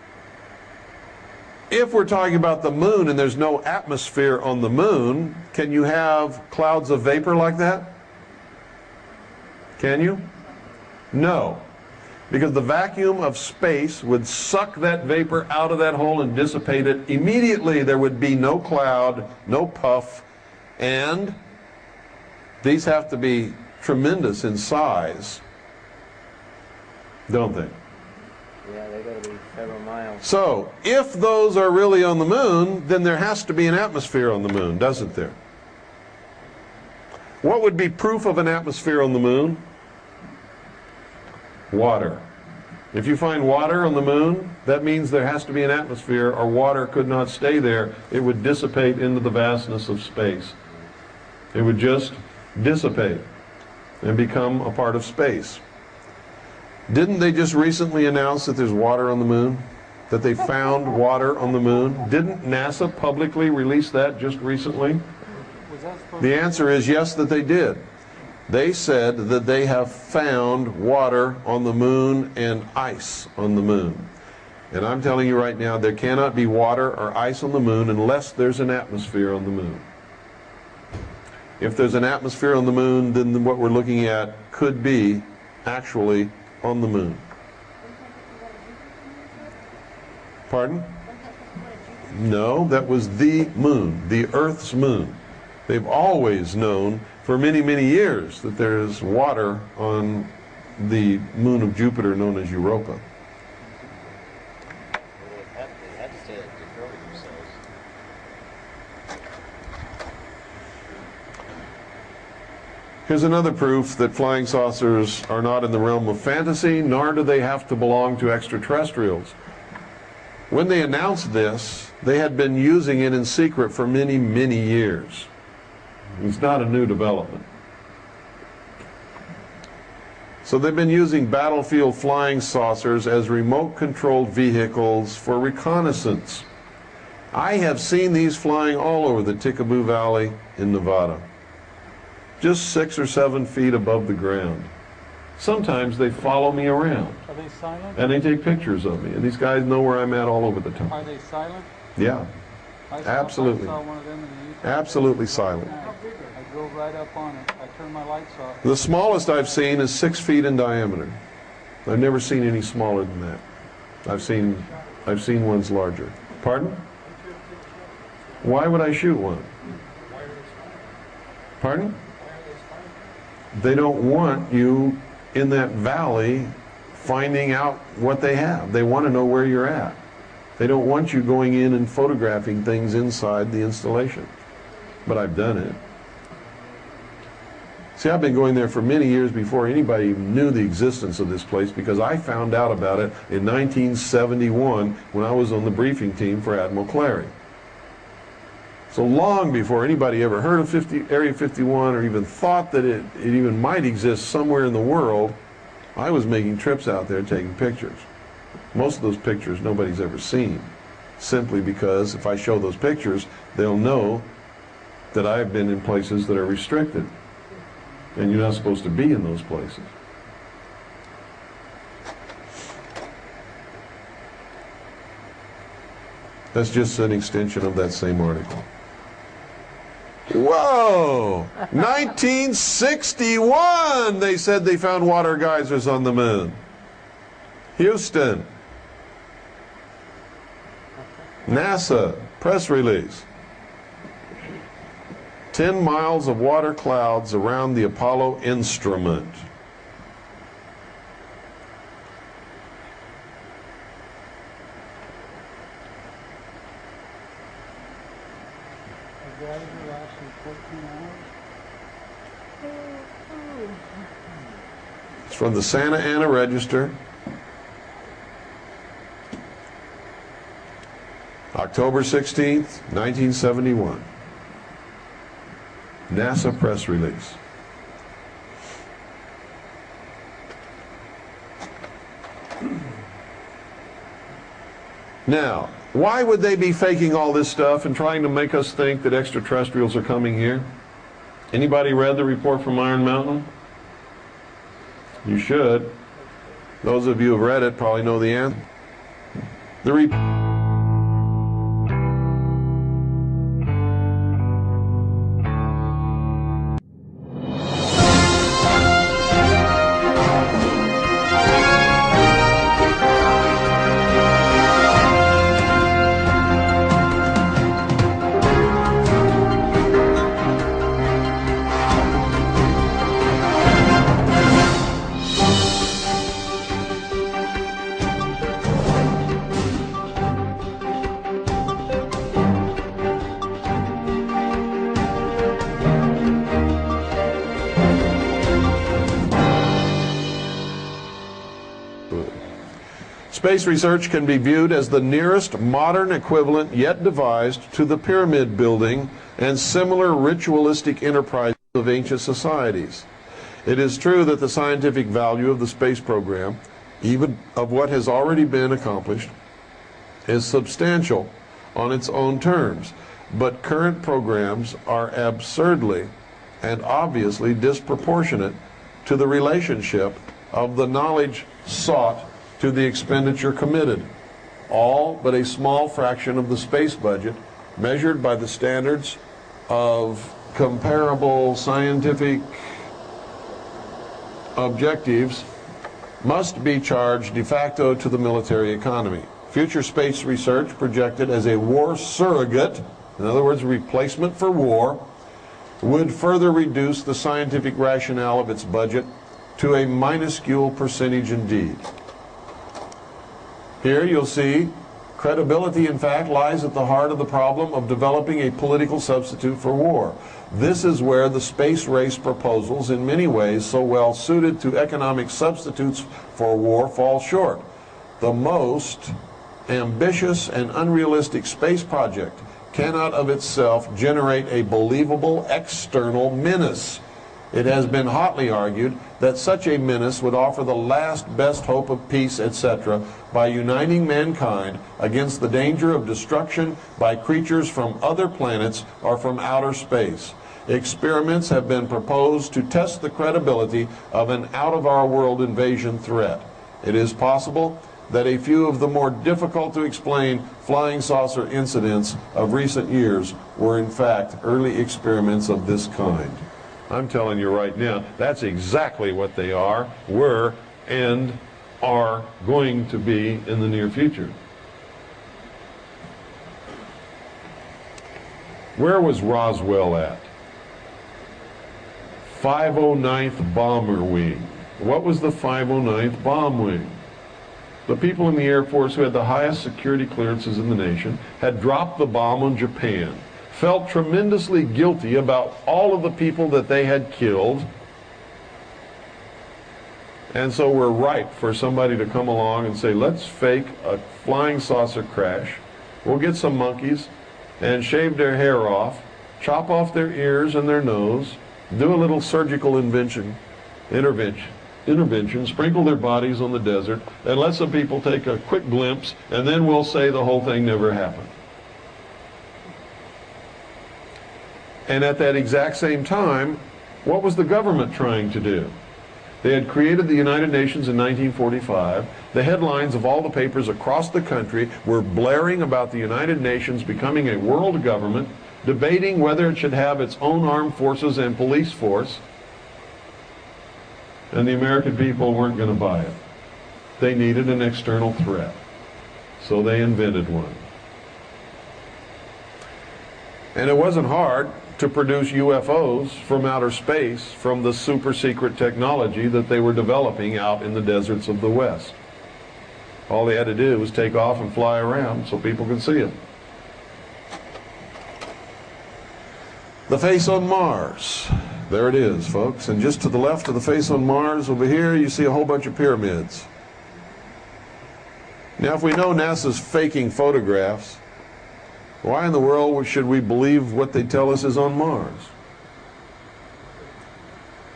If we're talking about the moon and there's no atmosphere on the moon, can you have clouds of vapor like that? Can you? No. Because the vacuum of space would suck that vapor out of that hole and dissipate it. Immediately there would be no cloud, no puff, and these have to be tremendous in size, don't they? Yeah, they got to be several miles. So, if those are really on the moon, then there has to be an atmosphere on the moon, doesn't there? What would be proof of an atmosphere on the moon? Water. If you find water on the moon, that means there has to be an atmosphere, or water could not stay there. It would dissipate into the vastness of space. It would just dissipate and become a part of space. Didn't they just recently announce that there's water on the moon? That they found water on the moon? Didn't NASA publicly release that just recently? The answer is yes, that they did. They said that they have found water on the moon and ice on the moon. And I'm telling you right now, there cannot be water or ice on the moon unless there's an atmosphere on the moon. If there's an atmosphere on the moon, then what we're looking at could be actually on the moon. Pardon? No, that was the moon, the Earth's moon. They've always known for many, many years that there is water on the moon of Jupiter known as Europa. They have to control themselves. Here's another proof that flying saucers are not in the realm of fantasy, nor do they have to belong to extraterrestrials. When they announced this, they had been using it in secret for many, many years. It's not a new development. So they've been using battlefield flying saucers as remote-controlled vehicles for reconnaissance. I have seen these flying all over the Tikaboo Valley in Nevada, just 6 or 7 feet above the ground. Sometimes they follow me around. Are they silent? And they take pictures of me. And these guys know where I'm at all over the time. Are they silent? Yeah. Absolutely. I saw one of them in the YouTube. Absolutely silent. I drove right up on it. I turned my lights off. The smallest I've seen is 6 feet in diameter. I've never seen any smaller than that. I've seen ones larger. Pardon? Why would I shoot one? Pardon? They don't want you in that valley finding out what they have. They want to know where you're at. They don't want you going in and photographing things inside the installation. But I've done it. See, I've been going there for many years before anybody even knew the existence of this place, because I found out about it in 1971 when I was on the briefing team for Admiral Clary. So long before anybody ever heard of Area 51 or even thought that it even might exist somewhere in the world, I was making trips out there taking pictures. Most of those pictures nobody's ever seen, simply because if I show those pictures, they'll know that I've been in places that are restricted, and you're not supposed to be in those places. That's just an extension of that same article. Whoa! 1961, they said they found water geysers on the moon. Houston. NASA, press release. 10 miles of water clouds around the Apollo instrument. It's from the Santa Ana Register. October 16th, 1971. NASA press release. Now, why would they be faking all this stuff and trying to make us think that extraterrestrials are coming here? Anybody read the report from Iron Mountain? You should. Those of you who have read it probably know the answer. The report Space research can be viewed as the nearest modern equivalent yet devised to the pyramid building and similar ritualistic enterprises of ancient societies. It is true that the scientific value of the space program, even of what has already been accomplished, is substantial on its own terms, but current programs are absurdly and obviously disproportionate to the relationship of the knowledge sought to the expenditure committed, all but a small fraction of the space budget measured by the standards of comparable scientific objectives must be charged de facto to the military economy. Future space research projected as a war surrogate, in other words, replacement for war, would further reduce the scientific rationale of its budget to a minuscule percentage indeed. Here you'll see credibility, in fact, lies at the heart of the problem of developing a political substitute for war. This is where the space race proposals, in many ways so well suited to economic substitutes for war, fall short. The most ambitious and unrealistic space project cannot of itself generate a believable external menace. It has been hotly argued that such a menace would offer the last best hope of peace, etc., by uniting mankind against the danger of destruction by creatures from other planets or from outer space. Experiments have been proposed to test the credibility of an out-of-our-world invasion threat. It is possible that a few of the more difficult to explain flying saucer incidents of recent years were in fact early experiments of this kind. I'm telling you right now, that's exactly what they are, were, and are going to be in the near future. Where was Roswell at? 509th Bomber Wing. What was the 509th Bomb Wing? The people in the Air Force who had the highest security clearances in the nation had dropped the bomb on Japan, felt tremendously guilty about all of the people that they had killed, and so were ripe for somebody to come along and say, let's fake a flying saucer crash. We'll get some monkeys and shave their hair off, chop off their ears and their nose, do a little surgical intervention, sprinkle their bodies on the desert, and let some people take a quick glimpse, and then we'll say the whole thing never happened. And at that exact same time, what was the government trying to do? They had created the United Nations in 1945. The headlines of all the papers across the country were blaring about the United Nations becoming a world government, debating whether it should have its own armed forces and police force. And the American people weren't going to buy it. They needed an external threat. So they invented one. And it wasn't hard to produce UFOs from outer space from the super secret technology that they were developing out in the deserts of the West. All they had to do was take off and fly around so people could see it. The face on Mars. There it is, folks. And just to the left of the face on Mars, over here, you see a whole bunch of pyramids. Now, if we know NASA's faking photographs, why in the world should we believe what they tell us is on Mars?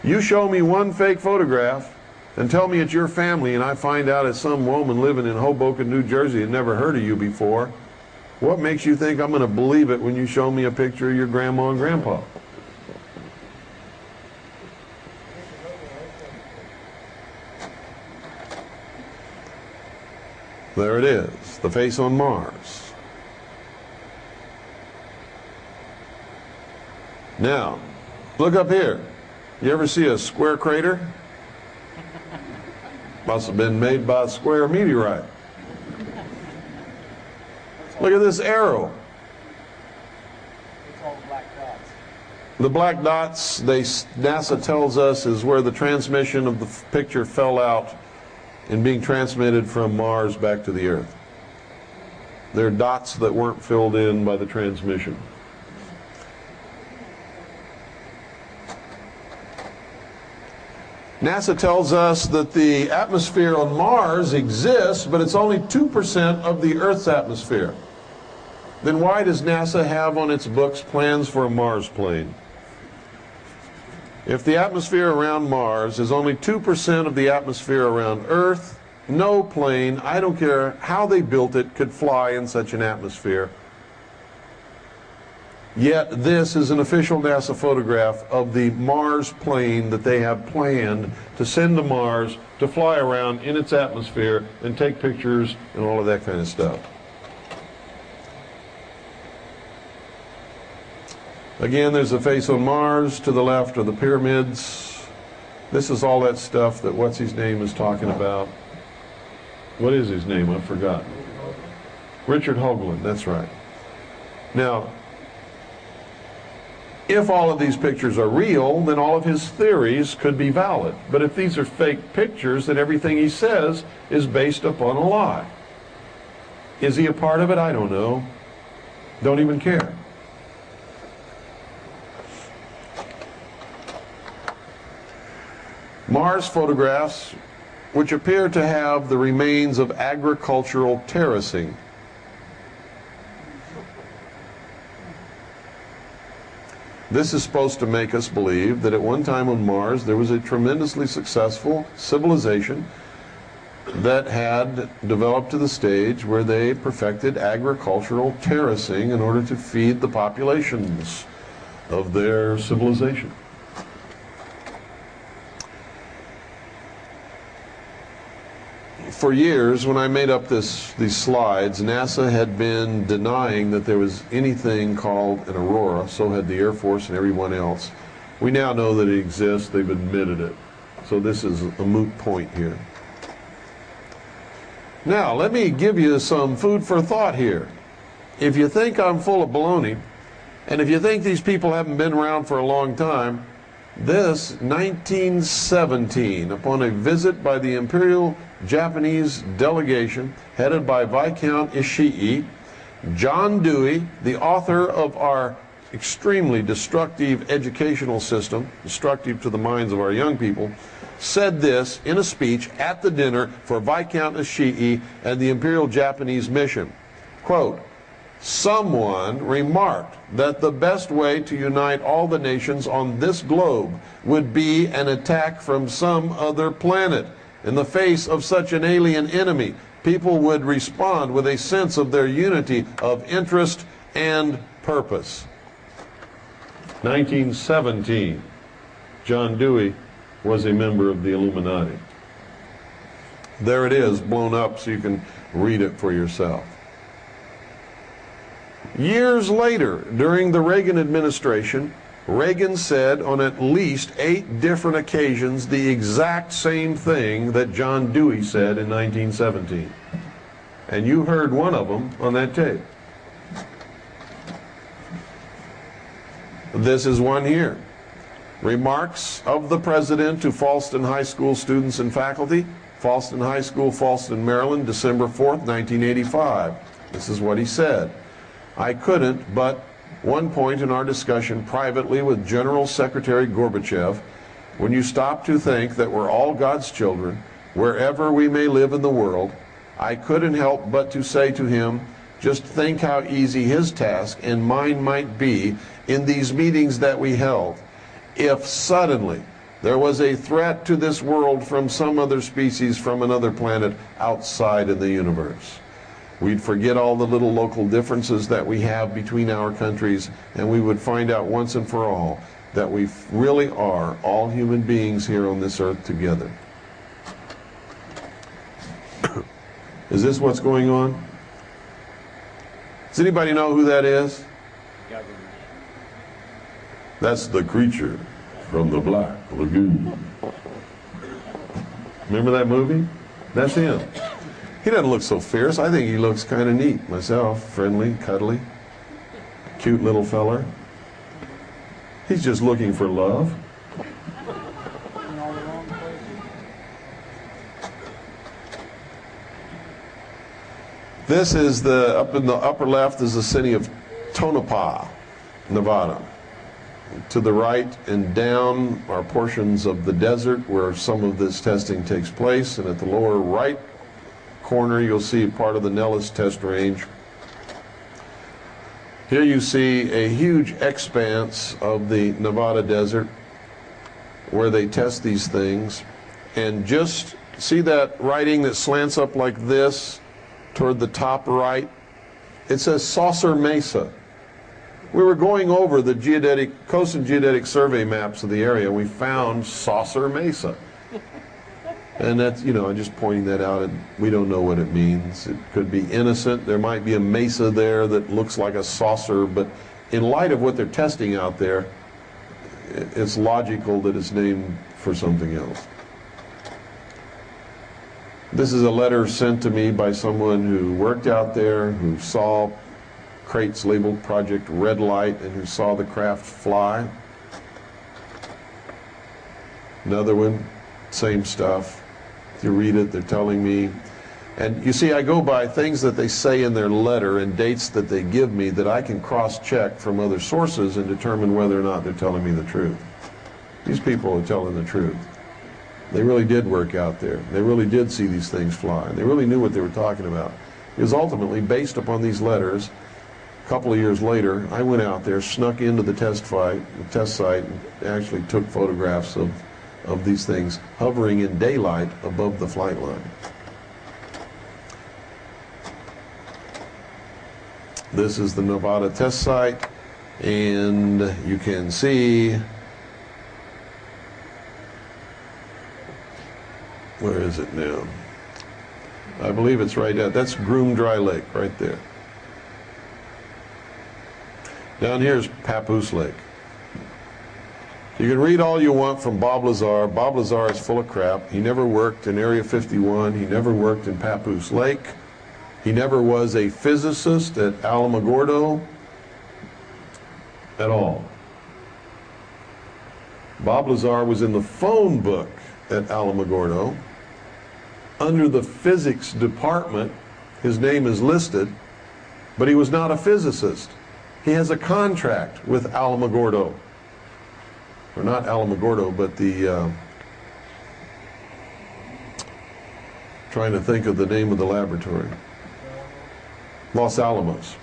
You show me one fake photograph and tell me it's your family, and I find out it's some woman living in Hoboken, New Jersey and never heard of you before. What makes you think I'm going to believe it when you show me a picture of your grandma and grandpa? There it is, the face on Mars. Now, look up here. You ever see a square crater? Must have been made by a square meteorite. Look at this arrow. It's all black dots. The black dots, NASA tells us, is where the transmission of the picture fell out in being transmitted from Mars back to the Earth. They're dots that weren't filled in by the transmission. NASA tells us that the atmosphere on Mars exists, but it's only 2% of the Earth's atmosphere. Then why does NASA have on its books plans for a Mars plane? If the atmosphere around Mars is only 2% of the atmosphere around Earth, no plane, I don't care how they built it, could fly in such an atmosphere. Yet this is an official NASA photograph of the Mars plane that they have planned to send to Mars to fly around in its atmosphere and take pictures and all of that kind of stuff. Again, there's a face on Mars. To the left are the pyramids. This is all that stuff that what's-his-name is talking about. What is his name? I've forgotten. Richard Hoagland, that's right. Now, if all of these pictures are real, then all of his theories could be valid. But if these are fake pictures, then everything he says is based upon a lie. Is he a part of it? I don't know. Don't even care. Mars photographs, which appear to have the remains of agricultural terracing. This is supposed to make us believe that at one time on Mars there was a tremendously successful civilization that had developed to the stage where they perfected agricultural terracing in order to feed the populations of their civilization. For years, when I made up these slides, NASA had been denying that there was anything called an aurora. So had the Air Force and everyone else. We now know that it exists. They've admitted it. So this is a moot point here. Now, let me give you some food for thought here. If you think I'm full of baloney, and if you think these people haven't been around for a long time, this 1917, upon a visit by the Imperial Japanese delegation headed by Viscount Ishii, John Dewey, the author of our extremely destructive educational system, destructive to the minds of our young people, said this in a speech at the dinner for Viscount Ishii and the Imperial Japanese mission. Quote, "Someone remarked that the best way to unite all the nations on this globe would be an attack from some other planet. In the face of such an alien enemy, people would respond with a sense of their unity of interest and purpose." 1917. John Dewey was a member of the Illuminati. There it is, blown up so you can read it for yourself. Years later, during the Reagan administration, Reagan said on at least 8 different occasions the exact same thing that John Dewey said in 1917. And you heard one of them on that tape. This is one here. Remarks of the President to Falston High School students and faculty. Falston High School, Falston, Maryland, December 4th, 1985. This is what he said. "I couldn't but one point in our discussion privately with General Secretary Gorbachev, when you stop to think that we're all God's children, wherever we may live in the world, I couldn't help but to say to him, just think how easy his task and mine might be in these meetings that we held, if suddenly there was a threat to this world from some other species from another planet outside in the universe. We'd forget all the little local differences that we have between our countries, and we would find out once and for all that we really are all human beings here on this earth together." Is this what's going on? Does anybody know who that is? That's the creature from the Black Lagoon. Remember that movie? That's him. He doesn't look so fierce. I think he looks kind of neat myself. Friendly, cuddly, cute little feller. He's just looking for love. This is up in the upper left is the city of Tonopah, Nevada. To the right and down are portions of the desert where some of this testing takes place, and at the lower right corner you'll see part of the Nellis test range. Here you see a huge expanse of the Nevada desert where they test these things, and just see that writing that slants up like this toward the top right? It says Saucer Mesa. We were going over the Coast and Geodetic Survey maps of the area, and we found Saucer Mesa. And that's, you know, I'm just pointing that out, and we don't know what it means. It could be innocent. There might be a mesa there that looks like a saucer, but in light of what they're testing out there, it's logical that it's named for something else. This is a letter sent to me by someone who worked out there, who saw crates labeled Project Red Light, and who saw the craft fly. Another one, same stuff. If you read it, they're telling me. And you see, I go by things that they say in their letter and dates that they give me that I can cross-check from other sources and determine whether or not they're telling me the truth. These people are telling the truth. They really did work out there. They really did see these things fly. They really knew what they were talking about. It was ultimately based upon these letters. A couple of years later, I went out there, snuck into the test site, and actually took photographs of these things hovering in daylight above the flight line. This is the Nevada test site, and you can see, where is it now? I believe it's right out. That's Groom Dry Lake right there. Down here is Papoose Lake. You can read all you want from Bob Lazar. Bob Lazar is full of crap. He never worked in Area 51. He never worked in Papoose Lake. He never was a physicist at Alamogordo at all. Bob Lazar was in the phone book at Alamogordo. Under the physics department, his name is listed, but he was not a physicist. He has a contract with Alamogordo. Or not Alamogordo, but the, trying to think of the name of the laboratory. Los Alamos.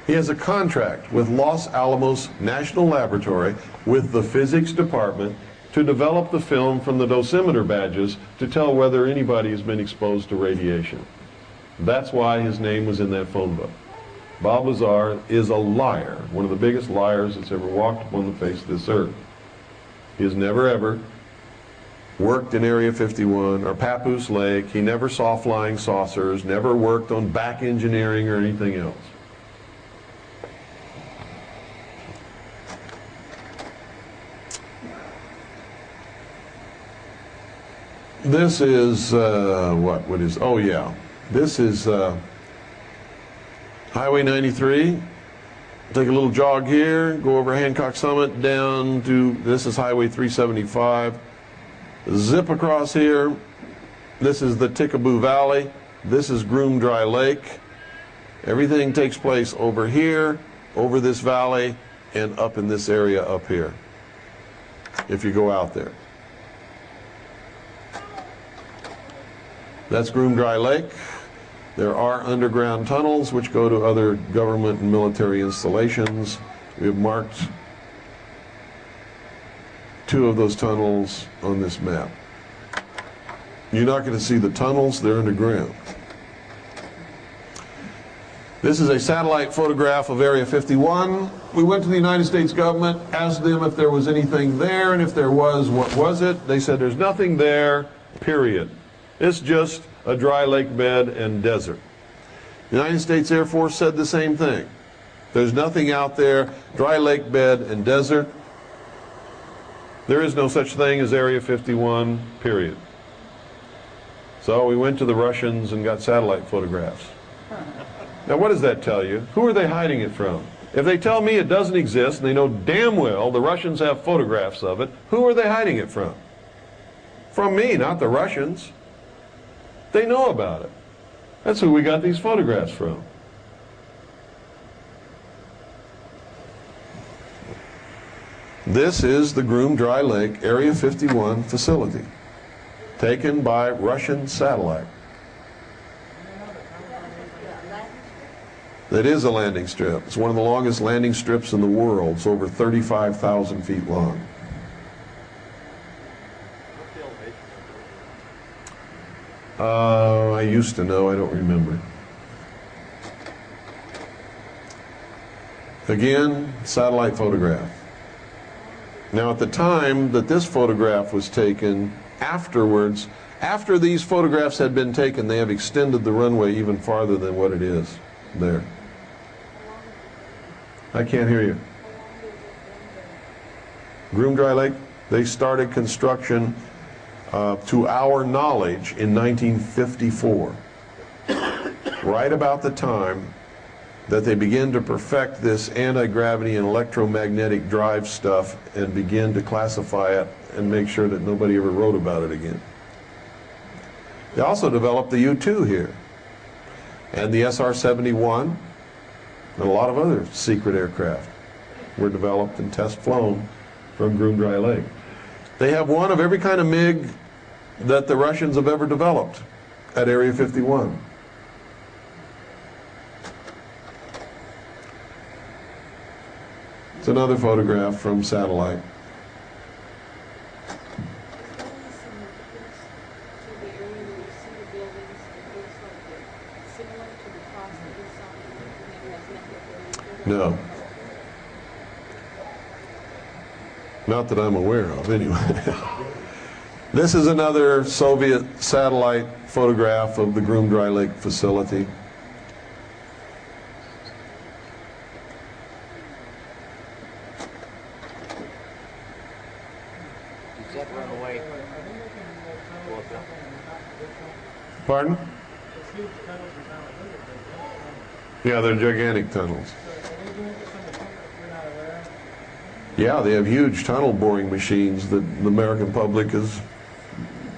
He has a contract with Los Alamos National Laboratory with the physics department to develop the film from the dosimeter badges to tell whether anybody has been exposed to radiation. That's why his name was in that phone book. Bob Lazar is a liar, one of the biggest liars that's ever walked upon the face of this earth. He has never ever worked in Area 51 or Papoose Lake. He never saw flying saucers, never worked on back engineering or anything else. This is, what is, oh yeah, this is Highway 93. Take a little jog here, go over Hancock Summit down to, this is Highway 375. Zip across here. This is the Tickaboo Valley. This is Groom Dry Lake. Everything takes place over here, over this valley, and up in this area up here, if you go out there. That's Groom Dry Lake. There are underground tunnels which go to other government and military installations. We have marked 2 of those tunnels on this map. You're not going to see the tunnels, they're underground. This is a satellite photograph of Area 51. We went to the United States government, asked them if there was anything there, and if there was, what was it? They said there's nothing there, period. It's just a dry lake bed and desert. The United States Air Force said the same thing. There's nothing out there, dry lake bed and desert. There is no such thing as Area 51, period. So we went to the Russians and got satellite photographs. Now what does that tell you? Who are they hiding it from? If they tell me it doesn't exist, and they know damn well the Russians have photographs of it, who are they hiding it from? From me, not the Russians. They know about it. That's who we got these photographs from. This is the Groom Dry Lake Area 51 facility, taken by Russian satellite. It is a landing strip. It's one of the longest landing strips in the world. It's over 35,000 feet long. I used to know, I don't remember. Again, satellite photograph. Now at the time that this photograph was taken, afterwards, after these photographs had been taken, they have extended the runway even farther than what it is there. I can't hear you. Groom Dry Lake, they started construction to our knowledge in 1954. Right about the time that they begin to perfect this anti-gravity and electromagnetic drive stuff and begin to classify it and make sure that nobody ever wrote about it again. They also developed the U-2 here, and the SR-71, and a lot of other secret aircraft were developed and test flown from Groom Dry Lake. They have one of every kind of MiG that the Russians have ever developed at Area 51. It's another photograph from satellite. No. Not that I'm aware of, anyway. This is another Soviet satellite photograph of the Groom Dry Lake facility. Does that run away? Pardon? Yeah, they're gigantic tunnels. Yeah, they have huge tunnel boring machines that the American public is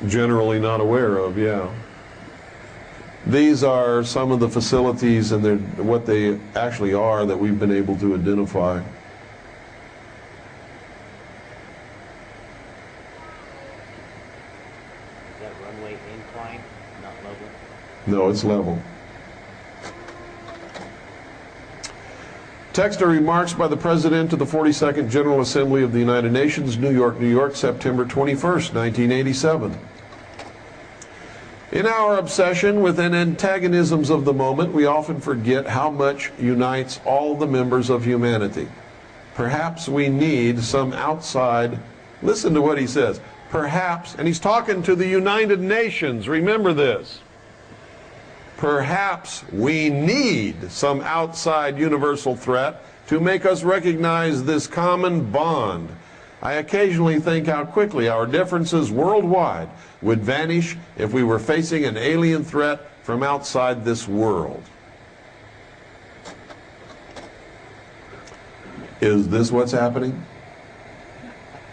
generally not aware of, yeah. These are some of the facilities and what they actually are that we've been able to identify. Is that runway inclined, not level? No, it's level. Text are remarks by the President of the 42nd General Assembly of the United Nations, New York, New York, September 21st, 1987. In our obsession with the antagonisms of the moment, we often forget how much unites all the members of humanity. Perhaps we need some outside, listen to what he says, perhaps, and he's talking to the United Nations, remember this. Perhaps we need some outside universal threat to make us recognize this common bond. I occasionally think how quickly our differences worldwide would vanish if we were facing an alien threat from outside this world. Is this what's happening?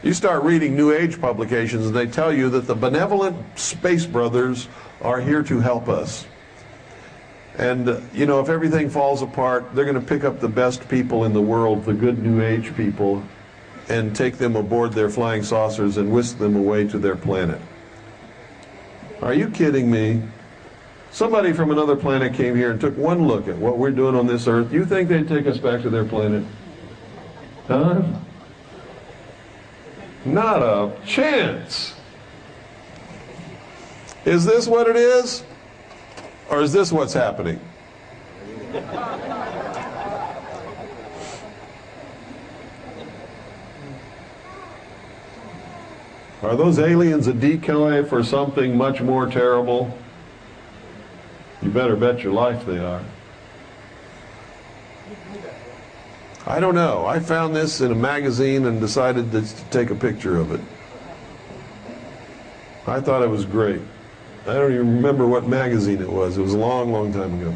You start reading New Age publications and they tell you that the benevolent space brothers are here to help us. And, you know, if everything falls apart, they're going to pick up the best people in the world, the good New Age people, and take them aboard their flying saucers and whisk them away to their planet. Are you kidding me? Somebody from another planet came here and took one look at what we're doing on this Earth. You think they'd take us back to their planet? Huh? Not a chance. Is this what it is? Or is this what's happening? Are those aliens a decoy for something much more terrible? You better bet your life they are. I don't know. I found this in a magazine and decided to take a picture of it. I thought it was great. I don't even remember what magazine it was. It was a long, long time ago.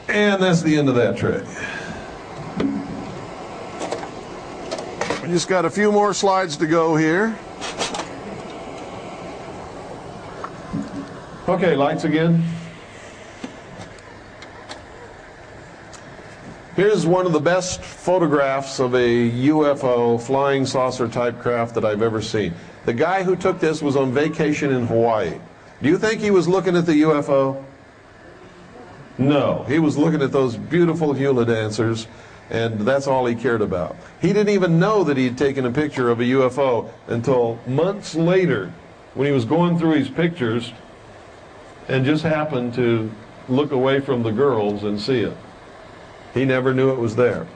And that's the end of that tray. We just got a few more slides to go here. Okay, lights again. Here's one of the best photographs of a UFO, flying saucer type craft that I've ever seen. The guy who took this was on vacation in Hawaii. Do you think he was looking at the UFO? No, he was looking at those beautiful hula dancers, and that's all he cared about. He didn't even know that he'd taken a picture of a UFO until months later when he was going through his pictures and just happened to look away from the girls and see it. He never knew it was there.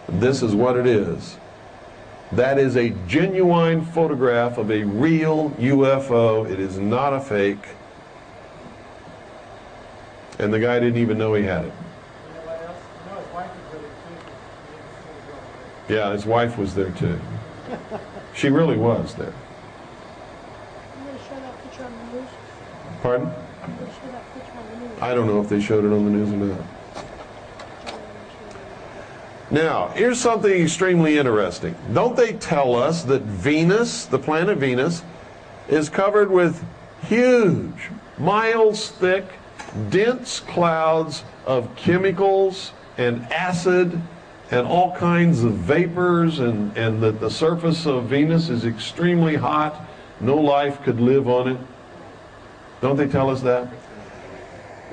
This is what it is. That is a genuine photograph of a real UFO. It is not a fake. And the guy didn't even know he had it. Yeah, his wife was there too. She really was there. Pardon? I don't know if they showed it on the news or not. Now, here's something extremely interesting. Don't they tell us that Venus, the planet Venus, is covered with huge, miles thick, dense clouds of chemicals and acid and all kinds of vapors, and that the surface of Venus is extremely hot, no life could live on it? Don't they tell us that?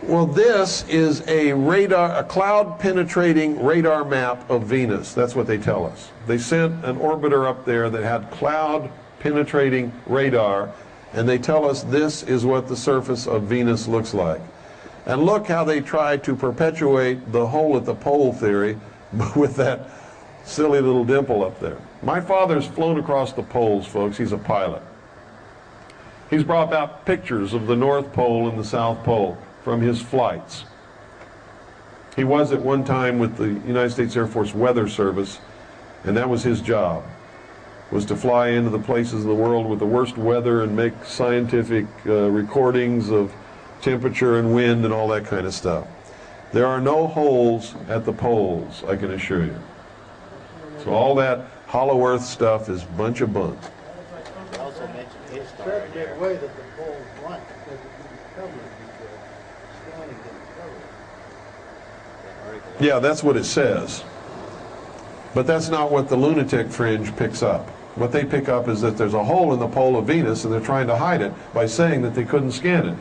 Well, this is a cloud-penetrating radar map of Venus. That's what they tell us. They sent an orbiter up there that had cloud-penetrating radar, and they tell us this is what the surface of Venus looks like. And look how they try to perpetuate the hole at the pole theory with that silly little dimple up there. My father's flown across the poles, folks. He's a pilot. He's brought out pictures of the North Pole and the South Pole from his flights. He was at one time with the United States Air Force Weather Service, and that was his job, was to fly into the places of the world with the worst weather and make scientific recordings of temperature and wind and all that kind of stuff. There are no holes at the poles, I can assure you. So all that hollow earth stuff is a bunch of bunk. Also mentioned his star That's in the there. way that the pole's right, because it can cover it, the scanning can cover it. Yeah, that's what it says. But that's not what the lunatic fringe picks up. What they pick up is that there's a hole in the pole of Venus, and they're trying to hide it by saying that they couldn't scan it.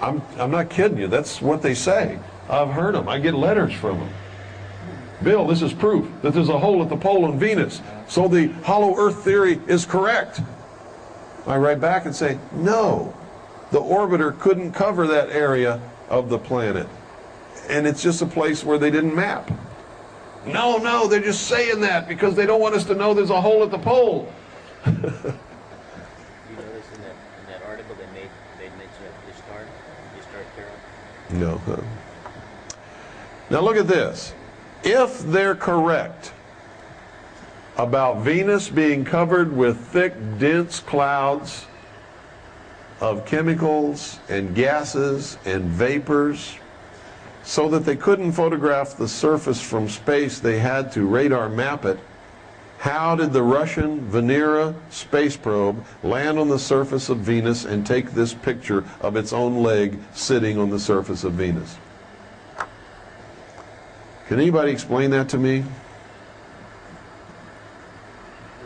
I'm not kidding you. That's what they say. I've heard them. I get letters from them. Bill, this is proof that there's a hole at the pole in Venus, so the hollow earth theory is correct. I write back and say, no, the orbiter couldn't cover that area of the planet. And it's just a place where they didn't map. No, they're just saying that because they don't want us to know there's a hole at the pole. You notice in that article they mentioned Ishtar Carol? No. Now look at this. If they're correct about Venus being covered with thick, dense clouds of chemicals and gases and vapors, so that they couldn't photograph the surface from space, they had to radar map it. How did the Russian Venera space probe land on the surface of Venus and take this picture of its own leg sitting on the surface of Venus? Can anybody explain that to me?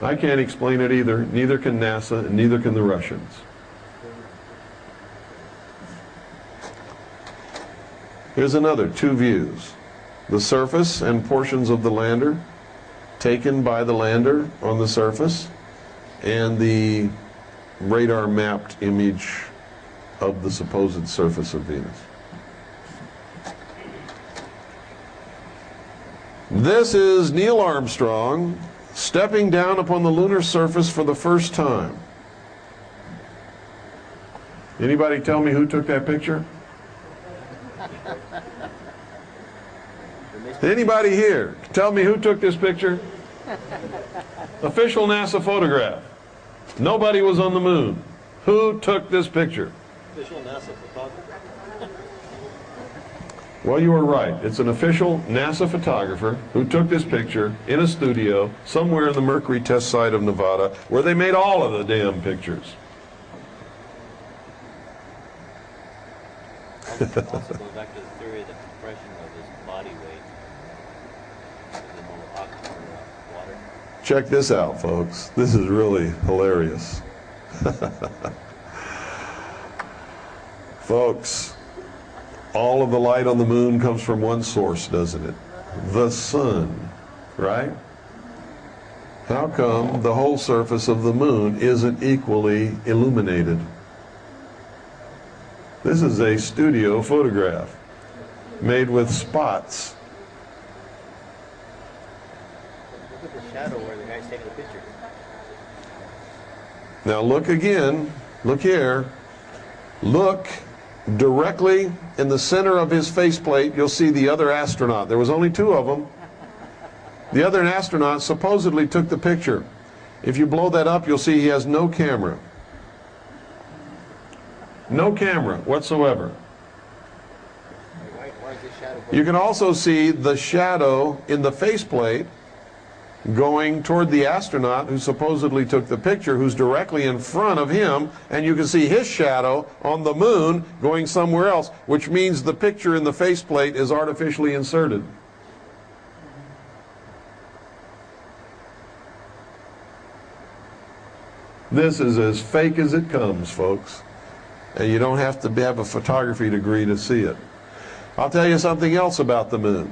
I can't explain it either. Neither can NASA, and neither can the Russians. Here's another, two views. The surface and portions of the lander taken by the lander on the surface, and the radar mapped image of the supposed surface of Venus. This is Neil Armstrong stepping down upon the lunar surface for the first time. Anybody tell me who took that picture? Anybody here? Tell me who took this picture? Official NASA photograph. Nobody was on the moon. Who took this picture? Official NASA photographer. Well, you were right. It's an official NASA photographer who took this picture in a studio somewhere in the Mercury test site of Nevada, where they made all of the damn pictures. Also goes back to the theory of the compression of his body weight. The more oxygen water. Check this out, folks. This is really hilarious. Folks, all of the light on the moon comes from one source, doesn't it? The sun, right? How come the whole surface of the moon isn't equally illuminated? This is a studio photograph made with spots. Look at the shadow where the guy's taking the picture. Now look again, look here. Look directly in the center of his faceplate, you'll see the other astronaut. There was only two of them. The other astronaut supposedly took the picture. If you blow that up, you'll see he has no camera. No camera whatsoever. Why is this shadow? You can also see the shadow in the faceplate going toward the astronaut who supposedly took the picture, who's directly in front of him, and you can see his shadow on the moon going somewhere else, which means the picture in the faceplate is artificially inserted. This is as fake as it comes, folks. And you don't have to have a photography degree to see it. I'll tell you something else about the moon.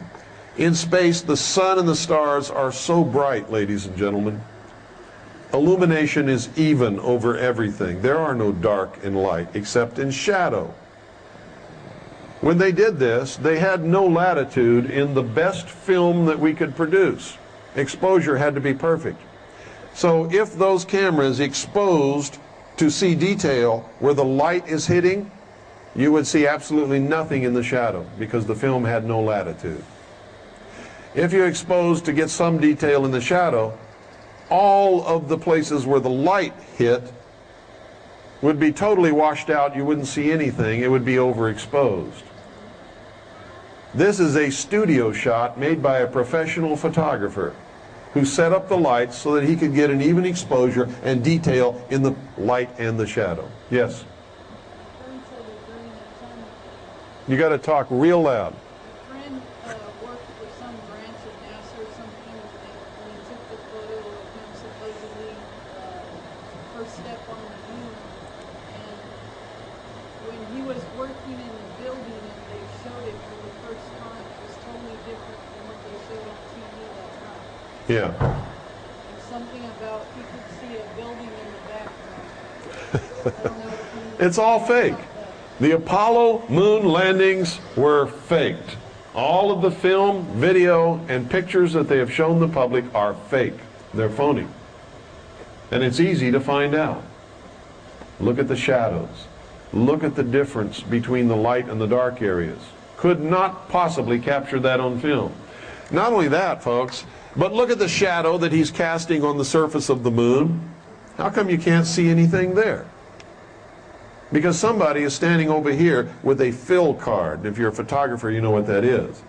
In space, the sun and the stars are so bright, ladies and gentlemen. Illumination is even over everything. There are no dark and light except in shadow. When they did this, they had no latitude in the best film that we could produce. Exposure had to be perfect. So if those cameras exposed to see detail where the light is hitting, you would see absolutely nothing in the shadow because the film had no latitude. If you exposed to get some detail in the shadow, all of the places where the light hit would be totally washed out. You wouldn't see anything. It would be overexposed. This is a studio shot made by a professional photographer who set up the lights so that he could get an even exposure and detail in the light and the shadow. Yes? You got to talk real loud. Yeah. Something about you could see a building in the background. It's all fake. The Apollo moon landings were faked. All of the film, video, and pictures that they have shown the public are fake. They're phony. And it's easy to find out. Look at the shadows. Look at the difference between the light and the dark areas. Could not possibly capture that on film. Not only that, folks, but look at the shadow that he's casting on the surface of the moon. How come you can't see anything there? Because somebody is standing over here with a fill card. If you're a photographer, you know what that is.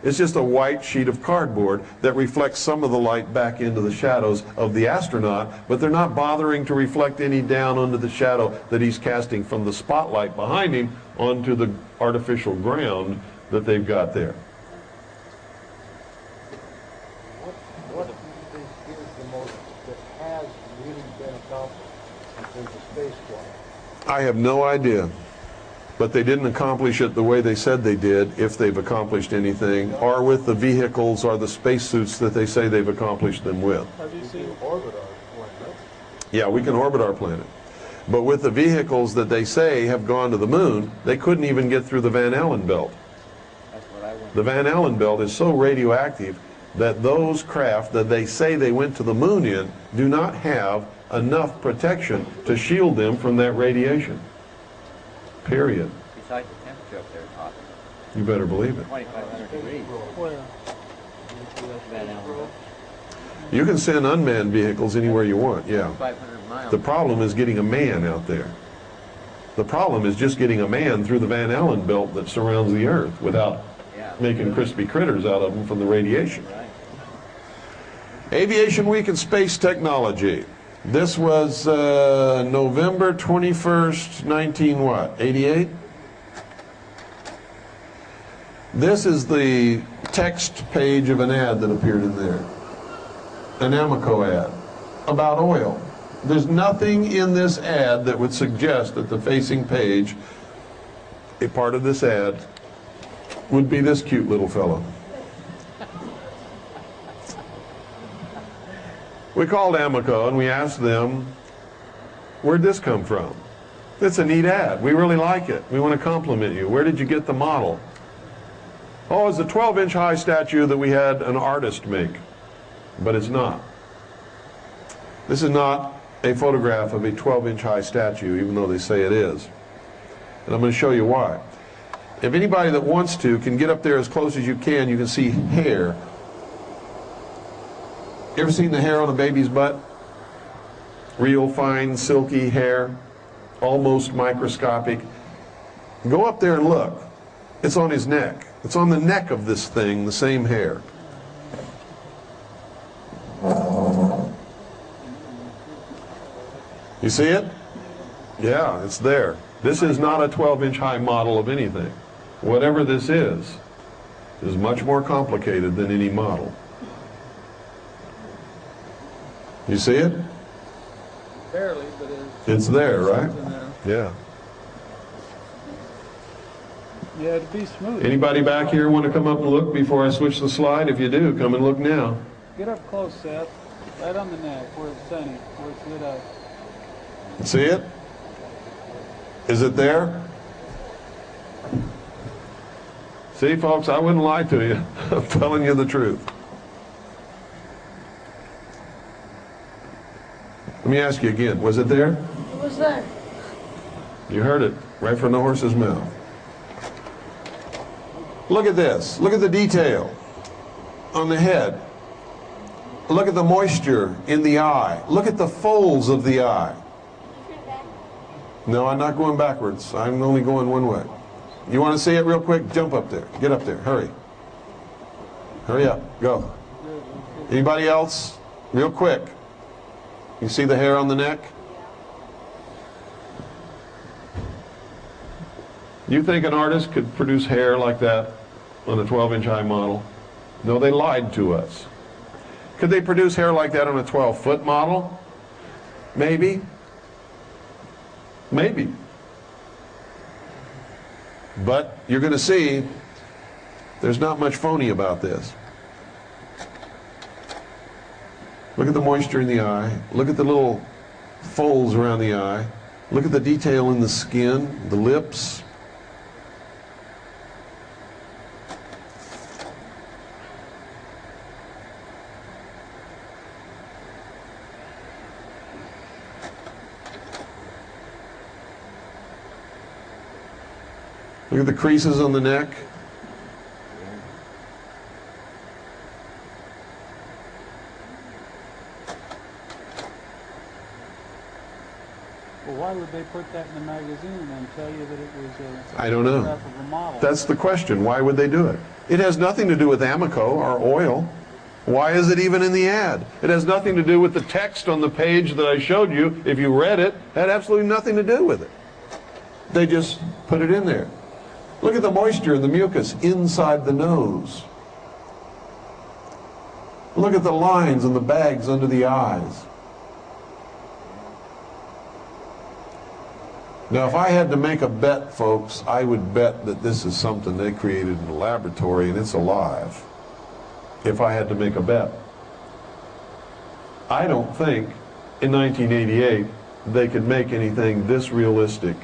It's just a white sheet of cardboard that reflects some of the light back into the shadows of the astronaut, but they're not bothering to reflect any down under the shadow that he's casting from the spotlight behind him onto the artificial ground that they've got there. What do you think is the most that has really been accomplished in terms of spaceflight? I have no idea. But they didn't accomplish it the way they said they did, if they've accomplished anything, or with the vehicles or the spacesuits that they say they've accomplished them with. Have you seen orbit our planet? Yeah, we can orbit our planet. But with the vehicles that they say have gone to the moon, they couldn't even get through the Van Allen belt. The Van Allen belt is so radioactive that those craft that they say they went to the moon in do not have enough protection to shield them from that radiation. Period. Besides the temperature up there is hot. You better believe it. 2,500 degrees. Van Allen. You can send unmanned vehicles anywhere you want, yeah. 500 miles. The problem is getting a man out there. The problem is just getting a man through the Van Allen belt that surrounds the Earth without making crispy critters out of them from the radiation. Right. Aviation Week and Space Technology. This was November 21st, 88? This is the text page of an ad that appeared in there. An Amoco ad about oil. There's nothing in this ad that would suggest that the facing page, a part of this ad, would be this cute little fellow. We called Amoco and we asked them, where'd this come from? It's a neat ad. We really like it. We want to compliment you. Where did you get the model? Oh, it's a 12-inch high statue that we had an artist make. But it's not. This is not a photograph of a 12-inch high statue, even though they say it is. And I'm going to show you why. If anybody that wants to can get up there as close as you can see hair. You ever seen the hair on a baby's butt? Real fine, silky hair, almost microscopic. Go up there and look. It's on his neck. It's on the neck of this thing, the same hair. You see it? Yeah, it's there. This is not a 12-inch high model of anything. Whatever this is much more complicated than any model. You see it? Barely, but it's there, right? There. Yeah. Yeah, to be smooth. Anybody back here want to come up and look before I switch the slide? If you do, come and look now. Get up close, Seth. Right on the neck, where it's sunny, where it's lit up. See it? Is it there? See, folks, I wouldn't lie to you. I'm telling you the truth. Let me ask you again. Was it there? It was there. You heard it right from the horse's mouth. Look at this. Look at the detail on the head. Look at the moisture in the eye. Look at the folds of the eye. No, I'm not going backwards. I'm only going one way. You want to see it real quick? Jump up there. Get up there. Hurry. Hurry up. Go. Anybody else? Real quick. You see the hair on the neck? You think an artist could produce hair like that on a 12-inch high model? No, they lied to us. Could they produce hair like that on a 12-foot model? Maybe. Maybe. But you're going to see there's not much phony about this. Look at the moisture in the eye. Look at the little folds around the eye. Look at the detail in the skin, the lips. Look at the creases on the neck. Well, why would they put that in the magazine and tell you that it was a I don't know. photograph of a model? That's the question. Why would they do it? It has nothing to do with Amoco or oil. Why is it even in the ad? It has nothing to do with the text on the page that I showed you. If you read it, it had absolutely nothing to do with it. They just put it in there. Look at the moisture and the mucus inside the nose. Look at the lines and the bags under the eyes. Now, if I had to make a bet, folks, I would bet that this is something they created in the laboratory and it's alive. If I had to make a bet. I don't think in 1988 they could make anything this realistic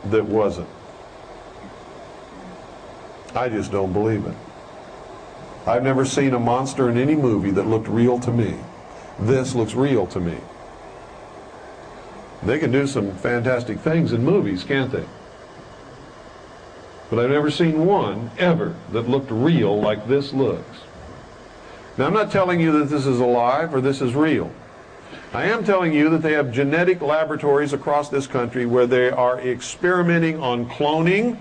that wasn't. I just don't believe it. I've never seen a monster in any movie that looked real to me. This looks real to me. They can do some fantastic things in movies, can't they? But I've never seen one, ever, that looked real like this looks. Now, I'm not telling you that this is alive or this is real. I am telling you that they have genetic laboratories across this country where they are experimenting on cloning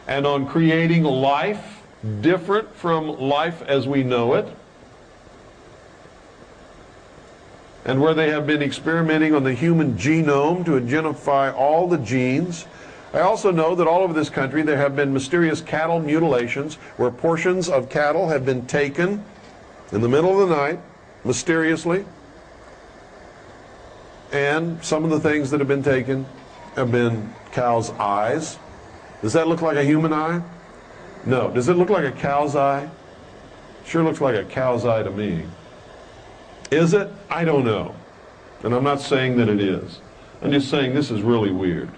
and on creating life different from life as we know it, and where they have been experimenting on the human genome to identify all the genes, I also know that all over this country there have been mysterious cattle mutilations where portions of cattle have been taken in the middle of the night, mysteriously, and some of the things that have been taken have been cows' eyes. Does that look like a human eye? No. Does it look like a cow's eye? Sure looks like a cow's eye to me. Is it? I don't know. And I'm not saying that it is. I'm just saying this is really weird.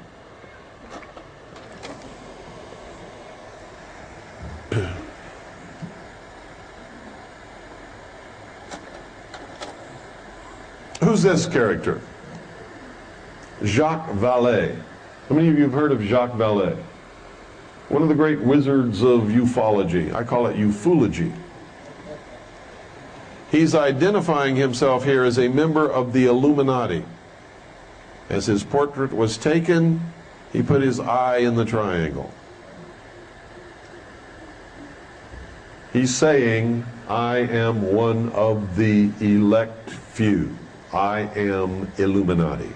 Who's this character? Jacques Vallée. How many of you have heard of Jacques Vallée? One of the great wizards of ufology. I call it ufology. He's identifying himself here as a member of the Illuminati. As his portrait was taken, he put his eye in the triangle. He's saying, I am one of the elect few. I am Illuminati.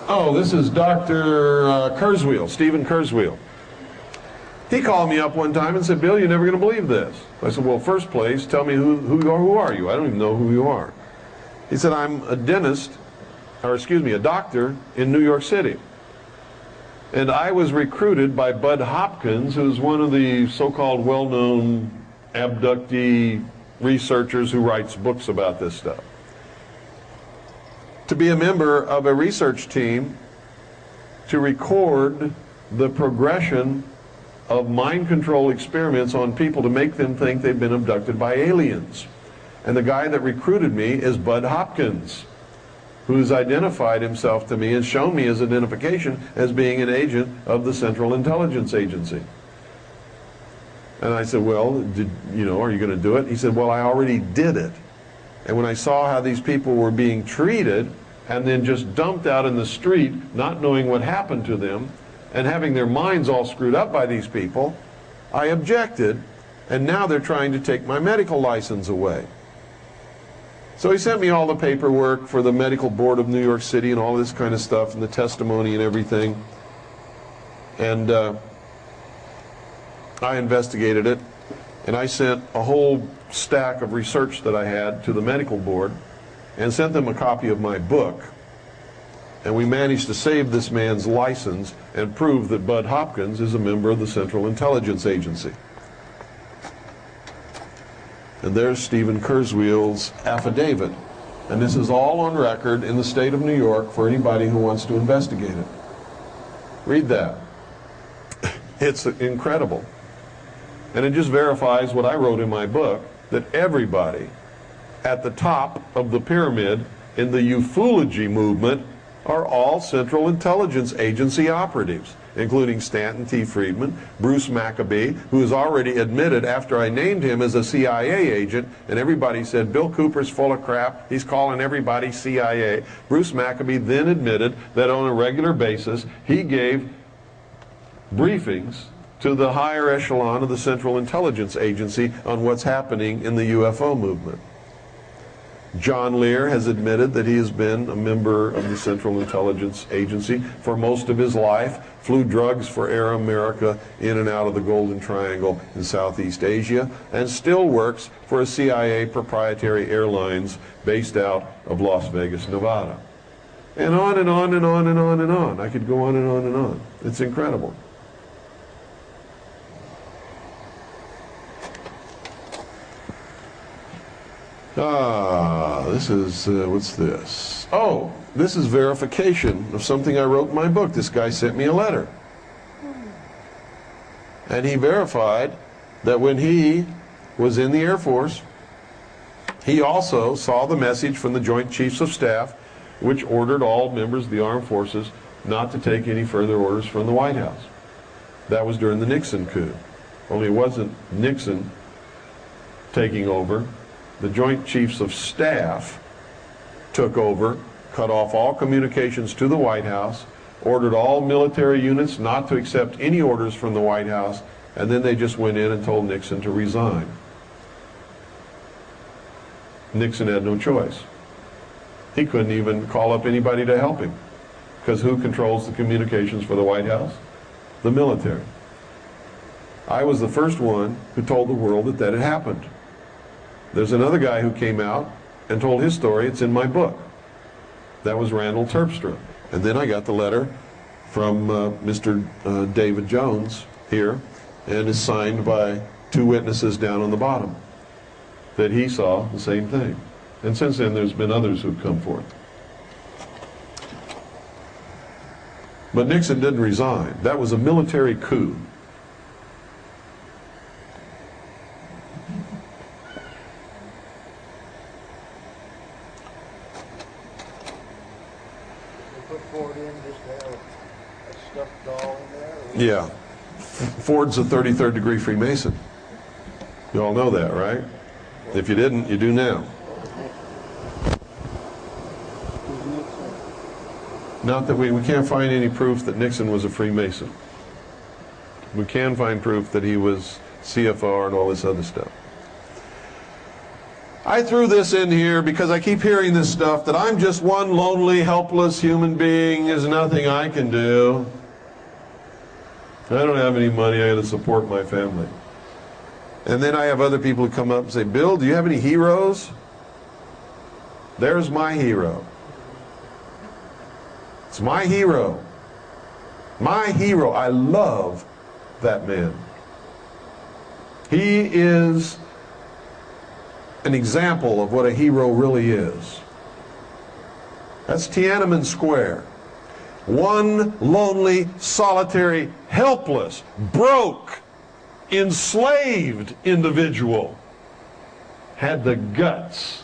Oh, this is Dr. Kurzweil, Stephen Kurzweil. He called me up one time and said, Bill, you're never going to believe this. I said, well, first place, tell me who are you? I don't even know who you are. He said, I'm a dentist, or excuse me, a doctor in New York City. And I was recruited by Bud Hopkins, who's one of the so-called well-known abductee researchers who writes books about this stuff, to be a member of a research team to record the progression of mind control experiments on people to make them think they've been abducted by aliens. And the guy that recruited me is Bud Hopkins, who's identified himself to me and shown me his identification as being an agent of the Central Intelligence Agency. And I said, well, are you going to do it? He said, well, I already did it. And when I saw how these people were being treated and then just dumped out in the street, not knowing what happened to them, and having their minds all screwed up by these people, I objected, and now they're trying to take my medical license away. So he sent me all the paperwork for the Medical Board of New York City and all this kind of stuff, and the testimony and everything. And I investigated it, and I sent a whole stack of research that I had to the medical board and sent them a copy of my book. And we managed to save this man's license and prove that Bud Hopkins is a member of the Central Intelligence Agency. And there's Stephen Kurzweil's affidavit. And this is all on record in the state of New York for anybody who wants to investigate it. Read that. It's incredible. And it just verifies what I wrote in my book, that everybody at the top of the pyramid in the ufology movement are all Central Intelligence Agency operatives, including Stanton T. Friedman, Bruce Maccabee, who has already admitted after I named him as a CIA agent, and everybody said, Bill Cooper's full of crap, he's calling everybody CIA. Bruce Maccabee then admitted that on a regular basis he gave briefings to the higher echelon of the Central Intelligence Agency on what's happening in the UFO movement. John Lear has admitted that he has been a member of the Central Intelligence Agency for most of his life, flew drugs for Air America in and out of the Golden Triangle in Southeast Asia, and still works for a CIA proprietary airlines based out of Las Vegas, Nevada. And on and on and on and on and on. I could go on and on and on. It's incredible. This is, what's this? Oh, this is verification of something I wrote in my book. This guy sent me a letter. And he verified that when he was in the Air Force, he also saw the message from the Joint Chiefs of Staff, which ordered all members of the armed forces not to take any further orders from the White House. That was during the Nixon coup. Only it wasn't Nixon taking over. The Joint Chiefs of Staff took over, cut off all communications to the White House, ordered all military units not to accept any orders from the White House, and then they just went in and told Nixon to resign. Nixon had no choice. He couldn't even call up anybody to help him, because who controls the communications for the White House? The military. I was the first one who told the world that that had happened. There's another guy who came out and told his story. It's in my book. That was Randall Terpstra. And then I got the letter from Mr. David Jones here, and it's signed by 2 witnesses down on the bottom, that he saw the same thing. And since then, there's been others who've come forth. But Nixon didn't resign. That was a military coup. Yeah. Ford's a 33rd degree Freemason. You all know that, right? If you didn't, you do now. Not that we can't find any proof that Nixon was a Freemason. We can find proof that he was CFR and all this other stuff. I threw this in here because I keep hearing this stuff, that I'm just one lonely, helpless human being. There's nothing I can do. I don't have any money. I got to support my family. And then I have other people who come up and say, Bill, do you have any heroes? There's my hero. It's my hero. My hero. I love that man. He is an example of what a hero really is. That's Tiananmen Square. One lonely, solitary, helpless, broke, enslaved individual had the guts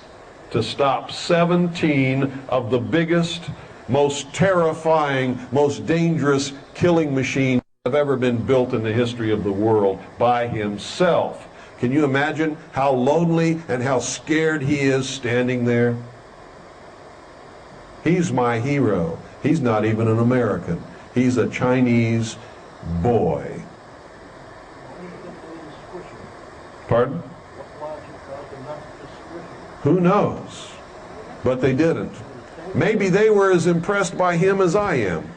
to stop 17 of the biggest, most terrifying, most dangerous killing machines that have ever been built in the history of the world by himself. Can you imagine how lonely and how scared he is standing there? He's my hero. He's not even an American. He's a Chinese boy. Pardon? Who knows? But they didn't. Maybe they were as impressed by him as I am.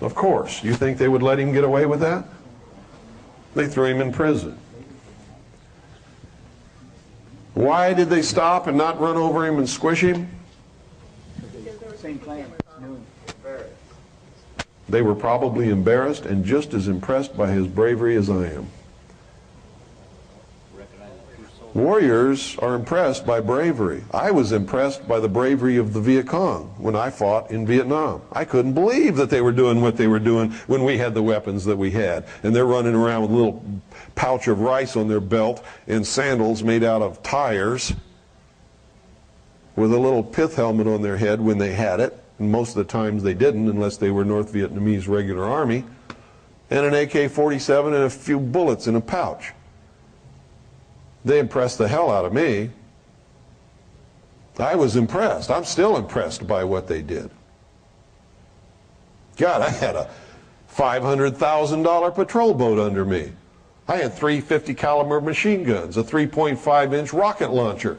Of course. You think they would let him get away with that? They threw him in prison. Why did they stop and not run over him and squish him? Same claim. They were probably embarrassed and just as impressed by his bravery as I am. Warriors are impressed by bravery. I was impressed by the bravery of the Viet Cong when I fought in Vietnam. I couldn't believe that they were doing what they were doing when we had the weapons that we had. And they're running around with a little pouch of rice on their belt and sandals made out of tires with a little pith helmet on their head when they had it. And most of the times they didn't, unless they were North Vietnamese regular army. And an AK-47 and a few bullets in a pouch. They impressed the hell out of me. I was impressed. I'm still impressed by what they did. God, I had a $500,000 patrol boat under me. I had 350 caliber machine guns, a 3.5-inch rocket launcher.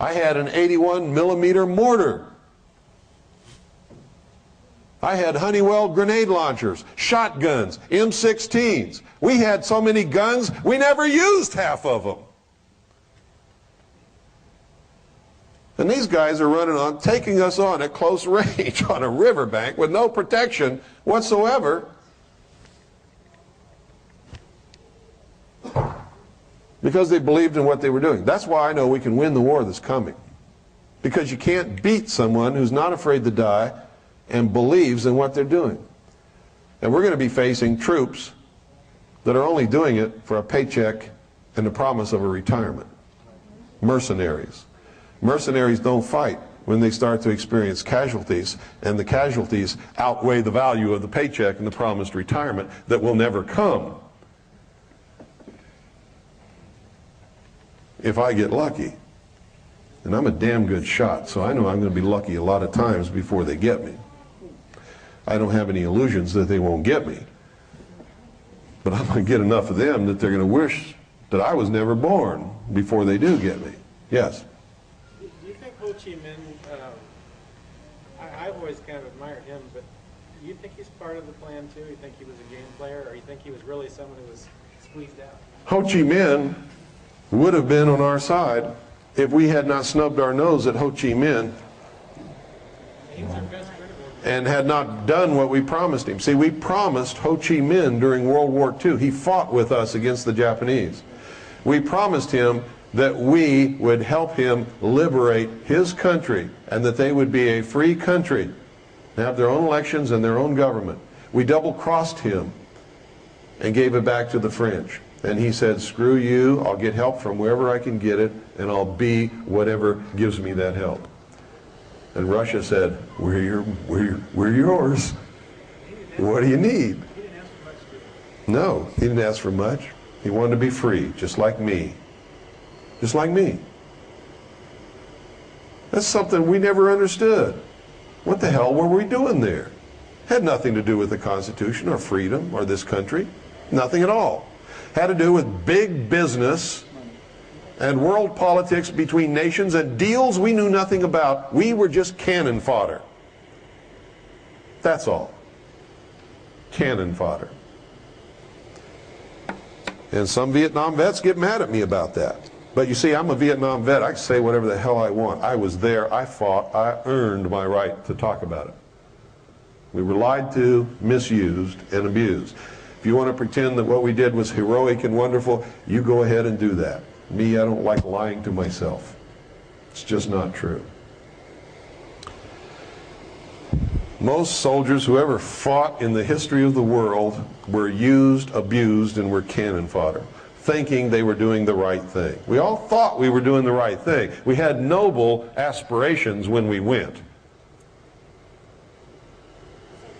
I had an 81 millimeter mortar. I had Honeywell grenade launchers, shotguns, M16s. We had so many guns, we never used half of them. And these guys are running on, taking us on at close range on a riverbank with no protection whatsoever. Because they believed in what they were doing. That's why I know we can win the war that's coming. Because you can't beat someone who's not afraid to die and believes in what they're doing. And we're going to be facing troops that are only doing it for a paycheck and the promise of a retirement. Mercenaries. Mercenaries don't fight when they start to experience casualties, and the casualties outweigh the value of the paycheck and the promised retirement that will never come. If I get lucky. And I'm a damn good shot, so I know I'm going to be lucky a lot of times before they get me. I don't have any illusions that they won't get me. But I'm going to get enough of them that they're going to wish that I was never born before they do get me. Yes? Do you think Ho Chi Minh, I've always kind of admired him, but do you think he's part of the plan too? You think he was a game player, or you think he was really someone who was squeezed out? Ho Chi Minh would have been on our side if we had not snubbed our nose at Ho Chi Minh and had not done what we promised him. See, we promised Ho Chi Minh during World War II. He fought with us against the Japanese. We promised him that we would help him liberate his country and that they would be a free country, have their own elections and their own government. We double-crossed him and gave it back to the French. And he said, screw you, I'll get help from wherever I can get it, and I'll be whatever gives me that help. And Russia said, we're yours. What do you need? No, he didn't ask for much. He wanted to be free, just like me. Just like me. That's something we never understood. What the hell were we doing there? Had nothing to do with the Constitution or freedom or this country. Nothing at all. Had to do with big business and world politics between nations and deals we knew nothing about. We were just cannon fodder. That's all. Cannon fodder. And some Vietnam vets get mad at me about that. But you see, I'm a Vietnam vet. I can say whatever the hell I want. I was there. I fought. I earned my right to talk about it. We were lied to, misused, and abused. If you want to pretend that what we did was heroic and wonderful, you go ahead and do that. Me, I don't like lying to myself. It's just not true. Most soldiers who ever fought in the history of the world were used, abused, and were cannon fodder, thinking they were doing the right thing. We all thought we were doing the right thing. We had noble aspirations when we went.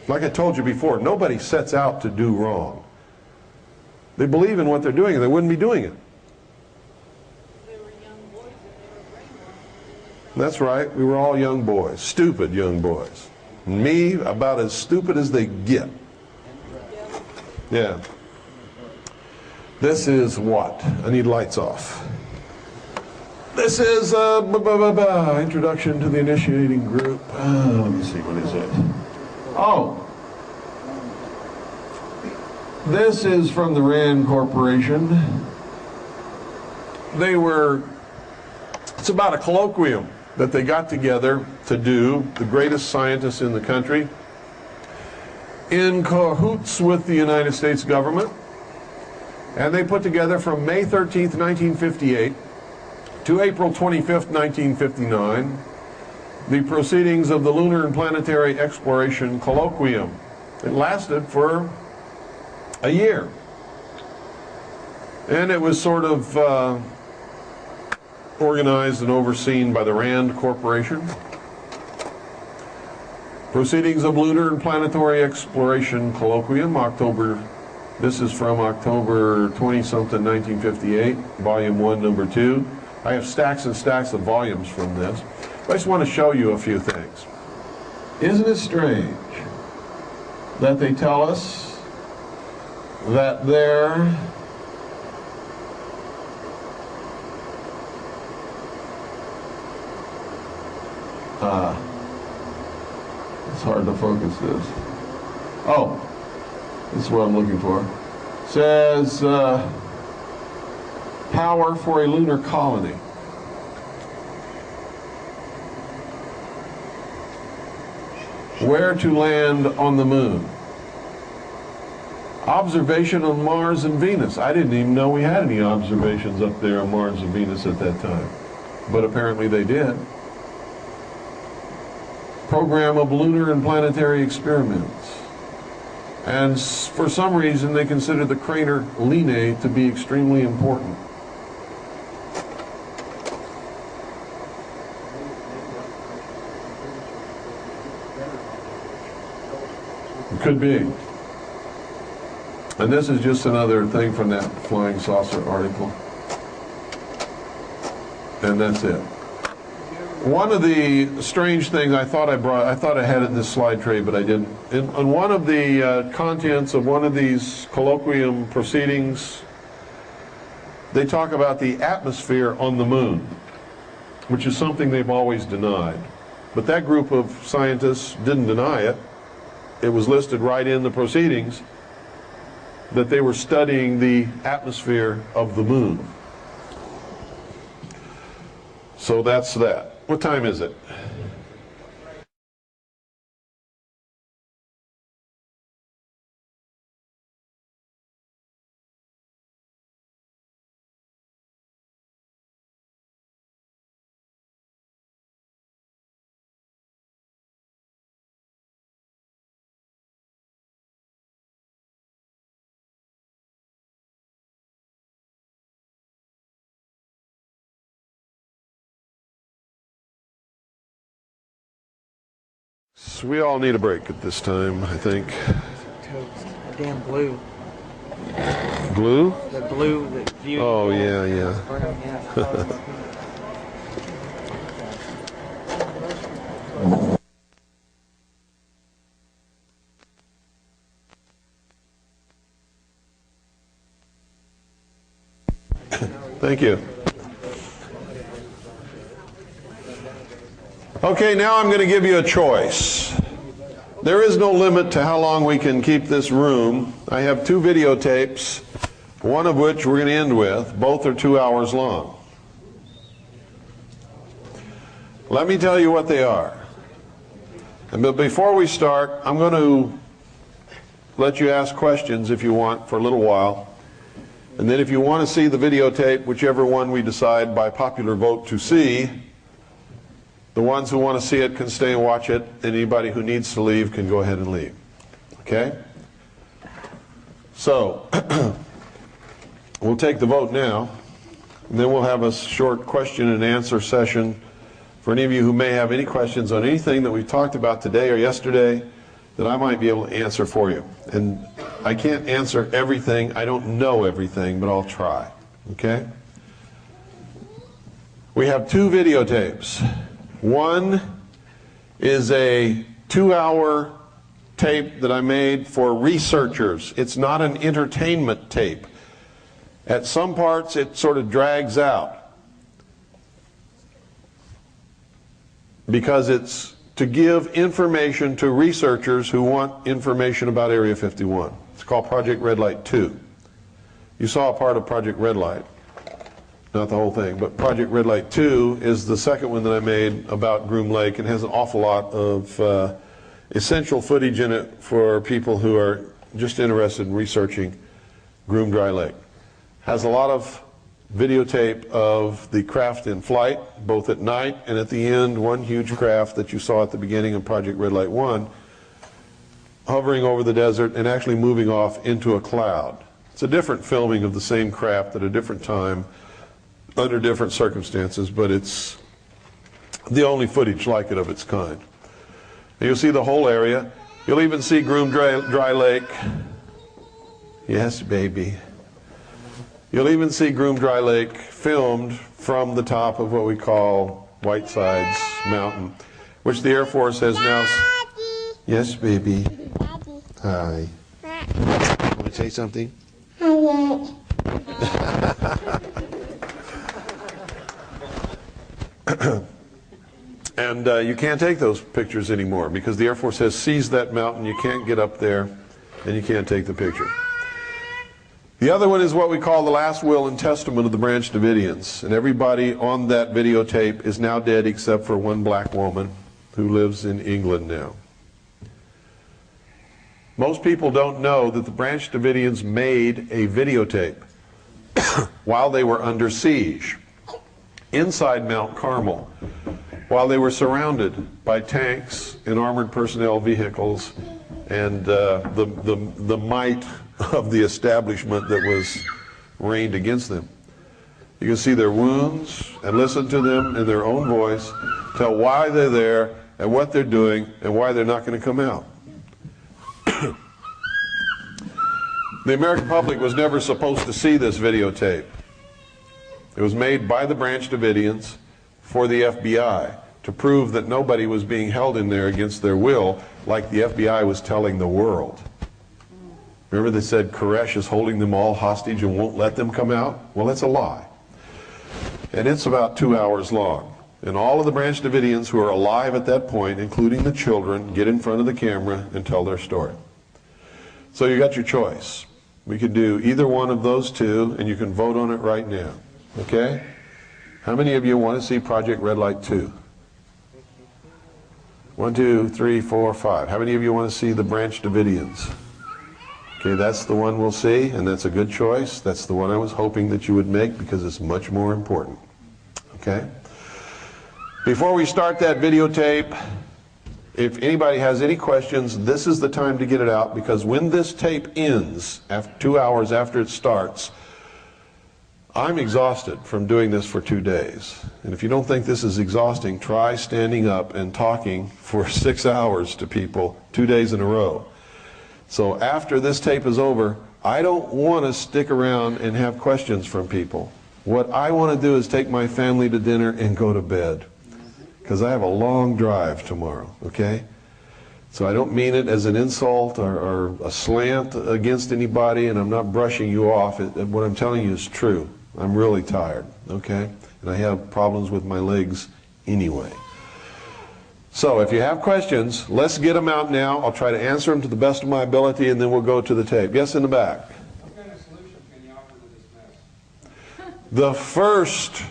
Like I told you before, nobody sets out to do wrong. They believe in what they're doing, and they wouldn't be doing it. That's right, we were all young boys, stupid young boys. Me, about as stupid as they get. Yeah. This is what? I need lights off. This is introduction to the initiating group. Let me see, what is it? Oh. This is from the RAND Corporation. It's about a colloquium that they got together to do, the greatest scientists in the country, in cahoots with the United States government. And they put together from May 13th, 1958 to April 25th, 1959, the proceedings of the Lunar and Planetary Exploration Colloquium. It lasted for a year. And it was sort of organized and overseen by the RAND Corporation. Proceedings of Lunar and Planetary Exploration Colloquium, this is from October 20-something, 1958, Volume 1, Number 2. I have stacks and stacks of volumes from this. I just want to show you a few things. Isn't it strange that they tell us that they're it's hard to focus this. Oh, this is what I'm looking for. It says power for a lunar colony. Where to land on the moon. Observation on Mars and Venus. I didn't even know we had any observations up there on Mars and Venus at that time. But apparently they did. Program of lunar and planetary experiments. And for some reason they consider the crater Linnae to be extremely important. It could be. And this is just another thing from that flying saucer article. And that's it. One of the strange things I thought I had it in this slide tray, but I didn't. On one of the contents of one of these colloquium proceedings, they talk about the atmosphere on the moon, which is something they've always denied. But that group of scientists didn't deny it. It was listed right in the proceedings that they were studying the atmosphere of the moon. So that's that. What time is it? So we all need a break at this time, I think. Toast. The damn glue. Glue? The glue that viewed. Oh, yeah, yeah. Thank you. Okay, now I'm going to give you a choice. There is no limit to how long we can keep this room. I have 2 videotapes, one of which we're going to end with. Both are 2 hours long. Let me tell you what they are. But before we start, I'm going to let you ask questions if you want for a little while. And then if you want to see the videotape, whichever one we decide by popular vote to see, the ones who want to see it can stay and watch it. Anybody who needs to leave can go ahead and leave. Okay? So, we'll take the vote now, and then we'll have a short question and answer session for any of you who may have any questions on anything that we've talked about today or yesterday that I might be able to answer for you. And I can't answer everything. I don't know everything, but I'll try. Okay? We have 2 videotapes. One is a 2-hour tape that I made for researchers. It's not an entertainment tape. At some parts it sort of drags out because it's to give information to researchers who want information about Area 51. It's called Project Red Light 2. You saw a part of Project Red Light. Not the whole thing, but Project Red Light 2 is the second one that I made about Groom Lake and has an awful lot of essential footage in it for people who are just interested in researching Groom Dry Lake. Has a lot of videotape of the craft in flight, both at night and at the end, one huge craft that you saw at the beginning of Project Red Light 1, hovering over the desert and actually moving off into a cloud. It's a different filming of the same craft at a different time, under different circumstances, but it's the only footage like it of its kind. And you'll see the whole area. You'll even see Groom Dry Lake. Yes, baby. You'll even see Groom Dry Lake filmed from the top of what we call Whitesides Mountain, which the Air Force has now... Yes, baby. Hi. Want to say something? And you can't take those pictures anymore because the Air Force has seized that mountain. You can't get up there and you can't take the picture. The other one is what we call the last will and testament of the Branch Davidians. And everybody on that videotape is now dead except for one black woman who lives in England now. Most people don't know that the Branch Davidians made a videotape while they were under siege inside Mount Carmel, while they were surrounded by tanks and armored personnel vehicles and the might of the establishment that was rained against them. You can see their wounds and listen to them in their own voice, tell why they're there and what they're doing and why they're not going to come out. The American public was never supposed to see this videotape. It was made by the Branch Davidians for the FBI. to prove that nobody was being held in there against their will, like the FBI was telling the world. Remember they said Koresh is holding them all hostage and won't let them come out? Well, that's a lie. And it's about 2 hours long. And all of the Branch Davidians who are alive at that point, including the children, get in front of the camera and tell their story. So you got your choice. We could do either one of those two, and you can vote on it right now. Okay? How many of you want to see Project Red Light 2? 1, 2, 3, 4, 5. How many of you want to see the Branch Davidians? Okay, that's the one we'll see, and that's a good choice. That's the one I was hoping that you would make because it's much more important. Okay? Before we start that videotape, if anybody has any questions, this is the time to get it out, because when this tape ends, after 2 hours after it starts, I'm exhausted from doing this for 2 days. And if you don't think this is exhausting, try standing up and talking for 6 hours to people 2 days in a row. So after this tape is over, I don't want to stick around and have questions from people. What I want to do is take my family to dinner and go to bed, because I have a long drive tomorrow, okay? So I don't mean it as an insult or a slant against anybody, and I'm not brushing you off. What I'm telling you is true. I'm really tired, okay? And I have problems with my legs anyway. So if you have questions, let's get them out now. I'll try to answer them to the best of my ability, and then we'll go to the tape. Yes, in the back. What kind of solution can you offer to this mess? The first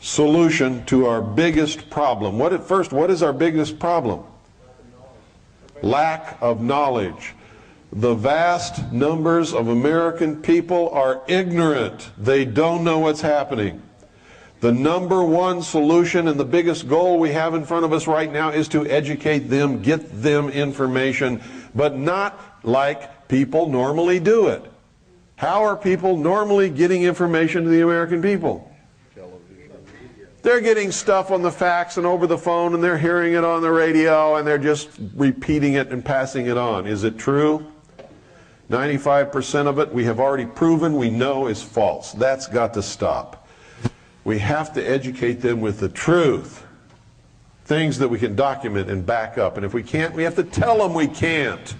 solution to our biggest problem. What is our biggest problem? Lack of knowledge. The vast numbers of American people are ignorant. They don't know what's happening. The number one solution and the biggest goal we have in front of us right now is to educate them, get them information, but not like people normally do it. How are people normally getting information to the American people? They're getting stuff on the fax and over the phone, and they're hearing it on the radio, and they're just repeating it and passing it on. Is it true? 95% of it we have already proven we know is false. That's got to stop. We have to educate them with the truth. Things that we can document and back up. And if we can't, we have to tell them we can't.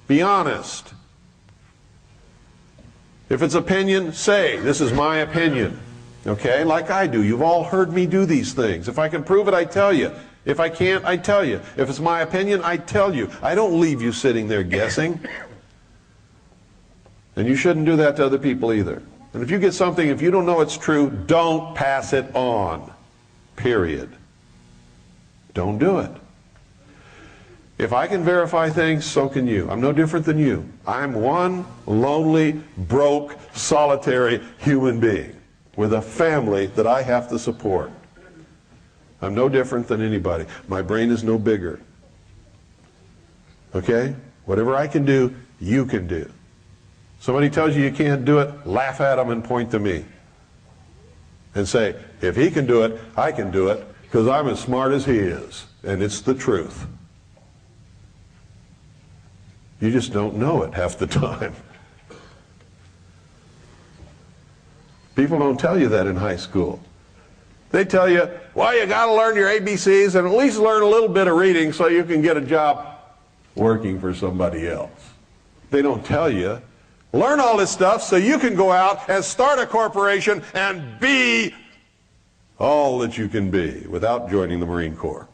Be honest. If it's opinion, say, this is my opinion. Okay, like I do. You've all heard me do these things. If I can prove it, I tell you. If I can't, I tell you. If it's my opinion, I tell you. I don't leave you sitting there guessing. And you shouldn't do that to other people either. And if you get something, if you don't know it's true, don't pass it on. Period. Don't do it. If I can verify things, so can you. I'm no different than you. I'm one lonely, broke, solitary human being with a family that I have to support. I'm no different than anybody. My brain is no bigger. Okay? Whatever I can do, you can do. Somebody tells you can't do it, laugh at them and point to me. And say, if he can do it, I can do it, because I'm as smart as he is. And it's the truth. You just don't know it half the time. People don't tell you that in high school. They tell you, well, you got to learn your ABCs and at least learn a little bit of reading so you can get a job working for somebody else. They don't tell you, learn all this stuff so you can go out and start a corporation and be all that you can be without joining the Marine Corps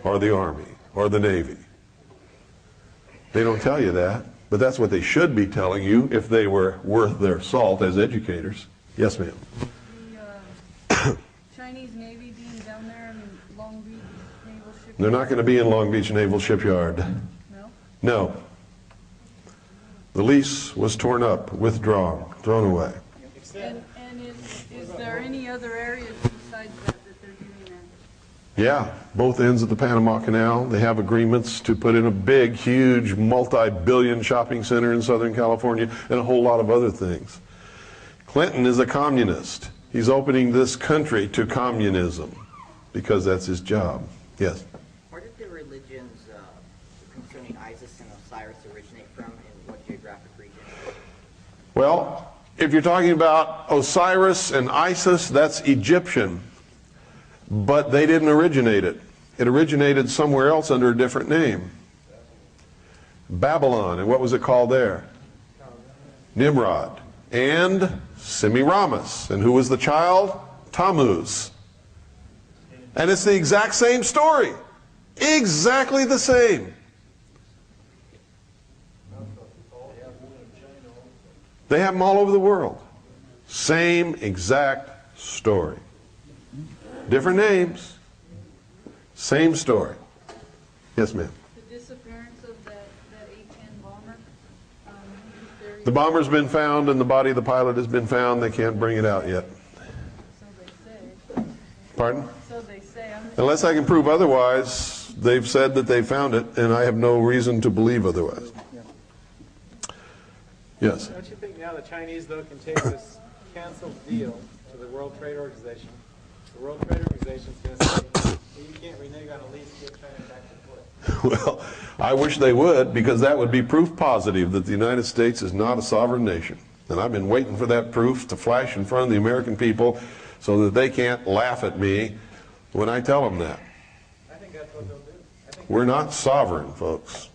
or the Army or the Navy. They don't tell you that, but that's what they should be telling you if they were worth their salt as educators. Yes, ma'am. The Chinese Navy being down there in Long Beach Naval Shipyard? They're not going to be in Long Beach Naval Shipyard. No? No. The lease was torn up, withdrawn, thrown away. And is there any other areas besides that they're doing that? Yeah, both ends of the Panama Canal. They have agreements to put in a big, huge, multi-billion shopping center in Southern California and a whole lot of other things. Clinton is a communist. He's opening this country to communism because that's his job. Yes? Where did the religions concerning ISIS and Osiris originate from, and what geographic region? Well, if you're talking about Osiris and Isis, that's Egyptian. But they didn't originate it. It originated somewhere else under a different name. Babylon. And what was it called there? Nimrod. And Semiramis. And who was the child? Tammuz. And it's the exact same story. Exactly the same. They have them all over the world. Same exact story. Different names. Same story. Yes, ma'am. The disappearance of that A-10 bomber. The bomber's been found and the body of the pilot has been found. They can't bring it out yet. So they say. Pardon? So they say. Unless I can prove otherwise, they've said that they found it, and I have no reason to believe otherwise. Yes? Don't you think now the Chinese, though, can take this canceled deal to the World Trade Organization? The World Trade Organization is going to say, you can't renege on a lease, give China back to foot. Well, I wish they would, because that would be proof positive that the United States is not a sovereign nation. And I've been waiting for that proof to flash in front of the American people so that they can't laugh at me when I tell them that. I think that's what they'll do. We're not sovereign, folks.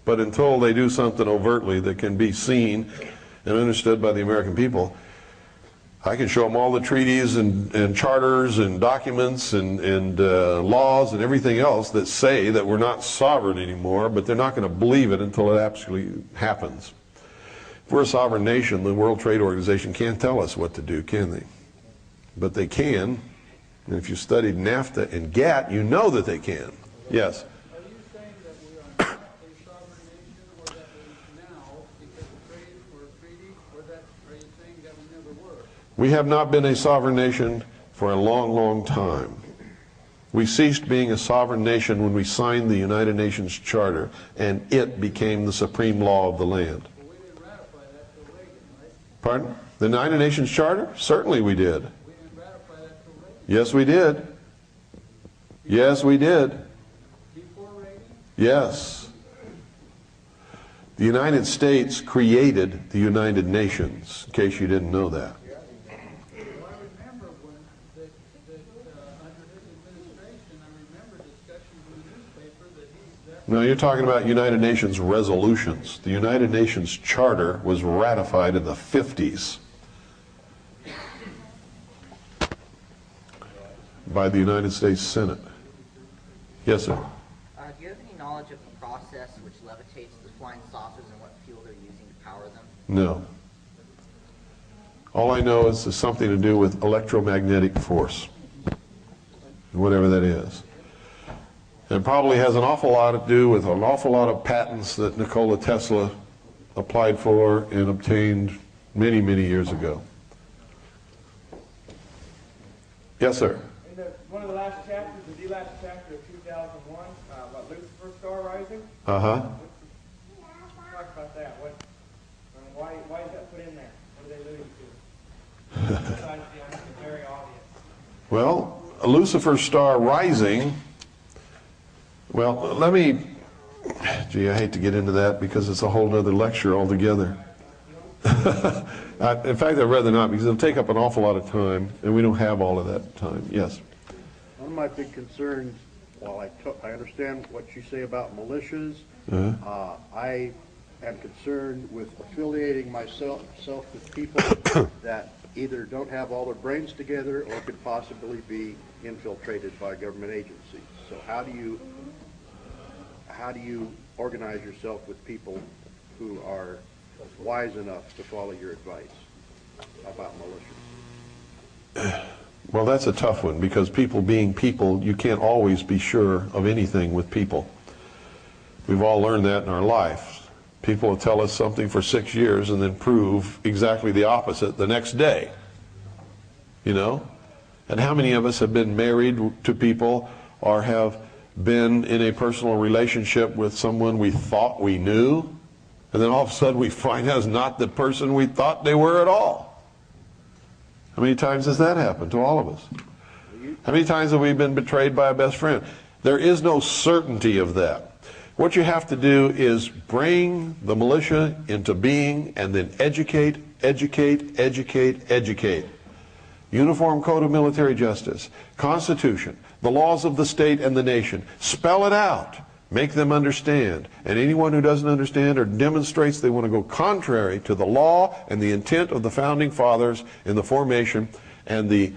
But until they do something overtly that can be seen and understood by the American people, I can show them all the treaties and charters and documents and laws and everything else that say that we're not sovereign anymore, but they're not going to believe it until it actually happens. If we're a sovereign nation, the World Trade Organization can't tell us what to do, can they? But they can. And if you studied NAFTA and GATT, you know that they can. Yes? Are you saying that we are not a sovereign nation, or that we now, because of trade or treaty, or that are you saying that we never were? We have not been a sovereign nation for a long, long time. We ceased being a sovereign nation when we signed the United Nations Charter, and it became the supreme law of the land. Well, we didn't ratify that till Reagan, right? Pardon? The United Nations Charter? Certainly we did. We didn't ratify that till Reagan. Yes, we did. Yes, we did. Before Reagan? Yes. The United States created the United Nations, in case you didn't know that. Well, I remember when under his administration, I remember discussions in the newspaper that No, you're talking about United Nations resolutions. The United Nations Charter was ratified in the 50s by the United States Senate. Yes, sir. Do you have any knowledge of the process which levitates the flying saucers and what fuel they're using to power them? No. All I know is it's something to do with electromagnetic force, whatever that is. And probably has an awful lot to do with an awful lot of patents that Nikola Tesla applied for and obtained many, many years ago. Yes, sir. In one of the last chapters, the last chapter of 2001, about Lucifer's star rising. Uh-huh. Talk about that. Why is that put in there? What are they alluding to? Besides the very obvious. Well, Lucifer's star rising, well, let me, gee, I hate to get into that because it's a whole other lecture altogether. In fact, I'd rather not, because it'll take up an awful lot of time, and we don't have all of that time. Yes? One of my big concerns, while I understand what you say about militias, I am concerned with affiliating myself with people that either don't have all their brains together or could possibly be infiltrated by government agencies. So how do you organize yourself with people who are wise enough to follow your advice about militias? Well, that's a tough one, because people being people, you can't always be sure of anything with people. We've all learned that in our life. People will tell us something for 6 years and then prove exactly the opposite the next day. You know? And how many of us have been married to people or have been in a personal relationship with someone we thought we knew, and then all of a sudden we find out it's not the person we thought they were at all? How many times has that happened to all of us? How many times have we been betrayed by a best friend? There is no certainty of that. What you have to do is bring the militia into being and then educate, educate, educate, educate. Uniform Code of Military Justice, Constitution, the laws of the state and the nation. Spell it out. Make them understand. And anyone who doesn't understand or demonstrates they want to go contrary to the law and the intent of the Founding Fathers in the formation and the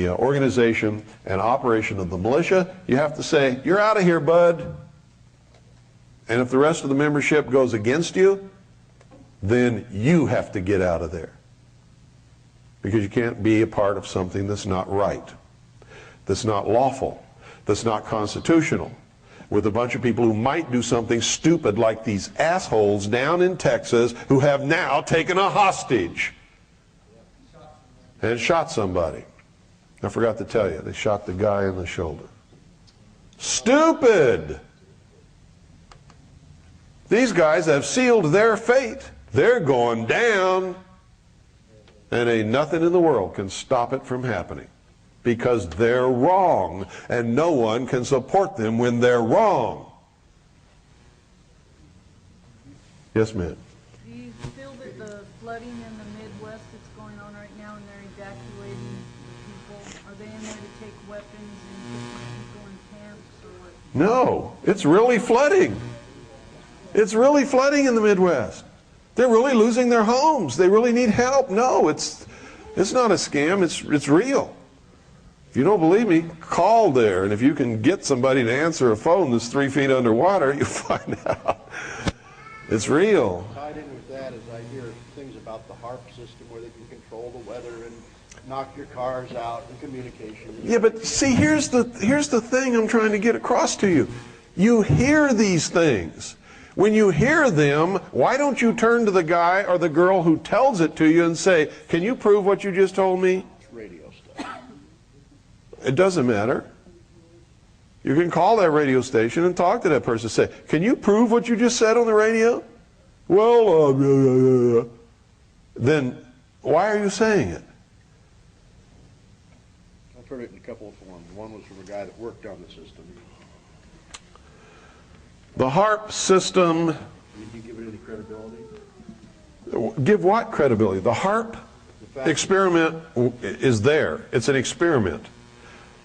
organization and operation of the militia, you have to say, you're out of here, bud. And if the rest of the membership goes against you, then you have to get out of there. Because you can't be a part of something that's not right, that's not lawful, that's not constitutional, with a bunch of people who might do something stupid like these assholes down in Texas who have now taken a hostage and shot somebody. I forgot to tell you, they shot the guy in the shoulder. Stupid! These guys have sealed their fate. They're going down. And ain't nothing in the world can stop it from happening. Because they're wrong, and no one can support them when they're wrong. Yes, ma'am. Do you feel that the flooding in the Midwest that's going on right now, and they're evacuating people, are they in there to take weapons and put people in camps, or what? No, it's really flooding. It's really flooding in the Midwest. They're really losing their homes. They really need help. No, it's not a scam. It's real. If you don't believe me, call there, and if you can get somebody to answer a phone that's 3 feet underwater, you'll find out. It's real. Tied in with that is I hear things about the HARP system where they can control the weather and knock your cars out and communication. Yeah, but see, here's the thing I'm trying to get across to you. You hear these things. When you hear them, why don't you turn to the guy or the girl who tells it to you and say, can you prove what you just told me? It's radio stuff. It doesn't matter. You can call that radio station and talk to that person. Say, can you prove what you just said on the radio? Well, then why are you saying it? I've heard it in a couple of forms. One was from a guy that worked on the system. The HARP system. Did you give it any credibility? Give what credibility? The HARP experiment is there. It's an experiment.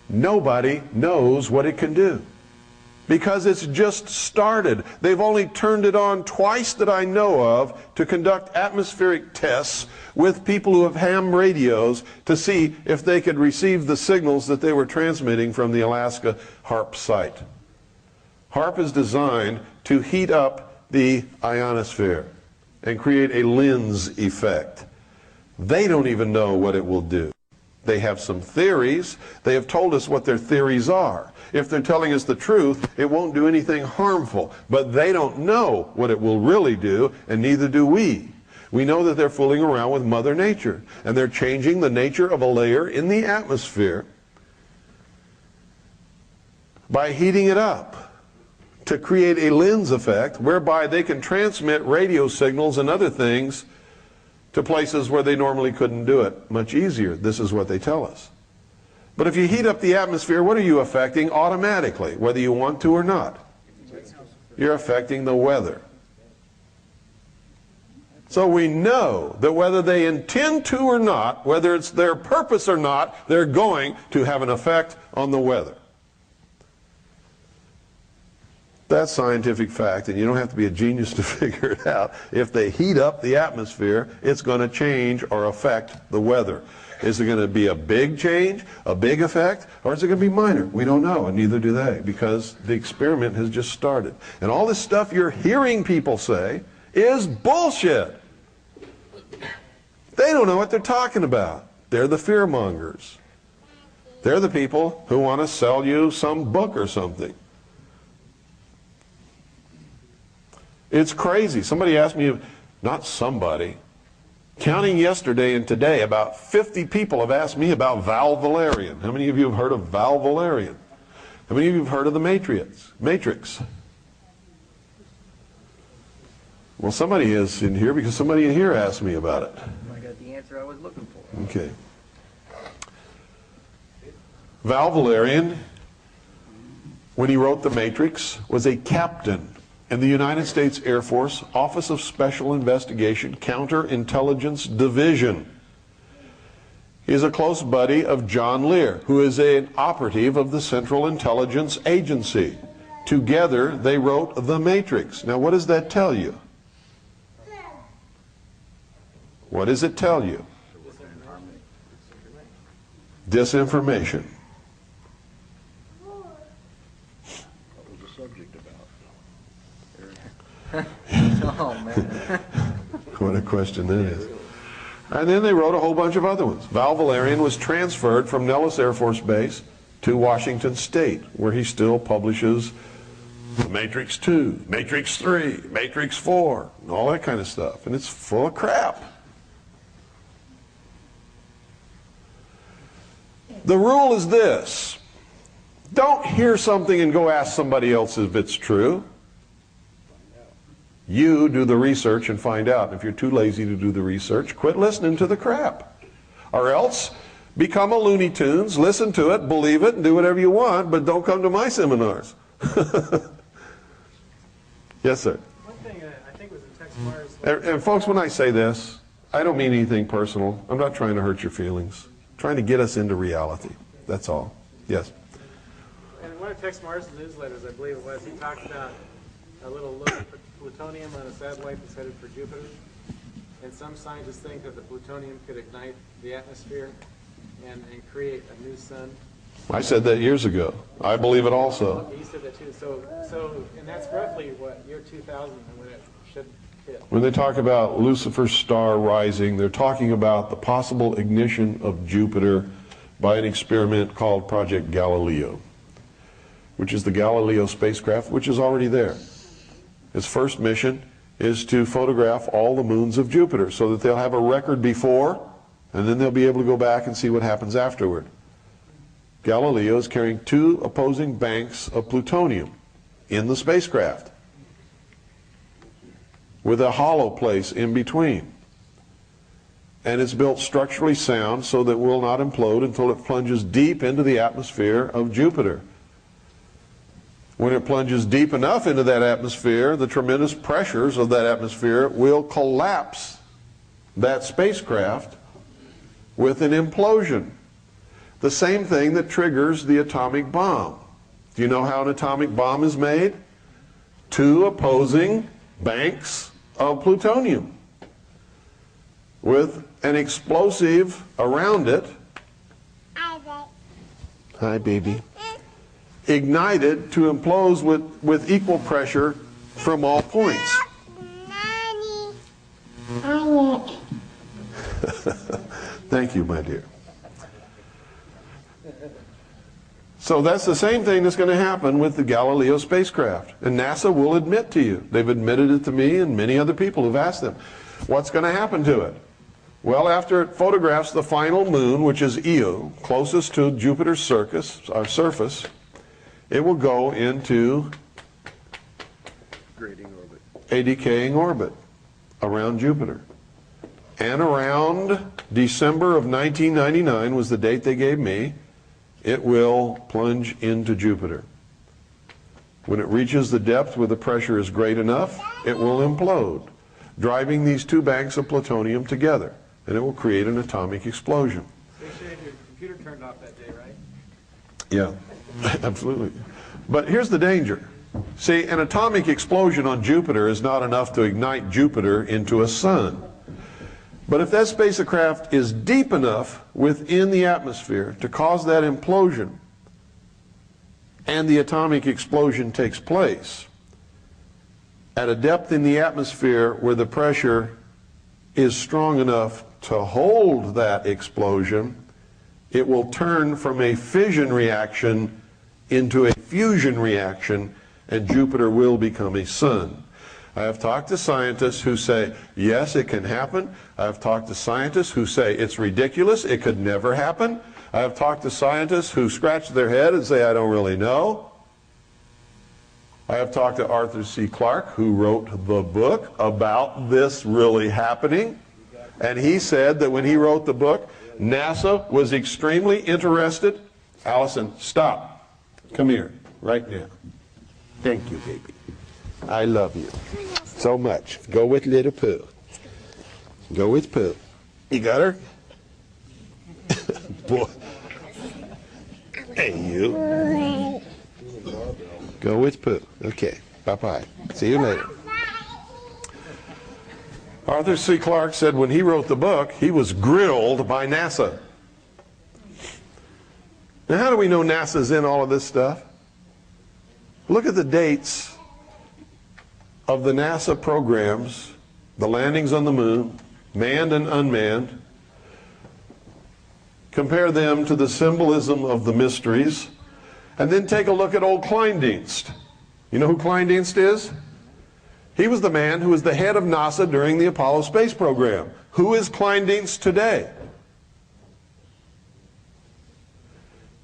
Nobody knows what it can do because it's just started. They've only turned it on twice that I know of to conduct atmospheric tests with people who have ham radios to see if they could receive the signals that they were transmitting from the Alaska HARP site. HARP is designed to heat up the ionosphere and create a lens effect. They don't even know what it will do. They have some theories. They have told us what their theories are. If they're telling us the truth, it won't do anything harmful. But they don't know what it will really do, and neither do we. We know that they're fooling around with Mother Nature, and they're changing the nature of a layer in the atmosphere by heating it up to create a lens effect whereby they can transmit radio signals and other things to places where they normally couldn't do it much easier. This is what they tell us. But if you heat up the atmosphere, what are you affecting automatically, whether you want to or not? You're affecting the weather. So we know that whether they intend to or not, whether it's their purpose or not, they're going to have an effect on the weather. That's scientific fact, and you don't have to be a genius to figure it out. If they heat up the atmosphere, it's going to change or affect the weather. Is it going to be a big change, a big effect, or is it going to be minor? We don't know, and neither do they, because the experiment has just started. And all this stuff you're hearing people say is bullshit. They don't know what they're talking about. They're the fear mongers. They're the people who want to sell you some book or something. It's crazy. Somebody asked me, not somebody, counting yesterday and today, about 50 people have asked me about Val Valerian. How many of you have heard of Val Valerian? How many of you have heard of the Matrix? Well, somebody is in here because somebody in here asked me about it. I got the answer I was looking for. Okay. Val Valerian, when he wrote The Matrix, was a captain in the United States Air Force Office of Special Investigation Counterintelligence Division. He is a close buddy of John Lear, who is an operative of the Central Intelligence Agency. Together, they wrote The Matrix. Now, what does that tell you? What does it tell you? Disinformation. What was the subject about? Oh, man. What a question that is. And then they wrote a whole bunch of other ones. Val Valerian was transferred from Nellis Air Force Base to Washington State, where he still publishes The Matrix 2, Matrix 3, Matrix 4, and all that kind of stuff. And it's full of crap. The rule is this: don't hear something and go ask somebody else if it's true. You do the research and find out. If you're too lazy to do the research, quit listening to the crap. Or else become a Looney Tunes, listen to it, believe it, and do whatever you want, but don't come to my seminars. Yes, sir. One thing I think was in Tex Meyer's... And folks, when I say this, I don't mean anything personal. I'm not trying to hurt your feelings. I'm trying to get us into reality. That's all. Yes. And one of Tex Meyer's newsletters, I believe it was, he talked about a little look at plutonium on a satellite that's headed for Jupiter. And some scientists think that the plutonium could ignite the atmosphere and create a new sun. I said that years ago. I believe it also. He said that too. And that's roughly what, year 2000 when it should hit. When they talk about Lucifer's star rising, they're talking about the possible ignition of Jupiter by an experiment called Project Galileo, which is the Galileo spacecraft, which is already there. Its first mission is to photograph all the moons of Jupiter so that they'll have a record before, and then they'll be able to go back and see what happens afterward. Galileo is carrying 2 opposing banks of plutonium in the spacecraft with a hollow place in between. And it's built structurally sound so that it will not implode until it plunges deep into the atmosphere of Jupiter. When it plunges deep enough into that atmosphere, the tremendous pressures of that atmosphere will collapse that spacecraft with an implosion. The same thing that triggers the atomic bomb. Do you know how an atomic bomb is made? 2 opposing banks of plutonium with an explosive around it. Hi, baby. Ignited to implode with equal pressure from all points. Thank you, my dear. So that's the same thing that's going to happen with the Galileo spacecraft. And NASA will admit to you. They've admitted it to me and many other people who've asked them. What's going to happen to it? Well, after it photographs the final moon, which is Io, closest to Jupiter's surface, it will go into a decaying orbit around Jupiter. And around December of 1999 was the date they gave me, it will plunge into Jupiter. When it reaches the depth where the pressure is great enough, it will implode, driving these 2 banks of plutonium together, and it will create an atomic explosion. They should have your computer turned off that day, right? Yeah, absolutely. But here's the danger. See, an atomic explosion on Jupiter is not enough to ignite Jupiter into a sun. But if that spacecraft is deep enough within the atmosphere to cause that implosion, and the atomic explosion takes place at a depth in the atmosphere where the pressure is strong enough to hold that explosion, it will turn from a fission reaction into a fusion reaction, and Jupiter will become a sun. I have talked to scientists who say, yes, it can happen. I have talked to scientists who say it's ridiculous, it could never happen. I have talked to scientists who scratch their head and say, I don't really know. I have talked to Arthur C. Clarke, who wrote the book about this really happening. And he said that when he wrote the book, NASA was extremely interested. Allison, stop. Come here, right now. Thank you, baby. I love you so much. Go with little Pooh. Go with Pooh. You got her? boy. Hey, you. Go with Pooh. Okay. Bye-bye. See you later. Arthur C. Clarke said when he wrote the book, he was grilled by NASA. Now, how do we know NASA's in all of this stuff? Look at the dates of the NASA programs, the landings on the moon, manned and unmanned. Compare them to the symbolism of the mysteries, and then take a look at old Kleindienst. You know who Kleindienst is? He was the man who was the head of NASA during the Apollo space program. Who is Kleindienst today?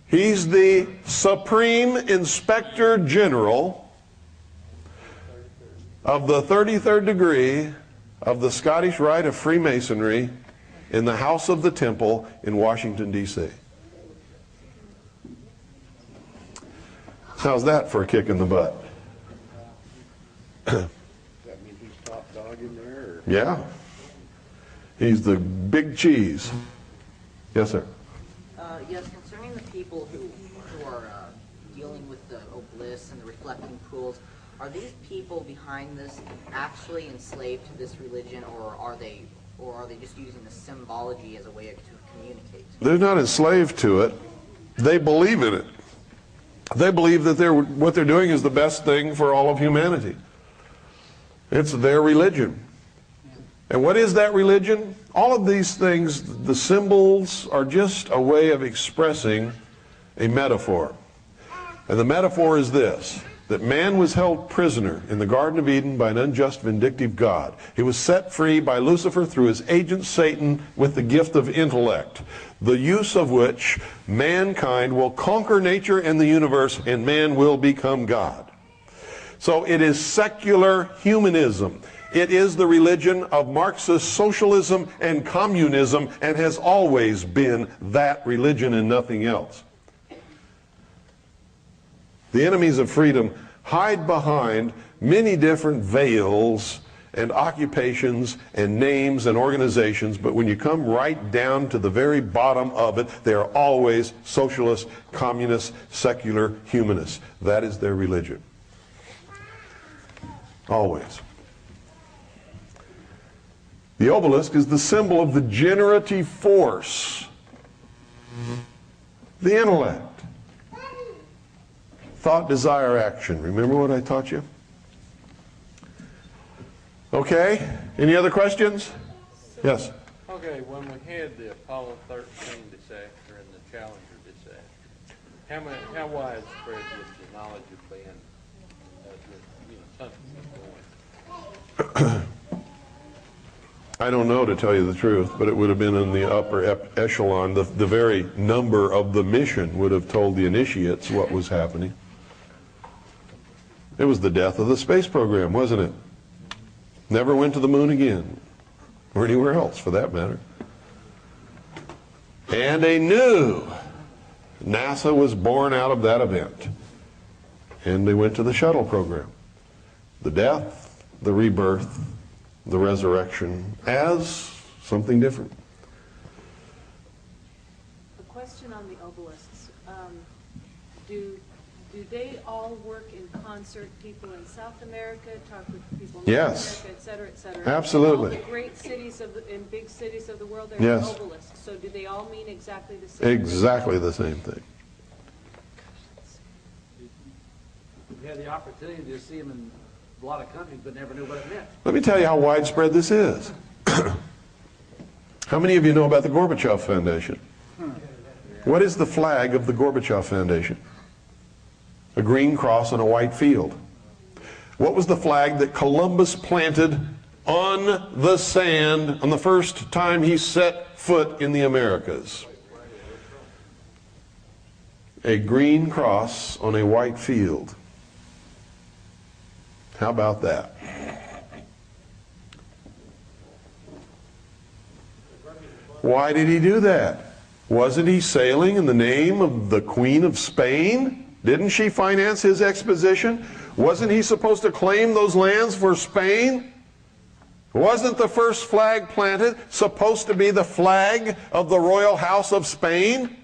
He's the Supreme Inspector General of the 33rd degree of the Scottish Rite of Freemasonry in the House of the Temple in Washington, D.C. How's that for a kick in the butt? Does that mean he's top dog in there? Or? Yeah. He's the big cheese. Yes, sir. Yes, concerning the people who are dealing with the obelisk and the reflecting pools, are these people behind this actually enslaved to this religion, or are they just using the symbology as a way to communicate? They're not enslaved to it. They believe in it. They believe that what they're doing is the best thing for all of humanity. It's their religion. And what is that religion? All of these things, the symbols, are just a way of expressing a metaphor. And the metaphor is this, that man was held prisoner in the Garden of Eden by an unjust, vindictive God. He was set free by Lucifer through his agent Satan with the gift of intellect, the use of which mankind will conquer nature and the universe, and man will become God. So it is secular humanism. It is the religion of Marxist socialism and communism, and has always been that religion and nothing else. The enemies of freedom hide behind many different veils and occupations and names and organizations, but when you come right down to the very bottom of it, they are always socialist, communist, secular humanists. That is their religion. Always. The obelisk is the symbol of the generative force, the intellect. Thought, desire, action. Remember what I taught you? Okay. Any other questions? Yes. Okay, when we had the Apollo 13 disaster and the Challenger disaster, how widespread was the knowledge of being something was going? I don't know, to tell you the truth, but it would have been in the upper echelon. The very number of the mission would have told the initiates what was happening. It was the death of the space program, wasn't it? Never went to the moon again, or anywhere else for that matter. And a new NASA was born out of that event. And they went to the shuttle program. The death, the rebirth, the resurrection as something different. A question on the obelisks. Do they all work in concert? People in South America talk with people in Yes. North America, et cetera, et cetera. Absolutely. In all the great cities in big cities of the world, there Yes. are obelisks. So do they all mean exactly the same? Exactly the same thing. We had the opportunity to see them in a lot of countries, but never knew what it meant. Let me tell you how widespread this is. How many of you know about the Gorbachev Foundation? What is the flag of the Gorbachev Foundation? A green cross on a white field. What was the flag that Columbus planted on the sand on the first time he set foot in the Americas? A green cross on a white field. How about that? Why did he do that? Wasn't he sailing in the name of the Queen of Spain? Didn't she finance his exposition? Wasn't he supposed to claim those lands for Spain? Wasn't the first flag planted supposed to be the flag of the royal house of Spain?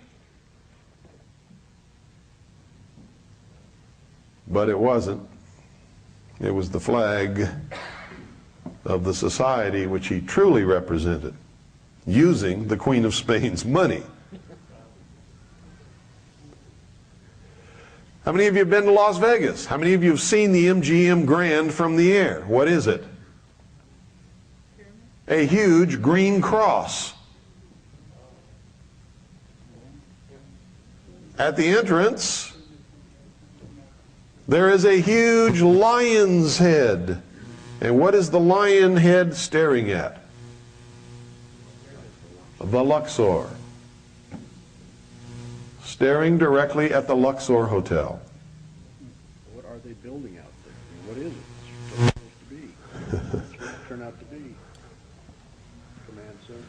But it wasn't. It was the flag of the society which he truly represented, using the Queen of Spain's money. How many of you have been to Las Vegas? How many of you have seen the MGM Grand from the air? What is it? A huge green cross. At the entrance, there is a huge lion's head. And what is the lion head staring at? The Luxor. Staring directly at the Luxor Hotel. What are they building out there? I mean, what is it? It's supposed to be. What's it turn out to be? Command center?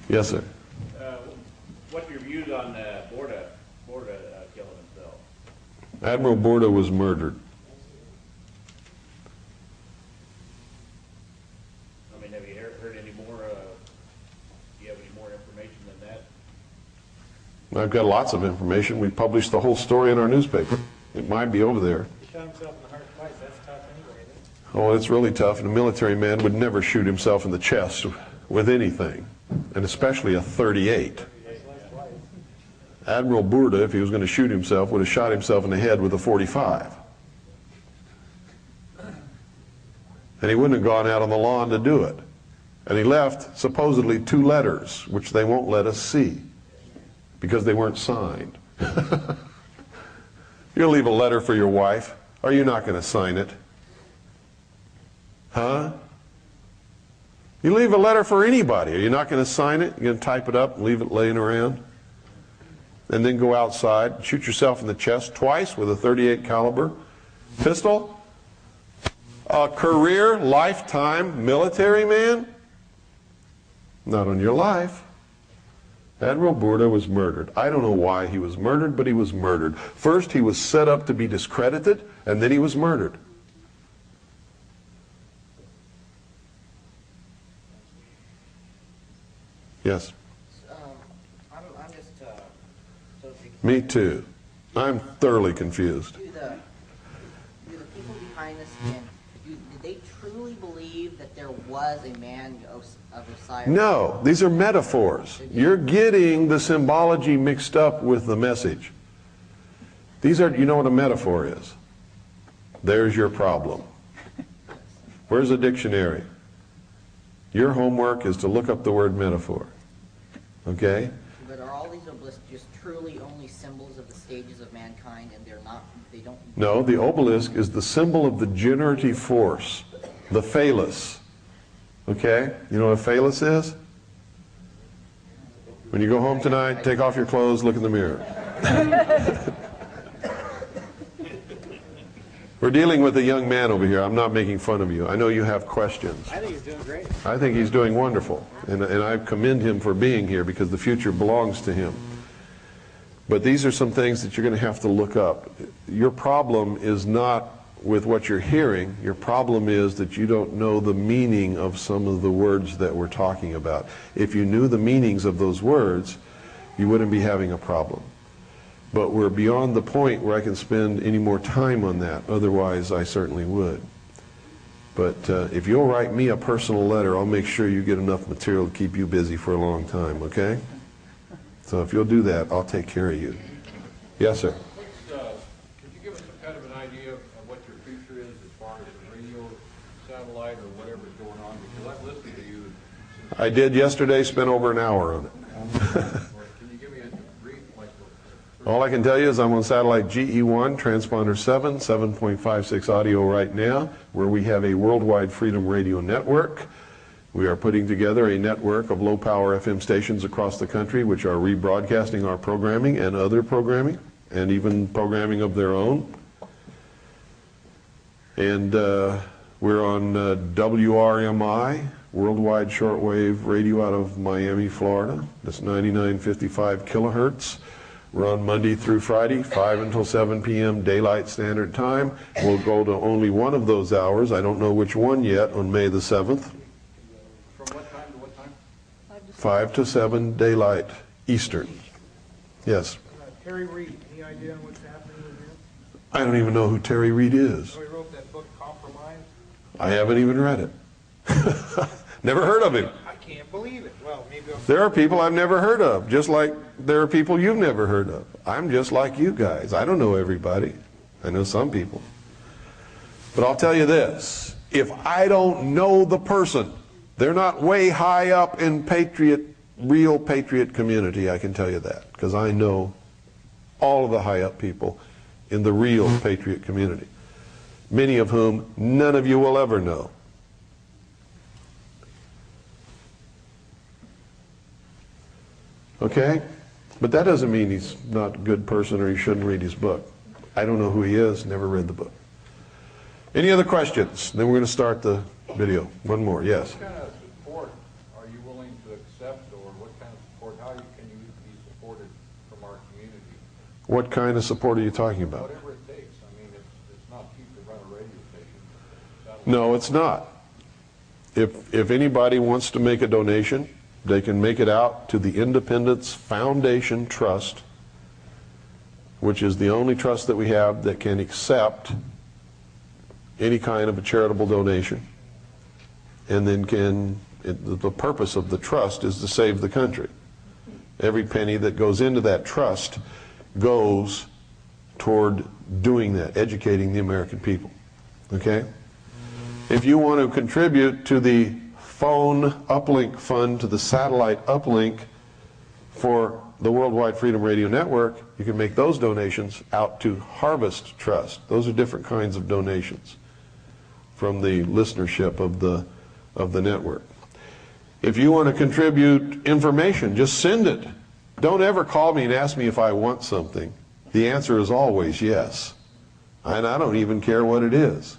Yes, sir. What's your views on Borda killing himself? Admiral Borda was murdered. I mean, have you heard any more? Do you have any more information than that? I've got lots of information. We published the whole story in our newspaper. It might be over there. He shot himself in the heart twice. That's tough anyway, isn't it? Oh, it's really tough. And a military man would never shoot himself in the chest with anything, and especially a .38. Admiral Borda, if he was going to shoot himself, would have shot himself in the head with a .45. And he wouldn't have gone out on the lawn to do it. And he left supposedly 2 letters, which they won't let us see because they weren't signed. You'll leave a letter for your wife. Are you not going to sign it? Huh? You leave a letter for anybody. Are you not going to sign it? You're going to type it up and leave it laying around? And then go outside, shoot yourself in the chest twice with a .38 caliber pistol? A career, lifetime military man? Not on your life. Admiral Borda was murdered. I don't know why he was murdered, but he was murdered. First, he was set up to be discredited, and then he was murdered. Yes? I'm just Me too. I'm thoroughly confused. Do the people behind this, did they truly believe that there was a man of Osiris? No, these are metaphors. You're getting the symbology mixed up with the message. These are, you know what a metaphor is? There's your problem. Where's a dictionary? Your homework is to look up the word metaphor. Okay? But are all these obelisks just truly only symbols of the stages of mankind, and they're not, they don't... No, the obelisk is the symbol of the generative force, the phallus. Okay? You know what a phallus is? When you go home tonight, take off your clothes, look in the mirror. We're dealing with a young man over here. I'm not making fun of you. I know you have questions. I think he's doing great. I think he's doing wonderful. And I commend him for being here because the future belongs to him. But these are some things that you're going to have to look up. Your problem is not with what you're hearing. Your problem is that you don't know the meaning of some of the words that we're talking about. If you knew the meanings of those words, you wouldn't be having a problem. But we're beyond the point where I can spend any more time on that. Otherwise, I certainly would. But if you'll write me a personal letter, I'll make sure you get enough material to keep you busy for a long time, okay? So if you'll do that, I'll take care of you. Yes, sir? Could you give us some kind of an idea of what your future is as far as the radio, satellite, or whatever's going on? Because I've listened to you. I did yesterday, spent over an hour on it. Can you give me a brief, like... All I can tell you is I'm on satellite GE1, transponder 7, 7.56 audio right now, where we have a worldwide freedom radio network. We are putting together a network of low-power FM stations across the country, which are rebroadcasting our programming and other programming, and even programming of their own. And we're on WRMI, Worldwide Shortwave Radio out of Miami, Florida. That's 9955 kilohertz. run Monday through Friday, 5 until 7 p.m. Daylight Standard Time. We'll go to only one of those hours. I don't know which one yet on May the 7th. From what time to what time? 5 to 7 Daylight Eastern. Yes. Terry Reid, any idea on what's happening with him? I don't even know who Terry Reid is. So he wrote that book, Compromise? I haven't even read it. Never heard of him. I can't believe it. Well, maybe I'll... There are people I've never heard of, just like there are people you've never heard of. I'm just like you guys. I don't know everybody. I know some people. But I'll tell you this. If I don't know the person, they're not way high up in real patriot community, I can tell you that. Because I know all of the high up people in the real patriot community. Many of whom none of you will ever know. Okay? But that doesn't mean he's not a good person or he shouldn't read his book. I don't know who he is, never read the book. Any other questions? Then we're going to start the video. One more, yes. What kind of support are you willing to accept, or what kind of support, how can you be supported from our community? What kind of support are you talking about? Whatever it takes. I mean, it's not cheap to run a radio station. No, it's not. If anybody wants to make a donation, they can make it out to the Independence Foundation Trust, which is the only trust that we have that can accept any kind of a charitable donation. And then the purpose of the trust is to save the country. Every penny that goes into that trust goes toward doing that, educating the American people. Okay? If you want to contribute to the phone uplink fund, to the satellite uplink for the Worldwide Freedom Radio Network, you can make those donations out to Harvest Trust. Those are different kinds of donations from the listenership of the network. If you want to contribute information, just send it. Don't ever call me and ask me if I want something. The answer is always yes. And I don't even care what it is.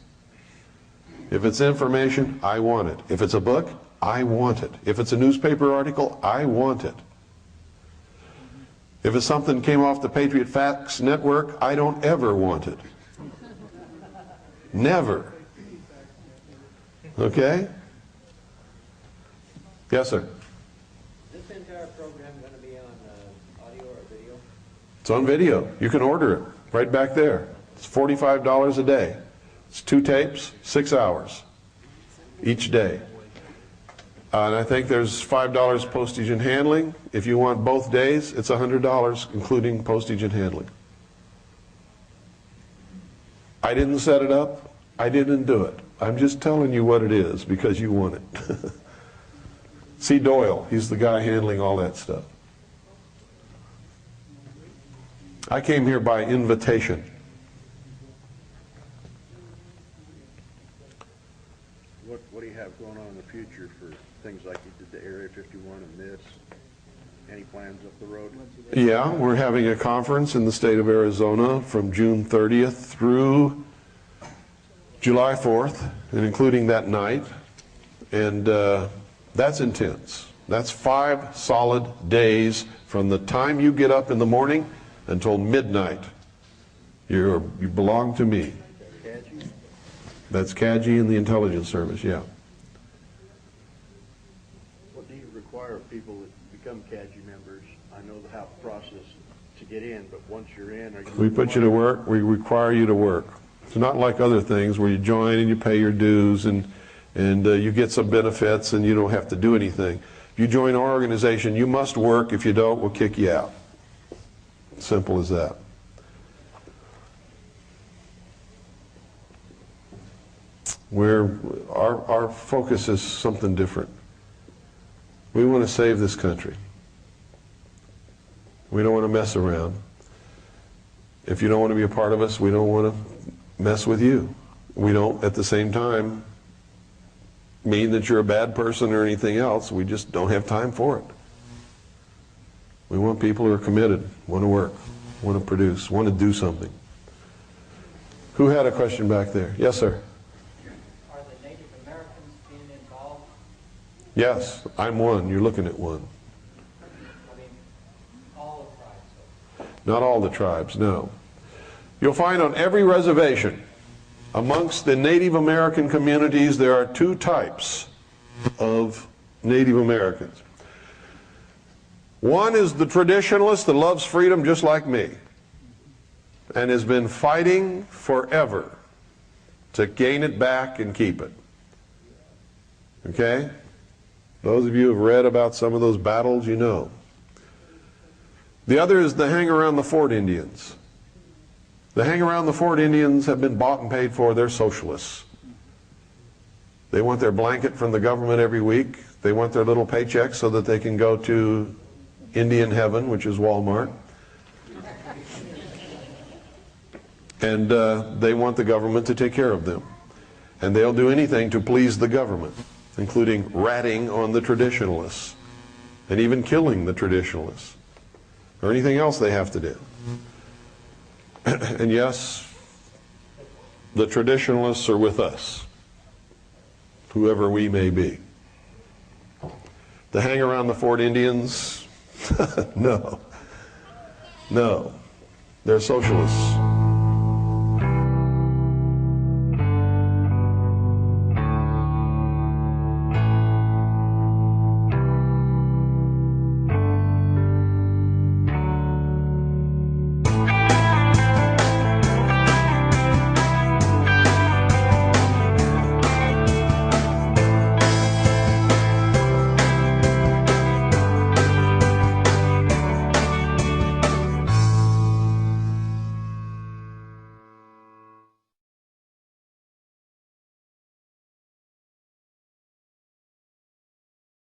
If it's information, I want it. If it's a book, I want it. If it's a newspaper article, I want it. If it's something that came off the Patriot Facts Network, I don't ever want it. Never. Okay? Yes, sir. Is this entire program going to be on audio or video? It's on video. You can order it right back there. It's $45 a day. It's 2 tapes, 6 hours each day. And I think there's $5 postage and handling. If you want both days, it's $100, including postage and handling. I didn't set it up. I didn't do it. I'm just telling you what it is because you want it. See Doyle, he's the guy handling all that stuff. I came here by invitation. What do you have going on in the future for things like you did the Area 51 and this? Any plans up the road? Yeah, we're having a conference in the state of Arizona from June 30th through July 4th, and including that night. And that's intense. That's 5 solid days from the time you get up in the morning until midnight. You belong to me. That's CAGI and the intelligence service, yeah. What do you require of people that become CAGI members? I know the process to get in, but once you're in, are you... We put you to work. We require you to work. It's not like other things where you join and you pay your dues and you get some benefits and you don't have to do anything. If you join our organization, you must work. If you don't, we'll kick you out. Simple as that. Our focus is something different. We want to save this country. We don't want to mess around. If you don't want to be a part of us, we don't want to mess with you. We don't, at the same time, mean that you're a bad person or anything else. We just don't have time for it. We want people who are committed, want to work, want to produce, want to do something. Who had a question back there? Yes, sir. Are the Native Americans being involved? Yes, I'm one. You're looking at one. I mean, all of tribes. Not all the tribes, no. You'll find on every reservation, amongst the Native American communities, there are two types of Native Americans. One is the traditionalist that loves freedom just like me and has been fighting forever to gain it back and keep it. Okay? Those of you who have read about some of those battles, you know. The other is the hang around the fort Indians. The hang around the fort Indians have been bought and paid for. They're socialists. They want their blanket from the government every week. They want their little paychecks so that they can go to Indian heaven, which is Walmart. And they want the government to take care of them. And they'll do anything to please the government, including ratting on the traditionalists and even killing the traditionalists or anything else they have to do. And yes, the traditionalists are with us, whoever we may be. The hang around the fort Indians, no. They're socialists.